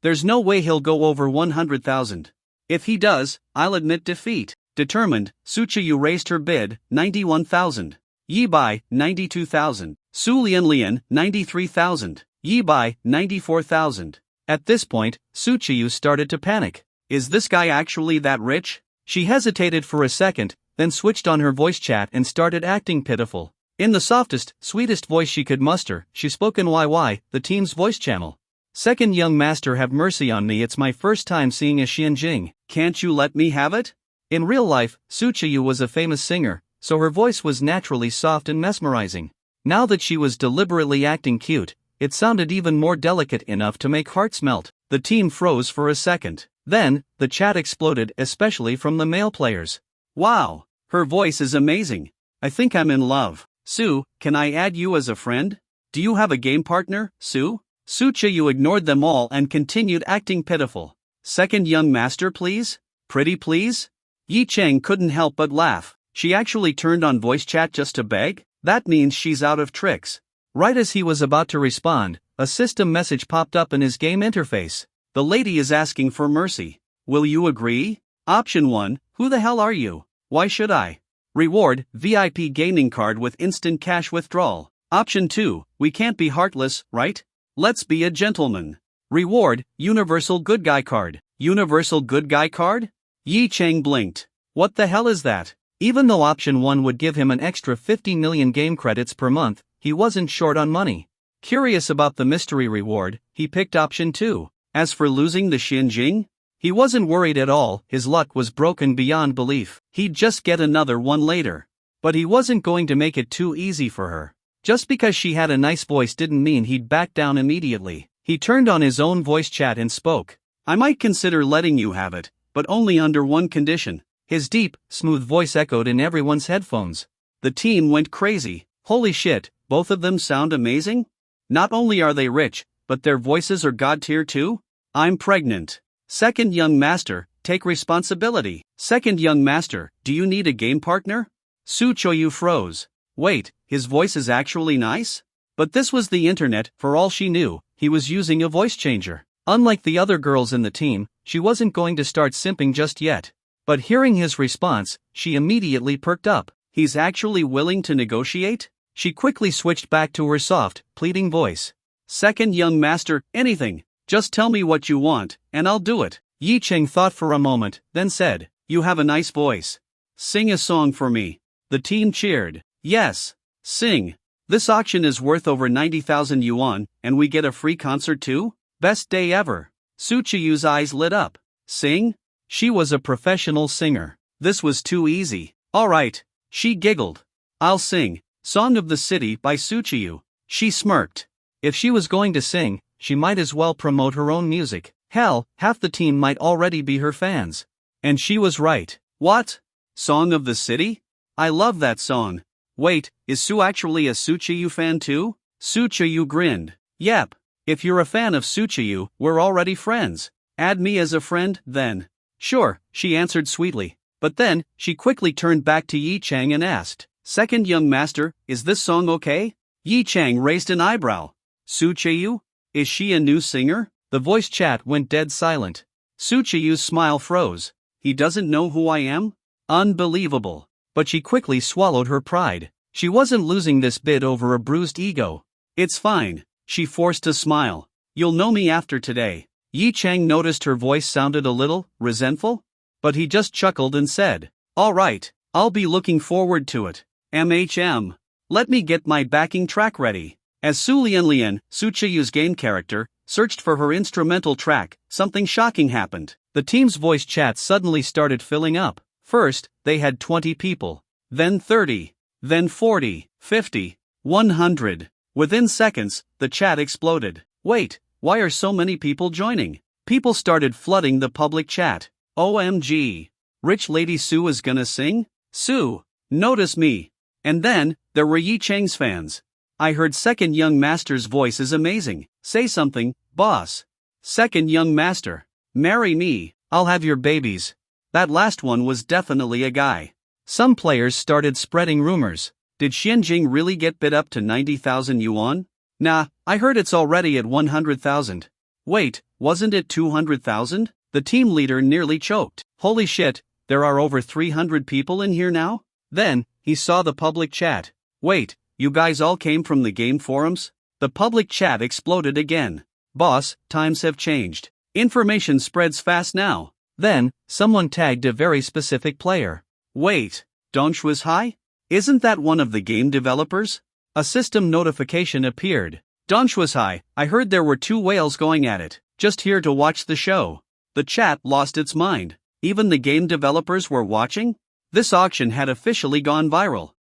There's no way he'll go over 100,000. If he does, I'll admit defeat. Determined, Su Chayu raised her bid, 91,000. Yi Bai, 92,000. Su Lianlian, 93,000. Yi Bai, 94,000. At this point, Su Chayu started to panic. Is this guy actually that rich? She hesitated for a second, then switched on her voice chat and started acting pitiful. In the softest, sweetest voice she could muster, she spoke in YY, the team's voice channel. Second young master, have mercy on me, it's my first time seeing a Xianjing. Can't you let me have it? In real life, Su Chayu was a famous singer, so her voice was naturally soft and mesmerizing. Now that she was deliberately acting cute, it sounded even more delicate enough to make hearts melt. The team froze for a second. Then, the chat exploded, especially from the male players. Wow, her voice is amazing. I think I'm in love. Su, can I add you as a friend? Do you have a game partner, Su? Su Chayu ignored them all and continued acting pitiful. Second young master, please? Pretty please? Yi Cheng couldn't help but laugh. She actually turned on voice chat just to beg? That means she's out of tricks. Right as he was about to respond, a system message popped up in his game interface. The lady is asking for mercy. Will you agree? Option 1, who the hell are you? Why should I? Reward, VIP gaming card with instant cash withdrawal. Option 2, we can't be heartless, right? Let's be a gentleman. Reward, universal good guy card. Universal good guy card? Yi Chang blinked. What the hell is that? Even though option 1 would give him an extra 50 million game credits per month, he wasn't short on money. Curious about the mystery reward, he picked option 2. As for losing the Xinjing, he wasn't worried at all. His luck was broken beyond belief. He'd just get another one later. But he wasn't going to make it too easy for her. Just because she had a nice voice didn't mean he'd back down immediately. He turned on his own voice chat and spoke. I might consider letting you have it, but only under one condition. His deep, smooth voice echoed in everyone's headphones. The team went crazy. Holy shit, both of them sound amazing? Not only are they rich, but their voices are god tier too? I'm pregnant. Second young master, take responsibility. Second young master, do you need a game partner? Su Choyu froze. Wait, his voice is actually nice? But this was the internet. For all she knew, he was using a voice changer. Unlike the other girls in the team, she wasn't going to start simping just yet. But hearing his response, she immediately perked up. He's actually willing to negotiate? She quickly switched back to her soft, pleading voice. Second young master, anything. Just tell me what you want, and I'll do it. Yi Cheng thought for a moment, then said, you have a nice voice. Sing a song for me. The team cheered. Yes. Sing. This auction is worth over 90,000 yuan, and we get a free concert too? Best day ever. Su Chiyu's eyes lit up. Sing? She was a professional singer. This was too easy. Alright. She giggled. I'll sing. Song of the City by Su Chiyu. She smirked. If she was going to sing, she might as well promote her own music. Hell, half the team might already be her fans. And she was right. What? Song of the City? I love that song. Wait, is Su actually a Su Chiyu fan too? Su Chiyu grinned. Yep. If you're a fan of Su Chiyu, we're already friends. Add me as a friend, then. Sure, she answered sweetly. But then, she quickly turned back to Yi Chang and asked, Second young master, is this song okay? Yi Chang raised an eyebrow. Su Chiyu? Is she a new singer? The voice chat went dead silent. Su Chiyu's smile froze. He doesn't know who I am? Unbelievable. But she quickly swallowed her pride. She wasn't losing this bid over a bruised ego. It's fine. She forced a smile. You'll know me after today. Yi Chang noticed her voice sounded a little resentful, but he just chuckled and said, all right, I'll be looking forward to it. MHM. Let me get my backing track ready. As Su Lianlian, Su Chiyu's game character, searched for her instrumental track, something shocking happened. The team's voice chat suddenly started filling up. First, they had 20 people. Then 30. Then 40, 50, 100. Within seconds, the chat exploded. Wait, why are so many people joining? People started flooding the public chat. OMG. Rich Lady Su is gonna sing? Su, notice me. And then, there were Yi Chang's fans. I heard Second Young Master's voice is amazing. Say something, boss. Second Young Master. Marry me, I'll have your babies. That last one was definitely a guy. Some players started spreading rumors. Did Xinjing really get bid up to 90,000 yuan? Nah, I heard it's already at 100,000. Wait, wasn't it 200,000? The team leader nearly choked. Holy shit, there are over 300 people in here now? Then, he saw the public chat. Wait, you guys all came from the game forums? The public chat exploded again. Boss, times have changed. Information spreads fast now. Then, someone tagged a very specific player. Wait, High? Isn't that one of the game developers? A system notification appeared. High, I heard there were 2 whales going at it. Just here to watch the show. The chat lost its mind. Even the game developers were watching? This auction had officially gone viral.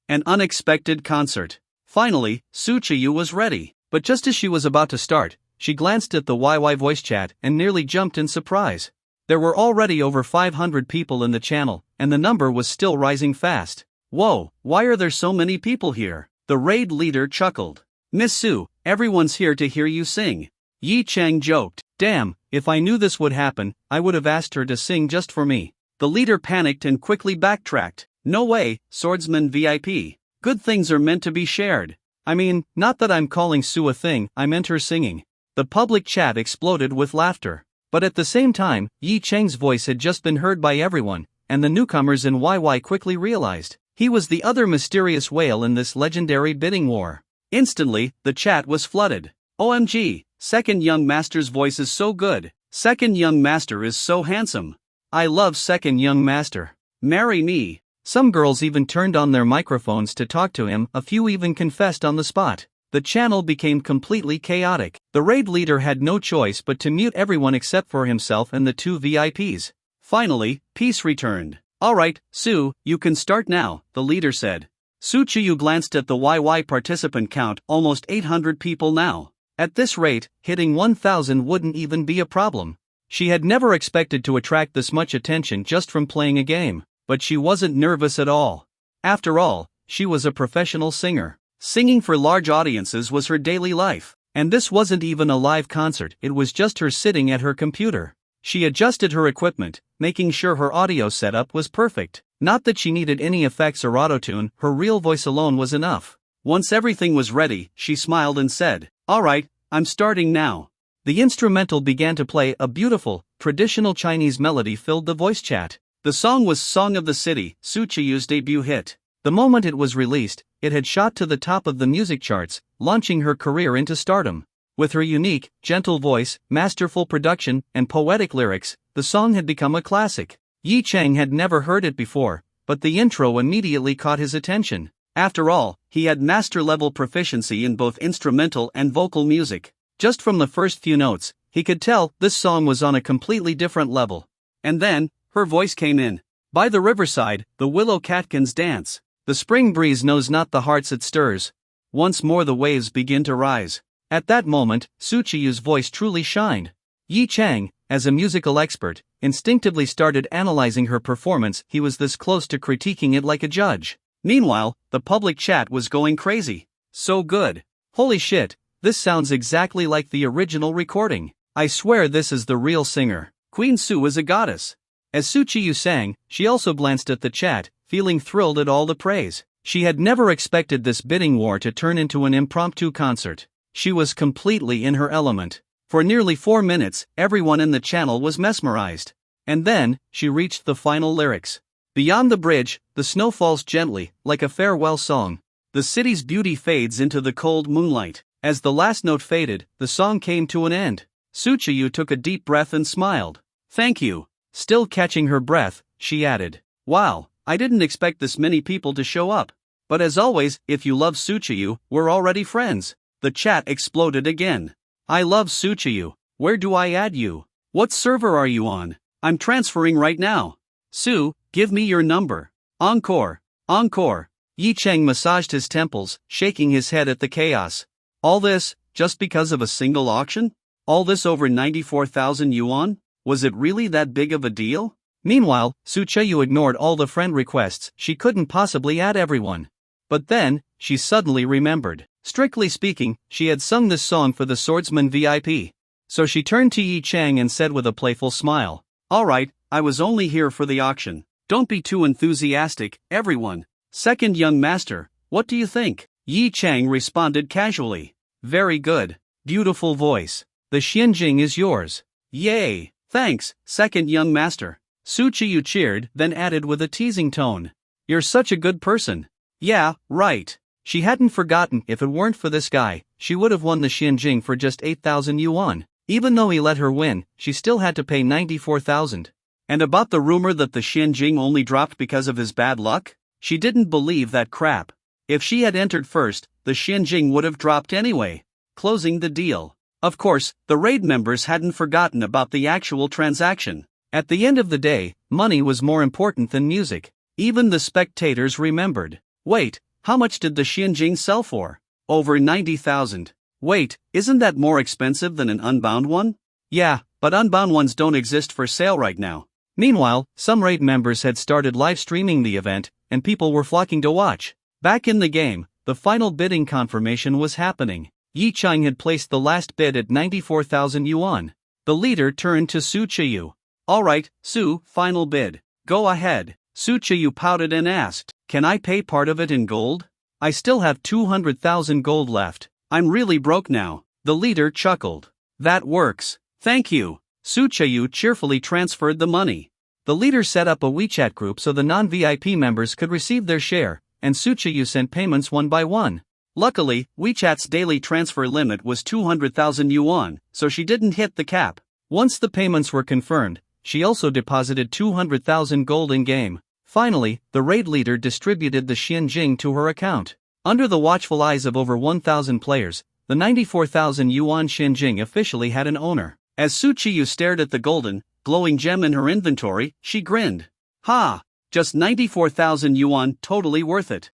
An unexpected concert. Finally, Su Chiyu was ready. But just as she was about to start, she glanced at the YY voice chat and nearly jumped in surprise. There were already over 500 people in the channel, and the number was still rising fast. Whoa, why are there so many people here? The raid leader chuckled. Miss Su, everyone's here to hear you sing. Yi Chang joked. Damn, if I knew this would happen, I would have asked her to sing just for me. The leader panicked and quickly backtracked. No way, swordsman VIP. Good things are meant to be shared. I mean, not that I'm calling Su a thing, I meant her singing. The public chat exploded with laughter. But at the same time, Yi Cheng's voice had just been heard by everyone, and the newcomers in YY quickly realized he was the other mysterious whale in this legendary bidding war. Instantly, the chat was flooded. OMG, Second Young Master's voice is so good. Second Young Master is so handsome. I love Second Young Master. Marry me. Some girls even turned on their microphones to talk to him, a few even confessed on the spot. The channel became completely chaotic. The raid leader had no choice but to mute everyone except for himself and the two VIPs. Finally, peace returned. Alright, Su, you can start now, the leader said. Su Chiyu glanced at the YY participant count, almost 800 people now. At this rate, hitting 1,000 wouldn't even be a problem. She had never expected to attract this much attention just from playing a game, but she wasn't nervous at all. After all, she was a professional singer. Singing for large audiences was her daily life, and this wasn't even a live concert, it was just her sitting at her computer. She adjusted her equipment, making sure her audio setup was perfect. Not that she needed any effects or autotune, her real voice alone was enough. Once everything was ready, she smiled and said, "Alright, I'm starting now." The instrumental began to play. A beautiful, traditional Chinese melody filled the voice chat. The song was Song of the City, Su Chiyu's debut hit. The moment it was released, it had shot to the top of the music charts, launching her career into stardom. With her unique, gentle voice, masterful production, and poetic lyrics, the song had become a classic. Yi Cheng had never heard it before, but the intro immediately caught his attention. After all, he had master-level proficiency in both instrumental and vocal music. Just from the first few notes, he could tell this song was on a completely different level. And then, her voice came in. By the riverside, the willow catkins dance. The spring breeze knows not the hearts it stirs. Once more the waves begin to rise. At that moment, Su Chiyu's voice truly shined. Yi Cheng, as a musical expert, instinctively started analyzing her performance. He was this close to critiquing it like a judge. Meanwhile, the public chat was going crazy. So good. Holy shit, this sounds exactly like the original recording. I swear this is the real singer. Queen Su is a goddess. As Su Chiyu sang, she also glanced at the chat, feeling thrilled at all the praise. She had never expected this bidding war to turn into an impromptu concert. She was completely in her element. For nearly 4 minutes, everyone in the channel was mesmerized. And then, she reached the final lyrics. Beyond the bridge, the snow falls gently, like a farewell song. The city's beauty fades into the cold moonlight. As the last note faded, the song came to an end. Su Chiyu took a deep breath and smiled. Thank you. Still catching her breath, she added, "Wow, I didn't expect this many people to show up. But as always, if you love Su Chiyu, we're already friends." The chat exploded again. I love Su Chiyu. Where do I add you? What server are you on? I'm transferring right now. Su, give me your number. Encore. Encore. Yi Cheng massaged his temples, shaking his head at the chaos. All this, just because of a single auction? All this over 94,000 yuan? Was it really that big of a deal? Meanwhile, Su Chiyu ignored all the friend requests. She couldn't possibly add everyone. But then, she suddenly remembered. Strictly speaking, she had sung this song for the Swordsman VIP. So she turned to Yi Cheng and said with a playful smile, "Alright, I was only here for the auction. Don't be too enthusiastic, everyone. Second Young Master, what do you think?" Yi Cheng responded casually. "Very good. Beautiful voice. The Xianjing is yours." "Yay, thanks, Second Young Master." Su Chiyu cheered, then added with a teasing tone, "You're such a good person." Yeah, right. She hadn't forgotten. If it weren't for this guy, she would have won the Xianjing for just 8,000 yuan. Even though he let her win, she still had to pay 94,000. And about the rumor that the Xianjing only dropped because of his bad luck? She didn't believe that crap. If she had entered first, the Xianjing would have dropped anyway. Closing the deal. Of course, the raid members hadn't forgotten about the actual transaction. At the end of the day, money was more important than music. Even the spectators remembered. Wait, how much did the Xianjing sell for? Over 90,000. Wait, isn't that more expensive than an unbound one? Yeah, but unbound ones don't exist for sale right now. Meanwhile, some raid members had started live streaming the event, and people were flocking to watch. Back in the game, the final bidding confirmation was happening. Yi Cheng had placed the last bid at 94,000 yuan. The leader turned to Su Chiyu. Alright, Su, final bid. Go ahead. Su Chiyu pouted and asked, "Can I pay part of it in gold? I still have 200,000 gold left. I'm really broke now." The leader chuckled. "That works. Thank you." Su Cheyu cheerfully transferred the money. The leader set up a WeChat group so the non-VIP members could receive their share, and Su Cheyu sent payments one by one. Luckily, WeChat's daily transfer limit was 200,000 yuan, so she didn't hit the cap. Once the payments were confirmed, she also deposited 200,000 gold in-game. Finally, the raid leader distributed the Xianjing to her account. Under the watchful eyes of over 1,000 players, the 94,000 yuan Xianjing officially had an owner. As Su Cheyu stared at the golden, glowing gem in her inventory, she grinned. Ha! Just 94,000 yuan, totally worth it.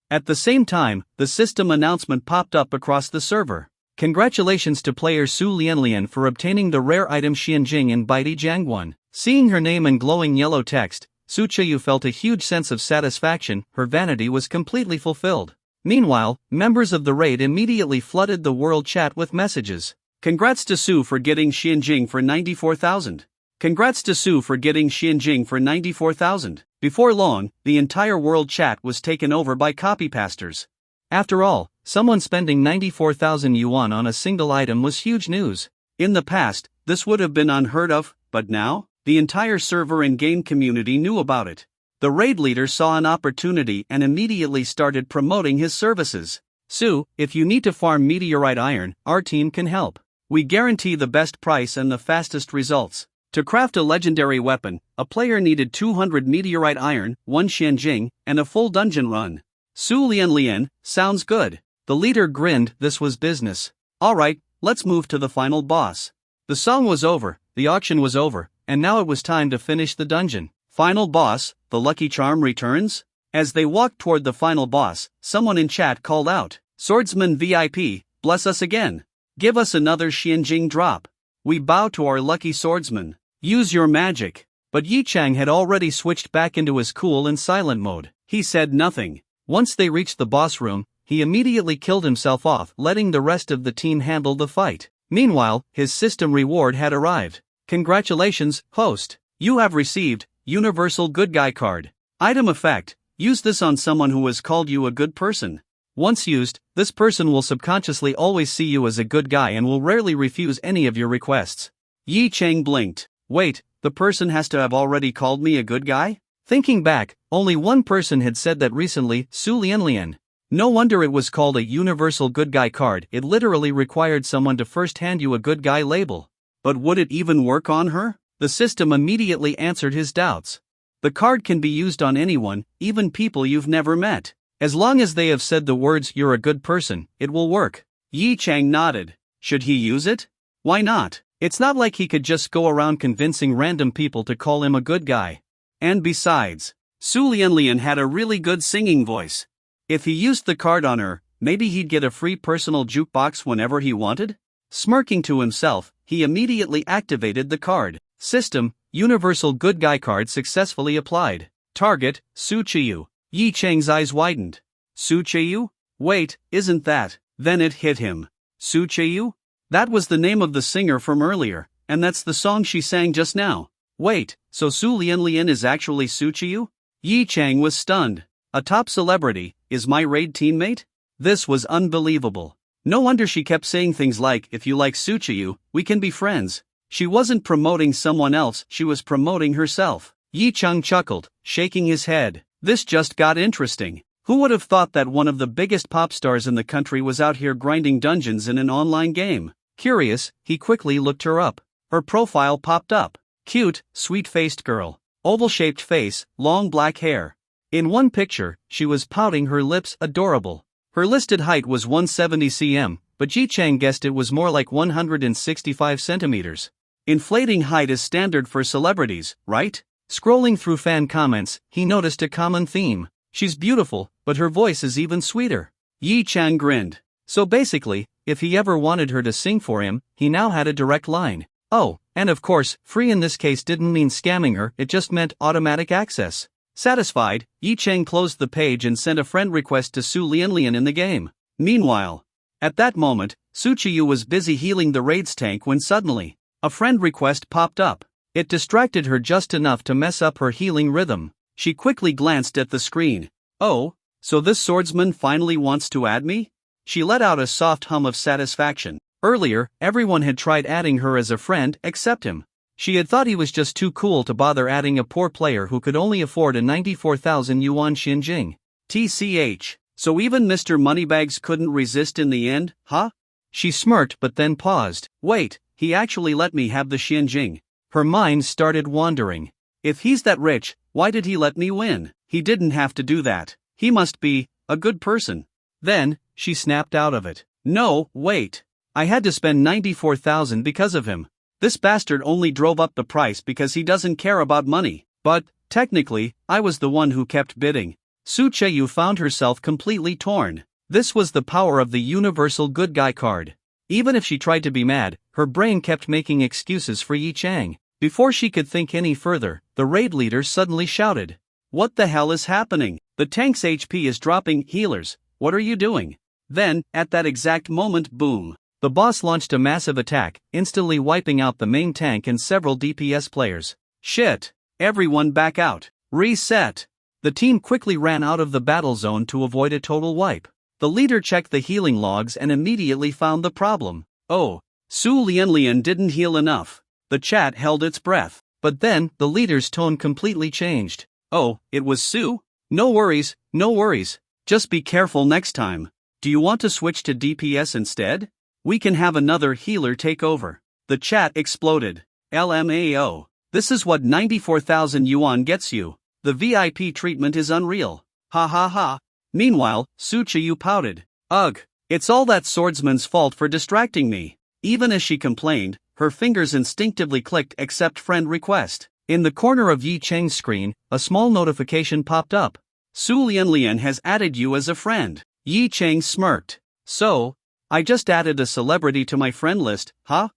At the same time, the system announcement popped up across the server. Congratulations to player Su Lianlian for obtaining the rare item Xianjing in Baidi Jiangguan. Seeing her name in glowing yellow text, Su Cheyu felt a huge sense of satisfaction. Her vanity was completely fulfilled. Meanwhile, members of the raid immediately flooded the world chat with messages. Congrats to Su for getting Xianjing for 94,000. Congrats to Su for getting Xianjing for 94,000. Before long, the entire world chat was taken over by copypasters. After all, someone spending 94,000 yuan on a single item was huge news. In the past, this would have been unheard of, but now, the entire server and game community knew about it. The raid leader saw an opportunity and immediately started promoting his services. Su, if you need to farm meteorite iron, our team can help. We guarantee the best price and the fastest results. To craft a legendary weapon, a player needed 200 meteorite iron, 1 Xianjing, and a full dungeon run. Su Lianlian, sounds good. The leader grinned. This was business. Alright, let's move to the final boss. The song was over, the auction was over, and now it was time to finish the dungeon. Final boss, the lucky charm returns? As they walked toward the final boss, someone in chat called out, Swordsman VIP, bless us again. Give us another Xianjing drop. We bow to our lucky swordsman. Use your magic. But Yi Chang had already switched back into his cool and silent mode. He said nothing. Once they reached the boss room, he immediately killed himself off, letting the rest of the team handle the fight. Meanwhile, his system reward had arrived. Congratulations, host. You have received Universal Good Guy card. Item effect. Use this on someone who has called you a good person. Once used, this person will subconsciously always see you as a good guy and will rarely refuse any of your requests. Yi Chang blinked. Wait, the person has to have already called me a good guy? Thinking back, only one person had said that recently, Su Lianlian. No wonder it was called a Universal Good Guy card. It literally required someone to first hand you a good guy label. But would it even work on her? The system immediately answered his doubts. The card can be used on anyone, even people you've never met. As long as they have said the words "you're a good person," it will work. Yi Chang nodded. Should he use it? Why not? It's not like he could just go around convincing random people to call him a good guy. And besides, Su Lianlian had a really good singing voice. If he used the card on her, maybe he'd get a free personal jukebox whenever he wanted? Smirking to himself, he immediately activated the card. System, Universal Good Guy card successfully applied. Target, Su Cheyu. Yi Chang's eyes widened. Su Cheyu? Wait, isn't that? Then it hit him. Su Cheyu? That was the name of the singer from earlier, and that's the song she sang just now. Wait, so Su Lianlian is actually Su Cheyu? Yi Chang was stunned. A top celebrity, is my raid teammate? This was unbelievable. No wonder she kept saying things like, if you like Su Cheyu, we can be friends. She wasn't promoting someone else, she was promoting herself. Yi Chang chuckled, shaking his head. This just got interesting. Who would have thought that one of the biggest pop stars in the country was out here grinding dungeons in an online game? Curious, he quickly looked her up. Her profile popped up. Cute, sweet-faced girl. Oval-shaped face, long black hair. In one picture, she was pouting her lips. Adorable. Her listed height was 170 cm, but Yi Chang guessed it was more like 165 centimeters. Inflating height is standard for celebrities, right? Scrolling through fan comments, he noticed a common theme. She's beautiful, but her voice is even sweeter. Yi Chang grinned. So basically, if he ever wanted her to sing for him, he now had a direct line. Oh, and of course, free in this case didn't mean scamming her, it just meant automatic access. Satisfied, Yi Chang closed the page and sent a friend request to Su Lianlian in the game. Meanwhile, at that moment, Su Cheyu was busy healing the raid's tank when suddenly, a friend request popped up. It distracted her just enough to mess up her healing rhythm. She quickly glanced at the screen. Oh, so this swordsman finally wants to add me? She let out a soft hum of satisfaction. Earlier, everyone had tried adding her as a friend except him. She had thought he was just too cool to bother adding a poor player who could only afford a 94,000 yuan Xinjing. TCH. So even Mr. Moneybags couldn't resist in the end, huh? She smirked but then paused. Wait, he actually let me have the Xinjing. Her mind started wandering. If he's that rich, why did he let me win? He didn't have to do that. He must be a good person. Then, she snapped out of it. No, wait. I had to spend 94,000 because of him. This bastard only drove up the price because he doesn't care about money. But, technically, I was the one who kept bidding. Su Cheyu found herself completely torn. This was the power of the universal good guy card. Even if she tried to be mad, her brain kept making excuses for Yi Chang. Before she could think any further, the raid leader suddenly shouted. What the hell is happening? The tank's HP is dropping. Healers, what are you doing? Then, at that exact moment, boom. The boss launched a massive attack, instantly wiping out the main tank and several DPS players. Shit! Everyone back out. Reset! The team quickly ran out of the battle zone to avoid a total wipe. The leader checked the healing logs and immediately found the problem. Oh, Su Lianlian didn't heal enough. The chat held its breath. But then, the leader's tone completely changed. Oh, it was Su? No worries, no worries. Just be careful next time. Do you want to switch to DPS instead? We can have another healer take over. The chat exploded. LMAO. This is what 94,000 yuan gets you. The VIP treatment is unreal. Ha ha ha. Meanwhile, Su Cheyu pouted. Ugh, it's all that swordsman's fault for distracting me. Even as she complained, her fingers instinctively clicked accept friend request. In the corner of Yi Cheng's screen, a small notification popped up. Su Lianlian has added you as a friend. Yi Cheng smirked. So, I just added a celebrity to my friend list, huh?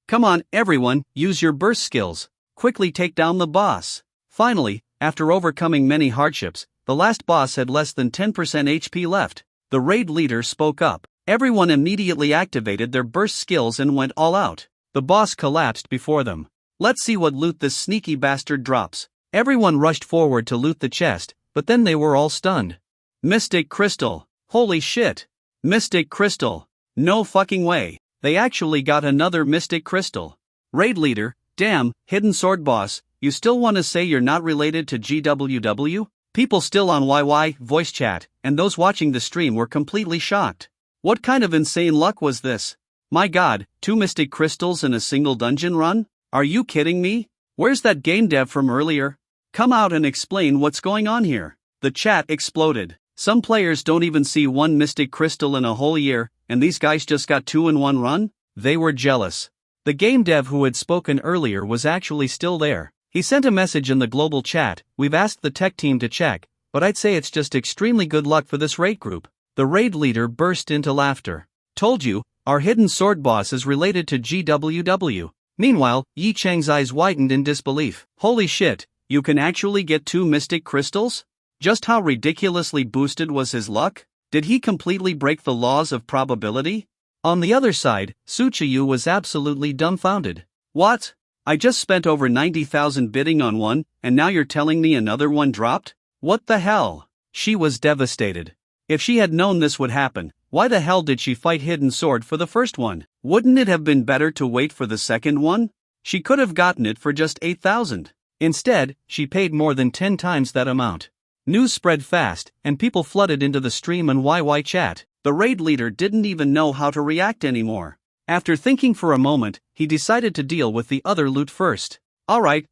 Come on, everyone, use your burst skills. Quickly take down the boss. Finally, after overcoming many hardships, the last boss had less than 10% HP left. The raid leader spoke up. Everyone immediately activated their burst skills and went all out. The boss collapsed before them. Let's see what loot this sneaky bastard drops. Everyone rushed forward to loot the chest, but then they were all stunned. Mystic Crystal. Holy shit. Mystic Crystal. No fucking way. They actually got another Mystic Crystal. Raid leader, damn, hidden sword boss, you still want to say you're not related to GWW? People still on YY voice chat, and those watching the stream were completely shocked. What kind of insane luck was this? My god, 2 Mystic Crystals in a single dungeon run? Are you kidding me? Where's that game dev from earlier? Come out and explain what's going on here. The chat exploded. Some players don't even see 1 Mystic Crystal in a whole year, and these guys just got 2 in one run? They were jealous. The game dev who had spoken earlier was actually still there. He sent a message in the global chat. We've asked the tech team to check, but I'd say it's just extremely good luck for this raid group. The raid leader burst into laughter. Told you, our hidden sword boss is related to GWW. Meanwhile, Yi Cheng's eyes widened in disbelief. Holy shit, you can actually get 2 Mystic Crystals? Just how ridiculously boosted was his luck? Did he completely break the laws of probability? On the other side, Su Cheyu was absolutely dumbfounded. What? I just spent over 90,000 bidding on one, and now you're telling me another one dropped? What the hell? She was devastated. If she had known this would happen, why the hell did she fight Hidden Sword for the first one? Wouldn't it have been better to wait for the second one? She could have gotten it for just 8,000. Instead, she paid more than 10 times that amount. News spread fast, and people flooded into the stream and YY chat. The raid leader didn't even know how to react anymore. After thinking for a moment, he decided to deal with the other loot first. Alright,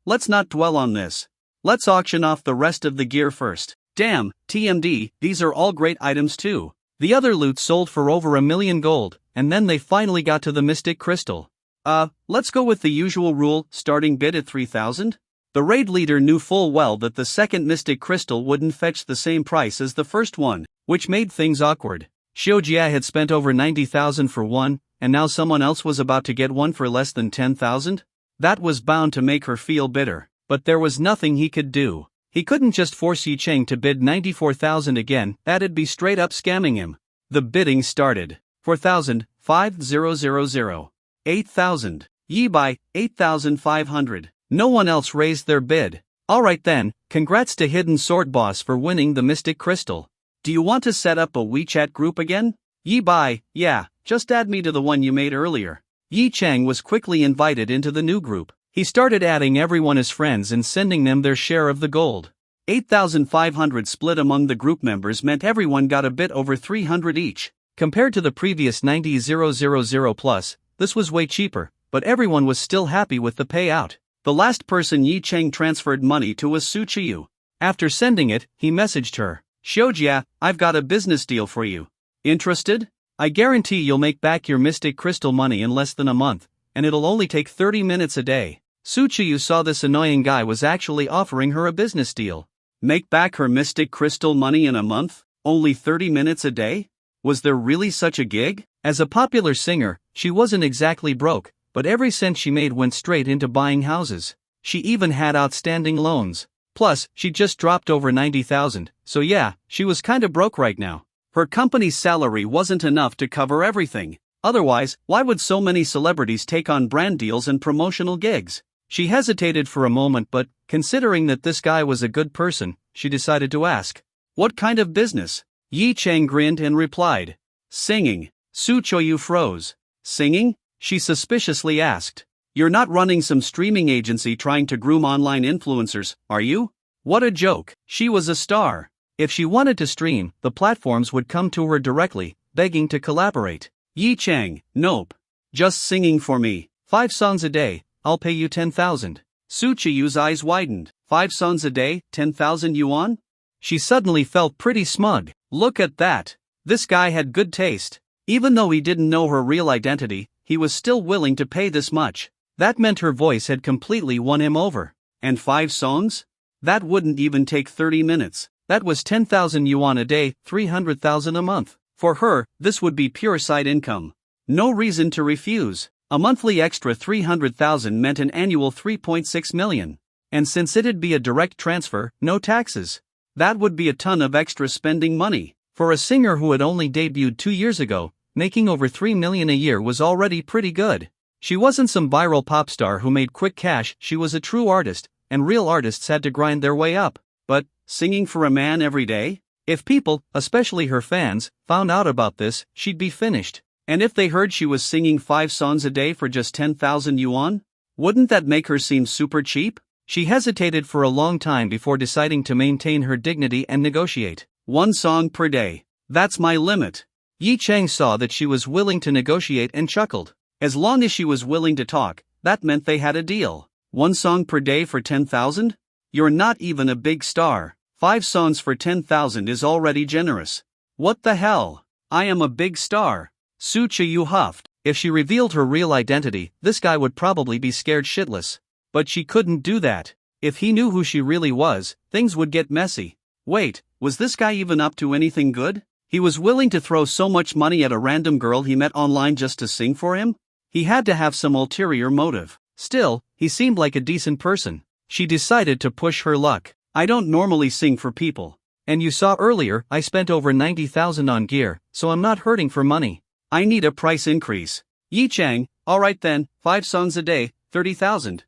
let's not dwell on this. Let's auction off the rest of the gear first. Damn, TMD, these are all great items too. The other loot sold for over 1 million gold, and then they finally got to the Mystic Crystal. Let's go with the usual rule, starting bid at 3,000? The raid leader knew full well that the second Mystic Crystal wouldn't fetch the same price as the first one, which made things awkward. Xiujia had spent over 90,000 for one, and now someone else was about to get one for less than 10,000? That was bound to make her feel bitter, but there was nothing he could do. He couldn't just force Yi Cheng to bid 94,000 again, that'd be straight up scamming him. The bidding started. 4,000, 5,000. 8,000. Yi by 8,500. No one else raised their bid. Alright then, congrats to Hidden Sword Boss for winning the Mystic Crystal. Do you want to set up a WeChat group again? Yi Bai, yeah, just add me to the one you made earlier. Yi Chang was quickly invited into the new group. He started adding everyone as friends and sending them their share of the gold. 8,500 split among the group members meant everyone got a bit over 300 each. Compared to the previous 90,000 plus, this was way cheaper, but everyone was still happy with the payout. The last person Yi Cheng transferred money to was Su Chiyu. After sending it, he messaged her. Xiujia, I've got a business deal for you. Interested? I guarantee you'll make back your mystic crystal money in less than a month, and it'll only take 30 minutes a day. Su Chiyu saw this annoying guy was actually offering her a business deal. Make back her mystic crystal money in a month? Only 30 minutes a day? Was there really such a gig? As a popular singer, she wasn't exactly broke, but every cent she made went straight into buying houses. She even had outstanding loans. Plus, she just dropped over 90,000, so yeah, she was kinda broke right now. Her company's salary wasn't enough to cover everything. Otherwise, why would so many celebrities take on brand deals and promotional gigs? She hesitated for a moment, but, considering that this guy was a good person, she decided to ask. What kind of business? Yi Chang grinned and replied. Singing. Su Choyu froze. Singing? She suspiciously asked. You're not running some streaming agency trying to groom online influencers, are you? What a joke. She was a star. If she wanted to stream, the platforms would come to her directly, begging to collaborate. Yi Chang, nope. Just singing for me. 5 songs a day, I'll pay you 10,000. Su Chiyu's eyes widened. 5 songs a day, 10,000 yuan? She suddenly felt pretty smug. Look at that. This guy had good taste. Even though he didn't know her real identity, he was still willing to pay this much. That meant her voice had completely won him over. And 5 songs? That wouldn't even take 30 minutes. That was 10,000 yuan a day, 300,000 a month. For her, this would be pure side income. No reason to refuse. A monthly extra 300,000 meant an annual 3.6 million. And since it'd be a direct transfer, no taxes. That would be a ton of extra spending money. For a singer who had only debuted 2 years ago, making over 3 million a year was already pretty good. She wasn't some viral pop star who made quick cash, she was a true artist, and real artists had to grind their way up. But, singing for a man every day? If people, especially her fans, found out about this, she'd be finished. And if they heard she was singing 5 songs a day for just 10,000 yuan? Wouldn't that make her seem super cheap? She hesitated for a long time before deciding to maintain her dignity and negotiate. 1 song per day. That's my limit. Yi Chang saw that she was willing to negotiate and chuckled. As long as she was willing to talk, that meant they had a deal. 1 song per day for 10,000? You're not even a big star. 5 songs for 10,000 is already generous. What the hell? I am a big star. Su Chiyu huffed. If she revealed her real identity, this guy would probably be scared shitless. But she couldn't do that. If he knew who she really was, things would get messy. Wait, was this guy even up to anything good? He was willing to throw so much money at a random girl he met online just to sing for him? He had to have some ulterior motive. Still, he seemed like a decent person. She decided to push her luck. I don't normally sing for people. And you saw earlier, I spent over 90,000 on gear, so I'm not hurting for money. I need a price increase. Yi Chang, alright then, 5 songs a day, 30,000.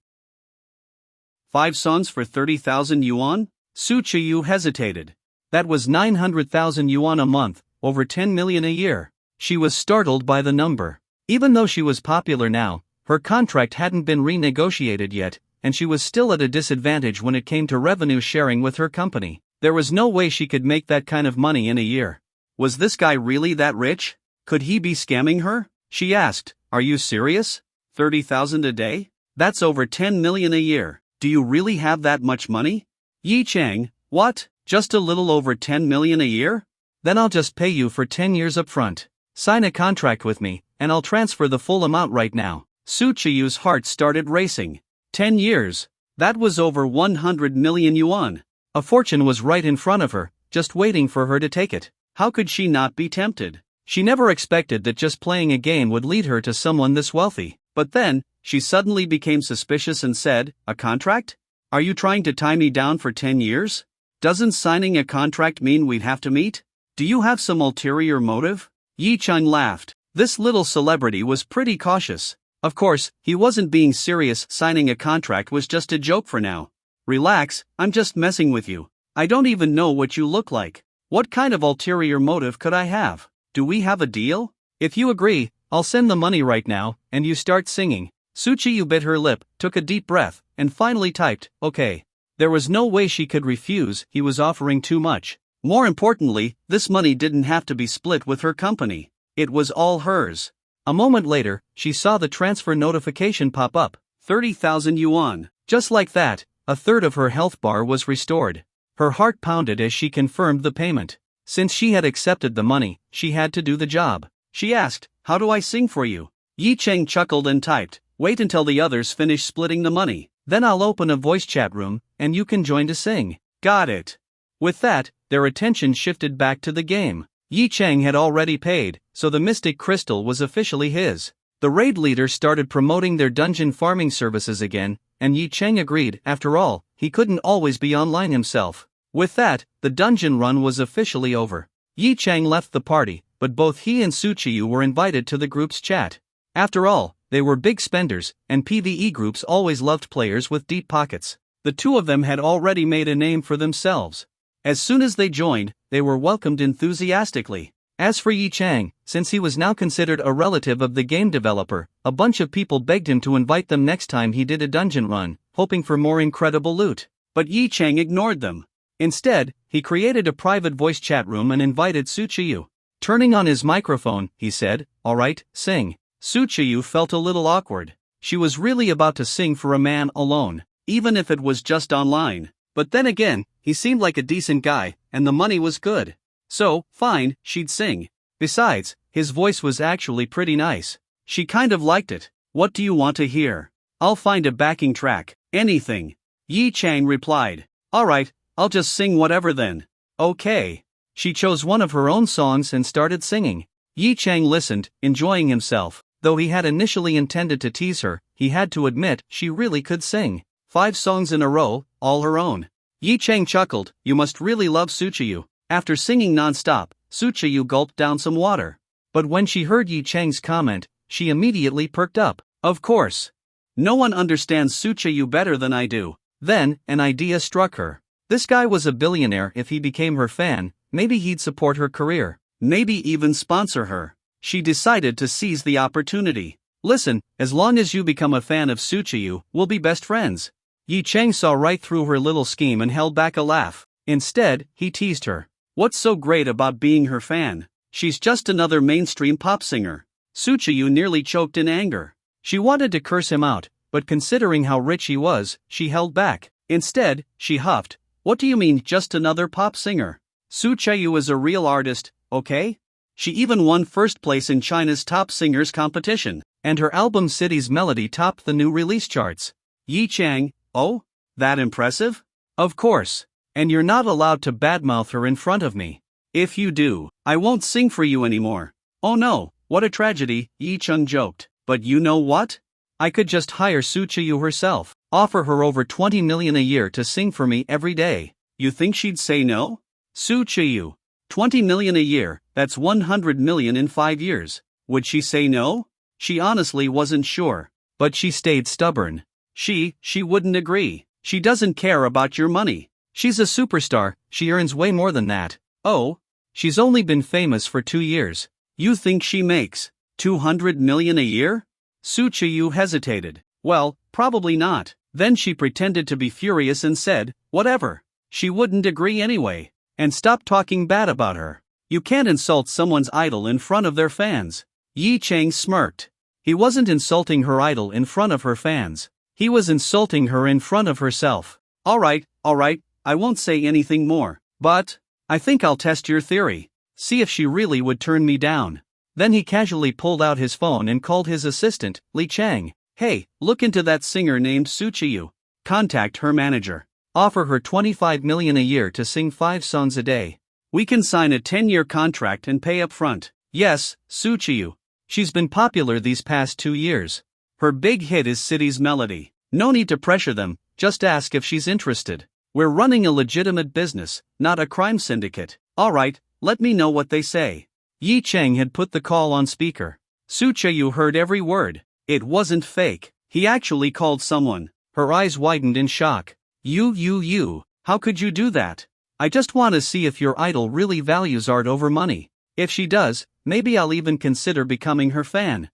5 songs for 30,000 yuan? Su Chiyu hesitated. That was 900,000 yuan a month, over 10 million a year. She was startled by the number. Even though she was popular now, her contract hadn't been renegotiated yet, and she was still at a disadvantage when it came to revenue sharing with her company. There was no way she could make that kind of money in a year. Was this guy really that rich? Could he be scamming her? She asked, are you serious? 30,000 a day? That's over 10 million a year. Do you really have that much money? Yi Chang, what? Just a little over 10 million a year? Then I'll just pay you for 10 years up front. Sign a contract with me, and I'll transfer the full amount right now. Su Chiyu's heart started racing. 10 years. That was over 100 million yuan. A fortune was right in front of her, just waiting for her to take it. How could she not be tempted? She never expected that just playing a game would lead her to someone this wealthy. But then, she suddenly became suspicious and said, a contract? Are you trying to tie me down for 10 years? Doesn't signing a contract mean we'd have to meet? Do you have some ulterior motive? Yi Chang laughed. This little celebrity was pretty cautious. Of course, he wasn't being serious. Signing a contract was just a joke for now. Relax, I'm just messing with you. I don't even know what you look like. What kind of ulterior motive could I have? Do we have a deal? If you agree, I'll send the money right now, and you start singing. Suchiyu bit her lip, took a deep breath, and finally typed, okay. There was no way she could refuse, he was offering too much. More importantly, this money didn't have to be split with her company. It was all hers. A moment later, she saw the transfer notification pop up, 30,000 yuan. Just like that, a third of her health bar was restored. Her heart pounded as she confirmed the payment. Since she had accepted the money, she had to do the job. She asked, how do I sing for you? Yi Cheng chuckled and typed, wait until the others finish splitting the money. Then I'll open a voice chat room, and you can join to sing. Got it. With that, their attention shifted back to the game. Yi Cheng had already paid, so the Mystic Crystal was officially his. The raid leader started promoting their dungeon farming services again, and Yi Cheng agreed. After all, he couldn't always be online himself. With that, the dungeon run was officially over. Yi Cheng left the party, but both he and Suchiyu were invited to the group's chat. After all, they were big spenders, and PvE groups always loved players with deep pockets. The two of them had already made a name for themselves. As soon as they joined, they were welcomed enthusiastically. As for Yi Cheng, since he was now considered a relative of the game developer, a bunch of people begged him to invite them next time he did a dungeon run, hoping for more incredible loot. But Yi Cheng ignored them. Instead, he created a private voice chat room and invited Suchiyu. Turning on his microphone, he said, alright, sing. Suchiyu felt a little awkward. She was really about to sing for a man alone, even if it was just online. But then again, he seemed like a decent guy, and the money was good. So, fine, she'd sing. Besides, his voice was actually pretty nice. She kind of liked it. What do you want to hear? I'll find a backing track. Anything. Yi Cheng replied. Alright, I'll just sing whatever then. Okay. She chose one of her own songs and started singing. Yi Cheng listened, enjoying himself. Though he had initially intended to tease her, he had to admit she really could sing. 5 songs in a row, all her own. Yi Cheng chuckled, you must really love Suchiyu. After singing non-stop, Suchiyu gulped down some water. But when she heard Yi Cheng's comment, she immediately perked up. Of course. No one understands Suchiyu better than I do. Then, an idea struck her. This guy was a billionaire. If he became her fan, maybe he'd support her career. Maybe even sponsor her. She decided to seize the opportunity. Listen, as long as you become a fan of Suchiyu, we'll be best friends. Yi Cheng saw right through her little scheme and held back a laugh. Instead, he teased her. What's so great about being her fan? She's just another mainstream pop singer. Suchiyu nearly choked in anger. She wanted to curse him out, but considering how rich he was, she held back. Instead, she huffed. What do you mean, just another pop singer? Suchiyu is a real artist, okay? She even won first place in China's top singers competition, and her album City's Melody topped the new release charts. Yi Cheng, oh? That impressive? Of course. And you're not allowed to badmouth her in front of me. If you do, I won't sing for you anymore. Oh no, what a tragedy, Yi Cheng joked. But you know what? I could just hire Suchiyu herself, offer her over 20 million a year to sing for me every day. You think she'd say no? Suchiyu. 20 million a year, that's 100 million in 5 years. Would she say no? She honestly wasn't sure. But she stayed stubborn. She wouldn't agree. She doesn't care about your money. She's a superstar, she earns way more than that. Oh? She's only been famous for 2 years. You think she makes 200 million a year? Suchiyu hesitated. Well, probably not. Then she pretended to be furious and said, whatever. She wouldn't agree anyway. And stop talking bad about her. You can't insult someone's idol in front of their fans. Yi Cheng smirked. He wasn't insulting her idol in front of her fans. He was insulting her in front of herself. Alright, I won't say anything more. But I think I'll test your theory. See if she really would turn me down. Then he casually pulled out his phone and called his assistant, Li Cheng. Hey, look into that singer named Suchiyu. Contact her manager. Offer her 25 million a year to sing 5 songs a day. We can sign a 10-year contract and pay up front. Yes, Suchiyu. She's been popular these past 2 years. Her big hit is City's Melody. No need to pressure them, just ask if she's interested. We're running a legitimate business, not a crime syndicate. Alright, let me know what they say. Yi Cheng had put the call on speaker. Suchiyu heard every word. It wasn't fake. He actually called someone. Her eyes widened in shock. You, how could you do that? I just want to see if your idol really values art over money. If she does, maybe I'll even consider becoming her fan.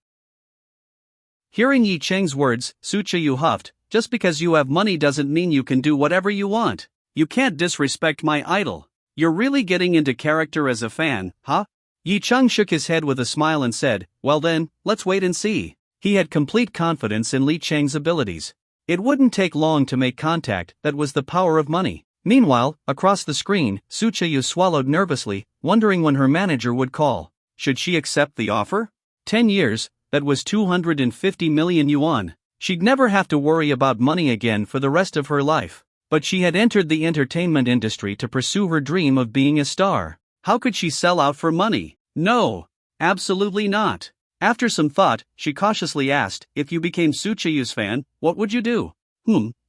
Hearing Yi Cheng's words, Su Qiyu huffed, just because you have money doesn't mean you can do whatever you want. You can't disrespect my idol. You're really getting into character as a fan, huh? Yi Cheng shook his head with a smile and said, well then, let's wait and see. He had complete confidence in Li Cheng's abilities. It wouldn't take long to make contact, that was the power of money. Meanwhile, across the screen, Su Qiyu swallowed nervously, wondering when her manager would call. Should she accept the offer? 10 years, that was 250 million yuan. She'd never have to worry about money again for the rest of her life. But she had entered the entertainment industry to pursue her dream of being a star. How could she sell out for money? No, absolutely not. After some thought, she cautiously asked, if you became Su Qiyu's fan, what would you do?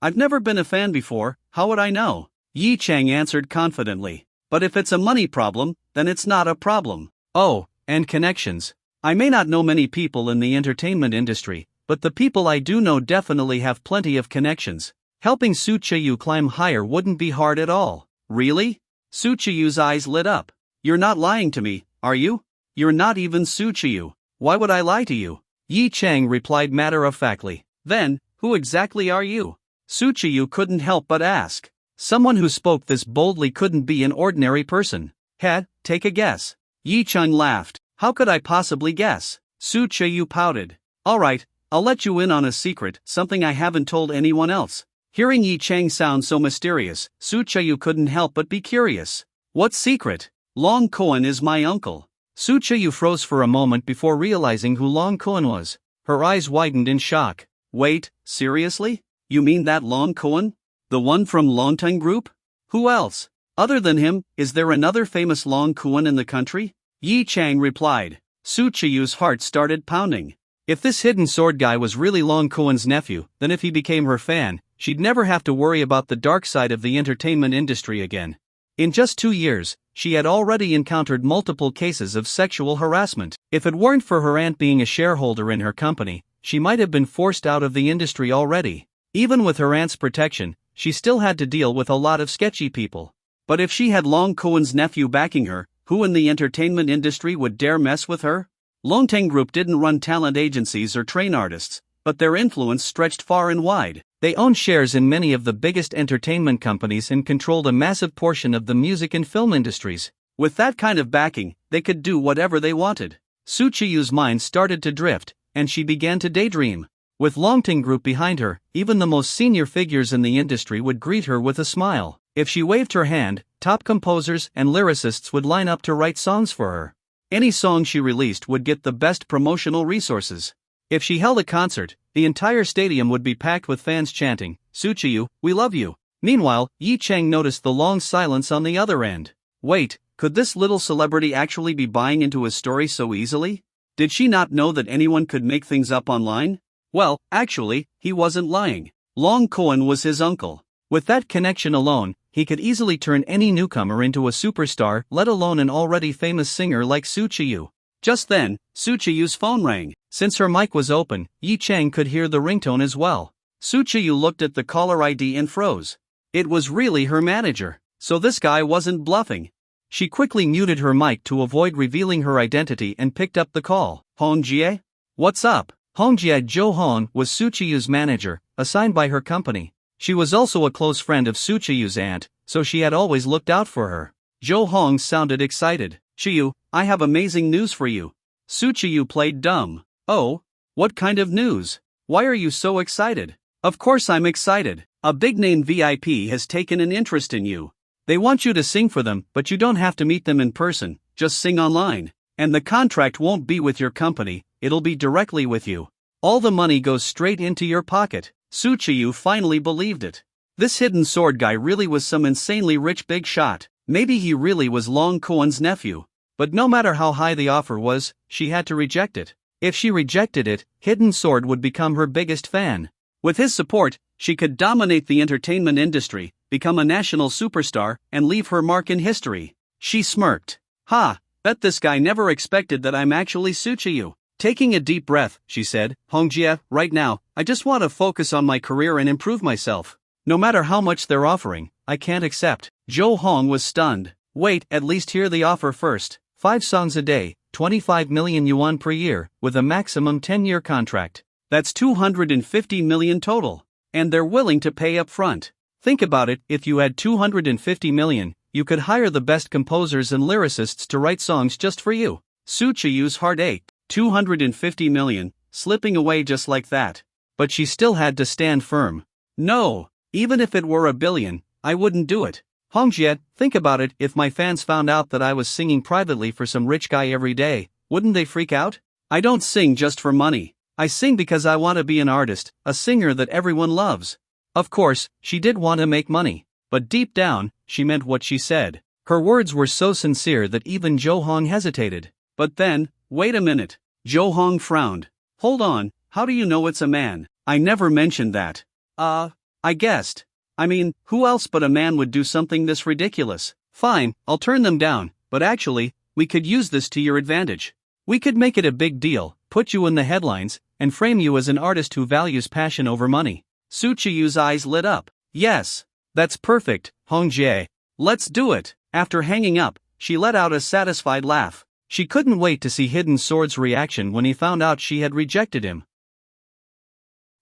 I've never been a fan before, how would I know? Yi Cheng answered confidently. But if it's a money problem, then it's not a problem. Oh, and connections. I may not know many people in the entertainment industry, but the people I do know definitely have plenty of connections. Helping Su Qiyu climb higher wouldn't be hard at all. Really? Su Qiyu's eyes lit up. You're not lying to me, are you? You're not even Su Qiyu. Why would I lie to you? Yi Cheng replied matter-of-factly. Then, who exactly are you? Su Qiyu couldn't help but ask. Someone who spoke this boldly couldn't be an ordinary person. Take a guess. Yi Cheng laughed. How could I possibly guess? Su Qiyu pouted. Alright, I'll let you in on a secret, something I haven't told anyone else. Hearing Yi Cheng sound so mysterious, Su Qiyu couldn't help but be curious. What secret? Long Koan is my uncle. Su Qiyu froze for a moment before realizing who Long Koan was. Her eyes widened in shock. Wait, seriously? You mean that Long Koan? The one from Longteng Group? Who else? Other than him, is there another famous Long Koan in the country? Yi Cheng replied. Su Qiyu's heart started pounding. If this hidden sword guy was really Long Koan's nephew, then if he became her fan, she'd never have to worry about the dark side of the entertainment industry again. In just 2 years, she had already encountered multiple cases of sexual harassment. If it weren't for her aunt being a shareholder in her company, she might have been forced out of the industry already. Even with her aunt's protection, she still had to deal with a lot of sketchy people. But if she had Long Koan's nephew backing her, who in the entertainment industry would dare mess with her? Longteng Group didn't run talent agencies or train artists, but their influence stretched far and wide. They owned shares in many of the biggest entertainment companies and controlled a massive portion of the music and film industries. With that kind of backing, they could do whatever they wanted. Su Qiyu's mind started to drift, and she began to daydream. With Longteng Group behind her, even the most senior figures in the industry would greet her with a smile. If she waved her hand, top composers and lyricists would line up to write songs for her. Any song she released would get the best promotional resources. If she held a concert, the entire stadium would be packed with fans chanting, Su Qiyu, we love you. Meanwhile, Yi Cheng noticed the long silence on the other end. Wait, could this little celebrity actually be buying into his story so easily? Did she not know that anyone could make things up online? Well, actually, he wasn't lying. Long Koan was his uncle. With that connection alone, he could easily turn any newcomer into a superstar, let alone an already famous singer like Su Qiyu. Just then, Su Qiyu's phone rang. Since her mic was open, Yi Cheng could hear the ringtone as well. Su Qiyu looked at the caller ID and froze. It was really her manager, so this guy wasn't bluffing. She quickly muted her mic to avoid revealing her identity and picked up the call. Hongjie? What's up? Hongjie Zhou Hong was Su Qiyu's manager, assigned by her company. She was also a close friend of Su Qiyu's aunt, so she had always looked out for her. Zhou Hong sounded excited. Qiyu, I have amazing news for you. Su Qiyu played dumb. Oh? What kind of news? Why are you so excited? Of course I'm excited. A big-name VIP has taken an interest in you. They want you to sing for them, but you don't have to meet them in person, just sing online. And the contract won't be with your company, it'll be directly with you. All the money goes straight into your pocket. Su Qiyu finally believed it. This hidden sword guy really was some insanely rich big shot. Maybe he really was Long Koan's nephew. But no matter how high the offer was, she had to reject it. If she rejected it, Hidden Sword would become her biggest fan. With his support, she could dominate the entertainment industry, become a national superstar, and leave her mark in history. She smirked. Bet this guy never expected that I'm actually Su Qiyu. Taking a deep breath, she said, Hongjie, right now, I just want to focus on my career and improve myself. No matter how much they're offering, I can't accept. Zhou Hong was stunned. Wait, at least hear the offer first. 5 songs a day, 25 million yuan per year, with a maximum 10-year contract. That's 250 million total. And they're willing to pay up front. Think about it, if you had 250 million, you could hire the best composers and lyricists to write songs just for you. Su Chiyu's heart ached. 250 million, slipping away just like that. But she still had to stand firm. No, even if it were $1 billion, I wouldn't do it. Hongjiet, think about it, if my fans found out that I was singing privately for some rich guy every day, wouldn't they freak out? I don't sing just for money. I sing because I want to be an artist, a singer that everyone loves. Of course, she did want to make money, but deep down, she meant what she said. Her words were so sincere that even Zhou Hong hesitated. But then, wait a minute. Zhou Hong frowned. Hold on, how do you know it's a man? I never mentioned that. I guessed. I mean, who else but a man would do something this ridiculous? Fine, I'll turn them down, but actually, we could use this to your advantage. We could make it a big deal, put you in the headlines, and frame you as an artist who values passion over money. Su Chiyu's eyes lit up. Yes. That's perfect, Hongjie. Let's do it. After hanging up, she let out a satisfied laugh. She couldn't wait to see Hidden Sword's reaction when he found out she had rejected him.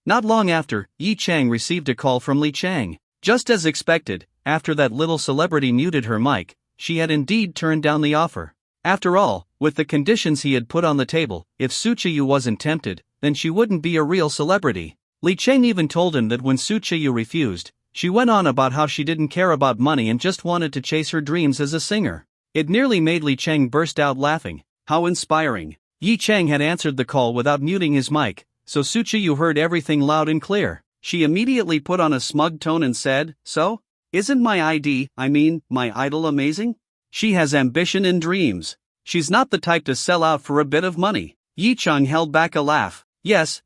Not long after, Yi Chang received a call from Li Chang. Just as expected, after that little celebrity muted her mic, she had indeed turned down the offer. After all, with the conditions he had put on the table, if Su Chiyu wasn't tempted, then she wouldn't be a real celebrity. Li Chang even told him that when Su Chiyu refused, she went on about how she didn't care about money and just wanted to chase her dreams as a singer. It nearly made Li Chang burst out laughing. How inspiring. Yi Chang had answered the call without muting his mic, so Su Chiyu heard everything loud and clear. She immediately put on a smug tone and said, "So? Isn't my my idol amazing? She has ambition and dreams. She's not the type to sell out for a bit of money." Yi Chang held back a laugh. Yes,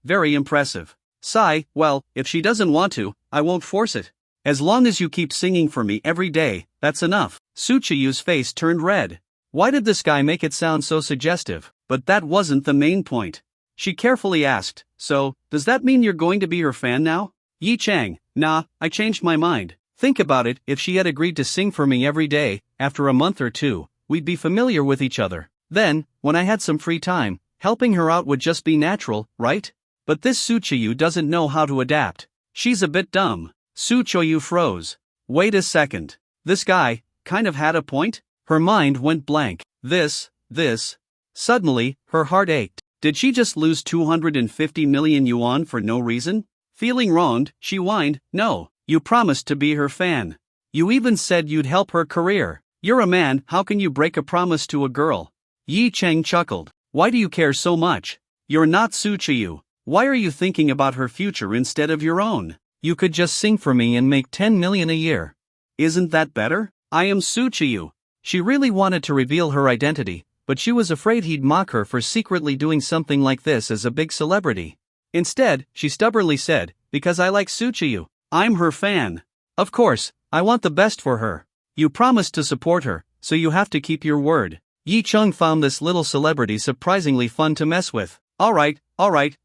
very impressive. Sigh, well, if she doesn't want to, I won't force it. As long as you keep singing for me every day, that's enough. Su Chiyu's face turned red. Why did this guy make it sound so suggestive? But that wasn't the main point. She carefully asked, "So, does that mean you're going to be her fan now?" Yi Chang, "Nah, I changed my mind. Think about it, if she had agreed to sing for me every day, after a month or two, we'd be familiar with each other. Then, when I had some free time, helping her out would just be natural, right? But this Su Chiyu doesn't know how to adapt. She's a bit dumb." Su Chiyu froze. Wait a second. This guy kind of had a point? Her mind went blank. This. Suddenly, her heart ached. Did she just lose 250 million yuan for no reason? Feeling wronged, she whined, "No, you promised to be her fan. You even said you'd help her career. You're a man, how can you break a promise to a girl?" Yi Chang chuckled. Why do you care so much? You're not Su Chiyu. Why are you thinking about her future instead of your own? You could just sing for me and make 10 million a year. Isn't that better? I am Su Chiyu. She really wanted to reveal her identity, but she was afraid he'd mock her for secretly doing something like this as a big celebrity. Instead, she stubbornly said, "Because I like Su Chiyu. I'm her fan. Of course, I want the best for her. You promised to support her, so you have to keep your word." Yi Chang found this little celebrity surprisingly fun to mess with. Alright,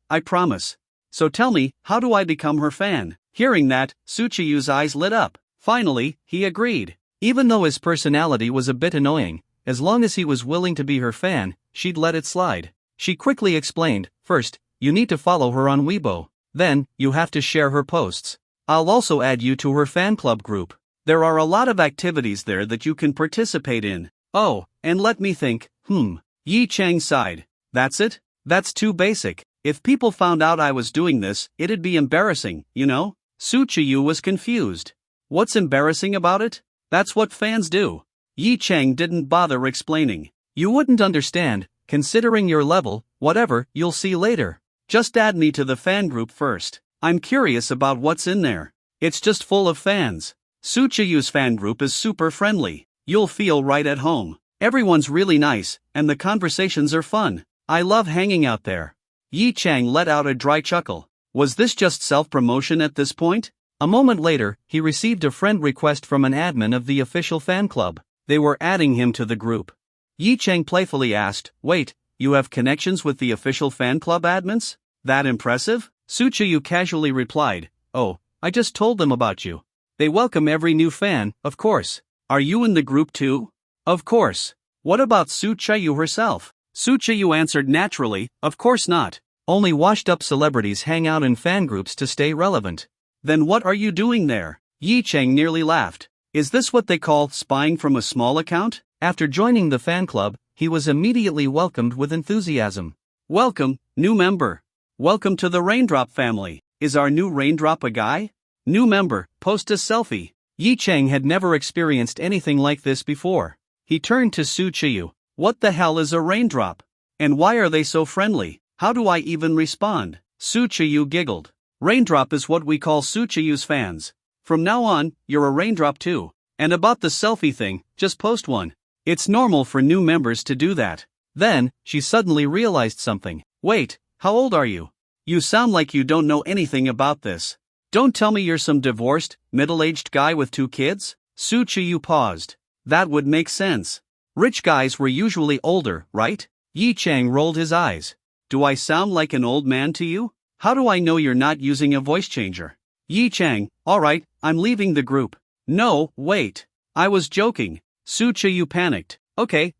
I promise. So tell me, how do I become her fan?" Hearing that, Su Chiyu's eyes lit up. Finally, he agreed. Even though his personality was a bit annoying, as long as he was willing to be her fan, she'd let it slide. She quickly explained, "First, you need to follow her on Weibo. Then, you have to share her posts. I'll also add you to her fan club group. There are a lot of activities there that you can participate in. Oh, and let me think, Yi Chang sighed. That's it? That's too basic. If people found out I was doing this, it'd be embarrassing, you know?" Su Chiyu was confused. What's embarrassing about it? That's what fans do. Yi Chang didn't bother explaining. You wouldn't understand, considering your level, whatever, you'll see later. Just add me to the fan group first. I'm curious about what's in there. It's just full of fans. Su Chiyu's fan group is super friendly. You'll feel right at home. Everyone's really nice, and the conversations are fun. I love hanging out there. Yi Chang let out a dry chuckle. Was this just self-promotion at this point? A moment later, he received a friend request from an admin of the official fan club. They were adding him to the group. Yi Chang playfully asked, "Wait, you have connections with the official fan club admins? That impressive?" Su Chiyu casually replied, "Oh, I just told them about you. They welcome every new fan, of course. Are you in the group too?" "Of course. What about Su Chayu herself? Su Chayu answered naturally, of course not. Only washed-up celebrities hang out in fan groups to stay relevant. Then what are you doing there? Yi Cheng nearly laughed. Is this what they call spying from a small account? After joining the fan club, he was immediately welcomed with enthusiasm. Welcome, new member. Welcome to the Raindrop family. Is our new Raindrop a guy? New member, post a selfie. Yi Cheng had never experienced anything like this before. He turned to Su Chayu. What the hell is a raindrop? And why are they so friendly? How do I even respond? Su Chayu giggled. Raindrop is what we call Su Chayu's fans. From now on, you're a raindrop too. And about the selfie thing, just post one. It's normal for new members to do that. Then, she suddenly realized something. Wait, how old are you? You sound like you don't know anything about this. Don't tell me you're some divorced, middle-aged guy with 2 kids? Su Chayu paused. That would make sense. Rich guys were usually older, right? Yi Cheng rolled his eyes. Do I sound like an old man to you? How do I know you're not using a voice changer? Yi Cheng, alright, I'm leaving the group. No, wait. I was joking. Su Chayu panicked. Okay,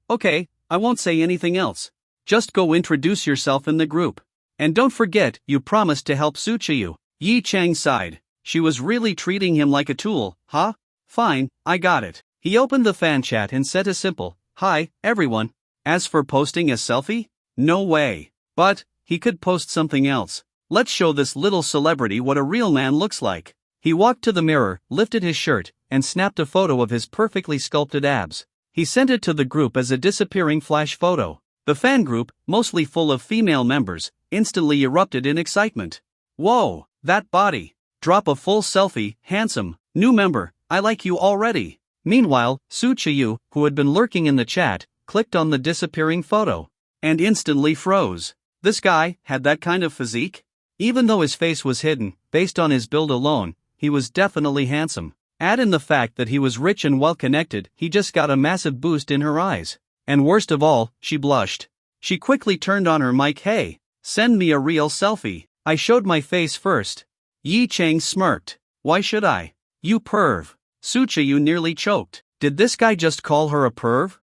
I won't say anything else. Just go introduce yourself in the group. And don't forget, you promised to help Su Chayu. Yi Cheng sighed. She was really treating him like a tool, huh? Fine, I got it. He opened the fan chat and said a simple, hi, everyone. As for posting a selfie? No way. But, he could post something else. Let's show this little celebrity what a real man looks like. He walked to the mirror, lifted his shirt, and snapped a photo of his perfectly sculpted abs. He sent it to the group as a disappearing flash photo. The fan group, mostly full of female members, instantly erupted in excitement. Whoa, that body. Drop a full selfie, handsome, new member, I like you already. Meanwhile, Su Chayu, who had been lurking in the chat, clicked on the disappearing photo. And instantly froze. This guy had that kind of physique? Even though his face was hidden, based on his build alone, he was definitely handsome. Add in the fact that he was rich and well-connected, he just got a massive boost in her eyes. And worst of all, she blushed. She quickly turned on her mic. Hey, send me a real selfie. I showed my face first. Yi Cheng smirked. Why should I? You perv. Su Chayu nearly choked. Did this guy just call her a perv?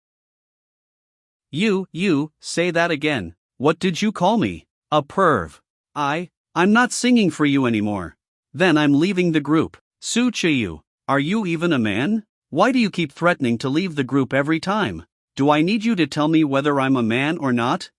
You, say that again. What did you call me? A perv. I'm not singing for you anymore. Then I'm leaving the group. Su Chayu, are you even a man? Why do you keep threatening to leave the group every time? Do I need you to tell me whether I'm a man or not?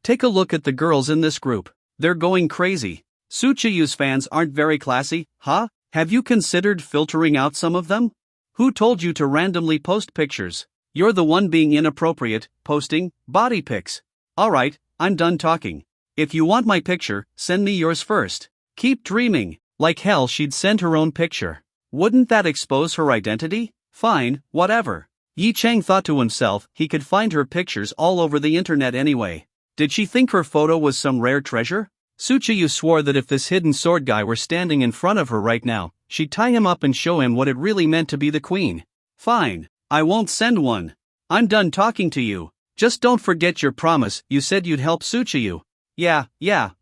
Take a look at the girls in this group. They're going crazy. Su Chayu's fans aren't very classy, huh? Have you considered filtering out some of them? Who told you to randomly post pictures? You're the one being inappropriate, posting body pics. Alright, I'm done talking. If you want my picture, send me yours first. Keep dreaming. Like hell she'd send her own picture. Wouldn't that expose her identity? Fine, whatever. Yi Cheng thought to himself he could find her pictures all over the internet anyway. Did she think her photo was some rare treasure? Su Chayu swore that if this hidden sword guy were standing in front of her right now, she'd tie him up and show him what it really meant to be the queen. Fine, I won't send one. I'm done talking to you. Just don't forget your promise, you said you'd help Su Chayu. Yeah,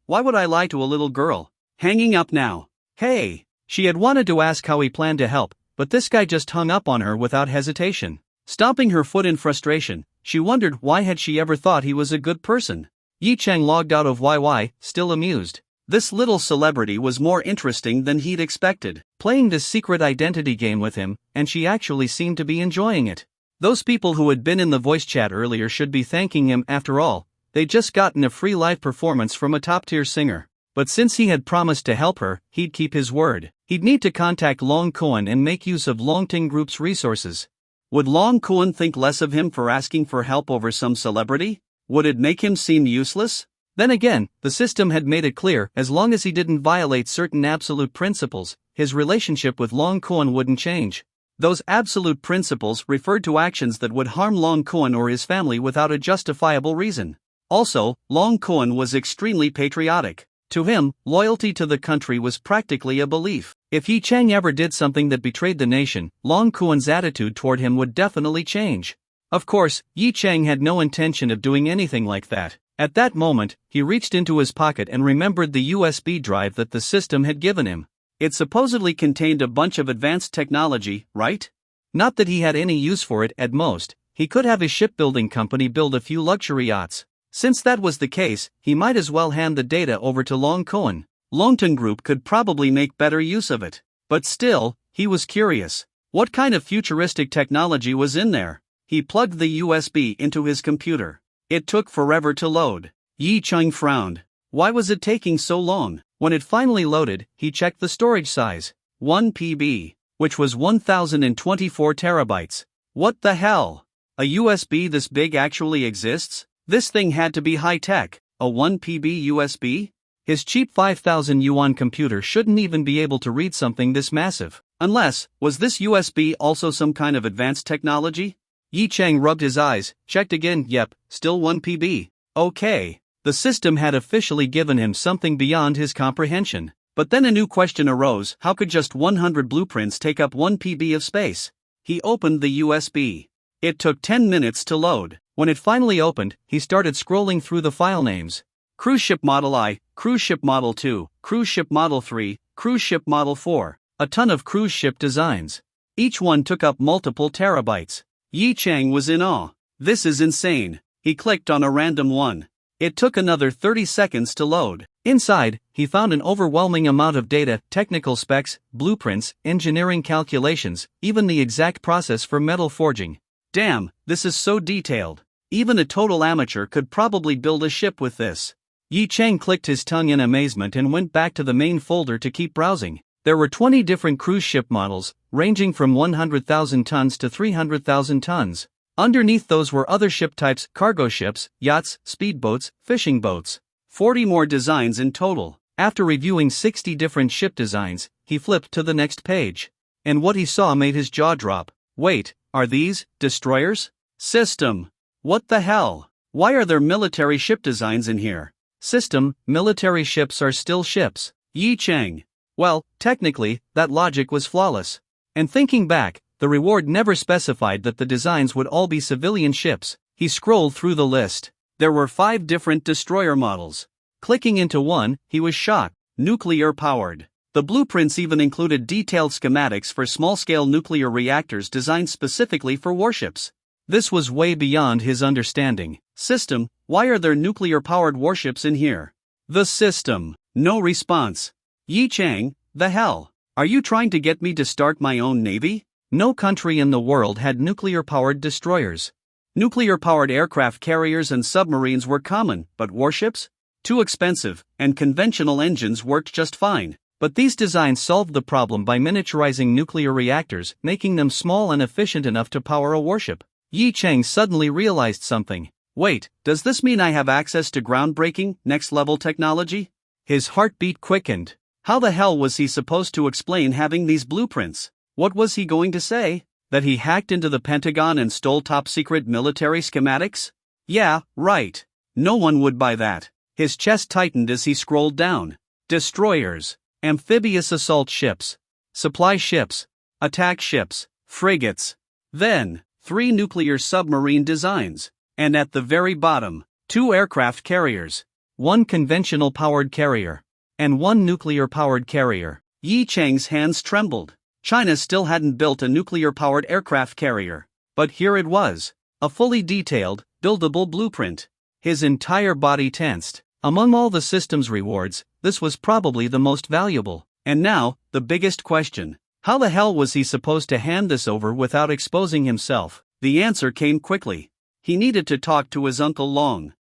why would I lie to a little girl? Hanging up now. Hey! She had wanted to ask how he planned to help, but this guy just hung up on her without hesitation. Stomping her foot in frustration, she wondered why had she ever thought he was a good person. Yi Cheng logged out of YY, still amused. This little celebrity was more interesting than he'd expected. Playing this secret identity game with him, and she actually seemed to be enjoying it. Those people who had been in the voice chat earlier should be thanking him after all. They'd just gotten a free live performance from a top-tier singer. But since he had promised to help her, he'd keep his word. He'd need to contact Long Kuan and make use of Longting Group's resources. Would Long Kuan think less of him for asking for help over some celebrity? Would it make him seem useless? Then again, the system had made it clear as long as he didn't violate certain absolute principles, his relationship with Long Kuan wouldn't change. Those absolute principles referred to actions that would harm Long Kuan or his family without a justifiable reason. Also, Long Kuan was extremely patriotic. To him, loyalty to the country was practically a belief. If Yi Cheng ever did something that betrayed the nation, Long Kuan's attitude toward him would definitely change. Of course, Yi Cheng had no intention of doing anything like that. At that moment, he reached into his pocket and remembered the USB drive that the system had given him. It supposedly contained a bunch of advanced technology, right? Not that he had any use for it at most. he could have his shipbuilding company build a few luxury yachts. Since that was the case, he might as well hand the data over to Long Cohen. Longton Group could probably make better use of it. But still, he was curious. What kind of futuristic technology was in there? He plugged the USB into his computer. It took forever to load. Yi Cheng frowned. Why was it taking so long? When it finally loaded, he checked the storage size. 1 PB, which was 1024 terabytes. What the hell? A USB this big actually exists? This thing had to be high-tech. A 1 PB USB? His cheap 5,000 yuan computer shouldn't even be able to read something this massive. Unless, was this USB also some kind of advanced technology? Yi Cheng rubbed his eyes, checked again. Yep, still 1 PB. Okay. The system had officially given him something beyond his comprehension. But then a new question arose: how could just 100 blueprints take up 1 PB of space? He opened the USB. It took 10 minutes to load. When it finally opened, he started scrolling through the file names. Cruise Ship Model I, Cruise Ship Model 2, Cruise Ship Model 3, Cruise Ship Model 4. A ton of cruise ship designs. Each one took up multiple terabytes. Yi Cheng was in awe. This is insane. He clicked on a random one. It took another 30 seconds to load. Inside, he found an overwhelming amount of data, technical specs, blueprints, engineering calculations, even the exact process for metal forging. Damn, this is so detailed. Even a total amateur could probably build a ship with this. Yi Cheng clicked his tongue in amazement and went back to the main folder to keep browsing. There were 20 different cruise ship models, ranging from 100,000 tons to 300,000 tons. Underneath those were other ship types: cargo ships, yachts, speedboats, fishing boats. 40 more designs in total. After reviewing 60 different ship designs, he flipped to the next page. And what he saw made his jaw drop. Wait, are these destroyers? System. What the hell? Why are there military ship designs in here? System, military ships are still ships. Yi Cheng. Well, technically, that logic was flawless. And thinking back, the reward never specified that the designs would all be civilian ships. He scrolled through the list. There were 5 different destroyer models. Clicking into one, he was shocked. Nuclear powered. The blueprints even included detailed schematics for small-scale nuclear reactors designed specifically for warships. This was way beyond his understanding. System, why are there nuclear-powered warships in here? The system. No response. Yi Cheng, the hell? Are you trying to get me to start my own navy? No country in the world had nuclear-powered destroyers. Nuclear-powered aircraft carriers and submarines were common, but warships? Too expensive, and conventional engines worked just fine. But these designs solved the problem by miniaturizing nuclear reactors, making them small and efficient enough to power a warship. Yi Cheng suddenly realized something. Wait, does this mean I have access to groundbreaking, next-level technology? His heartbeat quickened. How the hell was he supposed to explain having these blueprints? What was he going to say? That he hacked into the Pentagon and stole top-secret military schematics? Yeah, right. No one would buy that. His chest tightened as he scrolled down. Destroyers. Amphibious assault ships. Supply ships. Attack ships. Frigates. Then, 3 nuclear submarine designs. And at the very bottom, 2 aircraft carriers. 1 conventional powered carrier. And 1 nuclear powered carrier. Yi Cheng's hands trembled. China still hadn't built a nuclear-powered aircraft carrier. But here it was. A fully detailed, buildable blueprint. His entire body tensed. Among all the system's rewards, this was probably the most valuable. And now, the biggest question. How the hell was he supposed to hand this over without exposing himself? The answer came quickly. He needed to talk to his Uncle Long.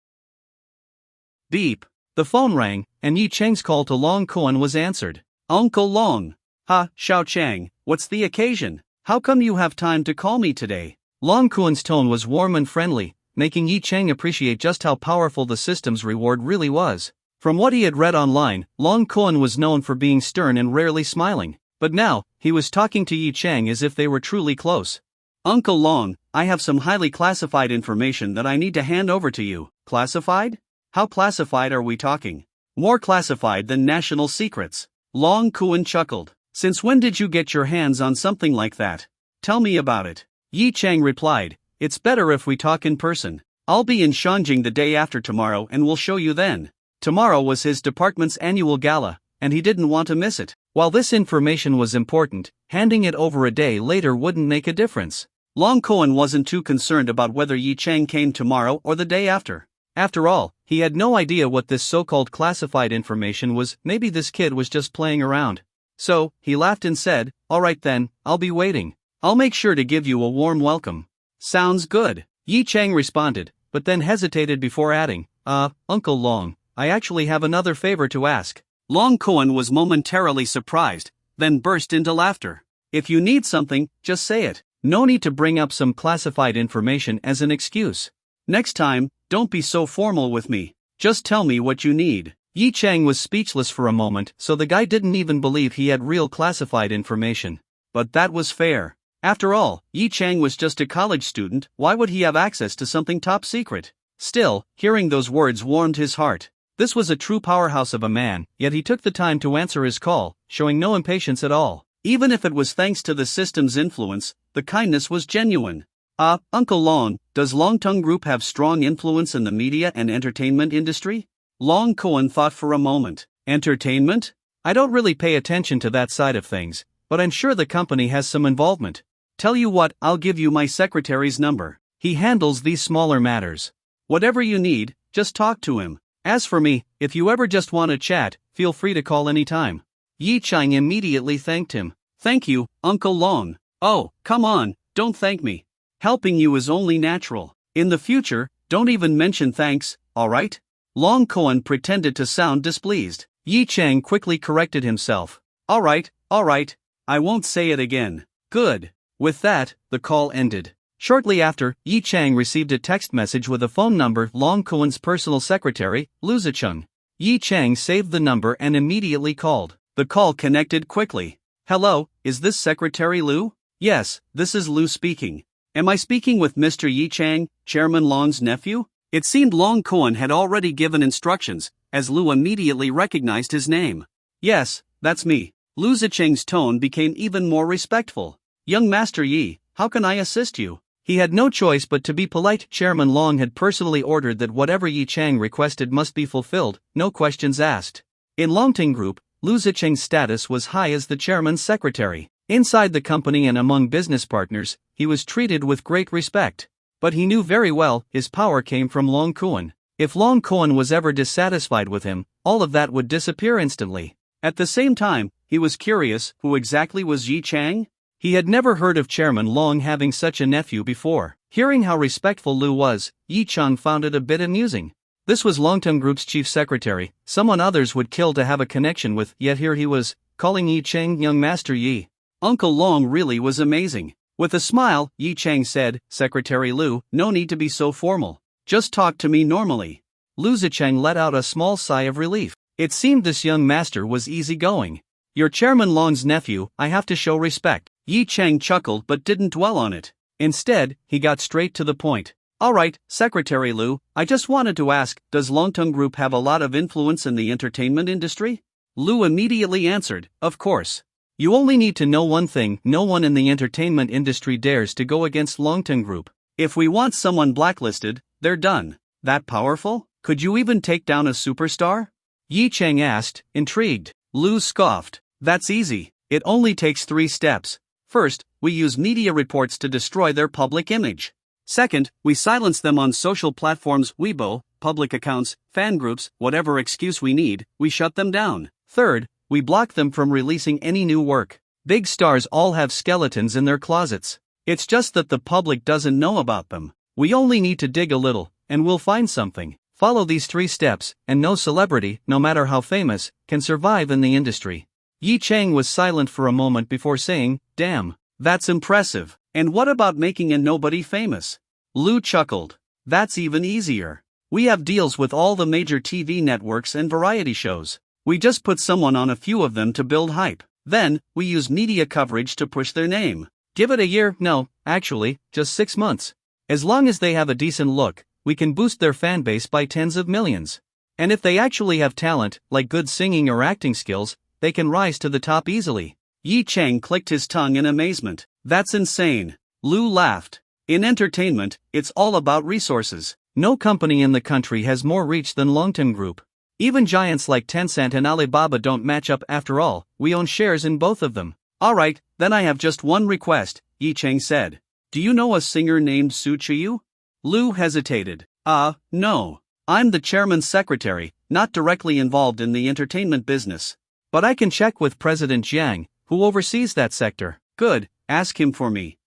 Beep. The phone rang, and Yi Cheng's call to Long Cohen was answered. Uncle Long. Ha, Xiao Chang, what's the occasion? How come you have time to call me today? Long Cohen's tone was warm and friendly, making Yi Cheng appreciate just how powerful the system's reward really was. From what he had read online, Long Cohen was known for being stern and rarely smiling. But now, he was talking to Yi Cheng as if they were truly close. Uncle Long, I have some highly classified information that I need to hand over to you. Classified? How classified are we talking? More classified than national secrets. Long Cohen chuckled. Since when did you get your hands on something like that? Tell me about it. Yi Cheng replied, it's better if we talk in person. I'll be in Shanghai the day after tomorrow and we'll show you then. Tomorrow was his department's annual gala, and he didn't want to miss it. While this information was important, handing it over a day later wouldn't make a difference. Long Cohen wasn't too concerned about whether Yi Chang came tomorrow or the day after. After all, he had no idea what this so-called classified information was. Maybe this kid was just playing around. So, he laughed and said, "Alright then, I'll be waiting. I'll make sure to give you a warm welcome." "Sounds good," Yi Chang responded, but then hesitated before adding, Uncle Long, I actually have another favor to ask." Long Cohen was momentarily surprised, then burst into laughter. "If you need something, just say it. No need to bring up some classified information as an excuse. Next time, don't be so formal with me. Just tell me what you need." Yi Chang was speechless for a moment, so the guy didn't even believe he had real classified information. But that was fair. After all, Yi Chang was just a college student. Why would he have access to something top secret? Still, hearing those words warmed his heart. This was a true powerhouse of a man, yet he took the time to answer his call, showing no impatience at all. Even if it was thanks to the system's influence, the kindness was genuine. Uncle Long, does Longtung Group have strong influence in the media and entertainment industry?" Long Cohen thought for a moment. "Entertainment? I don't really pay attention to that side of things, but I'm sure the company has some involvement. Tell you what, I'll give you my secretary's number. He handles these smaller matters. Whatever you need, just talk to him. As for me, if you ever just want to chat, feel free to call anytime." Yi Chang immediately thanked him. "Thank you, Uncle Long." "Oh, come on, don't thank me. Helping you is only natural. In the future, don't even mention thanks, alright?" Long Cohen pretended to sound displeased. Yi Chang quickly corrected himself. Alright, I won't say it again." "Good." With that, the call ended. Shortly after, Yi Chang received a text message with a phone number. Long Cohen's personal secretary, Lu Zicheng. Yi Chang saved the number and immediately called. The call connected quickly. "Hello, is this Secretary Lu?" "Yes, this is Lu speaking. Am I speaking with Mr. Yi Chang, Chairman Long's nephew?" It seemed Long Cohen had already given instructions, as Lu immediately recognized his name. "Yes, that's me." Lu Zicheng's tone became even more respectful. "Young Master Yi, how can I assist you?" He had no choice but to be polite. Chairman Long had personally ordered that whatever Yi Chang requested must be fulfilled, no questions asked. In Longting Group, Lu Zicheng's status was high as the chairman's secretary. Inside the company and among business partners, he was treated with great respect. But he knew very well his power came from Long Cohen. If Long Cohen was ever dissatisfied with him, all of that would disappear instantly. At the same time, he was curious, who exactly was Yi Chang? He had never heard of Chairman Long having such a nephew before. Hearing how respectful Lu was, Yi Chang found it a bit amusing. This was Longtung Group's chief secretary, someone others would kill to have a connection with, yet here he was, calling Yi Chang young Master Yi. Uncle Long really was amazing. With a smile, Yi Chang said, "Secretary Lu, no need to be so formal. Just talk to me normally." Lu Zicheng let out a small sigh of relief. It seemed this young master was easygoing. "You're Chairman Long's nephew, I have to show respect." Yi Chang chuckled but didn't dwell on it. Instead, he got straight to the point. "Alright, Secretary Lu, I just wanted to ask, does Longtung Group have a lot of influence in the entertainment industry?" Lu immediately answered, "Of course. You only need to know one thing, no one in the entertainment industry dares to go against Longtung Group. If we want someone blacklisted, they're done." "That powerful? Could you even take down a superstar?" Yi Chang asked, intrigued. Lu scoffed. "That's easy. It only takes 3 steps. First, we use media reports to destroy their public image. Second, we silence them on social platforms, Weibo, public accounts, fan groups, whatever excuse we need, we shut them down. Third, we block them from releasing any new work. Big stars all have skeletons in their closets. It's just that the public doesn't know about them. We only need to dig a little, and we'll find something. Follow these 3 steps, and no celebrity, no matter how famous, can survive in the industry." Yi Chang was silent for a moment before saying, "Damn, that's impressive. And what about making a nobody famous?" Lu chuckled. "That's even easier. We have deals with all the major TV networks and variety shows. We just put someone on a few of them to build hype. Then, we use media coverage to push their name. Give it a year, no, actually, just 6 months. As long as they have a decent look, we can boost their fan base by tens of millions. And if they actually have talent, like good singing or acting skills, they can rise to the top easily." Yi Chang clicked his tongue in amazement. "That's insane." Lu laughed. "In entertainment, it's all about resources. No company in the country has more reach than Longting Group. Even giants like Tencent and Alibaba don't match up. After all, we own shares in both of them." "Alright, then I have just one request," Yi Chang said. Do you know a singer named Su Chiyu? Lu hesitated. No. I'm the chairman's secretary, not directly involved in the entertainment business. But I can check with President Jiang, who oversees that sector. Good, ask him for me.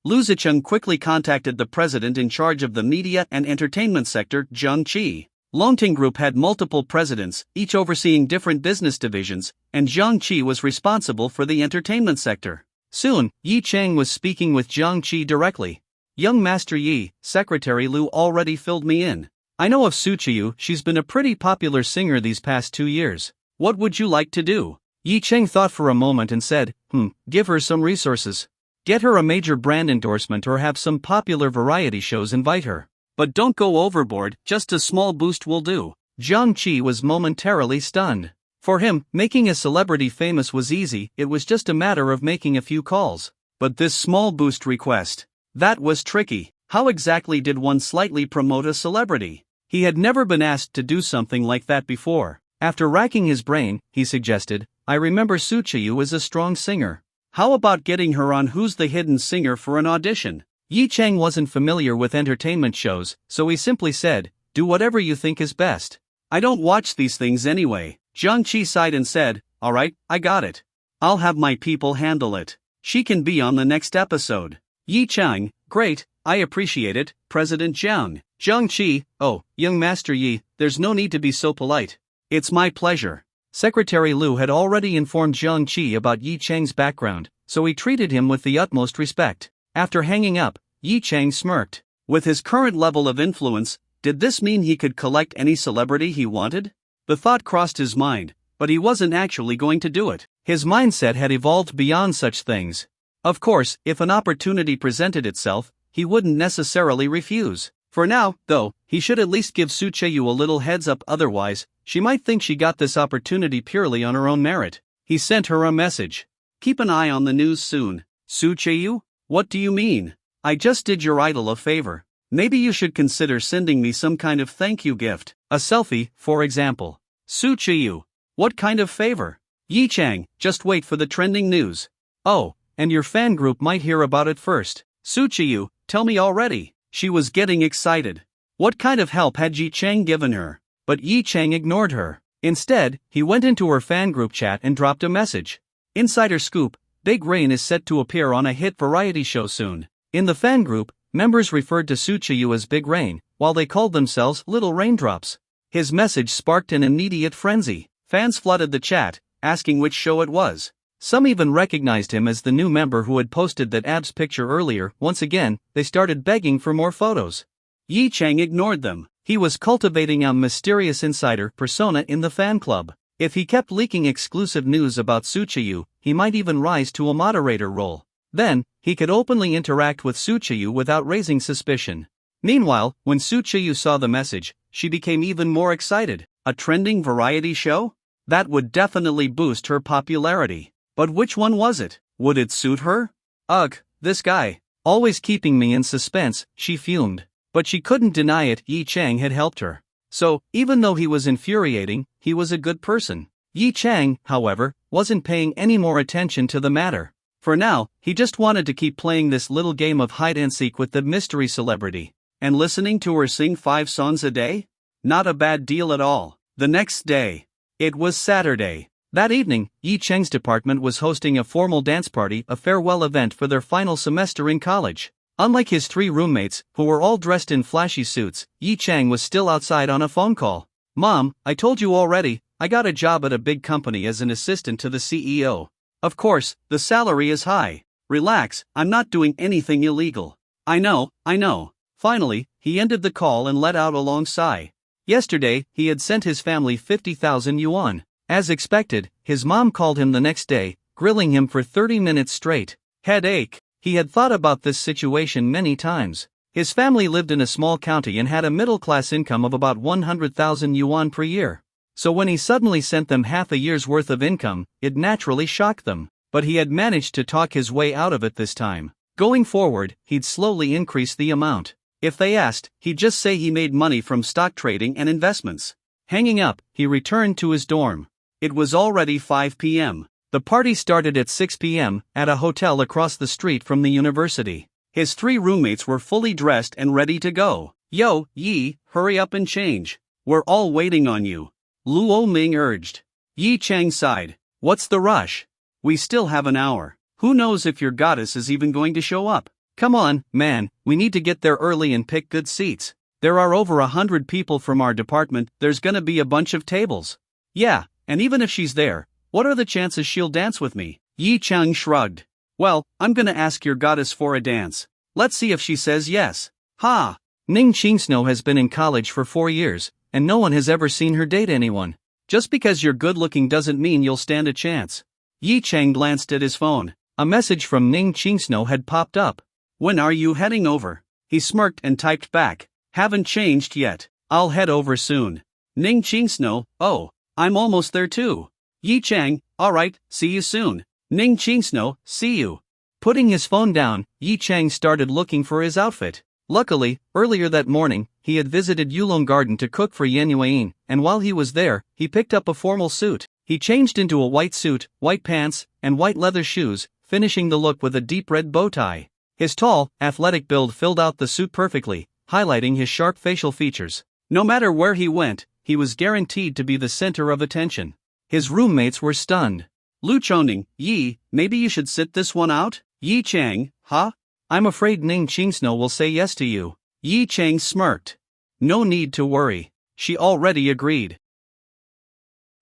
Lu Zicheng quickly contacted the president in charge of the media and entertainment sector, Zhang Qi. Longting Group had multiple presidents, each overseeing different business divisions, and Zhang Qi was responsible for the entertainment sector. Soon, Yi Cheng was speaking with Zhang Qi directly. Young Master Yi, Secretary Lu already filled me in. I know of Su Chiyu, she's been a pretty popular singer these past 2 years. What would you like to do? Yi Cheng thought for a moment and said, give her some resources. Get her a major brand endorsement or have some popular variety shows invite her. But don't go overboard, just a small boost will do. Zhang Qi was momentarily stunned. For him, making a celebrity famous was easy, it was just a matter of making a few calls. But this small boost request, that was tricky. How exactly did one slightly promote a celebrity? He had never been asked to do something like that before. After racking his brain, he suggested, I remember Su Chiyu is a strong singer. How about getting her on Who's the Hidden Singer for an audition? Yi Cheng wasn't familiar with entertainment shows, so he simply said, do whatever you think is best. I don't watch these things anyway. Zhang Qi sighed and said, alright, I got it. I'll have my people handle it. She can be on the next episode. Yi Cheng, great, I appreciate it, President Jiang. Zhang Qi, oh, young Master Yi, there's no need to be so polite. It's my pleasure. Secretary Lu had already informed Zhang Qi about Yi Cheng's background, so he treated him with the utmost respect. After hanging up, Yi Cheng smirked. With his current level of influence, did this mean he could collect any celebrity he wanted? The thought crossed his mind, but he wasn't actually going to do it. His mindset had evolved beyond such things. Of course, if an opportunity presented itself, he wouldn't necessarily refuse. For now, though, he should at least give Su Chiyu a little heads up, otherwise, she might think she got this opportunity purely on her own merit. He sent her a message. Keep an eye on the news soon. Su Chiyu? What do you mean? I just did your idol a favor. Maybe you should consider sending me some kind of thank you gift. A selfie, for example. Su Chiyu. What kind of favor? Yi Cheng, just wait for the trending news. Oh, and your fan group might hear about it first. Su Chiyu, tell me already. She was getting excited. What kind of help had Yi Cheng given her? But Yi Cheng ignored her. Instead, he went into her fan group chat and dropped a message. Insider scoop, Big Rain is set to appear on a hit variety show soon. In the fan group, members referred to Su Chiyu as Big Rain, while they called themselves Little Raindrops. His message sparked an immediate frenzy. Fans flooded the chat, asking which show it was. Some even recognized him as the new member who had posted that abs picture earlier. Once again, they started begging for more photos. Yi Cheng ignored them. He was cultivating a mysterious insider persona in the fan club. If he kept leaking exclusive news about Su Chiyu, he might even rise to a moderator role. Then, he could openly interact with Su Chiyu without raising suspicion. Meanwhile, when Su Chiyu saw the message, she became even more excited. A trending variety show? That would definitely boost her popularity. But which one was it? Would it suit her? Ugh, this guy. Always keeping me in suspense, she fumed. But she couldn't deny it, Yi Cheng had helped her. So, even though he was infuriating, he was a good person. Yi Cheng, however, wasn't paying any more attention to the matter. For now, he just wanted to keep playing this little game of hide-and-seek with the mystery celebrity. And listening to her sing 5 songs a day? Not a bad deal at all. The next day. It was Saturday. That evening, Yi Cheng's department was hosting a formal dance party, a farewell event for their final semester in college. Unlike his 3 roommates, who were all dressed in flashy suits, Yi Cheng was still outside on a phone call. Mom, I told you already, I got a job at a big company as an assistant to the CEO. Of course, the salary is high. Relax, I'm not doing anything illegal. I know. Finally, he ended the call and let out a long sigh. Yesterday, he had sent his family 50,000 yuan. As expected, his mom called him the next day, grilling him for 30 minutes straight. Headache. He had thought about this situation many times. His family lived in a small county and had a middle-class income of about 100,000 yuan per year. So when he suddenly sent them half a year's worth of income, it naturally shocked them. But he had managed to talk his way out of it this time. Going forward, he'd slowly increase the amount. If they asked, he'd just say he made money from stock trading and investments. Hanging up, he returned to his dorm. It was already 5 p.m. The party started at 6 p.m. at a hotel across the street from the university. His 3 roommates were fully dressed and ready to go. "Yo, Yi, hurry up and change. We're all waiting on you," Luo Ming urged. Yi Chang sighed. "What's the rush? We still have an hour. Who knows if your goddess is even going to show up? Come on, man, we need to get there early and pick good seats. There are over 100 people from our department, there's gonna be a bunch of tables." "Yeah, and even if she's there, what are the chances she'll dance with me?" Yi Chang shrugged. "Well, I'm gonna ask your goddess for a dance. Let's see if she says yes." "Ha! Ning Qingsno has been in college for 4 years, and no one has ever seen her date anyone. Just because you're good looking doesn't mean you'll stand a chance." Yi Chang glanced at his phone. A message from Ning Qingsno had popped up. "When are you heading over?" He smirked and typed back. "Haven't changed yet. I'll head over soon." Ning Qingsno, "Oh, I'm almost there too." Yi Chang, "Alright, see you soon." Ning Qingsno, "See you." Putting his phone down, Yi Chang started looking for his outfit. Luckily, earlier that morning, he had visited Yulong Garden to cook for Yan Yuan, and while he was there, he picked up a formal suit. He changed into a white suit, white pants, and white leather shoes, finishing the look with a deep red bow tie. His tall, athletic build filled out the suit perfectly, highlighting his sharp facial features. No matter where he went, he was guaranteed to be the center of attention. His roommates were stunned. "Lu Choning, Yi, maybe you should sit this one out?" Yi Chang, "Huh? I'm afraid Ning Qingsno will say yes to you." Yi Chang smirked. "No need to worry. She already agreed."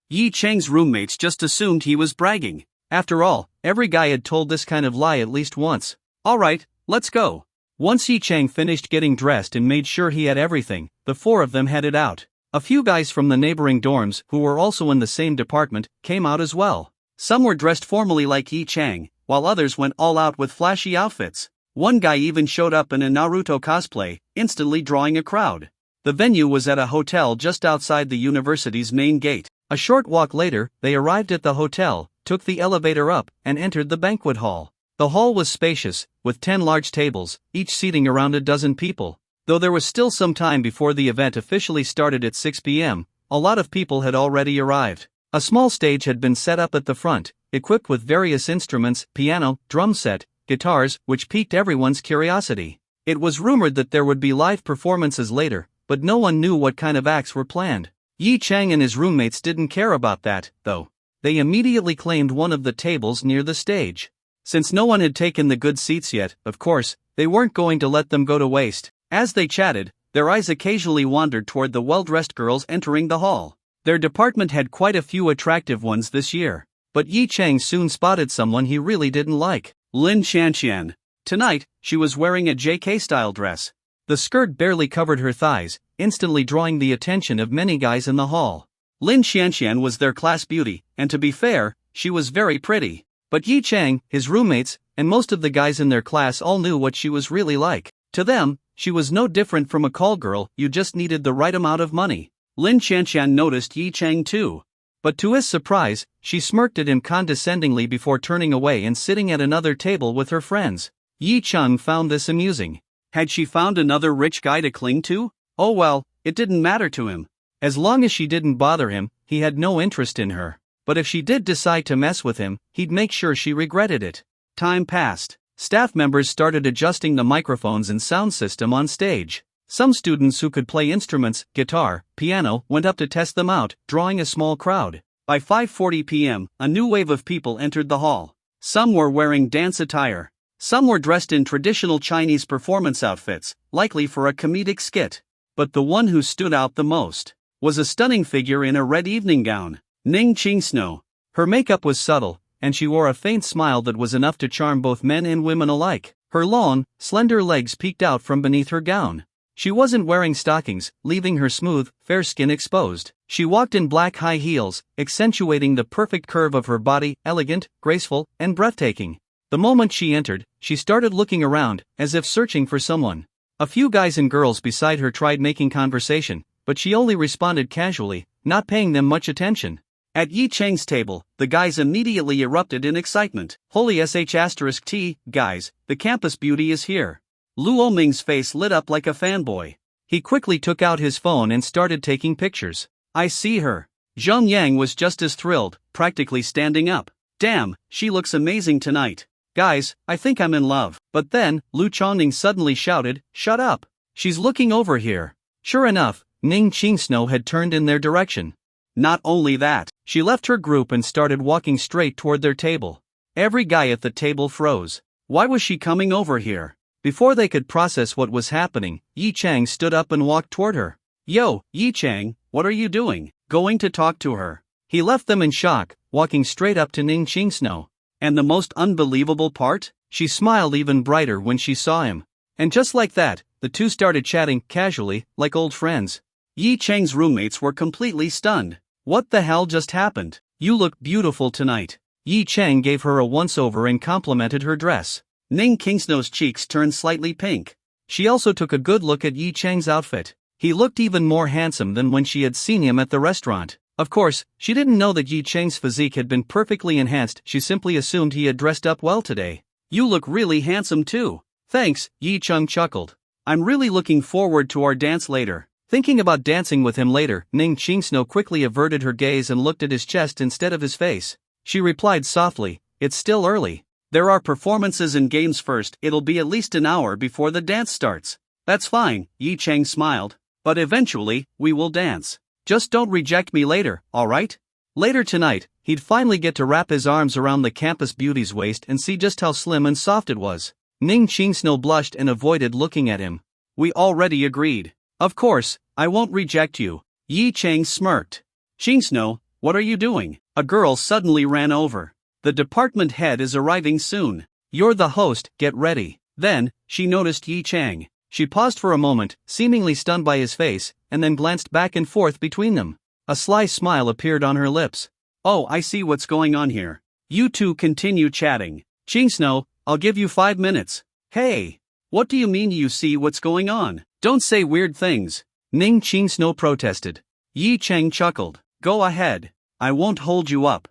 Yi Chang's roommates just assumed he was bragging. After all, every guy had told this kind of lie at least once. "Alright, let's go." Once Yi Chang finished getting dressed and made sure he had everything, the 4 of them headed out. A few guys from the neighboring dorms, who were also in the same department, came out as well. Some were dressed formally like Yi Chang, while others went all out with flashy outfits. One guy even showed up in a Naruto cosplay, instantly drawing a crowd. The venue was at a hotel just outside the university's main gate. A short walk later, they arrived at the hotel, took the elevator up, and entered the banquet hall. The hall was spacious, with 10 large tables, each seating around a dozen people. Though there was still some time before the event officially started at 6 p.m., a lot of people had already arrived. A small stage had been set up at the front, equipped with various instruments, piano, drum set, guitars, which piqued everyone's curiosity. It was rumored that there would be live performances later, but no one knew what kind of acts were planned. Yi Chang and his roommates didn't care about that, though. They immediately claimed one of the tables near the stage. Since no one had taken the good seats yet, of course, they weren't going to let them go to waste. As they chatted, their eyes occasionally wandered toward the well-dressed girls entering the hall. Their department had quite a few attractive ones this year. But Yi Chang soon spotted someone he really didn't like. Lin Shanxian. Tonight, she was wearing a JK-style dress. The skirt barely covered her thighs, instantly drawing the attention of many guys in the hall. Lin Shanxian was their class beauty, and to be fair, she was very pretty. But Yi Chang, his roommates, and most of the guys in their class all knew what she was really like. To them, she was no different from a call girl, you just needed the right amount of money. Lin Shanxian noticed Yi Chang too. But to his surprise, she smirked at him condescendingly before turning away and sitting at another table with her friends. Yi Chang found this amusing. Had she found another rich guy to cling to? Oh well, it didn't matter to him. As long as she didn't bother him, he had no interest in her. But if she did decide to mess with him, he'd make sure she regretted it. Time passed. Staff members started adjusting the microphones and sound system on stage. Some students who could play instruments, guitar, piano, went up to test them out, drawing a small crowd. By 5:40 p.m., a new wave of people entered the hall. Some were wearing dance attire. Some were dressed in traditional Chinese performance outfits, likely for a comedic skit. But the one who stood out the most was a stunning figure in a red evening gown, Ning Qingsno. Her makeup was subtle, and she wore a faint smile that was enough to charm both men and women alike. Her long, slender legs peeked out from beneath her gown. She wasn't wearing stockings, leaving her smooth, fair skin exposed. She walked in black high heels, accentuating the perfect curve of her body, elegant, graceful, and breathtaking. The moment she entered, she started looking around, as if searching for someone. A few guys and girls beside her tried making conversation, but she only responded casually, not paying them much attention. At Yi Chang's table, the guys immediately erupted in excitement. Holy sh*t, guys, the campus beauty is here. Luo Ming's face lit up like a fanboy. He quickly took out his phone and started taking pictures. I see her. Zheng Yang was just as thrilled, practically standing up. Damn, she looks amazing tonight. Guys, I think I'm in love. But then, Lu Chongning suddenly shouted, "Shut up! She's looking over here." Sure enough, Ning Qingsno had turned in their direction. Not only that, she left her group and started walking straight toward their table. Every guy at the table froze. Why was she coming over here? Before they could process what was happening, Yi Chang stood up and walked toward her. "Yo, Yi Chang, what are you doing? Going to talk to her?" He left them in shock, walking straight up to Ning Qingsno. And the most unbelievable part? She smiled even brighter when she saw him. And just like that, the two started chatting casually, like old friends. Yi Chang's roommates were completely stunned. What the hell just happened? You look beautiful tonight. Yi Chang gave her a once-over and complimented her dress. Ning Qingsno's cheeks turned slightly pink. She also took a good look at Yi Chang's outfit. He looked even more handsome than when she had seen him at the restaurant. Of course, she didn't know that Yi Chang's physique had been perfectly enhanced. She simply assumed he had dressed up well today. "You look really handsome too." "Thanks," Yi Chang chuckled. "I'm really looking forward to our dance later." Thinking about dancing with him later, Ning Qingsno quickly averted her gaze and looked at his chest instead of his face. She replied softly, "It's still early. There are performances and games first. It'll be at least an hour before the dance starts." "That's fine," Yi Chang smiled. "But eventually, we will dance. Just don't reject me later, alright?" Later tonight, he'd finally get to wrap his arms around the campus beauty's waist and see just how slim and soft it was. Ning Qingsno blushed and avoided looking at him. "We already agreed. Of course, I won't reject you." Yi Chang smirked. "Qingsno, what are you doing?" A girl suddenly ran over. "The department head is arriving soon. You're the host, get ready." Then, she noticed Yi Chang. She paused for a moment, seemingly stunned by his face, and then glanced back and forth between them. A sly smile appeared on her lips. "Oh, I see what's going on here. You two continue chatting. Qingsno, I'll give you 5 minutes." "Hey! What do you mean you see what's going on? Don't say weird things." Ning Qingsno protested. Yi Chang chuckled. "Go ahead. I won't hold you up."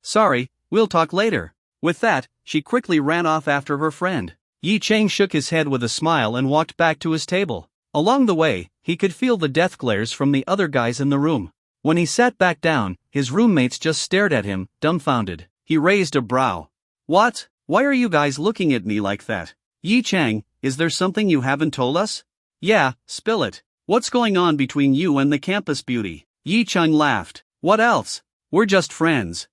Sorry, we'll talk later." With that, she quickly ran off after her friend. Yi Chang shook his head with a smile and walked back to his table. Along the way, he could feel the death glares from the other guys in the room. When he sat back down, his roommates just stared at him, dumbfounded. He raised a brow. "What? Why are you guys looking at me like that?" "Yi Chang, is there something you haven't told us?" "Yeah, spill it. What's going on between you and the campus beauty?" Yi Chang laughed. "What else? We're just friends."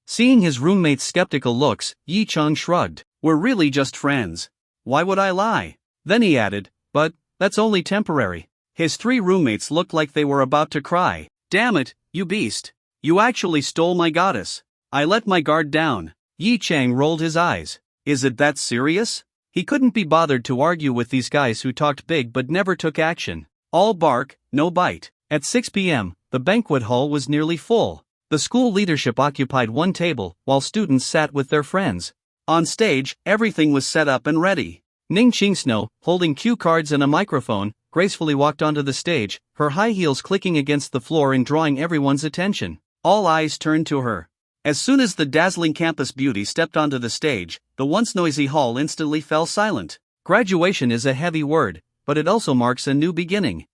Seeing his roommate's skeptical looks, Yi Chang shrugged. "We're really just friends. Why would I lie?" Then he added, "But that's only temporary." His 3 roommates looked like they were about to cry. "Damn it, you beast. You actually stole my goddess." "I let my guard down." Yi Chang rolled his eyes. "Is it that serious?" He couldn't be bothered to argue with these guys who talked big but never took action. All bark, no bite. At 6 p.m., the banquet hall was nearly full. The school leadership occupied one table, while students sat with their friends. On stage, everything was set up and ready. Ning Qingsno, holding cue cards and a microphone, gracefully walked onto the stage, her high heels clicking against the floor and drawing everyone's attention. All eyes turned to her. As soon as the dazzling campus beauty stepped onto the stage, the once noisy hall instantly fell silent. Graduation is a heavy word, but it also marks a new beginning.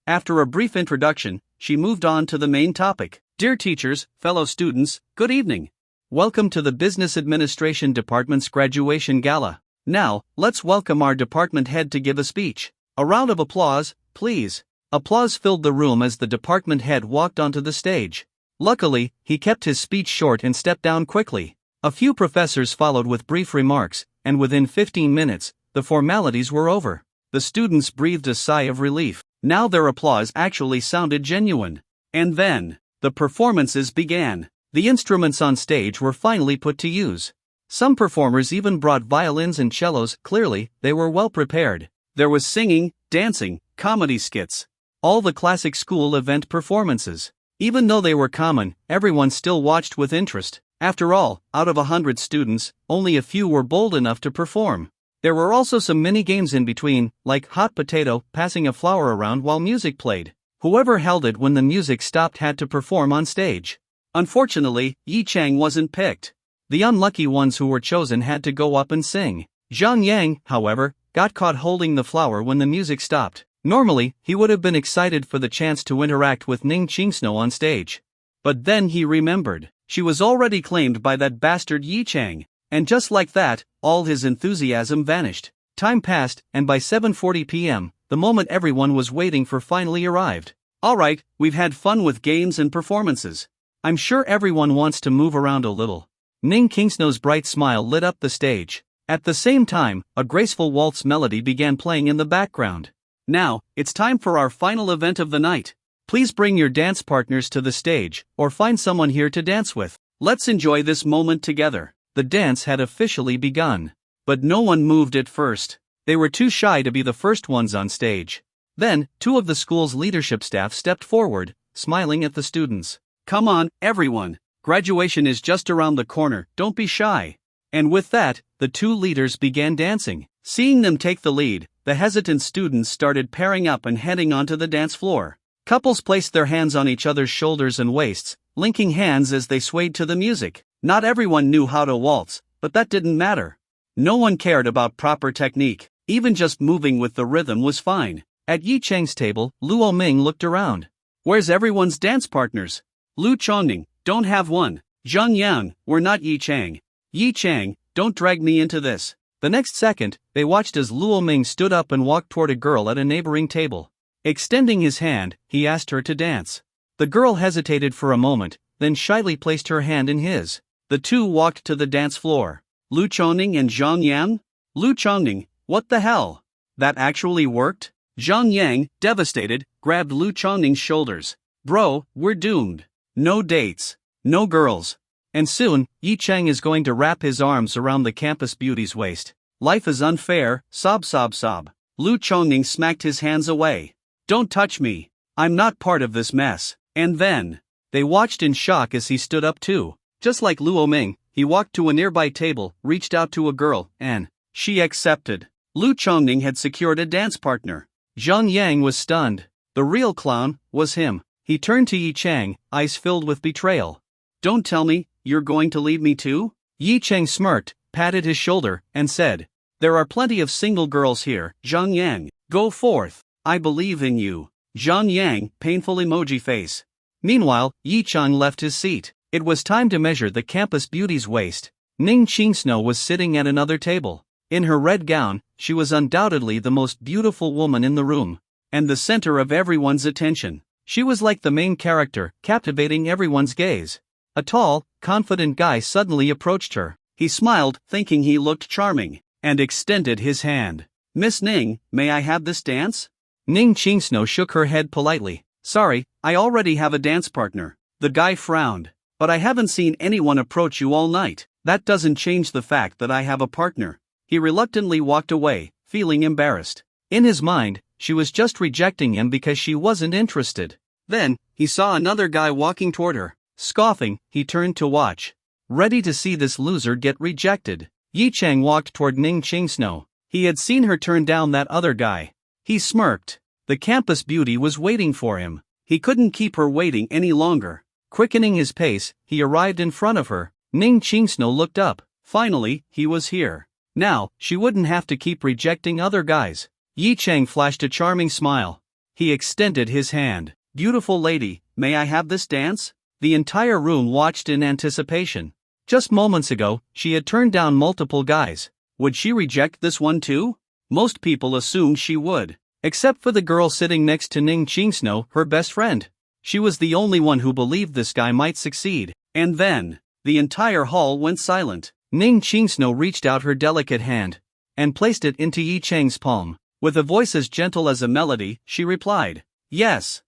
After a brief introduction, she moved on to the main topic. "Dear teachers, fellow students, good evening. Welcome to the Business Administration Department's graduation gala. Now, let's welcome our department head to give a speech. A round of applause, please." Applause filled the room as the department head walked onto the stage. Luckily, he kept his speech short and stepped down quickly. A few professors followed with brief remarks, and within 15 minutes, the formalities were over. The students breathed a sigh of relief. Now their applause actually sounded genuine. And then, the performances began. The instruments on stage were finally put to use. Some performers even brought violins and cellos. Clearly, they were well prepared. There was singing, dancing, comedy skits. All the classic school event performances. Even though they were common, everyone still watched with interest. After all, out of 100 students, only a few were bold enough to perform. There were also some mini-games in between, like hot potato, passing a flower around while music played. Whoever held it when the music stopped had to perform on stage. Unfortunately, Yi Chang wasn't picked. The unlucky ones who were chosen had to go up and sing. Zhang Yang, however, got caught holding the flower when the music stopped. Normally, he would have been excited for the chance to interact with Ning Qingsno on stage. But then he remembered. She was already claimed by that bastard Yi Chang. And just like that, all his enthusiasm vanished. Time passed, and by 7:40 p.m., the moment everyone was waiting for finally arrived. Alright, we've had fun with games and performances. I'm sure everyone wants to move around a little. Ning Kingsnow's bright smile lit up the stage. At the same time, a graceful waltz melody began playing in the background. Now, it's time for our final event of the night. Please bring your dance partners to the stage, or find someone here to dance with. Let's enjoy this moment together. The dance had officially begun. But no one moved at first. They were too shy to be the first ones on stage. Then, two of the school's leadership staff stepped forward, smiling at the students. Come on, everyone. Graduation is just around the corner, don't be shy. And with that, the two leaders began dancing. Seeing them take the lead, the hesitant students started pairing up and heading onto the dance floor. Couples placed their hands on each other's shoulders and waists, linking hands as they swayed to the music. Not everyone knew how to waltz, but that didn't matter. No one cared about proper technique, even just moving with the rhythm was fine. At Yi Chang's table, Luo Ming looked around. Where's everyone's dance partners? Lu Chongning, don't have one. Zhang Yang, we're not Yi Chang. Yi Chang, don't drag me into this. The next second, they watched as Luo Ming stood up and walked toward a girl at a neighboring table. Extending his hand, he asked her to dance. The girl hesitated for a moment, then shyly placed her hand in his. The two walked to the dance floor. Lu Chongning and Zhang Yang? Lu Chongning, what the hell? That actually worked? Zhang Yang, devastated, grabbed Lu Chongning's shoulders. Bro, we're doomed. No dates. No girls. And soon, Yi Chang is going to wrap his arms around the campus beauty's waist. Life is unfair, sob sob sob. Lu Chongning smacked his hands away. Don't touch me. I'm not part of this mess. And then, they watched in shock as he stood up too. Just like Luo Ming, he walked to a nearby table, reached out to a girl, and she accepted. Lu Chongning had secured a dance partner. Zhang Yang was stunned. The real clown was him. He turned to Yi Chang, eyes filled with betrayal. Don't tell me, you're going to leave me too? Yi Chang smirked, patted his shoulder, and said, there are plenty of single girls here, Zhang Yang. Go forth. I believe in you. Zhang Yang, painful emoji face. Meanwhile, Yi Chang left his seat. It was time to measure the campus beauty's waist. Ning Qingsnow was sitting at another table. In her red gown, she was undoubtedly the most beautiful woman in the room, and the center of everyone's attention. She was like the main character, captivating everyone's gaze. A tall, confident guy suddenly approached her. He smiled, thinking he looked charming, and extended his hand. Miss Ning, may I have this dance? Ning Qingsnow shook her head politely. Sorry, I already have a dance partner. The guy frowned. But I haven't seen anyone approach you all night. That doesn't change the fact that I have a partner. He reluctantly walked away, feeling embarrassed. In his mind, she was just rejecting him because she wasn't interested. Then, he saw another guy walking toward her. Scoffing, he turned to watch. Ready to see this loser get rejected. Yi Chang walked toward Ning Qingsnow. He had seen her turn down that other guy. He smirked. The campus beauty was waiting for him. He couldn't keep her waiting any longer. Quickening his pace, he arrived in front of her. Ning Qingsnow looked up. Finally, he was here. Now, she wouldn't have to keep rejecting other guys. Yi Chang flashed a charming smile. He extended his hand. Beautiful lady, may I have this dance? The entire room watched in anticipation. Just moments ago, she had turned down multiple guys. Would she reject this one too? Most people assumed she would. Except for the girl sitting next to Ning Qingsnow, her best friend. She was the only one who believed this guy might succeed. And then, the entire hall went silent. Ning Qingsnow reached out her delicate hand and placed it into Yi Chang's palm. With a voice as gentle as a melody, she replied, yes.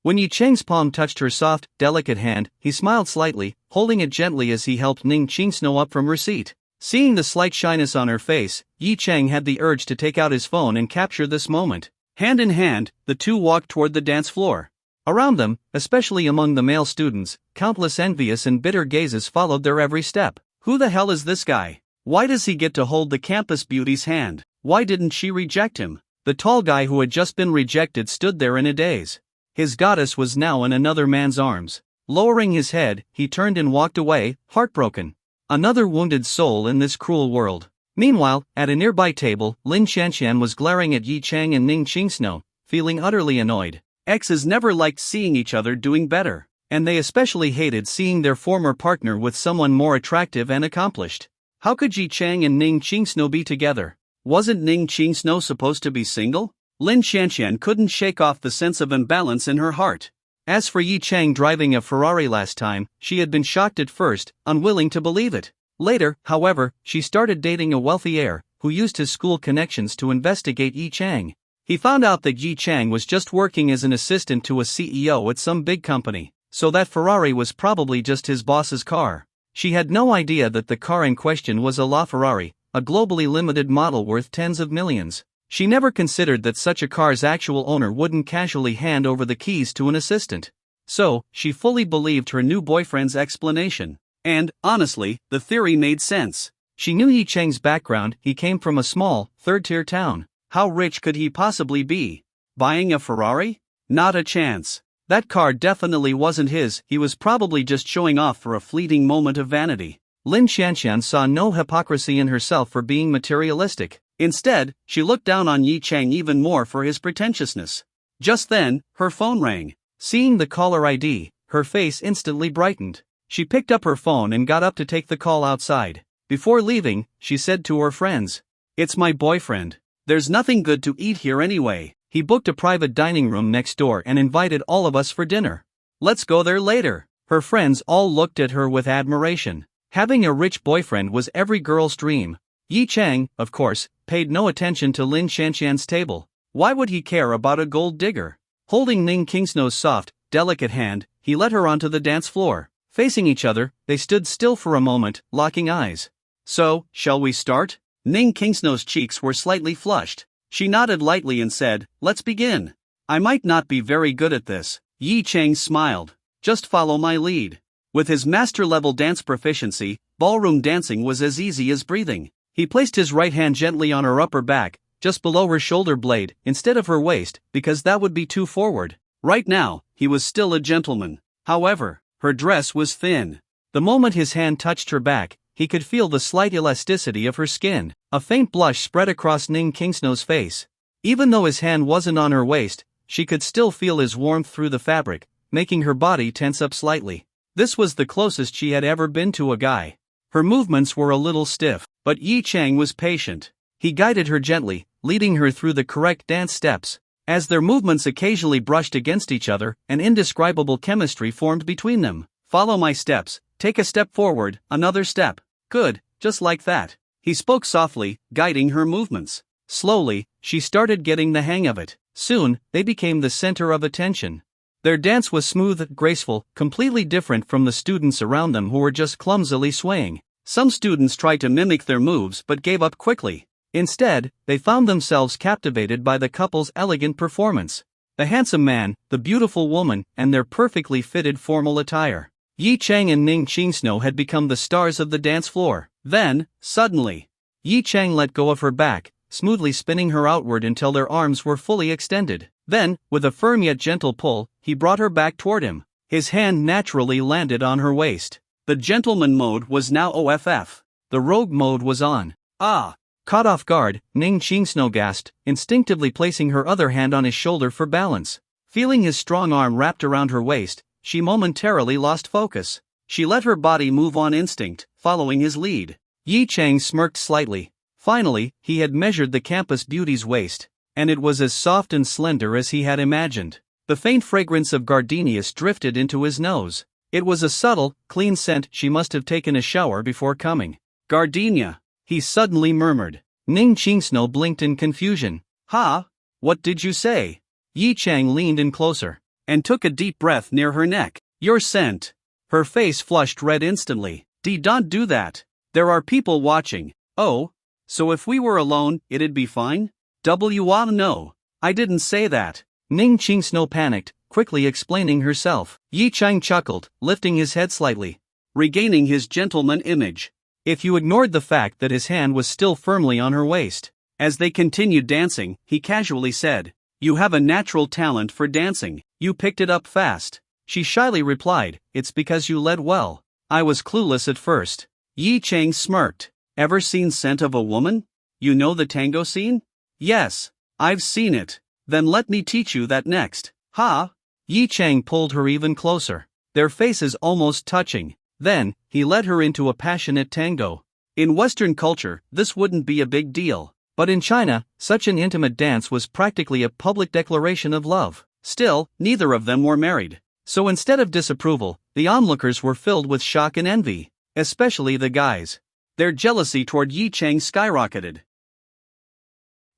When Yi Chang's palm touched her soft, delicate hand, he smiled slightly, holding it gently as he helped Ning Qingsnow up from her seat. Seeing the slight shyness on her face, Yi Chang had the urge to take out his phone and capture this moment. Hand in hand, the two walked toward the dance floor. Around them, especially among the male students, countless envious and bitter gazes followed their every step. Who the hell is this guy? Why does he get to hold the campus beauty's hand? Why didn't she reject him? The tall guy who had just been rejected stood there in a daze. His goddess was now in another man's arms. Lowering his head, he turned and walked away, heartbroken. Another wounded soul in this cruel world. Meanwhile, at a nearby table, Lin Shanshan was glaring at Yi Chang and Ning Qingsnow, feeling utterly annoyed. Exes never liked seeing each other doing better. and they especially hated seeing their former partner with someone more attractive and accomplished. How could Yi Chang and Ning Qingsno be together? Wasn't Ning Qingsno supposed to be single? Lin Shanxian couldn't shake off the sense of imbalance in her heart. As for Yi Chang driving a Ferrari last time, she had been shocked at first, unwilling to believe it. Later, however, she started dating a wealthy heir, who used his school connections to investigate Yi Chang. He found out that Yi Chang was just working as an assistant to a CEO at some big company, so that Ferrari was probably just his boss's car. She had no idea that the car in question was a LaFerrari, a globally limited model worth tens of millions. She never considered that such a car's actual owner wouldn't casually hand over the keys to an assistant. So, she fully believed her new boyfriend's explanation. And, honestly, the theory made sense. She knew Yi Chang's background. He came from a small, third-tier town. How rich could he possibly be? Buying a Ferrari? Not a chance. That car definitely wasn't his. He was probably just showing off for a fleeting moment of vanity. Lin Shanxian saw no hypocrisy in herself for being materialistic. Instead, she looked down on Yi Chang even more for his pretentiousness. Just then, her phone rang. Seeing the caller ID, her face instantly brightened. She picked up her phone and got up to take the call outside. Before leaving, she said to her friends, "It's my boyfriend. There's nothing good to eat here anyway. He booked a private dining room next door and invited all of us for dinner. Let's go there later." Her friends all looked at her with admiration. Having a rich boyfriend was every girl's dream. Yi Chang, of course, paid no attention to Lin Shanxian's table. Why would he care about a gold digger? Holding Ning Qingsno's soft, delicate hand, he led her onto the dance floor. Facing each other, they stood still for a moment, locking eyes. "So, shall we start?" Ning Qingsno's cheeks were slightly flushed. She nodded lightly and said, "Let's begin." "I might not be very good at this." Yi Chang smiled. "Just follow my lead." With his master-level dance proficiency, ballroom dancing was as easy as breathing. He placed his right hand gently on her upper back, just below her shoulder blade, instead of her waist, because that would be too forward. Right now, he was still a gentleman. However, her dress was thin. The moment his hand touched her back, he could feel the slight elasticity of her skin. A faint blush spread across Ning Qingsno's face. Even though his hand wasn't on her waist, she could still feel his warmth through the fabric, making her body tense up slightly. This was the closest she had ever been to a guy. Her movements were a little stiff, but Yi Chang was patient. He guided her gently, leading her through the correct dance steps. As their movements occasionally brushed against each other, an indescribable chemistry formed between them. "Follow my steps, take a step forward, another step. Good, just like that." He spoke softly, guiding her movements. Slowly, she started getting the hang of it. Soon, they became the center of attention. Their dance was smooth, graceful, completely different from the students around them who were just clumsily swaying. Some students tried to mimic their moves but gave up quickly. Instead, they found themselves captivated by the couple's elegant performance. The handsome man, the beautiful woman, and their perfectly fitted formal attire. Yi Chang and Ning Qingsno had become the stars of the dance floor. Then, suddenly, Yi Chang let go of her back, smoothly spinning her outward until their arms were fully extended. Then, with a firm yet gentle pull, he brought her back toward him. His hand naturally landed on her waist. The gentleman mode was now off. The rogue mode was on. "Ah!" Caught off guard, Ning Qingsno gasped, instinctively placing her other hand on his shoulder for balance. Feeling his strong arm wrapped around her waist, she momentarily lost focus. She let her body move on instinct, following his lead. Yi Chang smirked slightly. Finally, he had measured the campus beauty's waist, and it was as soft and slender as he had imagined. The faint fragrance of gardenias drifted into his nose. It was a subtle, clean scent. She must have taken a shower before coming. "Gardenia," he suddenly murmured. Ning Qingsno blinked in confusion. "Ha? What did you say?" Yi Chang leaned in closer and took a deep breath near her neck. "Your scent." Her face flushed red instantly. Don't do that. There are people watching." "Oh? So if we were alone, it'd be fine?" No. I didn't say that." Ning Qingsno panicked, quickly explaining herself. Yi Chang chuckled, lifting his head slightly, regaining his gentleman image. If you ignored the fact that his hand was still firmly on her waist. As they continued dancing, he casually said, "You have a natural talent for dancing. You picked it up fast." She shyly replied, "It's because you led well." I was clueless at first. Yi Chang smirked. "Ever seen Scent of a Woman? You know the tango scene?" "Yes, I've seen it." "Then let me teach you that next." "Ha?" Yi Chang pulled her even closer. their faces almost touching. Then, he led her into a passionate tango. In Western culture, this wouldn't be a big deal. But in China, such an intimate dance was practically a public declaration of love. Still, neither of them were married. So instead of disapproval, the onlookers were filled with shock and envy. Especially the guys. Their jealousy toward Yi Chang skyrocketed.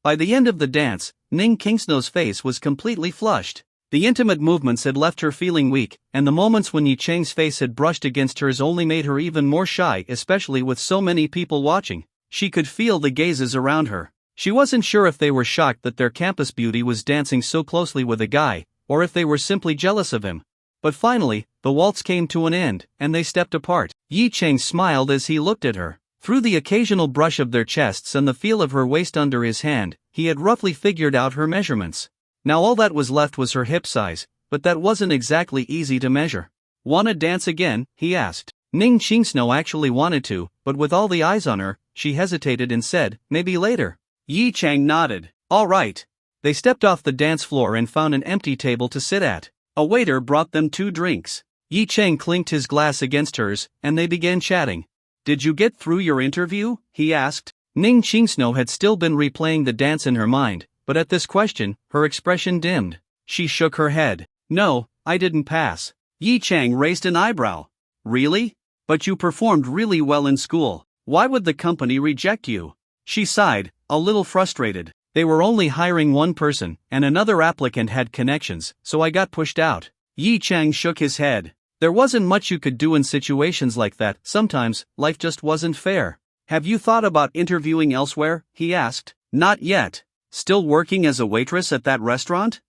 By the end of the dance, Ning Qingsnou's face was completely flushed. The intimate movements had left her feeling weak, and the moments when Yi Chang's face had brushed against hers only made her even more shy, especially with so many people watching. She could feel the gazes around her. She wasn't sure if they were shocked that their campus beauty was dancing so closely with a guy, or if they were simply jealous of him. But finally, the waltz came to an end, and they stepped apart. Yi Chang smiled as he looked at her. Through the occasional brush of their chests and the feel of her waist under his hand, he had roughly figured out her measurements. Now all that was left was her hip size, but that wasn't exactly easy to measure. "Wanna dance again?" he asked. Ning Qingsnou actually wanted to, but with all the eyes on her, she hesitated and said, "Maybe later." Yi Chang nodded. "All right." They stepped off the dance floor and found an empty table to sit at. A waiter brought them 2 drinks. Yi Chang clinked his glass against hers, and they began chatting. "Did you get through your interview?" he asked. Ning Qingsnou had still been replaying the dance in her mind, but at this question, her expression dimmed. She shook her head. "No, I didn't pass." Yi Chang raised an eyebrow. "Really? But you performed really well in school. Why would the company reject you?" She sighed, a little frustrated. "They were only hiring one person, and another applicant had connections, so I got pushed out." Yi Chang shook his head. There wasn't much you could do in situations like that. Sometimes, life just wasn't fair. "Have you thought about interviewing elsewhere?" he asked. "Not yet. Still working as a waitress at that restaurant?"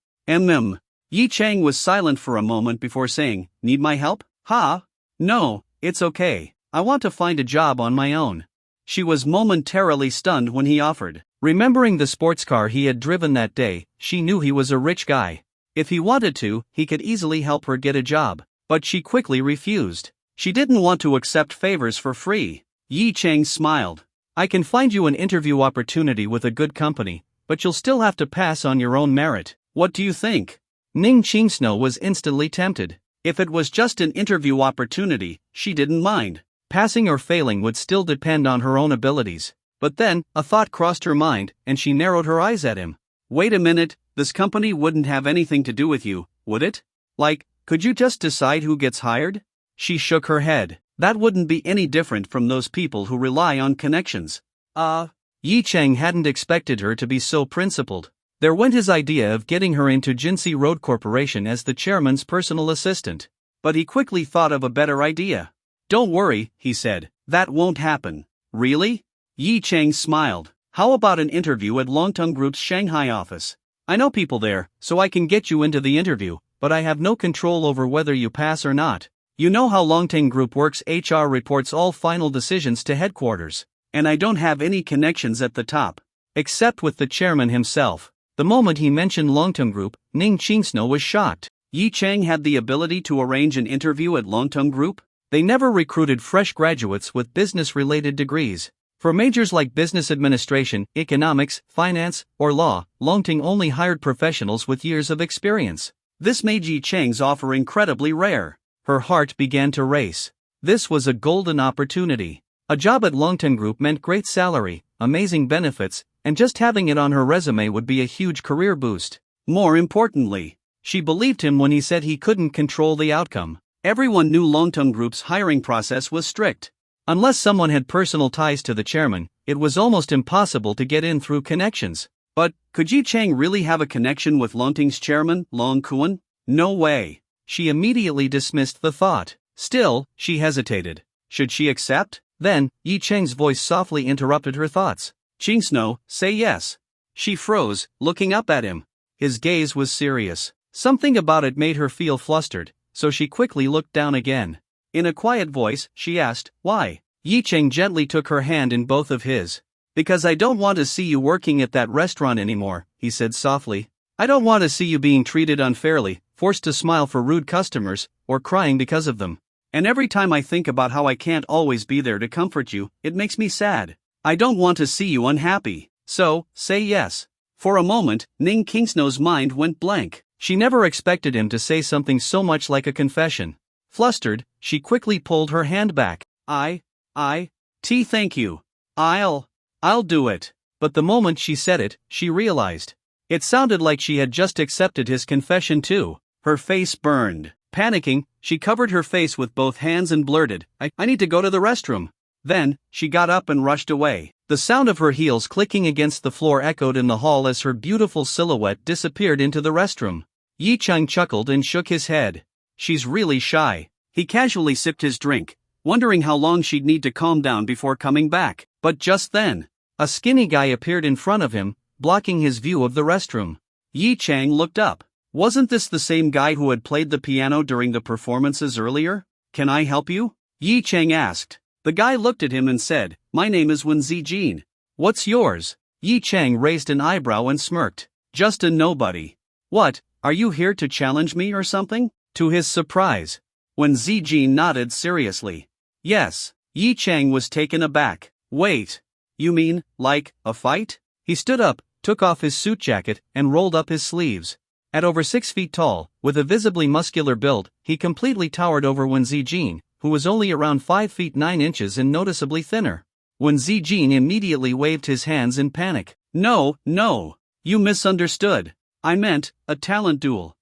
Yi Chang was silent for a moment before saying, "Need my help?" "Huh? No, it's okay. I want to find a job on my own." She was momentarily stunned when he offered. Remembering the sports car he had driven that day, she knew he was a rich guy. If he wanted to, he could easily help her get a job. But she quickly refused. She didn't want to accept favors for free. Yi Chang smiled. "I can find you an interview opportunity with a good company, but you'll still have to pass on your own merit. What do you think?" Ning Qingsnou was instantly tempted. If it was just an interview opportunity, she didn't mind. Passing or failing would still depend on her own abilities. But then, a thought crossed her mind, and she narrowed her eyes at him. "Wait a minute, this company wouldn't have anything to do with you, would it? Like, could you just decide who gets hired?" She shook her head. "That wouldn't be any different from those people who rely on connections." Yi Chang hadn't expected her to be so principled. There went his idea of getting her into Jinsei Road Corporation as the chairman's personal assistant. But he quickly thought of a better idea. "Don't worry," he said, "that won't happen." "Really?" Yi Chang smiled. "How about an interview at Longtung Group's Shanghai office? I know people there, so I can get you into the interview, but I have no control over whether you pass or not. You know how Longtung Group works. HR reports all final decisions to headquarters. And I don't have any connections at the top. Except with the chairman himself." The moment he mentioned Longtung Group, Ning Qingsnou was shocked. Yi Chang had the ability to arrange an interview at Longtung Group? They never recruited fresh graduates with business-related degrees. For majors like business administration, economics, finance, or law, Longtung only hired professionals with years of experience. This made Yi Chang's offer incredibly rare. Her heart began to race. This was a golden opportunity. A job at Longtung Group meant great salary, amazing benefits, and just having it on her resume would be a huge career boost. More importantly, she believed him when he said he couldn't control the outcome. Everyone knew Longtung Group's hiring process was strict. Unless someone had personal ties to the chairman, it was almost impossible to get in through connections. But, could Yi Chang really have a connection with Longtung's chairman, Long Kuan? No way. She immediately dismissed the thought. Still, she hesitated. Should she accept? Then, Yi Chang's voice softly interrupted her thoughts. "Qingsnou, say yes." She froze, looking up at him. His gaze was serious. Something about it made her feel flustered, so she quickly looked down again. In a quiet voice, she asked, "Why?" Yi Chang gently took her hand in both of his. "Because I don't want to see you working at that restaurant anymore," he said softly. "I don't want to see you being treated unfairly, forced to smile for rude customers, or crying because of them. And every time I think about how I can't always be there to comfort you, it makes me sad. I don't want to see you unhappy. So, say yes." For a moment, Ning Qingsnou's mind went blank. She never expected him to say something so much like a confession. Flustered, she quickly pulled her hand back. Thank you. I'll do it. But the moment she said it, she realized. It sounded like she had just accepted his confession too. Her face burned. Panicking, she covered her face with both hands and blurted, I need to go to the restroom. Then, she got up and rushed away. The sound of her heels clicking against the floor echoed in the hall as her beautiful silhouette disappeared into the restroom. Yi Chang chuckled and shook his head. She's really shy. He casually sipped his drink, wondering how long she'd need to calm down before coming back. But just then, a skinny guy appeared in front of him, blocking his view of the restroom. Yi Chang looked up. Wasn't this the same guy who had played the piano during the performances earlier? Can I help you? Yi Chang asked. The guy looked at him and said, My name is Wen Zijin. What's yours? Yi Chang raised an eyebrow and smirked. Just a nobody. What, are you here to challenge me or something? To his surprise, Wen Zijin nodded seriously. Yes. Yi Chang was taken aback. Wait. You mean, like, a fight? He stood up, took off his suit jacket, and rolled up his sleeves. At over 6 feet tall, with a visibly muscular build, he completely towered over Wen Zijin, who was only around 5 feet 9 inches and noticeably thinner. Wen Zijin immediately waved his hands in panic. No, you misunderstood. I meant, a talent duel.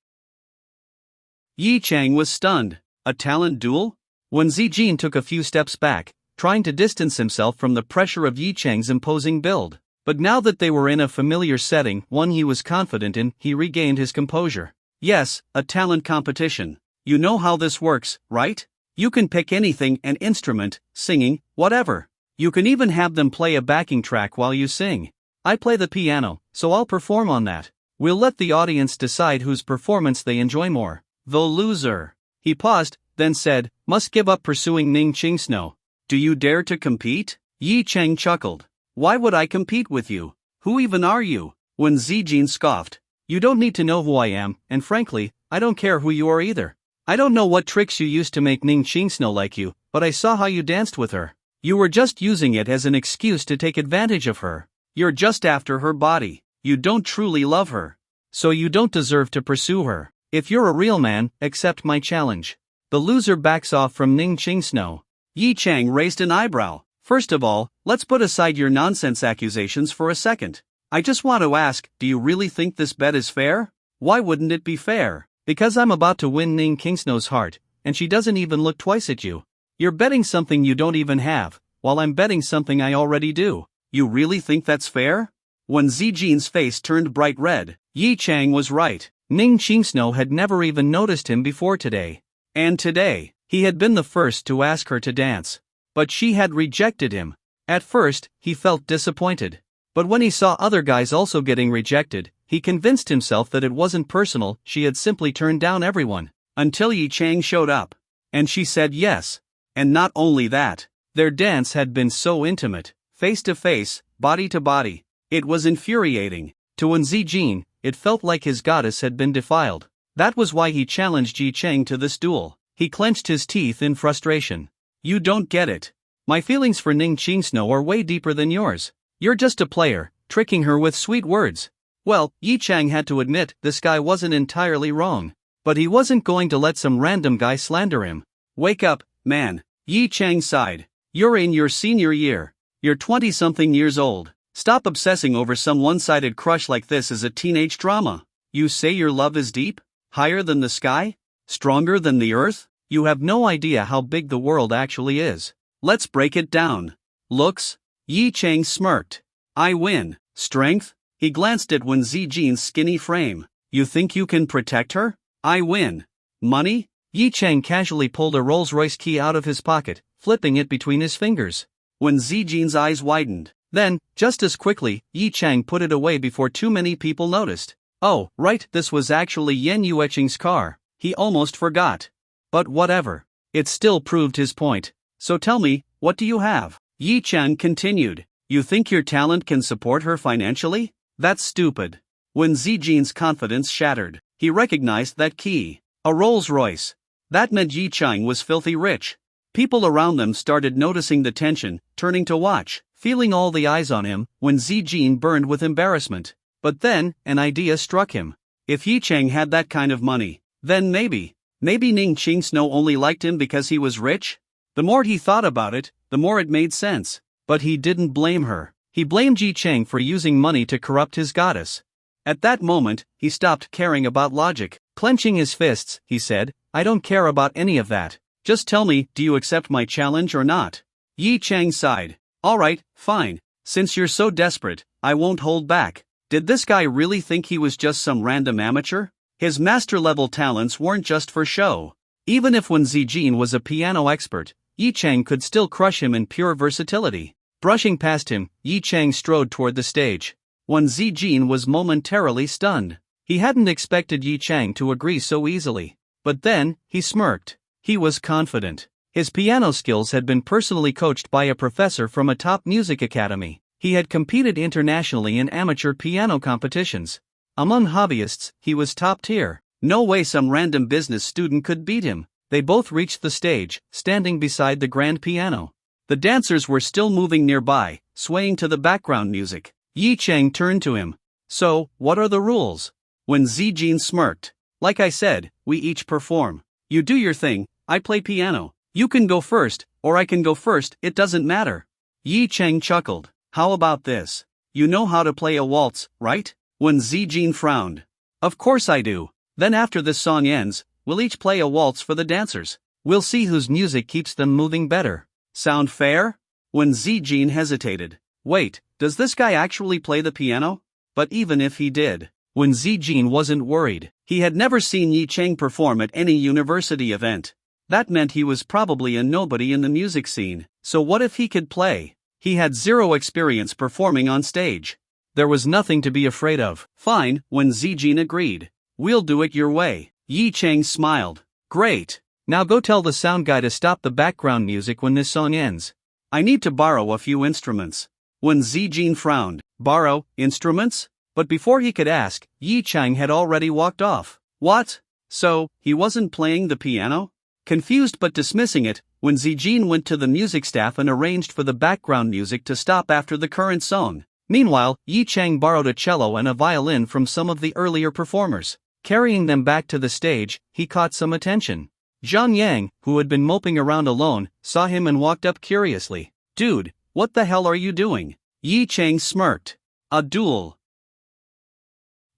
Yi Chang was stunned. A talent duel? Wen Zijin took a few steps back, trying to distance himself from the pressure of Yi Chang's imposing build. But now that they were in a familiar setting, one he was confident in, he regained his composure. Yes, a talent competition. You know how this works, right? You can pick anything, an instrument, singing, whatever. You can even have them play a backing track while you sing. I play the piano, so I'll perform on that. We'll let the audience decide whose performance they enjoy more. The loser. He paused, then said, must give up pursuing Ning Qingsno. Do you dare to compete? Yi Chang chuckled. Why would I compete with you? Who even are you? Wen Zijin scoffed. You don't need to know who I am, and frankly, I don't care who you are either. I don't know what tricks you used to make Ning Qingsno like you, but I saw how you danced with her. You were just using it as an excuse to take advantage of her. You're just after her body. You don't truly love her. So you don't deserve to pursue her. If you're a real man, accept my challenge. The loser backs off from Ning Qingsno. Yi Chang raised an eyebrow. First of all, let's put aside your nonsense accusations for a second. I just want to ask, do you really think this bet is fair? Why wouldn't it be fair? Because I'm about to win Ning Qingsno's heart, and she doesn't even look twice at you. You're betting something you don't even have, while I'm betting something I already do. You really think that's fair? When Zijin's face turned bright red, Yi Chang was right. Ning Qingsno had never even noticed him before today. And today, he had been the first to ask her to dance. But she had rejected him. At first, he felt disappointed. But when he saw other guys also getting rejected, he convinced himself that it wasn't personal, she had simply turned down everyone. Until Yi Chang showed up. And she said yes. And not only that, their dance had been so intimate, face to face, body to body. It was infuriating. To Wen Zijin, it felt like his goddess had been defiled. That was why he challenged Yi Chang to this duel. He clenched his teeth in frustration. You don't get it. My feelings for Ning Qingsno are way deeper than yours. You're just a player, tricking her with sweet words. Well, Yi Chang had to admit this guy wasn't entirely wrong. But he wasn't going to let some random guy slander him. Wake up, man. Yi Chang sighed. You're in your senior year. You're 20-something years old. Stop obsessing over some one-sided crush like this as a teenage drama. You say your love is deep? Higher than the sky? Stronger than the earth? You have no idea how big the world actually is. Let's break it down. Looks? Yi Chang smirked. I win. Strength? He glanced at Wen Zijin's skinny frame. You think you can protect her? I win. Money? Yi Chang casually pulled a Rolls-Royce key out of his pocket, flipping it between his fingers. Wen Zijin's eyes widened. Then, just as quickly, Yi Chang put it away before too many people noticed. Oh, right, this was actually Yan Yueqing's car. He almost forgot. But whatever. It still proved his point. So tell me, what do you have? Yi Chang continued. You think your talent can support her financially? That's stupid. When Zijin's confidence shattered, he recognized that key. A Rolls-Royce. That meant Yi Chang was filthy rich. People around them started noticing the tension, turning to watch, feeling all the eyes on him, when Zijin burned with embarrassment. But then, an idea struck him. If Yi Chang had that kind of money, then maybe. Maybe Ning Qing Snow only liked him because he was rich? The more he thought about it, the more it made sense. But he didn't blame her. He blamed Yi Cheng for using money to corrupt his goddess. At that moment, he stopped caring about logic. Clenching his fists, he said, "I don't care about any of that. Just tell me, do you accept my challenge or not?" Yi Cheng sighed. "Alright, fine. Since you're so desperate, I won't hold back." Did this guy really think he was just some random amateur? His master-level talents weren't just for show. Even if Wen Zijin was a piano expert, Yi Cheng could still crush him in pure versatility. Brushing past him, Yi Cheng strode toward the stage. Wen Zijin was momentarily stunned. He hadn't expected Yi Cheng to agree so easily. But then, he smirked. He was confident. His piano skills had been personally coached by a professor from a top music academy. He had competed internationally in amateur piano competitions. Among hobbyists, he was top tier. No way some random business student could beat him. They both reached the stage, standing beside the grand piano. The dancers were still moving nearby, swaying to the background music. Yi Cheng turned to him. "So, what are the rules?" Wen Zijin smirked. "Like I said, we each perform. You do your thing, I play piano. You can go first, or I can go first, it doesn't matter." Yi Cheng chuckled. "How about this? You know how to play a waltz, right?" Wen Zijin frowned. "Of course I do. Then after this song ends, we'll each play a waltz for the dancers. We'll see whose music keeps them moving better. Sound fair?" Wen Zijin hesitated. "Wait, does this guy actually play the piano?" But even if he did, Wen Zijin wasn't worried. He had never seen Yi Cheng perform at any university event. That meant he was probably a nobody in the music scene. So what if he could play? He had zero experience performing on stage. There was nothing to be afraid of. "Fine," Wen Zijin agreed. "We'll do it your way." Yi Cheng smiled. "Great. Now go tell the sound guy to stop the background music when this song ends. I need to borrow a few instruments." Wen Zijin frowned. "Borrow instruments?" But before he could ask, Yi Cheng had already walked off. What? So, he wasn't playing the piano? Confused but dismissing it, Wen Zijin went to the music staff and arranged for the background music to stop after the current song. Meanwhile, Yi Cheng borrowed a cello and a violin from some of the earlier performers. Carrying them back to the stage, he caught some attention. Zhang Yang, who had been moping around alone, saw him and walked up curiously. "Dude, what the hell are you doing?" Yi Cheng smirked. "A duel."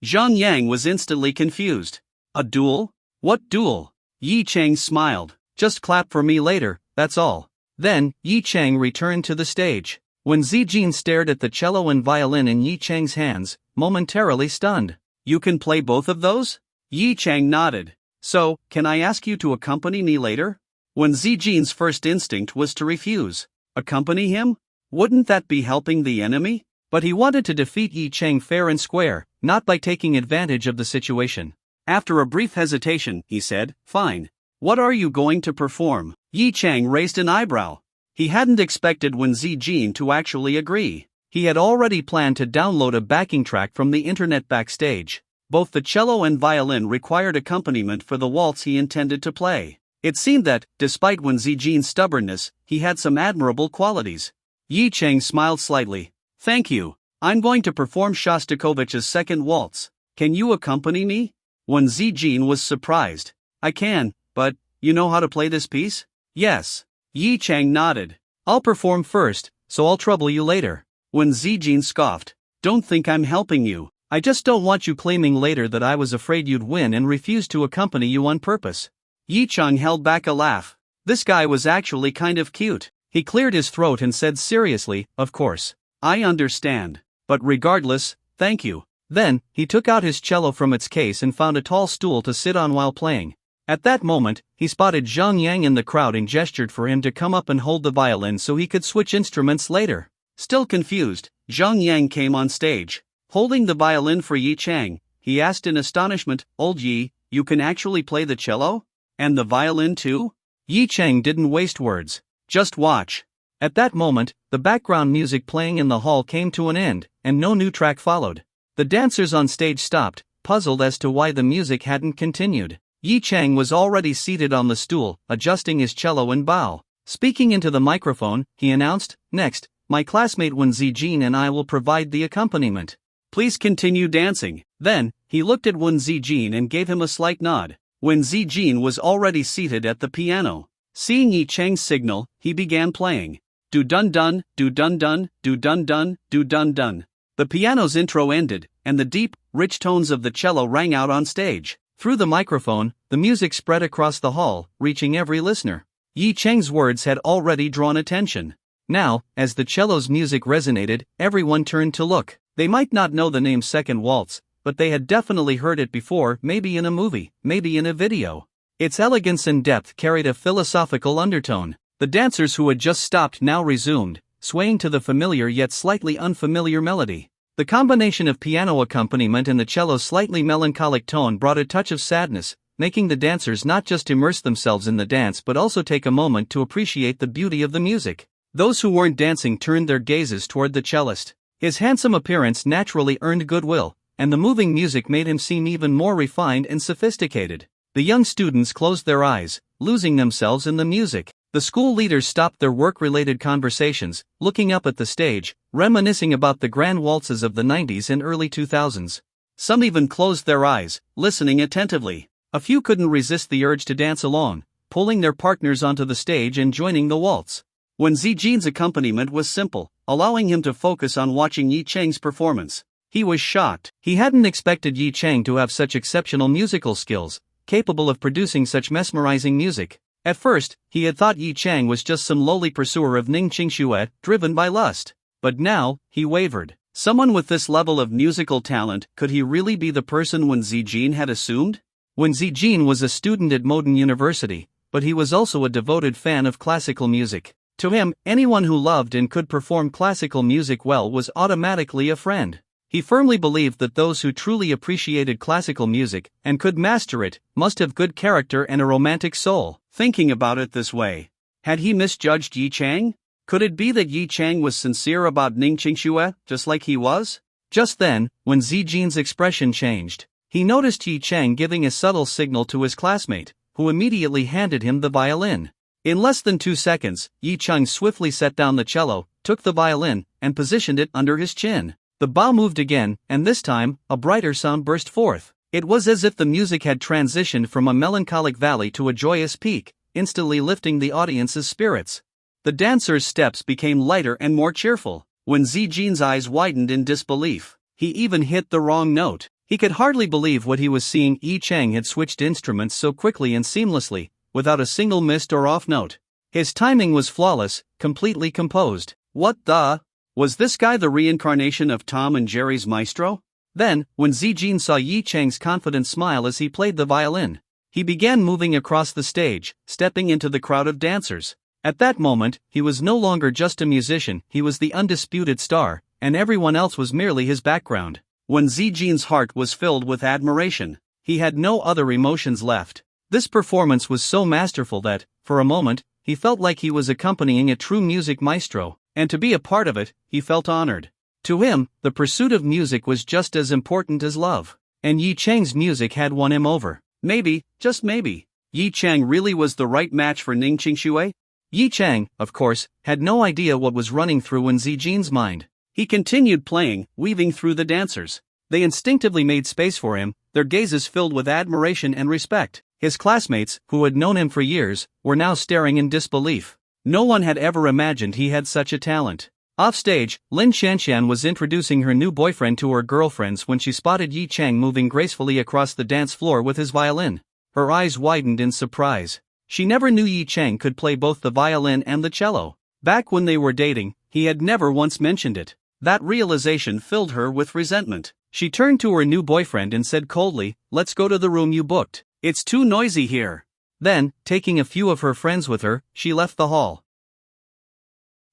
Zhang Yang was instantly confused. "A duel? What duel?" Yi Cheng smiled. "Just clap for me later, that's all." Then, Yi Cheng returned to the stage. When Zijin stared at the cello and violin in Yi Cheng's hands, momentarily stunned. "You can play both of those?" Yi Cheng nodded. "So, can I ask you to accompany me later?" When Zijin's first instinct was to refuse. Accompany him? Wouldn't that be helping the enemy? But he wanted to defeat Yi Cheng fair and square, not by taking advantage of the situation. After a brief hesitation, he said, "Fine. What are you going to perform?" Yi Cheng raised an eyebrow. He hadn't expected Wen Zijin to actually agree. He had already planned to download a backing track from the internet backstage. Both the cello and violin required accompaniment for the waltz he intended to play. It seemed that, despite Wen Zijin's stubbornness, he had some admirable qualities. Yi Cheng smiled slightly. "Thank you. I'm going to perform Shostakovich's second waltz. Can you accompany me?" Wen Zijin was surprised. "I can, but, you know how to play this piece?" "Yes." Yi Cheng nodded. "I'll perform first, so I'll trouble you later." Wen Zijin scoffed. "Don't think I'm helping you. I just don't want you claiming later that I was afraid you'd win and refused to accompany you on purpose." Yi Cheng held back a laugh. This guy was actually kind of cute. He cleared his throat and said seriously, "Of course. I understand. But regardless, thank you." Then, he took out his cello from its case and found a tall stool to sit on while playing. At that moment, he spotted Zhang Yang in the crowd and gestured for him to come up and hold the violin so he could switch instruments later. Still confused, Zhang Yang came on stage. Holding the violin for Yi Cheng, he asked in astonishment, "Old Yi, you can actually play the cello? And the violin too?" Yi Cheng didn't waste words. "Just watch." At that moment, the background music playing in the hall came to an end, and no new track followed. The dancers on stage stopped, puzzled as to why the music hadn't continued. Yi Cheng was already seated on the stool, adjusting his cello and bow. Speaking into the microphone, he announced, "Next, my classmate Wen Zijin and I will provide the accompaniment. Please continue dancing." Then, he looked at Wen Zijin and gave him a slight nod. when Zijin was already seated at the piano. Seeing Yi Chang's signal, he began playing. Do dun dun, do dun dun, do dun dun, do dun dun. The piano's intro ended, and the deep, rich tones of the cello rang out on stage. Through the microphone, the music spread across the hall, reaching every listener. Yi Chang's words had already drawn attention. Now, as the cello's music resonated, everyone turned to look. They might not know the name Second Waltz, but they had definitely heard it before, maybe in a movie, maybe in a video. Its elegance and depth carried a philosophical undertone. The dancers who had just stopped now resumed, swaying to the familiar yet slightly unfamiliar melody. The combination of piano accompaniment and the cello's slightly melancholic tone brought a touch of sadness, making the dancers not just immerse themselves in the dance but also take a moment to appreciate the beauty of the music. Those who weren't dancing turned their gazes toward the cellist. His handsome appearance naturally earned goodwill, and the moving music made him seem even more refined and sophisticated. The young students closed their eyes, losing themselves in the music. The school leaders stopped their work-related conversations, looking up at the stage, reminiscing about the grand waltzes of the 90s and early 2000s. Some even closed their eyes, listening attentively. A few couldn't resist the urge to dance along, pulling their partners onto the stage and joining the waltz. When Zijin's accompaniment was simple, allowing him to focus on watching Yi Chang's performance, he was shocked. He hadn't expected Yi Chang to have such exceptional musical skills, capable of producing such mesmerizing music. At first, he had thought Yi Chang was just some lowly pursuer of Ning Qingxue, driven by lust. But now, he wavered. Someone with this level of musical talent, could he really be the person Wen Zijin had assumed? Wen Zijin was a student at Modern University, but he was also a devoted fan of classical music. To him, anyone who loved and could perform classical music well was automatically a friend. He firmly believed that those who truly appreciated classical music, and could master it, must have good character and a romantic soul. Thinking about it this way, had he misjudged Yi Chang? Could it be that Yi Chang was sincere about Ning Qingxue, just like he was? Just then, when Zijin's expression changed, he noticed Yi Chang giving a subtle signal to his classmate, who immediately handed him the violin. In less than 2 seconds, Yi Chang swiftly set down the cello, took the violin, and positioned it under his chin. The bow moved again, and this time, a brighter sound burst forth. It was as if the music had transitioned from a melancholic valley to a joyous peak, instantly lifting the audience's spirits. The dancers' steps became lighter and more cheerful. When Zijin's eyes widened in disbelief, he even hit the wrong note. He could hardly believe what he was seeing. Yi Chang had switched instruments so quickly and seamlessly, without a single missed or off note. His timing was flawless, completely composed. What the? Was this guy the reincarnation of Tom and Jerry's maestro? Then, when Zijin saw Yi Chang's confident smile as he played the violin, he began moving across the stage, stepping into the crowd of dancers. At that moment, he was no longer just a musician, he was the undisputed star, and everyone else was merely his background. When Zijin's heart was filled with admiration, he had no other emotions left. This performance was so masterful that, for a moment, he felt like he was accompanying a true music maestro, and to be a part of it, he felt honored. To him, the pursuit of music was just as important as love, and Yi Chang's music had won him over. Maybe, just maybe, Yi Chang really was the right match for Ning Qingxue? Yi Chang, of course, had no idea what was running through Wen Zijin's mind. He continued playing, weaving through the dancers. They instinctively made space for him, their gazes filled with admiration and respect. His classmates, who had known him for years, were now staring in disbelief. No one had ever imagined he had such a talent. Offstage, Lin Shanshan was introducing her new boyfriend to her girlfriends when she spotted Yi Chang moving gracefully across the dance floor with his violin. Her eyes widened in surprise. She never knew Yi Chang could play both the violin and the cello. Back when they were dating, he had never once mentioned it. That realization filled her with resentment. She turned to her new boyfriend and said coldly, "Let's go to the room you booked. It's too noisy here." Then, taking a few of her friends with her, she left the hall.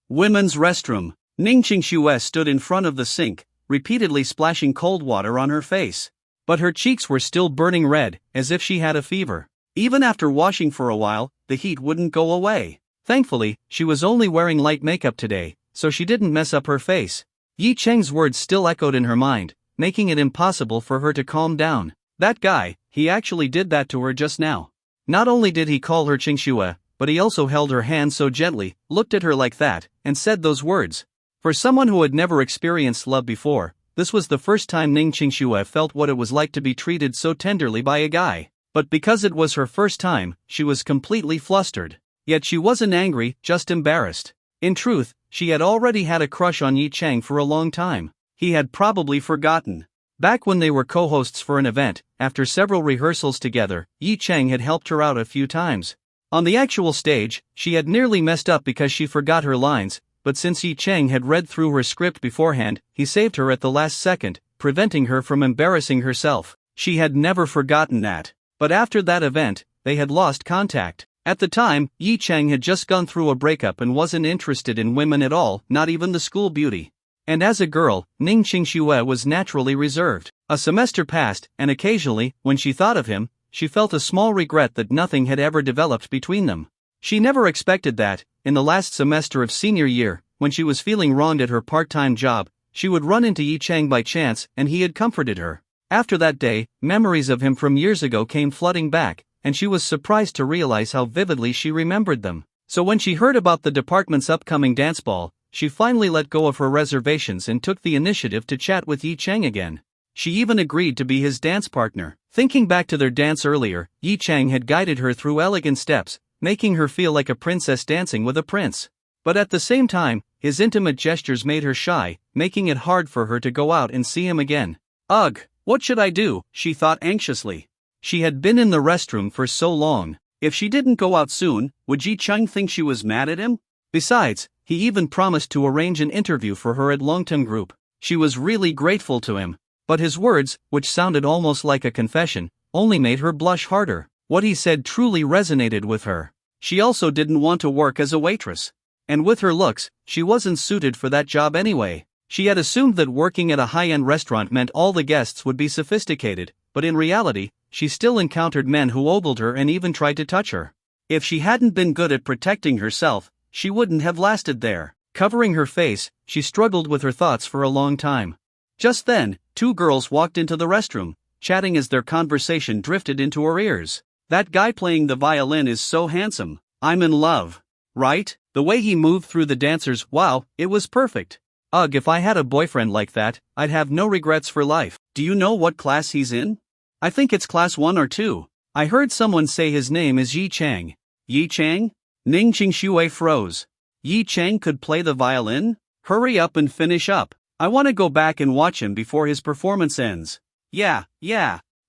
Women's restroom. Ning Qingxue stood in front of the sink, repeatedly splashing cold water on her face. But her cheeks were still burning red, as if she had a fever. Even after washing for a while, the heat wouldn't go away. Thankfully, she was only wearing light makeup today, so she didn't mess up her face. Yi Chang's words still echoed in her mind, making it impossible for her to calm down. That guy, he actually did that to her just now. Not only did he call her Qingxue, but he also held her hand so gently, looked at her like that, and said those words. For someone who had never experienced love before, this was the first time Ning Qingxue felt what it was like to be treated so tenderly by a guy. But because it was her first time, she was completely flustered. Yet she wasn't angry, just embarrassed. In truth, she had already had a crush on Yi Chang for a long time. He had probably forgotten. Back when they were co-hosts for an event, after several rehearsals together, Yi Chang had helped her out a few times. On the actual stage, she had nearly messed up because she forgot her lines, but since Yi Chang had read through her script beforehand, he saved her at the last second, preventing her from embarrassing herself. She had never forgotten that. But after that event, they had lost contact. At the time, Yi Chang had just gone through a breakup and wasn't interested in women at all, not even the school beauty. And as a girl, Ning Qingxue was naturally reserved. A semester passed, and occasionally, when she thought of him, she felt a small regret that nothing had ever developed between them. She never expected that, in the last semester of senior year, when she was feeling wronged at her part-time job, she would run into Yi Chang by chance, and he had comforted her. After that day, memories of him from years ago came flooding back, and she was surprised to realize how vividly she remembered them. So when she heard about the department's upcoming dance ball, she finally let go of her reservations and took the initiative to chat with Yi Chang again. She even agreed to be his dance partner. Thinking back to their dance earlier, Yi Chang had guided her through elegant steps, making her feel like a princess dancing with a prince. But at the same time, his intimate gestures made her shy, making it hard for her to go out and see him again. Ugh, what should I do? She thought anxiously. She had been in the restroom for so long. If she didn't go out soon, would Yi Chang think she was mad at him? Besides, he even promised to arrange an interview for her at Longton Group. She was really grateful to him. But his words, which sounded almost like a confession, only made her blush harder. What he said truly resonated with her. She also didn't want to work as a waitress. And with her looks, she wasn't suited for that job anyway. She had assumed that working at a high-end restaurant meant all the guests would be sophisticated, but in reality, she still encountered men who ogled her and even tried to touch her. If she hadn't been good at protecting herself, she wouldn't have lasted there. Covering her face, she struggled with her thoughts for a long time. Just then, two girls walked into the restroom, chatting as their conversation drifted into her ears. That guy playing the violin is so handsome. I'm in love. Right? The way he moved through the dancers, wow, it was perfect. Ugh, if I had a boyfriend like that, I'd have no regrets for life. Do you know what class he's in? I think it's class 1 or 2. I heard someone say his name is Yi Chang. Yi Chang? Ning Qingxue froze. Yi Chang could play the violin? Hurry up and finish up. I want to go back and watch him before his performance ends. Yeah.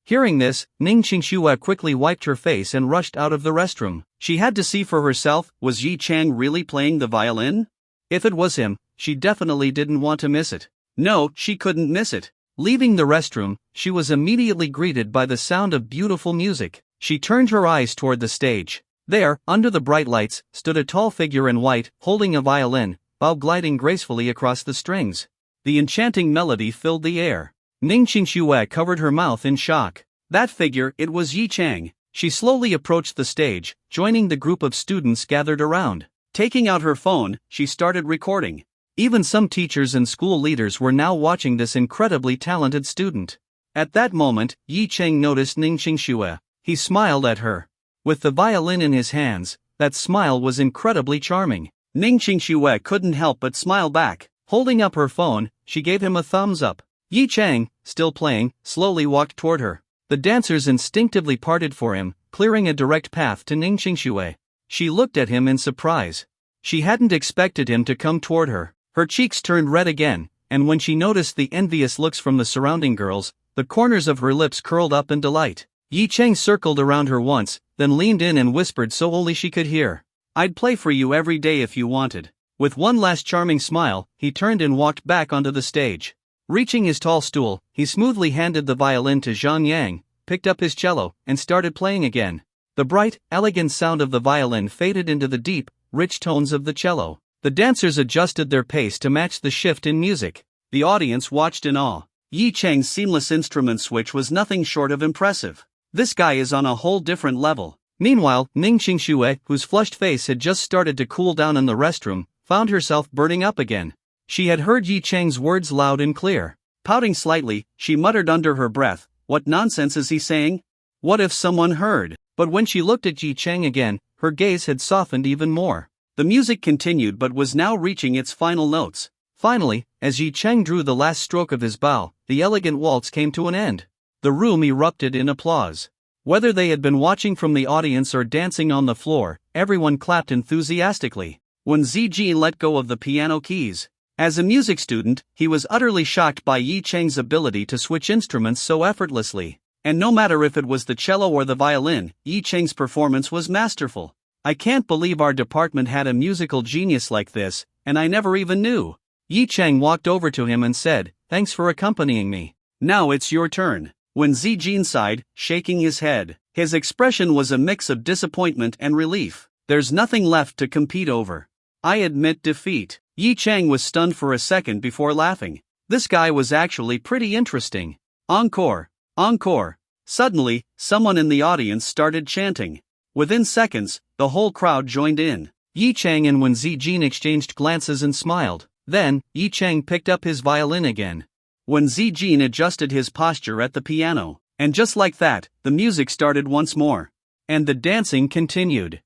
Hearing this, Ning Qingxue quickly wiped her face and rushed out of the restroom. She had to see for herself, was Yi Chang really playing the violin? If it was him, she definitely didn't want to miss it. No, she couldn't miss it. Leaving the restroom, she was immediately greeted by the sound of beautiful music. She turned her eyes toward the stage. There, under the bright lights, stood a tall figure in white, holding a violin, while gliding gracefully across the strings. The enchanting melody filled the air. Ning Qingxue covered her mouth in shock. That figure, it was Yi Chang. She slowly approached the stage, joining the group of students gathered around. Taking out her phone, she started recording. Even some teachers and school leaders were now watching this incredibly talented student. At that moment, Yi Chang noticed Ning Qingxue. He smiled at her. With the violin in his hands, that smile was incredibly charming. Ning Qingxue couldn't help but smile back. Holding up her phone, she gave him a thumbs up. Yi Chang, still playing, slowly walked toward her. The dancers instinctively parted for him, clearing a direct path to Ning Qingxue. She looked at him in surprise. She hadn't expected him to come toward her. Her cheeks turned red again, and when she noticed the envious looks from the surrounding girls, the corners of her lips curled up in delight. Yi Chang circled around her once, then leaned in and whispered so only she could hear. I'd play for you every day if you wanted. With one last charming smile, he turned and walked back onto the stage. Reaching his tall stool, he smoothly handed the violin to Zhang Yang, picked up his cello, and started playing again. The bright, elegant sound of the violin faded into the deep, rich tones of the cello. The dancers adjusted their pace to match the shift in music. The audience watched in awe. Yi Chang's seamless instrument switch was nothing short of impressive. This guy is on a whole different level. Meanwhile, Ning Qingxue, whose flushed face had just started to cool down in the restroom, found herself burning up again. She had heard Yi Chang's words loud and clear. Pouting slightly, she muttered under her breath, "What nonsense is he saying? What if someone heard?" But when she looked at Yi Chang again, her gaze had softened even more. The music continued but was now reaching its final notes. Finally, as Yi Chang drew the last stroke of his bow, the elegant waltz came to an end. The room erupted in applause. Whether they had been watching from the audience or dancing on the floor, everyone clapped enthusiastically. When Zijin let go of the piano keys. As a music student, he was utterly shocked by Yi Cheng's ability to switch instruments so effortlessly. And no matter if it was the cello or the violin, Yi Cheng's performance was masterful. I can't believe our department had a musical genius like this, and I never even knew. Yi Cheng walked over to him and said, "Thanks for accompanying me. Now it's your turn." When Zijin sighed, shaking his head, his expression was a mix of disappointment and relief. There's nothing left to compete over. I admit defeat. Yi Cheng was stunned for a second before laughing. This guy was actually pretty interesting. Encore! Encore! Suddenly, someone in the audience started chanting. Within seconds, the whole crowd joined in. Yi Cheng and Wen Zijin exchanged glances and smiled. Then, Yi Cheng picked up his violin again. Wen Zijin adjusted his posture at the piano, and just like that, the music started once more. And the dancing continued.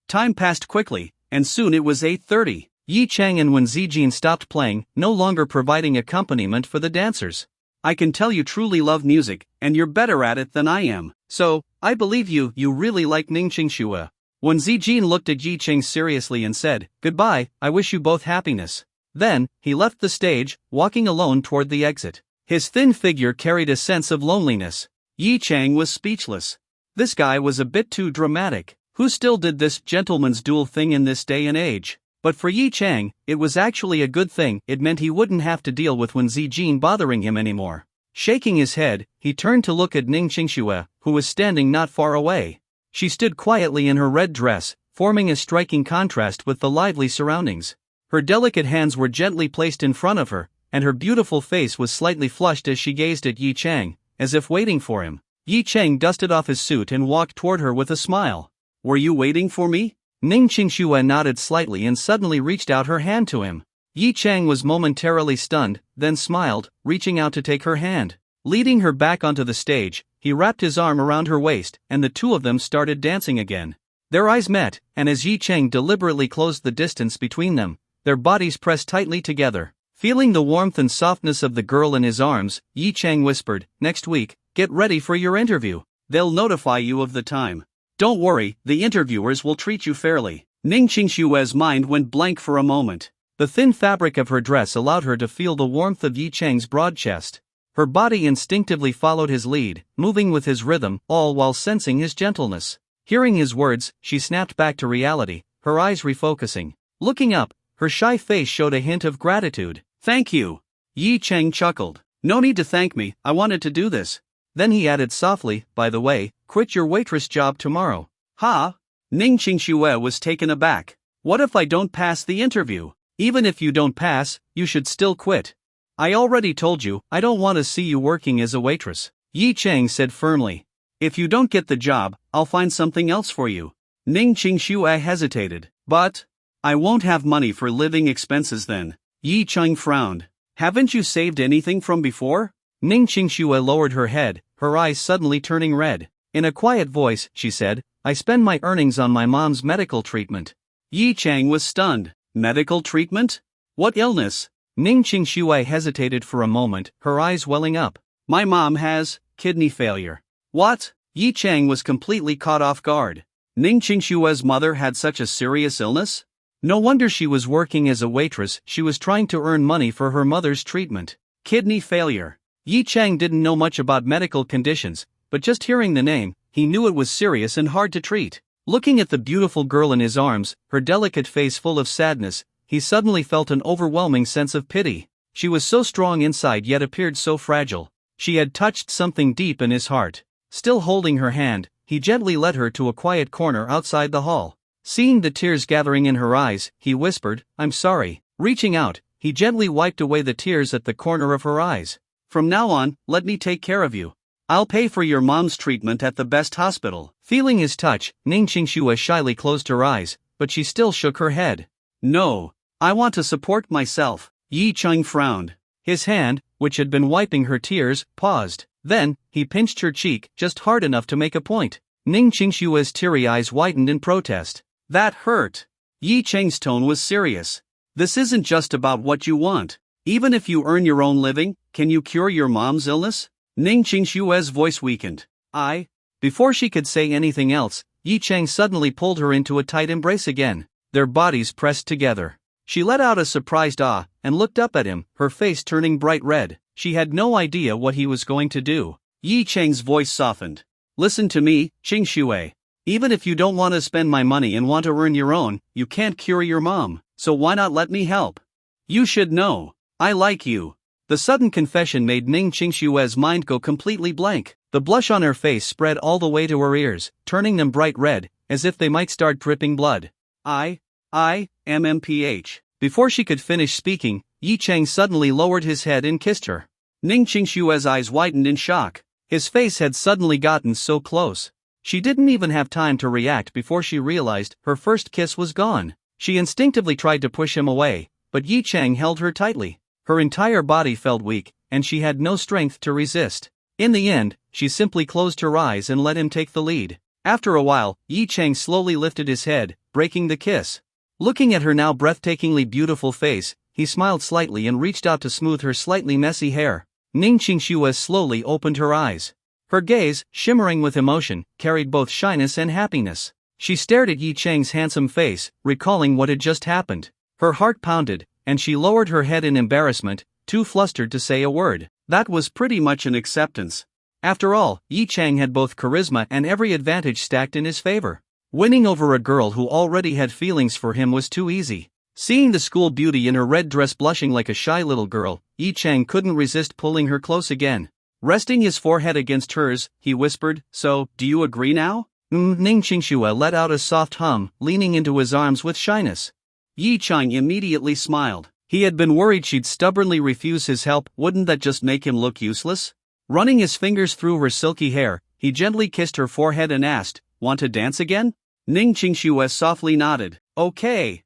Time passed quickly, and soon it was 8:30. Yi Cheng and Wen Zijin stopped playing, no longer providing accompaniment for the dancers. I can tell you truly love music, and you're better at it than I am, so, I believe you really like Ningqing Shua. Wen Zijin looked at Yi Cheng seriously and said, "Goodbye, I wish you both happiness." Then, he left the stage, walking alone toward the exit. His thin figure carried a sense of loneliness. Yi Cheng was speechless. This guy was a bit too dramatic. Who still did this gentleman's duel thing in this day and age? But for Yi Cheng, it was actually a good thing. It meant he wouldn't have to deal with Wen Zijin bothering him anymore. Shaking his head, he turned to look at Ning Qingxue, who was standing not far away. She stood quietly in her red dress, forming a striking contrast with the lively surroundings. Her delicate hands were gently placed in front of her, and her beautiful face was slightly flushed as she gazed at Yi Cheng, as if waiting for him. Yi Cheng dusted off his suit and walked toward her with a smile. "Were you waiting for me?" Ning Qingxue nodded slightly and suddenly reached out her hand to him. Yi Cheng was momentarily stunned, then smiled, reaching out to take her hand. Leading her back onto the stage, he wrapped his arm around her waist, and the two of them started dancing again. Their eyes met, and as Yi Cheng deliberately closed the distance between them, their bodies pressed tightly together. Feeling the warmth and softness of the girl in his arms, Yi Cheng whispered, "Next week, get ready for your interview. They'll notify you of the time. Don't worry, the interviewers will treat you fairly." Ning Qingxue's mind went blank for a moment. The thin fabric of her dress allowed her to feel the warmth of Yi Cheng's broad chest. Her body instinctively followed his lead, moving with his rhythm, all while sensing his gentleness. Hearing his words, she snapped back to reality, her eyes refocusing. Looking up, her shy face showed a hint of gratitude. "Thank you." Yi Cheng chuckled. "No need to thank me, I wanted to do this." Then he added softly, "By the way, quit your waitress job tomorrow." "Huh?" Ning Qingxue was taken aback. "What if I don't pass the interview?" "Even if you don't pass, you should still quit. I already told you, I don't want to see you working as a waitress," Yi Cheng said firmly. "If you don't get the job, I'll find something else for you." Ning Qingxue hesitated. "But I won't have money for living expenses then." Yi Cheng frowned. "Haven't you saved anything from before?" Ning Qingxue lowered her head, her eyes suddenly turning red. In a quiet voice, she said, "I spend my earnings on my mom's medical treatment." Yi Cheng was stunned. "Medical treatment? What illness?" Ning Qingxue hesitated for a moment, her eyes welling up. "My mom has kidney failure." "What?" Yi Cheng was completely caught off guard. Ning Qingxue's mother had such a serious illness? No wonder she was working as a waitress. She was trying to earn money for her mother's treatment. Kidney failure. Yi Cheng didn't know much about medical conditions, but just hearing the name, he knew it was serious and hard to treat. Looking at the beautiful girl in his arms, her delicate face full of sadness, he suddenly felt an overwhelming sense of pity. She was so strong inside yet appeared so fragile. She had touched something deep in his heart. Still holding her hand, he gently led her to a quiet corner outside the hall. Seeing the tears gathering in her eyes, he whispered, "I'm sorry." Reaching out, he gently wiped away the tears at the corner of her eyes. "From now on, let me take care of you. I'll pay for your mom's treatment at the best hospital." Feeling his touch, Ning Qingxue shyly closed her eyes, but she still shook her head. "No, I want to support myself." Yi Cheng frowned. His hand, which had been wiping her tears, paused. Then, he pinched her cheek, just hard enough to make a point. Ning Qingxue's teary eyes widened in protest. "That hurt." Yi Cheng's tone was serious. "This isn't just about what you want. Even if you earn your own living, can you cure your mom's illness?" Ning Qingxue's voice weakened. I. Before she could say anything else, Yi Chang suddenly pulled her into a tight embrace again. Their bodies pressed together. She let out a surprised ah, and looked up at him, her face turning bright red. She had no idea what he was going to do. Yi Chang's voice softened. Listen to me, Qing Shui. Even if you don't want to spend my money and want to earn your own, you can't cure your mom, so why not let me help? You should know. I like you. The sudden confession made Ning Qingshue's mind go completely blank. The blush on her face spread all the way to her ears, turning them bright red, as if they might start dripping blood. MMPH. Before she could finish speaking, Yi Chang suddenly lowered his head and kissed her. Ning Qingshue's eyes widened in shock. His face had suddenly gotten so close. She didn't even have time to react before she realized her first kiss was gone. She instinctively tried to push him away, but Yi Chang held her tightly. Her entire body felt weak, and she had no strength to resist. In the end, she simply closed her eyes and let him take the lead. After a while, Yi Chang slowly lifted his head, breaking the kiss. Looking at her now breathtakingly beautiful face, he smiled slightly and reached out to smooth her slightly messy hair. Ning Qingshuo slowly opened her eyes. Her gaze, shimmering with emotion, carried both shyness and happiness. She stared at Yi Chang's handsome face, recalling what had just happened. Her heart pounded, and she lowered her head in embarrassment, too flustered to say a word. That was pretty much an acceptance. After all, Yi Chang had both charisma and every advantage stacked in his favor. Winning over a girl who already had feelings for him was too easy. Seeing the school beauty in her red dress blushing like a shy little girl, Yi Chang couldn't resist pulling her close again. Resting his forehead against hers, he whispered, "So, do you agree now?" Ning Qingshuo let out a soft hum, leaning into his arms with shyness. Yi Chang immediately smiled. He had been worried she'd stubbornly refuse his help. Wouldn't that just make him look useless? Running his fingers through her silky hair, he gently kissed her forehead and asked, "Want to dance again?" Ning Qingshuo softly nodded. "Okay."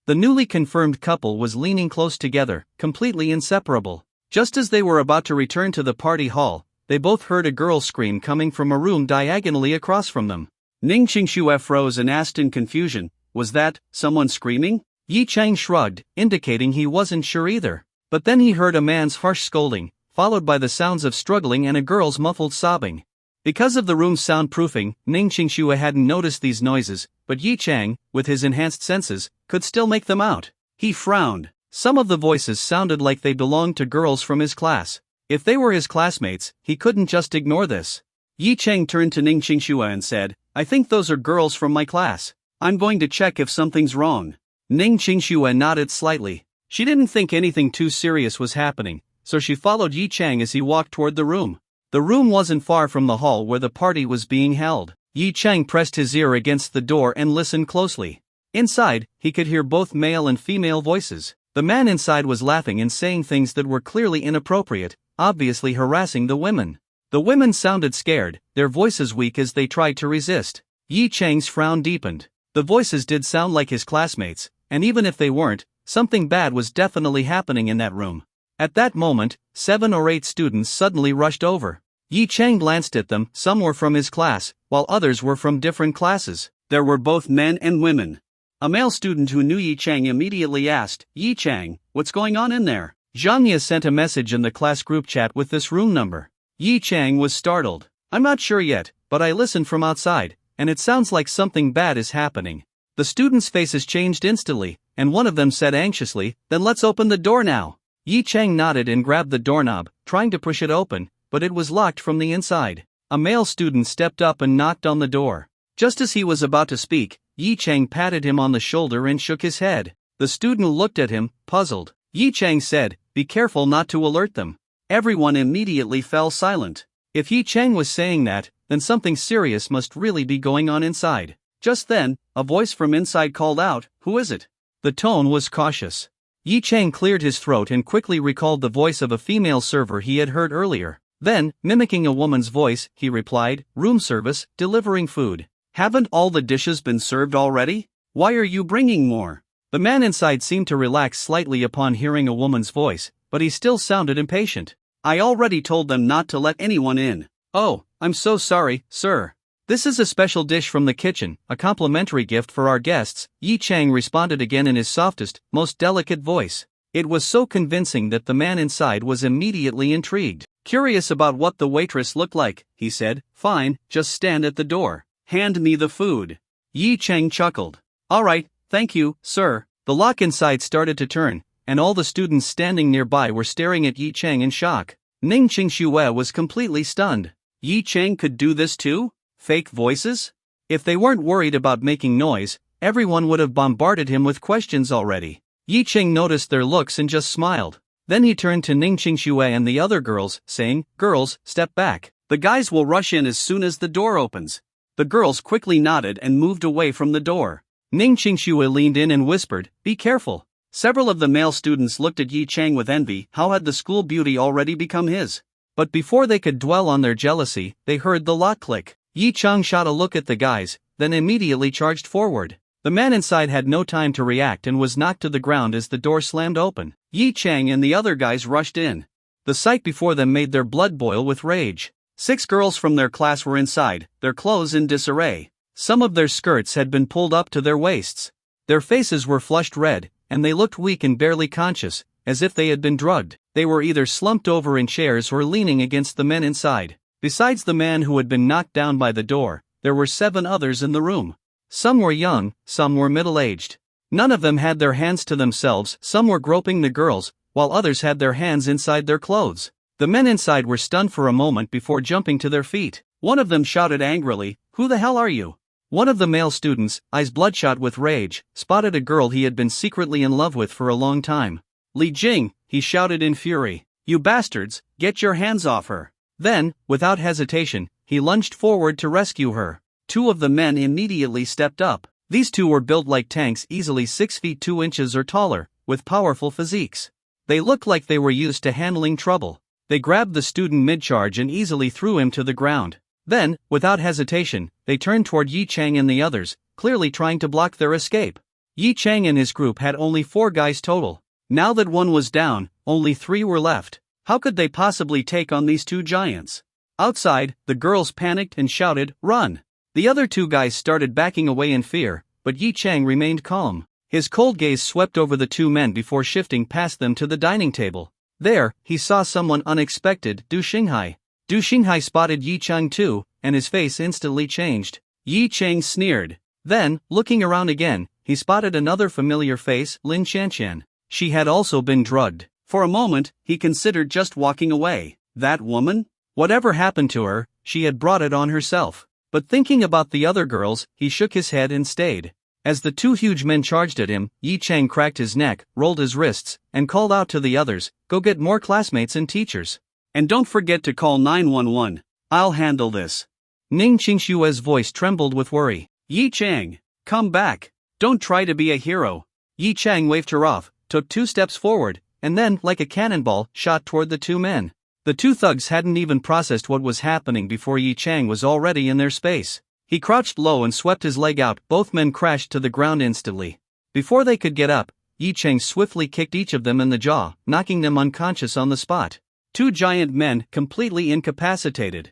The newly confirmed couple was leaning close together, completely inseparable. Just as they were about to return to the party hall, they both heard a girl scream coming from a room diagonally across from them. Ning Qingshuo froze and asked in confusion, "Was that someone screaming?" Yi Chang shrugged, indicating he wasn't sure either. But then he heard a man's harsh scolding, followed by the sounds of struggling and a girl's muffled sobbing. Because of the room's soundproofing, Ning Qingshuo hadn't noticed these noises, but Yi Chang, with his enhanced senses, could still make them out. He frowned. Some of the voices sounded like they belonged to girls from his class. If they were his classmates, he couldn't just ignore this. Yi Chang turned to Ning Qingshuo and said, "I think those are girls from my class. I'm going to check if something's wrong." Ning Qingshuo nodded slightly. She didn't think anything too serious was happening, so she followed Yi Chang as he walked toward the room. The room wasn't far from the hall where the party was being held. Yi Chang pressed his ear against the door and listened closely. Inside, he could hear both male and female voices. The man inside was laughing and saying things that were clearly inappropriate, obviously harassing the women. The women sounded scared, their voices weak as they tried to resist. Yi Chang's frown deepened. The voices did sound like his classmates, and even if they weren't, something bad was definitely happening in that room. At that moment, 7 or 8 students suddenly rushed over. Yi Chang glanced at them. Some were from his class, while others were from different classes. There were both men and women. A male student who knew Yi Chang immediately asked, "Yi Chang, what's going on in there?" Zhang Ye sent a message in the class group chat with this room number. Yi Chang was startled. "I'm not sure yet, but I listened from outside, and it sounds like something bad is happening." The students' faces changed instantly, and one of them said anxiously, "Then let's open the door now." Yi Chang nodded and grabbed the doorknob, trying to push it open, but it was locked from the inside. A male student stepped up and knocked on the door. Just as he was about to speak, Yi Chang patted him on the shoulder and shook his head. The student looked at him, puzzled. Yi Chang said, "Be careful not to alert them." Everyone immediately fell silent. If Yi Chang was saying that, then something serious must really be going on inside. Just then, a voice from inside called out, "Who is it?" The tone was cautious. Yi Chang cleared his throat and quickly recalled the voice of a female server he had heard earlier. Then, mimicking a woman's voice, he replied, "Room service, delivering food. Haven't all the dishes been served already? Why are you bringing more?" The man inside seemed to relax slightly upon hearing a woman's voice, but he still sounded impatient. "I already told them not to let anyone in." "Oh, I'm so sorry, sir. This is a special dish from the kitchen, a complimentary gift for our guests," Yi Chang responded again in his softest, most delicate voice. It was so convincing that the man inside was immediately intrigued. Curious about what the waitress looked like, he said, "Fine, just stand at the door. Hand me the food." Yi Chang chuckled. "Alright, thank you, sir." The lock inside started to turn, and all the students standing nearby were staring at Yi Chang in shock. Ning Qingxue was completely stunned. Yi Chang could do this too? Fake voices? If they weren't worried about making noise, everyone would have bombarded him with questions already. Yi Chang noticed their looks and just smiled. Then he turned to Ning Qingxue and the other girls, saying, "Girls, step back. The guys will rush in as soon as the door opens." The girls quickly nodded and moved away from the door. Ning Qingxue leaned in and whispered, "Be careful." Several of the male students looked at Yi Chang with envy. How had the school beauty already become his? But before they could dwell on their jealousy, they heard the lock click. Yi Chang shot a look at the guys, then immediately charged forward. The man inside had no time to react and was knocked to the ground as the door slammed open. Yi Chang and the other guys rushed in. The sight before them made their blood boil with rage. 6 girls from their class were inside, their clothes in disarray. Some of their skirts had been pulled up to their waists. Their faces were flushed red, and they looked weak and barely conscious, as if they had been drugged. They were either slumped over in chairs or leaning against the men inside. Besides the man who had been knocked down by the door, there were 7 others in the room. Some were young, some were middle-aged. None of them had their hands to themselves, some were groping the girls, while others had their hands inside their clothes. The men inside were stunned for a moment before jumping to their feet. One of them shouted angrily, "Who the hell are you?" One of the male students, eyes bloodshot with rage, spotted a girl he had been secretly in love with for a long time. "Li Jing," he shouted in fury. "You bastards, get your hands off her." Then, without hesitation, he lunged forward to rescue her. 2 of the men immediately stepped up. These 2 were built like tanks, easily 6 feet 2 inches or taller, with powerful physiques. They looked like they were used to handling trouble. They grabbed the student mid-charge and easily threw him to the ground. Then, without hesitation, they turned toward Yi Chang and the others, clearly trying to block their escape. Yi Chang and his group had only 4 guys total. Now that one was down, only 3 were left. How could they possibly take on these 2 giants? Outside, the girls panicked and shouted, "Run!" The other 2 guys started backing away in fear, but Yi Chang remained calm. His cold gaze swept over the 2 men before shifting past them to the dining table. There, he saw someone unexpected, Shanghai. Shanghai spotted Yi Chang too, and his face instantly changed. Yi Chang sneered. Then, looking around again, he spotted another familiar face, Lin Qianqian. She had also been drugged. For a moment, he considered just walking away. That woman? Whatever happened to her, she had brought it on herself. But thinking about the other girls, he shook his head and stayed. As the 2 huge men charged at him, Yi Chang cracked his neck, rolled his wrists, and called out to the others, "Go get more classmates and teachers. And don't forget to call 911. I'll handle this." Ning Qingxue's voice trembled with worry. "Yi Chang, come back. Don't try to be a hero." Yi Chang waved her off, took 2 steps forward, and then, like a cannonball, shot toward the 2 men. The 2 thugs hadn't even processed what was happening before Yi Chang was already in their space. He crouched low and swept his leg out. Both men crashed to the ground instantly. Before they could get up, Yi Chang swiftly kicked each of them in the jaw, knocking them unconscious on the spot. 2 giant men, completely incapacitated.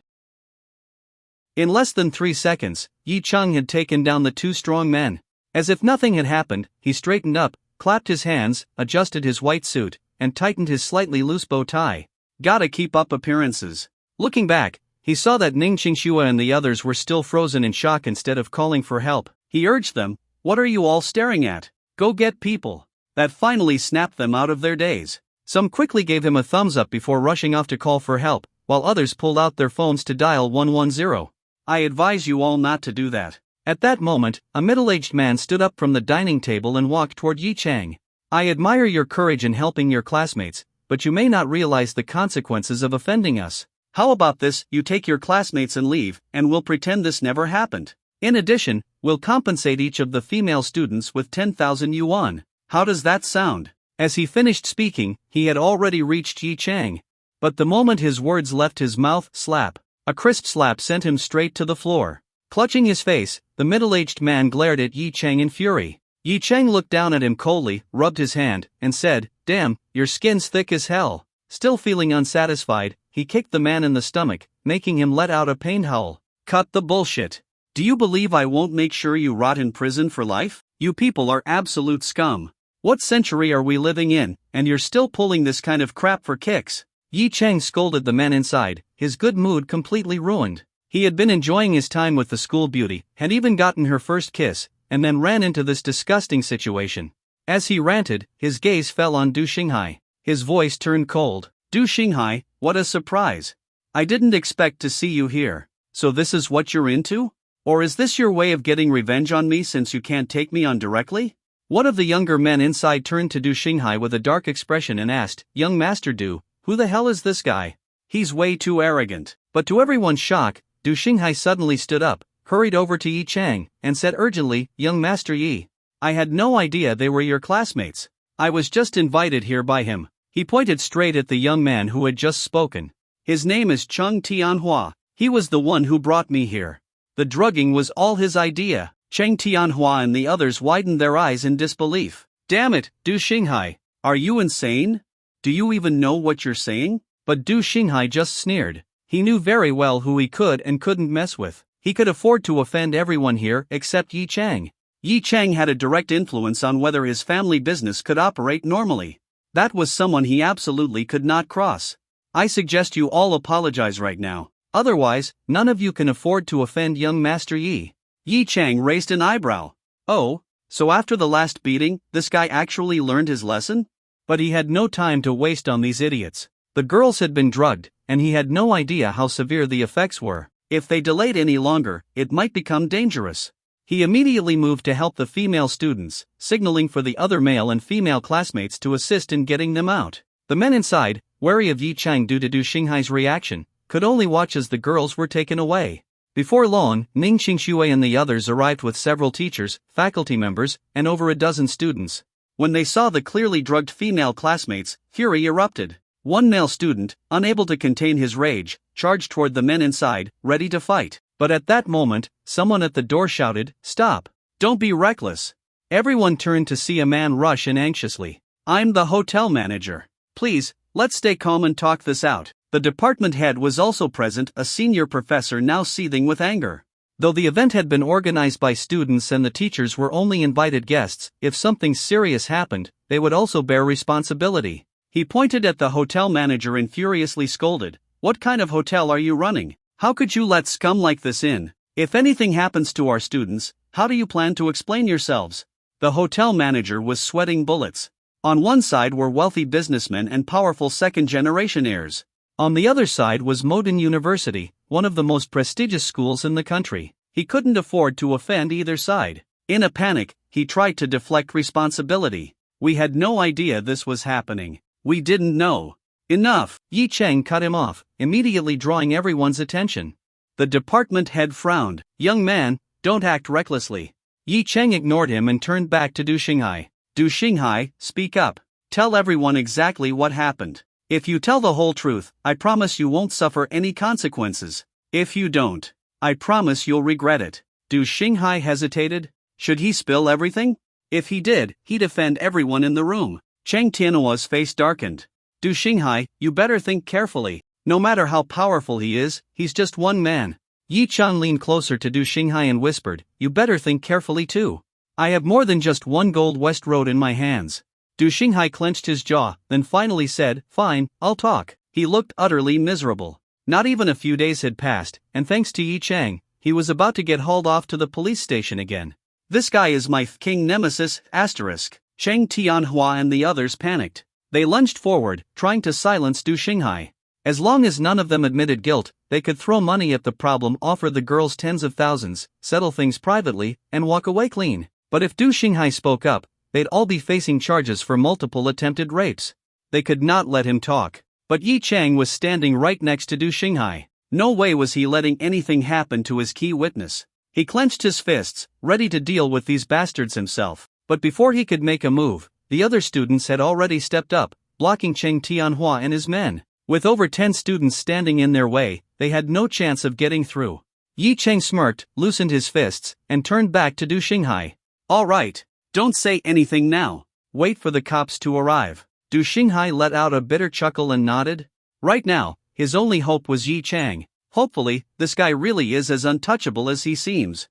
In less than 3 seconds, Yi Chang had taken down the 2 strong men. As if nothing had happened, he straightened up, clapped his hands, adjusted his white suit, and tightened his slightly loose bow tie. Gotta keep up appearances. Looking back, he saw that Ning Qingxue and the others were still frozen in shock. Instead of calling for help, he urged them, "What are you all staring at? Go get people." That finally snapped them out of their daze. Some quickly gave him a thumbs up before rushing off to call for help, while others pulled out their phones to dial 110. "I advise you all not to do that." At that moment, a middle-aged man stood up from the dining table and walked toward Yi Chang. "I admire your courage in helping your classmates, but you may not realize the consequences of offending us. How about this, you take your classmates and leave, and we'll pretend this never happened. In addition, we'll compensate each of the female students with 10,000 yuan. How does that sound?" As he finished speaking, he had already reached Yi Chang. But the moment his words left his mouth, slap. A crisp slap sent him straight to the floor. Clutching his face, the middle-aged man glared at Yi Chang in fury. Yi Chang looked down at him coldly, rubbed his hand, and said, "Damn, your skin's thick as hell." Still feeling unsatisfied, he kicked the man in the stomach, making him let out a pained howl. "Cut the bullshit. Do you believe I won't make sure you rot in prison for life? You people are absolute scum. What century are we living in, and you're still pulling this kind of crap for kicks?" Yi Chang scolded the men inside, his good mood completely ruined. He had been enjoying his time with the school beauty, had even gotten her first kiss, and then ran into this disgusting situation. As he ranted, his gaze fell on Du Xinghai. His voice turned cold. Du Xinghai, what a surprise. I didn't expect to see you here. So this is what you're into? Or is this your way of getting revenge on me since you can't take me on directly? One of the younger men inside turned to Du Xinghai with a dark expression and asked, Young Master Du, who the hell is this guy? He's way too arrogant. But to everyone's shock, Du Xinghai suddenly stood up, hurried over to Yi Chang, and said urgently, Young Master Yi, I had no idea they were your classmates. I was just invited here by him. He pointed straight at the young man who had just spoken. His name is Cheng Tianhua. He was the one who brought me here. The drugging was all his idea. Cheng Tianhua and the others widened their eyes in disbelief. Damn it, Du Xinghai, are you insane? Do you even know what you're saying? But Du Xinghai just sneered. He knew very well who he could and couldn't mess with. He could afford to offend everyone here except Yi Chang. Yi Chang had a direct influence on whether his family business could operate normally. That was someone he absolutely could not cross. I suggest you all apologize right now. Otherwise, none of you can afford to offend young Master Yi. Yi Chang raised an eyebrow. Oh, so after the last beating, this guy actually learned his lesson? But he had no time to waste on these idiots. The girls had been drugged, and he had no idea how severe the effects were. If they delayed any longer, it might become dangerous. He immediately moved to help the female students, signaling for the other male and female classmates to assist in getting them out. The men inside, wary of Yi Chang due to Du Xinghai's reaction, could only watch as the girls were taken away. Before long, Ning Xingxue and the others arrived with several teachers, faculty members, and over a dozen students. When they saw the clearly drugged female classmates, fury erupted. One male student, unable to contain his rage, charged toward the men inside, ready to fight. But at that moment, someone at the door shouted, Stop! Don't be reckless! Everyone turned to see a man rush in anxiously. I'm the hotel manager. Please, let's stay calm and talk this out. The department head was also present, a senior professor now seething with anger. Though the event had been organized by students and the teachers were only invited guests, if something serious happened, they would also bear responsibility. He pointed at the hotel manager and furiously scolded, What kind of hotel are you running? How could you let scum like this in? If anything happens to our students, how do you plan to explain yourselves? The hotel manager was sweating bullets. On one side were wealthy businessmen and powerful second-generation heirs. On the other side was Modern University, one of the most prestigious schools in the country. He couldn't afford to offend either side. In a panic, he tried to deflect responsibility. We had no idea this was happening. We didn't know. Enough! Yi Chang cut him off, immediately drawing everyone's attention. The department head frowned. Young man, don't act recklessly. Yi Chang ignored him and turned back to Du Xinghai. Du Xinghai, speak up. Tell everyone exactly what happened. If you tell the whole truth, I promise you won't suffer any consequences. If you don't, I promise you'll regret it. Du Xinghai hesitated. Should he spill everything? If he did, he'd offend everyone in the room. Cheng Tianhua's face darkened. Du Xinghai, you better think carefully. No matter how powerful he is, he's just one man. Yi Chang leaned closer to Du Xinghai and whispered, You better think carefully too. I have more than just one Gold West Road in my hands. Du Xinghai clenched his jaw, then finally said, Fine, I'll talk. He looked utterly miserable. Not even a few days had passed, and thanks to Yi Chang, he was about to get hauled off to the police station again. This guy is my king nemesis, asterisk. Cheng Tianhua and the others panicked. They lunged forward, trying to silence Du Xinghai. As long as none of them admitted guilt, they could throw money at the problem, offer the girls tens of thousands, settle things privately, and walk away clean. But if Du Xinghai spoke up, they'd all be facing charges for multiple attempted rapes. They could not let him talk. But Yi Chang was standing right next to Du Xinghai. No way was he letting anything happen to his key witness. He clenched his fists, ready to deal with these bastards himself. But before he could make a move, the other students had already stepped up, blocking Cheng Tianhua and his men. With over 10 students standing in their way, they had no chance of getting through. Yi Chang smirked, loosened his fists, and turned back to Du Xinghai. All right, don't say anything now. Wait for the cops to arrive. Du Xinghai let out a bitter chuckle and nodded. Right now, his only hope was Yi Chang. Hopefully, this guy really is as untouchable as he seems.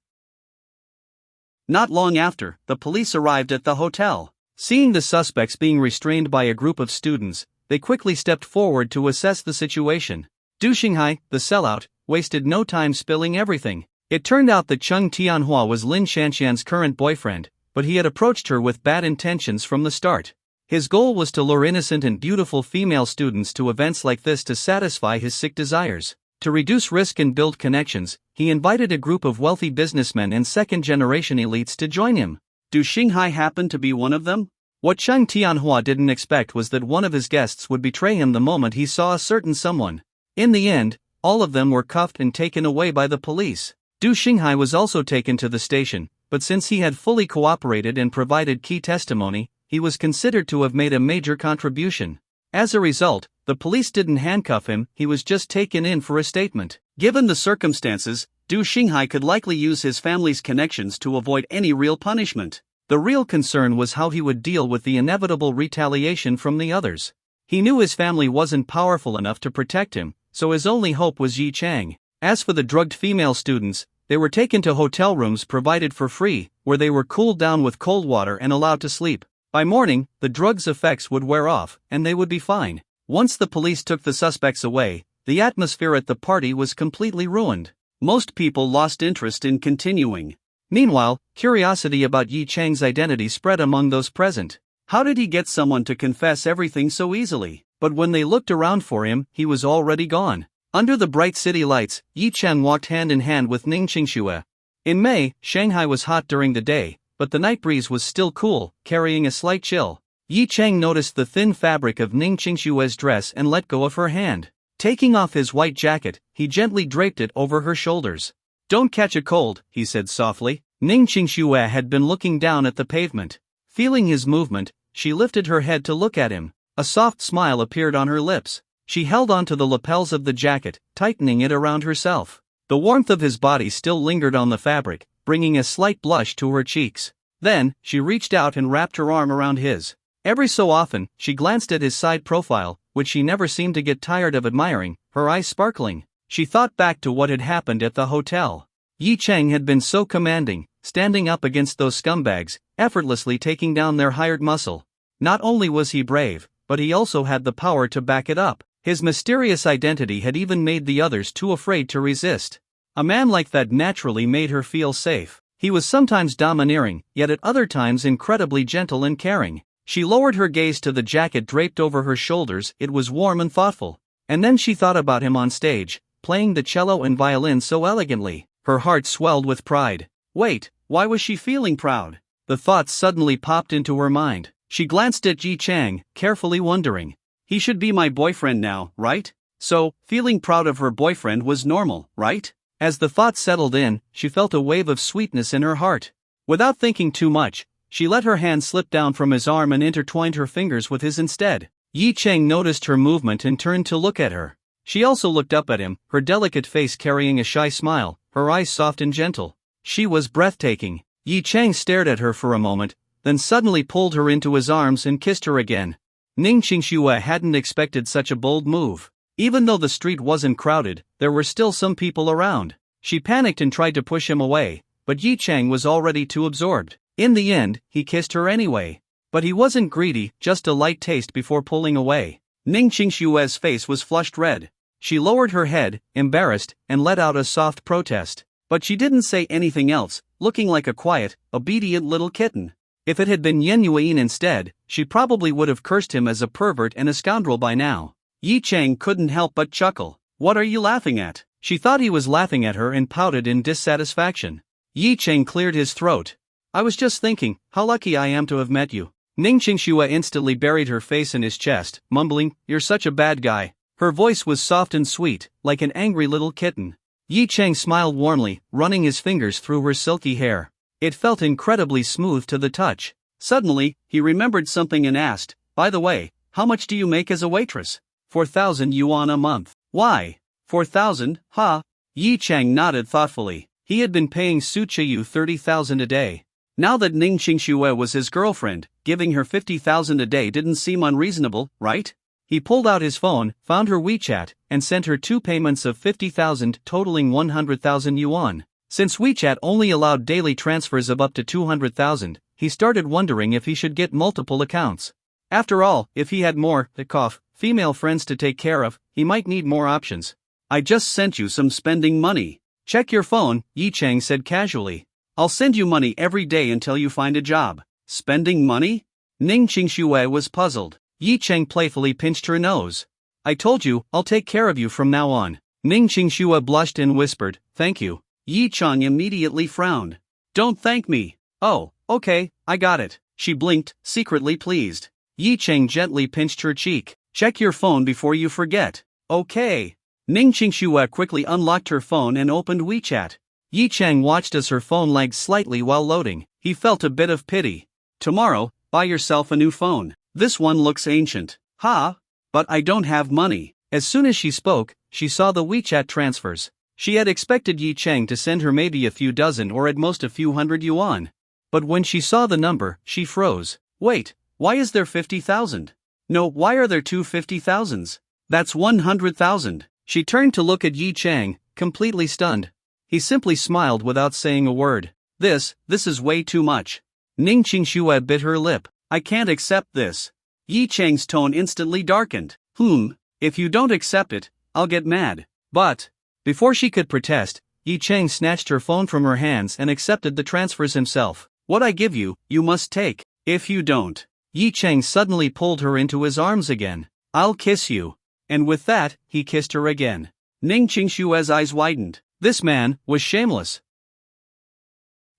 Not long after, the police arrived at the hotel. Seeing the suspects being restrained by a group of students, they quickly stepped forward to assess the situation. Du Shanghai, the sellout, wasted no time spilling everything. It turned out that Cheng Tianhua was Lin Shanxian's current boyfriend, but he had approached her with bad intentions from the start. His goal was to lure innocent and beautiful female students to events like this to satisfy his sick desires. To reduce risk and build connections, he invited a group of wealthy businessmen and second-generation elites to join him. Du Shanghai happened to be one of them? What Cheng Tianhua didn't expect was that one of his guests would betray him the moment he saw a certain someone. In the end, all of them were cuffed and taken away by the police. Du Shanghai was also taken to the station, but since he had fully cooperated and provided key testimony, he was considered to have made a major contribution. As a result, the police didn't handcuff him, he was just taken in for a statement. Given the circumstances, Du Shanghai could likely use his family's connections to avoid any real punishment. The real concern was how he would deal with the inevitable retaliation from the others. He knew his family wasn't powerful enough to protect him, so his only hope was Yi Chang. As for the drugged female students, they were taken to hotel rooms provided for free, where they were cooled down with cold water and allowed to sleep. By morning, the drug's effects would wear off, and they would be fine. Once the police took the suspects away, the atmosphere at the party was completely ruined. Most people lost interest in continuing. Meanwhile, curiosity about Yi Chang's identity spread among those present. How did he get someone to confess everything so easily? But when they looked around for him, he was already gone. Under the bright city lights, Yi Chang walked hand in hand with Ning Qingxue. In May, Shanghai was hot during the day, but the night breeze was still cool, carrying a slight chill. Yi Chang noticed the thin fabric of Ning Qingxue's dress and let go of her hand. Taking off his white jacket, he gently draped it over her shoulders. "Don't catch a cold," he said softly. Ning Qingxue had been looking down at the pavement. Feeling his movement, she lifted her head to look at him. A soft smile appeared on her lips. She held onto the lapels of the jacket, tightening it around herself. The warmth of his body still lingered on the fabric, bringing a slight blush to her cheeks. Then, she reached out and wrapped her arm around his. Every so often, she glanced at his side profile, which she never seemed to get tired of admiring, her eyes sparkling. She thought back to what had happened at the hotel. Yi Chang had been so commanding, standing up against those scumbags, effortlessly taking down their hired muscle. Not only was he brave, but he also had the power to back it up. His mysterious identity had even made the others too afraid to resist. A man like that naturally made her feel safe. He was sometimes domineering, yet at other times incredibly gentle and caring. She lowered her gaze to the jacket draped over her shoulders, it was warm and thoughtful. And then she thought about him on stage, playing the cello and violin so elegantly. Her heart swelled with pride. Wait, why was she feeling proud? The thought suddenly popped into her mind. She glanced at Yi Chang, carefully wondering. He should be my boyfriend now, right? So, feeling proud of her boyfriend was normal, right? As the thought settled in, she felt a wave of sweetness in her heart. Without thinking too much, she let her hand slip down from his arm and intertwined her fingers with his instead. Yi Chang noticed her movement and turned to look at her. She also looked up at him, her delicate face carrying a shy smile, her eyes soft and gentle. She was breathtaking. Yi Chang stared at her for a moment, then suddenly pulled her into his arms and kissed her again. Ning Qingxue hadn't expected such a bold move. Even though the street wasn't crowded, there were still some people around. She panicked and tried to push him away, but Yi Chang was already too absorbed. In the end, he kissed her anyway. But he wasn't greedy, just a light taste before pulling away. Ning Qingxue's face was flushed red. She lowered her head, embarrassed, and let out a soft protest. But she didn't say anything else, looking like a quiet, obedient little kitten. If it had been Yen Yuan instead, she probably would have cursed him as a pervert and a scoundrel by now. Yi Chang couldn't help but chuckle. "What are you laughing at?" She thought he was laughing at her and pouted in dissatisfaction. Yi Chang cleared his throat. "I was just thinking, how lucky I am to have met you." Ning Qingxue instantly buried her face in his chest, mumbling, "You're such a bad guy." Her voice was soft and sweet, like an angry little kitten. Yi Chang smiled warmly, running his fingers through her silky hair. It felt incredibly smooth to the touch. Suddenly, he remembered something and asked, "By the way, how much do you make as a waitress?" 4,000 yuan a month. "Why? 4,000, huh?" Yi Chang nodded thoughtfully. He had been paying Su Chiyu 30,000 a day. Now that Ning Qingxue was his girlfriend, giving her 50,000 a day didn't seem unreasonable, right? He pulled out his phone, found her WeChat, and sent her 2 payments of 50,000 totaling 100,000 yuan. Since WeChat only allowed daily transfers of up to 200,000, he started wondering if he should get multiple accounts. After all, if he had more, female friends to take care of, he might need more options. I just sent you some spending money. Check your phone, Yi Chang said casually. I'll send you money every day until you find a job. Spending money? Ning Qingxue was puzzled. Yi Chang playfully pinched her nose. I told you, I'll take care of you from now on. Ning Qingxue blushed and whispered, thank you. Yi Chang immediately frowned. Don't thank me. Oh, okay, I got it. She blinked, secretly pleased. Yi Chang gently pinched her cheek. Check your phone before you forget. Okay. Ning Qingxue quickly unlocked her phone and opened WeChat. Yi Chang watched as her phone lagged slightly while loading. He felt a bit of pity. Tomorrow, buy yourself a new phone. This one looks ancient. Ha! But I don't have money. As soon as she spoke, she saw the WeChat transfers. She had expected Yi Chang to send her maybe a few dozen or at most a few hundred yuan. But when she saw the number, she froze. Wait, why is there 50,000? No, why are there two 50,000s? That's 100,000. She turned to look at Yi Chang, completely stunned. He simply smiled without saying a word. This is way too much. Ning Qingxue bit her lip. I can't accept this. Yi Chang's tone instantly darkened. If you don't accept it, I'll get mad. But, before she could protest, Yi Chang snatched her phone from her hands and accepted the transfers himself. What I give you, you must take. If you don't. Yi Chang suddenly pulled her into his arms again. I'll kiss you. And with that, he kissed her again. Ning Qingxue's eyes widened. This man was shameless.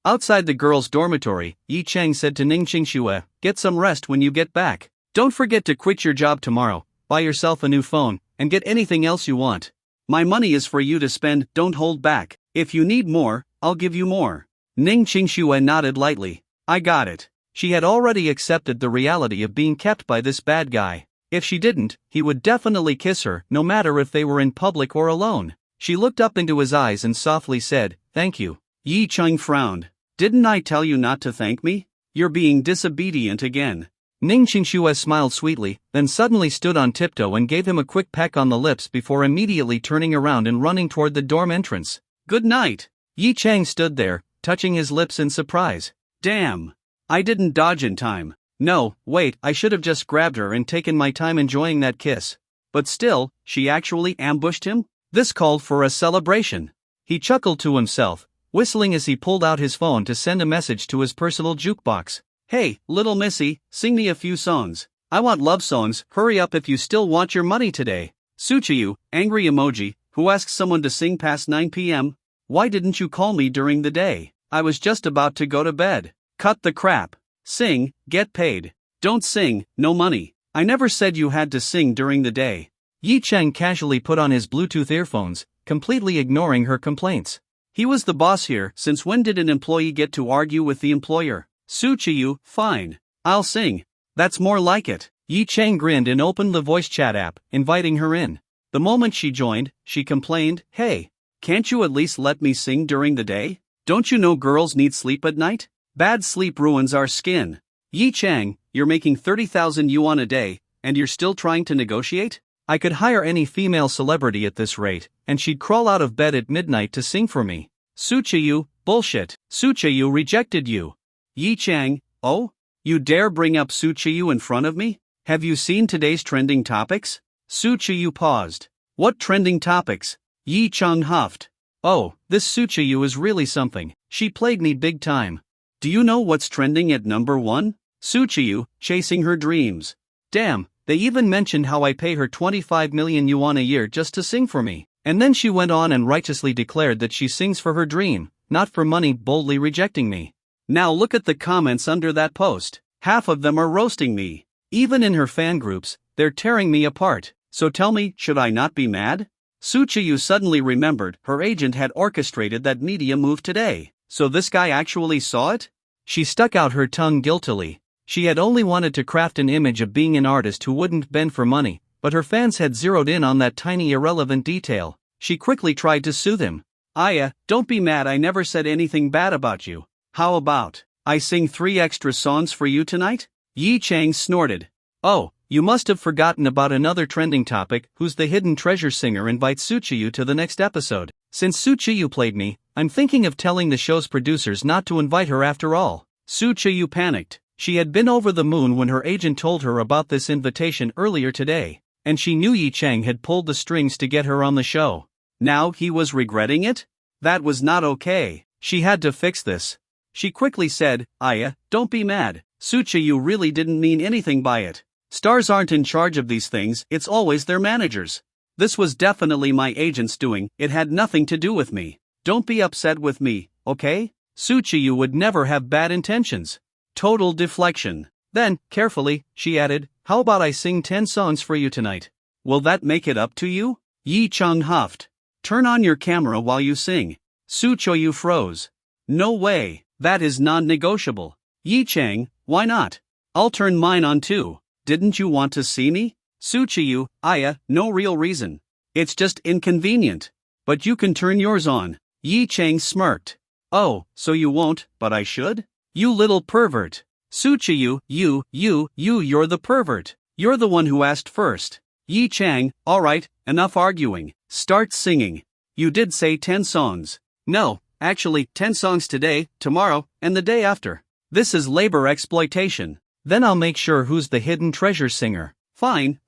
Outside the girls' dormitory, Yi Chang said to Ning Qingxue, get some rest when you get back. Don't forget to quit your job tomorrow, buy yourself a new phone, and get anything else you want. My money is for you to spend, don't hold back. If you need more, I'll give you more. Ning Qingxue nodded lightly. I got it. She had already accepted the reality of being kept by this bad guy. If she didn't, he would definitely kiss her, no matter if they were in public or alone. She looked up into his eyes and softly said, thank you. Yi Chang frowned. Didn't I tell you not to thank me? You're being disobedient again. Ning Qingxue smiled sweetly, then suddenly stood on tiptoe and gave him a quick peck on the lips before immediately turning around and running toward the dorm entrance. Good night. Yi Chang stood there, touching his lips in surprise. Damn. I didn't dodge in time. No, wait, I should have just grabbed her and taken my time enjoying that kiss. But still, she actually ambushed him? This called for a celebration. He chuckled to himself, whistling as he pulled out his phone to send a message to his personal jukebox. Hey, little missy, sing me a few songs. I want love songs, hurry up if you still want your money today. Suchiyu, angry emoji, who asks someone to sing past 9 p.m.? Why didn't you call me during the day? I was just about to go to bed. Cut the crap. Sing, get paid. Don't sing, no money. I never said you had to sing during the day. Yi Chang casually put on his Bluetooth earphones, completely ignoring her complaints. He was the boss here, since when did an employee get to argue with the employer? Suchiyu, fine. I'll sing. That's more like it. Yi Chang grinned and opened the voice chat app, inviting her in. The moment she joined, she complained, hey, can't you at least let me sing during the day? Don't you know girls need sleep at night? Bad sleep ruins our skin. Yi Chang, you're making 30,000 yuan a day, and you're still trying to negotiate? I could hire any female celebrity at this rate, and she'd crawl out of bed at midnight to sing for me. Suchiyu, bullshit. Suchiyu rejected you. Yi Chang, oh? You dare bring up Suchiyu in front of me? Have you seen today's trending topics? Suchiyu paused. What trending topics? Yi Chang huffed. Oh, this Suchiyu is really something. She played me big time. Do you know what's trending at number 1? Suchiyu, chasing her dreams. Damn, they even mentioned how I pay her 25 million yuan a year just to sing for me. And then she went on and righteously declared that she sings for her dream, not for money, boldly rejecting me. Now look at the comments under that post. Half of them are roasting me. Even in her fan groups, they're tearing me apart. So tell me, should I not be mad? Suchiyu suddenly remembered her agent had orchestrated that media move today. So this guy actually saw it? She stuck out her tongue guiltily. She had only wanted to craft an image of being an artist who wouldn't bend for money, but her fans had zeroed in on that tiny irrelevant detail. She quickly tried to soothe him. Aya, don't be mad, I never said anything bad about you. How about I sing 3 extra songs for you tonight? Yi Chang snorted. Oh, you must have forgotten about another trending topic. Who's the hidden treasure singer invites Suchiyu to the next episode. Since Suchiyu played me, I'm thinking of telling the show's producers not to invite her after all. Suchiyu panicked. She had been over the moon when her agent told her about this invitation earlier today. and she knew Yi Chang had pulled the strings to get her on the show. Now he was regretting it? That was not okay. She had to fix this. She quickly said, "Aya, don't be mad. Suchayu really didn't mean anything by it. Stars aren't in charge of these things, it's always their managers. This was definitely my agent's doing, it had nothing to do with me. Don't be upset with me, okay? Suchayu would never have bad intentions." Total deflection. Then, carefully, she added, "How about I sing 10 songs for you tonight? Will that make it up to you?" Yi Chang huffed. "Turn on your camera while you sing." Suchayu froze. "No way, that is non-negotiable." Yi Chang, "Why not? I'll turn mine on too. Didn't you want to see me?" Suchayu, "Aya, no real reason. It's just inconvenient. But you can turn yours on." Yi Chang smirked. "Oh, so you won't, but I should? You little pervert." Suchayu, you're the pervert. You're the one who asked first." Yi Chang, "Alright, enough arguing. Start singing. You did say 10 songs. No, actually, 10 songs today, tomorrow, and the day after. This is labor exploitation. Then I'll make sure who's the hidden treasure singer." Fine.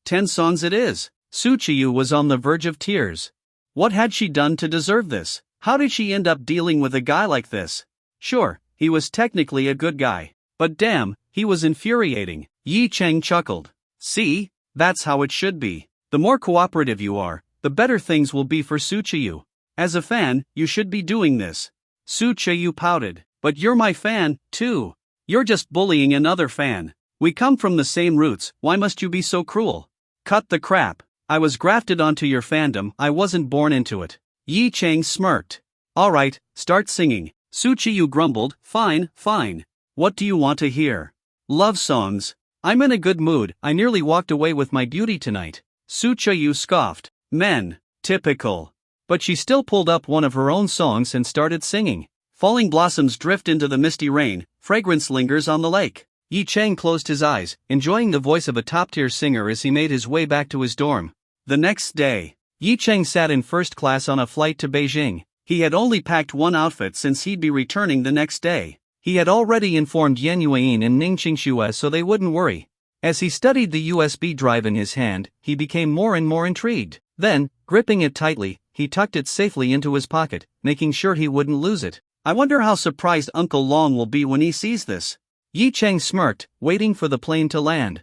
10 songs it is." Suchayu was on the verge of tears. What had she done to deserve this? How did she end up dealing with a guy like this? Sure, he was technically a good guy. But damn, he was infuriating. Yi Chang chuckled. "See? That's how it should be. The more cooperative you are, the better things will be for Suchayu. As a fan, you should be doing this." Suchayu pouted. "But you're my fan, too. You're just bullying another fan. We come from the same roots, why must you be so cruel?" "Cut the crap. I was grafted onto your fandom, I wasn't born into it." Yi Chang smirked. "Alright, start singing." Suchayu grumbled, Fine. What do you want to hear?" "Love songs. I'm in a good mood, I nearly walked away with my beauty tonight." Suchayu scoffed. "Men. Typical." But she still pulled up one of her own songs and started singing. Falling blossoms drift into the misty rain, fragrance lingers on the lake. Yi Chang closed his eyes, enjoying the voice of a top-tier singer as he made his way back to his dorm. The next day, Yi Chang sat in first class on a flight to Beijing. He had only packed one outfit since he'd be returning the next day. He had already informed Yan Yuan and Ning Qingxue so they wouldn't worry. As he studied the USB drive in his hand, he became more and more intrigued. Then, gripping it tightly, he tucked it safely into his pocket, making sure he wouldn't lose it. "I wonder how surprised Uncle Long will be when he sees this." Yi Chang smirked, waiting for the plane to land.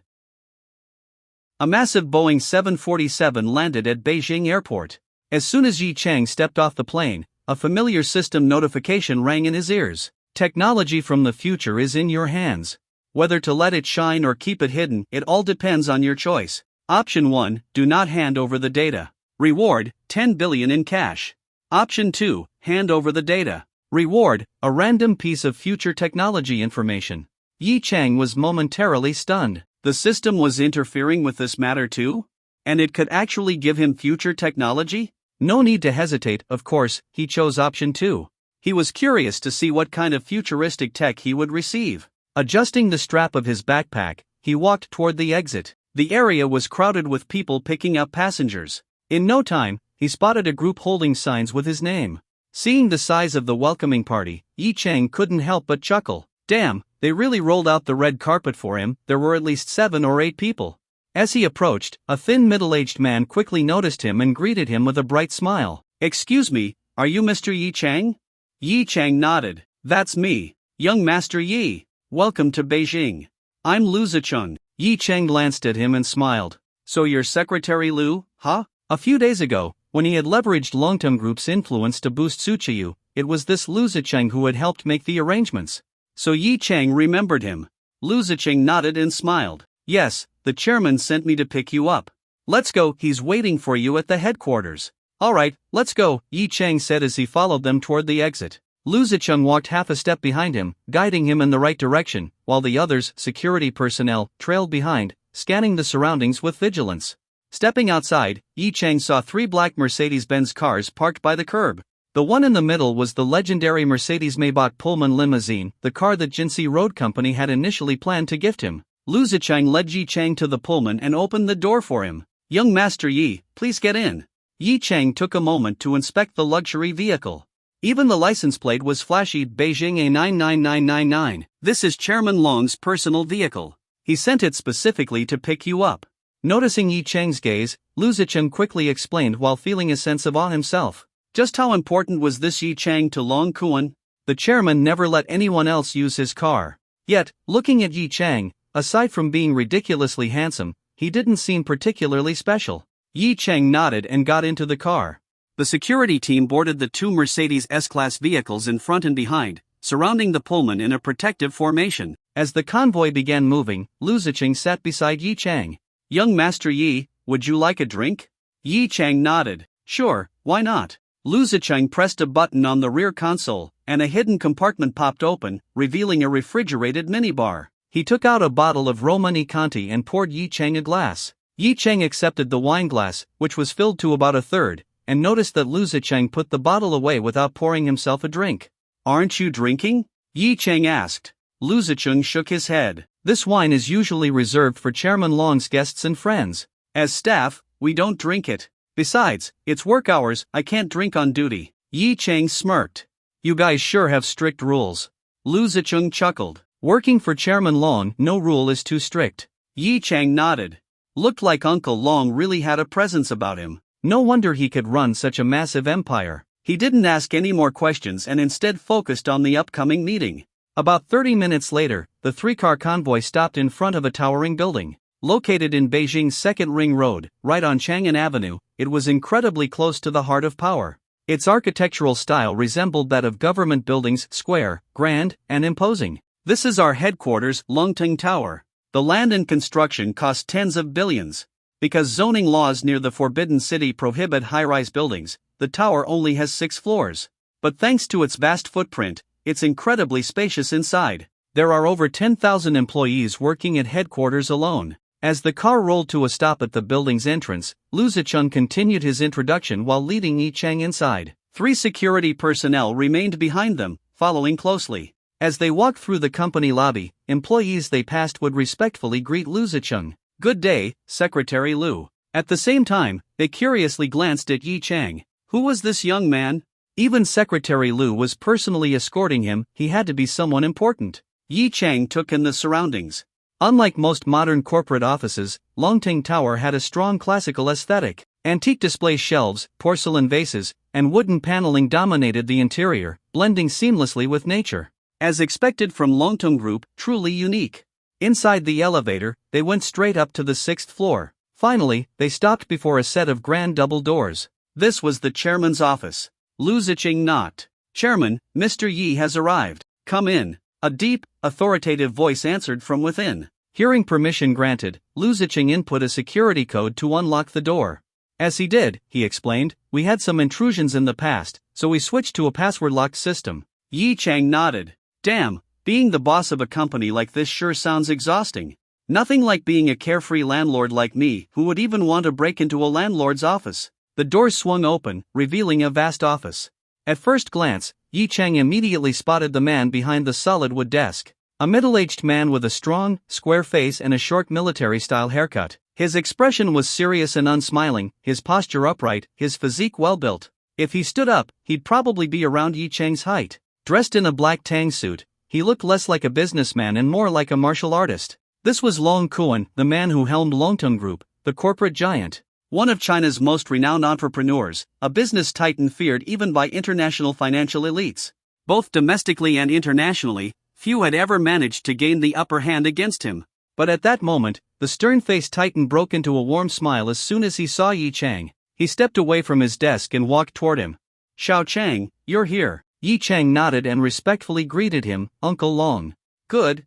A massive Boeing 747 landed at Beijing Airport. As soon as Yi Chang stepped off the plane, a familiar system notification rang in his ears. "Technology from the future is in your hands. Whether to let it shine or keep it hidden, it all depends on your choice. Option 1, do not hand over the data. Reward, 10 billion in cash. Option 2, hand over the data. Reward, a random piece of future technology information." Yi Chang was momentarily stunned. The system was interfering with this matter too? And it could actually give him future technology? No need to hesitate, of course, he chose option 2. He was curious to see what kind of futuristic tech he would receive. Adjusting the strap of his backpack, he walked toward the exit. The area was crowded with people picking up passengers. In no time, he spotted a group holding signs with his name. Seeing the size of the welcoming party, Yi Chang couldn't help but chuckle. Damn, they really rolled out the red carpet for him. There were at least 7 or 8 people. As he approached, a thin middle-aged man quickly noticed him and greeted him with a bright smile. "Excuse me, are you Mr. Yi Chang?" Yi Chang nodded. "That's me, young Master Yi. Welcome to Beijing. I'm Lu Zicheng." Yi Chang glanced at him and smiled. "So you're Secretary Lu, huh?" A few days ago, when he had leveraged Longtum Group's influence to boost Suchayu, it was this Lu Zicheng who had helped make the arrangements. So Yi Chang remembered him. Lu Zicheng nodded and smiled. "Yes, the chairman sent me to pick you up. Let's go, he's waiting for you at the headquarters." "Alright, let's go," Yi Chang said as he followed them toward the exit. Lu Zicheng walked half a step behind him, guiding him in the right direction, while the others, security personnel, trailed behind, scanning the surroundings with vigilance. Stepping outside, Yi Chang saw 3 black Mercedes-Benz cars parked by the curb. The one in the middle was the legendary Mercedes-Maybach Pullman limousine, the car that Jinxi Road Company had initially planned to gift him. Lu Zicheng led Yi Chang to the Pullman and opened the door for him. "Young Master Yi, please get in." Yi Chang took a moment to inspect the luxury vehicle. Even the license plate was flashy, Beijing A99999. "This is Chairman Long's personal vehicle. He sent it specifically to pick you up." Noticing Yi Cheng's gaze, Lu Zicheng quickly explained while feeling a sense of awe himself. Just how important was this Yi Cheng to Long Kuan? The chairman never let anyone else use his car. Yet, looking at Yi Cheng, aside from being ridiculously handsome, he didn't seem particularly special. Yi Cheng nodded and got into the car. The security team boarded the two Mercedes S-Class vehicles in front and behind, surrounding the Pullman in a protective formation. As the convoy began moving, Lu Zicheng sat beside Yi Cheng. "Young Master Yi, would you like a drink?" Yi Cheng nodded. "Sure, why not?" Lu Zicheng pressed a button on the rear console, and a hidden compartment popped open, revealing a refrigerated minibar. He took out a bottle of Romani Conti and poured Yi Cheng a glass. Yi Cheng accepted the wine glass, which was filled to about a third, and noticed that Lu Zicheng put the bottle away without pouring himself a drink. "Aren't you drinking?" Yi Cheng asked. Lu Zicheng shook his head. "This wine is usually reserved for Chairman Long's guests and friends. As staff, we don't drink it. Besides, it's work hours, I can't drink on duty." Yi Cheng smirked. "You guys sure have strict rules." Lu Zicheng chuckled. "Working for Chairman Long, no rule is too strict." Yi Cheng nodded. Looked like Uncle Long really had a presence about him. No wonder he could run such a massive empire. He didn't ask any more questions and instead focused on the upcoming meeting. About 30 minutes later, the three-car convoy stopped in front of a towering building. Located in Beijing's Second Ring Road, right on Chang'an Avenue, it was incredibly close to the heart of power. Its architectural style resembled that of government buildings, square, grand, and imposing. "This is our headquarters, Longting Tower. The land and construction cost tens of billions. Because zoning laws near the Forbidden City prohibit high-rise buildings, the tower only has 6 floors. But thanks to its vast footprint, it's incredibly spacious inside. There are over 10,000 employees working at headquarters alone." As the car rolled to a stop at the building's entrance, Lu Zicheng continued his introduction while leading Yi Cheng inside. 3 security personnel remained behind them, following closely. As they walked through the company lobby, employees they passed would respectfully greet Lu Zicheng. "Good day, Secretary Lu." At the same time, they curiously glanced at Yi Cheng. Who was this young man? Even Secretary Lu was personally escorting him, he had to be someone important. Yi Cheng took in the surroundings. Unlike most modern corporate offices, Longting Tower had a strong classical aesthetic. Antique display shelves, porcelain vases, and wooden paneling dominated the interior, blending seamlessly with nature. As expected from Longtung Group, truly unique. Inside the elevator, they went straight up to the 6th floor. Finally, they stopped before a set of grand double doors. This was the chairman's office. Lu Zicheng knocked. "Chairman, Mr. Yi has arrived. Come in." A deep, authoritative voice answered from within. Hearing permission granted, Lu Zicheng input a security code to unlock the door. As he did, he explained, "We had some intrusions in the past, so we switched to a password-locked system." Yi Cheng nodded. "Damn, being the boss of a company like this sure sounds exhausting. Nothing like being a carefree landlord like me who would even want to break into a landlord's office." The doors swung open, revealing a vast office. At first glance, Yi Cheng immediately spotted the man behind the solid wood desk. A middle-aged man with a strong, square face and a short military-style haircut. His expression was serious and unsmiling, his posture upright, his physique well-built. If he stood up, he'd probably be around Yi Cheng's height. Dressed in a black tang suit, he looked less like a businessman and more like a martial artist. This was Long Kuan, the man who helmed Longtung Group, the corporate giant. One of China's most renowned entrepreneurs, a business titan feared even by international financial elites. Both domestically and internationally, few had ever managed to gain the upper hand against him. But at that moment, the stern-faced titan broke into a warm smile as soon as he saw Yi Cheng. He stepped away from his desk and walked toward him. "Xiao Cheng, you're here." Yi Cheng nodded and respectfully greeted him, "Uncle Long." Good.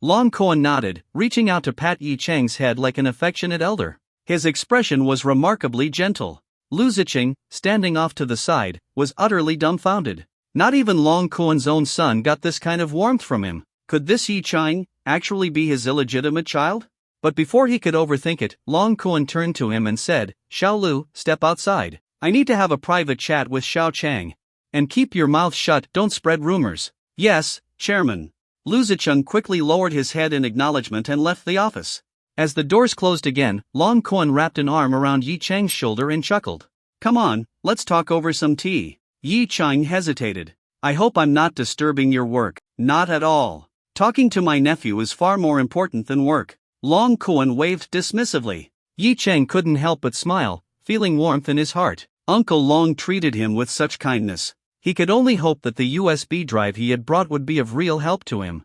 Long Kuan nodded, reaching out to pat Yi Cheng's head like an affectionate elder. His expression was remarkably gentle. Lu Zicheng, standing off to the side, was utterly dumbfounded. Not even Long Kuan's own son got this kind of warmth from him. Could this Yi Cheng actually be his illegitimate child? But before he could overthink it, Long Kuan turned to him and said, "Xiao Lu, step outside. I need to have a private chat with Xiao Cheng. And keep your mouth shut, don't spread rumors." "Yes, Chairman." Lu Zicheng quickly lowered his head in acknowledgement and left the office. As the doors closed again, Long Kuan wrapped an arm around Yi Cheng's shoulder and chuckled. "Come on, let's talk over some tea." Yi Cheng hesitated. "I hope I'm not disturbing your work." "Not at all. Talking to my nephew is far more important than work." Long Kuan waved dismissively. Yi Chang couldn't help but smile, feeling warmth in his heart. Uncle Long treated him with such kindness. He could only hope that the USB drive he had brought would be of real help to him.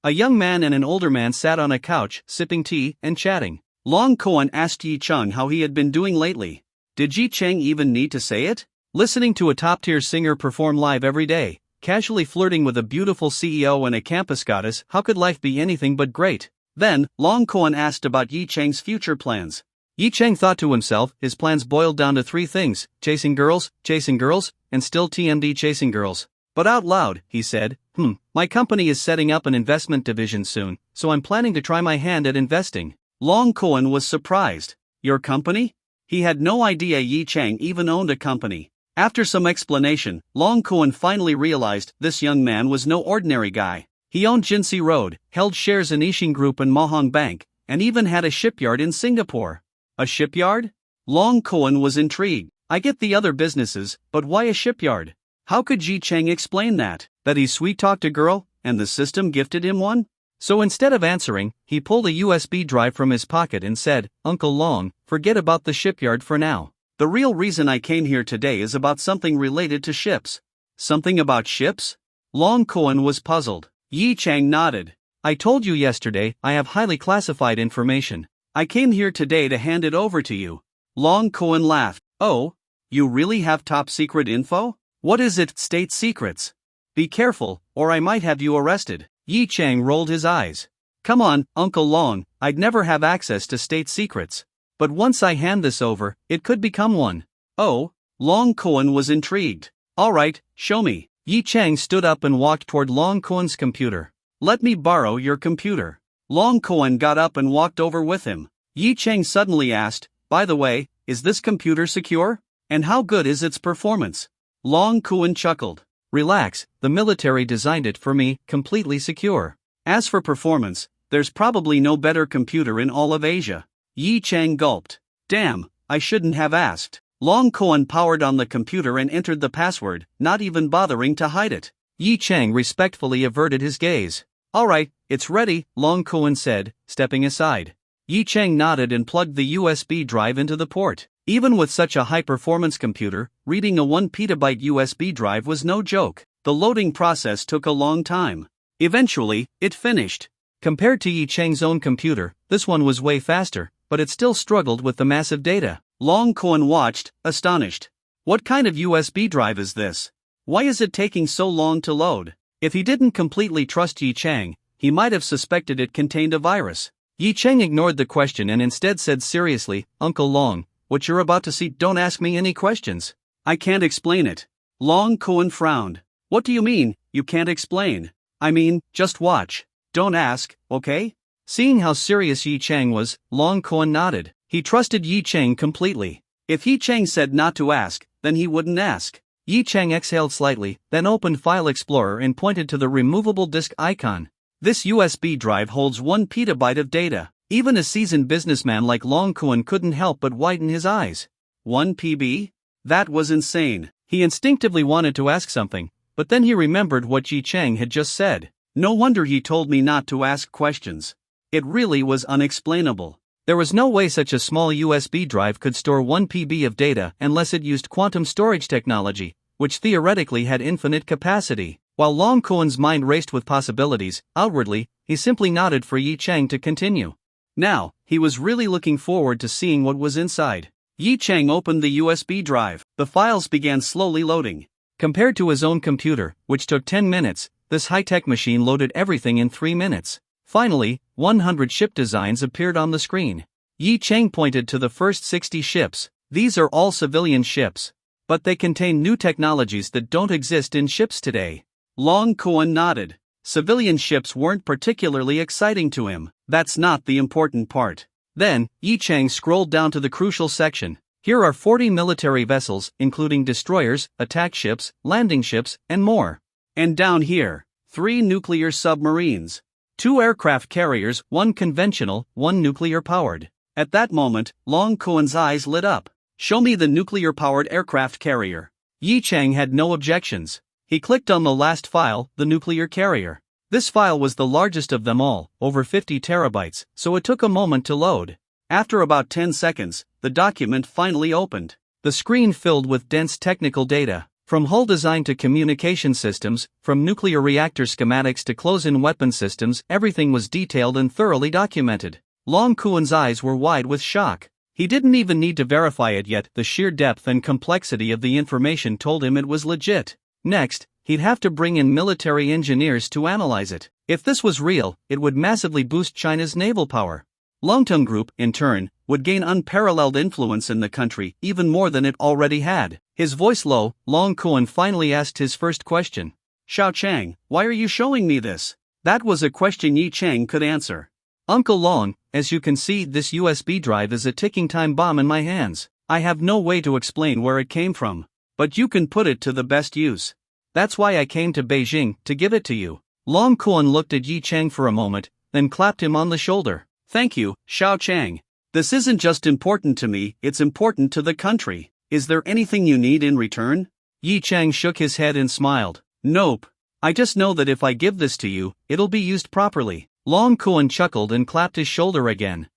A young man and an older man sat on a couch, sipping tea and chatting. Long Kuan asked Yi Chang how he had been doing lately. Did Yi Chang even need to say it? Listening to a top-tier singer perform live every day, casually flirting with a beautiful CEO and a campus goddess, how could life be anything but great? Then, Long Kuan asked about Yi Chang's future plans. Yi Chang thought to himself, his plans boiled down to three things: chasing girls, and still TMD chasing girls. But out loud, he said, my company is setting up an investment division soon, so I'm planning to try my hand at investing. Long Kuan was surprised. Your company? He had no idea Yi Chang even owned a company. After some explanation, Long Kuan finally realized this young man was no ordinary guy. He owned Jinsei Road, held shares in Yixing Group and Mahong Bank, and even had a shipyard in Singapore. A shipyard? Long Kuan was intrigued. I get the other businesses, but why a shipyard? How could Yi Chang explain that? That he sweet-talked a girl, and the system gifted him one? So instead of answering, he pulled a USB drive from his pocket and said, Uncle Long, forget about the shipyard for now. The real reason I came here today is about something related to ships. Something about ships? Long Kuan was puzzled. Yi Chang nodded. I told you yesterday, I have highly classified information. I came here today to hand it over to you. Long Kuan laughed. Oh? You really have top secret info? What is it? State secrets. Be careful, or I might have you arrested. Yi Chang rolled his eyes. Come on, Uncle Long, I'd never have access to state secrets. But once I hand this over, it could become one. Oh? Long Kuan was intrigued. Alright, show me. Yi Chang stood up and walked toward Long Kuan's computer. Let me borrow your computer. Long Kuan got up and walked over with him. Yi Chang suddenly asked, by the way, is this computer secure? And how good is its performance? Long Kuan chuckled. Relax, the military designed it for me, completely secure. As for performance, there's probably no better computer in all of Asia. Yi Chang gulped. Damn, I shouldn't have asked. Long Kuan powered on the computer and entered the password, not even bothering to hide it. Yi Chang respectfully averted his gaze. Alright, it's ready, Long Kuan said, stepping aside. Yi Chang nodded and plugged the USB drive into the port. Even with such a high-performance computer, reading a 1 petabyte USB drive was no joke. The loading process took a long time. Eventually, it finished. Compared to Yi Chang's own computer, this one was way faster, but it still struggled with the massive data. Long Kuan watched, astonished. What kind of USB drive is this? Why is it taking so long to load? If he didn't completely trust Yi Chang, he might have suspected it contained a virus. Yi Chang ignored the question and instead said seriously, Uncle Long, what you're about to see, don't ask me any questions. I can't explain it. Long Kuan frowned. What do you mean, you can't explain? I mean, just watch. Don't ask, okay? Seeing how serious Yi Chang was, Long Kuan nodded. He trusted Yi Chang completely. If Yi Chang said not to ask, then he wouldn't ask. Yi Chang exhaled slightly, then opened File Explorer and pointed to the removable disk icon. This USB drive holds 1 petabyte of data. Even a seasoned businessman like Long Kuan couldn't help but widen his eyes. 1 PB? That was insane. He instinctively wanted to ask something, but then he remembered what Yi Chang had just said. No wonder he told me not to ask questions. It really was unexplainable. There was no way such a small USB drive could store 1 PB of data unless it used quantum storage technology, which theoretically had infinite capacity. While Long Kuan's mind raced with possibilities, outwardly, he simply nodded for Yi Chang to continue. Now, he was really looking forward to seeing what was inside. Yi Chang opened the USB drive. The files began slowly loading. Compared to his own computer, which took 10 minutes, this high-tech machine loaded everything in 3 minutes. Finally, 100 ship designs appeared on the screen. Yi Chang pointed to the first 60 ships. These are all civilian ships. But they contain new technologies that don't exist in ships today. Long Kuan nodded. Civilian ships weren't particularly exciting to him. That's not the important part. Then, Yi Chang scrolled down to the crucial section. Here are 40 military vessels, including destroyers, attack ships, landing ships, and more. And down here, 3 nuclear submarines. 2 aircraft carriers, 1 conventional, 1 nuclear-powered. At that moment, Long Kuan's eyes lit up. Show me the nuclear-powered aircraft carrier. Yi Chang had no objections. He clicked on the last file, the nuclear carrier. This file was the largest of them all, over 50 terabytes, so it took a moment to load. After about 10 seconds, the document finally opened. The screen filled with dense technical data. From hull design to communication systems, from nuclear reactor schematics to close-in weapon systems, everything was detailed and thoroughly documented. Long Kuan's eyes were wide with shock. He didn't even need to verify it yet, the sheer depth and complexity of the information told him it was legit. Next, he'd have to bring in military engineers to analyze it. If this was real, it would massively boost China's naval power. Longtung Group, in turn, would gain unparalleled influence in the country, even more than it already had. His voice low, Long Kuan finally asked his first question. Xiao Chang, why are you showing me this? That was a question Yi Chang could answer. Uncle Long, as you can see, this USB drive is a ticking time bomb in my hands. I have no way to explain where it came from. But you can put it to the best use. That's why I came to Beijing, to give it to you. Long Kuan looked at Yi Chang for a moment, then clapped him on the shoulder. Thank you, Xiao Chang. This isn't just important to me, it's important to the country. Is there anything you need in return? Yi Chang shook his head and smiled. Nope. I just know that if I give this to you, it'll be used properly. Long Kuan chuckled and clapped his shoulder again.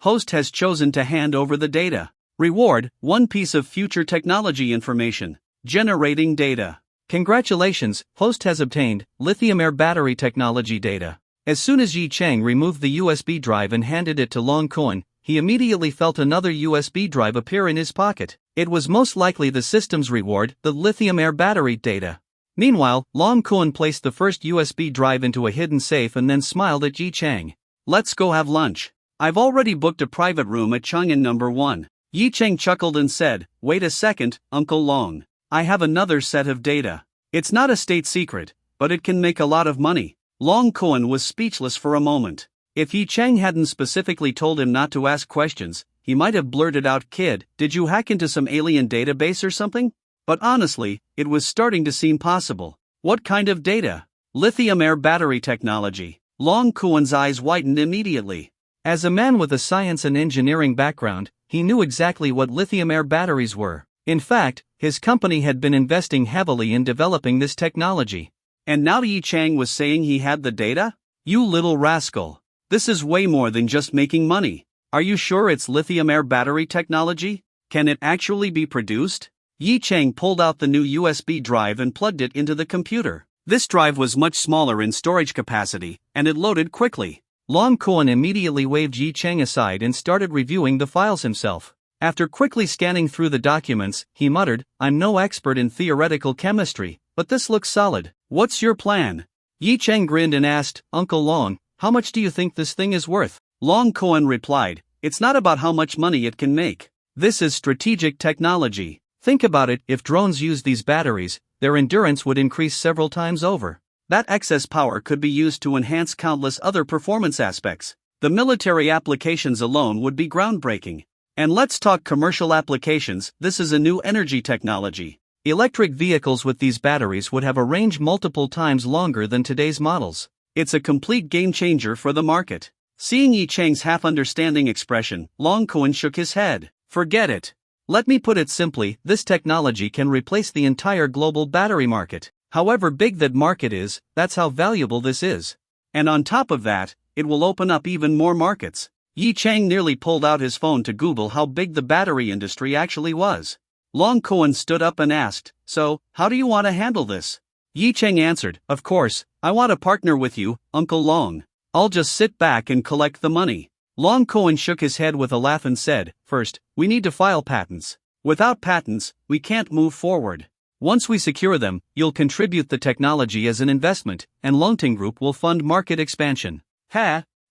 Host has chosen to hand over the data. Reward, 1 piece of future technology information. Generating data. Congratulations, host has obtained lithium-air battery technology data. As soon as Yi Chang removed the USB drive and handed it to Long Kuan, he immediately felt another USB drive appear in his pocket. It was most likely the system's reward, the lithium-air battery data. Meanwhile, Long Kuan placed the first USB drive into a hidden safe and then smiled at Yi Chang. Let's go have lunch. I've already booked a private room at Chang'an number 1. Yi Chang chuckled and said, wait a second, Uncle Long. I have another set of data. It's not a state secret, but it can make a lot of money. Long Kuan was speechless for a moment. If Yi Chang hadn't specifically told him not to ask questions, he might have blurted out, kid, did you hack into some alien database or something? But honestly, it was starting to seem possible. What kind of data? Lithium-air battery technology. Long Kuan's eyes widened immediately. As a man with a science and engineering background, he knew exactly what lithium-air batteries were. In fact, his company had been investing heavily in developing this technology. And now Yi Chang was saying he had the data? You little rascal. This is way more than just making money. Are you sure it's lithium-air battery technology? Can it actually be produced? Yi Chang pulled out the new USB drive and plugged it into the computer. This drive was much smaller in storage capacity, and it loaded quickly. Long Kuan immediately waved Yi Chang aside and started reviewing the files himself. After quickly scanning through the documents, he muttered, I'm no expert in theoretical chemistry, but this looks solid. What's your plan? Yi Chang grinned and asked, Uncle Long, how much do you think this thing is worth? Long Kuan replied, it's not about how much money it can make. This is strategic technology. Think about it, if drones use these batteries, their endurance would increase several times over. That excess power could be used to enhance countless other performance aspects. The military applications alone would be groundbreaking. And let's talk commercial applications, this is a new energy technology. Electric vehicles with these batteries would have a range multiple times longer than today's models. It's a complete game changer for the market. Seeing Yi Chang's half-understanding expression, Long Kuan shook his head. Forget it. Let me put it simply, this technology can replace the entire global battery market. However big that market is, that's how valuable this is. And on top of that, it will open up even more markets. Yi Chang nearly pulled out his phone to Google how big the battery industry actually was. Long Kuan stood up and asked, so, how do you want to handle this? Yi Chang answered, of course, I want to partner with you, Uncle Long. I'll just sit back and collect the money. Long Kuan shook his head with a laugh and said, first, we need to file patents. Without patents, we can't move forward. Once we secure them, you'll contribute the technology as an investment, and Longting Group will fund market expansion.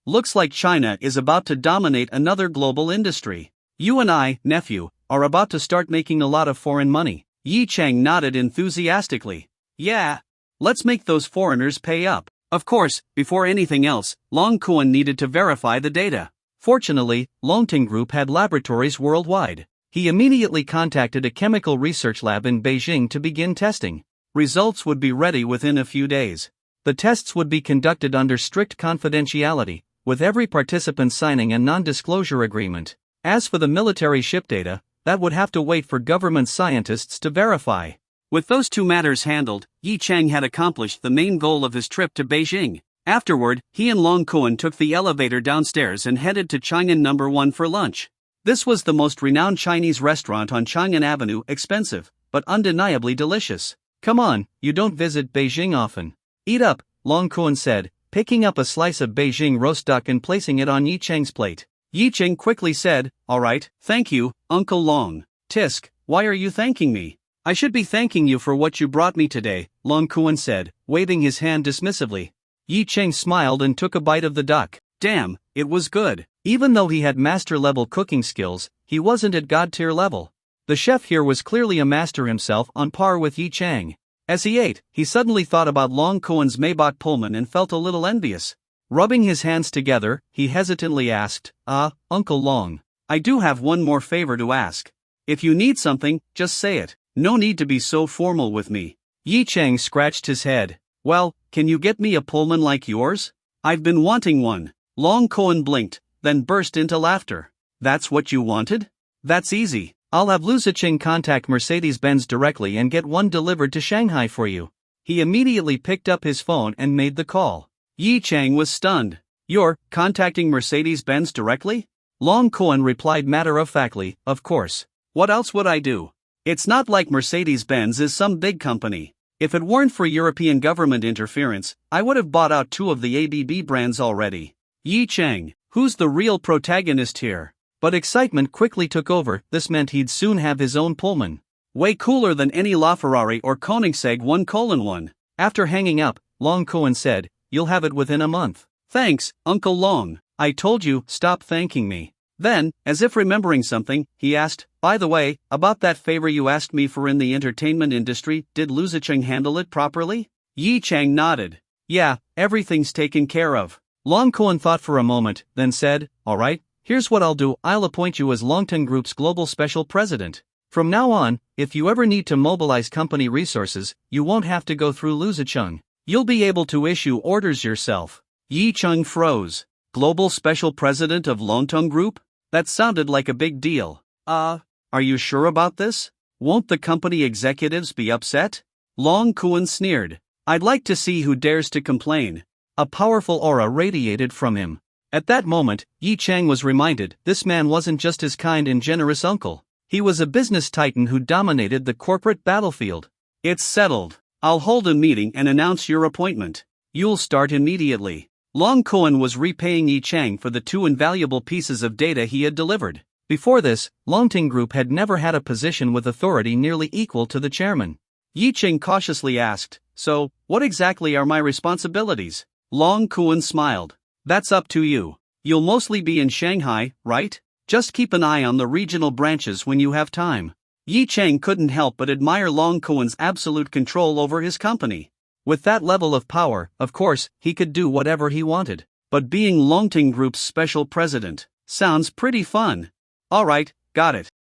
Looks like China is about to dominate another global industry. You and I, nephew, are about to start making a lot of foreign money. Yi Chang nodded enthusiastically. Yeah. Let's make those foreigners pay up. Of course, before anything else, Long Kuan needed to verify the data. Fortunately, Longting Group had laboratories worldwide. He immediately contacted a chemical research lab in Beijing to begin testing. Results would be ready within a few days. The tests would be conducted under strict confidentiality, with every participant signing a non-disclosure agreement. As for the military ship data, that would have to wait for government scientists to verify. With those two matters handled, Yi Chang had accomplished the main goal of his trip to Beijing. Afterward, he and Long Kuan took the elevator downstairs and headed to Chang'an No. 1 for lunch. This was the most renowned Chinese restaurant on Chang'an Avenue, expensive, but undeniably delicious. Come on, you don't visit Beijing often. Eat up, Long Kuan said, picking up a slice of Beijing roast duck and placing it on Yi Cheng's plate. Yi Cheng quickly said, "All right, thank you, Uncle Long." "Tisk, why are you thanking me?" "I should be thanking you for what you brought me today," Long Kuan said, waving his hand dismissively. Yi Cheng smiled and took a bite of the duck. Damn, it was good. Even though he had master-level cooking skills, he wasn't at god-tier level. The chef here was clearly a master himself, on par with Yi Cheng. As he ate, he suddenly thought about Long Kuan's Maybach Pullman and felt a little envious. Rubbing his hands together, he hesitantly asked, Uncle Long, I do have one more favor to ask. If you need something, just say it. No need to be so formal with me." Yi Cheng scratched his head. "Well, can you get me a Pullman like yours? I've been wanting one." Long Kuan blinked, then burst into laughter. "That's what you wanted? That's easy. I'll have Lu Ziqing contact Mercedes-Benz directly and get one delivered to Shanghai for you." He immediately picked up his phone and made the call. Yi Cheng was stunned. "You're contacting Mercedes-Benz directly?" Long Kuan replied matter-of-factly, "Of course. What else would I do? It's not like Mercedes-Benz is some big company. If it weren't for European government interference, I would have bought out 2 of the ABB brands already." Yi Cheng, who's the real protagonist here? But excitement quickly took over. This meant he'd soon have his own Pullman. Way cooler than any LaFerrari or Koenigsegg 1:1. After hanging up, Long Kuan said, "You'll have it within a month." "Thanks, Uncle Long. I told you, stop thanking me." Then, as if remembering something, he asked, "By the way, about that favor you asked me for in the entertainment industry, did Lu Ziqing handle it properly?" Yi Cheng nodded. "Yeah, everything's taken care of." Long Kuan thought for a moment, then said, "All right, here's what I'll do. I'll appoint you as Longteng Group's global special president. From now on, if you ever need to mobilize company resources, you won't have to go through Lu Ziqing. You'll be able to issue orders yourself." Yi Cheng froze. Global special president of Longteng Group? That sounded like a big deal. Are you sure about this? Won't the company executives be upset?" Long Kuan sneered. "I'd like to see who dares to complain." A powerful aura radiated from him. At that moment, Yi Cheng was reminded this man wasn't just his kind and generous uncle. He was a business titan who dominated the corporate battlefield. "It's settled. I'll hold a meeting and announce your appointment. You'll start immediately." Long Kuan was repaying Yi Cheng for the 2 invaluable pieces of data he had delivered. Before this, Longteng Group had never had a position with authority nearly equal to the chairman. Yi Cheng cautiously asked, "So, what exactly are my responsibilities?" Long Kuan smiled. "That's up to you. You'll mostly be in Shanghai, right? Just keep an eye on the regional branches when you have time." Yi Cheng couldn't help but admire Long Kuan's absolute control over his company. With that level of power, of course, he could do whatever he wanted. But being Longteng Group's special president sounds pretty fun. All right, got it.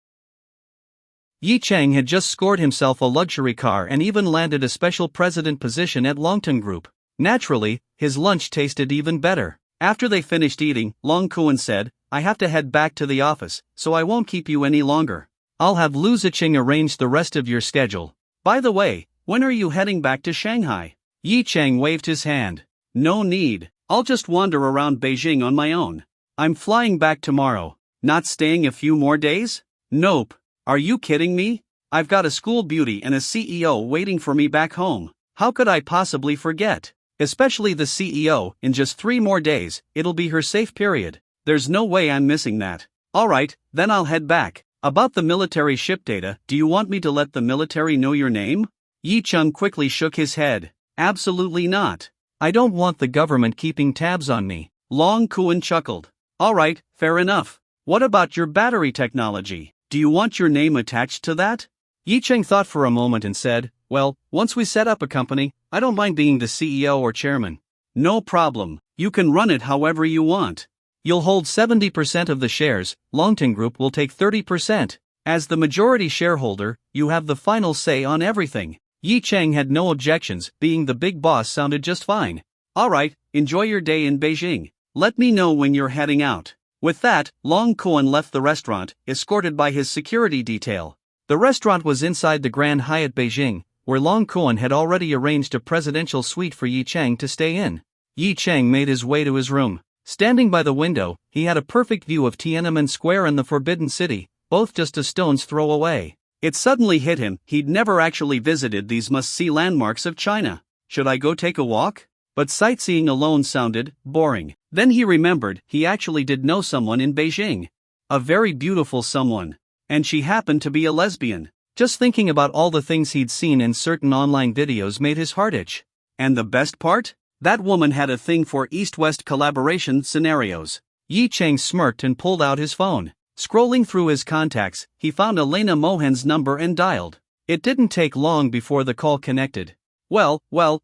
Yi Cheng had just scored himself a luxury car and even landed a special president position at Longteng Group. Naturally, his lunch tasted even better. After they finished eating, Long Kuan said, "I have to head back to the office, so I won't keep you any longer. I'll have Lu Ziqing arrange the rest of your schedule. By the way, when are you heading back to Shanghai?" Yi Cheng waved his hand. "No need. I'll just wander around Beijing on my own. I'm flying back tomorrow. Not staying a few more days? Nope. Are you kidding me? I've got a school beauty and a CEO waiting for me back home. How could I possibly forget? Especially the CEO, in just 3 more days, it'll be her safe period. There's no way I'm missing that. All right, then I'll head back. About the military ship data, do you want me to let the military know your name?" Yi Cheng quickly shook his head. "Absolutely not. I don't want the government keeping tabs on me." Long Kuan chuckled. "All right, fair enough. What about your battery technology? Do you want your name attached to that?" Yi Cheng thought for a moment and said, "Well, once we set up a company, I don't mind being the CEO or chairman." "No problem. You can run it however you want. You'll hold 70% of the shares, Longteng Group will take 30%. As the majority shareholder, you have the final say on everything." Yi Cheng had no objections, being the big boss sounded just fine. "All right, enjoy your day in Beijing. Let me know when you're heading out." With that, Long Kuan left the restaurant, escorted by his security detail. The restaurant was inside the Grand Hyatt Beijing, where Long Kuan had already arranged a presidential suite for Yi Cheng to stay in. Yi Chang made his way to his room. Standing by the window, he had a perfect view of Tiananmen Square and the Forbidden City, both just a stone's throw away. It suddenly hit him, he'd never actually visited these must-see landmarks of China. Should I go take a walk? But sightseeing alone sounded boring. Then he remembered he actually did know someone in Beijing. A very beautiful someone. And she happened to be a lesbian. Just thinking about all the things he'd seen in certain online videos made his heart itch. And the best part? That woman had a thing for East-West collaboration scenarios. Yi Chang smirked and pulled out his phone. Scrolling through his contacts, he found Elena Mohan's number and dialed. It didn't take long before the call connected. Well,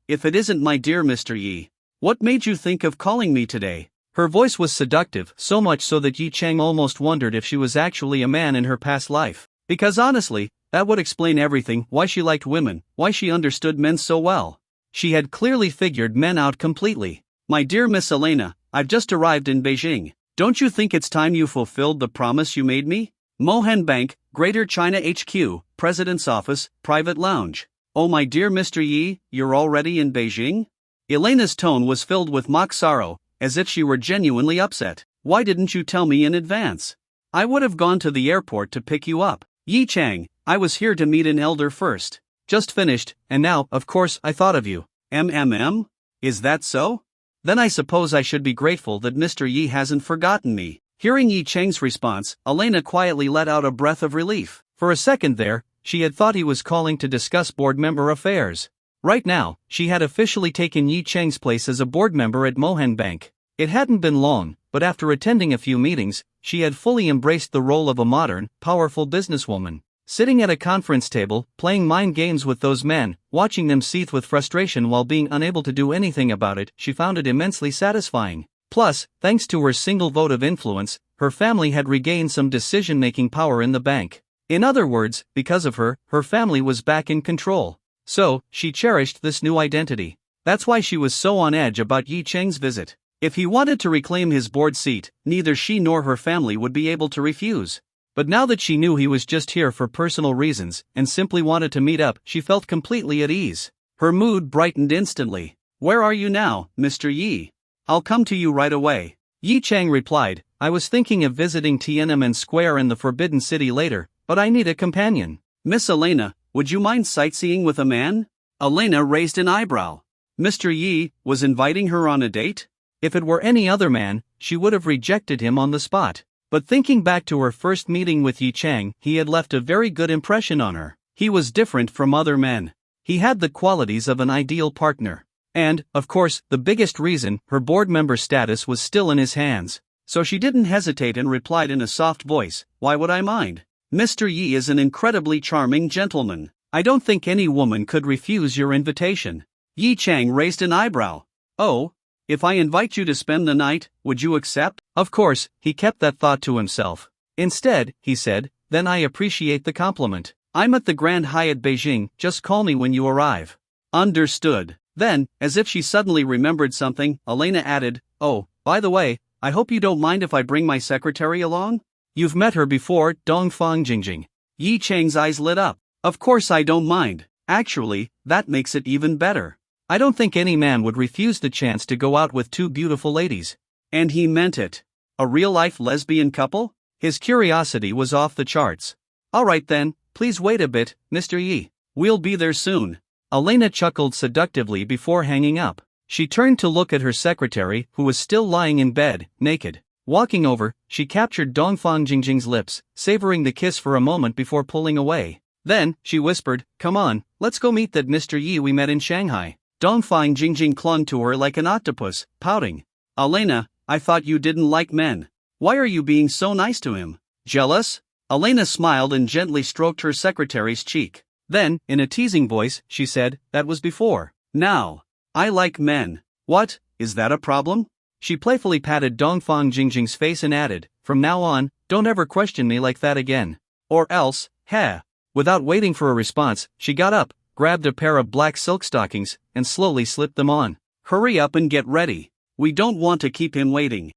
if it isn't my dear Mr. Yi. What made you think of calling me today? Her voice was seductive, so much so that Yi Chang almost wondered if she was actually a man in her past life. Because honestly, that would explain everything, why she liked women, why she understood men so well. She had clearly figured men out completely. My dear Miss Elena, I've just arrived in Beijing. Don't you think it's time you fulfilled the promise you made me? Mohan Bank, Greater China HQ, President's Office, Private Lounge. Oh my dear Mr. Yi, you're already in Beijing? Elena's tone was filled with mock sorrow, as if she were genuinely upset. Why didn't you tell me in advance? I would have gone to the airport to pick you up. Yi Chang, I was here to meet an elder first. Just finished, and now, of course, I thought of you. Is that so? Then I suppose I should be grateful that Mr. Yi hasn't forgotten me. Hearing Yi Chang's response, Elena quietly let out a breath of relief. For a second there, she had thought he was calling to discuss board member affairs. Right now, she had officially taken Yi Chang's place as a board member at Mohan Bank. It hadn't been long, but after attending a few meetings, she had fully embraced the role of a modern, powerful businesswoman. Sitting at a conference table, playing mind games with those men, watching them seethe with frustration while being unable to do anything about it, she found it immensely satisfying. Plus, thanks to her single vote of influence, her family had regained some decision-making power in the bank. In other words, because of her, her family was back in control. So, she cherished this new identity. That's why she was so on edge about Yi Chang's visit. If he wanted to reclaim his board seat, neither she nor her family would be able to refuse. But now that she knew he was just here for personal reasons, and simply wanted to meet up, she felt completely at ease. Her mood brightened instantly. Where are you now, Mr. Yi? I'll come to you right away. Yi Chang replied, I was thinking of visiting Tiananmen Square and the Forbidden City later, but I need a companion. Miss Elena, would you mind sightseeing with a man? Elena raised an eyebrow. Mr. Yi was inviting her on a date? If it were any other man, she would have rejected him on the spot. But thinking back to her first meeting with Yi Chang, he had left a very good impression on her. He was different from other men. He had the qualities of an ideal partner. And, of course, the biggest reason, her board member status was still in his hands. So she didn't hesitate and replied in a soft voice, why would I mind? Mr. Yi is an incredibly charming gentleman. I don't think any woman could refuse your invitation. Yi Chang raised an eyebrow. Oh? If I invite you to spend the night, would you accept? Of course, he kept that thought to himself. Instead, he said, then I appreciate the compliment. I'm at the Grand Hyatt Beijing, just call me when you arrive. Understood. Then, as if she suddenly remembered something, Elena added, oh, by the way, I hope you don't mind if I bring my secretary along? You've met her before, Dongfang Jingjing. Yi Chang's eyes lit up. Of course I don't mind. Actually, that makes it even better. I don't think any man would refuse the chance to go out with two beautiful ladies. And he meant it. A real-life lesbian couple? His curiosity was off the charts. Alright then, please wait a bit, Mr. Yi. We'll be there soon. Elena chuckled seductively before hanging up. She turned to look at her secretary, who was still lying in bed, naked. Walking over, she captured Dongfang Jingjing's lips, savoring the kiss for a moment before pulling away. Then, she whispered, come on, let's go meet that Mr. Yi we met in Shanghai. Dongfang Jingjing clung to her like an octopus, pouting. Elena, I thought you didn't like men. Why are you being so nice to him? Jealous? Elena smiled and gently stroked her secretary's cheek. Then, in a teasing voice, she said, that was before. Now, I like men. What, is that a problem? She playfully patted Dongfang Jingjing's face and added, from now on, don't ever question me like that again. Or else, heh. Without waiting for a response, she got up, grabbed a pair of black silk stockings, and slowly slipped them on. Hurry up and get ready. We don't want to keep him waiting.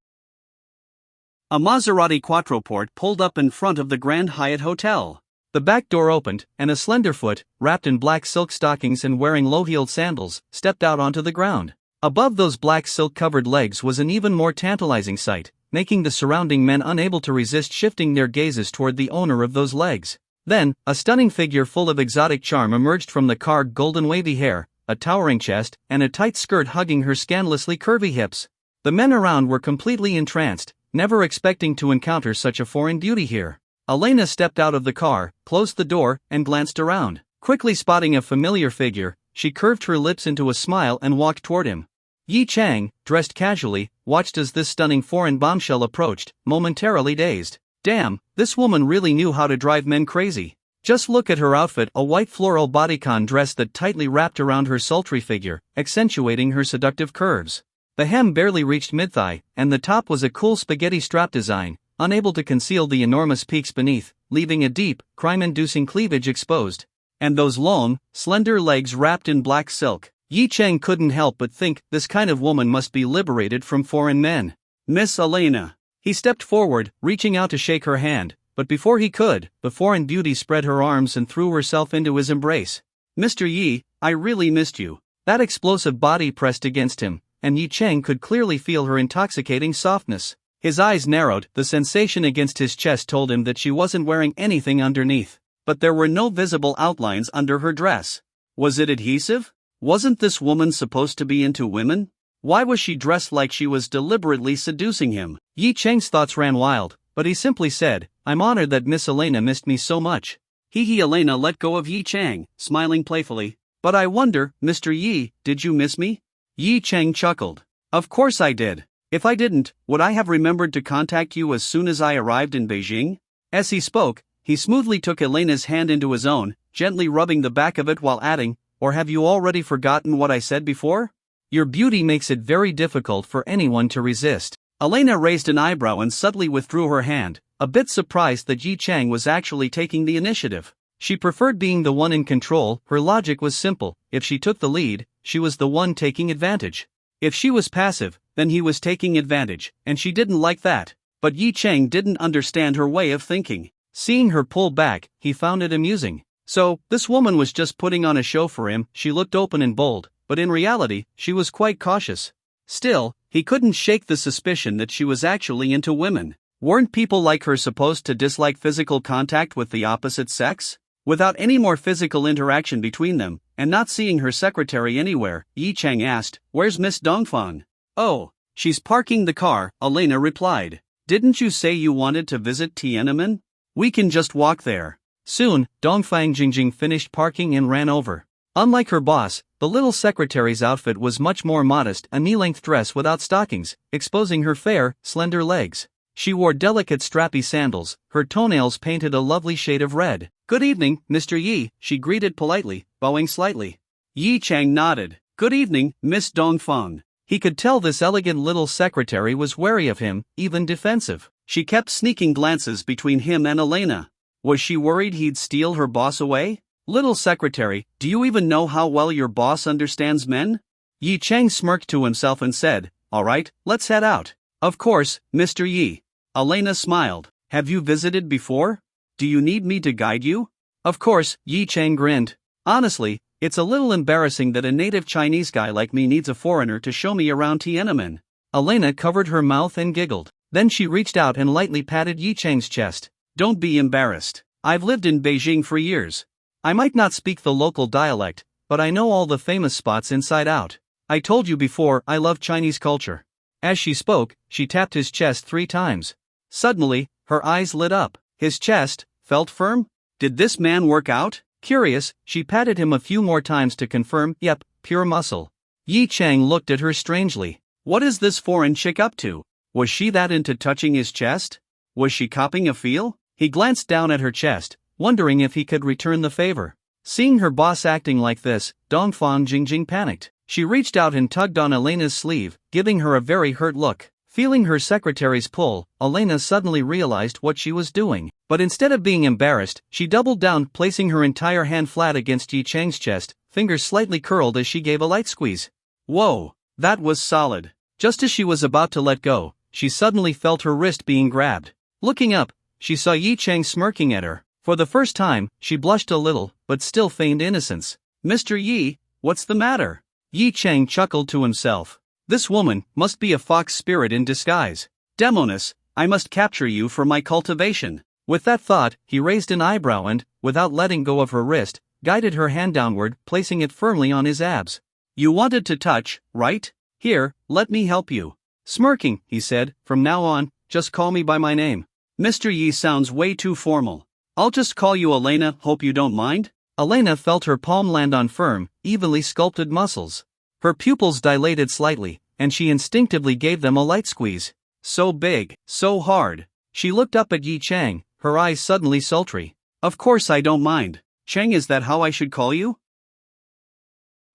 A Maserati Quattroporte pulled up in front of the Grand Hyatt Hotel. The back door opened, and a slender foot, wrapped in black silk stockings and wearing low-heeled sandals, stepped out onto the ground. Above those black silk-covered legs was an even more tantalizing sight, making the surrounding men unable to resist shifting their gazes toward the owner of those legs. Then, a stunning figure full of exotic charm emerged from the car, golden wavy hair, a towering chest, and a tight skirt hugging her scandalously curvy hips. The men around were completely entranced, never expecting to encounter such a foreign beauty here. Elena stepped out of the car, closed the door, and glanced around. Quickly spotting a familiar figure, she curved her lips into a smile and walked toward him. Yi Chang, dressed casually, watched as this stunning foreign bombshell approached, momentarily dazed. Damn, this woman really knew how to drive men crazy. Just look at her outfit, a white floral bodycon dress that tightly wrapped around her sultry figure, accentuating her seductive curves. The hem barely reached mid-thigh, and the top was a cool spaghetti strap design, unable to conceal the enormous peaks beneath, leaving a deep, crime-inducing cleavage exposed. And those long, slender legs wrapped in black silk. Yi Chang couldn't help but think this kind of woman must be liberated from foreign men. Miss Elena. He stepped forward, reaching out to shake her hand, but before he could, the foreign beauty spread her arms and threw herself into his embrace. Mr. Yi, I really missed you. That explosive body pressed against him, and Yi Chang could clearly feel her intoxicating softness. His eyes narrowed, the sensation against his chest told him that she wasn't wearing anything underneath. But there were no visible outlines under her dress. Was it adhesive? Wasn't this woman supposed to be into women? Why was she dressed like she was deliberately seducing him? Yi Chang's thoughts ran wild, but he simply said, I'm honored that Miss Elena missed me so much. Elena let go of Yi Chang, smiling playfully. But I wonder, Mr. Yi, did you miss me? Yi Chang chuckled. Of course I did. If I didn't, would I have remembered to contact you as soon as I arrived in Beijing? As he spoke, he smoothly took Elena's hand into his own, gently rubbing the back of it while adding, or have you already forgotten what I said before? Your beauty makes it very difficult for anyone to resist. Elena raised an eyebrow and subtly withdrew her hand, a bit surprised that Yi Chang was actually taking the initiative. She preferred being the one in control. Her logic was simple: if she took the lead, she was the one taking advantage. If she was passive, then he was taking advantage, and she didn't like that. But Yi Chang didn't understand her way of thinking. Seeing her pull back, he found it amusing. So, this woman was just putting on a show for him. She looked open and bold, but in reality, she was quite cautious. Still, he couldn't shake the suspicion that she was actually into women. Weren't people like her supposed to dislike physical contact with the opposite sex? Without any more physical interaction between them, and not seeing her secretary anywhere, Yi Chang asked, Where's Miss Dongfang? Oh, she's parking the car, Elena replied. Didn't you say you wanted to visit Tiananmen? We can just walk there. Soon, Dongfang Jingjing finished parking and ran over. Unlike her boss, the little secretary's outfit was much more modest, a knee-length dress without stockings, exposing her fair, slender legs. She wore delicate strappy sandals, her toenails painted a lovely shade of red. Good evening, Mr. Yi, she greeted politely, bowing slightly. Yi Chang nodded. Good evening, Miss Dongfang. He could tell this elegant little secretary was wary of him, even defensive. She kept sneaking glances between him and Elena. Was she worried he'd steal her boss away? Little secretary, do you even know how well your boss understands men? Yi Chang smirked to himself and said, All right, let's head out. Of course, Mr. Yi. Elena smiled. Have you visited before? Do you need me to guide you? Of course, Yi Chang grinned. Honestly, it's a little embarrassing that a native Chinese guy like me needs a foreigner to show me around Tiananmen. Elena covered her mouth and giggled. Then she reached out and lightly patted Yi Chang's chest. Don't be embarrassed. I've lived in Beijing for years. I might not speak the local dialect, but I know all the famous spots inside out. I told you before, I love Chinese culture. As she spoke, she tapped his chest 3 times. Suddenly, her eyes lit up. His chest felt firm? Did this man work out? Curious, she patted him a few more times to confirm, yep, pure muscle. Yi Chang looked at her strangely. What is this foreign chick up to? Was she that into touching his chest? Was she copping a feel? He glanced down at her chest, wondering if he could return the favor. Seeing her boss acting like this, Dongfang Jingjing panicked. She reached out and tugged on Elena's sleeve, giving her a very hurt look. Feeling her secretary's pull, Elena suddenly realized what she was doing. But instead of being embarrassed, she doubled down, placing her entire hand flat against Yi Chang's chest, fingers slightly curled as she gave a light squeeze. Whoa, that was solid. Just as she was about to let go, she suddenly felt her wrist being grabbed. Looking up, she saw Yi Chang smirking at her. For the first time, she blushed a little, but still feigned innocence. Mr. Yi, what's the matter? Yi Chang chuckled to himself. This woman must be a fox spirit in disguise. Demoness, I must capture you for my cultivation. With that thought, he raised an eyebrow and, without letting go of her wrist, guided her hand downward, placing it firmly on his abs. You wanted to touch, right? Here, let me help you. Smirking, he said, from now on, just call me by my name. Mr. Yi sounds way too formal. I'll just call you Elena, hope you don't mind? Elena felt her palm land on firm, evenly sculpted muscles. Her pupils dilated slightly, and she instinctively gave them a light squeeze. So big, so hard. She looked up at Yi Chang, her eyes suddenly sultry. Of course I don't mind. Chang, is that how I should call you?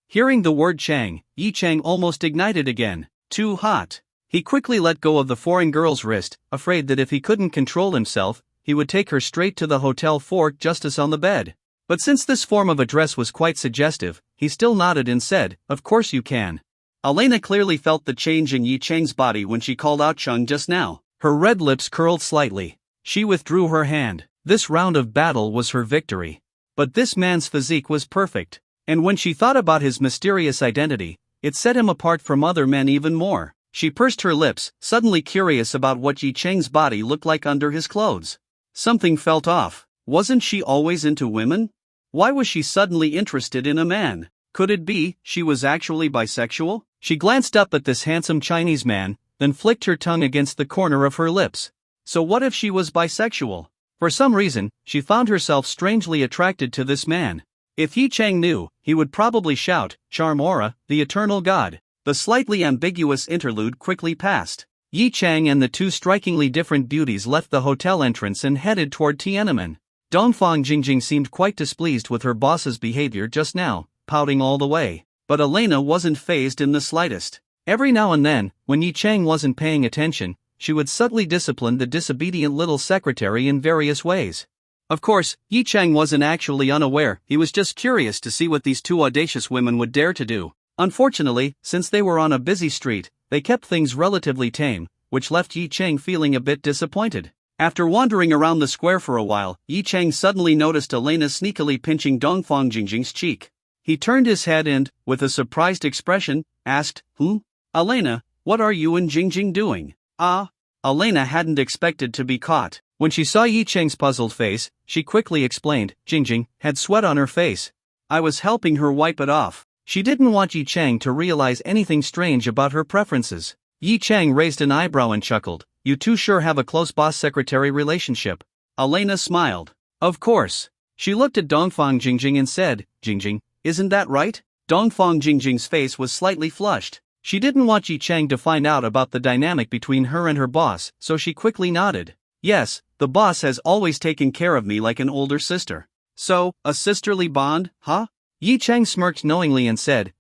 Hearing the word Chang, Yi Chang almost ignited again. Too hot. He quickly let go of the foreign girl's wrist, afraid that if he couldn't control himself, he would take her straight to the Hotel Fort Justice on the bed. But since this form of address was quite suggestive, he still nodded and said, of course you can. Elena clearly felt the change in Yi Chang's body when she called out Chung just now. Her red lips curled slightly. She withdrew her hand. This round of battle was her victory. But this man's physique was perfect. And when she thought about his mysterious identity, it set him apart from other men even more. She pursed her lips, suddenly curious about what Yi Chang's body looked like under his clothes. Something felt off. Wasn't she always into women? Why was she suddenly interested in a man? Could it be she was actually bisexual? She glanced up at this handsome Chinese man, then flicked her tongue against the corner of her lips. So what if she was bisexual? For some reason, she found herself strangely attracted to this man. If Yi Chang knew, he would probably shout, Charm Aura, the eternal god. The slightly ambiguous interlude quickly passed. Yi Chang and the two strikingly different beauties left the hotel entrance and headed toward Tiananmen. Dongfang Jingjing seemed quite displeased with her boss's behavior just now, pouting all the way. But Elena wasn't fazed in the slightest. Every now and then, when Yi Chang wasn't paying attention, she would subtly discipline the disobedient little secretary in various ways. Of course, Yi Chang wasn't actually unaware, he was just curious to see what these two audacious women would dare to do. Unfortunately, since they were on a busy street, they kept things relatively tame, which left Yi Chang feeling a bit disappointed. After wandering around the square for a while, Yi Chang suddenly noticed Elena sneakily pinching Dongfang Jingjing's cheek. He turned his head and, with a surprised expression, asked, Elena, what are you and Jingjing doing? Elena hadn't expected to be caught. When she saw Yi Chang's puzzled face, she quickly explained, Jingjing had sweat on her face. I was helping her wipe it off. She didn't want Yi Chang to realize anything strange about her preferences. Yi Chang raised an eyebrow and chuckled. You two sure have a close boss-secretary relationship. Elena smiled. Of course. She looked at Dongfang Jingjing and said, Jingjing, isn't that right? Dongfang Jingjing's face was slightly flushed. She didn't want Yi Chang to find out about the dynamic between her and her boss, so she quickly nodded. Yes, the boss has always taken care of me like an older sister. So, a sisterly bond, huh? Yi Chang smirked knowingly and said,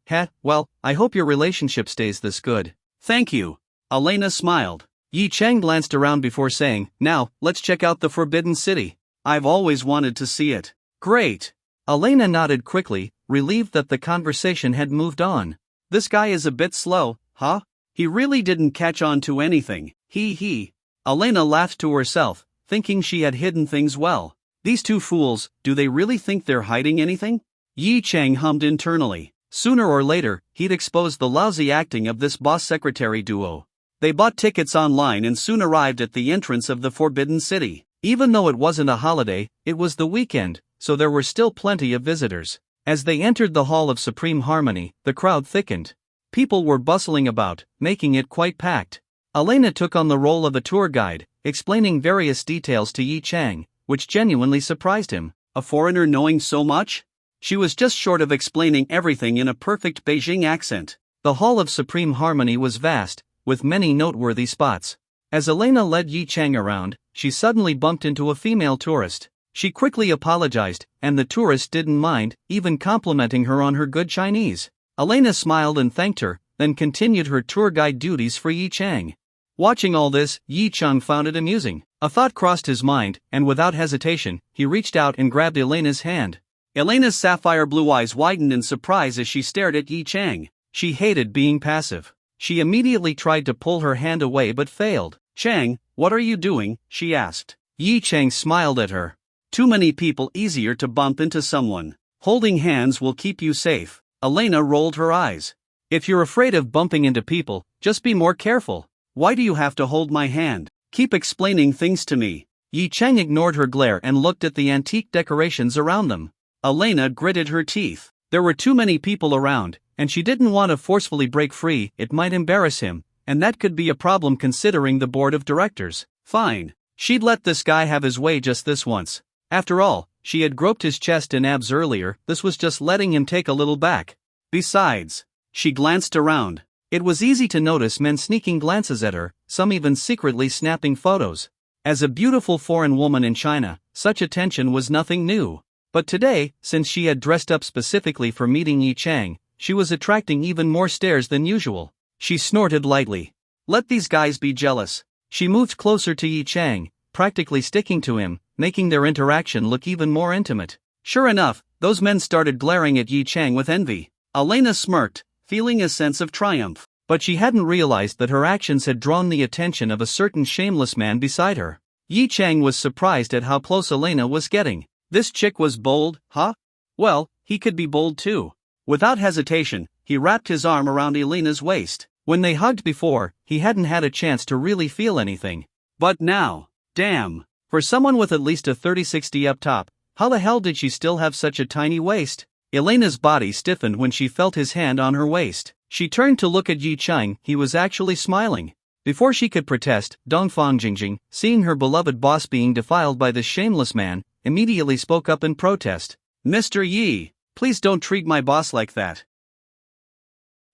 well, I hope your relationship stays this good. Thank you. Elena smiled. Yi Chang glanced around before saying, now, let's check out the Forbidden City. I've always wanted to see it. Great. Elena nodded quickly, relieved that the conversation had moved on. This guy is a bit slow, huh? He really didn't catch on to anything. He. Elena laughed to herself, thinking she had hidden things well. These two fools, do they really think they're hiding anything? Yi Chang hummed internally. Sooner or later, he'd expose the lousy acting of this boss-secretary duo. They bought tickets online and soon arrived at the entrance of the Forbidden City. Even though it wasn't a holiday, it was the weekend, so there were still plenty of visitors. As they entered the Hall of Supreme Harmony, the crowd thickened. People were bustling about, making it quite packed. Elena took on the role of a tour guide, explaining various details to Yi Chang, which genuinely surprised him. A foreigner knowing so much? She was just short of explaining everything in a perfect Beijing accent. The Hall of Supreme Harmony was vast, with many noteworthy spots. As Elena led Yi Chang around, she suddenly bumped into a female tourist. She quickly apologized, and the tourist didn't mind, even complimenting her on her good Chinese. Elena smiled and thanked her, then continued her tour guide duties for Yi Chang. Watching all this, Yi Chang found it amusing. A thought crossed his mind, and without hesitation, he reached out and grabbed Elena's hand. Elena's sapphire blue eyes widened in surprise as she stared at Yi Chang. She hated being passive. She immediately tried to pull her hand away but failed. Chang, what are you doing? She asked. Yi Chang smiled at her. Too many people easier to bump into someone. Holding hands will keep you safe. Elena rolled her eyes. If you're afraid of bumping into people, just be more careful. Why do you have to hold my hand? Keep explaining things to me. Yi Chang ignored her glare and looked at the antique decorations around them. Elena gritted her teeth. There were too many people around, and she didn't want to forcefully break free. It might embarrass him, and that could be a problem considering the board of directors. Fine. She'd let this guy have his way just this once. After all, she had groped his chest and abs earlier. This was just letting him take a little back. Besides, she glanced around. It was easy to notice men sneaking glances at her, some even secretly snapping photos. As a beautiful foreign woman in China, such attention was nothing new. But today, since she had dressed up specifically for meeting Yi Chang, she was attracting even more stares than usual. She snorted lightly. Let these guys be jealous. She moved closer to Yi Chang, practically sticking to him, making their interaction look even more intimate. Sure enough, those men started glaring at Yi Chang with envy. Elena smirked, feeling a sense of triumph. But she hadn't realized that her actions had drawn the attention of a certain shameless man beside her. Yi Chang was surprised at how close Elena was getting. This chick was bold, huh? Well, he could be bold too. Without hesitation, he wrapped his arm around Elena's waist. When they hugged before, he hadn't had a chance to really feel anything. But now, damn. For someone with at least a 30-60 up top, how the hell did she still have such a tiny waist? Elena's body stiffened when she felt his hand on her waist. She turned to look at Yi Chang. He was actually smiling. Before she could protest, Dongfang Jingjing, seeing her beloved boss being defiled by this shameless man, immediately spoke up in protest. Mr. Yi, please don't treat my boss like that.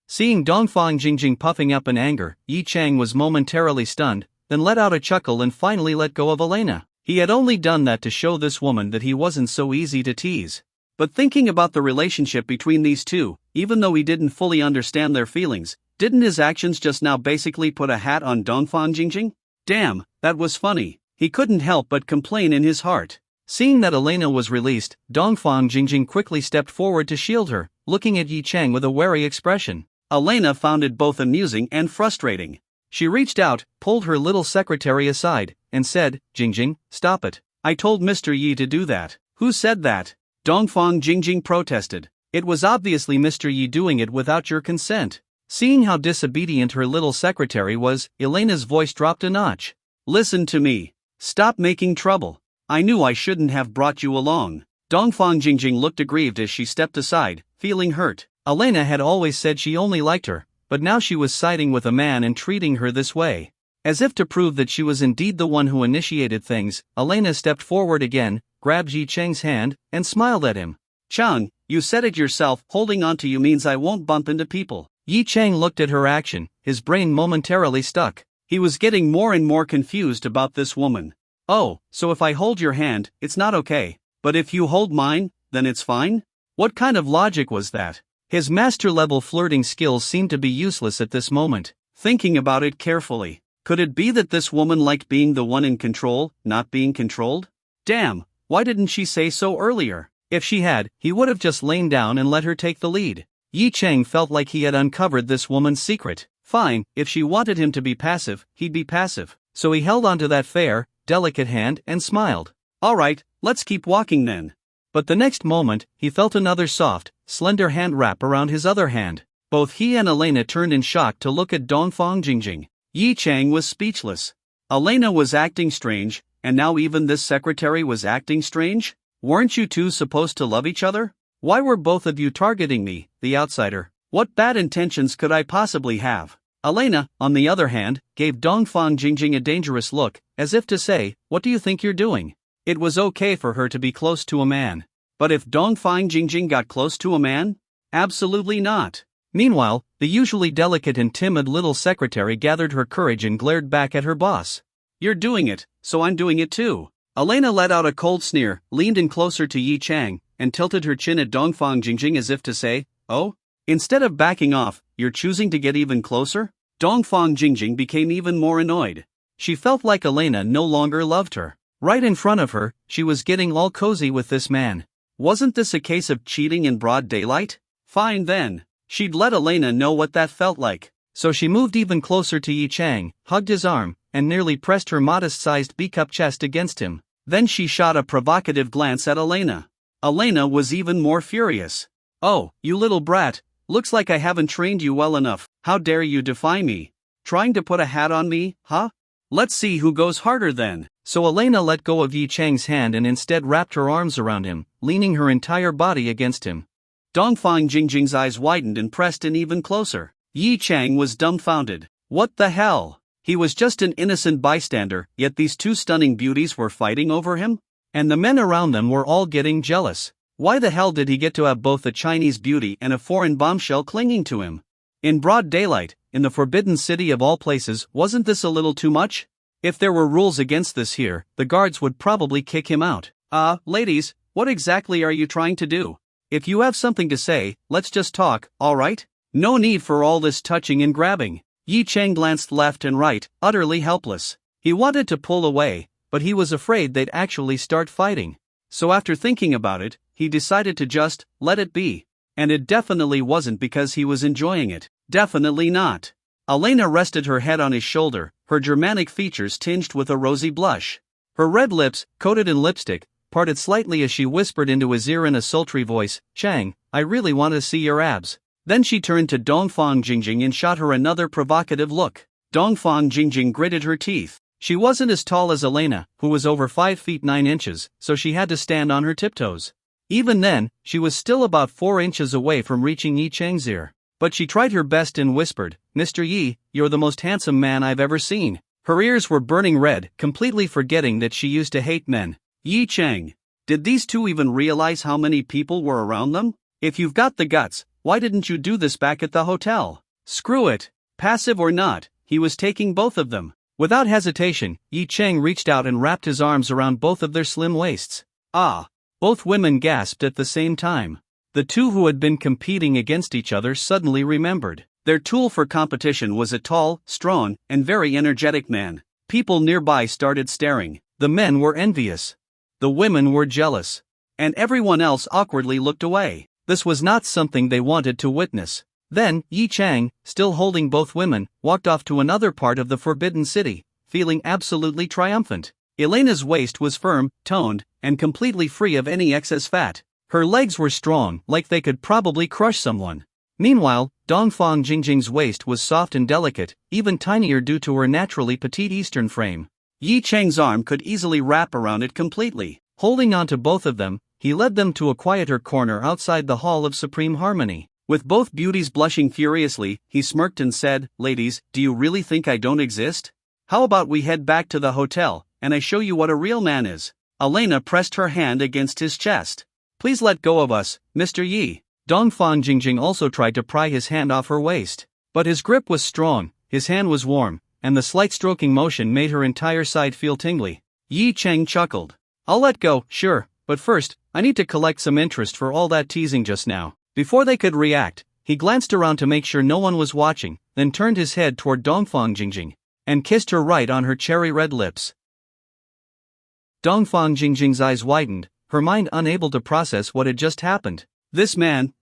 Seeing Dongfang Jingjing puffing up in anger, Yi Chang was momentarily stunned, then let out a chuckle and finally let go of Elena. He had only done that to show this woman that he wasn't so easy to tease. But thinking about the relationship between these two, even though he didn't fully understand their feelings, didn't his actions just now basically put a hat on Dongfang Jingjing? Damn, that was funny. He couldn't help but complain in his heart. Seeing that Elena was released, Dongfang Jingjing quickly stepped forward to shield her, looking at Yi Chang with a wary expression. Elena found it both amusing and frustrating. She reached out, pulled her little secretary aside, and said, Jingjing, stop it. I told Mr. Yi to do that. Who said that? Dongfang Jingjing protested. It was obviously Mr. Yi doing it without your consent. Seeing how disobedient her little secretary was, Elena's voice dropped a notch. Listen to me. Stop making trouble. I knew I shouldn't have brought you along. Dongfang Jingjing looked aggrieved as she stepped aside, feeling hurt. Elena had always said she only liked her, but now she was siding with a man and treating her this way. As if to prove that she was indeed the one who initiated things, Elena stepped forward again, grabbed Yi Chang's hand, and smiled at him. Chang, you said it yourself, holding on to you means I won't bump into people. Yi Chang looked at her action, his brain momentarily stuck. He was getting more and more confused about this woman. Oh, so if I hold your hand, it's not okay, but if you hold mine, then it's fine? What kind of logic was that? His master-level flirting skills seemed to be useless at this moment. Thinking about it carefully, could it be that this woman liked being the one in control, not being controlled? Damn, why didn't she say so earlier? If she had, he would have just lain down and let her take the lead. Yi Chang felt like he had uncovered this woman's secret. Fine, if she wanted him to be passive, he'd be passive. So he held onto that fair, delicate hand and smiled. Alright, let's keep walking then. But the next moment, he felt another soft, slender hand wrap around his other hand. Both he and Elena turned in shock to look at Dongfang Jingjing. Yi Chang was speechless. Elena was acting strange, and now even this secretary was acting strange? Weren't you two supposed to love each other? Why were both of you targeting me, the outsider? What bad intentions could I possibly have? Elena, on the other hand, gave Dongfang Jingjing a dangerous look, as if to say, what do you think you're doing? It was okay for her to be close to a man. But if Dongfang Jingjing got close to a man? Absolutely not. Meanwhile, the usually delicate and timid little secretary gathered her courage and glared back at her boss. You're doing it, so I'm doing it too. Elena let out a cold sneer, leaned in closer to Yi Chang, and tilted her chin at Dongfang Jingjing as if to say, oh? Instead of backing off, you're choosing to get even closer? Dongfang Jingjing became even more annoyed. She felt like Elena no longer loved her. Right in front of her, she was getting all cozy with this man. Wasn't this a case of cheating in broad daylight? Fine then. She'd let Elena know what that felt like. So she moved even closer to Yi Chang, hugged his arm, and nearly pressed her modest-sized B-cup chest against him. Then she shot a provocative glance at Elena. Elena was even more furious. Oh, you little brat, Looks like I haven't trained you well enough. How dare you defy me? Trying to put a hat on me, huh? Let's see who goes harder then. So Elena let go of Yi Chang's hand and instead wrapped her arms around him, leaning her entire body against him. Dongfang Jingjing's eyes widened and pressed in even closer. Yi Chang was dumbfounded. What the hell? He was just an innocent bystander, yet these two stunning beauties were fighting over him? And the men around them were all getting jealous. Why the hell did he get to have both a Chinese beauty and a foreign bombshell clinging to him? In broad daylight, in the forbidden city of all places, wasn't this a little too much? If there were rules against this here, the guards would probably kick him out. Ladies, what exactly are you trying to do? If you have something to say, let's just talk, alright? No need for all this touching and grabbing. Yi Chang glanced left and right, utterly helpless. He wanted to pull away, but he was afraid they'd actually start fighting. So after thinking about it, he decided to just let it be. And it definitely wasn't because he was enjoying it. Definitely not. Elena rested her head on his shoulder, her Germanic features tinged with a rosy blush. Her red lips, coated in lipstick, parted slightly as she whispered into his ear in a sultry voice, "Chang, I really want to see your abs." Then she turned to Dongfang Jingjing and shot her another provocative look. Dongfang Jingjing gritted her teeth. She wasn't as tall as Elena, who was over 5 feet 9 inches, so she had to stand on her tiptoes. Even then, she was still about 4 inches away from reaching Yi Chang's ear. But she tried her best and whispered, "Mr. Yi, you're the most handsome man I've ever seen." Her ears were burning red, completely forgetting that she used to hate men. Yi Chang. Did these two even realize how many people were around them? If you've got the guts, why didn't you do this back at the hotel? Screw it. Passive or not, he was taking both of them. Without hesitation, Yi Chang reached out and wrapped his arms around both of their slim waists. Ah! Both women gasped at the same time. The two who had been competing against each other suddenly remembered. Their tool for competition was a tall, strong, and very energetic man. People nearby started staring. The men were envious. The women were jealous. And everyone else awkwardly looked away. This was not something they wanted to witness. Then, Yi Chang, still holding both women, walked off to another part of the Forbidden City, feeling absolutely triumphant. Elena's waist was firm, toned, and completely free of any excess fat. Her legs were strong, like they could probably crush someone. Meanwhile, Dongfang Jingjing's waist was soft and delicate, even tinier due to her naturally petite Eastern frame. Yi Chang's arm could easily wrap around it completely. Holding on to both of them, he led them to a quieter corner outside the Hall of Supreme Harmony. With both beauties blushing furiously, he smirked and said, "Ladies, do you really think I don't exist? How about we head back to the hotel, and I show you what a real man is?" Elena pressed her hand against his chest. "Please let go of us, Mr. Yi." Dongfang Jingjing also tried to pry his hand off her waist. But his grip was strong, his hand was warm, and the slight stroking motion made her entire side feel tingly. Yi Chang chuckled. "I'll let go, sure, but first, I need to collect some interest for all that teasing just now." Before they could react, he glanced around to make sure no one was watching, then turned his head toward Dongfang Jingjing and kissed her right on her cherry-red lips. Dongfang Jingjing's eyes widened, her mind unable to process what had just happened. This man,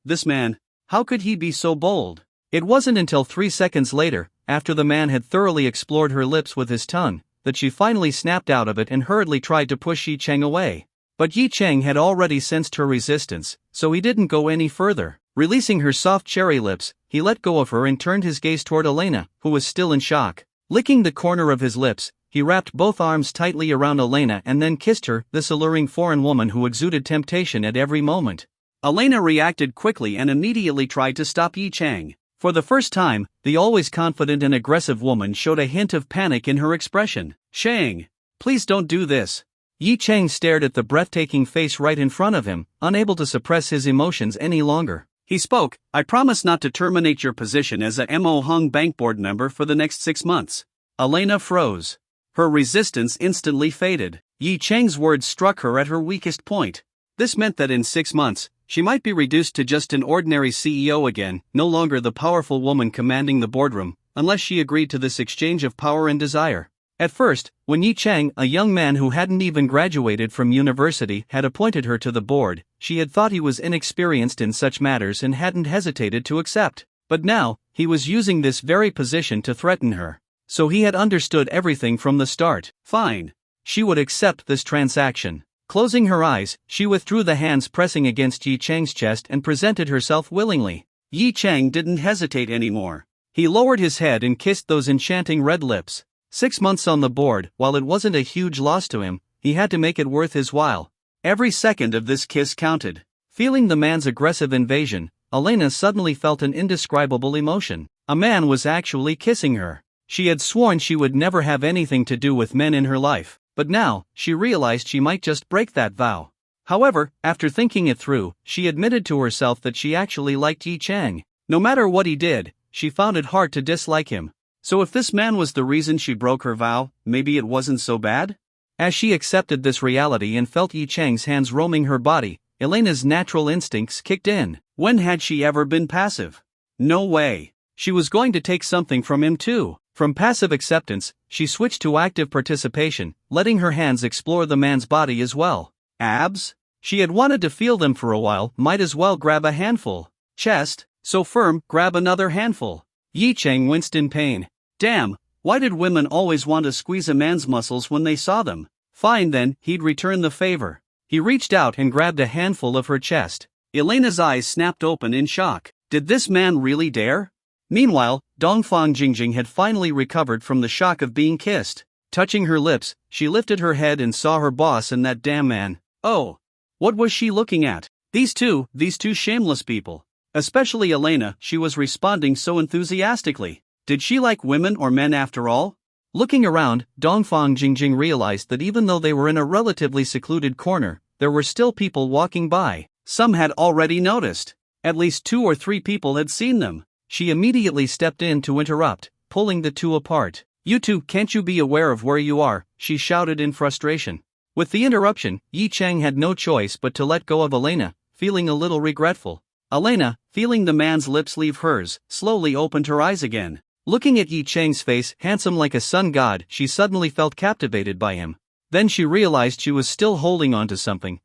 how could he be so bold? It wasn't until 3 seconds later, after the man had thoroughly explored her lips with his tongue, that she finally snapped out of it and hurriedly tried to push Yi Chang away. But Yi Chang had already sensed her resistance, so he didn't go any further. Releasing her soft cherry lips, he let go of her and turned his gaze toward Elena, who was still in shock. Licking the corner of his lips, he wrapped both arms tightly around Elena and then kissed her, this alluring foreign woman who exuded temptation at every moment. Elena reacted quickly and immediately tried to stop Yi Chang. For the first time, the always confident and aggressive woman showed a hint of panic in her expression. "Chang, please don't do this." Yi Chang stared at the breathtaking face right in front of him, unable to suppress his emotions any longer. He spoke, "I promise not to terminate your position as a Mo Hung Bank Board member for the next 6 months. Elena froze. Her resistance instantly faded. Yi Chang's words struck her at her weakest point. This meant that in 6 months, she might be reduced to just an ordinary CEO again, no longer the powerful woman commanding the boardroom, unless she agreed to this exchange of power and desire. At first, when Yi Chang, a young man who hadn't even graduated from university, had appointed her to the board, she had thought he was inexperienced in such matters and hadn't hesitated to accept. But now, he was using this very position to threaten her. So he had understood everything from the start. Fine. She would accept this transaction. Closing her eyes, she withdrew the hands pressing against Yi Chang's chest and presented herself willingly. Yi Chang didn't hesitate anymore. He lowered his head and kissed those enchanting red lips. 6 months on the board, while it wasn't a huge loss to him, he had to make it worth his while. Every second of this kiss counted. Feeling the man's aggressive invasion, Elena suddenly felt an indescribable emotion. A man was actually kissing her. She had sworn she would never have anything to do with men in her life, but now, she realized she might just break that vow. However, after thinking it through, she admitted to herself that she actually liked Yi Chang. No matter what he did, she found it hard to dislike him. So if this man was the reason she broke her vow, maybe it wasn't so bad? As she accepted this reality and felt Yi Chang's hands roaming her body, Elena's natural instincts kicked in. When had she ever been passive? No way. She was going to take something from him too. From passive acceptance, she switched to active participation, letting her hands explore the man's body as well. Abs? She had wanted to feel them for a while, might as well grab a handful. Chest? So firm, grab another handful. Yi Chang winced in pain. Damn, why did women always want to squeeze a man's muscles when they saw them? Fine then, he'd return the favor. He reached out and grabbed a handful of her chest. Elena's eyes snapped open in shock. Did this man really dare? Meanwhile, Dongfang Jingjing had finally recovered from the shock of being kissed. Touching her lips, she lifted her head and saw her boss and that damn man. Oh! What was she looking at? These two shameless people. Especially Elena, she was responding so enthusiastically. Did she like women or men after all? Looking around, Dongfang Jingjing realized that even though they were in a relatively secluded corner, there were still people walking by. Some had already noticed. At least 2 or 3 people had seen them. She immediately stepped in to interrupt, pulling the two apart. You two, can't you be aware of where you are? She shouted in frustration. With the interruption, Yi Chang had no choice but to let go of Elena, feeling a little regretful. Elena, feeling the man's lips leave hers, slowly opened her eyes again. Looking at Yi Chang's face, handsome like a sun god, she suddenly felt captivated by him. Then she realized she was still holding on to something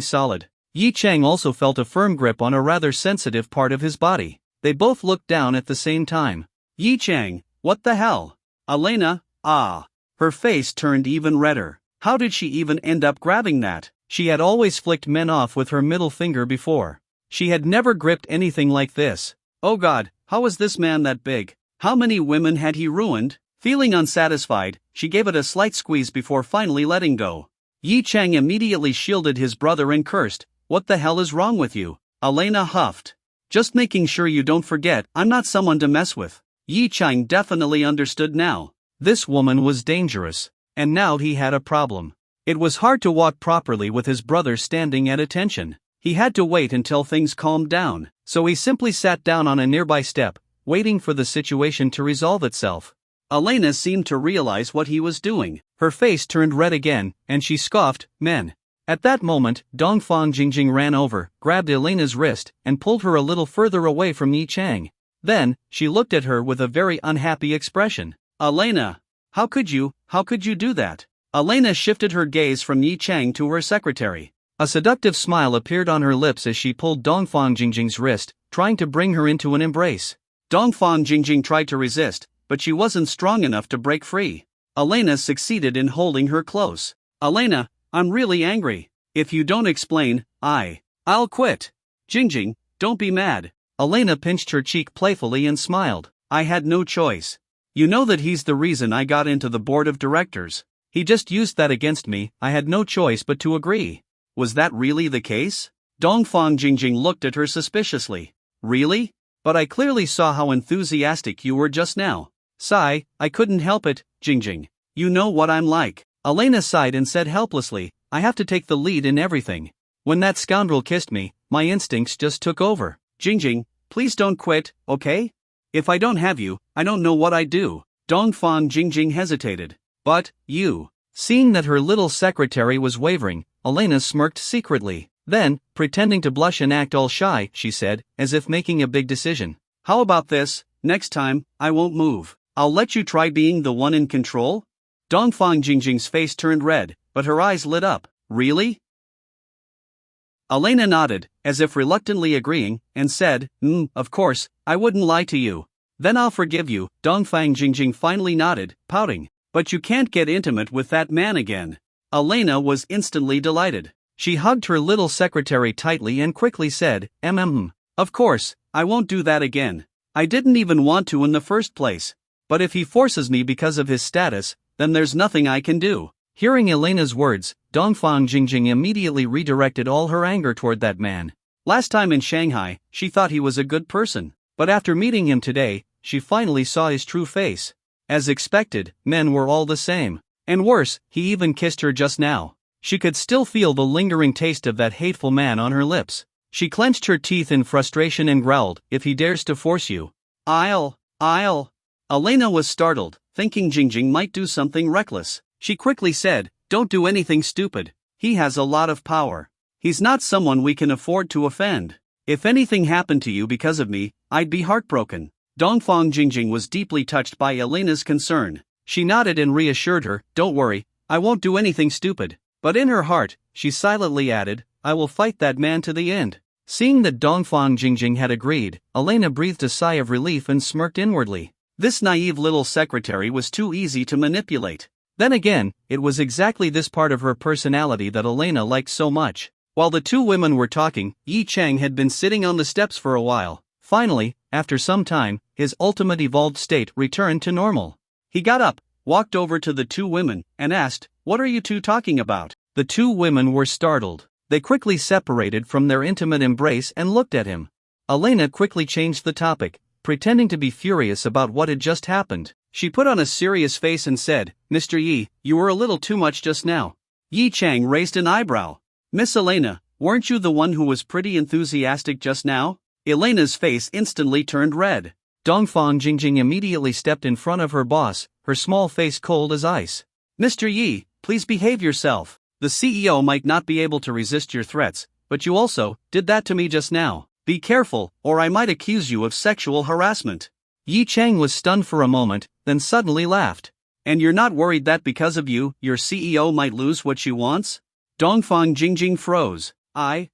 solid. Yi Chang also felt a firm grip on a rather sensitive part of his body. They both looked down at the same time. Yi Chang, what the hell? Elena, ah. Her face turned even redder. How did she even end up grabbing that? She had always flicked men off with her middle finger before. She had never gripped anything like this. Oh god, how was this man that big? How many women had he ruined? Feeling unsatisfied, she gave it a slight squeeze before finally letting go. Yi Chang immediately shielded his brother and cursed. What the hell is wrong with you? Elena huffed. Just making sure you don't forget, I'm not someone to mess with. Yi Chang definitely understood now. This woman was dangerous. And now he had a problem. It was hard to walk properly with his brother standing at attention. He had to wait until things calmed down, so he simply sat down on a nearby step, waiting for the situation to resolve itself. Elena seemed to realize what he was doing. Her face turned red again, and she scoffed, men. At that moment, Dongfang Jingjing ran over, grabbed Elena's wrist, and pulled her a little further away from Yi Chang. Then, she looked at her with a very unhappy expression. Elena, how could you do that? Elena shifted her gaze from Yi Chang to her secretary. A seductive smile appeared on her lips as she pulled Dongfang Jingjing's wrist, trying to bring her into an embrace. Dongfang Jingjing tried to resist, but she wasn't strong enough to break free. Elena succeeded in holding her close. Elena, I'm really angry. If you don't explain, I'll quit. Jingjing, don't be mad. Elena pinched her cheek playfully and smiled. I had no choice. You know that he's the reason I got into the board of directors. He just used that against me, I had no choice but to agree. Was that really the case? Dongfang Jingjing looked at her suspiciously. Really? But I clearly saw how enthusiastic you were just now. Sigh, I couldn't help it, Jingjing. You know what I'm like. Elena sighed and said helplessly, I have to take the lead in everything. When that scoundrel kissed me, my instincts just took over. Jingjing, please don't quit, okay? If I don't have you, I don't know what I'd do. Dongfang Jingjing hesitated. But, you. Seeing that her little secretary was wavering, Elena smirked secretly. Then, pretending to blush and act all shy, she said, as if making a big decision. How about this? Next time, I won't move. I'll let you try being the one in control? Dongfang Jingjing's face turned red, but her eyes lit up. Really? Elena nodded, as if reluctantly agreeing, and said, of course, I wouldn't lie to you. Then I'll forgive you. Dongfang Jingjing finally nodded, pouting. But you can't get intimate with that man again. Elena was instantly delighted. She hugged her little secretary tightly and quickly said, Of course, I won't do that again. I didn't even want to in the first place. But if he forces me because of his status, then there's nothing I can do. Hearing Elena's words, Dongfang Jingjing immediately redirected all her anger toward that man. Last time in Shanghai, she thought he was a good person. But after meeting him today, she finally saw his true face. As expected, men were all the same. And worse, he even kissed her just now. She could still feel the lingering taste of that hateful man on her lips. She clenched her teeth in frustration and growled, "If he dares to force you, I'll. Elena was startled, thinking Jingjing might do something reckless. She quickly said, "Don't do anything stupid. He has a lot of power. He's not someone we can afford to offend. If anything happened to you because of me, I'd be heartbroken." Dongfang Jingjing was deeply touched by Elena's concern. She nodded and reassured her, "Don't worry, I won't do anything stupid." But in her heart, she silently added, "I will fight that man to the end." Seeing that Dongfang Jingjing had agreed, Elena breathed a sigh of relief and smirked inwardly. This naive little secretary was too easy to manipulate. Then again, it was exactly this part of her personality that Elena liked so much. While the two women were talking, Yi Chang had been sitting on the steps for a while. Finally, after some time, his ultimate evolved state returned to normal. He got up, walked over to the two women, and asked, "What are you two talking about?" The two women were startled. They quickly separated from their intimate embrace and looked at him. Elena quickly changed the topic, pretending to be furious about what had just happened. She put on a serious face and said, "Mr. Yi, you were a little too much just now." Yi Chang raised an eyebrow. "Miss Elena, weren't you the one who was pretty enthusiastic just now?" Elena's face instantly turned red. Dongfang Jingjing immediately stepped in front of her boss, her small face cold as ice. "Mr. Yi, please behave yourself. The CEO might not be able to resist your threats, but you also did that to me just now. Be careful, or I might accuse you of sexual harassment." Yi Chang was stunned for a moment, then suddenly laughed. "And you're not worried that because of you, your CEO might lose what she wants?" Dongfang Jingjing froze. I.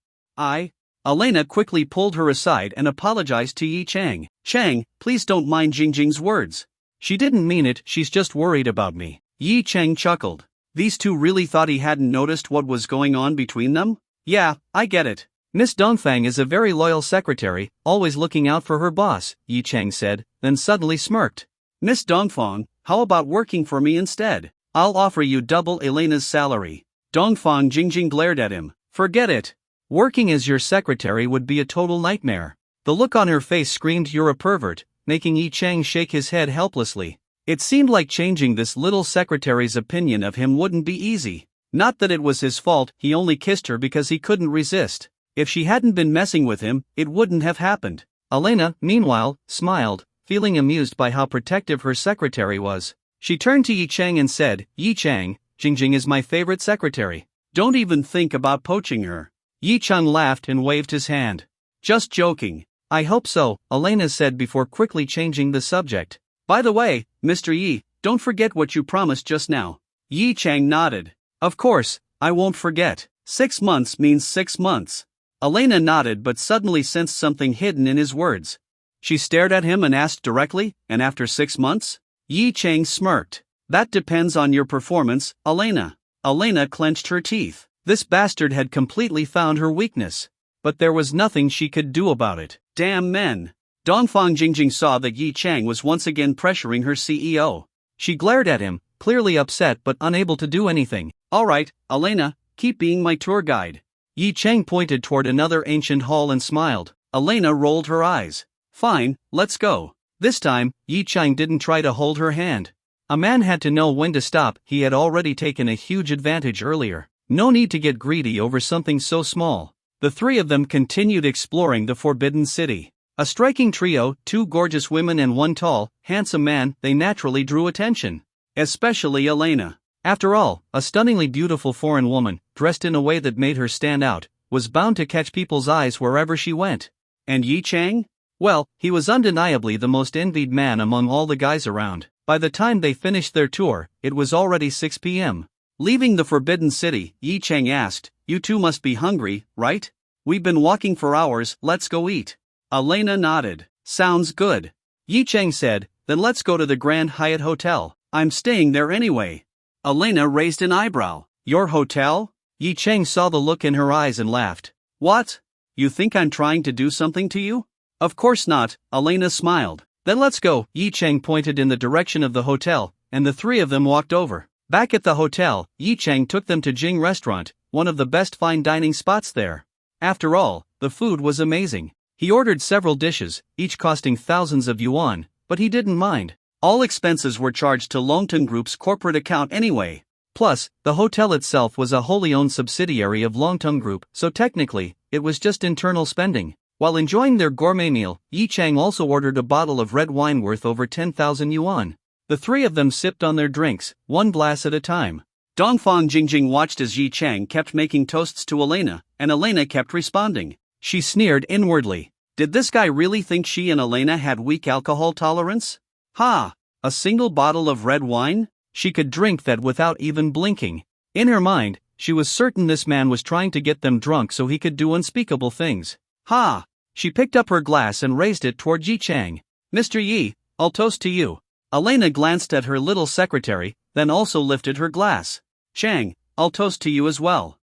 Elena quickly pulled her aside and apologized to Yi Chang. "Chang, please don't mind Jingjing's words. She didn't mean it, she's just worried about me." Yi Chang chuckled. These two really thought he hadn't noticed what was going on between them? "Yeah, I get it. Miss Dongfang is a very loyal secretary, always looking out for her boss," Yi Chang said, then suddenly smirked. "Miss Dongfang, how about working for me instead? I'll offer you double Elena's salary." Dongfang Jingjing glared at him. "Forget it. Working as your secretary would be a total nightmare." The look on her face screamed, "You're a pervert," making Yi Chang shake his head helplessly. It seemed like changing this little secretary's opinion of him wouldn't be easy. Not that it was his fault, he only kissed her because he couldn't resist. If she hadn't been messing with him, it wouldn't have happened. Elena, meanwhile, smiled, feeling amused by how protective her secretary was. She turned to Yi Chang and said, "Yi Chang, Jingjing is my favorite secretary. Don't even think about poaching her." Yi Chang laughed and waved his hand. "Just joking." "I hope so," Elena said before quickly changing the subject. "By the way, Mr. Yi, don't forget what you promised just now." Yi Chang nodded. "Of course, I won't forget. 6 months means 6 months." Elena nodded but suddenly sensed something hidden in his words. She stared at him and asked directly, "And after 6 months?" Yi Chang smirked. "That depends on your performance, Elena." Elena clenched her teeth. This bastard had completely found her weakness. But there was nothing she could do about it. Damn men. Dongfang Jingjing saw that Yi Chang was once again pressuring her CEO. She glared at him, clearly upset but unable to do anything. "All right, Elena, keep being my tour guide." Yi Chang pointed toward another ancient hall and smiled. Elena rolled her eyes. "Fine, let's go." This time, Yi Chang didn't try to hold her hand. A man had to know when to stop, he had already taken a huge advantage earlier. No need to get greedy over something so small. The three of them continued exploring the Forbidden City. A striking trio, 2 gorgeous women and 1 tall, handsome man, they naturally drew attention. Especially Elena. After all, a stunningly beautiful foreign woman, dressed in a way that made her stand out, was bound to catch people's eyes wherever she went. And Yi Chang? Well, he was undeniably the most envied man among all the guys around. By the time they finished their tour, it was already 6 p.m. Leaving the Forbidden City, Yi Chang asked, "You two must be hungry, right? We've been walking for hours, let's go eat." Elena nodded. "Sounds good." Yi Chang said, "Then let's go to the Grand Hyatt Hotel. I'm staying there anyway." Elena raised an eyebrow. "Your hotel?" Yi Chang saw the look in her eyes and laughed. "What? You think I'm trying to do something to you? Of course not, Elena smiled. Then let's go. Yi Chang pointed in the direction of the hotel, and the three of them walked over. Back at the hotel, Yi Chang took them to Jing Restaurant, one of the best fine dining spots there. After all, the food was amazing. He ordered several dishes, each costing thousands of yuan, but he didn't mind. All expenses were charged to Longton Group's corporate account anyway. Plus, the hotel itself was a wholly owned subsidiary of Longton Group, so technically, it was just internal spending. While enjoying their gourmet meal, Yi Chang also ordered a bottle of red wine worth over 10,000 yuan. The three of them sipped on their drinks, one glass at a time. Dongfang Jingjing watched as Yi Chang kept making toasts to Elena, and Elena kept responding. She sneered inwardly. Did this guy really think she and Elena had weak alcohol tolerance? Ha! A single bottle of red wine? She could drink that without even blinking. In her mind, she was certain this man was trying to get them drunk so he could do unspeakable things. Ha! She picked up her glass and raised it toward Yi Chang. Mr. Yi, I'll toast to you. Elena glanced at her little secretary, then also lifted her glass. Chang, I'll toast to you as well.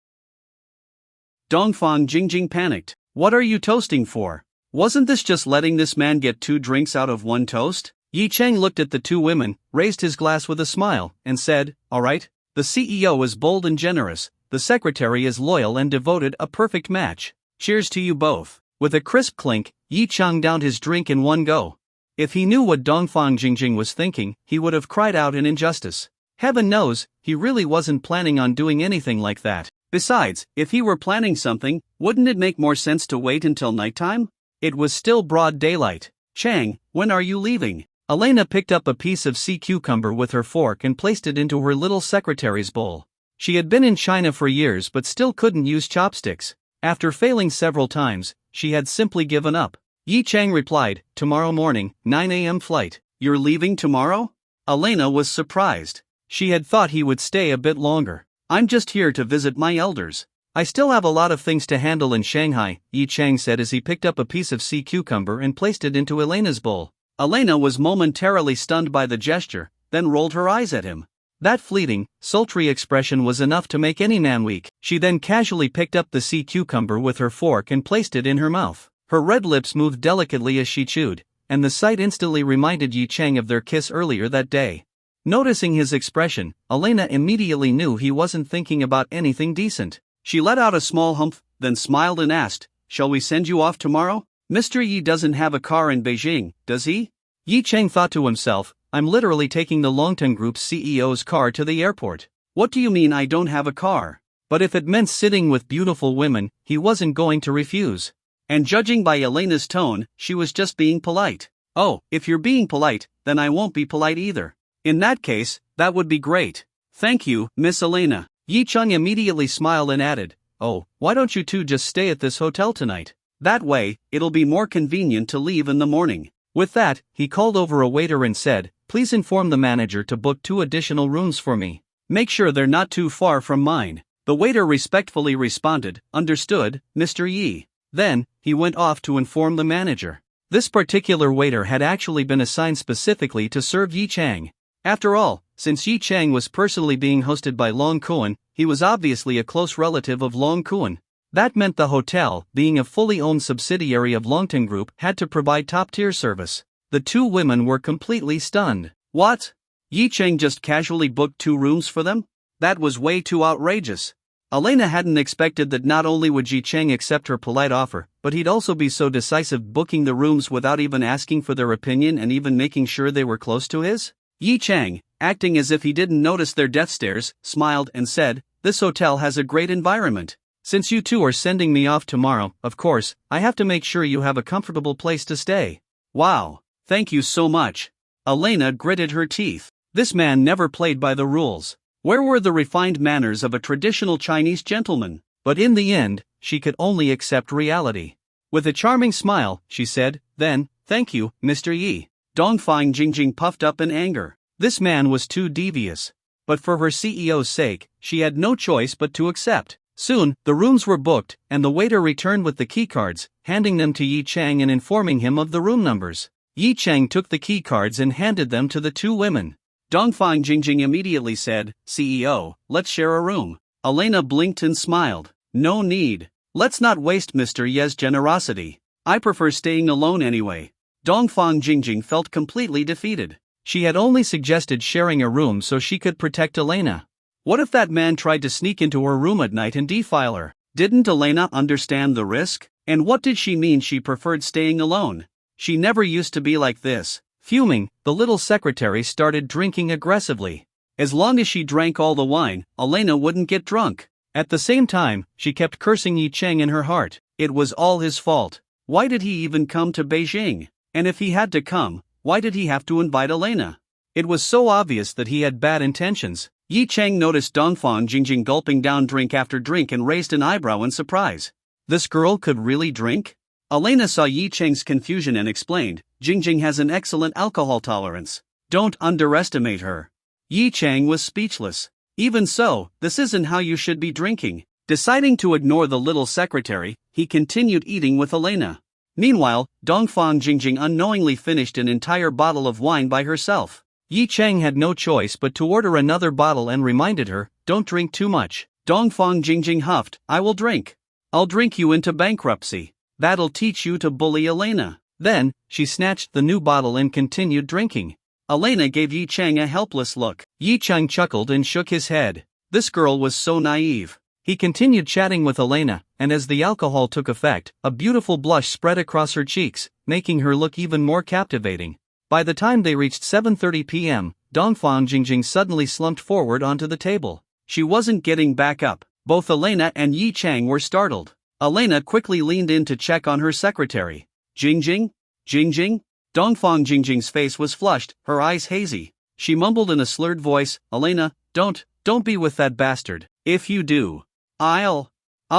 Dongfang Jingjing panicked. What are you toasting for? Wasn't this just letting this man get 2 drinks out of 1 toast? Yi Chang looked at the 2 women, raised his glass with a smile, and said, all right. The CEO is bold and generous, the secretary is loyal and devoted, a perfect match. Cheers to you both. With a crisp clink, Yi Chang downed his drink in one go. If he knew what Dongfang Jingjing was thinking, he would have cried out in injustice. Heaven knows, he really wasn't planning on doing anything like that. Besides, if he were planning something, wouldn't it make more sense to wait until nighttime? It was still broad daylight. Chang, when are you leaving? Elena picked up a piece of sea cucumber with her fork and placed it into her little secretary's bowl. She had been in China for years but still couldn't use chopsticks. After failing several times, she had simply given up. Yi Chang replied, tomorrow morning, 9 a.m. flight. You're leaving tomorrow? Elena was surprised. She had thought he would stay a bit longer. I'm just here to visit my elders. I still have a lot of things to handle in Shanghai, Yi Chang said as he picked up a piece of sea cucumber and placed it into Elena's bowl. Elena was momentarily stunned by the gesture, then rolled her eyes at him. That fleeting, sultry expression was enough to make any man weak. She then casually picked up the sea cucumber with her fork and placed it in her mouth. Her red lips moved delicately as she chewed, and the sight instantly reminded Yi Chang of their kiss earlier that day. Noticing his expression, Elena immediately knew he wasn't thinking about anything decent. She let out a small humph, then smiled and asked, shall we send you off tomorrow? Mr. Yi doesn't have a car in Beijing, does he? Yi Chang thought to himself, I'm literally taking the Longton Group's CEO's car to the airport. What do you mean I don't have a car? But if it meant sitting with beautiful women, he wasn't going to refuse. And judging by Elena's tone, she was just being polite. Oh, if you're being polite, then I won't be polite either. In that case, that would be great. Thank you, Miss Elena. Yi Chang immediately smiled and added, oh, why don't you two just stay at this hotel tonight? That way, it'll be more convenient to leave in the morning. With that, he called over a waiter and said, please inform the manager to book 2 additional rooms for me. Make sure they're not too far from mine. The waiter respectfully responded, understood, Mr. Yi. Then, he went off to inform the manager. This particular waiter had actually been assigned specifically to serve Yi Chang. After all, since Yi Chang was personally being hosted by Long Kuan, he was obviously a close relative of Long Kuan. That meant the hotel, being a fully owned subsidiary of Longton Group, had to provide top-tier service. The 2 women were completely stunned. What? Yi Chang just casually booked 2 rooms for them? That was way too outrageous. Elena hadn't expected that not only would Yi Chang accept her polite offer, but he'd also be so decisive booking the rooms without even asking for their opinion and even making sure they were close to his. Yi Chang, acting as if he didn't notice their death stares, smiled and said, this hotel has a great environment. Since you 2 are sending me off tomorrow, of course, I have to make sure you have a comfortable place to stay. Wow, thank you so much. Elena gritted her teeth. This man never played by the rules. Where were the refined manners of a traditional Chinese gentleman? But in the end, she could only accept reality. With a charming smile, she said, then, thank you, Mr. Yi. Dongfang Jingjing puffed up in anger. This man was too devious. But for her CEO's sake, she had no choice but to accept. Soon, the rooms were booked, and the waiter returned with the keycards, handing them to Yi Chang and informing him of the room numbers. Yi Chang took the keycards and handed them to the 2 women. Dongfang Jingjing immediately said, CEO, let's share a room. Elena blinked and smiled. No need. Let's not waste Mr. Ye's generosity. I prefer staying alone anyway. Dongfang Jingjing felt completely defeated. She had only suggested sharing a room so she could protect Elena. What if that man tried to sneak into her room at night and defile her? Didn't Elena understand the risk? And what did she mean she preferred staying alone? She never used to be like this. Fuming, the little secretary started drinking aggressively. As long as she drank all the wine, Elena wouldn't get drunk. At the same time, she kept cursing Yi Cheng in her heart. It was all his fault. Why did he even come to Beijing? And if he had to come, why did he have to invite Elena? It was so obvious that he had bad intentions. Yi Cheng noticed Dongfang Jingjing gulping down drink after drink and raised an eyebrow in surprise. This girl could really drink? Elena saw Yi Cheng's confusion and explained, Jingjing has an excellent alcohol tolerance. Don't underestimate her. Yi Cheng was speechless. Even so, this isn't how you should be drinking. Deciding to ignore the little secretary, he continued eating with Elena. Meanwhile, Dongfang Jingjing unknowingly finished an entire bottle of wine by herself. Yi Cheng had no choice but to order another bottle and reminded her, don't drink too much. Dongfang Jingjing huffed, I will drink. I'll drink you into bankruptcy. That'll teach you to bully Elena. Then, she snatched the new bottle and continued drinking. Elena gave Yi Cheng a helpless look. Yi Cheng chuckled and shook his head. This girl was so naive. He continued chatting with Elena, and as the alcohol took effect, a beautiful blush spread across her cheeks, making her look even more captivating. By the time they reached 7:30 p.m., Dongfang Jingjing suddenly slumped forward onto the table. She wasn't getting back up. Both Elena and Yi Cheng were startled. Elena quickly leaned in to check on her secretary. Jingjing? Jingjing? Dongfang Jingjing's face was flushed, her eyes hazy. She mumbled in a slurred voice, Elena, don't be with that bastard. If you do, I'll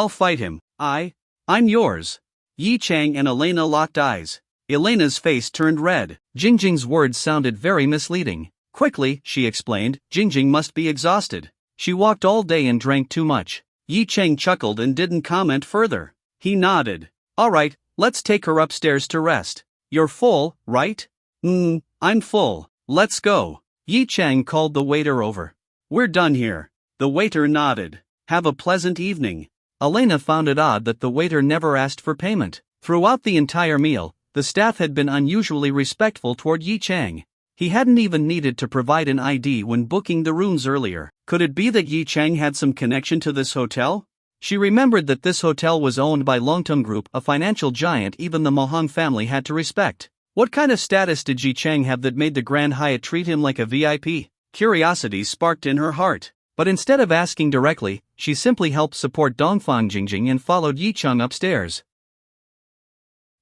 fight him. I'm yours. Yi Cheng and Elena locked eyes. Elena's face turned red. Jingjing's words sounded very misleading. Quickly, she explained, Jingjing must be exhausted. She walked all day and drank too much. Yi Cheng chuckled and didn't comment further. He nodded. All right, let's take her upstairs to rest. You're full, right? I'm full. Let's go. Yi Cheng called the waiter over. We're done here. The waiter nodded. Have a pleasant evening. Elena found it odd that the waiter never asked for payment. Throughout the entire meal, the staff had been unusually respectful toward Yi Cheng. He hadn't even needed to provide an ID when booking the rooms earlier. Could it be that Yi Cheng had some connection to this hotel? She remembered that this hotel was owned by Longtum Group, a financial giant even the Mohang family had to respect. What kind of status did Yi Cheng have that made the Grand Hyatt treat him like a VIP? Curiosity sparked in her heart. But instead of asking directly, she simply helped support Dongfang Jingjing and followed Yi Cheng upstairs.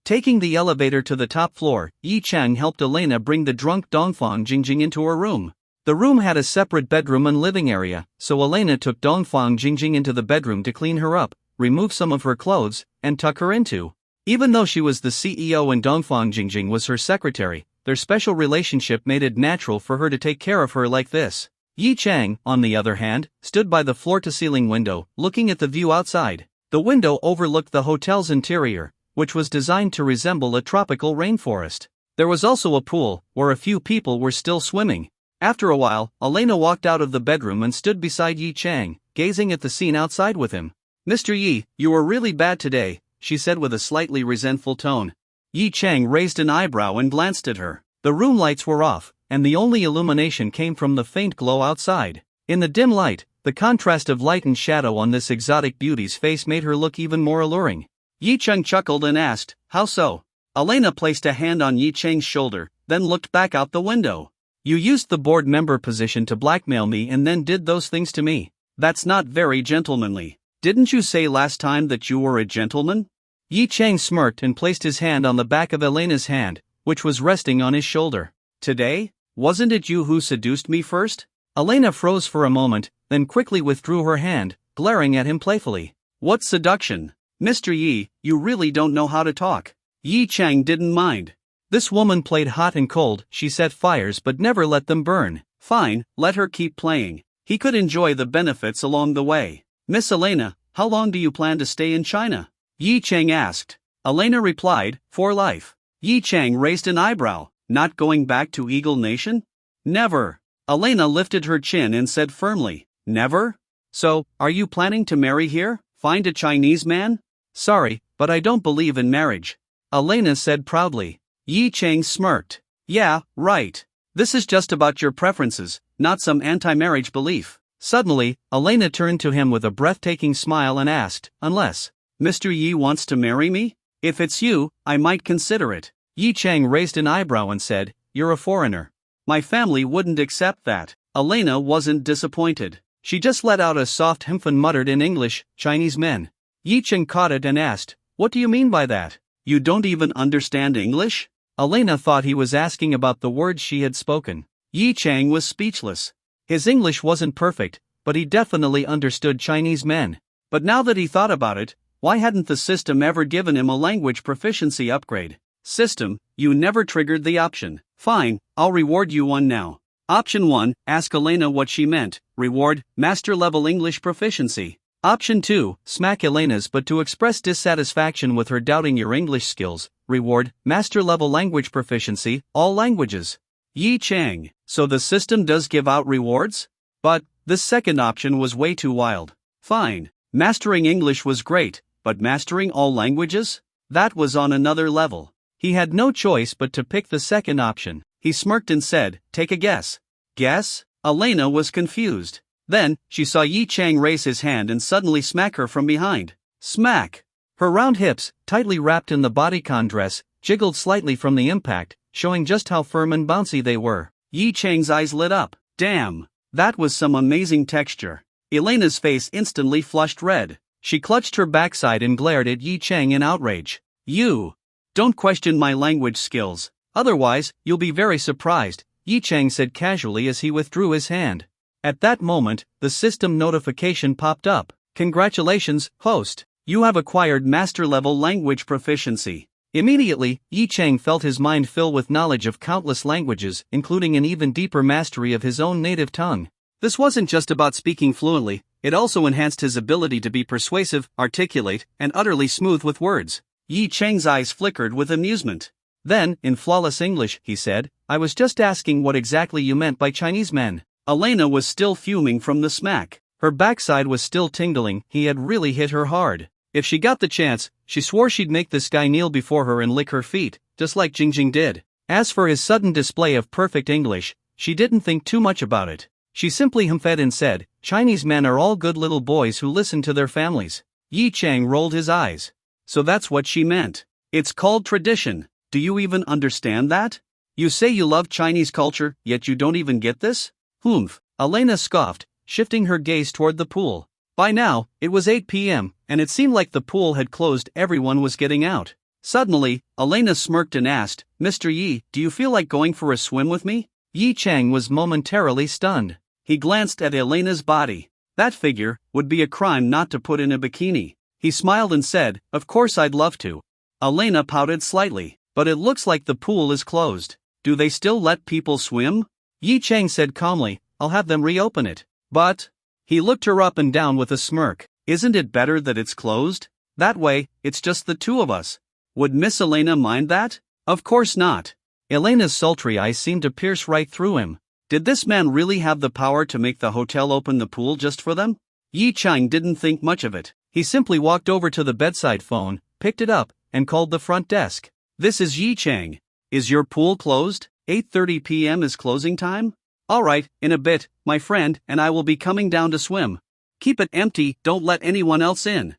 Taking the elevator to the top floor, Yi Cheng helped Elena bring the drunk Dongfang Jingjing into her room. The room had a separate bedroom and living area, so Elena took Dongfang Jingjing into the bedroom to clean her up, remove some of her clothes, and tuck her into. Even though she was the CEO and Dongfang Jingjing was her secretary, their special relationship made it natural for her to take care of her like this. Yi Cheng, on the other hand, stood by the floor-to-ceiling window, looking at the view outside. The window overlooked the hotel's interior, which was designed to resemble a tropical rainforest. There was also a pool, where a few people were still swimming. After a while, Elena walked out of the bedroom and stood beside Yi Cheng, gazing at the scene outside with him. Mr. Yi, you were really bad today, she said with a slightly resentful tone. Yi Cheng raised an eyebrow and glanced at her. The room lights were off, and the only illumination came from the faint glow outside. In the dim light, the contrast of light and shadow on this exotic beauty's face made her look even more alluring. Yi Cheng chuckled and asked, how so? Elena placed a hand on Yi Cheng's shoulder, then looked back out the window. You used the board member position to blackmail me and then did those things to me. That's not very gentlemanly. Didn't you say last time that you were a gentleman? Yi Cheng smirked and placed his hand on the back of Elena's hand, which was resting on his shoulder. Today? Wasn't it you who seduced me first? Elena froze for a moment, then quickly withdrew her hand, glaring at him playfully. What seduction? Mr. Yi, you really don't know how to talk. Yi Cheng didn't mind. This woman played hot and cold, she set fires but never let them burn. Fine, let her keep playing. He could enjoy the benefits along the way. Miss Elena, how long do you plan to stay in China? Yi Cheng asked. Elena replied, for life. Yi Cheng raised an eyebrow. Not going back to Eagle Nation? Never. Elena lifted her chin and said firmly, never? So, are you planning to marry here? Find a Chinese man? Sorry, but I don't believe in marriage, Elena said proudly. Yi Chang smirked. Yeah, right. This is just about your preferences, not some anti-marriage belief. Suddenly, Elena turned to him with a breathtaking smile and asked, unless Mr. Yi wants to marry me? If it's you, I might consider it. Yi Chang raised an eyebrow and said, you're a foreigner. My family wouldn't accept that. Elena wasn't disappointed. She just let out a soft hmph and muttered in English, Chinese men. Yi Chang caught it and asked, what do you mean by that? You don't even understand English? Elena thought he was asking about the words she had spoken. Yi Chang was speechless. His English wasn't perfect, but he definitely understood Chinese men. But now that he thought about it, why hadn't the system ever given him a language proficiency upgrade? System, you never triggered the option. Fine, I'll reward you one now. Option 1, ask Elena what she meant. Reward, master level English proficiency. Option 2, smack Elena's but to express dissatisfaction with her doubting your English skills. Reward, master level language proficiency, all languages. Yi Chang, so the system does give out rewards? But this second option was way too wild. Fine, mastering English was great, but mastering all languages? That was on another level. He had no choice but to pick the second option. He smirked and said, take a guess. Guess? Elena was confused. Then, she saw Yi Chang raise his hand and suddenly smack her from behind. Smack! Her round hips, tightly wrapped in the bodycon dress, jiggled slightly from the impact, showing just how firm and bouncy they were. Yi Chang's eyes lit up. Damn! That was some amazing texture. Elena's face instantly flushed red. She clutched her backside and glared at Yi Chang in outrage. You! Don't question my language skills. Otherwise, you'll be very surprised, Yi Chang said casually as he withdrew his hand. At that moment, the system notification popped up. Congratulations, host. You have acquired master-level language proficiency. Immediately, Yi Chang felt his mind fill with knowledge of countless languages, including an even deeper mastery of his own native tongue. This wasn't just about speaking fluently, it also enhanced his ability to be persuasive, articulate, and utterly smooth with words. Yi Chang's eyes flickered with amusement. Then, in flawless English, he said, I was just asking what exactly you meant by Chinese men. Elena was still fuming from the smack. Her backside was still tingling, he had really hit her hard. If she got the chance, she swore she'd make this guy kneel before her and lick her feet, just like Jingjing did. As for his sudden display of perfect English, she didn't think too much about it. She simply humphed and said, Chinese men are all good little boys who listen to their families. Yi Chang rolled his eyes. So that's what she meant. It's called tradition. Do you even understand that? You say you love Chinese culture, yet you don't even get this? Humph, Elena scoffed, shifting her gaze toward the pool. By now, it was 8 p.m., and it seemed like the pool had closed. Everyone was getting out. Suddenly, Elena smirked and asked, Mr. Yi, do you feel like going for a swim with me? Yi Chang was momentarily stunned. He glanced at Elena's body. That figure, would be a crime not to put in a bikini. He smiled and said, of course I'd love to. Elena pouted slightly. But it looks like the pool is closed. Do they still let people swim? Yi Chang said calmly, I'll have them reopen it. But? He looked her up and down with a smirk. Isn't it better that it's closed? That way, it's just the two of us. Would Miss Elena mind that? Of course not. Elena's sultry eyes seemed to pierce right through him. Did this man really have the power to make the hotel open the pool just for them? Yi Chang didn't think much of it. He simply walked over to the bedside phone, picked it up, and called the front desk. This is Yi Chang. Is your pool closed? 8:30 p.m. is closing time? Alright, in a bit, my friend and I will be coming down to swim. Keep it empty, don't let anyone else in.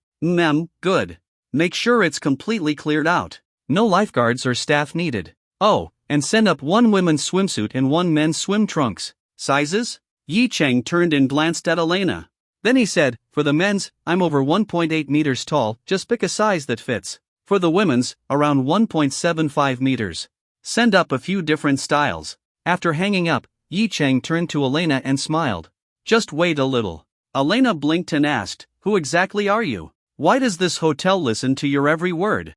Good. Make sure it's completely cleared out. No lifeguards or staff needed. Oh, and send up one women's swimsuit and one men's swim trunks. Sizes? Yi Chang turned and glanced at Elena. Then he said, for the men's, I'm over 1.8 meters tall, just pick a size that fits. For the women's, around 1.75 meters. Send up a few different styles. After hanging up, Yi Chang turned to Elena and smiled. Just wait a little. Elena blinked and asked, who exactly are you? Why does this hotel listen to your every word?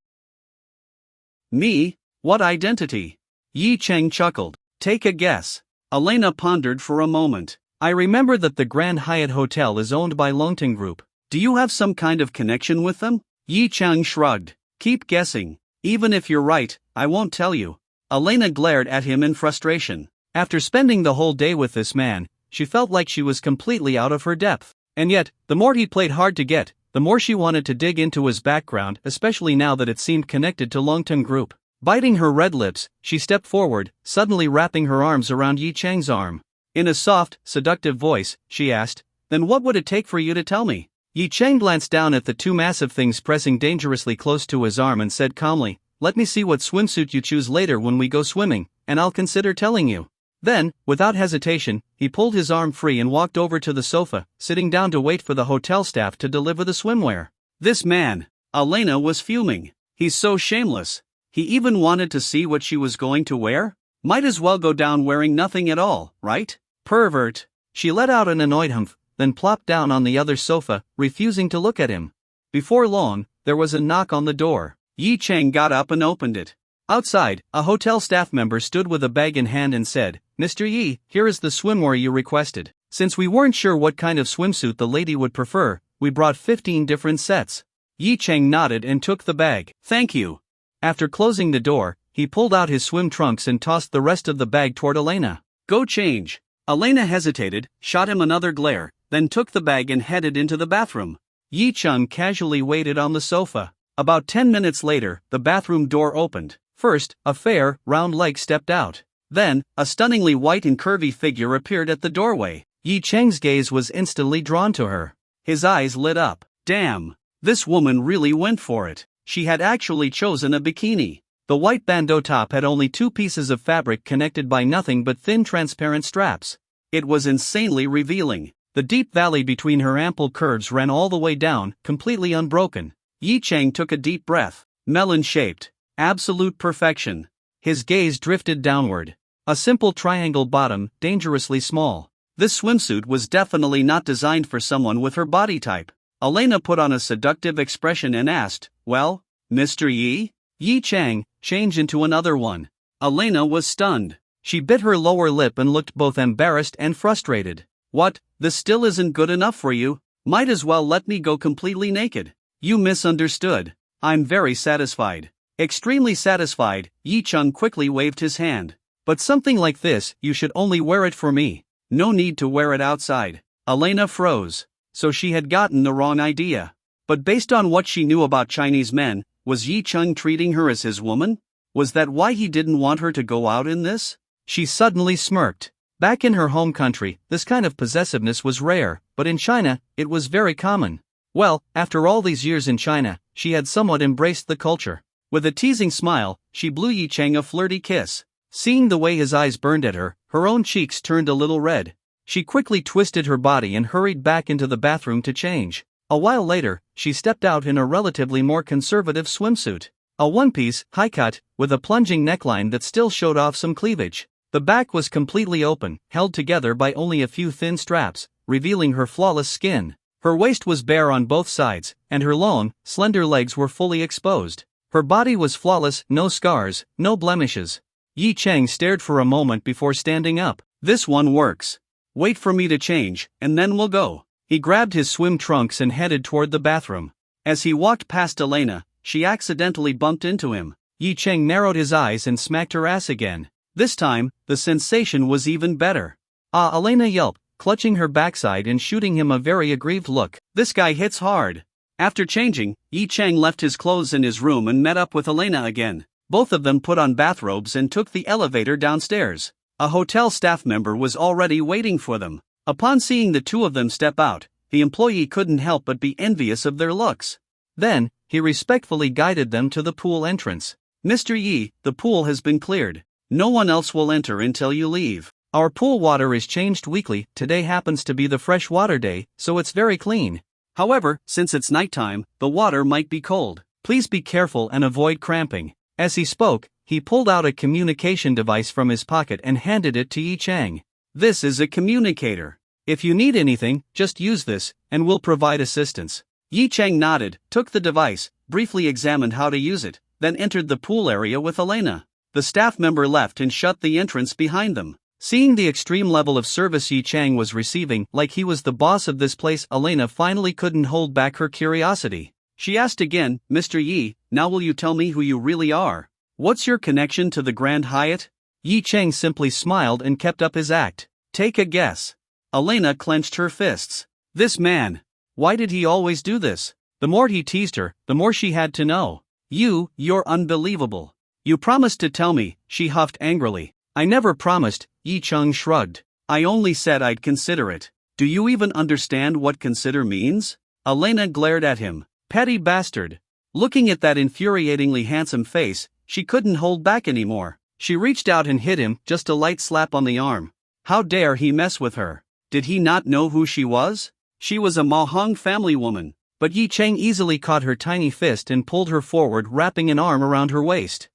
Me? What identity? Yi Chang chuckled. Take a guess. Elena pondered for a moment. I remember that the Grand Hyatt Hotel is owned by Longting Group. Do you have some kind of connection with them? Yi Chang shrugged. Keep guessing. Even if you're right, I won't tell you. Elena glared at him in frustration. After spending the whole day with this man, she felt like she was completely out of her depth. And yet, the more he played hard to get, the more she wanted to dig into his background, especially now that it seemed connected to Longteng Group. Biting her red lips, she stepped forward, suddenly wrapping her arms around Yi Cheng's arm. In a soft, seductive voice, she asked, "Then what would it take for you to tell me?" Yi Cheng glanced down at the two massive things pressing dangerously close to his arm and said calmly, "Let me see what swimsuit you choose later when we go swimming, and I'll consider telling you." Then, without hesitation, he pulled his arm free and walked over to the sofa, sitting down to wait for the hotel staff to deliver the swimwear. This man, Elena was fuming. He's so shameless. He even wanted to see what she was going to wear? Might as well go down wearing nothing at all, right? Pervert. She let out an annoyed humph, then plopped down on the other sofa, refusing to look at him. Before long, there was a knock on the door. Yi Cheng got up and opened it. Outside, a hotel staff member stood with a bag in hand and said, "Mr. Yi, here is the swimwear you requested. Since we weren't sure what kind of swimsuit the lady would prefer, we brought 15 different sets." Yi Cheng nodded and took the bag. "Thank you." After closing the door, he pulled out his swim trunks and tossed the rest of the bag toward Elena. "Go change." Elena hesitated, shot him another glare, then took the bag and headed into the bathroom. Yi Cheng casually waited on the sofa. About 10 minutes later, the bathroom door opened. First, a fair, round leg stepped out. Then, a stunningly white and curvy figure appeared at the doorway. Yi Cheng's gaze was instantly drawn to her. His eyes lit up. Damn, this woman really went for it. She had actually chosen a bikini. The white bandeau top had only 2 pieces of fabric connected by nothing but thin transparent straps. It was insanely revealing. The deep valley between her ample curves ran all the way down, completely unbroken. Yi Cheng took a deep breath. Melon-shaped. Absolute perfection. His gaze drifted downward. A simple triangle bottom, dangerously small. This swimsuit was definitely not designed for someone with her body type. Elena put on a seductive expression and asked, "Well, Mr. Yi?" Yi Cheng changed into another one. Elena was stunned. She bit her lower lip and looked both embarrassed and frustrated. "What, this still isn't good enough for you? Might as well let me go completely naked." "You misunderstood. I'm very satisfied." Extremely satisfied, Yi Cheng quickly waved his hand. "But something like this, you should only wear it for me. No need to wear it outside." Elena froze. So she had gotten the wrong idea. But based on what she knew about Chinese men, was Yi Cheng treating her as his woman? Was that why he didn't want her to go out in this? She suddenly smirked. Back in her home country, this kind of possessiveness was rare, but in China, it was very common. Well, after all these years in China, she had somewhat embraced the culture. With a teasing smile, she blew Yi Cheng a flirty kiss. Seeing the way his eyes burned at her, her own cheeks turned a little red. She quickly twisted her body and hurried back into the bathroom to change. A while later, she stepped out in a relatively more conservative swimsuit. A one-piece, high-cut, with a plunging neckline that still showed off some cleavage. The back was completely open, held together by only a few thin straps, revealing her flawless skin. Her waist was bare on both sides, and her long, slender legs were fully exposed. Her body was flawless, no scars, no blemishes. Yi Cheng stared for a moment before standing up. "This one works. Wait for me to change, and then we'll go." He grabbed his swim trunks and headed toward the bathroom. As he walked past Elena, she accidentally bumped into him. Yi Cheng narrowed his eyes and smacked her ass again. This time, the sensation was even better. "Ah!" Elena yelped, clutching her backside and shooting him a very aggrieved look. "This guy hits hard." After changing, Yi Cheng left his clothes in his room and met up with Elena again. Both of them put on bathrobes and took the elevator downstairs. A hotel staff member was already waiting for them. Upon seeing the two of them step out, the employee couldn't help but be envious of their looks. Then, he respectfully guided them to the pool entrance. "Mr. Yi, the pool has been cleared. No one else will enter until you leave. Our pool water is changed weekly. Today happens to be the fresh water day, so it's very clean. However, since it's nighttime, the water might be cold. Please be careful and avoid cramping." As he spoke, he pulled out a communication device from his pocket and handed it to Yi Cheng. "This is a communicator. If you need anything, just use this, and we'll provide assistance." Yi Cheng nodded, took the device, briefly examined how to use it, then entered the pool area with Elena. The staff member left and shut the entrance behind them. Seeing the extreme level of service Yi Cheng was receiving, like he was the boss of this place, Elena finally couldn't hold back her curiosity. She asked again, "Mr. Yi, now will you tell me who you really are? What's your connection to the Grand Hyatt?" Yi Cheng simply smiled and kept up his act. "Take a guess." Elena clenched her fists. "This man. Why did he always do this? The more he teased her, the more she had to know. You're unbelievable. You promised to tell me, she huffed angrily. I never promised, Yi Cheng shrugged. I only said I'd consider it. Do you even understand what consider means? Elena glared at him. Petty bastard. Looking at that infuriatingly handsome face, she couldn't hold back anymore. She reached out and hit him just a light slap on the arm. How dare he mess with her? Did he not know who she was? She was a Mahong family woman. But Yi Cheng easily caught her tiny fist and pulled her forward, wrapping an arm around her waist.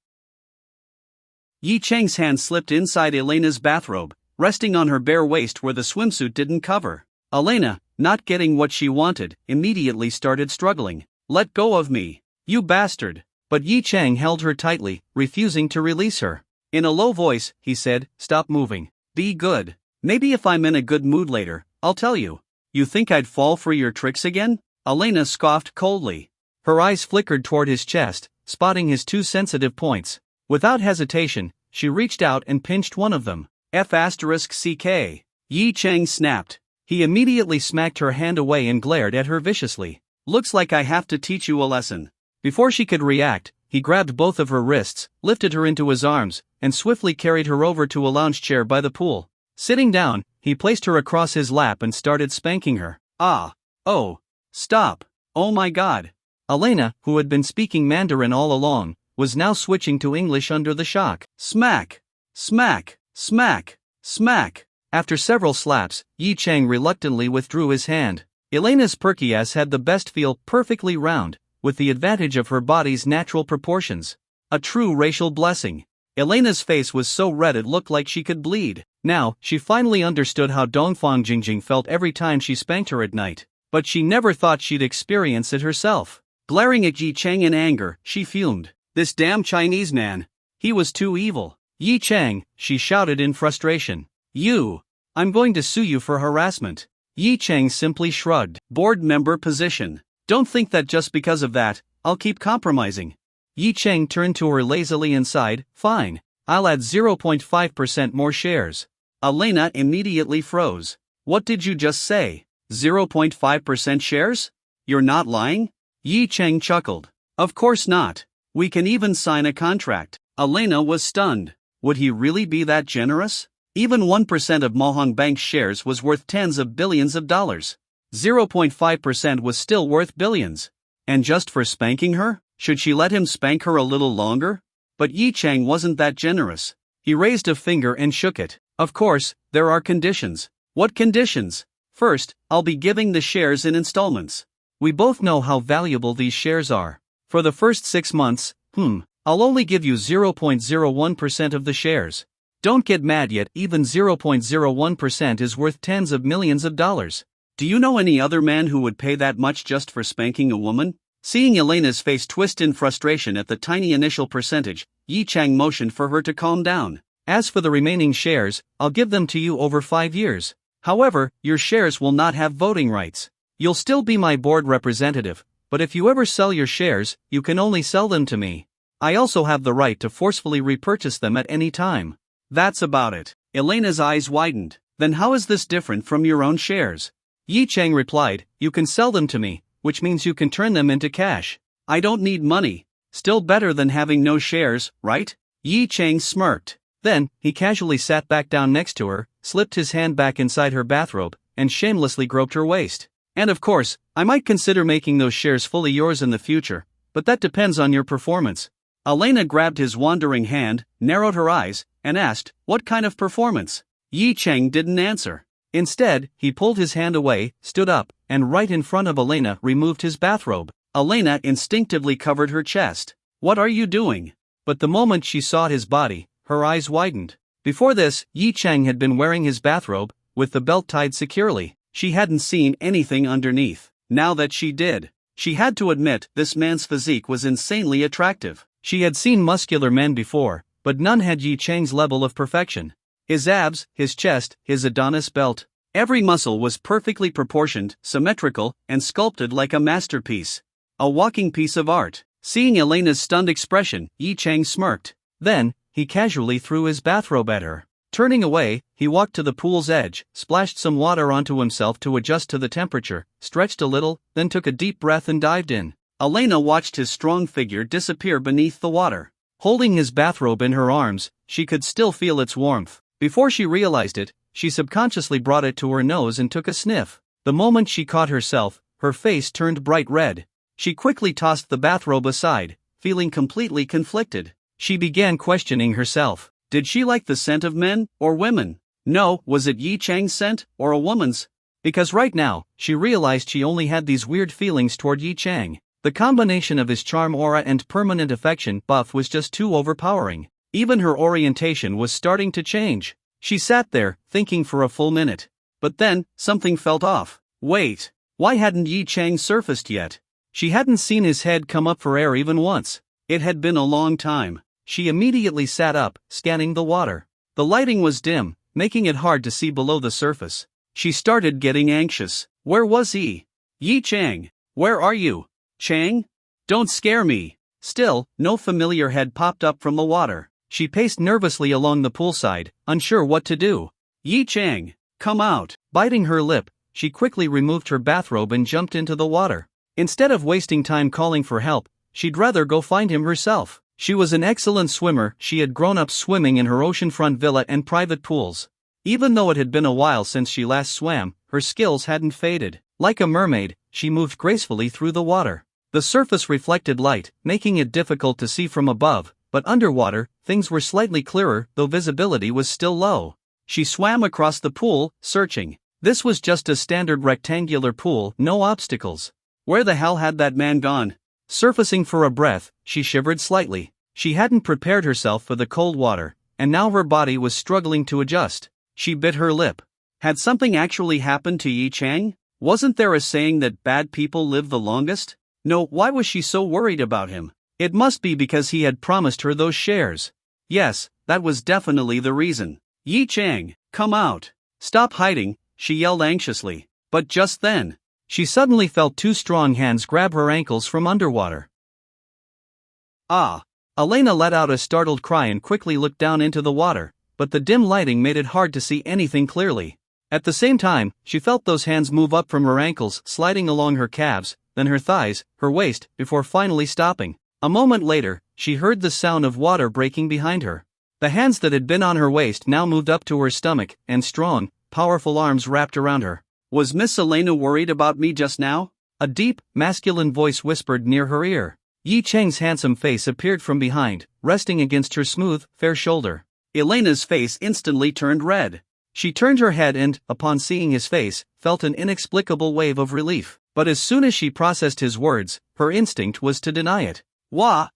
Yi Cheng's hand slipped inside Elena's bathrobe, resting on her bare waist where the swimsuit didn't cover. Elena, not getting what she wanted, immediately started struggling. Let go of me, you bastard. But Yi Cheng held her tightly, refusing to release her. In a low voice, he said, stop moving. Be good. Maybe if I'm in a good mood later, I'll tell you. You think I'd fall for your tricks again? Elena scoffed coldly. Her eyes flickered toward his chest, spotting his two sensitive points. Without hesitation, she reached out and pinched one of them. F***ck. Yi Cheng snapped. He immediately smacked her hand away and glared at her viciously. Looks like I have to teach you a lesson. Before she could react, he grabbed both of her wrists, lifted her into his arms, and swiftly carried her over to a lounge chair by the pool. Sitting down, he placed her across his lap and started spanking her. Oh. Stop. Oh my god. Elena, who had been speaking Mandarin all along, was now switching to English under the shock. Smack. Smack. Smack. Smack. After several slaps, Yi Cheng reluctantly withdrew his hand. Elena's perky ass had the best feel, perfectly round, with the advantage of her body's natural proportions. A true racial blessing. Elena's face was so red it looked like she could bleed. Now, she finally understood how Dongfang Jingjing felt every time she spanked her at night. But she never thought she'd experience it herself. Glaring at Yi Cheng in anger, she fumed. This damn Chinese man. He was too evil. Yi Cheng, she shouted in frustration. I'm going to sue you for harassment. Yi Cheng simply shrugged. Board member position. Don't think that just because of that, I'll keep compromising. Yi Cheng turned to her lazily and sighed. Fine. I'll add 0.5% more shares. Elena immediately froze. What did you just say? 0.5% shares? You're not lying? Yi Cheng chuckled. Of course not. We can even sign a contract. Elena was stunned. Would he really be that generous? Even 1% of Mohang Bank's shares was worth tens of billions of dollars. 0.5% was still worth billions. And just for spanking her? Should she let him spank her a little longer? But Yi Cheng wasn't that generous. He raised a finger and shook it. Of course, there are conditions. What conditions? First, I'll be giving the shares in installments. We both know how valuable these shares are. For the first 6 months, I'll only give you 0.01% of the shares. Don't get mad yet, even 0.01% is worth tens of millions of dollars. Do you know any other man who would pay that much just for spanking a woman? Seeing Elena's face twist in frustration at the tiny initial percentage, Yi Cheng motioned for her to calm down. As for the remaining shares, I'll give them to you over 5 years. However, your shares will not have voting rights. You'll still be my board representative, but if you ever sell your shares, you can only sell them to me. I also have the right to forcefully repurchase them at any time. That's about it. Elena's eyes widened. Then how is this different from your own shares? Yi Cheng replied, you can sell them to me, which means you can turn them into cash. I don't need money. Still better than having no shares, right? Yi Cheng smirked. Then, he casually sat back down next to her, slipped his hand back inside her bathrobe, and shamelessly groped her waist. And of course, I might consider making those shares fully yours in the future, but that depends on your performance. Elena grabbed his wandering hand, narrowed her eyes, and asked, what kind of performance? Yi Cheng didn't answer. Instead, he pulled his hand away, stood up, and right in front of Elena removed his bathrobe. Elena instinctively covered her chest. What are you doing? But the moment she saw his body, her eyes widened. Before this, Yi Cheng had been wearing his bathrobe, with the belt tied securely. She hadn't seen anything underneath. Now that she did, she had to admit this man's physique was insanely attractive. She had seen muscular men before, but none had Yi Cheng's level of perfection. His abs, his chest, his Adonis belt. Every muscle was perfectly proportioned, symmetrical, and sculpted like a masterpiece. A walking piece of art. Seeing Elena's stunned expression, Yi Cheng smirked. Then, he casually threw his bathrobe at her. Turning away, he walked to the pool's edge, splashed some water onto himself to adjust to the temperature, stretched a little, then took a deep breath and dived in. Elena watched his strong figure disappear beneath the water. Holding his bathrobe in her arms, she could still feel its warmth. Before she realized it, she subconsciously brought it to her nose and took a sniff. The moment she caught herself, her face turned bright red. She quickly tossed the bathrobe aside, feeling completely conflicted. She began questioning herself. Did she like the scent of men or women? No, was it Yi Chang's scent or a woman's? Because right now, she realized she only had these weird feelings toward Yi Chang. The combination of his charm aura and permanent affection buff was just too overpowering. Even her orientation was starting to change. She sat there, thinking for a full minute. But then, something felt off. Wait, why hadn't Yi Chang surfaced yet? She hadn't seen his head come up for air even once. It had been a long time. She immediately sat up, scanning the water. The lighting was dim, making it hard to see below the surface. She started getting anxious. Where was he? Yi Chang, where are you? Chang? Don't scare me. Still, no familiar head popped up from the water. She paced nervously along the poolside, unsure what to do. Yi Chang, come out. Biting her lip, she quickly removed her bathrobe and jumped into the water. Instead of wasting time calling for help, she'd rather go find him herself. She was an excellent swimmer. She had grown up swimming in her oceanfront villa and private pools. Even though it had been a while since she last swam, her skills hadn't faded. Like a mermaid, she moved gracefully through the water. The surface reflected light, making it difficult to see from above, but underwater, things were slightly clearer, though visibility was still low. She swam across the pool, searching. This was just a standard rectangular pool, no obstacles. Where the hell had that man gone? Surfacing for a breath, she shivered slightly. She hadn't prepared herself for the cold water, and now her body was struggling to adjust. She bit her lip. Had something actually happened to Yi Chang? Wasn't there a saying that bad people live the longest? No, why was she so worried about him? It must be because he had promised her those shares. Yes, that was definitely the reason. Yi Chang, come out. Stop hiding, she yelled anxiously. But just then, she suddenly felt two strong hands grab her ankles from underwater. Ah! Elena let out a startled cry and quickly looked down into the water, but the dim lighting made it hard to see anything clearly. At the same time, she felt those hands move up from her ankles, sliding along her calves, then her thighs, her waist, before finally stopping. A moment later, she heard the sound of water breaking behind her. The hands that had been on her waist now moved up to her stomach, and strong, powerful arms wrapped around her. Was Miss Elena worried about me just now? A deep, masculine voice whispered near her ear. Yi Chang's handsome face appeared from behind, resting against her smooth, fair shoulder. Elena's face instantly turned red. She turned her head and, upon seeing his face, felt an inexplicable wave of relief. But as soon as she processed his words, her instinct was to deny it. What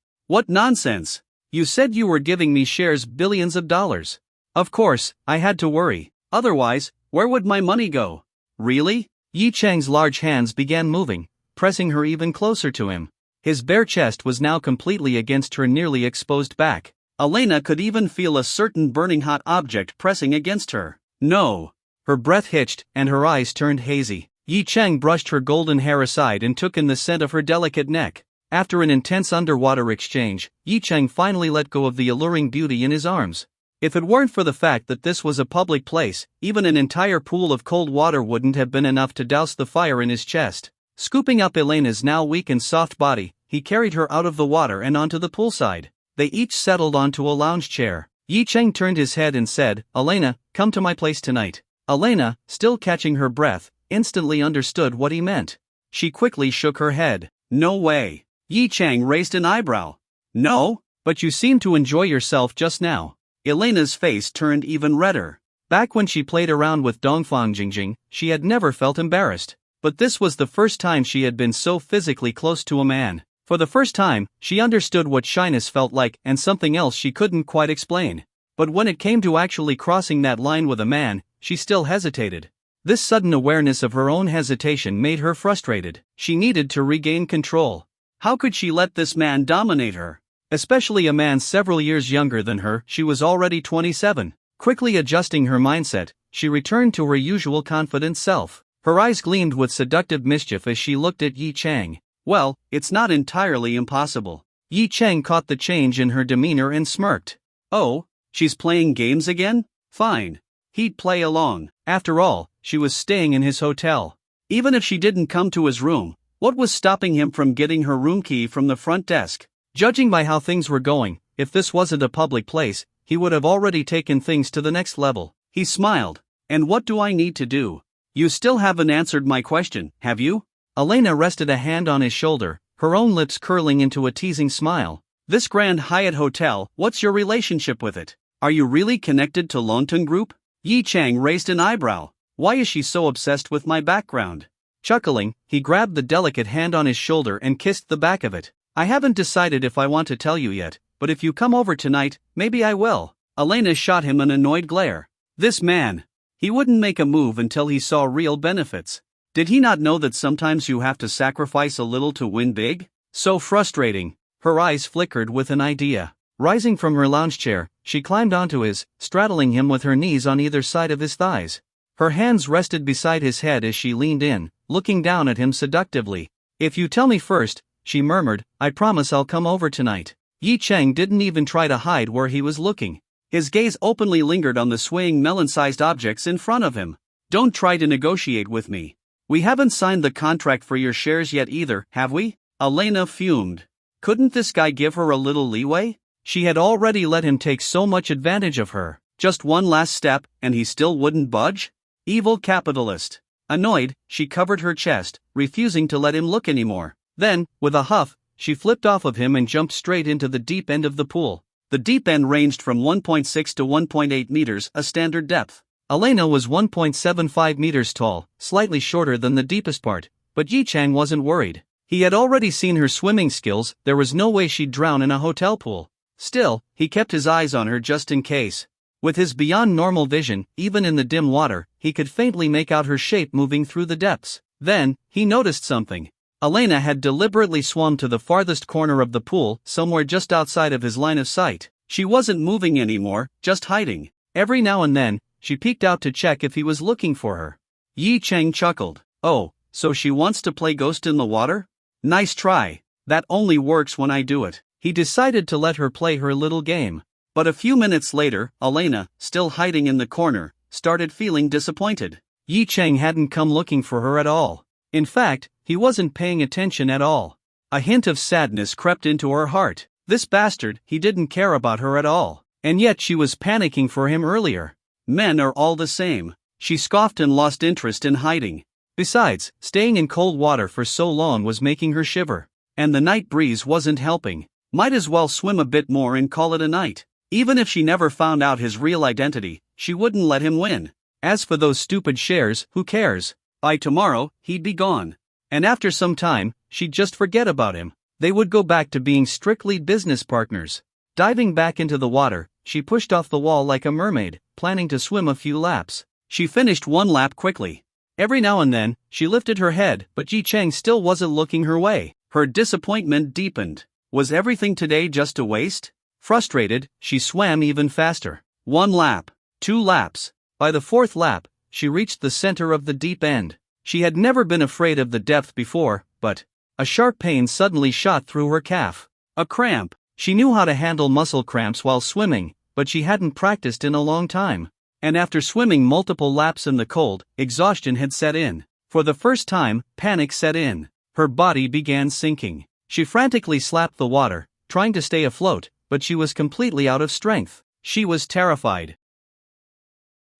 nonsense! You said you were giving me shares billions of dollars. Of course, I had to worry. Otherwise, where would my money go? Really? Yi Chang's large hands began moving, pressing her even closer to him. His bare chest was now completely against her nearly exposed back. Elena could even feel a certain burning hot object pressing against her. No! Her breath hitched, and her eyes turned hazy. Yi Chang brushed her golden hair aside and took in the scent of her delicate neck. After an intense underwater exchange, Yi Chang finally let go of the alluring beauty in his arms. If it weren't for the fact that this was a public place, even an entire pool of cold water wouldn't have been enough to douse the fire in his chest. Scooping up Elena's now weak and soft body, he carried her out of the water and onto the poolside. They each settled onto a lounge chair. Yi Chang turned his head and said, "Elena, come to my place tonight." Elena, still catching her breath, instantly understood what he meant. She quickly shook her head. No way. Yi Chang raised an eyebrow. No? But you seemed to enjoy yourself just now. Elena's face turned even redder. Back when she played around with Dongfang Jingjing, she had never felt embarrassed. But this was the first time she had been so physically close to a man. For the first time, she understood what shyness felt like and something else she couldn't quite explain. But when it came to actually crossing that line with a man, she still hesitated. This sudden awareness of her own hesitation made her frustrated. She needed to regain control. How could she let this man dominate her? Especially a man several years younger than her. She was already 27. Quickly adjusting her mindset, she returned to her usual confident self. Her eyes gleamed with seductive mischief as she looked at Yi Chang. Well, it's not entirely impossible. Yi Chang caught the change in her demeanor and smirked. Oh, she's playing games again? Fine. He'd play along. After all, she was staying in his hotel. Even if she didn't come to his room, what was stopping him from getting her room key from the front desk? Judging by how things were going, if this wasn't a public place, he would have already taken things to the next level. He smiled. And what do I need to do? You still haven't answered my question, have you? Elena rested a hand on his shoulder, her own lips curling into a teasing smile. This Grand Hyatt Hotel, what's your relationship with it? Are you really connected to Longton Group? Yi Chang raised an eyebrow. Why is she so obsessed with my background? Chuckling, he grabbed the delicate hand on his shoulder and kissed the back of it. I haven't decided if I want to tell you yet, but if you come over tonight, maybe I will. Elena shot him an annoyed glare. This man. He wouldn't make a move until he saw real benefits. Did he not know that sometimes you have to sacrifice a little to win big? So frustrating. Her eyes flickered with an idea. Rising from her lounge chair, she climbed onto his, straddling him with her knees on either side of his thighs. Her hands rested beside his head as she leaned in, looking down at him seductively. If you tell me first, she murmured, I promise I'll come over tonight. Yi Chang didn't even try to hide where he was looking. His gaze openly lingered on the swaying melon-sized objects in front of him. Don't try to negotiate with me. We haven't signed the contract for your shares yet either, have we? Elena fumed. Couldn't this guy give her a little leeway? She had already let him take so much advantage of her. Just one last step, and he still wouldn't budge? Evil capitalist. Annoyed, she covered her chest, refusing to let him look anymore. Then, with a huff, she flipped off of him and jumped straight into the deep end of the pool. The deep end ranged from 1.6 to 1.8 meters, a standard depth. Elena was 1.75 meters tall, slightly shorter than the deepest part, but Yi Chang wasn't worried. He had already seen her swimming skills, there was no way she'd drown in a hotel pool. Still, he kept his eyes on her just in case. With his beyond normal vision, even in the dim water, he could faintly make out her shape moving through the depths. Then, he noticed something. Elena had deliberately swum to the farthest corner of the pool, somewhere just outside of his line of sight. She wasn't moving anymore, just hiding. Every now and then, she peeked out to check if he was looking for her. Yi Chang chuckled. Oh, so she wants to play ghost in the water? Nice try. That only works when I do it. He decided to let her play her little game. But a few minutes later, Elena, still hiding in the corner, started feeling disappointed. Yi Chang hadn't come looking for her at all. In fact, he wasn't paying attention at all. A hint of sadness crept into her heart. This bastard, he didn't care about her at all. And yet she was panicking for him earlier. Men are all the same. She scoffed and lost interest in hiding. Besides, staying in cold water for so long was making her shiver. And the night breeze wasn't helping. Might as well swim a bit more and call it a night. Even if she never found out his real identity, she wouldn't let him win. As for those stupid shares, who cares? By tomorrow, he'd be gone. And after some time, she'd just forget about him. They would go back to being strictly business partners. Diving back into the water, she pushed off the wall like a mermaid, planning to swim a few laps. She finished one lap quickly. Every now and then, she lifted her head, but Yi Chang still wasn't looking her way. Her disappointment deepened. Was everything today just a waste? Frustrated, she swam even faster. 1 lap. 2 laps. By the 4th lap, she reached the center of the deep end. She had never been afraid of the depth before, but a sharp pain suddenly shot through her calf. A cramp. She knew how to handle muscle cramps while swimming, but she hadn't practiced in a long time. And after swimming multiple laps in the cold, exhaustion had set in. For the first time, panic set in. Her body began sinking. She frantically slapped the water, trying to stay afloat, but she was completely out of strength. She was terrified.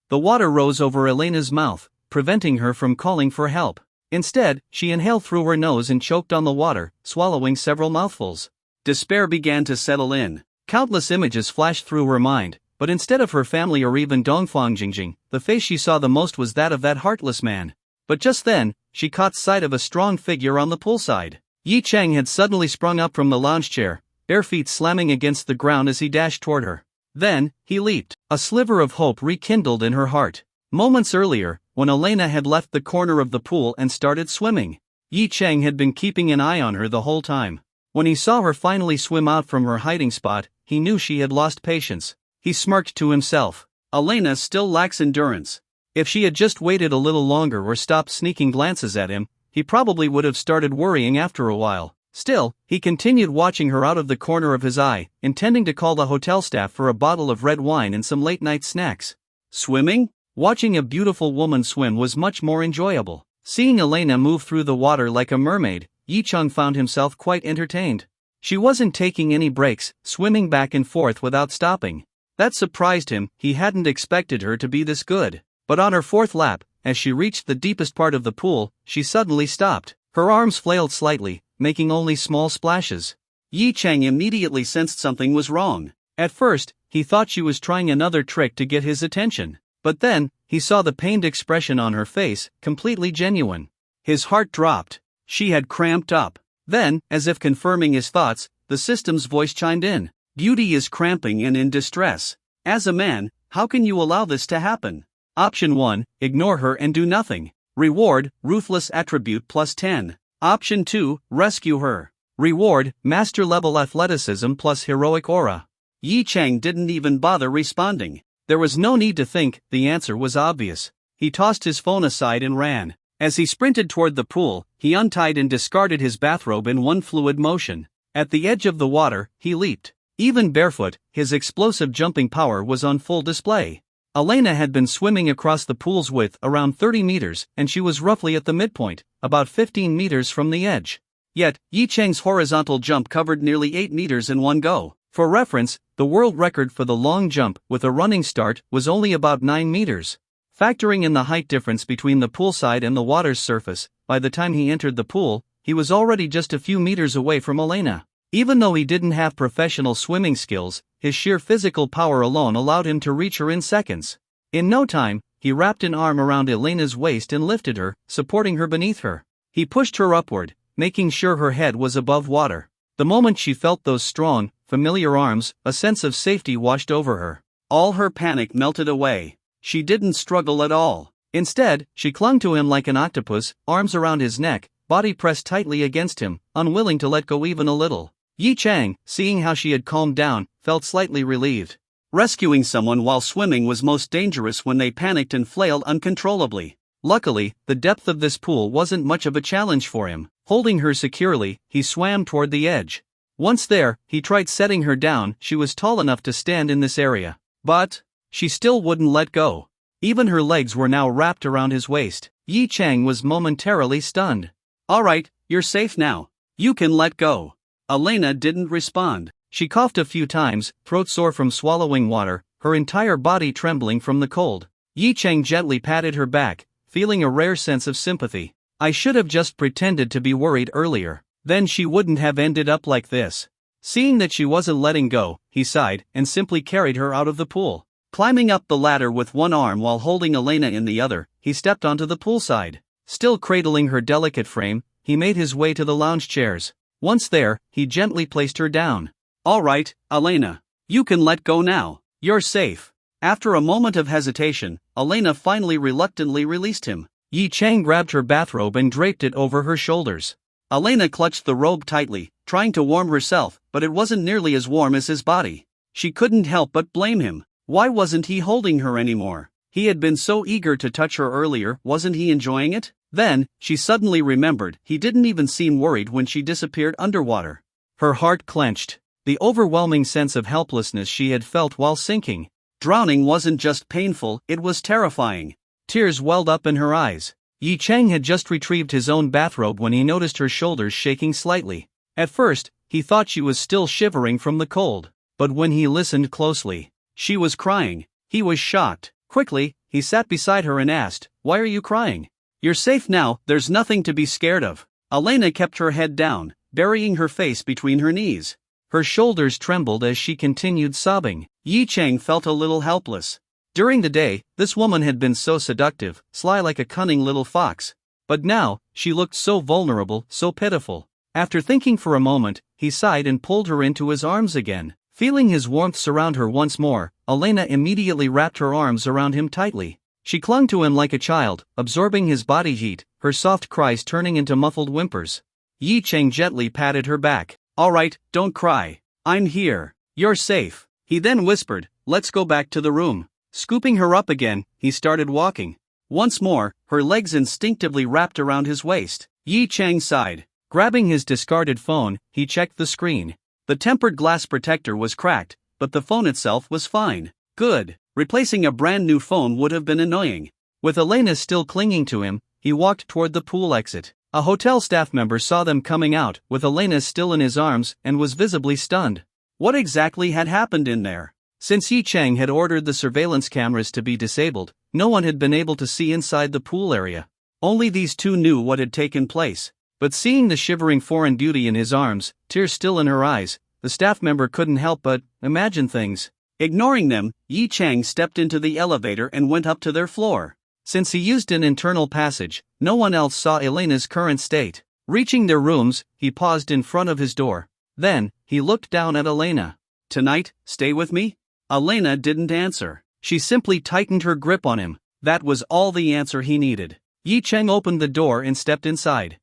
The water rose over Elena's mouth, preventing her from calling for help. Instead, she inhaled through her nose and choked on the water, swallowing several mouthfuls. Despair began to settle in. Countless images flashed through her mind, but instead of her family or even Dongfang Jingjing, the face she saw the most was that of that heartless man. But just then, she caught sight of a strong figure on the poolside. Yi Chang had suddenly sprung up from the lounge chair, bare feet slamming against the ground as he dashed toward her. Then, he leaped. A sliver of hope rekindled in her heart. Moments earlier, when Elena had left the corner of the pool and started swimming, Yi Chang had been keeping an eye on her the whole time. When he saw her finally swim out from her hiding spot, he knew she had lost patience. He smirked to himself. Elena still lacks endurance. If she had just waited a little longer or stopped sneaking glances at him, he probably would have started worrying after a while. Still, he continued watching her out of the corner of his eye, intending to call the hotel staff for a bottle of red wine and some late-night snacks. Swimming? Watching a beautiful woman swim was much more enjoyable. Seeing Elena move through the water like a mermaid, Yicheng found himself quite entertained. She wasn't taking any breaks, swimming back and forth without stopping. That surprised him, he hadn't expected her to be this good. But on her fourth lap, as she reached the deepest part of the pool, she suddenly stopped. Her arms flailed slightly, making only small splashes. Yicheng immediately sensed something was wrong. At first, he thought she was trying another trick to get his attention. But then, he saw the pained expression on her face, completely genuine. His heart dropped. She had cramped up. Then, as if confirming his thoughts, the system's voice chimed in. Beauty is cramping and in distress. As a man, how can you allow this to happen? Option 1, ignore her and do nothing. Reward, ruthless attribute plus 10. Option 2, rescue her. Reward, master level athleticism plus heroic aura. Yicheng didn't even bother responding. There was no need to think, the answer was obvious. He tossed his phone aside and ran. As he sprinted toward the pool, he untied and discarded his bathrobe in one fluid motion. At the edge of the water, he leaped. Even barefoot, his explosive jumping power was on full display. Elena had been swimming across the pool's width around 30 meters, and she was roughly at the midpoint, about 15 meters from the edge. Yet, Yicheng's horizontal jump covered nearly 8 meters in one go. For reference, the world record for the long jump with a running start was only about 9 meters. Factoring in the height difference between the poolside and the water's surface, by the time he entered the pool, he was already just a few meters away from Elena. Even though he didn't have professional swimming skills, his sheer physical power alone allowed him to reach her in seconds. In no time, he wrapped an arm around Elena's waist and lifted her, supporting her beneath her. He pushed her upward, making sure her head was above water. The moment she felt those strong, familiar arms, a sense of safety washed over her. All her panic melted away. She didn't struggle at all. Instead, she clung to him like an octopus, arms around his neck, body pressed tightly against him, unwilling to let go even a little. Yicheng, seeing how she had calmed down, felt slightly relieved. Rescuing someone while swimming was most dangerous when they panicked and flailed uncontrollably. Luckily, the depth of this pool wasn't much of a challenge for him. Holding her securely, he swam toward the edge. Once there, he tried setting her down. She was tall enough to stand in this area. But she still wouldn't let go. Even her legs were now wrapped around his waist. Yicheng was momentarily stunned. All right, you're safe now. You can let go. Elena didn't respond. She coughed a few times, throat sore from swallowing water, her entire body trembling from the cold. Yicheng gently patted her back, feeling a rare sense of sympathy. I should have just pretended to be worried earlier. Then she wouldn't have ended up like this. Seeing that she wasn't letting go, he sighed and simply carried her out of the pool. Climbing up the ladder with one arm while holding Elena in the other, he stepped onto the poolside. Still cradling her delicate frame, he made his way to the lounge chairs. Once there, he gently placed her down. All right, Elena. You can let go now. You're safe. After a moment of hesitation, Elena finally reluctantly released him. Yicheng grabbed her bathrobe and draped it over her shoulders. Elena clutched the robe tightly, trying to warm herself, but it wasn't nearly as warm as his body. She couldn't help but blame him. Why wasn't he holding her anymore? He had been so eager to touch her earlier, wasn't he enjoying it? Then, she suddenly remembered, he didn't even seem worried when she disappeared underwater. Her heart clenched. The overwhelming sense of helplessness she had felt while sinking. Drowning wasn't just painful, it was terrifying. Tears welled up in her eyes. Yicheng had just retrieved his own bathrobe when he noticed her shoulders shaking slightly. At first, he thought she was still shivering from the cold. But when he listened closely, she was crying. He was shocked. Quickly, he sat beside her and asked, "Why are you crying?" "You're safe now, there's nothing to be scared of." Elena kept her head down, burying her face between her knees. Her shoulders trembled as she continued sobbing. Yicheng felt a little helpless. During the day, this woman had been so seductive, sly like a cunning little fox. But now, she looked so vulnerable, so pitiful. After thinking for a moment, he sighed and pulled her into his arms again. Feeling his warmth surround her once more, Elena immediately wrapped her arms around him tightly. She clung to him like a child, absorbing his body heat, her soft cries turning into muffled whimpers. Yicheng gently patted her back. "All right, don't cry. I'm here. You're safe." He then whispered, "Let's go back to the room." Scooping her up again, he started walking. Once more, her legs instinctively wrapped around his waist. Yicheng sighed. Grabbing his discarded phone, he checked the screen. The tempered glass protector was cracked, but the phone itself was fine. Good. Replacing a brand new phone would have been annoying. With Elena still clinging to him, he walked toward the pool exit. A hotel staff member saw them coming out, with Elena still in his arms, and was visibly stunned. What exactly had happened in there? Since Yi Chang had ordered the surveillance cameras to be disabled, no one had been able to see inside the pool area. Only these two knew what had taken place. But seeing the shivering foreign beauty in his arms, tears still in her eyes, the staff member couldn't help but imagine things. Ignoring them, Yi Chang stepped into the elevator and went up to their floor. Since he used an internal passage, no one else saw Elena's current state. Reaching their rooms, he paused in front of his door. Then, he looked down at Elena. "Tonight, stay with me?" Elena didn't answer. She simply tightened her grip on him. That was all the answer he needed. Yi Chang opened the door and stepped inside.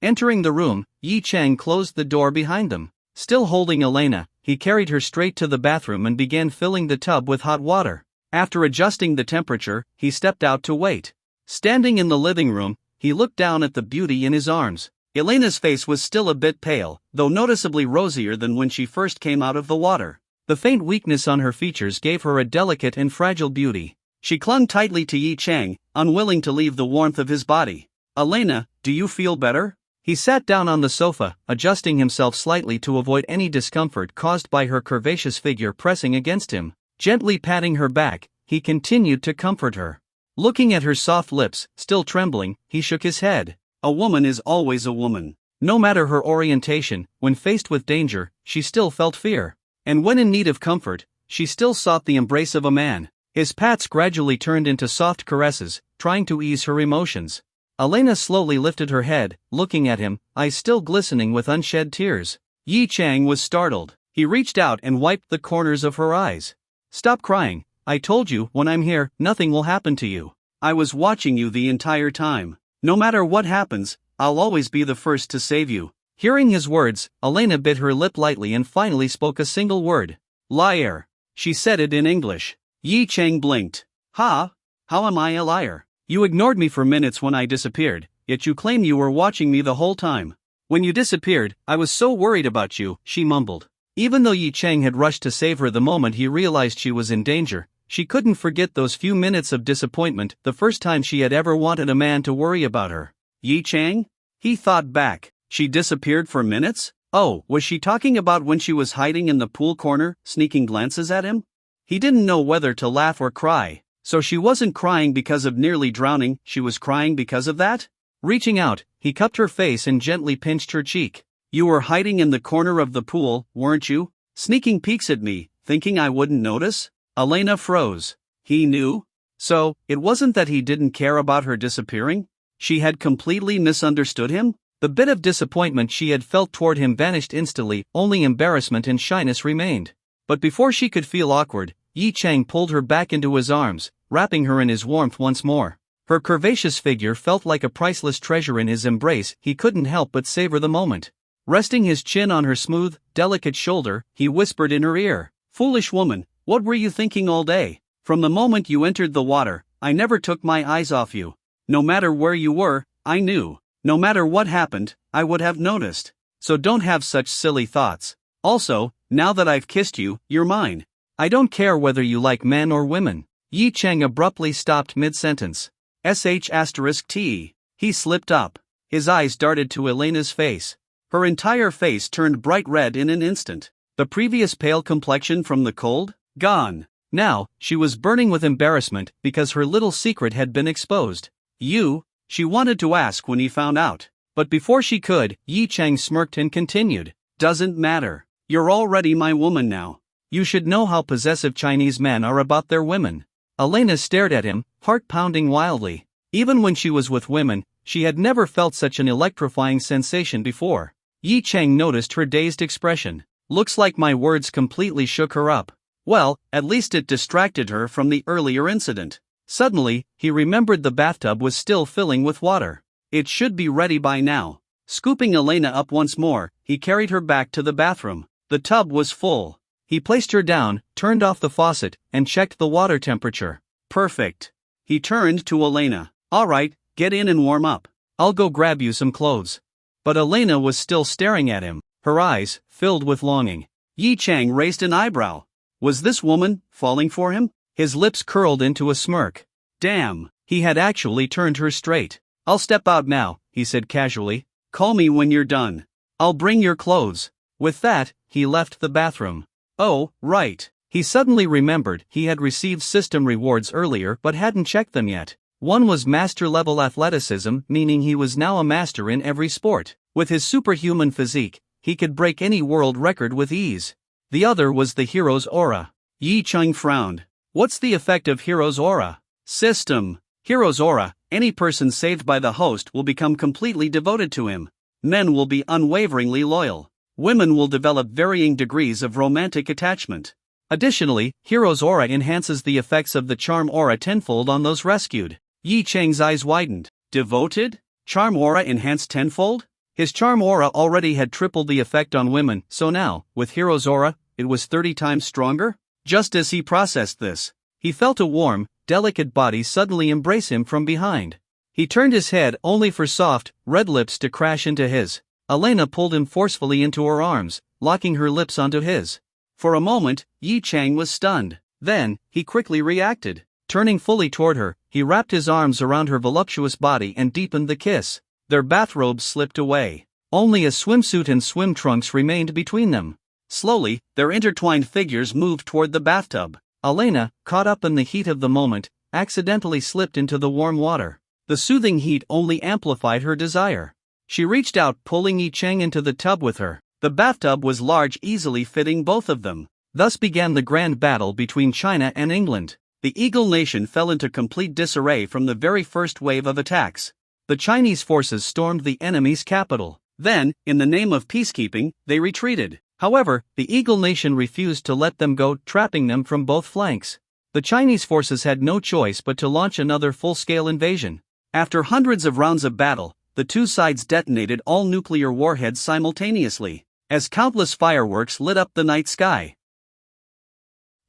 Entering the room, Yi Chang closed the door behind them. Still holding Elena, he carried her straight to the bathroom and began filling the tub with hot water. After adjusting the temperature, he stepped out to wait. Standing in the living room, he looked down at the beauty in his arms. Elena's face was still a bit pale, though noticeably rosier than when she first came out of the water. The faint weakness on her features gave her a delicate and fragile beauty. She clung tightly to Yi Chang, unwilling to leave the warmth of his body. "Elena, do you feel better?" He sat down on the sofa, adjusting himself slightly to avoid any discomfort caused by her curvaceous figure pressing against him. Gently patting her back, he continued to comfort her. Looking at her soft lips, still trembling, he shook his head. A woman is always a woman. No matter her orientation, when faced with danger, she still felt fear. And when in need of comfort, she still sought the embrace of a man. His pats gradually turned into soft caresses, trying to ease her emotions. Elena slowly lifted her head, looking at him, eyes still glistening with unshed tears. Yi Chang was startled. He reached out and wiped the corners of her eyes. "Stop crying. I told you, when I'm here, nothing will happen to you. I was watching you the entire time. No matter what happens, I'll always be the first to save you." Hearing his words, Elena bit her lip lightly and finally spoke a single word. "Liar." She said it in English. Yi Chang blinked. "Ha? How am I a liar? You ignored me for minutes when I disappeared, yet you claim you were watching me the whole time." "When you disappeared, I was so worried about you," she mumbled. Even though Yi Chang had rushed to save her the moment he realized she was in danger, she couldn't forget those few minutes of disappointment, the first time she had ever wanted a man to worry about her. Yi Chang? He thought back. She disappeared for minutes? Oh, was she talking about when she was hiding in the pool corner, sneaking glances at him? He didn't know whether to laugh or cry. So she wasn't crying because of nearly drowning, she was crying because of that? Reaching out, he cupped her face and gently pinched her cheek. "You were hiding in the corner of the pool, weren't you? Sneaking peeks at me, thinking I wouldn't notice?" Elena froze. He knew? So, it wasn't that he didn't care about her disappearing? She had completely misunderstood him? The bit of disappointment she had felt toward him vanished instantly, only embarrassment and shyness remained. But before she could feel awkward, Yi Chang pulled her back into his arms, wrapping her in his warmth once more. Her curvaceous figure felt like a priceless treasure in his embrace. He couldn't help but savor the moment. Resting his chin on her smooth, delicate shoulder, he whispered in her ear, "Foolish woman, what were you thinking all day? From the moment you entered the water, I never took my eyes off you. No matter where you were, I knew. No matter what happened, I would have noticed. So don't have such silly thoughts. Also, now that I've kissed you, you're mine. I don't care whether you like men or women." Yi Chang abruptly stopped mid-sentence. **T. He slipped up. His eyes darted to Elena's face. Her entire face turned bright red in an instant. The previous pale complexion from the cold? Gone. Now, she was burning with embarrassment because her little secret had been exposed. "You?" she wanted to ask when he found out. But before she could, Yi Chang smirked and continued. "Doesn't matter. You're already my woman now. You should know how possessive Chinese men are about their women." Elena stared at him, heart pounding wildly. Even when she was with women, she had never felt such an electrifying sensation before. Yi Chang noticed her dazed expression. Looks like my words completely shook her up. Well, at least it distracted her from the earlier incident. Suddenly, he remembered the bathtub was still filling with water. It should be ready by now. Scooping Elena up once more, he carried her back to the bathroom. The tub was full. He placed her down, turned off the faucet, and checked the water temperature. Perfect. He turned to Elena. "All right, get in and warm up. I'll go grab you some clothes." But Elena was still staring at him, her eyes filled with longing. Yi Chang raised an eyebrow. Was this woman falling for him? His lips curled into a smirk. Damn, he had actually turned her straight. I'll step out now, he said casually. Call me when you're done. I'll bring your clothes. With that, he left the bathroom. Oh, right. He suddenly remembered he had received system rewards earlier but hadn't checked them yet. One was master-level athleticism, meaning he was now a master in every sport. With his superhuman physique, he could break any world record with ease. The other was the hero's aura. Yi Cheng frowned. What's the effect of hero's aura? System. Hero's aura, any person saved by the host will become completely devoted to him. Men will be unwaveringly loyal. Women will develop varying degrees of romantic attachment. Additionally, hero's aura enhances the effects of the charm aura tenfold on those rescued. Yi Cheng's eyes widened. Devoted? Charm aura enhanced tenfold? His charm aura already had tripled the effect on women, so now, with hero's aura, it was 30 times stronger? Just as he processed this, he felt a warm, delicate body suddenly embrace him from behind. He turned his head only for soft, red lips to crash into his. Elena pulled him forcefully into her arms, locking her lips onto his. For a moment, Yi Cheng was stunned. Then, he quickly reacted. Turning fully toward her, he wrapped his arms around her voluptuous body and deepened the kiss. Their bathrobes slipped away. Only a swimsuit and swim trunks remained between them. Slowly, their intertwined figures moved toward the bathtub. Elena, caught up in the heat of the moment, accidentally slipped into the warm water. The soothing heat only amplified her desire. She reached out, pulling Yi Cheng into the tub with her. The bathtub was large, easily fitting both of them. Thus began the grand battle between China and England. The Eagle Nation fell into complete disarray from the very first wave of attacks. The Chinese forces stormed the enemy's capital. Then, in the name of peacekeeping, they retreated. However, the Eagle Nation refused to let them go, trapping them from both flanks. The Chinese forces had no choice but to launch another full-scale invasion. After hundreds of rounds of battle, the two sides detonated all nuclear warheads simultaneously, as countless fireworks lit up the night sky.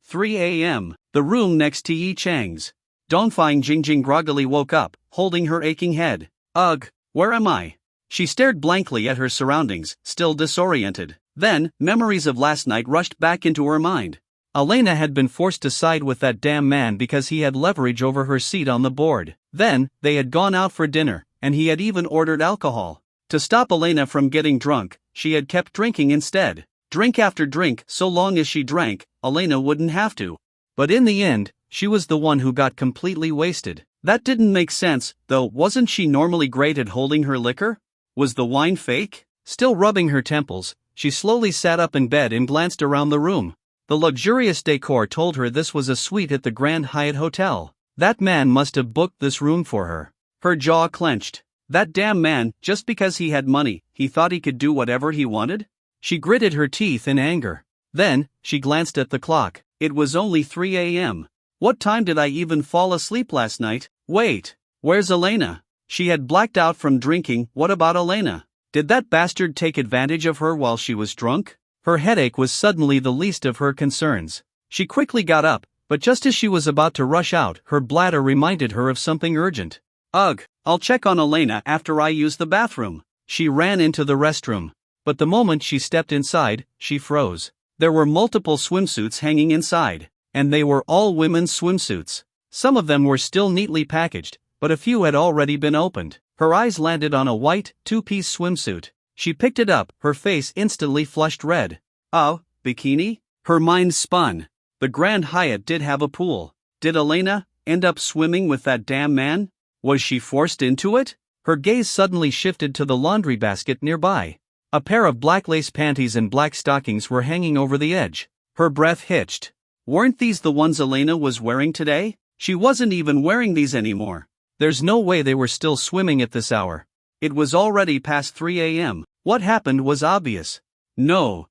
3 a.m. The room next to Yi Cheng's. Dongfang Jingjing groggily woke up, holding her aching head. Ugh, where am I? She stared blankly at her surroundings, still disoriented. Then, memories of last night rushed back into her mind. Elena had been forced to side with that damn man because he had leverage over her seat on the board. Then, they had gone out for dinner, and he had even ordered alcohol. To stop Elena from getting drunk, she had kept drinking instead. Drink after drink, so long as she drank, Elena wouldn't have to. But in the end, she was the one who got completely wasted. That didn't make sense, though. Wasn't she normally great at holding her liquor? Was the wine fake? Still rubbing her temples, she slowly sat up in bed and glanced around the room. The luxurious decor told her this was a suite at the Grand Hyatt Hotel. That man must have booked this room for her. Her jaw clenched. That damn man, just because he had money, he thought he could do whatever he wanted? She gritted her teeth in anger. Then, she glanced at the clock. It was only 3 a.m. What time did I even fall asleep last night? Wait, where's Elena? She had blacked out from drinking. What about Elena? Did that bastard take advantage of her while she was drunk? Her headache was suddenly the least of her concerns. She quickly got up, but just as she was about to rush out, her bladder reminded her of something urgent. Ugh, I'll check on Elena after I use the bathroom. She ran into the restroom. But the moment she stepped inside, she froze. There were multiple swimsuits hanging inside, and they were all women's swimsuits. Some of them were still neatly packaged, but a few had already been opened. Her eyes landed on a white, two-piece swimsuit. She picked it up, her face instantly flushed red. Oh, bikini? Her mind spun. The Grand Hyatt did have a pool. Did Elena end up swimming with that damn man? Was she forced into it? Her gaze suddenly shifted to the laundry basket nearby. A pair of black lace panties and black stockings were hanging over the edge. Her breath hitched. Weren't these the ones Elena was wearing today? She wasn't even wearing these anymore. There's no way they were still swimming at this hour. It was already past 3 a.m. What happened was obvious. No.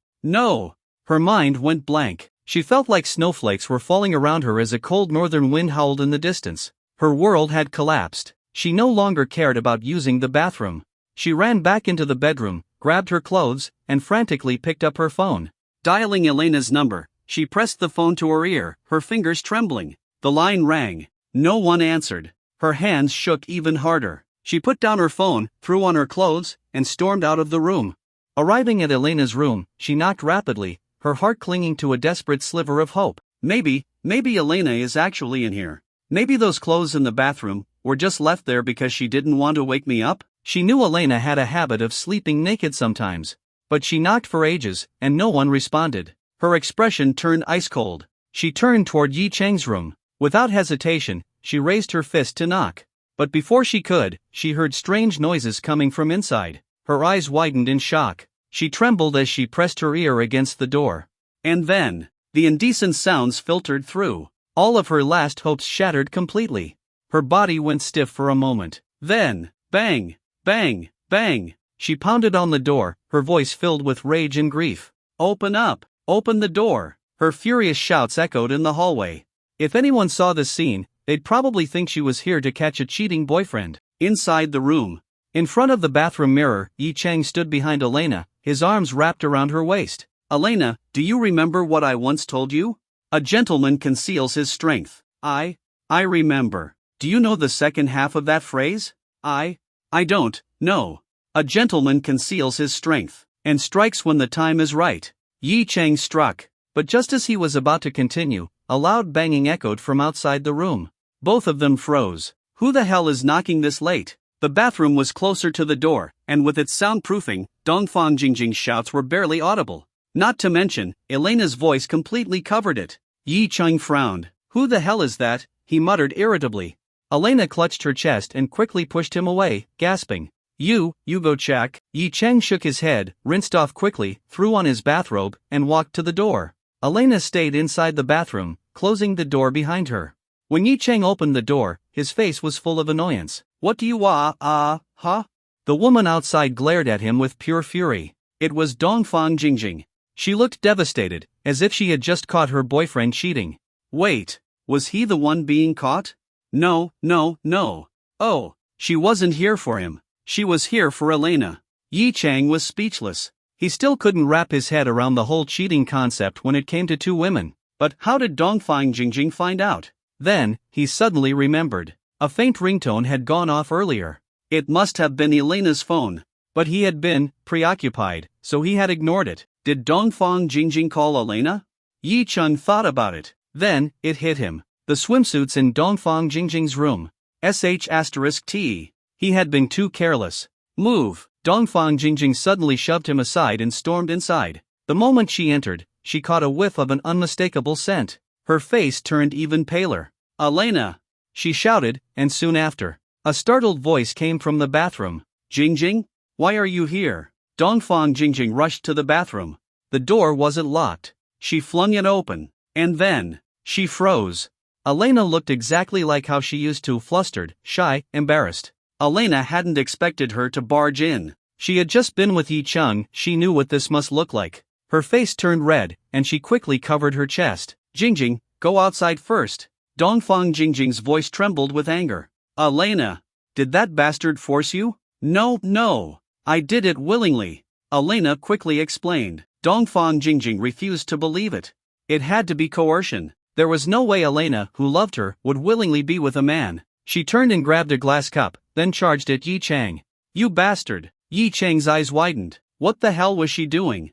Her mind went blank. She felt like snowflakes were falling around her as a cold northern wind howled in the distance. Her world had collapsed. She no longer cared about using the bathroom. She ran back into the bedroom, grabbed her clothes, and frantically picked up her phone. Dialing Elena's number, she pressed the phone to her ear, her fingers trembling. The line rang. No one answered. Her hands shook even harder. She put down her phone, threw on her clothes, and stormed out of the room. Arriving at Elena's room, she knocked rapidly, her heart clinging to a desperate sliver of hope. Maybe Elena is actually in here. Maybe those clothes in the bathroom were just left there because she didn't want to wake me up. She knew Elena had a habit of sleeping naked sometimes. But she knocked for ages, and no one responded. Her expression turned ice cold. She turned toward Yi Cheng's room. Without hesitation, she raised her fist to knock. But before she could, she heard strange noises coming from inside. Her eyes widened in shock. She trembled as she pressed her ear against the door. And then, the indecent sounds filtered through. All of her last hopes shattered completely. Her body went stiff for a moment. Then, bang, bang, bang. She pounded on the door, her voice filled with rage and grief. Open up! Open the door! Her furious shouts echoed in the hallway. If anyone saw this scene, they'd probably think she was here to catch a cheating boyfriend. Inside the room, in front of the bathroom mirror, Yi Cheng stood behind Elena, his arms wrapped around her waist. Elena, do you remember what I once told you? A gentleman conceals his strength. I remember. Do you know the second half of that phrase? I don't, no. A gentleman conceals his strength, and strikes when the time is right. Yi Cheng struck, but just as he was about to continue, a loud banging echoed from outside the room. Both of them froze. Who the hell is knocking this late? The bathroom was closer to the door, and with its soundproofing, Dongfang Jingjing's shouts were barely audible. Not to mention, Elena's voice completely covered it. Yi Cheng frowned. Who the hell is that? He muttered irritably. Elena clutched her chest and quickly pushed him away, gasping. You go check. Yi Cheng shook his head, rinsed off quickly, threw on his bathrobe, and walked to the door. Elena stayed inside the bathroom, closing the door behind her. When Yi Cheng opened the door, his face was full of annoyance. What do you huh? The woman outside glared at him with pure fury. It was Dongfang Jingjing. She looked devastated, as if she had just caught her boyfriend cheating. Wait, was he the one being caught? No. Oh, she wasn't here for him. She was here for Elena. Yi Cheng was speechless. He still couldn't wrap his head around the whole cheating concept when it came to two women. But how did Dongfang Jingjing find out? Then, he suddenly remembered. A faint ringtone had gone off earlier. It must have been Elena's phone. But he had been preoccupied, so he had ignored it. Did Dongfang Jingjing call Elena? Yi Cheng thought about it. Then, it hit him. The swimsuits in Dongfang Jingjing's room. *T. He had been too careless. Move! Dongfang Jingjing suddenly shoved him aside and stormed inside. The moment she entered, she caught a whiff of an unmistakable scent. Her face turned even paler. Elena! She shouted, and soon after, a startled voice came from the bathroom. Jingjing? Why are you here? Dongfang Jingjing rushed to the bathroom. The door wasn't locked. She flung it open. And then, she froze. Elena looked exactly like how she used to, flustered, shy, embarrassed. Elena hadn't expected her to barge in. She had just been with Yi Cheng, she knew what this must look like. Her face turned red, and she quickly covered her chest. Jingjing, go outside first. Dongfang Jingjing's voice trembled with anger. Elena, did that bastard force you? No. I did it willingly. Elena quickly explained. Dongfang Jingjing refused to believe it. It had to be coercion. There was no way Elena, who loved her, would willingly be with a man. She turned and grabbed a glass cup, then charged at Yi Cheng. You bastard! Yi Cheng's eyes widened. What the hell was she doing?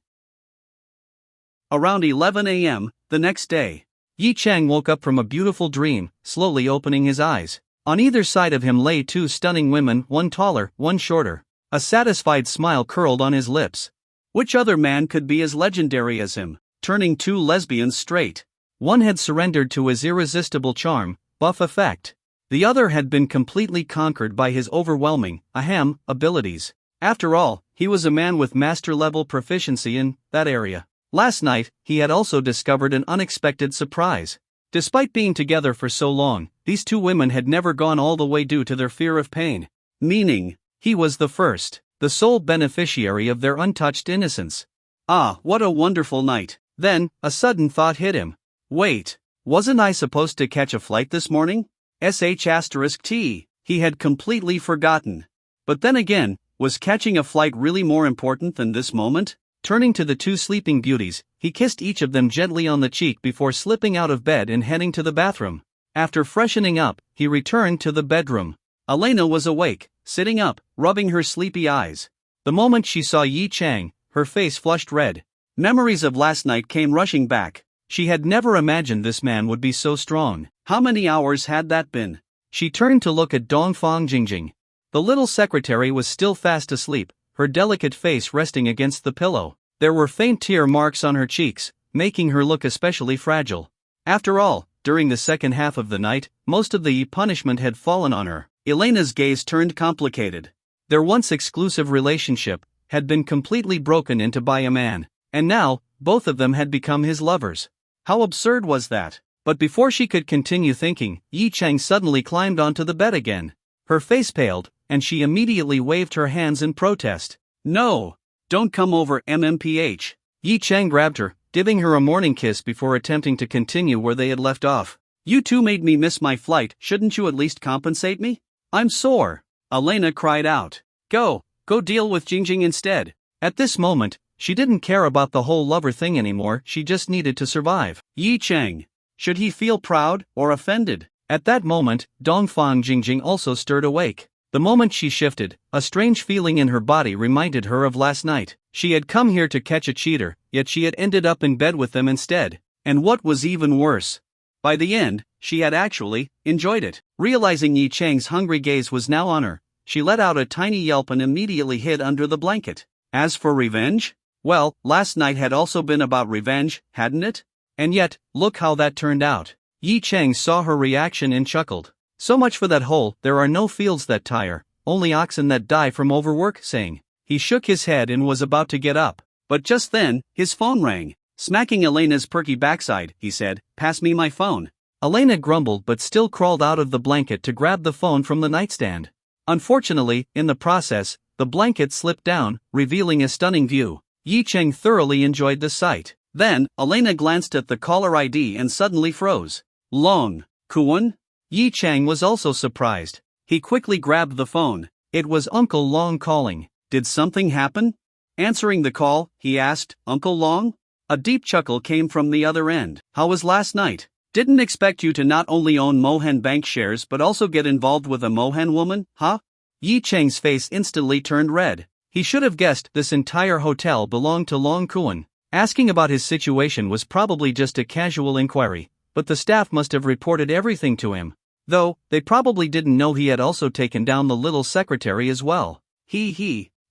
Around 11 a.m., the next day, Yi Cheng woke up from a beautiful dream, slowly opening his eyes. On either side of him lay two stunning women, one taller, one shorter. A satisfied smile curled on his lips. Which other man could be as legendary as him, turning two lesbians straight? One had surrendered to his irresistible charm, buff effect. The other had been completely conquered by his overwhelming, abilities. After all, he was a man with master-level proficiency in that area. Last night, he had also discovered an unexpected surprise. Despite being together for so long, these two women had never gone all the way due to their fear of pain. Meaning, he was the first, the sole beneficiary of their untouched innocence. Ah, what a wonderful night. Then, a sudden thought hit him. Wait, wasn't I supposed to catch a flight this morning? *T. He had completely forgotten. But then again, was catching a flight really more important than this moment? Turning to the two sleeping beauties, he kissed each of them gently on the cheek before slipping out of bed and heading to the bathroom. After freshening up, he returned to the bedroom. Elena was awake, sitting up, rubbing her sleepy eyes. The moment she saw Yi Cheng, her face flushed red. Memories of last night came rushing back. She had never imagined this man would be so strong. How many hours had that been? She turned to look at Dongfang Jingjing. The little secretary was still fast asleep, her delicate face resting against the pillow. There were faint tear marks on her cheeks, making her look especially fragile. After all, during the second half of the night, most of the punishment had fallen on her. Elena's gaze turned complicated. Their once exclusive relationship had been completely broken into by a man, and now, both of them had become his lovers. How absurd was that? But before she could continue thinking, Yi Cheng suddenly climbed onto the bed again. Her face paled, and she immediately waved her hands in protest. No! Don't come over, MMPH. Yi Cheng grabbed her, giving her a morning kiss before attempting to continue where they had left off. You two made me miss my flight, shouldn't you at least compensate me? I'm sore. Elena cried out. Go deal with Jingjing instead. At this moment, she didn't care about the whole lover thing anymore, she just needed to survive. Yi Cheng. Should he feel proud or offended? At that moment, Dongfang Jingjing also stirred awake. The moment she shifted, a strange feeling in her body reminded her of last night. She had come here to catch a cheater, yet she had ended up in bed with them instead. And what was even worse, by the end, she had actually enjoyed it. Realizing Yi Cheng's hungry gaze was now on her, she let out a tiny yelp and immediately hid under the blanket. As for revenge? Well, last night had also been about revenge, hadn't it? And yet, look how that turned out. Yi Cheng saw her reaction and chuckled. So much for that whole, there are no fields that tire, only oxen that die from overwork saying. He shook his head and was about to get up. But just then, his phone rang. Smacking Elena's perky backside, he said, pass me my phone. Elena grumbled but still crawled out of the blanket to grab the phone from the nightstand. Unfortunately, in the process, the blanket slipped down, revealing a stunning view. Yi Cheng thoroughly enjoyed the sight. Then, Elena glanced at the caller ID and suddenly froze. Long Kuan? Yi Cheng was also surprised. He quickly grabbed the phone. It was Uncle Long calling. Did something happen? Answering the call, he asked, Uncle Long? A deep chuckle came from the other end. How was last night? Didn't expect you to not only own Mohan Bank shares but also get involved with a Mohan woman, huh? Yi Cheng's face instantly turned red. He should have guessed this entire hotel belonged to Long Kuan. Asking about his situation was probably just a casual inquiry, but the staff must have reported everything to him. Though, they probably didn't know he had also taken down the little secretary as well.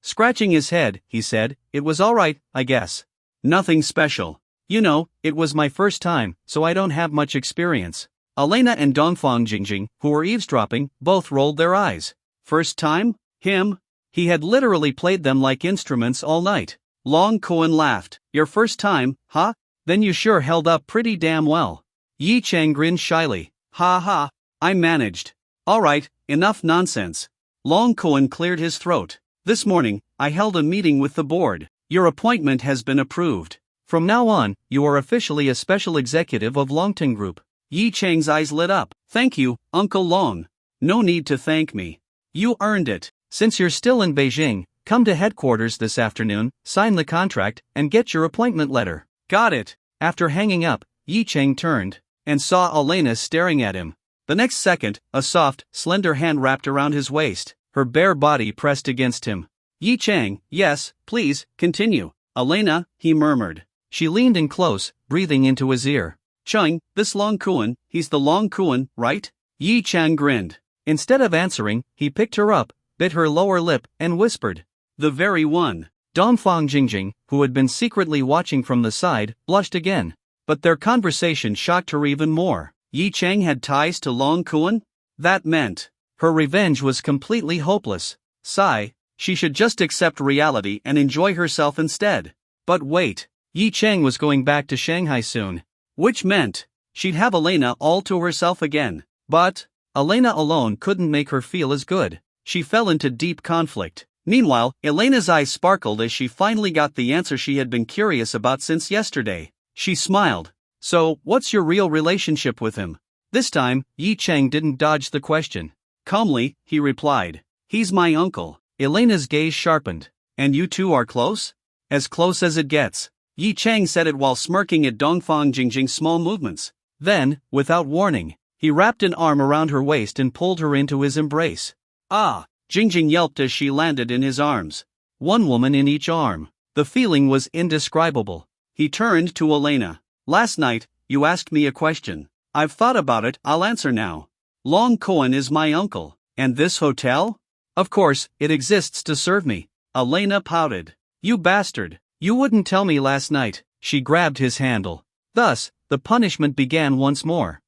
Scratching his head, he said, it was alright, I guess. Nothing special. You know, it was my first time, so I don't have much experience. Elena and Dongfang Jingjing, who were eavesdropping, both rolled their eyes. First time? Him? He had literally played them like instruments all night. Long Kuan laughed. Your first time, huh? Then you sure held up pretty damn well. Yi Cheng grinned shyly. Ha, I managed. Alright, enough nonsense. Long Kuan cleared his throat. This morning, I held a meeting with the board. Your appointment has been approved. From now on, you are officially a special executive of Longting Group. Yi Cheng's eyes lit up. Thank you, Uncle Long. No need to thank me. You earned it. Since you're still in Beijing, come to headquarters this afternoon, sign the contract, and get your appointment letter. Got it. After hanging up, Yi Cheng turned and saw Elena staring at him. The next second, a soft, slender hand wrapped around his waist, her bare body pressed against him. Yi Cheng, yes, please, continue. Elena, he murmured. She leaned in close, breathing into his ear. Cheng, this Long Kuan, he's the Long Kuan, right? Yi Cheng grinned. Instead of answering, he picked her up, bit her lower lip, and whispered. The very one. Dongfang Jingjing, who had been secretly watching from the side, blushed again. But their conversation shocked her even more. Yi Cheng had ties to Long Kuan? That meant her revenge was completely hopeless. Sigh, she should just accept reality and enjoy herself instead. But wait, Yi Cheng was going back to Shanghai soon. Which meant she'd have Elena all to herself again. But Elena alone couldn't make her feel as good. She fell into deep conflict. Meanwhile, Elena's eyes sparkled as she finally got the answer she had been curious about since yesterday. She smiled. So, what's your real relationship with him? This time, Yi Cheng didn't dodge the question. Calmly, he replied. He's my uncle. Elena's gaze sharpened. And you two are close? As close as it gets. Yi Cheng said it while smirking at Dongfang Jingjing's small movements. Then, without warning, he wrapped an arm around her waist and pulled her into his embrace. Ah! Jingjing yelped as she landed in his arms. One woman in each arm. The feeling was indescribable. He turned to Elena. Last night, you asked me a question. I've thought about it, I'll answer now. Long Cohen is my uncle. And this hotel? Of course, it exists to serve me. Elena pouted. You bastard. You wouldn't tell me last night. She grabbed his handle. Thus, the punishment began once more.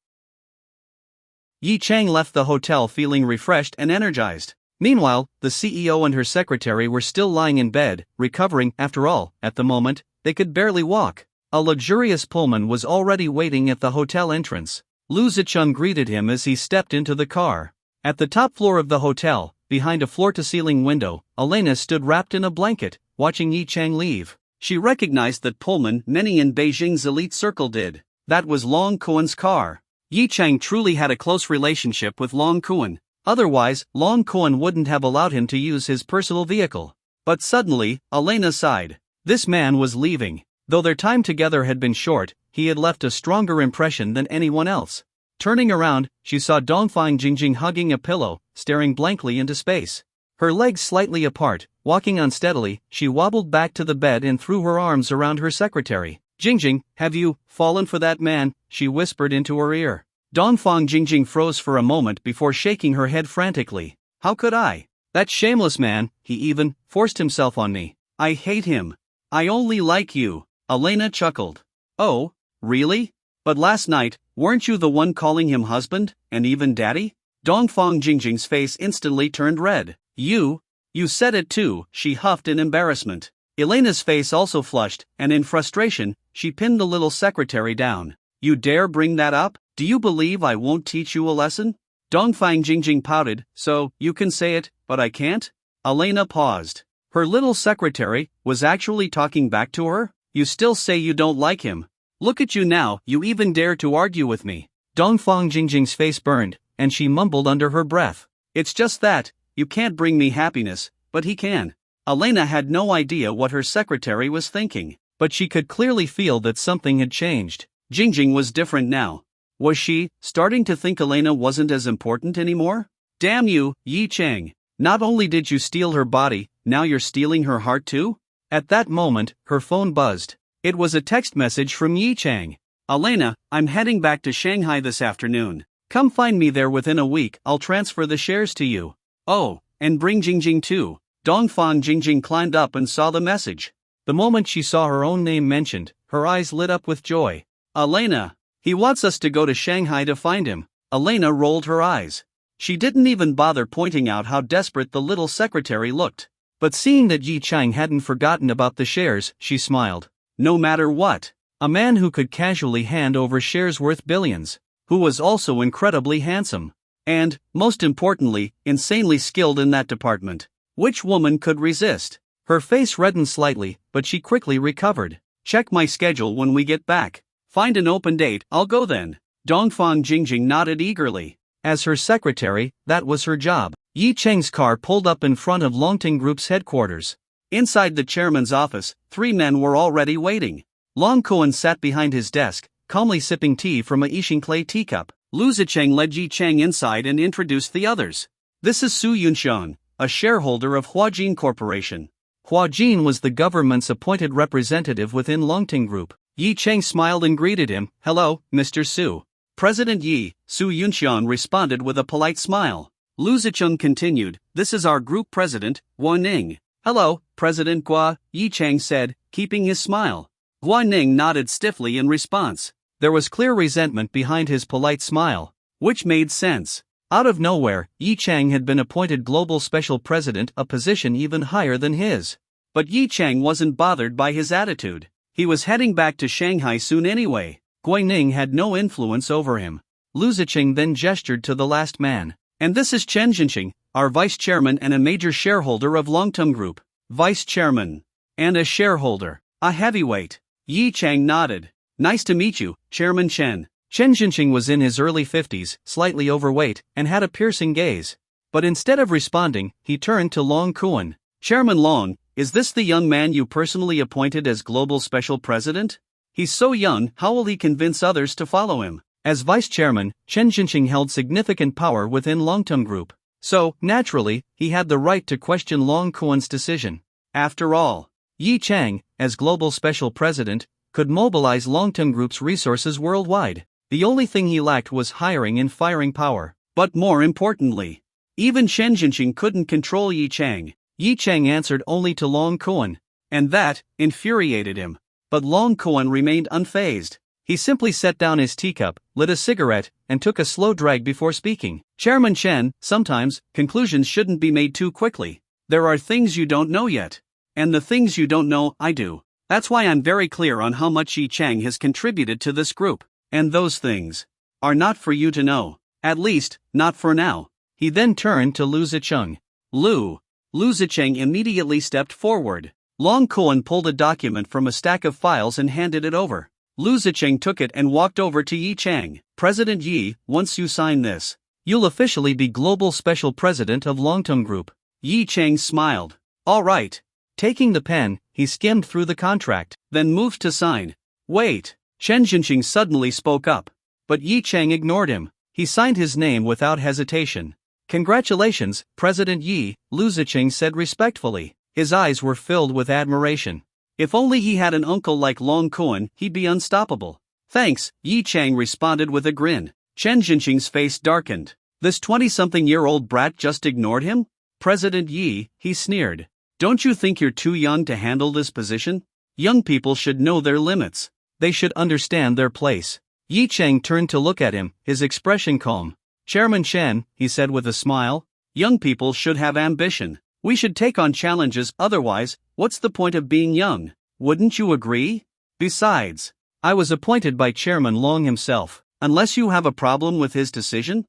Yi Chang left the hotel feeling refreshed and energized. Meanwhile, the CEO and her secretary were still lying in bed, recovering. After all, at the moment, they could barely walk. A luxurious Pullman was already waiting at the hotel entrance. Lu Zicheng greeted him as he stepped into the car. At the top floor of the hotel, behind a floor-to-ceiling window, Elena stood wrapped in a blanket, watching Yi Chang leave. She recognized that Pullman many in Beijing's elite circle did. That was Long Cohen's car. Yi Chang truly had a close relationship with Long Cohen. Otherwise, Long Cohen wouldn't have allowed him to use his personal vehicle. But suddenly, Elena sighed. This man was leaving. Though their time together had been short, he had left a stronger impression than anyone else. Turning around, she saw Dongfang Jingjing hugging a pillow, staring blankly into space. Her legs slightly apart, walking unsteadily, she wobbled back to the bed and threw her arms around her secretary. Jingjing, have you fallen for that man? She whispered into her ear. Dongfang Jingjing froze for a moment before shaking her head frantically. How could I? That shameless man, he even forced himself on me. I hate him. I only like you. Elena chuckled. Oh, really? But last night, weren't you the one calling him husband, and even daddy? Dongfang Jingjing's face instantly turned red. You said it too, she huffed in embarrassment. Elena's face also flushed, and in frustration, she pinned the little secretary down. You dare bring that up? Do you believe I won't teach you a lesson? Dongfang Jingjing pouted. So, you can say it, but I can't? Elena paused. Her little secretary was actually talking back to her? You still say you don't like him. Look at you now, you even dare to argue with me. Dongfang Jingjing's face burned, and she mumbled under her breath. It's just that, you can't bring me happiness, but he can. Elena had no idea what her secretary was thinking, but she could clearly feel that something had changed. Jingjing was different now. Was she starting to think Elena wasn't as important anymore? Damn you, Yi Chang. Not only did you steal her body, now you're stealing her heart too? At that moment, her phone buzzed. It was a text message from Yi Chang. Elena, I'm heading back to Shanghai this afternoon. Come find me there within a week, I'll transfer the shares to you. Oh, and bring Jingjing too. Dongfang Jingjing climbed up and saw the message. The moment she saw her own name mentioned, her eyes lit up with joy. Elena, he wants us to go to Shanghai to find him. Elena rolled her eyes. She didn't even bother pointing out how desperate the little secretary looked. But seeing that Yi Chang hadn't forgotten about the shares, she smiled. No matter what. A man who could casually hand over shares worth billions. Who was also incredibly handsome. And, most importantly, insanely skilled in that department. Which woman could resist? Her face reddened slightly, but she quickly recovered. Check my schedule when we get back. Find an open date, I'll go then. Dongfang Jingjing nodded eagerly. As her secretary, that was her job. Yi Chang's car pulled up in front of Longting Group's headquarters. Inside the chairman's office, 3 men were already waiting. Long Cohen sat behind his desk, calmly sipping tea from a Yixing clay teacup. Lu Zicheng led Yi Chang inside and introduced the others. This is Su Yunshan, a shareholder of Huajin Corporation. Huajin was the government's appointed representative within Longting Group. Yi Chang smiled and greeted him. Hello, Mr. Su. President Yi, Su Yunshan responded with a polite smile. Lu Zicheng continued, this is our group president, Guo Ning. Hello, President Guo, Yi Chang said, keeping his smile. Guo Ning nodded stiffly in response. There was clear resentment behind his polite smile, which made sense. Out of nowhere, Yi Chang had been appointed global special president, a position even higher than his. But Yi Chang wasn't bothered by his attitude. He was heading back to Shanghai soon anyway. Guo Ning had no influence over him. Lu Zicheng then gestured to the last man. And this is Chen Jinxing, our vice chairman and a major shareholder of Longtum Group. Vice chairman. And a shareholder. A heavyweight. Yi Chang nodded. Nice to meet you, Chairman Chen. Chen Jinxing was in his early 50s, slightly overweight, and had a piercing gaze. But instead of responding, he turned to Long Cohen. Chairman Long, is this the young man you personally appointed as global special president? He's so young, how will he convince others to follow him? As vice chairman, Chen Jinxing held significant power within Longtum Group. So, naturally, he had the right to question Long Cohen's decision. After all, Yi Chang, as global special president, could mobilize Longton Group's resources worldwide. The only thing he lacked was hiring and firing power. But more importantly, even Chen Jinqing couldn't control Yi Chang. Yi Chang answered only to Long Kuan, and that infuriated him. But Long Kuan remained unfazed. He simply set down his teacup, lit a cigarette, and took a slow drag before speaking. Chairman Chen, sometimes, conclusions shouldn't be made too quickly. There are things you don't know yet. And the things you don't know, I do. That's why I'm very clear on how much Yi Chang has contributed to this group. And those things are not for you to know. At least, not for now. He then turned to Lu Zicheng. Lu Zicheng immediately stepped forward. Long Kuan pulled a document from a stack of files and handed it over. Lu Zicheng took it and walked over to Yi Chang. President Yi, once you sign this, you'll officially be Global Special President of Longton Group. Yi Chang smiled. All right. Taking the pen, he skimmed through the contract, then moved to sign. Wait. Chen Jinqing suddenly spoke up. But Yi Chang ignored him. He signed his name without hesitation. Congratulations, President Yi, Lu Zicheng said respectfully. His eyes were filled with admiration. If only he had an uncle like Long Kuan, he'd be unstoppable. Thanks, Yi Chang responded with a grin. Chen Jinqing's face darkened. This 20-something-year-old brat just ignored him? President Yi, he sneered. Don't you think you're too young to handle this position? Young people should know their limits. They should understand their place. Yi Chang turned to look at him, his expression calm. Chairman Chen, he said with a smile, young people should have ambition. We should take on challenges, otherwise, what's the point of being young? Wouldn't you agree? Besides, I was appointed by Chairman Long himself, unless you have a problem with his decision?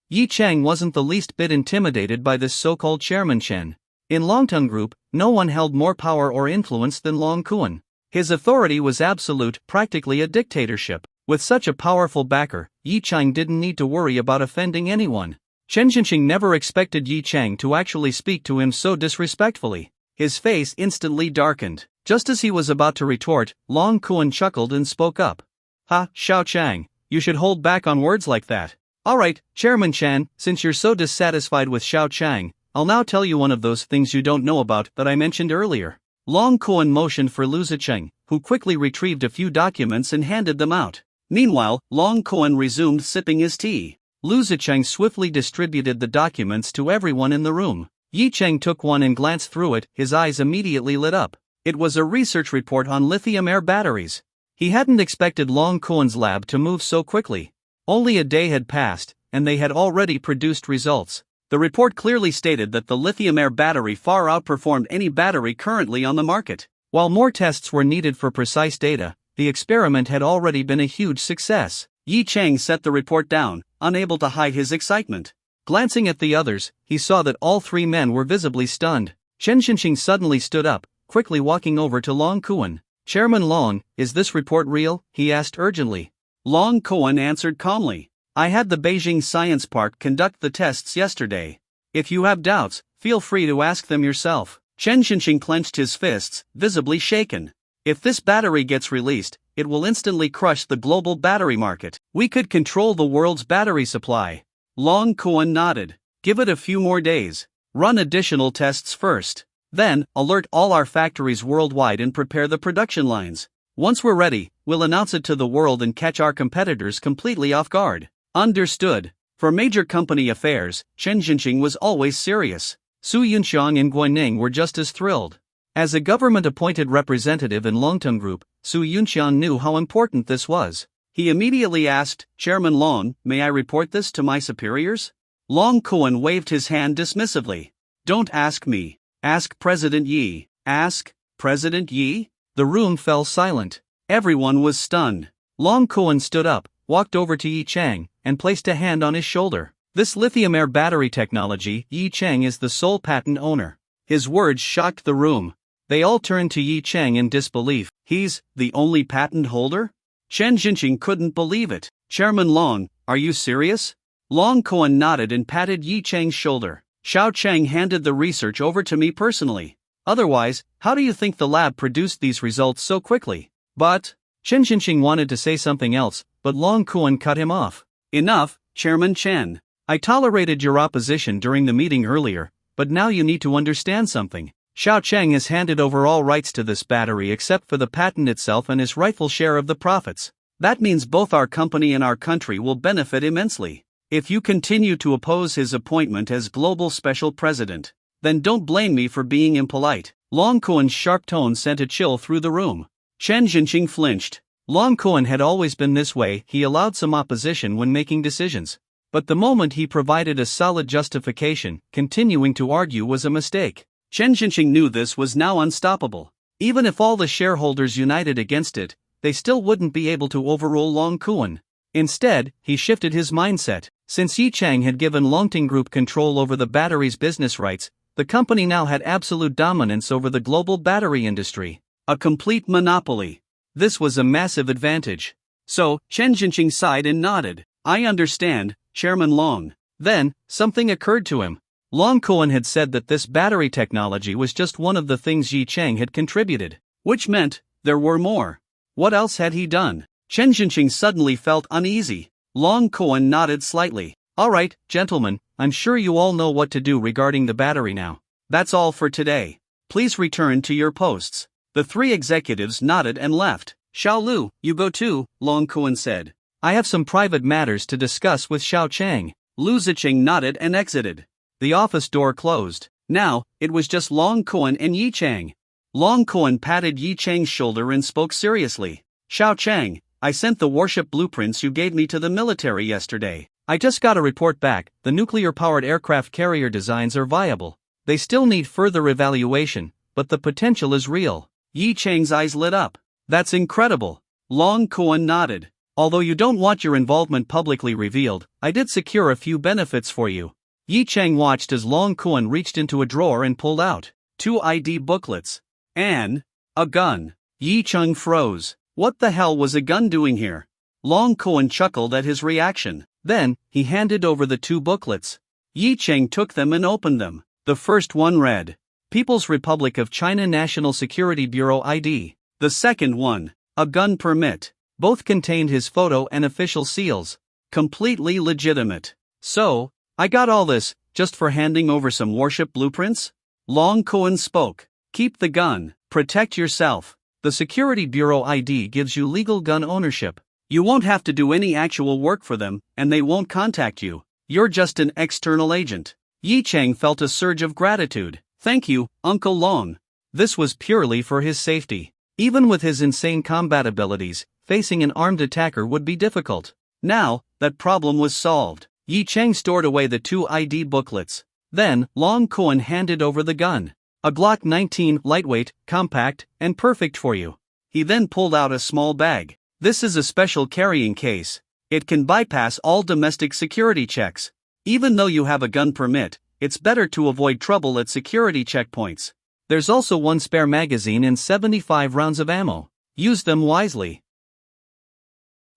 Yi Chang wasn't the least bit intimidated by this so-called Chairman Chen. In Longton Group, no one held more power or influence than Long Kuan. His authority was absolute, practically a dictatorship. With such a powerful backer, Yi Chang didn't need to worry about offending anyone. Chen Jinqing never expected Yi Chang to actually speak to him so disrespectfully. His face instantly darkened. Just as he was about to retort, Long Kuan chuckled and spoke up. Ha, Xiao Chang, you should hold back on words like that. Alright, Chairman Chen, since you're so dissatisfied with Xiao Chang, I'll now tell you one of those things you don't know about that I mentioned earlier. Long Kuan motioned for Lu Zicheng, who quickly retrieved a few documents and handed them out. Meanwhile, Long Kuan resumed sipping his tea. Lu Zicheng swiftly distributed the documents to everyone in the room. Yi Chang took one and glanced through it, his eyes immediately lit up. It was a research report on lithium-air batteries. He hadn't expected Long Kuan's lab to move so quickly. Only a day had passed, and they had already produced results. The report clearly stated that the lithium-air battery far outperformed any battery currently on the market. While more tests were needed for precise data, the experiment had already been a huge success. Yi Chang set the report down, unable to hide his excitement. Glancing at the others, he saw that all three men were visibly stunned. Chen Jinqing suddenly stood up, quickly walking over to Long Kuan. Chairman Long, is this report real? He asked urgently. Long Kuan answered calmly. I had the Beijing Science Park conduct the tests yesterday. If you have doubts, feel free to ask them yourself. Chen Jinqing clenched his fists, visibly shaken. If this battery gets released, it will instantly crush the global battery market. We could control the world's battery supply. Long Kuan nodded. Give it a few more days. Run additional tests first. Then, alert all our factories worldwide and prepare the production lines. Once we're ready, we'll announce it to the world and catch our competitors completely off guard. Understood. For major company affairs, Chen Jinqing was always serious. Su Yunxiang and Guanning were just as thrilled. As a government-appointed representative in Longton Group, Su Yunxiang knew how important this was. He immediately asked, Chairman Long, may I report this to my superiors? Long Kuan waved his hand dismissively. Don't ask me. Ask President Yi. Ask President Yi? The room fell silent. Everyone was stunned. Long Kuan stood up, walked over to Yi Chang, and placed a hand on his shoulder. This lithium-air battery technology, Yi Chang is the sole patent owner. His words shocked the room. They all turned to Yi Chang in disbelief. He's the only patent holder? Chen Jinqing couldn't believe it. Chairman Long, are you serious? Long Kuan nodded and patted Yi Chang's shoulder. Xiao Chang handed the research over to me personally. Otherwise, how do you think the lab produced these results so quickly? But, Chen Jinqing wanted to say something else, but Long Kuan cut him off. Enough, Chairman Chen. I tolerated your opposition during the meeting earlier, but now you need to understand something. Xiao Cheng has handed over all rights to this battery except for the patent itself and his rightful share of the profits. That means both our company and our country will benefit immensely. If you continue to oppose his appointment as global special president, then don't blame me for being impolite." Long Kuan's sharp tone sent a chill through the room. Chen Jinqing flinched. Long Kuan had always been this way, he allowed some opposition when making decisions. But the moment he provided a solid justification, continuing to argue was a mistake. Chen Jinqing knew this was now unstoppable. Even if all the shareholders united against it, they still wouldn't be able to overrule Long Kuan. Instead, he shifted his mindset. Since Yi Chang had given Longting Group control over the battery's business rights, the company now had absolute dominance over the global battery industry. A complete monopoly. This was a massive advantage. So, Chen Jinqing sighed and nodded. "I understand, Chairman Long." Then, something occurred to him. Long Kuan had said that this battery technology was just one of the things Yi Chang had contributed, which meant there were more. What else had he done? Chen Jinqing suddenly felt uneasy. Long Kuan nodded slightly. "All right, gentlemen, I'm sure you all know what to do regarding the battery now. That's all for today. Please return to your posts." The three executives nodded and left. "Xiao Lu, you go too," Long Kuan said. "I have some private matters to discuss with Xiao Chang." Lu Ziqing nodded and exited. The office door closed. Now, it was just Long Kuan and Yi Chang. Long Kuan patted Yi Chang's shoulder and spoke seriously. "Xiao Chang, I sent the warship blueprints you gave me to the military yesterday. I just got a report back. The nuclear-powered aircraft carrier designs are viable. They still need further evaluation, but the potential is real." Yi Chang's eyes lit up. "That's incredible." Long Kuan nodded. "Although you don't want your involvement publicly revealed, I did secure a few benefits for you." Yi Chang watched as Long Kuan reached into a drawer and pulled out 2 ID booklets and a gun. Yi Chang froze. What the hell was a gun doing here? Long Kuan chuckled at his reaction. Then, he handed over the 2 booklets. Yi Chang took them and opened them. The first one read, People's Republic of China National Security Bureau ID. The second one, a gun permit. Both contained his photo and official seals. Completely legitimate. "So, I got all this, just for handing over some warship blueprints?" Long Kuan spoke. "Keep the gun, protect yourself. The Security Bureau ID gives you legal gun ownership. You won't have to do any actual work for them, and they won't contact you. You're just an external agent." Yi Chang felt a surge of gratitude. "Thank you, Uncle Long." This was purely for his safety. Even with his insane combat abilities, facing an armed attacker would be difficult. Now, that problem was solved. Yi Chang stored away the 2 ID booklets. Then, Long Kuan handed over the gun. "A Glock 19, lightweight, compact, and perfect for you." He then pulled out a small bag. "This is a special carrying case. It can bypass all domestic security checks. Even though you have a gun permit, it's better to avoid trouble at security checkpoints. There's also 1 spare magazine and 75 rounds of ammo. Use them wisely."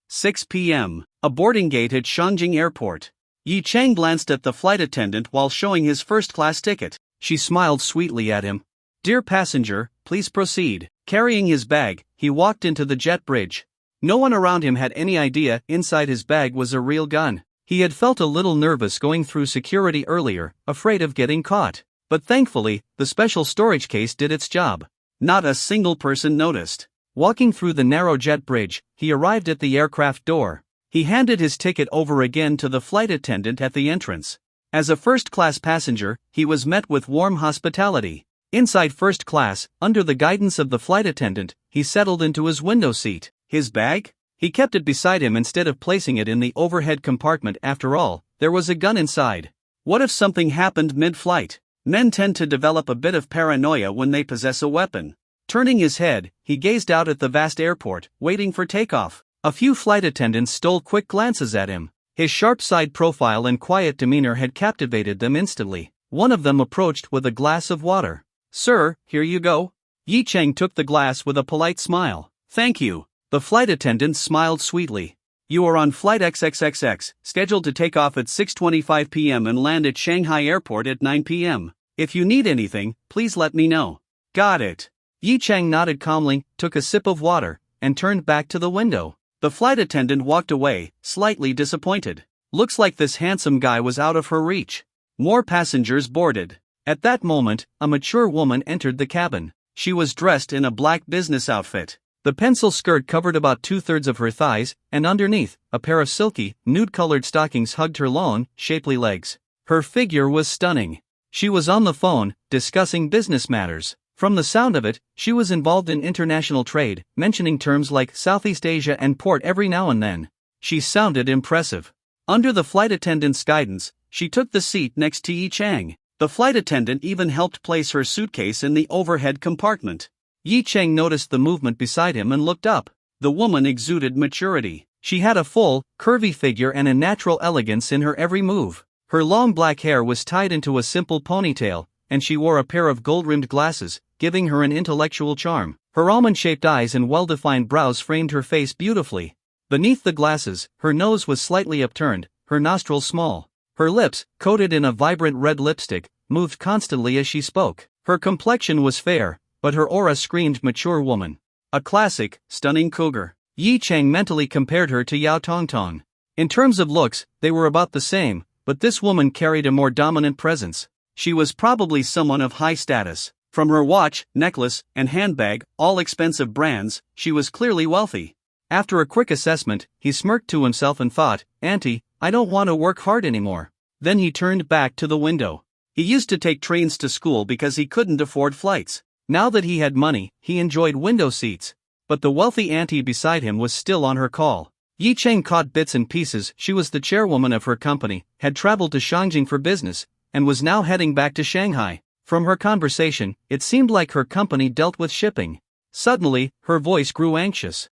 6 p.m. A boarding gate at Shanghai Airport. Yi Chang glanced at the flight attendant while showing his first-class ticket. She smiled sweetly at him. "Dear passenger, please proceed." Carrying his bag, he walked into the jet bridge. No one around him had any idea inside his bag was a real gun. He had felt a little nervous going through security earlier, afraid of getting caught. But thankfully, the special storage case did its job. Not a single person noticed. Walking through the narrow jet bridge, he arrived at the aircraft door. He handed his ticket over again to the flight attendant at the entrance. As a first-class passenger, he was met with warm hospitality. Inside first class, under the guidance of the flight attendant, he settled into his window seat. His bag? He kept it beside him instead of placing it in the overhead compartment. After all, there was a gun inside. What if something happened mid-flight? Men tend to develop a bit of paranoia when they possess a weapon. Turning his head, he gazed out at the vast airport, waiting for takeoff. A few flight attendants stole quick glances at him. His sharp side profile and quiet demeanor had captivated them instantly. One of them approached with a glass of water. "Sir, here you go." Yi Chang took the glass with a polite smile. "Thank you." The flight attendant smiled sweetly. "You are on flight XXXX, scheduled to take off at 6:25 p.m. and land at Shanghai Airport at 9 p.m. If you need anything, please let me know." "Got it." Yi Chang nodded calmly, took a sip of water, and turned back to the window. The flight attendant walked away, slightly disappointed. Looks like this handsome guy was out of her reach. More passengers boarded. At that moment, a mature woman entered the cabin. She was dressed in a black business outfit. The pencil skirt covered about 2/3 of her thighs, and underneath, a pair of silky, nude-colored stockings hugged her long, shapely legs. Her figure was stunning. She was on the phone, discussing business matters. From the sound of it, she was involved in international trade, mentioning terms like Southeast Asia and port every now and then. She sounded impressive. Under the flight attendant's guidance, she took the seat next to Yi Chang. The flight attendant even helped place her suitcase in the overhead compartment. Yi Chang noticed the movement beside him and looked up. The woman exuded maturity. She had a full, curvy figure and a natural elegance in her every move. Her long black hair was tied into a simple ponytail, and she wore a pair of gold-rimmed glasses, giving her an intellectual charm. Her almond-shaped eyes and well-defined brows framed her face beautifully. Beneath the glasses, her nose was slightly upturned, her nostrils small. Her lips, coated in a vibrant red lipstick, moved constantly as she spoke. Her complexion was fair, but her aura screamed mature woman. A classic, stunning cougar. Yi Chang mentally compared her to Yao Tongtong. In terms of looks, they were about the same, but this woman carried a more dominant presence. She was probably someone of high status. From her watch, necklace, and handbag, all expensive brands, she was clearly wealthy. After a quick assessment, he smirked to himself and thought, "Auntie, I don't want to work hard anymore." Then he turned back to the window. He used to take trains to school because he couldn't afford flights. Now that he had money, he enjoyed window seats. But the wealthy auntie beside him was still on her call. Yi Chang caught bits and pieces. She was the chairwoman of her company, had traveled to Shanghai for business, and was now heading back to Shanghai. From her conversation, it seemed like her company dealt with shipping. Suddenly, her voice grew anxious.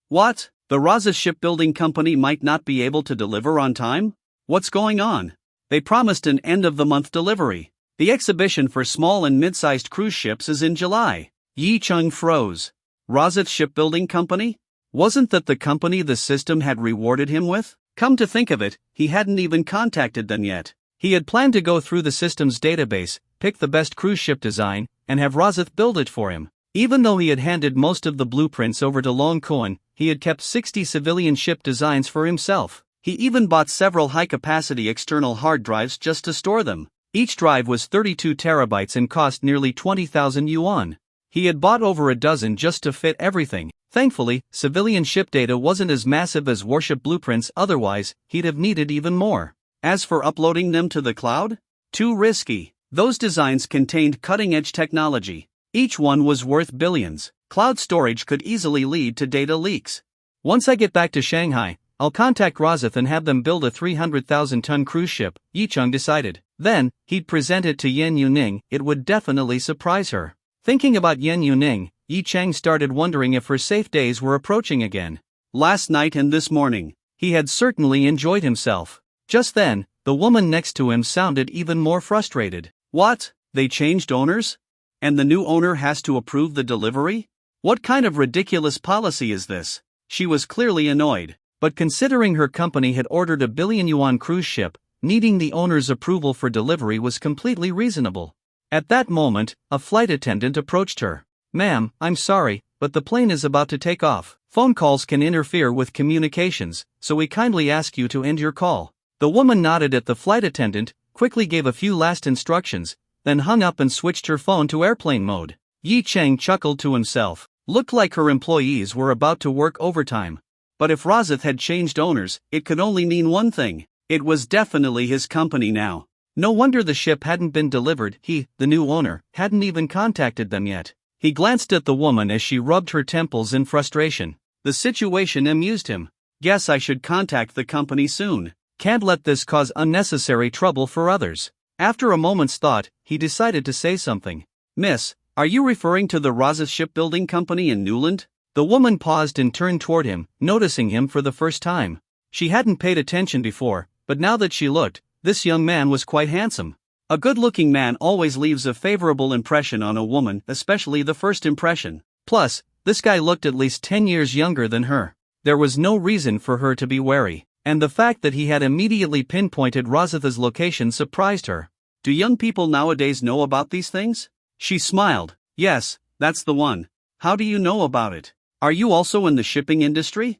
What? The Raza shipbuilding company might not be able to deliver on time? What's going on? They promised an end-of-the-month delivery. The exhibition for small and mid-sized cruise ships is in July. Yi Chang froze. Raza Shipbuilding Company? Wasn't that the company the system had rewarded him with? Come to think of it, he hadn't even contacted them yet. He had planned to go through the system's database, pick the best cruise ship design, and have Razith build it for him. Even though he had handed most of the blueprints over to Long Cohen, he had kept 60 civilian ship designs for himself. He even bought several high-capacity external hard drives just to store them. Each drive was 32 terabytes and cost nearly 20,000 yuan. He had bought over a dozen just to fit everything. Thankfully, civilian ship data wasn't as massive as warship blueprints, otherwise, he'd have needed even more. As for uploading them to the cloud? Too risky. Those designs contained cutting-edge technology. Each one was worth billions. Cloud storage could easily lead to data leaks. Once I get back to Shanghai, I'll contact Razith and have them build a 300,000-ton cruise ship, Yi Chang decided. Then, he'd present it to Yan Yuning. It would definitely surprise her. Thinking about Yan Yuning, Yi Chang started wondering if her safe days were approaching again. Last night and this morning, he had certainly enjoyed himself. Just then, the woman next to him sounded even more frustrated. What? They changed owners? And the new owner has to approve the delivery? What kind of ridiculous policy is this? She was clearly annoyed. But considering her company had ordered a billion-yuan cruise ship, needing the owner's approval for delivery was completely reasonable. At that moment, a flight attendant approached her. "Ma'am, I'm sorry, but the plane is about to take off. Phone calls can interfere with communications, so we kindly ask you to end your call." The woman nodded at the flight attendant, quickly gave a few last instructions, then hung up and switched her phone to airplane mode. Yi Chang chuckled to himself. Looked like her employees were about to work overtime. But if Razith had changed owners, it could only mean one thing. It was definitely his company now. No wonder the ship hadn't been delivered. He, the new owner, hadn't even contacted them yet. He glanced at the woman as she rubbed her temples in frustration. The situation amused him. Guess I should contact the company soon. Can't let this cause unnecessary trouble for others. After a moment's thought, he decided to say something. "Miss, are you referring to the Razith Shipbuilding Company in Newland?" The woman paused and turned toward him, noticing him for the first time. She hadn't paid attention before, but now that she looked, this young man was quite handsome. A good-looking man always leaves a favorable impression on a woman, especially the first impression. Plus, this guy looked at least 10 years younger than her. There was no reason for her to be wary, and the fact that he had immediately pinpointed Razith's location surprised her. Do young people nowadays know about these things? She smiled. Yes, that's the one. How do you know about it? Are you also in the shipping industry?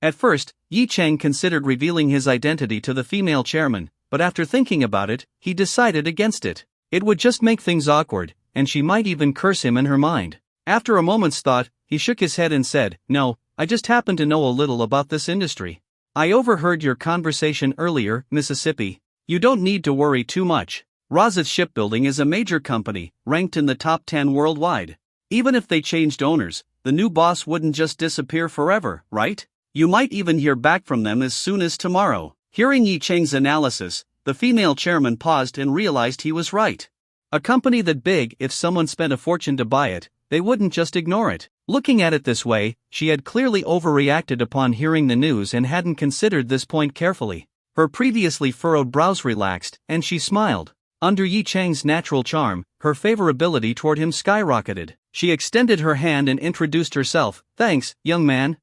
At first, Yi Chang considered revealing his identity to the female chairman, but after thinking about it, he decided against it. It would just make things awkward, and she might even curse him in her mind. After a moment's thought, he shook his head and said, "No, I just happen to know a little about this industry. I overheard your conversation earlier, Mississippi. You don't need to worry too much. Razat Shipbuilding is a major company, ranked in the top 10 worldwide. Even if they changed owners, the new boss wouldn't just disappear forever, right? You might even hear back from them as soon as tomorrow." Hearing Yi Cheng's analysis, the female chairman paused and realized he was right. A company that big, if someone spent a fortune to buy it, they wouldn't just ignore it. Looking at it this way, she had clearly overreacted upon hearing the news and hadn't considered this point carefully. Her previously furrowed brows relaxed, and she smiled. Under Yi Cheng's natural charm, her favorability toward him skyrocketed. She extended her hand and introduced herself. "Thanks, young man.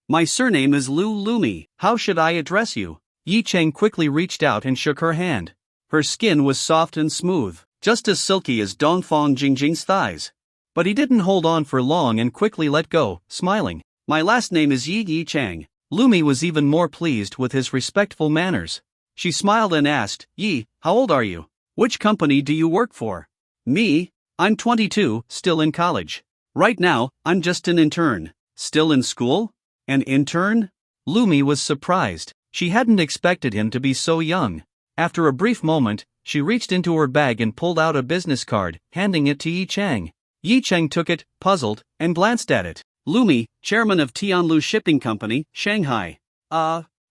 My surname is Lumi. How should I address you?" Yi Cheng quickly reached out and shook her hand. Her skin was soft and smooth, just as silky as Dongfang Jingjing's thighs. But he didn't hold on for long and quickly let go, smiling. "My last name is Yi Cheng." Lumi was even more pleased with his respectful manners. She smiled and asked, "Yi, how old are you? Which company do you work for?" "Me? I'm 22, still in college. Right now, I'm just an intern." "Still in school? An intern?" Lumi was surprised. She hadn't expected him to be so young. After a brief moment, she reached into her bag and pulled out a business card, handing it to Yi Cheng. Yi Cheng took it, puzzled, and glanced at it. "Lumi, chairman of Tianlu Shipping Company, Shanghai."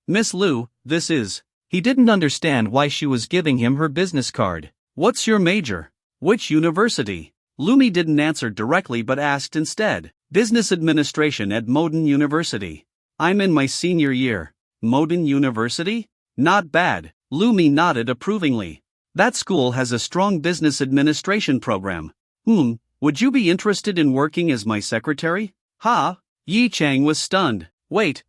Miss Lu, this is." He didn't understand why she was giving him her business card. "What's your major? Which university?" Lumi didn't answer directly but asked instead. "Business Administration at Modern University. I'm in my senior year." "Modern University? Not bad." Lumi nodded approvingly. "That school has a strong business administration program. Would you be interested in working as my secretary?" "Ha?" Yi Cheng was stunned. Wait,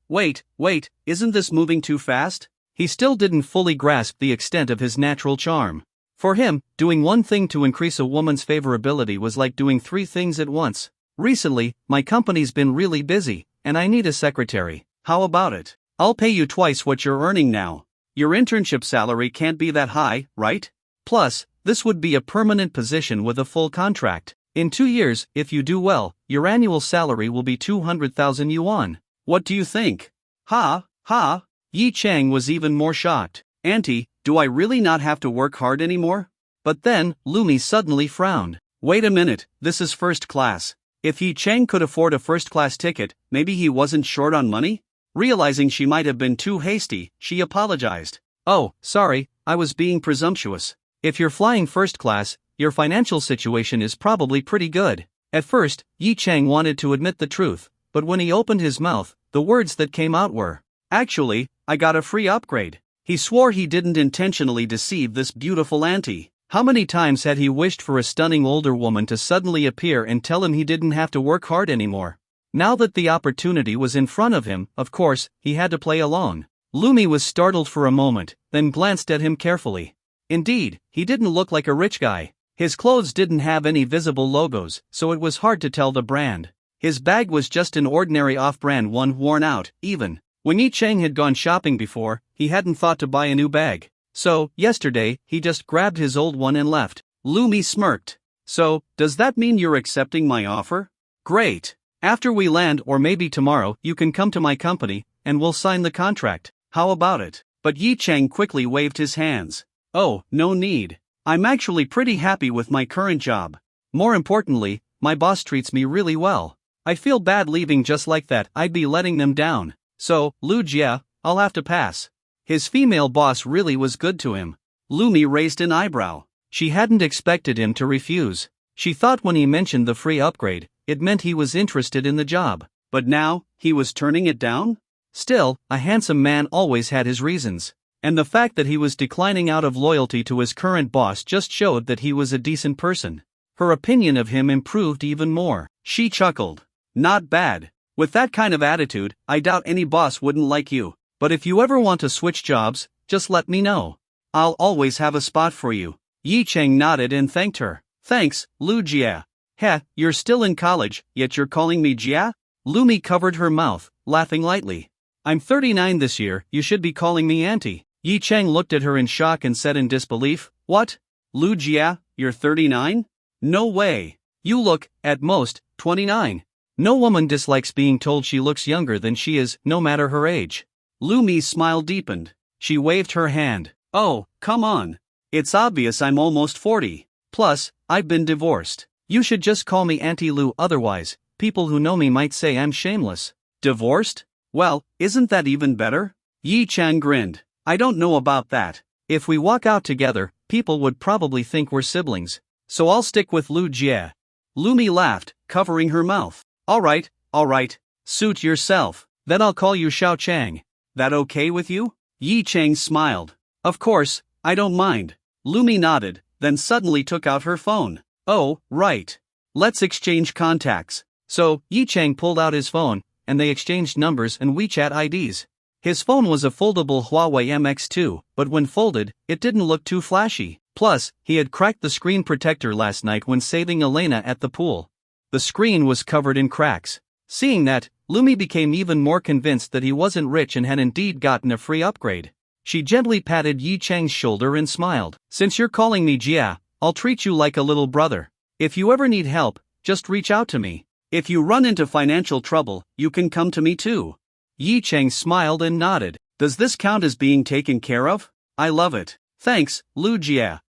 isn't this moving too fast?" He still didn't fully grasp the extent of his natural charm. For him, doing one thing to increase a woman's favorability was like doing 3 things at once. "Recently, my company's been really busy, and I need a secretary. How about it? I'll pay you twice what you're earning now. Your internship salary can't be that high, right? Plus, this would be a permanent position with a full contract. In 2 years, if you do well, your annual salary will be 200,000 yuan. What do you think?" Ha. Yi Cheng was even more shocked. "Auntie, do I really not have to work hard anymore?" But then, Lumi suddenly frowned. "Wait a minute, this is first class. If Yi Cheng could afford a first-class ticket, maybe he wasn't short on money?" Realizing she might have been too hasty, she apologized. "Oh, sorry, I was being presumptuous. If you're flying first class, your financial situation is probably pretty good." At first, Yi Cheng wanted to admit the truth, but when he opened his mouth, the words that came out were, "Actually, I got a free upgrade." He swore he didn't intentionally deceive this beautiful auntie. How many times had he wished for a stunning older woman to suddenly appear and tell him he didn't have to work hard anymore? Now that the opportunity was in front of him, of course, he had to play along. Lumi was startled for a moment, then glanced at him carefully. Indeed, he didn't look like a rich guy. His clothes didn't have any visible logos, so it was hard to tell the brand. His bag was just an ordinary off-brand one worn out, even. When Yi Cheng had gone shopping before, he hadn't thought to buy a new bag. So, yesterday, he just grabbed his old one and left. Lumi smirked. "So, does that mean you're accepting my offer? Great. After we land or maybe tomorrow you can come to my company, and we'll sign the contract. How about it?" But Yi Cheng quickly waved his hands. "Oh, no need. I'm actually pretty happy with my current job. More importantly, my boss treats me really well. I feel bad leaving just like that, I'd be letting them down. So, Lu Jia, I'll have to pass." His female boss really was good to him. Lumi raised an eyebrow. She hadn't expected him to refuse. She thought when he mentioned the free upgrade, it meant he was interested in the job. But now, he was turning it down? Still, a handsome man always had his reasons. And the fact that he was declining out of loyalty to his current boss just showed that he was a decent person. Her opinion of him improved even more. She chuckled. "Not bad. With that kind of attitude, I doubt any boss wouldn't like you. But if you ever want to switch jobs, just let me know. I'll always have a spot for you." Yi Cheng nodded and thanked her. "Thanks, Lu Jia." "Heh, you're still in college, yet you're calling me Jia?" Lumi covered her mouth, laughing lightly. "I'm 39 this year, you should be calling me auntie." Yi Chang looked at her in shock and said in disbelief, "What? Lu Jia, you're 39? No way. You look, at most, 29. No woman dislikes being told she looks younger than she is, no matter her age." Lu Mi's smile deepened. She waved her hand. "Oh, come on. It's obvious I'm almost 40. Plus, I've been divorced. You should just call me Auntie Lu, otherwise, people who know me might say I'm shameless." "Divorced? Well, isn't that even better?" Yi Chang grinned. "I don't know about that. If we walk out together, people would probably think we're siblings. So I'll stick with Lu Jie." Lu Mi laughed, covering her mouth. Alright. Suit yourself. Then I'll call you Xiao Chang. That okay with you?" Yi Chang smiled. "Of course, I don't mind." Lu Mi nodded, then suddenly took out her phone. "Oh, right. Let's exchange contacts." So, Yi Chang pulled out his phone, and they exchanged numbers and WeChat IDs. His phone was a foldable Huawei MX2, but when folded, it didn't look too flashy. Plus, he had cracked the screen protector last night when saving Elena at the pool. The screen was covered in cracks. Seeing that, Lu Mi became even more convinced that he wasn't rich and had indeed gotten a free upgrade. She gently patted Yi Chang's shoulder and smiled. "Since you're calling me Jia, I'll treat you like a little brother. If you ever need help, just reach out to me. If you run into financial trouble, you can come to me too." Yi Chang smiled and nodded. "Does this count as being taken care of? I love it. Thanks, Lu Jia."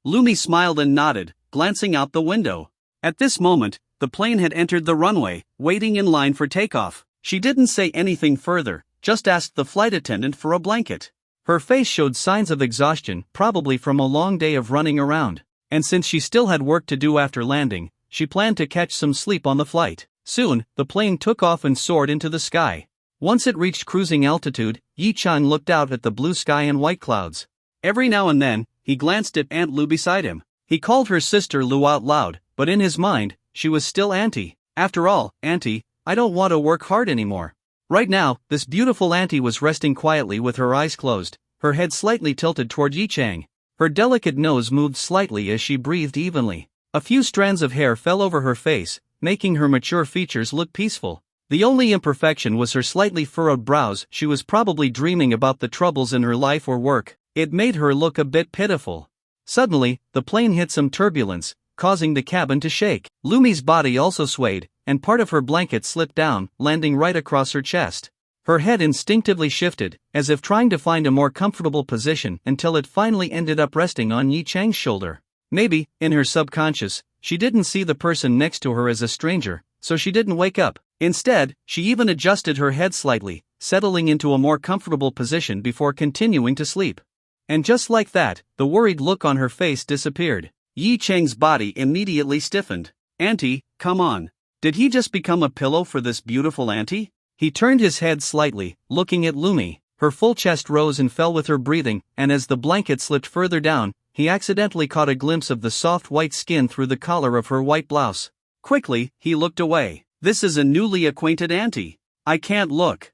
Lu Mi smiled and nodded, glancing out the window. At this moment, the plane had entered the runway, waiting in line for takeoff. She didn't say anything further, just asked the flight attendant for a blanket. Her face showed signs of exhaustion, probably from a long day of running around. And since she still had work to do after landing, she planned to catch some sleep on the flight. Soon, the plane took off and soared into the sky. Once it reached cruising altitude, Yi Chang looked out at the blue sky and white clouds. Every now and then, he glanced at Aunt Lu beside him. He called her sister Lu out loud, but in his mind, she was still Auntie. After all, Auntie, I don't want to work hard anymore. Right now, this beautiful Auntie was resting quietly with her eyes closed, her head slightly tilted toward Yi Chang. Her delicate nose moved slightly as she breathed evenly. A few strands of hair fell over her face, making her mature features look peaceful. The only imperfection was her slightly furrowed brows. She was probably dreaming about the troubles in her life or work. It made her look a bit pitiful. Suddenly, the plane hit some turbulence, causing the cabin to shake. Lu Mi's body also swayed, and part of her blanket slipped down, landing right across her chest. Her head instinctively shifted, as if trying to find a more comfortable position until it finally ended up resting on Yi Chang's shoulder. Maybe, in her subconscious, she didn't see the person next to her as a stranger, so she didn't wake up. Instead, she even adjusted her head slightly, settling into a more comfortable position before continuing to sleep. And just like that, the worried look on her face disappeared. Yi Chang's body immediately stiffened. "Auntie, come on. Did he just become a pillow for this beautiful auntie?" He turned his head slightly, looking at Lu Mi. Her full chest rose and fell with her breathing, and as the blanket slipped further down, he accidentally caught a glimpse of the soft white skin through the collar of her white blouse. Quickly, he looked away. "This is a newly acquainted auntie. I can't look.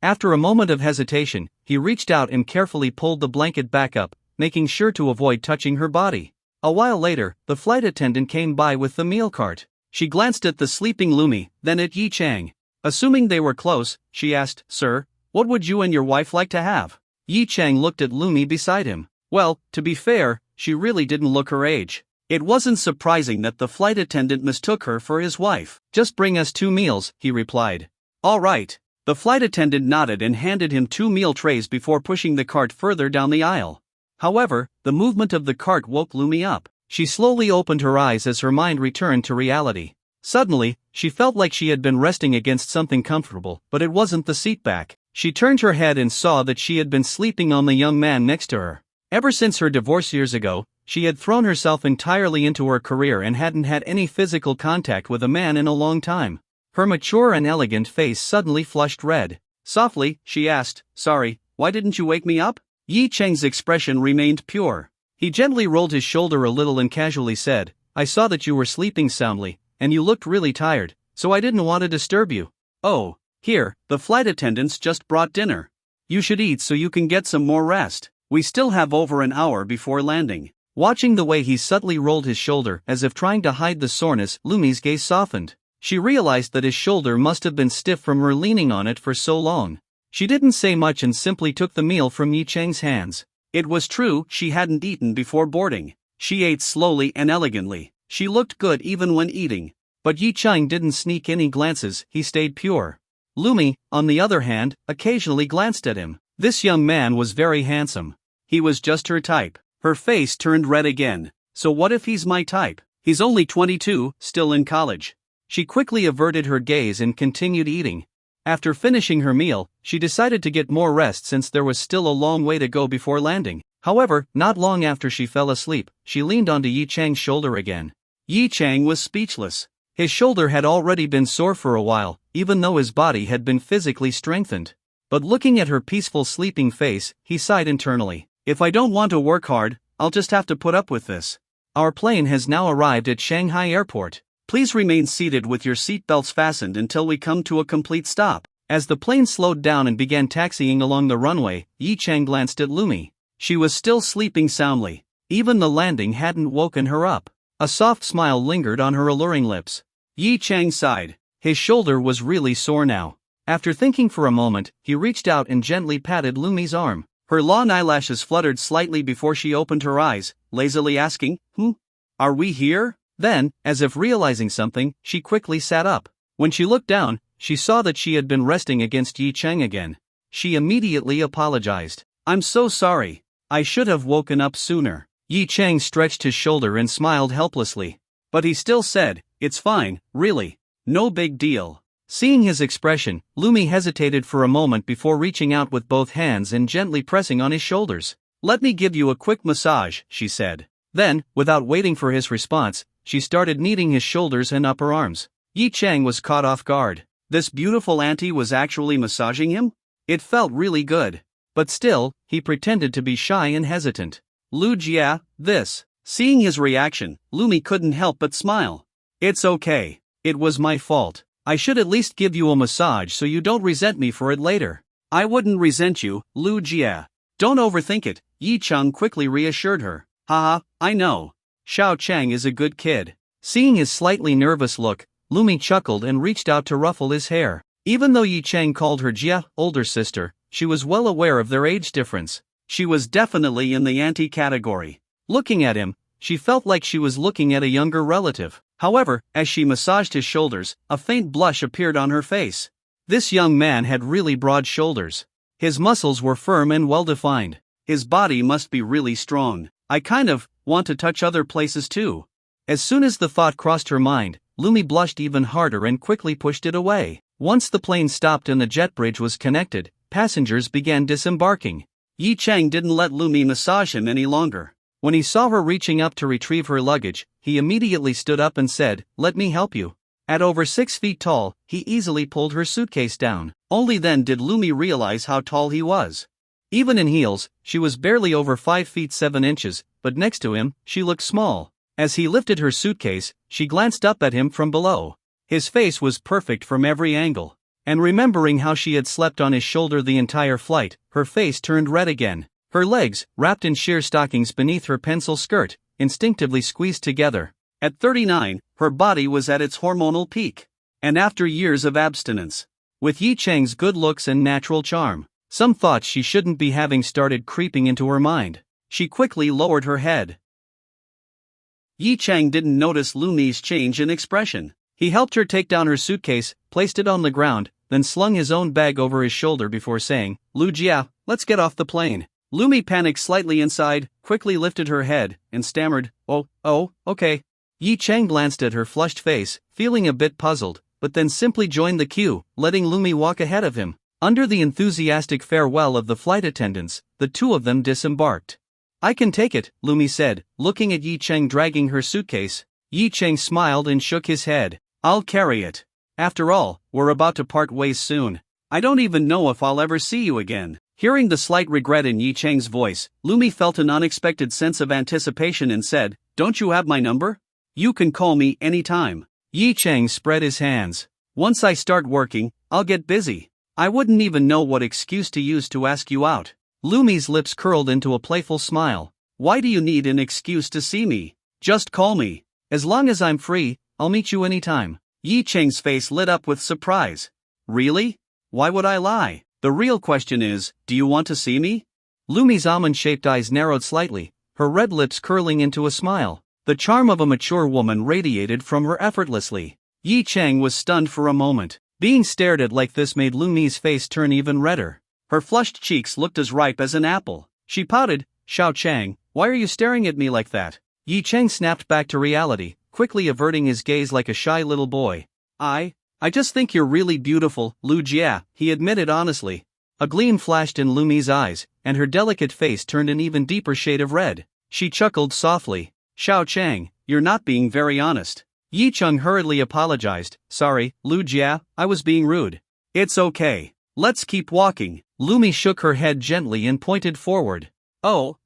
After a moment of hesitation, he reached out and carefully pulled the blanket back up, making sure to avoid touching her body. A while later, the flight attendant came by with the meal cart. She glanced at the sleeping Lu Mi, then at Yi Chang. Assuming they were close, she asked, "Sir, what would you and your wife like to have?" Yi Chang looked at Lu Mi beside him. Well, to be fair, she really didn't look her age. It wasn't surprising that the flight attendant mistook her for his wife. "Just bring us 2 meals, he replied. "All right." The flight attendant nodded and handed him 2 meal trays before pushing the cart further down the aisle. However, the movement of the cart woke Lu Mi up. She slowly opened her eyes as her mind returned to reality. Suddenly, she felt like she had been resting against something comfortable, but it wasn't the seat back. She turned her head and saw that she had been sleeping on the young man next to her. Ever since her divorce years ago, she had thrown herself entirely into her career and hadn't had any physical contact with a man in a long time. Her mature and elegant face suddenly flushed red. Softly, she asked, "Sorry, why didn't you wake me up?" Yi Cheng's expression remained pure. He gently rolled his shoulder a little and casually said, "I saw that you were sleeping soundly, and you looked really tired, so I didn't want to disturb you." "Oh, here, the flight attendants just brought dinner. You should eat so you can get some more rest. We still have over an hour before landing." Watching the way he subtly rolled his shoulder as if trying to hide the soreness, Lu Mi's gaze softened. She realized that his shoulder must have been stiff from her leaning on it for so long. She didn't say much and simply took the meal from Yi Chang's hands. It was true, she hadn't eaten before boarding. She ate slowly and elegantly. She looked good even when eating. But Yi Chang didn't sneak any glances, he stayed pure. Lumi, on the other hand, occasionally glanced at him. This young man was very handsome. He was just her type. Her face turned red again. So what if he's my type? He's only 22, still in college. She quickly averted her gaze and continued eating. After finishing her meal, she decided to get more rest since there was still a long way to go before landing. However, not long after she fell asleep, she leaned onto Yi Chang's shoulder again. Yi Chang was speechless. His shoulder had already been sore for a while, even though his body had been physically strengthened. But looking at her peaceful sleeping face, he sighed internally. If I don't want to work hard, I'll just have to put up with this. Our plane has now arrived at Shanghai Airport. Please remain seated with your seatbelts fastened until we come to a complete stop. As the plane slowed down and began taxiing along the runway, Yi Chang glanced at Lumi. She was still sleeping soundly. Even the landing hadn't woken her up. A soft smile lingered on her alluring lips. Yi Chang sighed. His shoulder was really sore now. After thinking for a moment, he reached out and gently patted Lumi's arm. Her long eyelashes fluttered slightly before she opened her eyes, lazily asking, Are we here? Then, as if realizing something, she quickly sat up. When she looked down, she saw that she had been resting against Yi Chang again. She immediately apologized. I'm so sorry. I should have woken up sooner. Yi Chang stretched his shoulder and smiled helplessly. But he still said, It's fine, really. No big deal. Seeing his expression, Lumi hesitated for a moment before reaching out with both hands and gently pressing on his shoulders. Let me give you a quick massage, she said. Then, without waiting for his response, she started kneading his shoulders and upper arms. Yi Chang was caught off guard. This beautiful auntie was actually massaging him? It felt really good. But still, he pretended to be shy and hesitant. Lu Jia, this. Seeing his reaction, Lumi couldn't help but smile. It's okay. It was my fault. I should at least give you a massage so you don't resent me for it later. I wouldn't resent you, Lu Jia. Don't overthink it, Yi Chang quickly reassured her. Haha, I know. Xiao Chang is a good kid. Seeing his slightly nervous look, Lumi chuckled and reached out to ruffle his hair. Even though Yi Chang called her Jia, older sister, she was well aware of their age difference. She was definitely in the auntie category. Looking at him, she felt like she was looking at a younger relative. However, as she massaged his shoulders, a faint blush appeared on her face. This young man had really broad shoulders. His muscles were firm and well-defined. His body must be really strong. I kind of want to touch other places too. As soon as the thought crossed her mind, Lumi blushed even harder and quickly pushed it away. Once the plane stopped and the jet bridge was connected, passengers began disembarking. Yi Chang didn't let Lumi massage him any longer. When he saw her reaching up to retrieve her luggage, he immediately stood up and said, Let me help you. At over 6 feet tall, he easily pulled her suitcase down. Only then did Lumi realize how tall he was. Even in heels, she was barely over 5 feet 7 inches, but next to him, she looked small. As he lifted her suitcase, she glanced up at him from below. His face was perfect from every angle. And remembering how she had slept on his shoulder the entire flight, her face turned red again. Her legs, wrapped in sheer stockings beneath her pencil skirt, instinctively squeezed together. At 39, her body was at its hormonal peak. And after years of abstinence, with Yi Chang's good looks and natural charm, some thoughts she shouldn't be having started creeping into her mind. She quickly lowered her head. Yi Chang didn't notice Lumi's change in expression. He helped her take down her suitcase, placed it on the ground, then slung his own bag over his shoulder before saying, Lu Jia, let's get off the plane. Lumi panicked slightly inside, quickly lifted her head, and stammered, Oh, okay. Yi Chang glanced at her flushed face, feeling a bit puzzled, but then simply joined the queue, letting Lumi walk ahead of him. Under the enthusiastic farewell of the flight attendants, the two of them disembarked. I can take it, Lumi said, looking at Yi Chang dragging her suitcase. Yi Chang smiled and shook his head. I'll carry it. After all, we're about to part ways soon. I don't even know if I'll ever see you again. Hearing the slight regret in Yi Chang's voice, Lumi felt an unexpected sense of anticipation and said, Don't you have my number? You can call me anytime. Yi Chang spread his hands. Once I start working, I'll get busy. I wouldn't even know what excuse to use to ask you out. Lumi's lips curled into a playful smile. Why do you need an excuse to see me? Just call me. As long as I'm free, I'll meet you anytime. Yi Chang's face lit up with surprise. Really? Why would I lie? The real question is, do you want to see me? Lumi's almond-shaped eyes narrowed slightly, her red lips curling into a smile. The charm of a mature woman radiated from her effortlessly. Yi Chang was stunned for a moment. Being stared at like this made Lumi's face turn even redder. Her flushed cheeks looked as ripe as an apple. She pouted, "Xiao Chang, why are you staring at me like that?" Yi Chang snapped back to reality, quickly averting his gaze like a shy little boy. I just think you're really beautiful, Lu Jia," he admitted honestly. A gleam flashed in Lumi's eyes, and her delicate face turned an even deeper shade of red. She chuckled softly. "Xiao Chang, you're not being very honest." Yi Chang hurriedly apologized. "Sorry, Lu Jia, I was being rude." "It's okay. Let's keep walking." Lumi shook her head gently and pointed forward. Oh.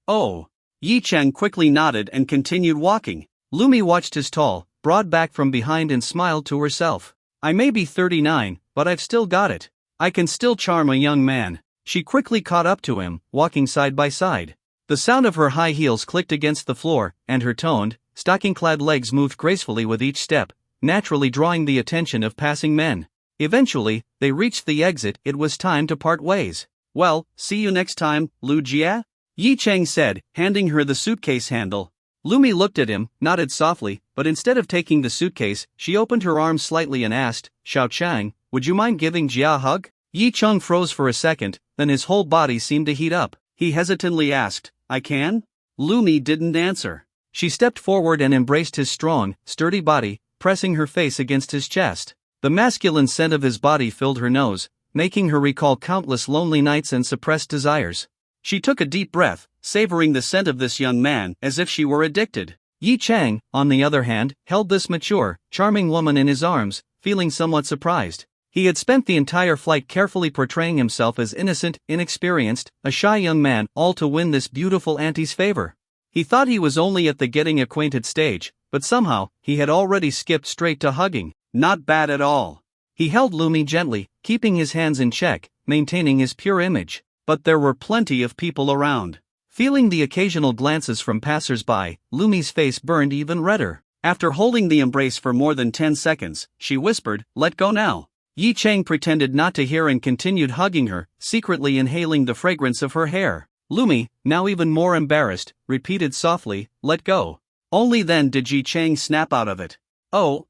Yi Chang quickly nodded and continued walking. Lumi watched his tall, broad back from behind and smiled to herself. "I may be 39, but I've still got it. I can still charm a young man." She quickly caught up to him, walking side by side. The sound of her high heels clicked against the floor, and her toned, stocking-clad legs moved gracefully with each step, naturally drawing the attention of passing men. Eventually, they reached the exit. It was time to part ways. "Well, see you next time, Lu Jia," Yi Chang said, handing her the suitcase handle. Lumi looked at him, nodded softly, but instead of taking the suitcase, she opened her arms slightly and asked, "Xiao Chang, would you mind giving Jia a hug?" Yi Chang froze for a second, then his whole body seemed to heat up. He hesitantly asked, "I can?" Lumi didn't answer. She stepped forward and embraced his strong, sturdy body, pressing her face against his chest. The masculine scent of his body filled her nose, making her recall countless lonely nights and suppressed desires. She took a deep breath, savoring the scent of this young man as if she were addicted. Yi Chang, on the other hand, held this mature, charming woman in his arms, feeling somewhat surprised. He had spent the entire flight carefully portraying himself as innocent, inexperienced, a shy young man, all to win this beautiful auntie's favor. He thought he was only at the getting acquainted stage, but somehow, he had already skipped straight to hugging. Not bad at all. He held Lumi gently, keeping his hands in check, maintaining his pure image. But there were plenty of people around. Feeling the occasional glances from passers-by, Lumi's face burned even redder. After holding the embrace for more than 10 seconds, she whispered, "Let go now." Yi Chang pretended not to hear and continued hugging her, secretly inhaling the fragrance of her hair. Lumi, now even more embarrassed, repeated softly, "Let go." Only then did Yi Chang snap out of it. Oh.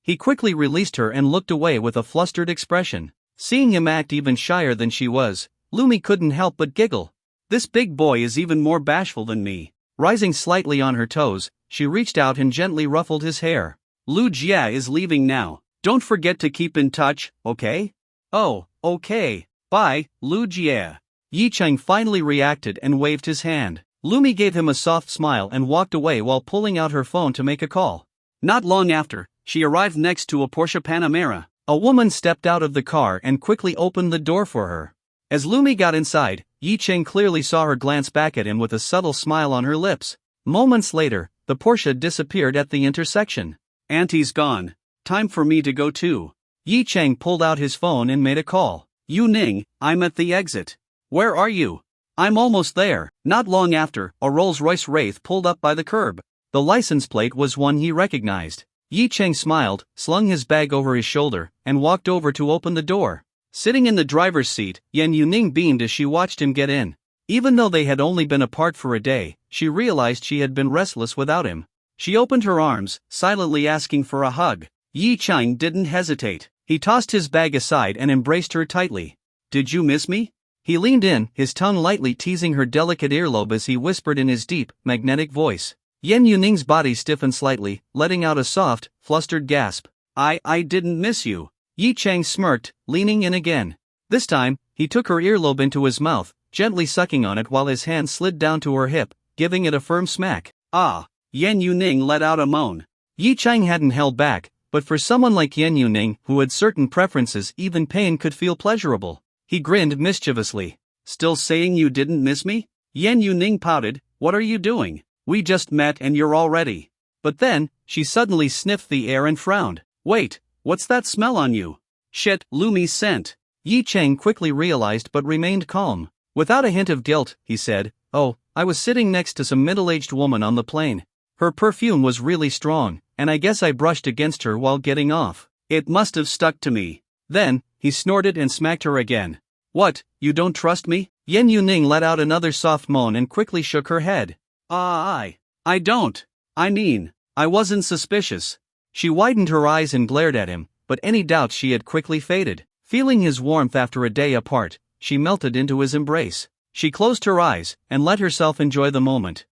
He quickly released her and looked away with a flustered expression. Seeing him act even shyer than she was, Lumi couldn't help but giggle. This big boy is even more bashful than me. Rising slightly on her toes, she reached out and gently ruffled his hair. "Lu Jia is leaving now. Don't forget to keep in touch, okay?" "Oh, okay. Bye, Lu Jia." Yi Chang finally reacted and waved his hand. Lumi gave him a soft smile and walked away while pulling out her phone to make a call. Not long after, she arrived next to a Porsche Panamera. A woman stepped out of the car and quickly opened the door for her. As Lumi got inside, Yi Chang clearly saw her glance back at him with a subtle smile on her lips. Moments later, the Porsche disappeared at the intersection. "Auntie's gone. Time for me to go too." Yi Chang pulled out his phone and made a call. "Yu Ning, I'm at the exit. Where are you?" "I'm almost there." Not long after, a Rolls-Royce Wraith pulled up by the curb. The license plate was one he recognized. Yi Chang smiled, slung his bag over his shoulder, and walked over to open the door. Sitting in the driver's seat, Yan Yuning beamed as she watched him get in. Even though they had only been apart for a day, she realized she had been restless without him. She opened her arms, silently asking for a hug. Yi Chang didn't hesitate. He tossed his bag aside and embraced her tightly. "Did you miss me?" He leaned in, his tongue lightly teasing her delicate earlobe as he whispered in his deep, magnetic voice. Yan Yuning's body stiffened slightly, letting out a soft, flustered gasp. I didn't miss you." Yi Chang smirked, leaning in again. This time, he took her earlobe into his mouth, gently sucking on it while his hand slid down to her hip, giving it a firm smack. "Ah!" Yan Yuning let out a moan. Yi Chang hadn't held back, but for someone like Yan Yuning who had certain preferences, even pain could feel pleasurable. He grinned mischievously. "Still saying you didn't miss me?" Yan Yuning pouted. "What are you doing? We just met and you're already." But then, she suddenly sniffed the air and frowned. "Wait, what's that smell on you?" "Shit, Lumi's scent." Yi Chang quickly realized but remained calm. Without a hint of guilt, he said, "Oh, I was sitting next to some middle-aged woman on the plane. Her perfume was really strong, and I guess I brushed against her while getting off. It must have stuck to me." Then, he snorted and smacked her again. What, you don't trust me? Yen Yuning let out another soft moan and quickly shook her head. I don't. I mean, I wasn't suspicious. She widened her eyes and glared at him, but any doubts she had quickly faded. Feeling his warmth after a day apart, she melted into his embrace. She closed her eyes and let herself enjoy the moment.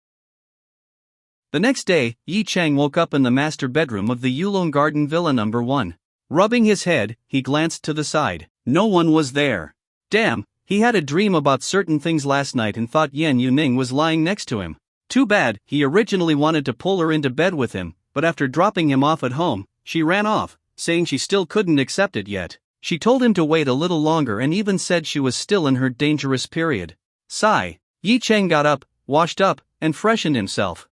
The next day, Yi Chang woke up in the master bedroom of the Yulong Garden Villa No. 1. Rubbing his head, he glanced to the side. No one was there. Damn, he had a dream about certain things last night and thought Yen Yuning was lying next to him. Too bad, he originally wanted to pull her into bed with him, but after dropping him off at home, she ran off, saying she still couldn't accept it yet. She told him to wait a little longer and even said she was still in her dangerous period. Sigh. Yi Chang got up, washed up, and freshened himself.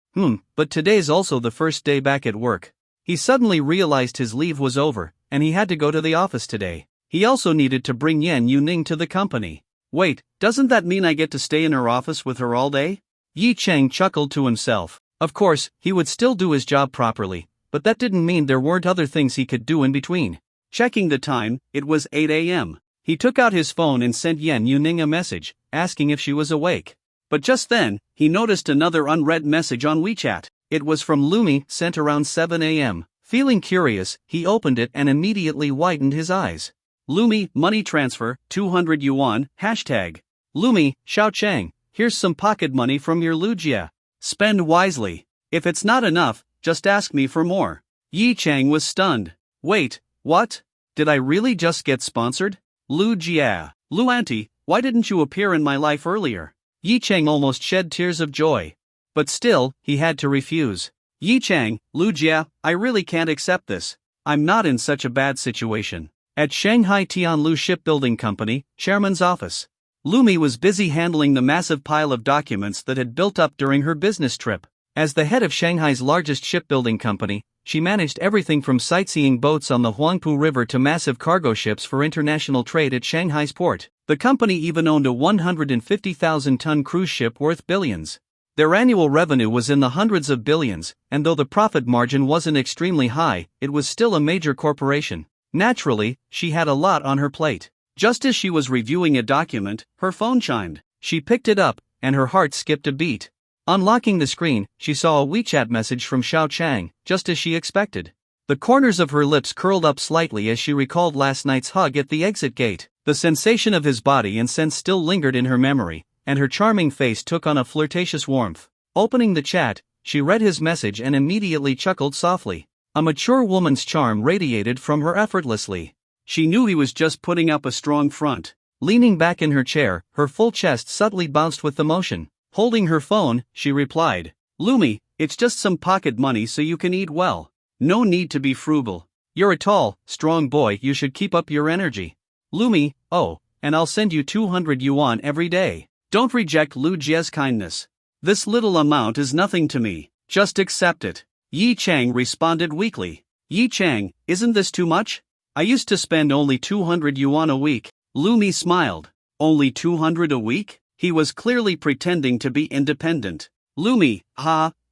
But today's also the first day back at work. He suddenly realized his leave was over, and he had to go to the office today. He also needed to bring Yen Yuning to the company. Wait, doesn't that mean I get to stay in her office with her all day? Yi Chang chuckled to himself. Of course, he would still do his job properly, but that didn't mean there weren't other things he could do in between. Checking the time, it was 8 a.m. He took out his phone and sent Yen Yuning a message, asking if she was awake. But just then, he noticed another unread message on WeChat. It was from Lumi, sent around 7 a.m. Feeling curious, he opened it and immediately widened his eyes. Lumi, money transfer, 200 yuan, hashtag. Lumi, Xiao Chang, here's some pocket money from your Lujia. Spend wisely. If it's not enough, just ask me for more. Yi Chang was stunned. Wait, what? Did I really just get sponsored? Lujia. Lu auntie, why didn't you appear in my life earlier? Yi Chang almost shed tears of joy. But still, he had to refuse. Yi Chang, Lujia, I really can't accept this. I'm not in such a bad situation. At Shanghai Tianlu Shipbuilding Company, chairman's office. Lumi was busy handling the massive pile of documents that had built up during her business trip. As the head of Shanghai's largest shipbuilding company, she managed everything from sightseeing boats on the Huangpu River to massive cargo ships for international trade at Shanghai's port. The company even owned a 150,000-ton cruise ship worth billions. Their annual revenue was in the hundreds of billions, and though the profit margin wasn't extremely high, it was still a major corporation. Naturally, she had a lot on her plate. Just as she was reviewing a document, her phone chimed. She picked it up, and her heart skipped a beat. Unlocking the screen, she saw a WeChat message from Xiao Chang, just as she expected. The corners of her lips curled up slightly as she recalled last night's hug at the exit gate. The sensation of his body and scent still lingered in her memory, and her charming face took on a flirtatious warmth. Opening the chat, she read his message and immediately chuckled softly. A mature woman's charm radiated from her effortlessly. She knew he was just putting up a strong front. Leaning back in her chair, her full chest subtly bounced with emotion. Holding her phone, she replied, Lumi, it's just some pocket money so you can eat well. No need to be frugal. You're a tall, strong boy, you should keep up your energy. Lumi, oh, and I'll send you 200 yuan every day. Don't reject Lu Jie's kindness. This little amount is nothing to me, just accept it. Yi Chang responded weakly. Yi Chang, isn't this too much? I used to spend only 200 yuan a week. Lumi smiled. Only 200 a week? He was clearly pretending to be independent. Lumi,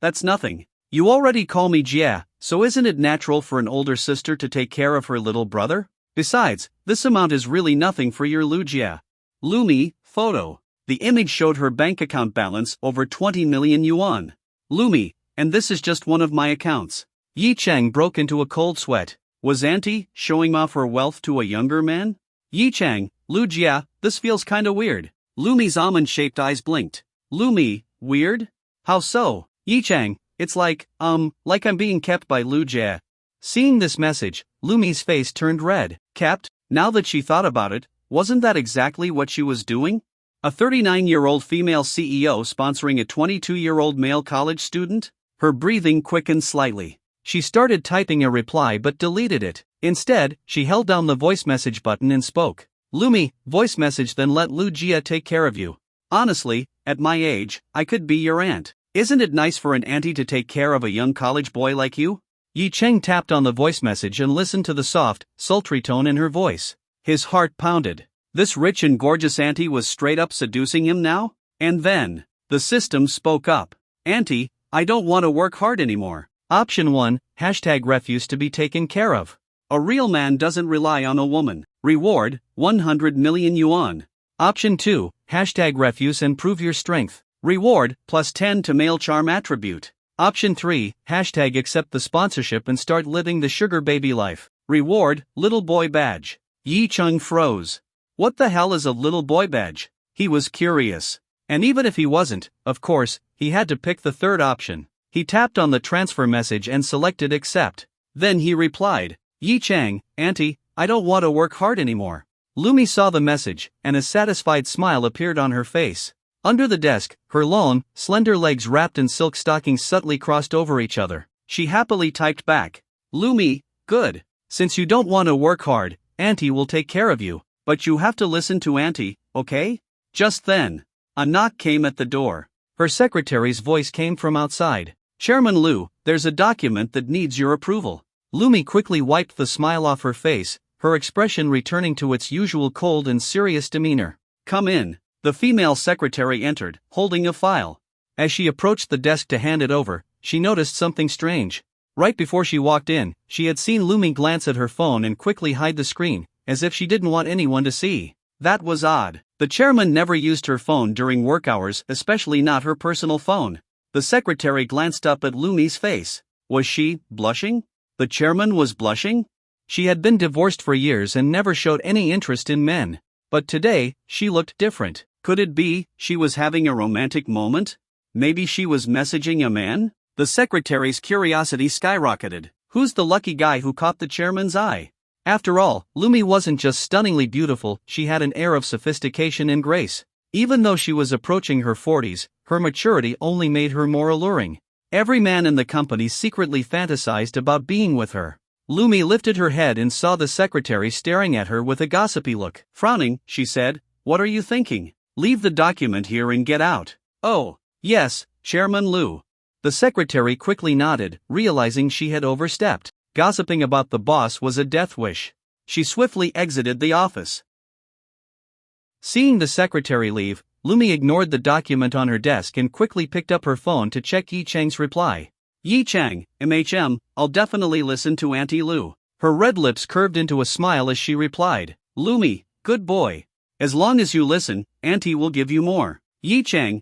that's nothing. You already call me Jia, so isn't it natural for an older sister to take care of her little brother? Besides, this amount is really nothing for your Lu Jia. Lumi, photo. The image showed her bank account balance over 20 million yuan. Lumi, and this is just one of my accounts. Yi Chang broke into a cold sweat. Was auntie showing off her wealth to a younger man? Yi Chang, Lu Jia, this feels kinda weird. Lumi's almond-shaped eyes blinked. Lumi, weird? How so? Yi Chang, it's like I'm being kept by Lu Jia. Seeing this message, Lumi's face turned red. Kept? Now that she thought about it, wasn't that exactly what she was doing? A 39-year-old female CEO sponsoring a 22-year-old male college student? Her breathing quickened slightly. She started typing a reply but deleted it. Instead, she held down the voice message button and spoke. Lumi, voice message, then let Lu Jia take care of you. Honestly, at my age, I could be your aunt. Isn't it nice for an auntie to take care of a young college boy like you? Yi Cheng tapped on the voice message and listened to the soft, sultry tone in her voice. His heart pounded. This rich and gorgeous auntie was straight up seducing him now? And then, the system spoke up. Auntie, I don't want to work hard anymore. Option 1, #refuse to be taken care of. A real man doesn't rely on a woman. Reward, 100 million yuan. Option 2, hashtag refuse and prove your strength. Reward, plus 10 to male charm attribute. Option 3, hashtag accept the sponsorship and start living the sugar baby life. Reward, little boy badge. Yi Chung froze. What the hell is a little boy badge? He was curious. And even if he wasn't, of course, he had to pick the third option. He tapped on the transfer message and selected accept. Then he replied, Yi Chang, Auntie, I don't want to work hard anymore. Lumi saw the message, and a satisfied smile appeared on her face. Under the desk, her long, slender legs wrapped in silk stockings subtly crossed over each other. She happily typed back, Lumi, good. Since you don't want to work hard, Auntie will take care of you, but you have to listen to Auntie, okay? Just then, a knock came at the door. Her secretary's voice came from outside. Chairman Lu, there's a document that needs your approval. Lumi quickly wiped the smile off her face, her expression returning to its usual cold and serious demeanor. Come in. The female secretary entered, holding a file. As she approached the desk to hand it over, she noticed something strange. Right before she walked in, she had seen Lumi glance at her phone and quickly hide the screen, as if she didn't want anyone to see. That was odd. The chairman never used her phone during work hours, especially not her personal phone. The secretary glanced up at Lumi's face. Was she blushing? The chairman was blushing? She had been divorced for years and never showed any interest in men. But today, she looked different. Could it be she was having a romantic moment? Maybe she was messaging a man? The secretary's curiosity skyrocketed. Who's the lucky guy who caught the chairman's eye? After all, Lumi wasn't just stunningly beautiful, she had an air of sophistication and grace. Even though she was approaching her 40s, her maturity only made her more alluring. Every man in the company secretly fantasized about being with her. Lumi lifted her head and saw the secretary staring at her with a gossipy look. Frowning, she said, What are you thinking? Leave the document here and get out. Oh, yes, Chairman Lu. The secretary quickly nodded, realizing she had overstepped. Gossiping about the boss was a death wish. She swiftly exited the office. Seeing the secretary leave, Lumi ignored the document on her desk and quickly picked up her phone to check Yi Chang's reply. Yi Chang, I'll definitely listen to Auntie Lu. Her red lips curved into a smile as she replied, Lumi, good boy. As long as you listen, Auntie will give you more. Yi Chang,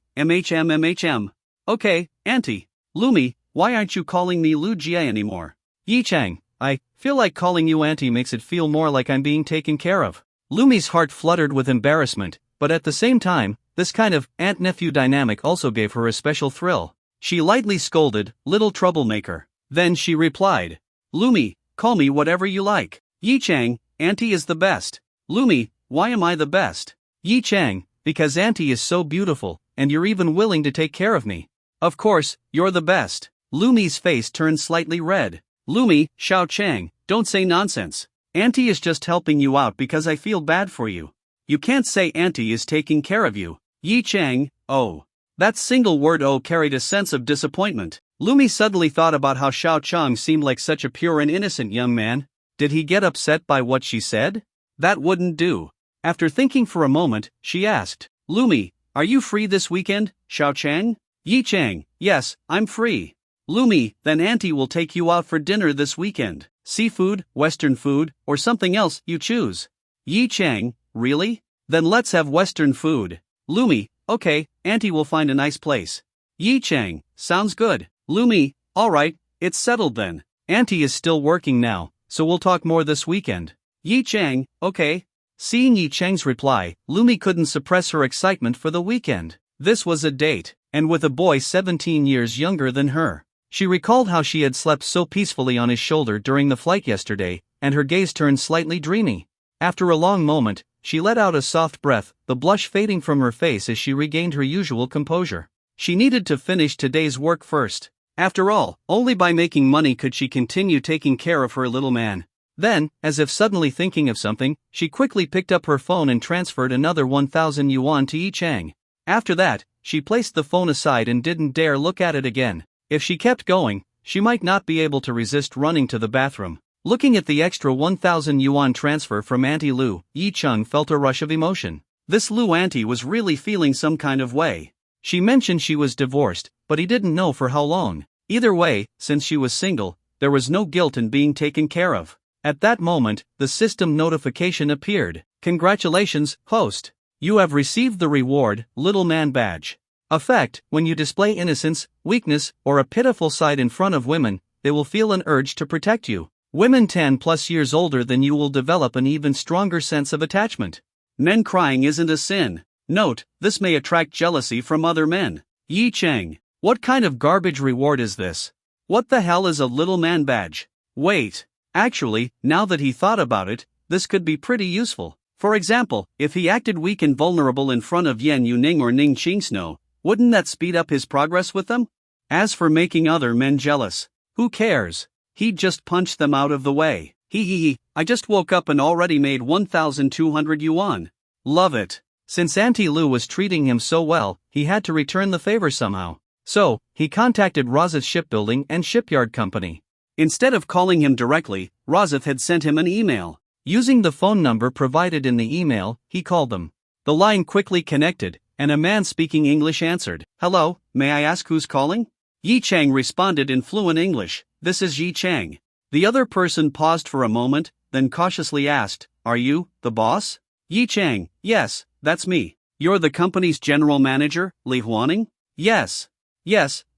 Okay, Auntie. Lumi, why aren't you calling me Lu Jie anymore? Yi Chang, I feel like calling you Auntie makes it feel more like I'm being taken care of. Lumi's heart fluttered with embarrassment, but at the same time, this kind of aunt-nephew dynamic also gave her a special thrill. She lightly scolded, little troublemaker. Then she replied, Lumi, call me whatever you like. Yi Chang, Auntie is the best. Lumi, why am I the best? Yi Chang, because Auntie is so beautiful, and you're even willing to take care of me. Of course, you're the best. Lumi's face turned slightly red. Lumi, Xiao Chang, don't say nonsense. Auntie is just helping you out because I feel bad for you. You can't say Auntie is taking care of you. Yi Chang, oh. That single word oh carried a sense of disappointment. Lumi suddenly thought about how Xiao Chang seemed like such a pure and innocent young man. Did he get upset by what she said? That wouldn't do. After thinking for a moment, she asked, Lumi, are you free this weekend, Xiao Chang? Yi Chang, yes, I'm free. Lumi, then Auntie will take you out for dinner this weekend. Seafood, Western food, or something else, you choose. Yi Chang, really? Then let's have Western food. Lumi, okay, Auntie will find a nice place. Yi Chang, sounds good. Lumi, alright, it's settled then. Auntie is still working now, so we'll talk more this weekend. Yi Chang, okay. Seeing Yi Chang's reply, Lumi couldn't suppress her excitement for the weekend. This was a date, and with a boy 17 years younger than her. She recalled how she had slept so peacefully on his shoulder during the flight yesterday, and her gaze turned slightly dreamy. After a long moment, she let out a soft breath, the blush fading from her face as she regained her usual composure. She needed to finish today's work first. After all, only by making money could she continue taking care of her little man. Then, as if suddenly thinking of something, she quickly picked up her phone and transferred another 1,000 yuan to Yi Chang. After that, she placed the phone aside and didn't dare look at it again. If she kept going, she might not be able to resist running to the bathroom. Looking at the extra 1,000 yuan transfer from Auntie Lu, Yi Chang felt a rush of emotion. This Lu auntie was really feeling some kind of way. She mentioned she was divorced, but he didn't know for how long. Either way, since she was single, there was no guilt in being taken care of. At that moment, the system notification appeared. Congratulations, host. You have received the reward, little man badge. Effect: when you display innocence, weakness, or a pitiful side in front of women, they will feel an urge to protect you. Women 10 plus years older than you will develop an even stronger sense of attachment. Men crying isn't a sin. Note, this may attract jealousy from other men. Yi Cheng. What kind of garbage reward is this? What the hell is a little man badge? Wait. Actually, now that he thought about it, this could be pretty useful. For example, if he acted weak and vulnerable in front of Yan Yuning or Ning Qingsno, wouldn't that speed up his progress with them? As for making other men jealous, who cares? He'd just punch them out of the way. I just woke up and already made 1,200 yuan. Love it. Since Auntie Lu was treating him so well, he had to return the favor somehow. So, he contacted Rozeth Shipbuilding and Shipyard Company. Instead of calling him directly, Rozeth had sent him an email. Using the phone number provided in the email, he called them. The line quickly connected, and a man speaking English answered. Hello, may I ask who's calling? Yi Cheng responded in fluent English. This is Yi Cheng. The other person paused for a moment, then cautiously asked, Are you the boss? Yi Cheng, yes, that's me. You're the company's general manager, Li Huaning? Yes,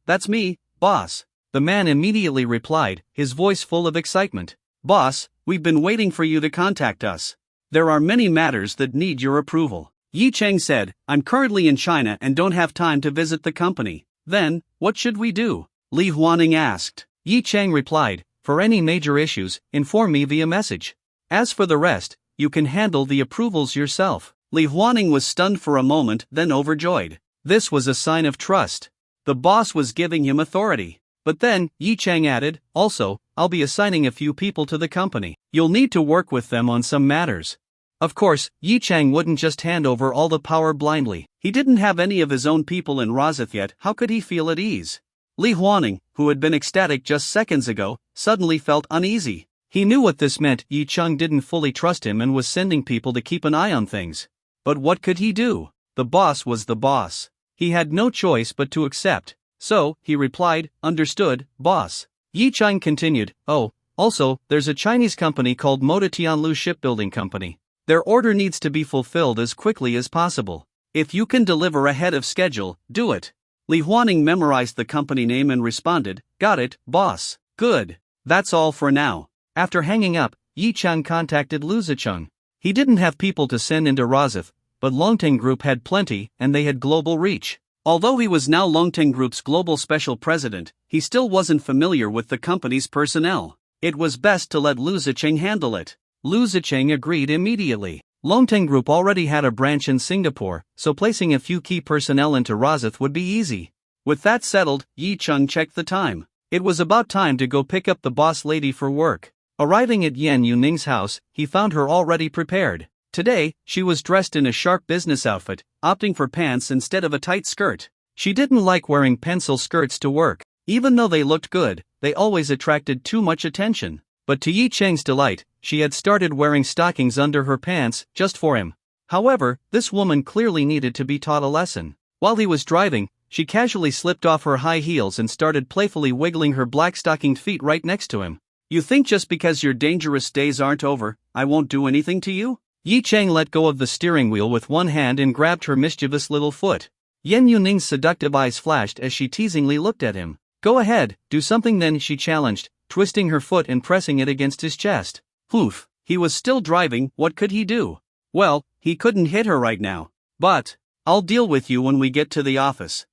that's me, boss. The man immediately replied, his voice full of excitement. Boss, we've been waiting for you to contact us. There are many matters that need your approval. Yi Cheng said, I'm currently in China and don't have time to visit the company. Then, what should we do? Li Huaning asked. Yi Cheng replied, for any major issues, inform me via message. As for the rest, you can handle the approvals yourself. Li Huaning was stunned for a moment, then overjoyed. This was a sign of trust. The boss was giving him authority. But then, Yi Cheng added, also, I'll be assigning a few people to the company. You'll need to work with them on some matters. Of course, Yi Cheng wouldn't just hand over all the power blindly. He didn't have any of his own people in Rozeth yet. How could he feel at ease? Li Huaning, who had been ecstatic just seconds ago, suddenly felt uneasy. He knew what this meant. Yi Cheng didn't fully trust him and was sending people to keep an eye on things. But what could he do? The boss was the boss. He had no choice but to accept. So, he replied, understood, boss. Yi Cheng continued, oh, also, there's a Chinese company called Moda Tianlu Shipbuilding Company. Their order needs to be fulfilled as quickly as possible. If you can deliver ahead of schedule, do it. Li Huaning memorized the company name and responded, got it, boss. Good. That's all for now. After hanging up, Yi Cheng contacted Lu Zicheng. He didn't have people to send into Rozeth, but Longteng Group had plenty and they had global reach. Although he was now Longteng Group's global special president, he still wasn't familiar with the company's personnel. It was best to let Lu Zicheng handle it. Lu Zicheng agreed immediately. Longteng Group already had a branch in Singapore, so placing a few key personnel into Rozeth would be easy. With that settled, Yi Cheng checked the time. It was about time to go pick up the boss lady for work. Arriving at Yan Yuning's house, he found her already prepared. Today, she was dressed in a sharp business outfit, opting for pants instead of a tight skirt. She didn't like wearing pencil skirts to work. Even though they looked good, they always attracted too much attention. But to Yi Cheng's delight, she had started wearing stockings under her pants, just for him. However, this woman clearly needed to be taught a lesson. While he was driving, she casually slipped off her high heels and started playfully wiggling her black stockinged feet right next to him. You think just because your dangerous days aren't over, I won't do anything to you? Yi Cheng let go of the steering wheel with one hand and grabbed her mischievous little foot. Yan Yuning's seductive eyes flashed as she teasingly looked at him. Go ahead, do something then, she challenged, twisting her foot and pressing it against his chest. Oof, he was still driving, what could he do? Well, he couldn't hit her right now. But, I'll deal with you when we get to the office.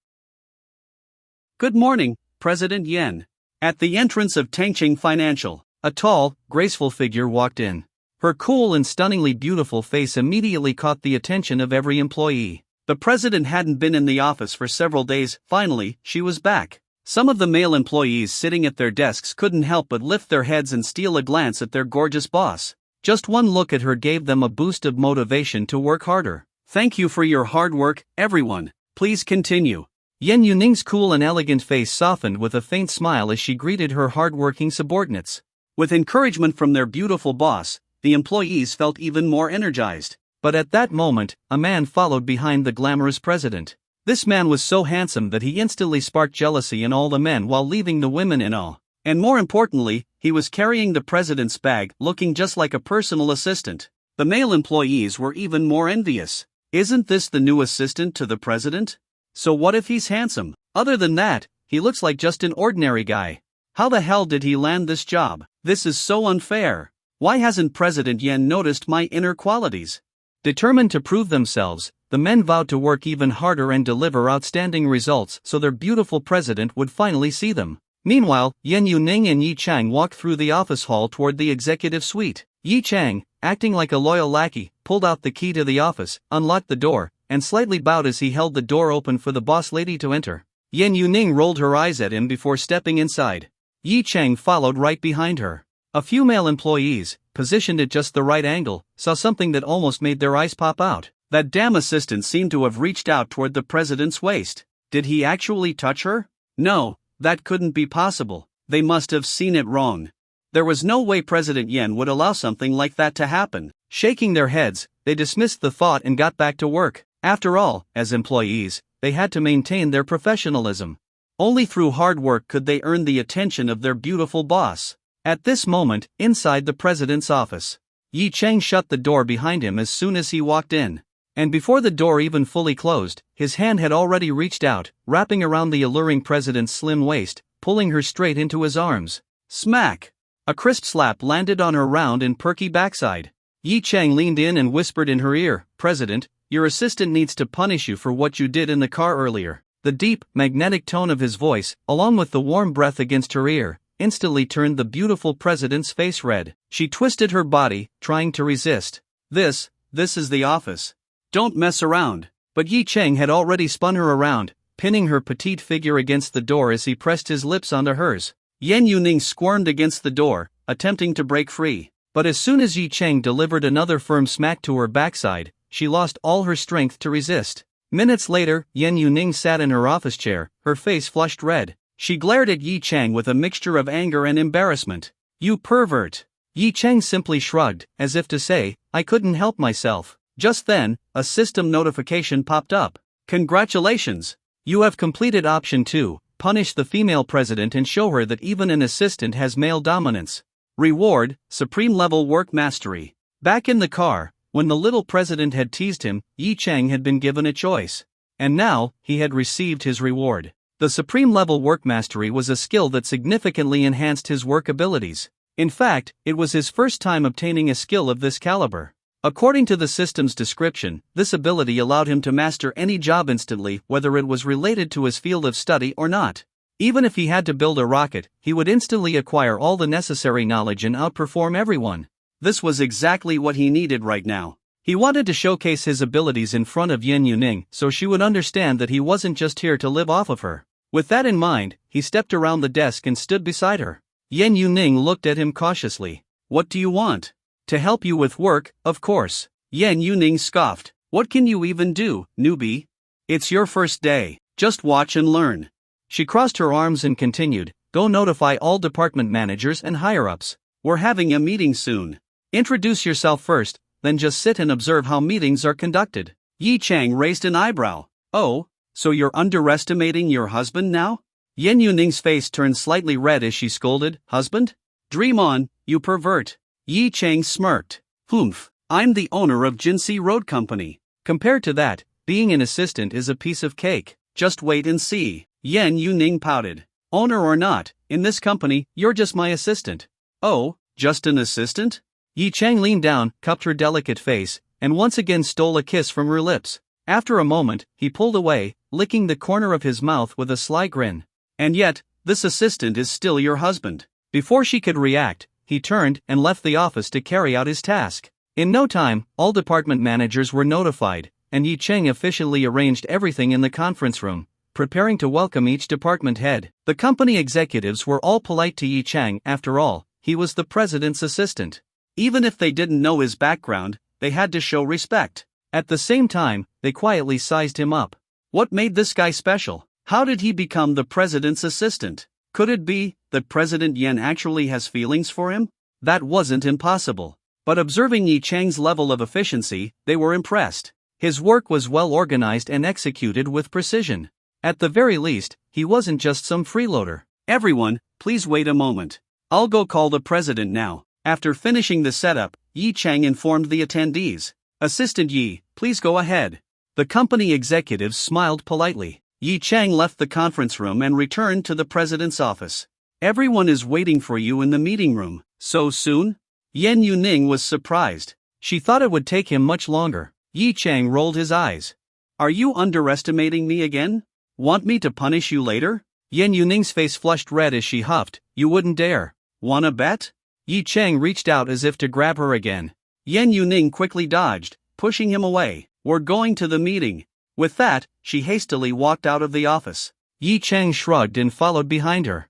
Good morning, President Yan. At the entrance of Tangqing Financial, a tall, graceful figure walked in. Her cool and stunningly beautiful face immediately caught the attention of every employee. The president hadn't been in the office for several days. Finally, she was back. Some of the male employees sitting at their desks couldn't help but lift their heads and steal a glance at their gorgeous boss. Just one look at her gave them a boost of motivation to work harder. Thank you for your hard work, everyone. Please continue. Yan Yuning's cool and elegant face softened with a faint smile as she greeted her hard-working subordinates. With encouragement from their beautiful boss, the employees felt even more energized. But at that moment, a man followed behind the glamorous president. This man was so handsome that he instantly sparked jealousy in all the men while leaving the women in awe. And more importantly, he was carrying the president's bag, looking just like a personal assistant. The male employees were even more envious. Isn't this the new assistant to the president? So what if he's handsome? Other than that, he looks like just an ordinary guy. How the hell did he land this job? This is so unfair. Why hasn't President Yen noticed my inner qualities? Determined to prove themselves, the men vowed to work even harder and deliver outstanding results so their beautiful president would finally see them. Meanwhile, Yen Yuning and Yi Chang walked through the office hall toward the executive suite. Yi Chang, acting like a loyal lackey, pulled out the key to the office, unlocked the door, and slightly bowed as he held the door open for the boss lady to enter. Yen Yuning rolled her eyes at him before stepping inside. Yi Chang followed right behind her. A few male employees, positioned at just the right angle, saw something that almost made their eyes pop out. That damn assistant seemed to have reached out toward the president's waist. Did he actually touch her? No, that couldn't be possible. They must have seen it wrong. There was no way President Yen would allow something like that to happen. Shaking their heads, they dismissed the thought and got back to work. After all, as employees, they had to maintain their professionalism. Only through hard work could they earn the attention of their beautiful boss. At this moment, inside the president's office, Yi Chang shut the door behind him as soon as he walked in. And before the door even fully closed, his hand had already reached out, wrapping around the alluring president's slim waist, pulling her straight into his arms. Smack! A crisp slap landed on her round and perky backside. Yi Chang leaned in and whispered in her ear, "President, your assistant needs to punish you for what you did in the car earlier." The deep, magnetic tone of his voice, along with the warm breath against her ear, instantly turned the beautiful president's face red. She twisted her body, trying to resist. This is the office. Don't mess around. But Yi Chang had already spun her around, pinning her petite figure against the door as he pressed his lips onto hers. Yen Yuning squirmed against the door, attempting to break free. But as soon as Yi Chang delivered another firm smack to her backside, she lost all her strength to resist. Minutes later, Yen Yuning sat in her office chair, her face flushed red. She glared at Yi Chang with a mixture of anger and embarrassment. "You pervert!" Yi Chang simply shrugged, as if to say, "I couldn't help myself." Just then, a system notification popped up. "Congratulations! You have completed option 2, punish the female president and show her that even an assistant has male dominance. Reward, supreme level work mastery." Back in the car, when the little president had teased him, Yi Chang had been given a choice. And now, he had received his reward. The supreme level work mastery was a skill that significantly enhanced his work abilities. In fact, it was his first time obtaining a skill of this caliber. According to the system's description, this ability allowed him to master any job instantly, whether it was related to his field of study or not. Even if he had to build a rocket, he would instantly acquire all the necessary knowledge and outperform everyone. This was exactly what he needed right now. He wanted to showcase his abilities in front of Yen Yuning so she would understand that he wasn't just here to live off of her. With that in mind, he stepped around the desk and stood beside her. Yen Yuning looked at him cautiously. "What do you want?" "To help you with work, of course." Yen Yuning scoffed. "What can you even do, newbie? It's your first day. Just watch and learn." She crossed her arms and continued, "Go notify all department managers and higher-ups. We're having a meeting soon. Introduce yourself first, then just sit and observe how meetings are conducted." Yi Chang raised an eyebrow. "Oh, so you're underestimating your husband now?" Yen Yuning's face turned slightly red as she scolded, "Husband? Dream on, you pervert." Yi Chang smirked. "Humph, I'm the owner of Jinsi Road Company. Compared to that, being an assistant is a piece of cake. Just wait and see." Yen Yuning pouted. "Owner or not, in this company, you're just my assistant." "Oh, just an assistant?" Yi Chang leaned down, cupped her delicate face, and once again stole a kiss from her lips. After a moment, he pulled away, licking the corner of his mouth with a sly grin. "And yet, this assistant is still your husband." Before she could react, he turned and left the office to carry out his task. In no time, all department managers were notified, and Yi Chang efficiently arranged everything in the conference room, preparing to welcome each department head. The company executives were all polite to Yi Chang. After all, he was the president's assistant. Even if they didn't know his background, they had to show respect. At the same time, they quietly sized him up. What made this guy special? How did he become the president's assistant? Could it be that President Yen actually has feelings for him? That wasn't impossible. But observing Yi Chang's level of efficiency, they were impressed. His work was well organized and executed with precision. At the very least, he wasn't just some freeloader. "Everyone, please wait a moment. I'll go call the president now." After finishing the setup, Yi Chang informed the attendees. Assistant Yi, please go ahead. The company executives smiled politely. Yi Chang left the conference room and returned to the president's office. Everyone is waiting for you in the meeting room. So soon? Yan Yuning was surprised. She thought it would take him much longer. Yi Chang rolled his eyes. Are you underestimating me again? Want me to punish you later? Yan Yuning's face flushed red as she huffed. You wouldn't dare. Wanna bet? Yi Chang reached out as if to grab her again. Yan Yuning quickly dodged, pushing him away. We're going to the meeting. With that, she hastily walked out of the office. Yi Chang shrugged and followed behind her.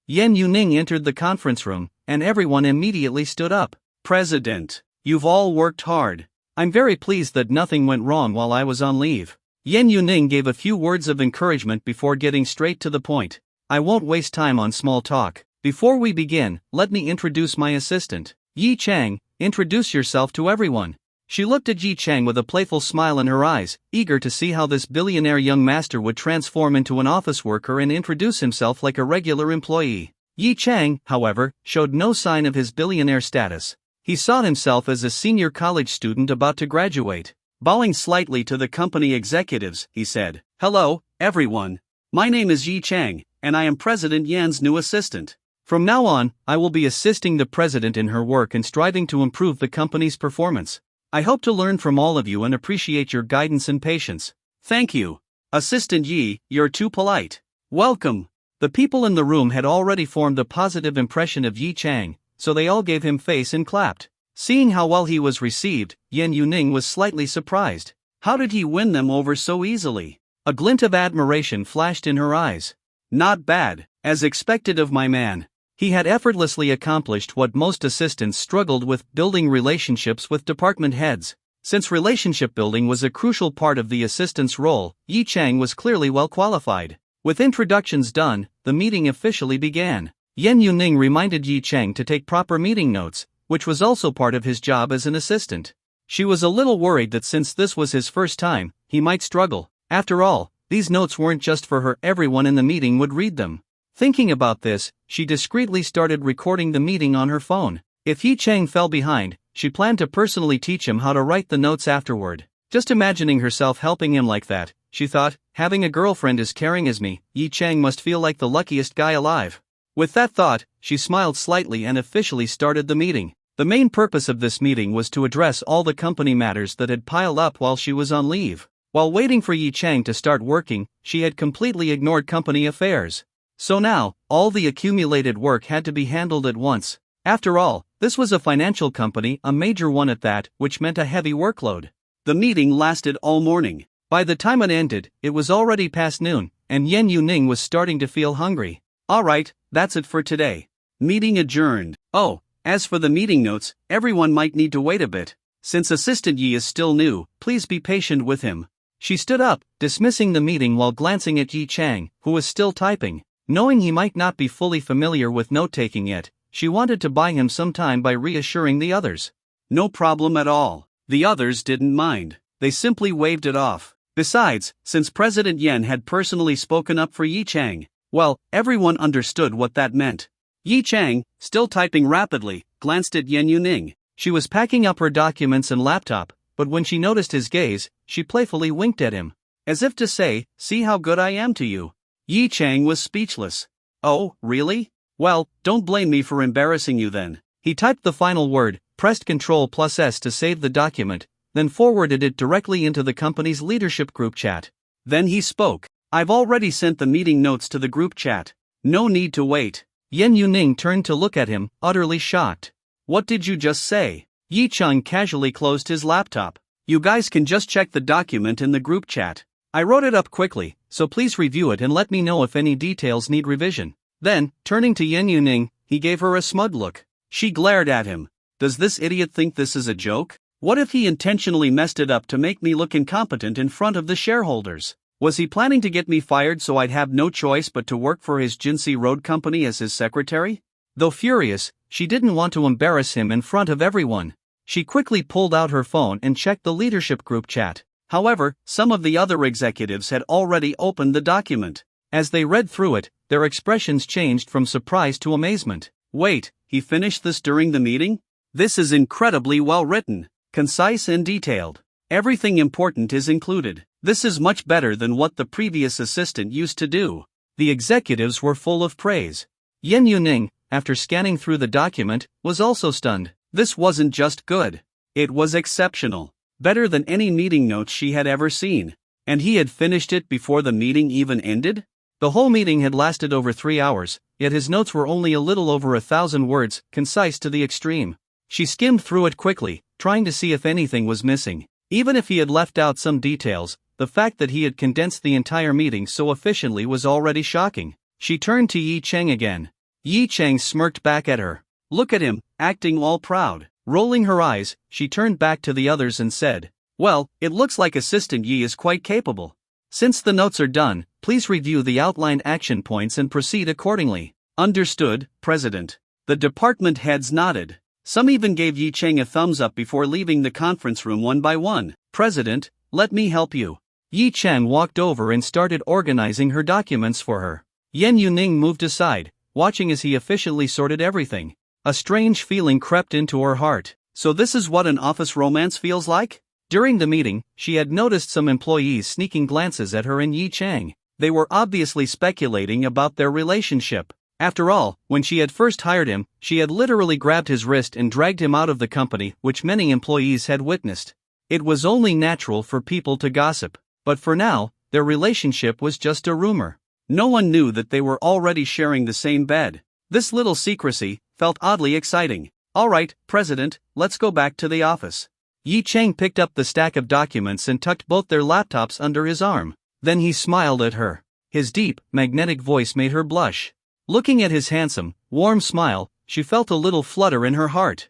Yan Yuning entered the conference room, and everyone immediately stood up. President, you've all worked hard. I'm very pleased that nothing went wrong while I was on leave. Yan Yuning gave a few words of encouragement before getting straight to the point. I won't waste time on small talk. Before we begin, let me introduce my assistant. Yi Chang, introduce yourself to everyone. She looked at Yi Chang with a playful smile in her eyes, eager to see how this billionaire young master would transform into an office worker and introduce himself like a regular employee. Yi Chang, however, showed no sign of his billionaire status. He saw himself as a senior college student about to graduate. Bowing slightly to the company executives, he said, "Hello, everyone. My name is Yi Chang, and I am President Yan's new assistant. From now on, I will be assisting the president in her work and striving to improve the company's performance. I hope to learn from all of you and appreciate your guidance and patience." "Thank you. Assistant Yi, you're too polite. Welcome." The people in the room had already formed a positive impression of Yi Chang, so they all gave him face and clapped. Seeing how well he was received, Yan Yuning was slightly surprised. How did he win them over so easily? A glint of admiration flashed in her eyes. Not bad, as expected of my man. He had effortlessly accomplished what most assistants struggled with, building relationships with department heads. Since relationship building was a crucial part of the assistant's role, Yi Chang was clearly well qualified. With introductions done, the meeting officially began. Yan Yuning reminded Yi Chang to take proper meeting notes, which was also part of his job as an assistant. She was a little worried that since this was his first time, he might struggle. After all, these notes weren't just for her, everyone in the meeting would read them. Thinking about this, she discreetly started recording the meeting on her phone. If Yi Chang fell behind, she planned to personally teach him how to write the notes afterward. Just imagining herself helping him like that, she thought, having a girlfriend as caring as me, Yi Chang must feel like the luckiest guy alive. With that thought, she smiled slightly and officially started the meeting. The main purpose of this meeting was to address all the company matters that had piled up while she was on leave. While waiting for Yi Chang to start working, she had completely ignored company affairs. So now, all the accumulated work had to be handled at once. After all, this was a financial company, a major one at that, which meant a heavy workload. The meeting lasted all morning. By the time it ended, it was already past noon, and Yan Yuning was starting to feel hungry. Alright, that's it for today. Meeting adjourned. Oh, as for the meeting notes, everyone might need to wait a bit. Since Assistant Yi is still new, please be patient with him. She stood up, dismissing the meeting while glancing at Yi Chang, who was still typing. Knowing he might not be fully familiar with note-taking yet, she wanted to buy him some time by reassuring the others. No problem at all. The others didn't mind. They simply waved it off. Besides, since President Yan had personally spoken up for Yi Chang, well, everyone understood what that meant. Yi Chang, still typing rapidly, glanced at Yan Yuning. She was packing up her documents and laptop, but when she noticed his gaze, she playfully winked at him. As if to say, "See how good I am to you." Yi Chang was speechless. "Oh, really? Well, don't blame me for embarrassing you then." He typed the final word, pressed Ctrl+S to save the document, then forwarded it directly into the company's leadership group chat. Then he spoke. "I've already sent the meeting notes to the group chat. No need to wait." Yan Yuning turned to look at him, utterly shocked. "What did you just say?" Yi Chang casually closed his laptop. "You guys can just check the document in the group chat. I wrote it up quickly, so please review it and let me know if any details need revision." Then, turning to Yan Yuning, he gave her a smug look. She glared at him. Does this idiot think this is a joke? What if he intentionally messed it up to make me look incompetent in front of the shareholders? Was he planning to get me fired so I'd have no choice but to work for his Jinsei Road company as his secretary? Though furious, she didn't want to embarrass him in front of everyone. She quickly pulled out her phone and checked the leadership group chat. However, some of the other executives had already opened the document. As they read through it, their expressions changed from surprise to amazement. Wait, he finished this during the meeting? This is incredibly well written. concise and detailed. Everything important is included. This is much better than what the previous assistant used to do. The executives were full of praise. Yen Yuning, after scanning through the document, was also stunned. This wasn't just good. It was exceptional. Better than any meeting notes she had ever seen. And he had finished it before the meeting even ended? The whole meeting had lasted over 3 hours, yet his notes were only a little over 1,000 words, concise to the extreme. She skimmed through it quickly, trying to see if anything was missing. Even if he had left out some details, the fact that he had condensed the entire meeting so efficiently was already shocking. She turned to Yi Cheng again. Yi Cheng smirked back at her. Look at him, acting all proud. Rolling her eyes, she turned back to the others and said, "Well, it looks like Assistant Yi is quite capable. Since the notes are done, please review the outlined action points and proceed accordingly." Understood, President. The department heads nodded. Some even gave Yi Cheng a thumbs up before leaving the conference room one by one. "President, let me help you." Yi Cheng walked over and started organizing her documents for her. Yen Yuning moved aside, watching as he efficiently sorted everything. A strange feeling crept into her heart. So this is what an office romance feels like? During the meeting, she had noticed some employees sneaking glances at her and Yi Cheng. They were obviously speculating about their relationship. After all, when she had first hired him, she had literally grabbed his wrist and dragged him out of the company, which many employees had witnessed. It was only natural for people to gossip. But for now, their relationship was just a rumor. No one knew that they were already sharing the same bed. This little secrecy felt oddly exciting. "All right, President, let's go back to the office." Yi Cheng picked up the stack of documents and tucked both their laptops under his arm. Then he smiled at her. His deep, magnetic voice made her blush. Looking at his handsome, warm smile, she felt a little flutter in her heart.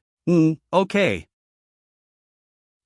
Okay.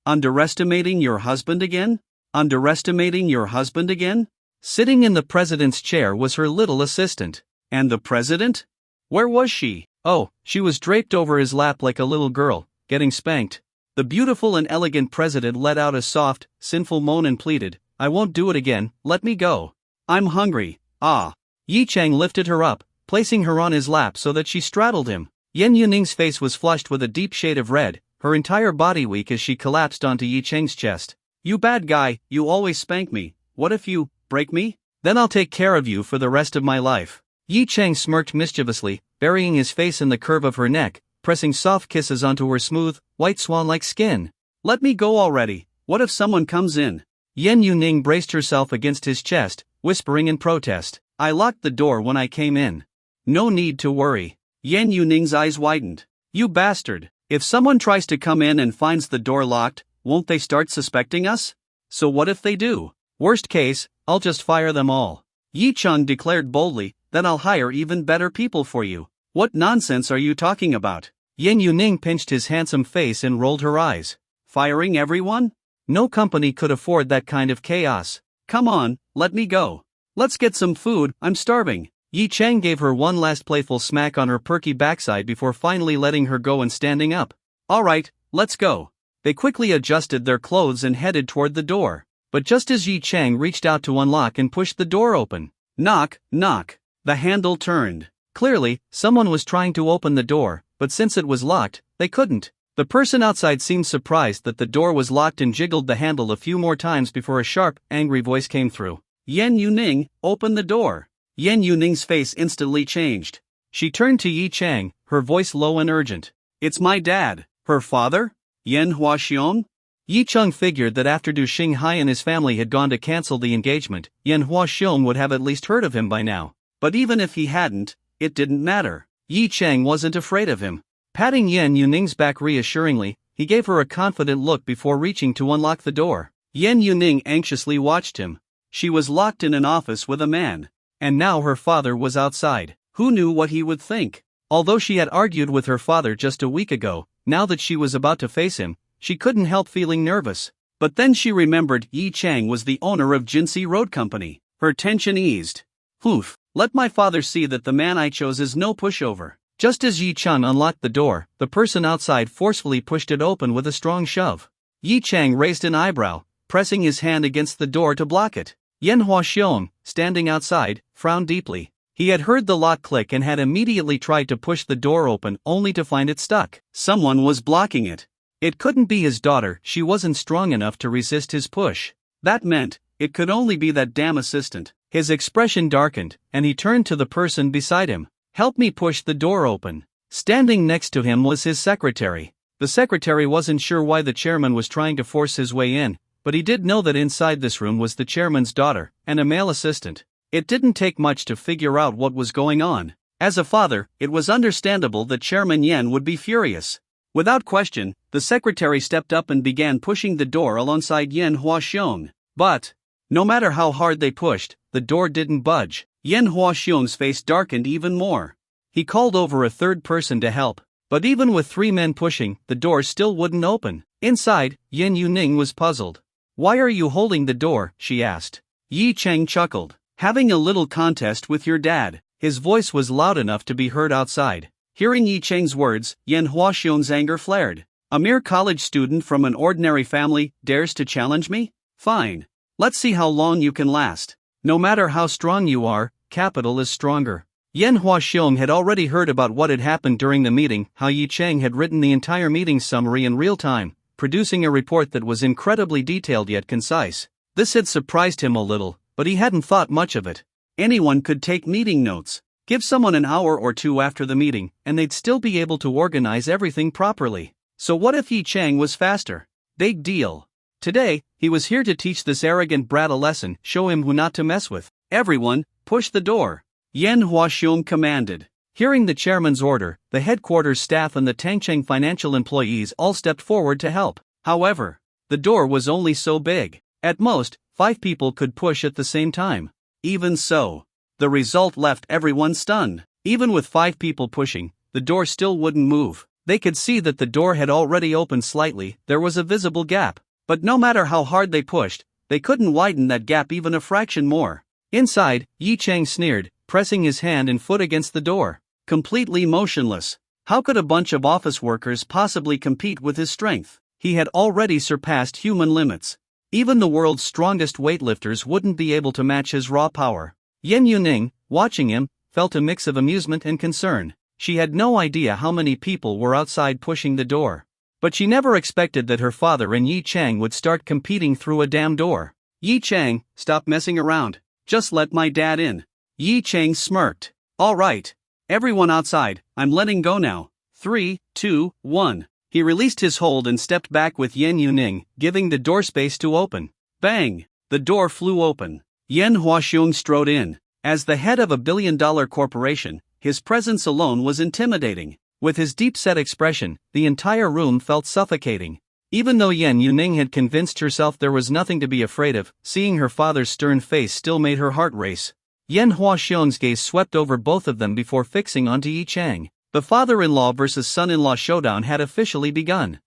Underestimating your husband again? Underestimating your husband again? Sitting in the president's chair was her little assistant. And the president? Where was she? Oh, she was draped over his lap like a little girl, getting spanked. The beautiful and elegant president let out a soft, sinful moan and pleaded, "I won't do it again, let me go. I'm hungry, ah." Yi Cheng lifted her up, placing her on his lap so that she straddled him. Yen Yuning's face was flushed with a deep shade of red, her entire body weak as she collapsed onto Yi Cheng's chest. "You bad guy, you always spank me. What if you break me? Then I'll take care of you for the rest of my life." Yi Cheng smirked mischievously, burying his face in the curve of her neck, pressing soft kisses onto her smooth, white swan-like skin. "Let me go already. What if someone comes in?" Yen Yuning braced herself against his chest, whispering in protest. "I locked the door when I came in. No need to worry." Yen Yuning's eyes widened. "You bastard. If someone tries to come in and finds the door locked, won't they start suspecting us? So what if they do? Worst case, I'll just fire them all." Yi Cheng declared boldly, "Then I'll hire even better people for you." "What nonsense are you talking about?" Yen Yuning pinched his handsome face and rolled her eyes. "Firing everyone? No company could afford that kind of chaos. Come on, let me go. Let's get some food, I'm starving." Yi Cheng gave her one last playful smack on her perky backside before finally letting her go and standing up. "All right, let's go." They quickly adjusted their clothes and headed toward the door. But just as Yi Cheng reached out to unlock and pushed the door open, knock, knock, the handle turned. Clearly, someone was trying to open the door, but since it was locked, they couldn't. The person outside seemed surprised that the door was locked and jiggled the handle a few more times before a sharp, angry voice came through. "Yen Yuning, open the door." Yen Yuning's face instantly changed. She turned to Yi Cheng, her voice low and urgent. "It's my dad." "Her father? Yen Huaxiong?" Yi Cheng figured that after Du Shanghai and his family had gone to cancel the engagement, Yen Huaxiong would have at least heard of him by now. But even if he hadn't, it didn't matter. Yi Cheng wasn't afraid of him. Patting Yen Yuning's back reassuringly, he gave her a confident look before reaching to unlock the door. Yen Yuning anxiously watched him. She was locked in an office with a man. And now her father was outside. Who knew what he would think? Although she had argued with her father just a week ago, now that she was about to face him, she couldn't help feeling nervous. But then she remembered Yi Cheng was the owner of Jinxi Road Company. Her tension eased. "Oof, let my father see that the man I chose is no pushover." Just as Yi Cheng unlocked the door, the person outside forcefully pushed it open with a strong shove. Yi Cheng raised an eyebrow, pressing his hand against the door to block it. Yen Huaxiong, standing outside, frowned deeply. He had heard the lock click and had immediately tried to push the door open only to find it stuck. Someone was blocking it. It couldn't be his daughter, she wasn't strong enough to resist his push. That meant, it could only be that damn assistant. His expression darkened, and he turned to the person beside him. "Help me push the door open." Standing next to him was his secretary. The secretary wasn't sure why the chairman was trying to force his way in, but he did know that inside this room was the chairman's daughter, and a male assistant. It didn't take much to figure out what was going on. As a father, it was understandable that Chairman Yen would be furious. Without question, the secretary stepped up and began pushing the door alongside Yen Huaxiong. But, no matter how hard they pushed, the door didn't budge. Yen Huaxiong's face darkened even more. He called over a third person to help, but even with 3 men pushing, the door still wouldn't open. Inside, Yen Yuning was puzzled. "Why are you holding the door?" she asked. Yi Cheng chuckled. "Having a little contest with your dad." His voice was loud enough to be heard outside. Hearing Yi Cheng's words, Yen Huaxiong's anger flared. "A mere college student from an ordinary family dares to challenge me? Fine. Let's see how long you can last. No matter how strong you are, capital is stronger." Yen Huaxiong had already heard about what had happened during the meeting, how Yi Cheng had written the entire meeting summary in real time, producing a report that was incredibly detailed yet concise. This had surprised him a little, but he hadn't thought much of it. Anyone could take meeting notes. Give someone an hour or two after the meeting, and they'd still be able to organize everything properly. So what if Yi Cheng was faster? Big deal. Today, he was here to teach this arrogant brat a lesson, show him who not to mess with. "Everyone, push the door," Yen Huaxiong commanded. Hearing the chairman's order, the headquarters staff and the Tangcheng financial employees all stepped forward to help. However, the door was only so big. At most, 5 people could push at the same time. Even so, the result left everyone stunned. Even with 5 people pushing, the door still wouldn't move. They could see that the door had already opened slightly, there was a visible gap. But no matter how hard they pushed, they couldn't widen that gap even a fraction more. Inside, Yi Cheng sneered, pressing his hand and foot against the door. Completely motionless. How could a bunch of office workers possibly compete with his strength? He had already surpassed human limits. Even the world's strongest weightlifters wouldn't be able to match his raw power. Yen Yuning, watching him, felt a mix of amusement and concern. She had no idea how many people were outside pushing the door. But she never expected that her father and Yi Cheng would start competing through a damn door. "Yi Cheng, stop messing around. Just let my dad in." Yi Cheng smirked. "All right. Everyone outside, I'm letting go now. 3, 2, 1. He released his hold and stepped back with Yen Yuning, giving the door space to open. Bang! The door flew open. Yen Huaxiong strode in. As the head of a billion-dollar corporation, his presence alone was intimidating. With his deep-set expression, the entire room felt suffocating. Even though Yen Yuning had convinced herself there was nothing to be afraid of, seeing her father's stern face still made her heart race. Yen Huaxiong's gaze swept over both of them before fixing onto Yi Cheng. The father-in-law versus son-in-law showdown had officially begun.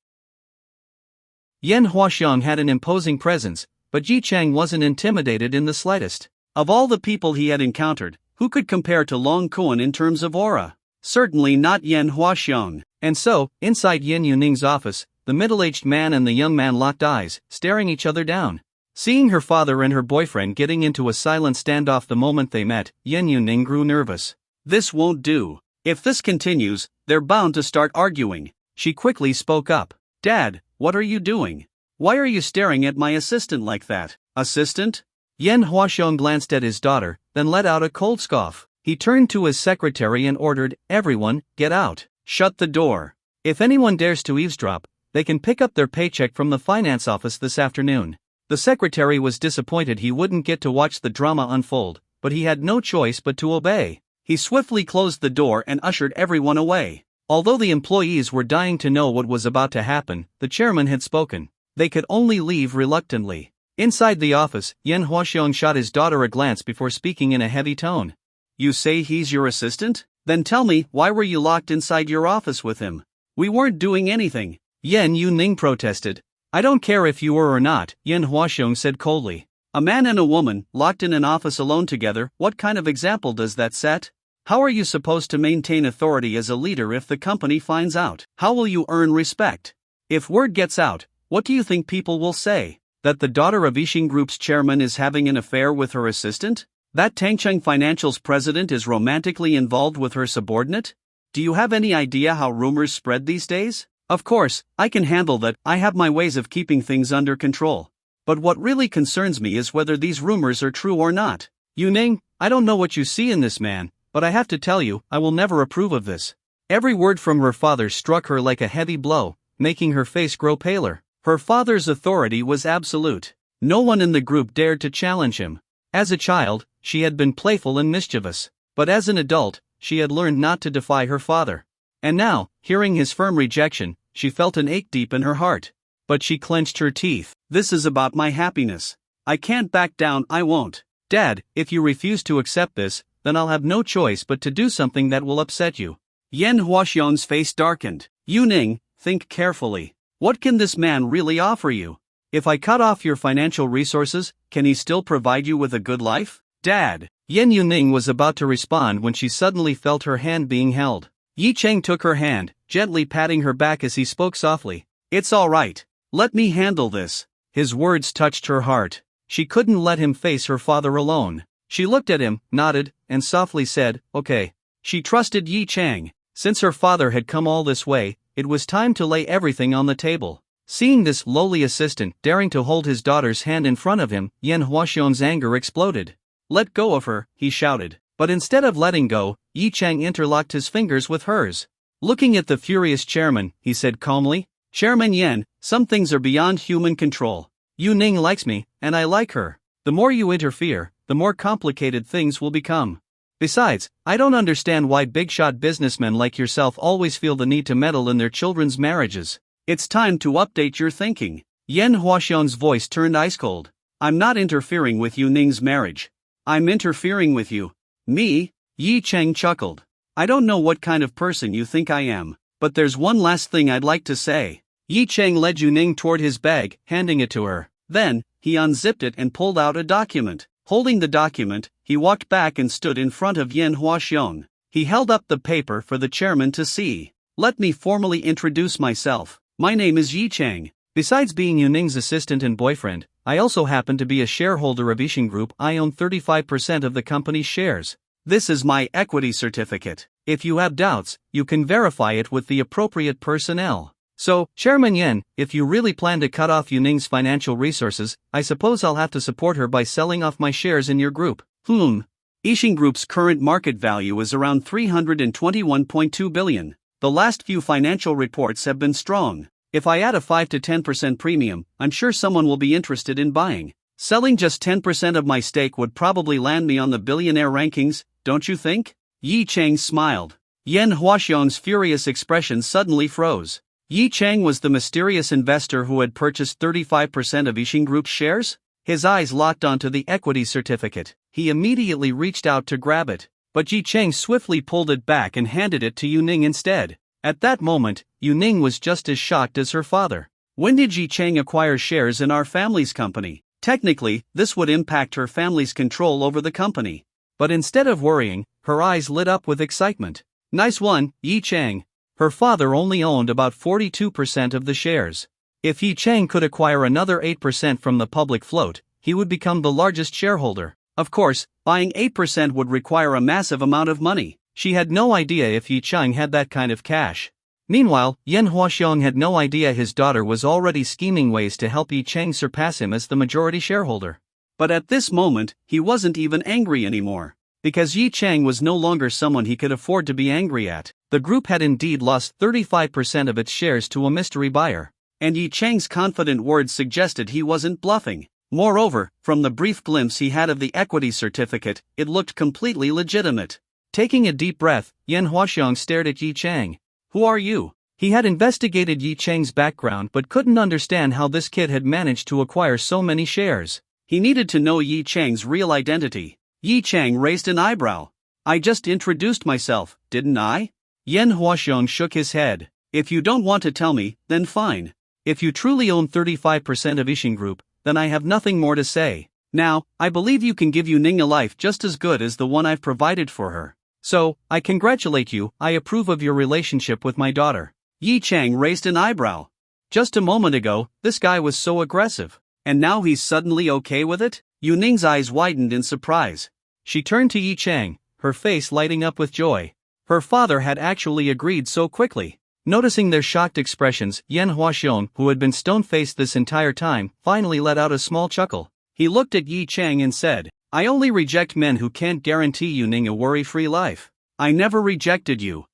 Yen Huaxiong had an imposing presence, but Yi Cheng wasn't intimidated in the slightest. Of all the people he had encountered, who could compare to Long Kuan in terms of aura? Certainly not Yen Huaxiong. And so, inside Yen Yuning's office, the middle-aged man and the young man locked eyes, staring each other down. Seeing her father and her boyfriend getting into a silent standoff the moment they met, Yen Yuning grew nervous. "This won't do. If this continues, they're bound to start arguing." She quickly spoke up. "Dad, what are you doing? Why are you staring at my assistant like that?" "Assistant?" Yen Huaxiong glanced at his daughter, then let out a cold scoff. He turned to his secretary and ordered, "Everyone, get out. Shut the door. If anyone dares to eavesdrop, they can pick up their paycheck from the finance office this afternoon." The secretary was disappointed he wouldn't get to watch the drama unfold, but he had no choice but to obey. He swiftly closed the door and ushered everyone away. Although the employees were dying to know what was about to happen, the chairman had spoken. They could only leave reluctantly. Inside the office, Yen Huaxiong shot his daughter a glance before speaking in a heavy tone. "You say he's your assistant? Then tell me, why were you locked inside your office with him?" "We weren't doing anything," Yen Yuning protested. "I don't care if you were or not," Yen Huaxiong said coldly. "A man and a woman, locked in an office alone together, what kind of example does that set? How are you supposed to maintain authority as a leader if the company finds out? How will you earn respect? If word gets out, what do you think people will say? That the daughter of Yixing Group's chairman is having an affair with her assistant? That Tangcheng Financial's president is romantically involved with her subordinate? Do you have any idea how rumors spread these days? Of course, I can handle that. I have my ways of keeping things under control. But what really concerns me is whether these rumors are true or not. Yuning, I don't know what you see in this man, but I have to tell you, I will never approve of this. Every word from her father struck her like a heavy blow, making her face grow paler. Her father's authority was absolute. No one in the group dared to challenge him. As a child, she had been playful and mischievous. But as an adult, she had learned not to defy her father. And now, hearing his firm rejection, she felt an ache deep in her heart. But she clenched her teeth. This is about my happiness. I can't back down, I won't. Dad, if you refuse to accept this, then I'll have no choice but to do something that will upset you. Yan Huaxiong's face darkened. Yuning, think carefully. What can this man really offer you? If I cut off your financial resources, can he still provide you with a good life? Dad. Yan Yuning was about to respond when she suddenly felt her hand being held. Yi Cheng took her hand, gently patting her back as he spoke softly. It's all right. Let me handle this. His words touched her heart. She couldn't let him face her father alone. She looked at him, nodded, and softly said, okay. She trusted Yi Cheng. Since her father had come all this way, it was time to lay everything on the table. Seeing this lowly assistant daring to hold his daughter's hand in front of him, Yan Huaxiong's anger exploded. Let go of her, he shouted. But instead of letting go, Yi Cheng interlocked his fingers with hers. Looking at the furious chairman, he said calmly, Chairman Yan, some things are beyond human control. Yu Ning likes me, and I like her. The more you interfere, the more complicated things will become. Besides, I don't understand why big-shot businessmen like yourself always feel the need to meddle in their children's marriages. It's time to update your thinking. Yan Huaxiong's voice turned ice-cold. I'm not interfering with Yu Ning's marriage. I'm interfering with you. Me? Yi Cheng chuckled. I don't know what kind of person you think I am, but there's one last thing I'd like to say. Yi Cheng led Yu Ning toward his bag, handing it to her. Then, he unzipped it and pulled out a document. Holding the document, he walked back and stood in front of Yan Huaxiong. He held up the paper for the chairman to see. Let me formally introduce myself. My name is Yi Cheng. Besides being Yu Ning's assistant and boyfriend, I also happen to be a shareholder of Yixing Group. I own 35% of the company's shares. This is my equity certificate. If you have doubts, you can verify it with the appropriate personnel. So, Chairman Yan, if you really plan to cut off Yu Ning's financial resources, I suppose I'll have to support her by selling off my shares in your group. Yixing Group's current market value is around 321.2 billion. The last few financial reports have been strong. If I add a 5 to 10% premium, I'm sure someone will be interested in buying. Selling just 10% of my stake would probably land me on the billionaire rankings, don't you think? Yi Cheng smiled. Yan Huaxiong's furious expression suddenly froze. Yi Cheng was the mysterious investor who had purchased 35% of Yixing Group's shares? His eyes locked onto the equity certificate. He immediately reached out to grab it, but Yi Cheng swiftly pulled it back and handed it to Yu Ning instead. At that moment, Yu Ning was just as shocked as her father. When did Yi Cheng acquire shares in our family's company? Technically, this would impact her family's control over the company. But instead of worrying, her eyes lit up with excitement. Nice one, Yi Cheng. Her father only owned about 42% of the shares. If Yi Cheng could acquire another 8% from the public float, he would become the largest shareholder. Of course, buying 8% would require a massive amount of money. She had no idea if Yi Cheng had that kind of cash. Meanwhile, Yan Huaxiong had no idea his daughter was already scheming ways to help Yi Cheng surpass him as the majority shareholder. But at this moment, he wasn't even angry anymore. Because Yi Cheng was no longer someone he could afford to be angry at. The group had indeed lost 35% of its shares to a mystery buyer. And Yi Cheng's confident words suggested he wasn't bluffing. Moreover, from the brief glimpse he had of the equity certificate, it looked completely legitimate. Taking a deep breath, Yan Huaxiong stared at Yi Cheng. Who are you? He had investigated Yi Cheng's background but couldn't understand how this kid had managed to acquire so many shares. He needed to know Yi Cheng's real identity. Yi Cheng raised an eyebrow. I just introduced myself, didn't I? Yan Huaxiong shook his head. If you don't want to tell me, then fine. If you truly own 35% of Yixing Group, then I have nothing more to say. Now, I believe you can give Yu Ning a life just as good as the one I've provided for her. So, I congratulate you. I approve of your relationship with my daughter. Yi Cheng raised an eyebrow. Just a moment ago, this guy was so aggressive. And now he's suddenly okay with it? Yu Ning's eyes widened in surprise. She turned to Yi Cheng, her face lighting up with joy. Her father had actually agreed so quickly. Noticing their shocked expressions, Yan Huaxiong, who had been stone-faced this entire time, finally let out a small chuckle. He looked at Yi Chang and said, I only reject men who can't guarantee you a worry-free life. I never rejected you.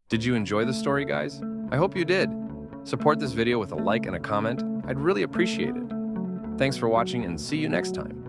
Did you enjoy the story, guys? I hope you did. Support this video with a like and a comment. I'd really appreciate it. Thanks for watching and see you next time.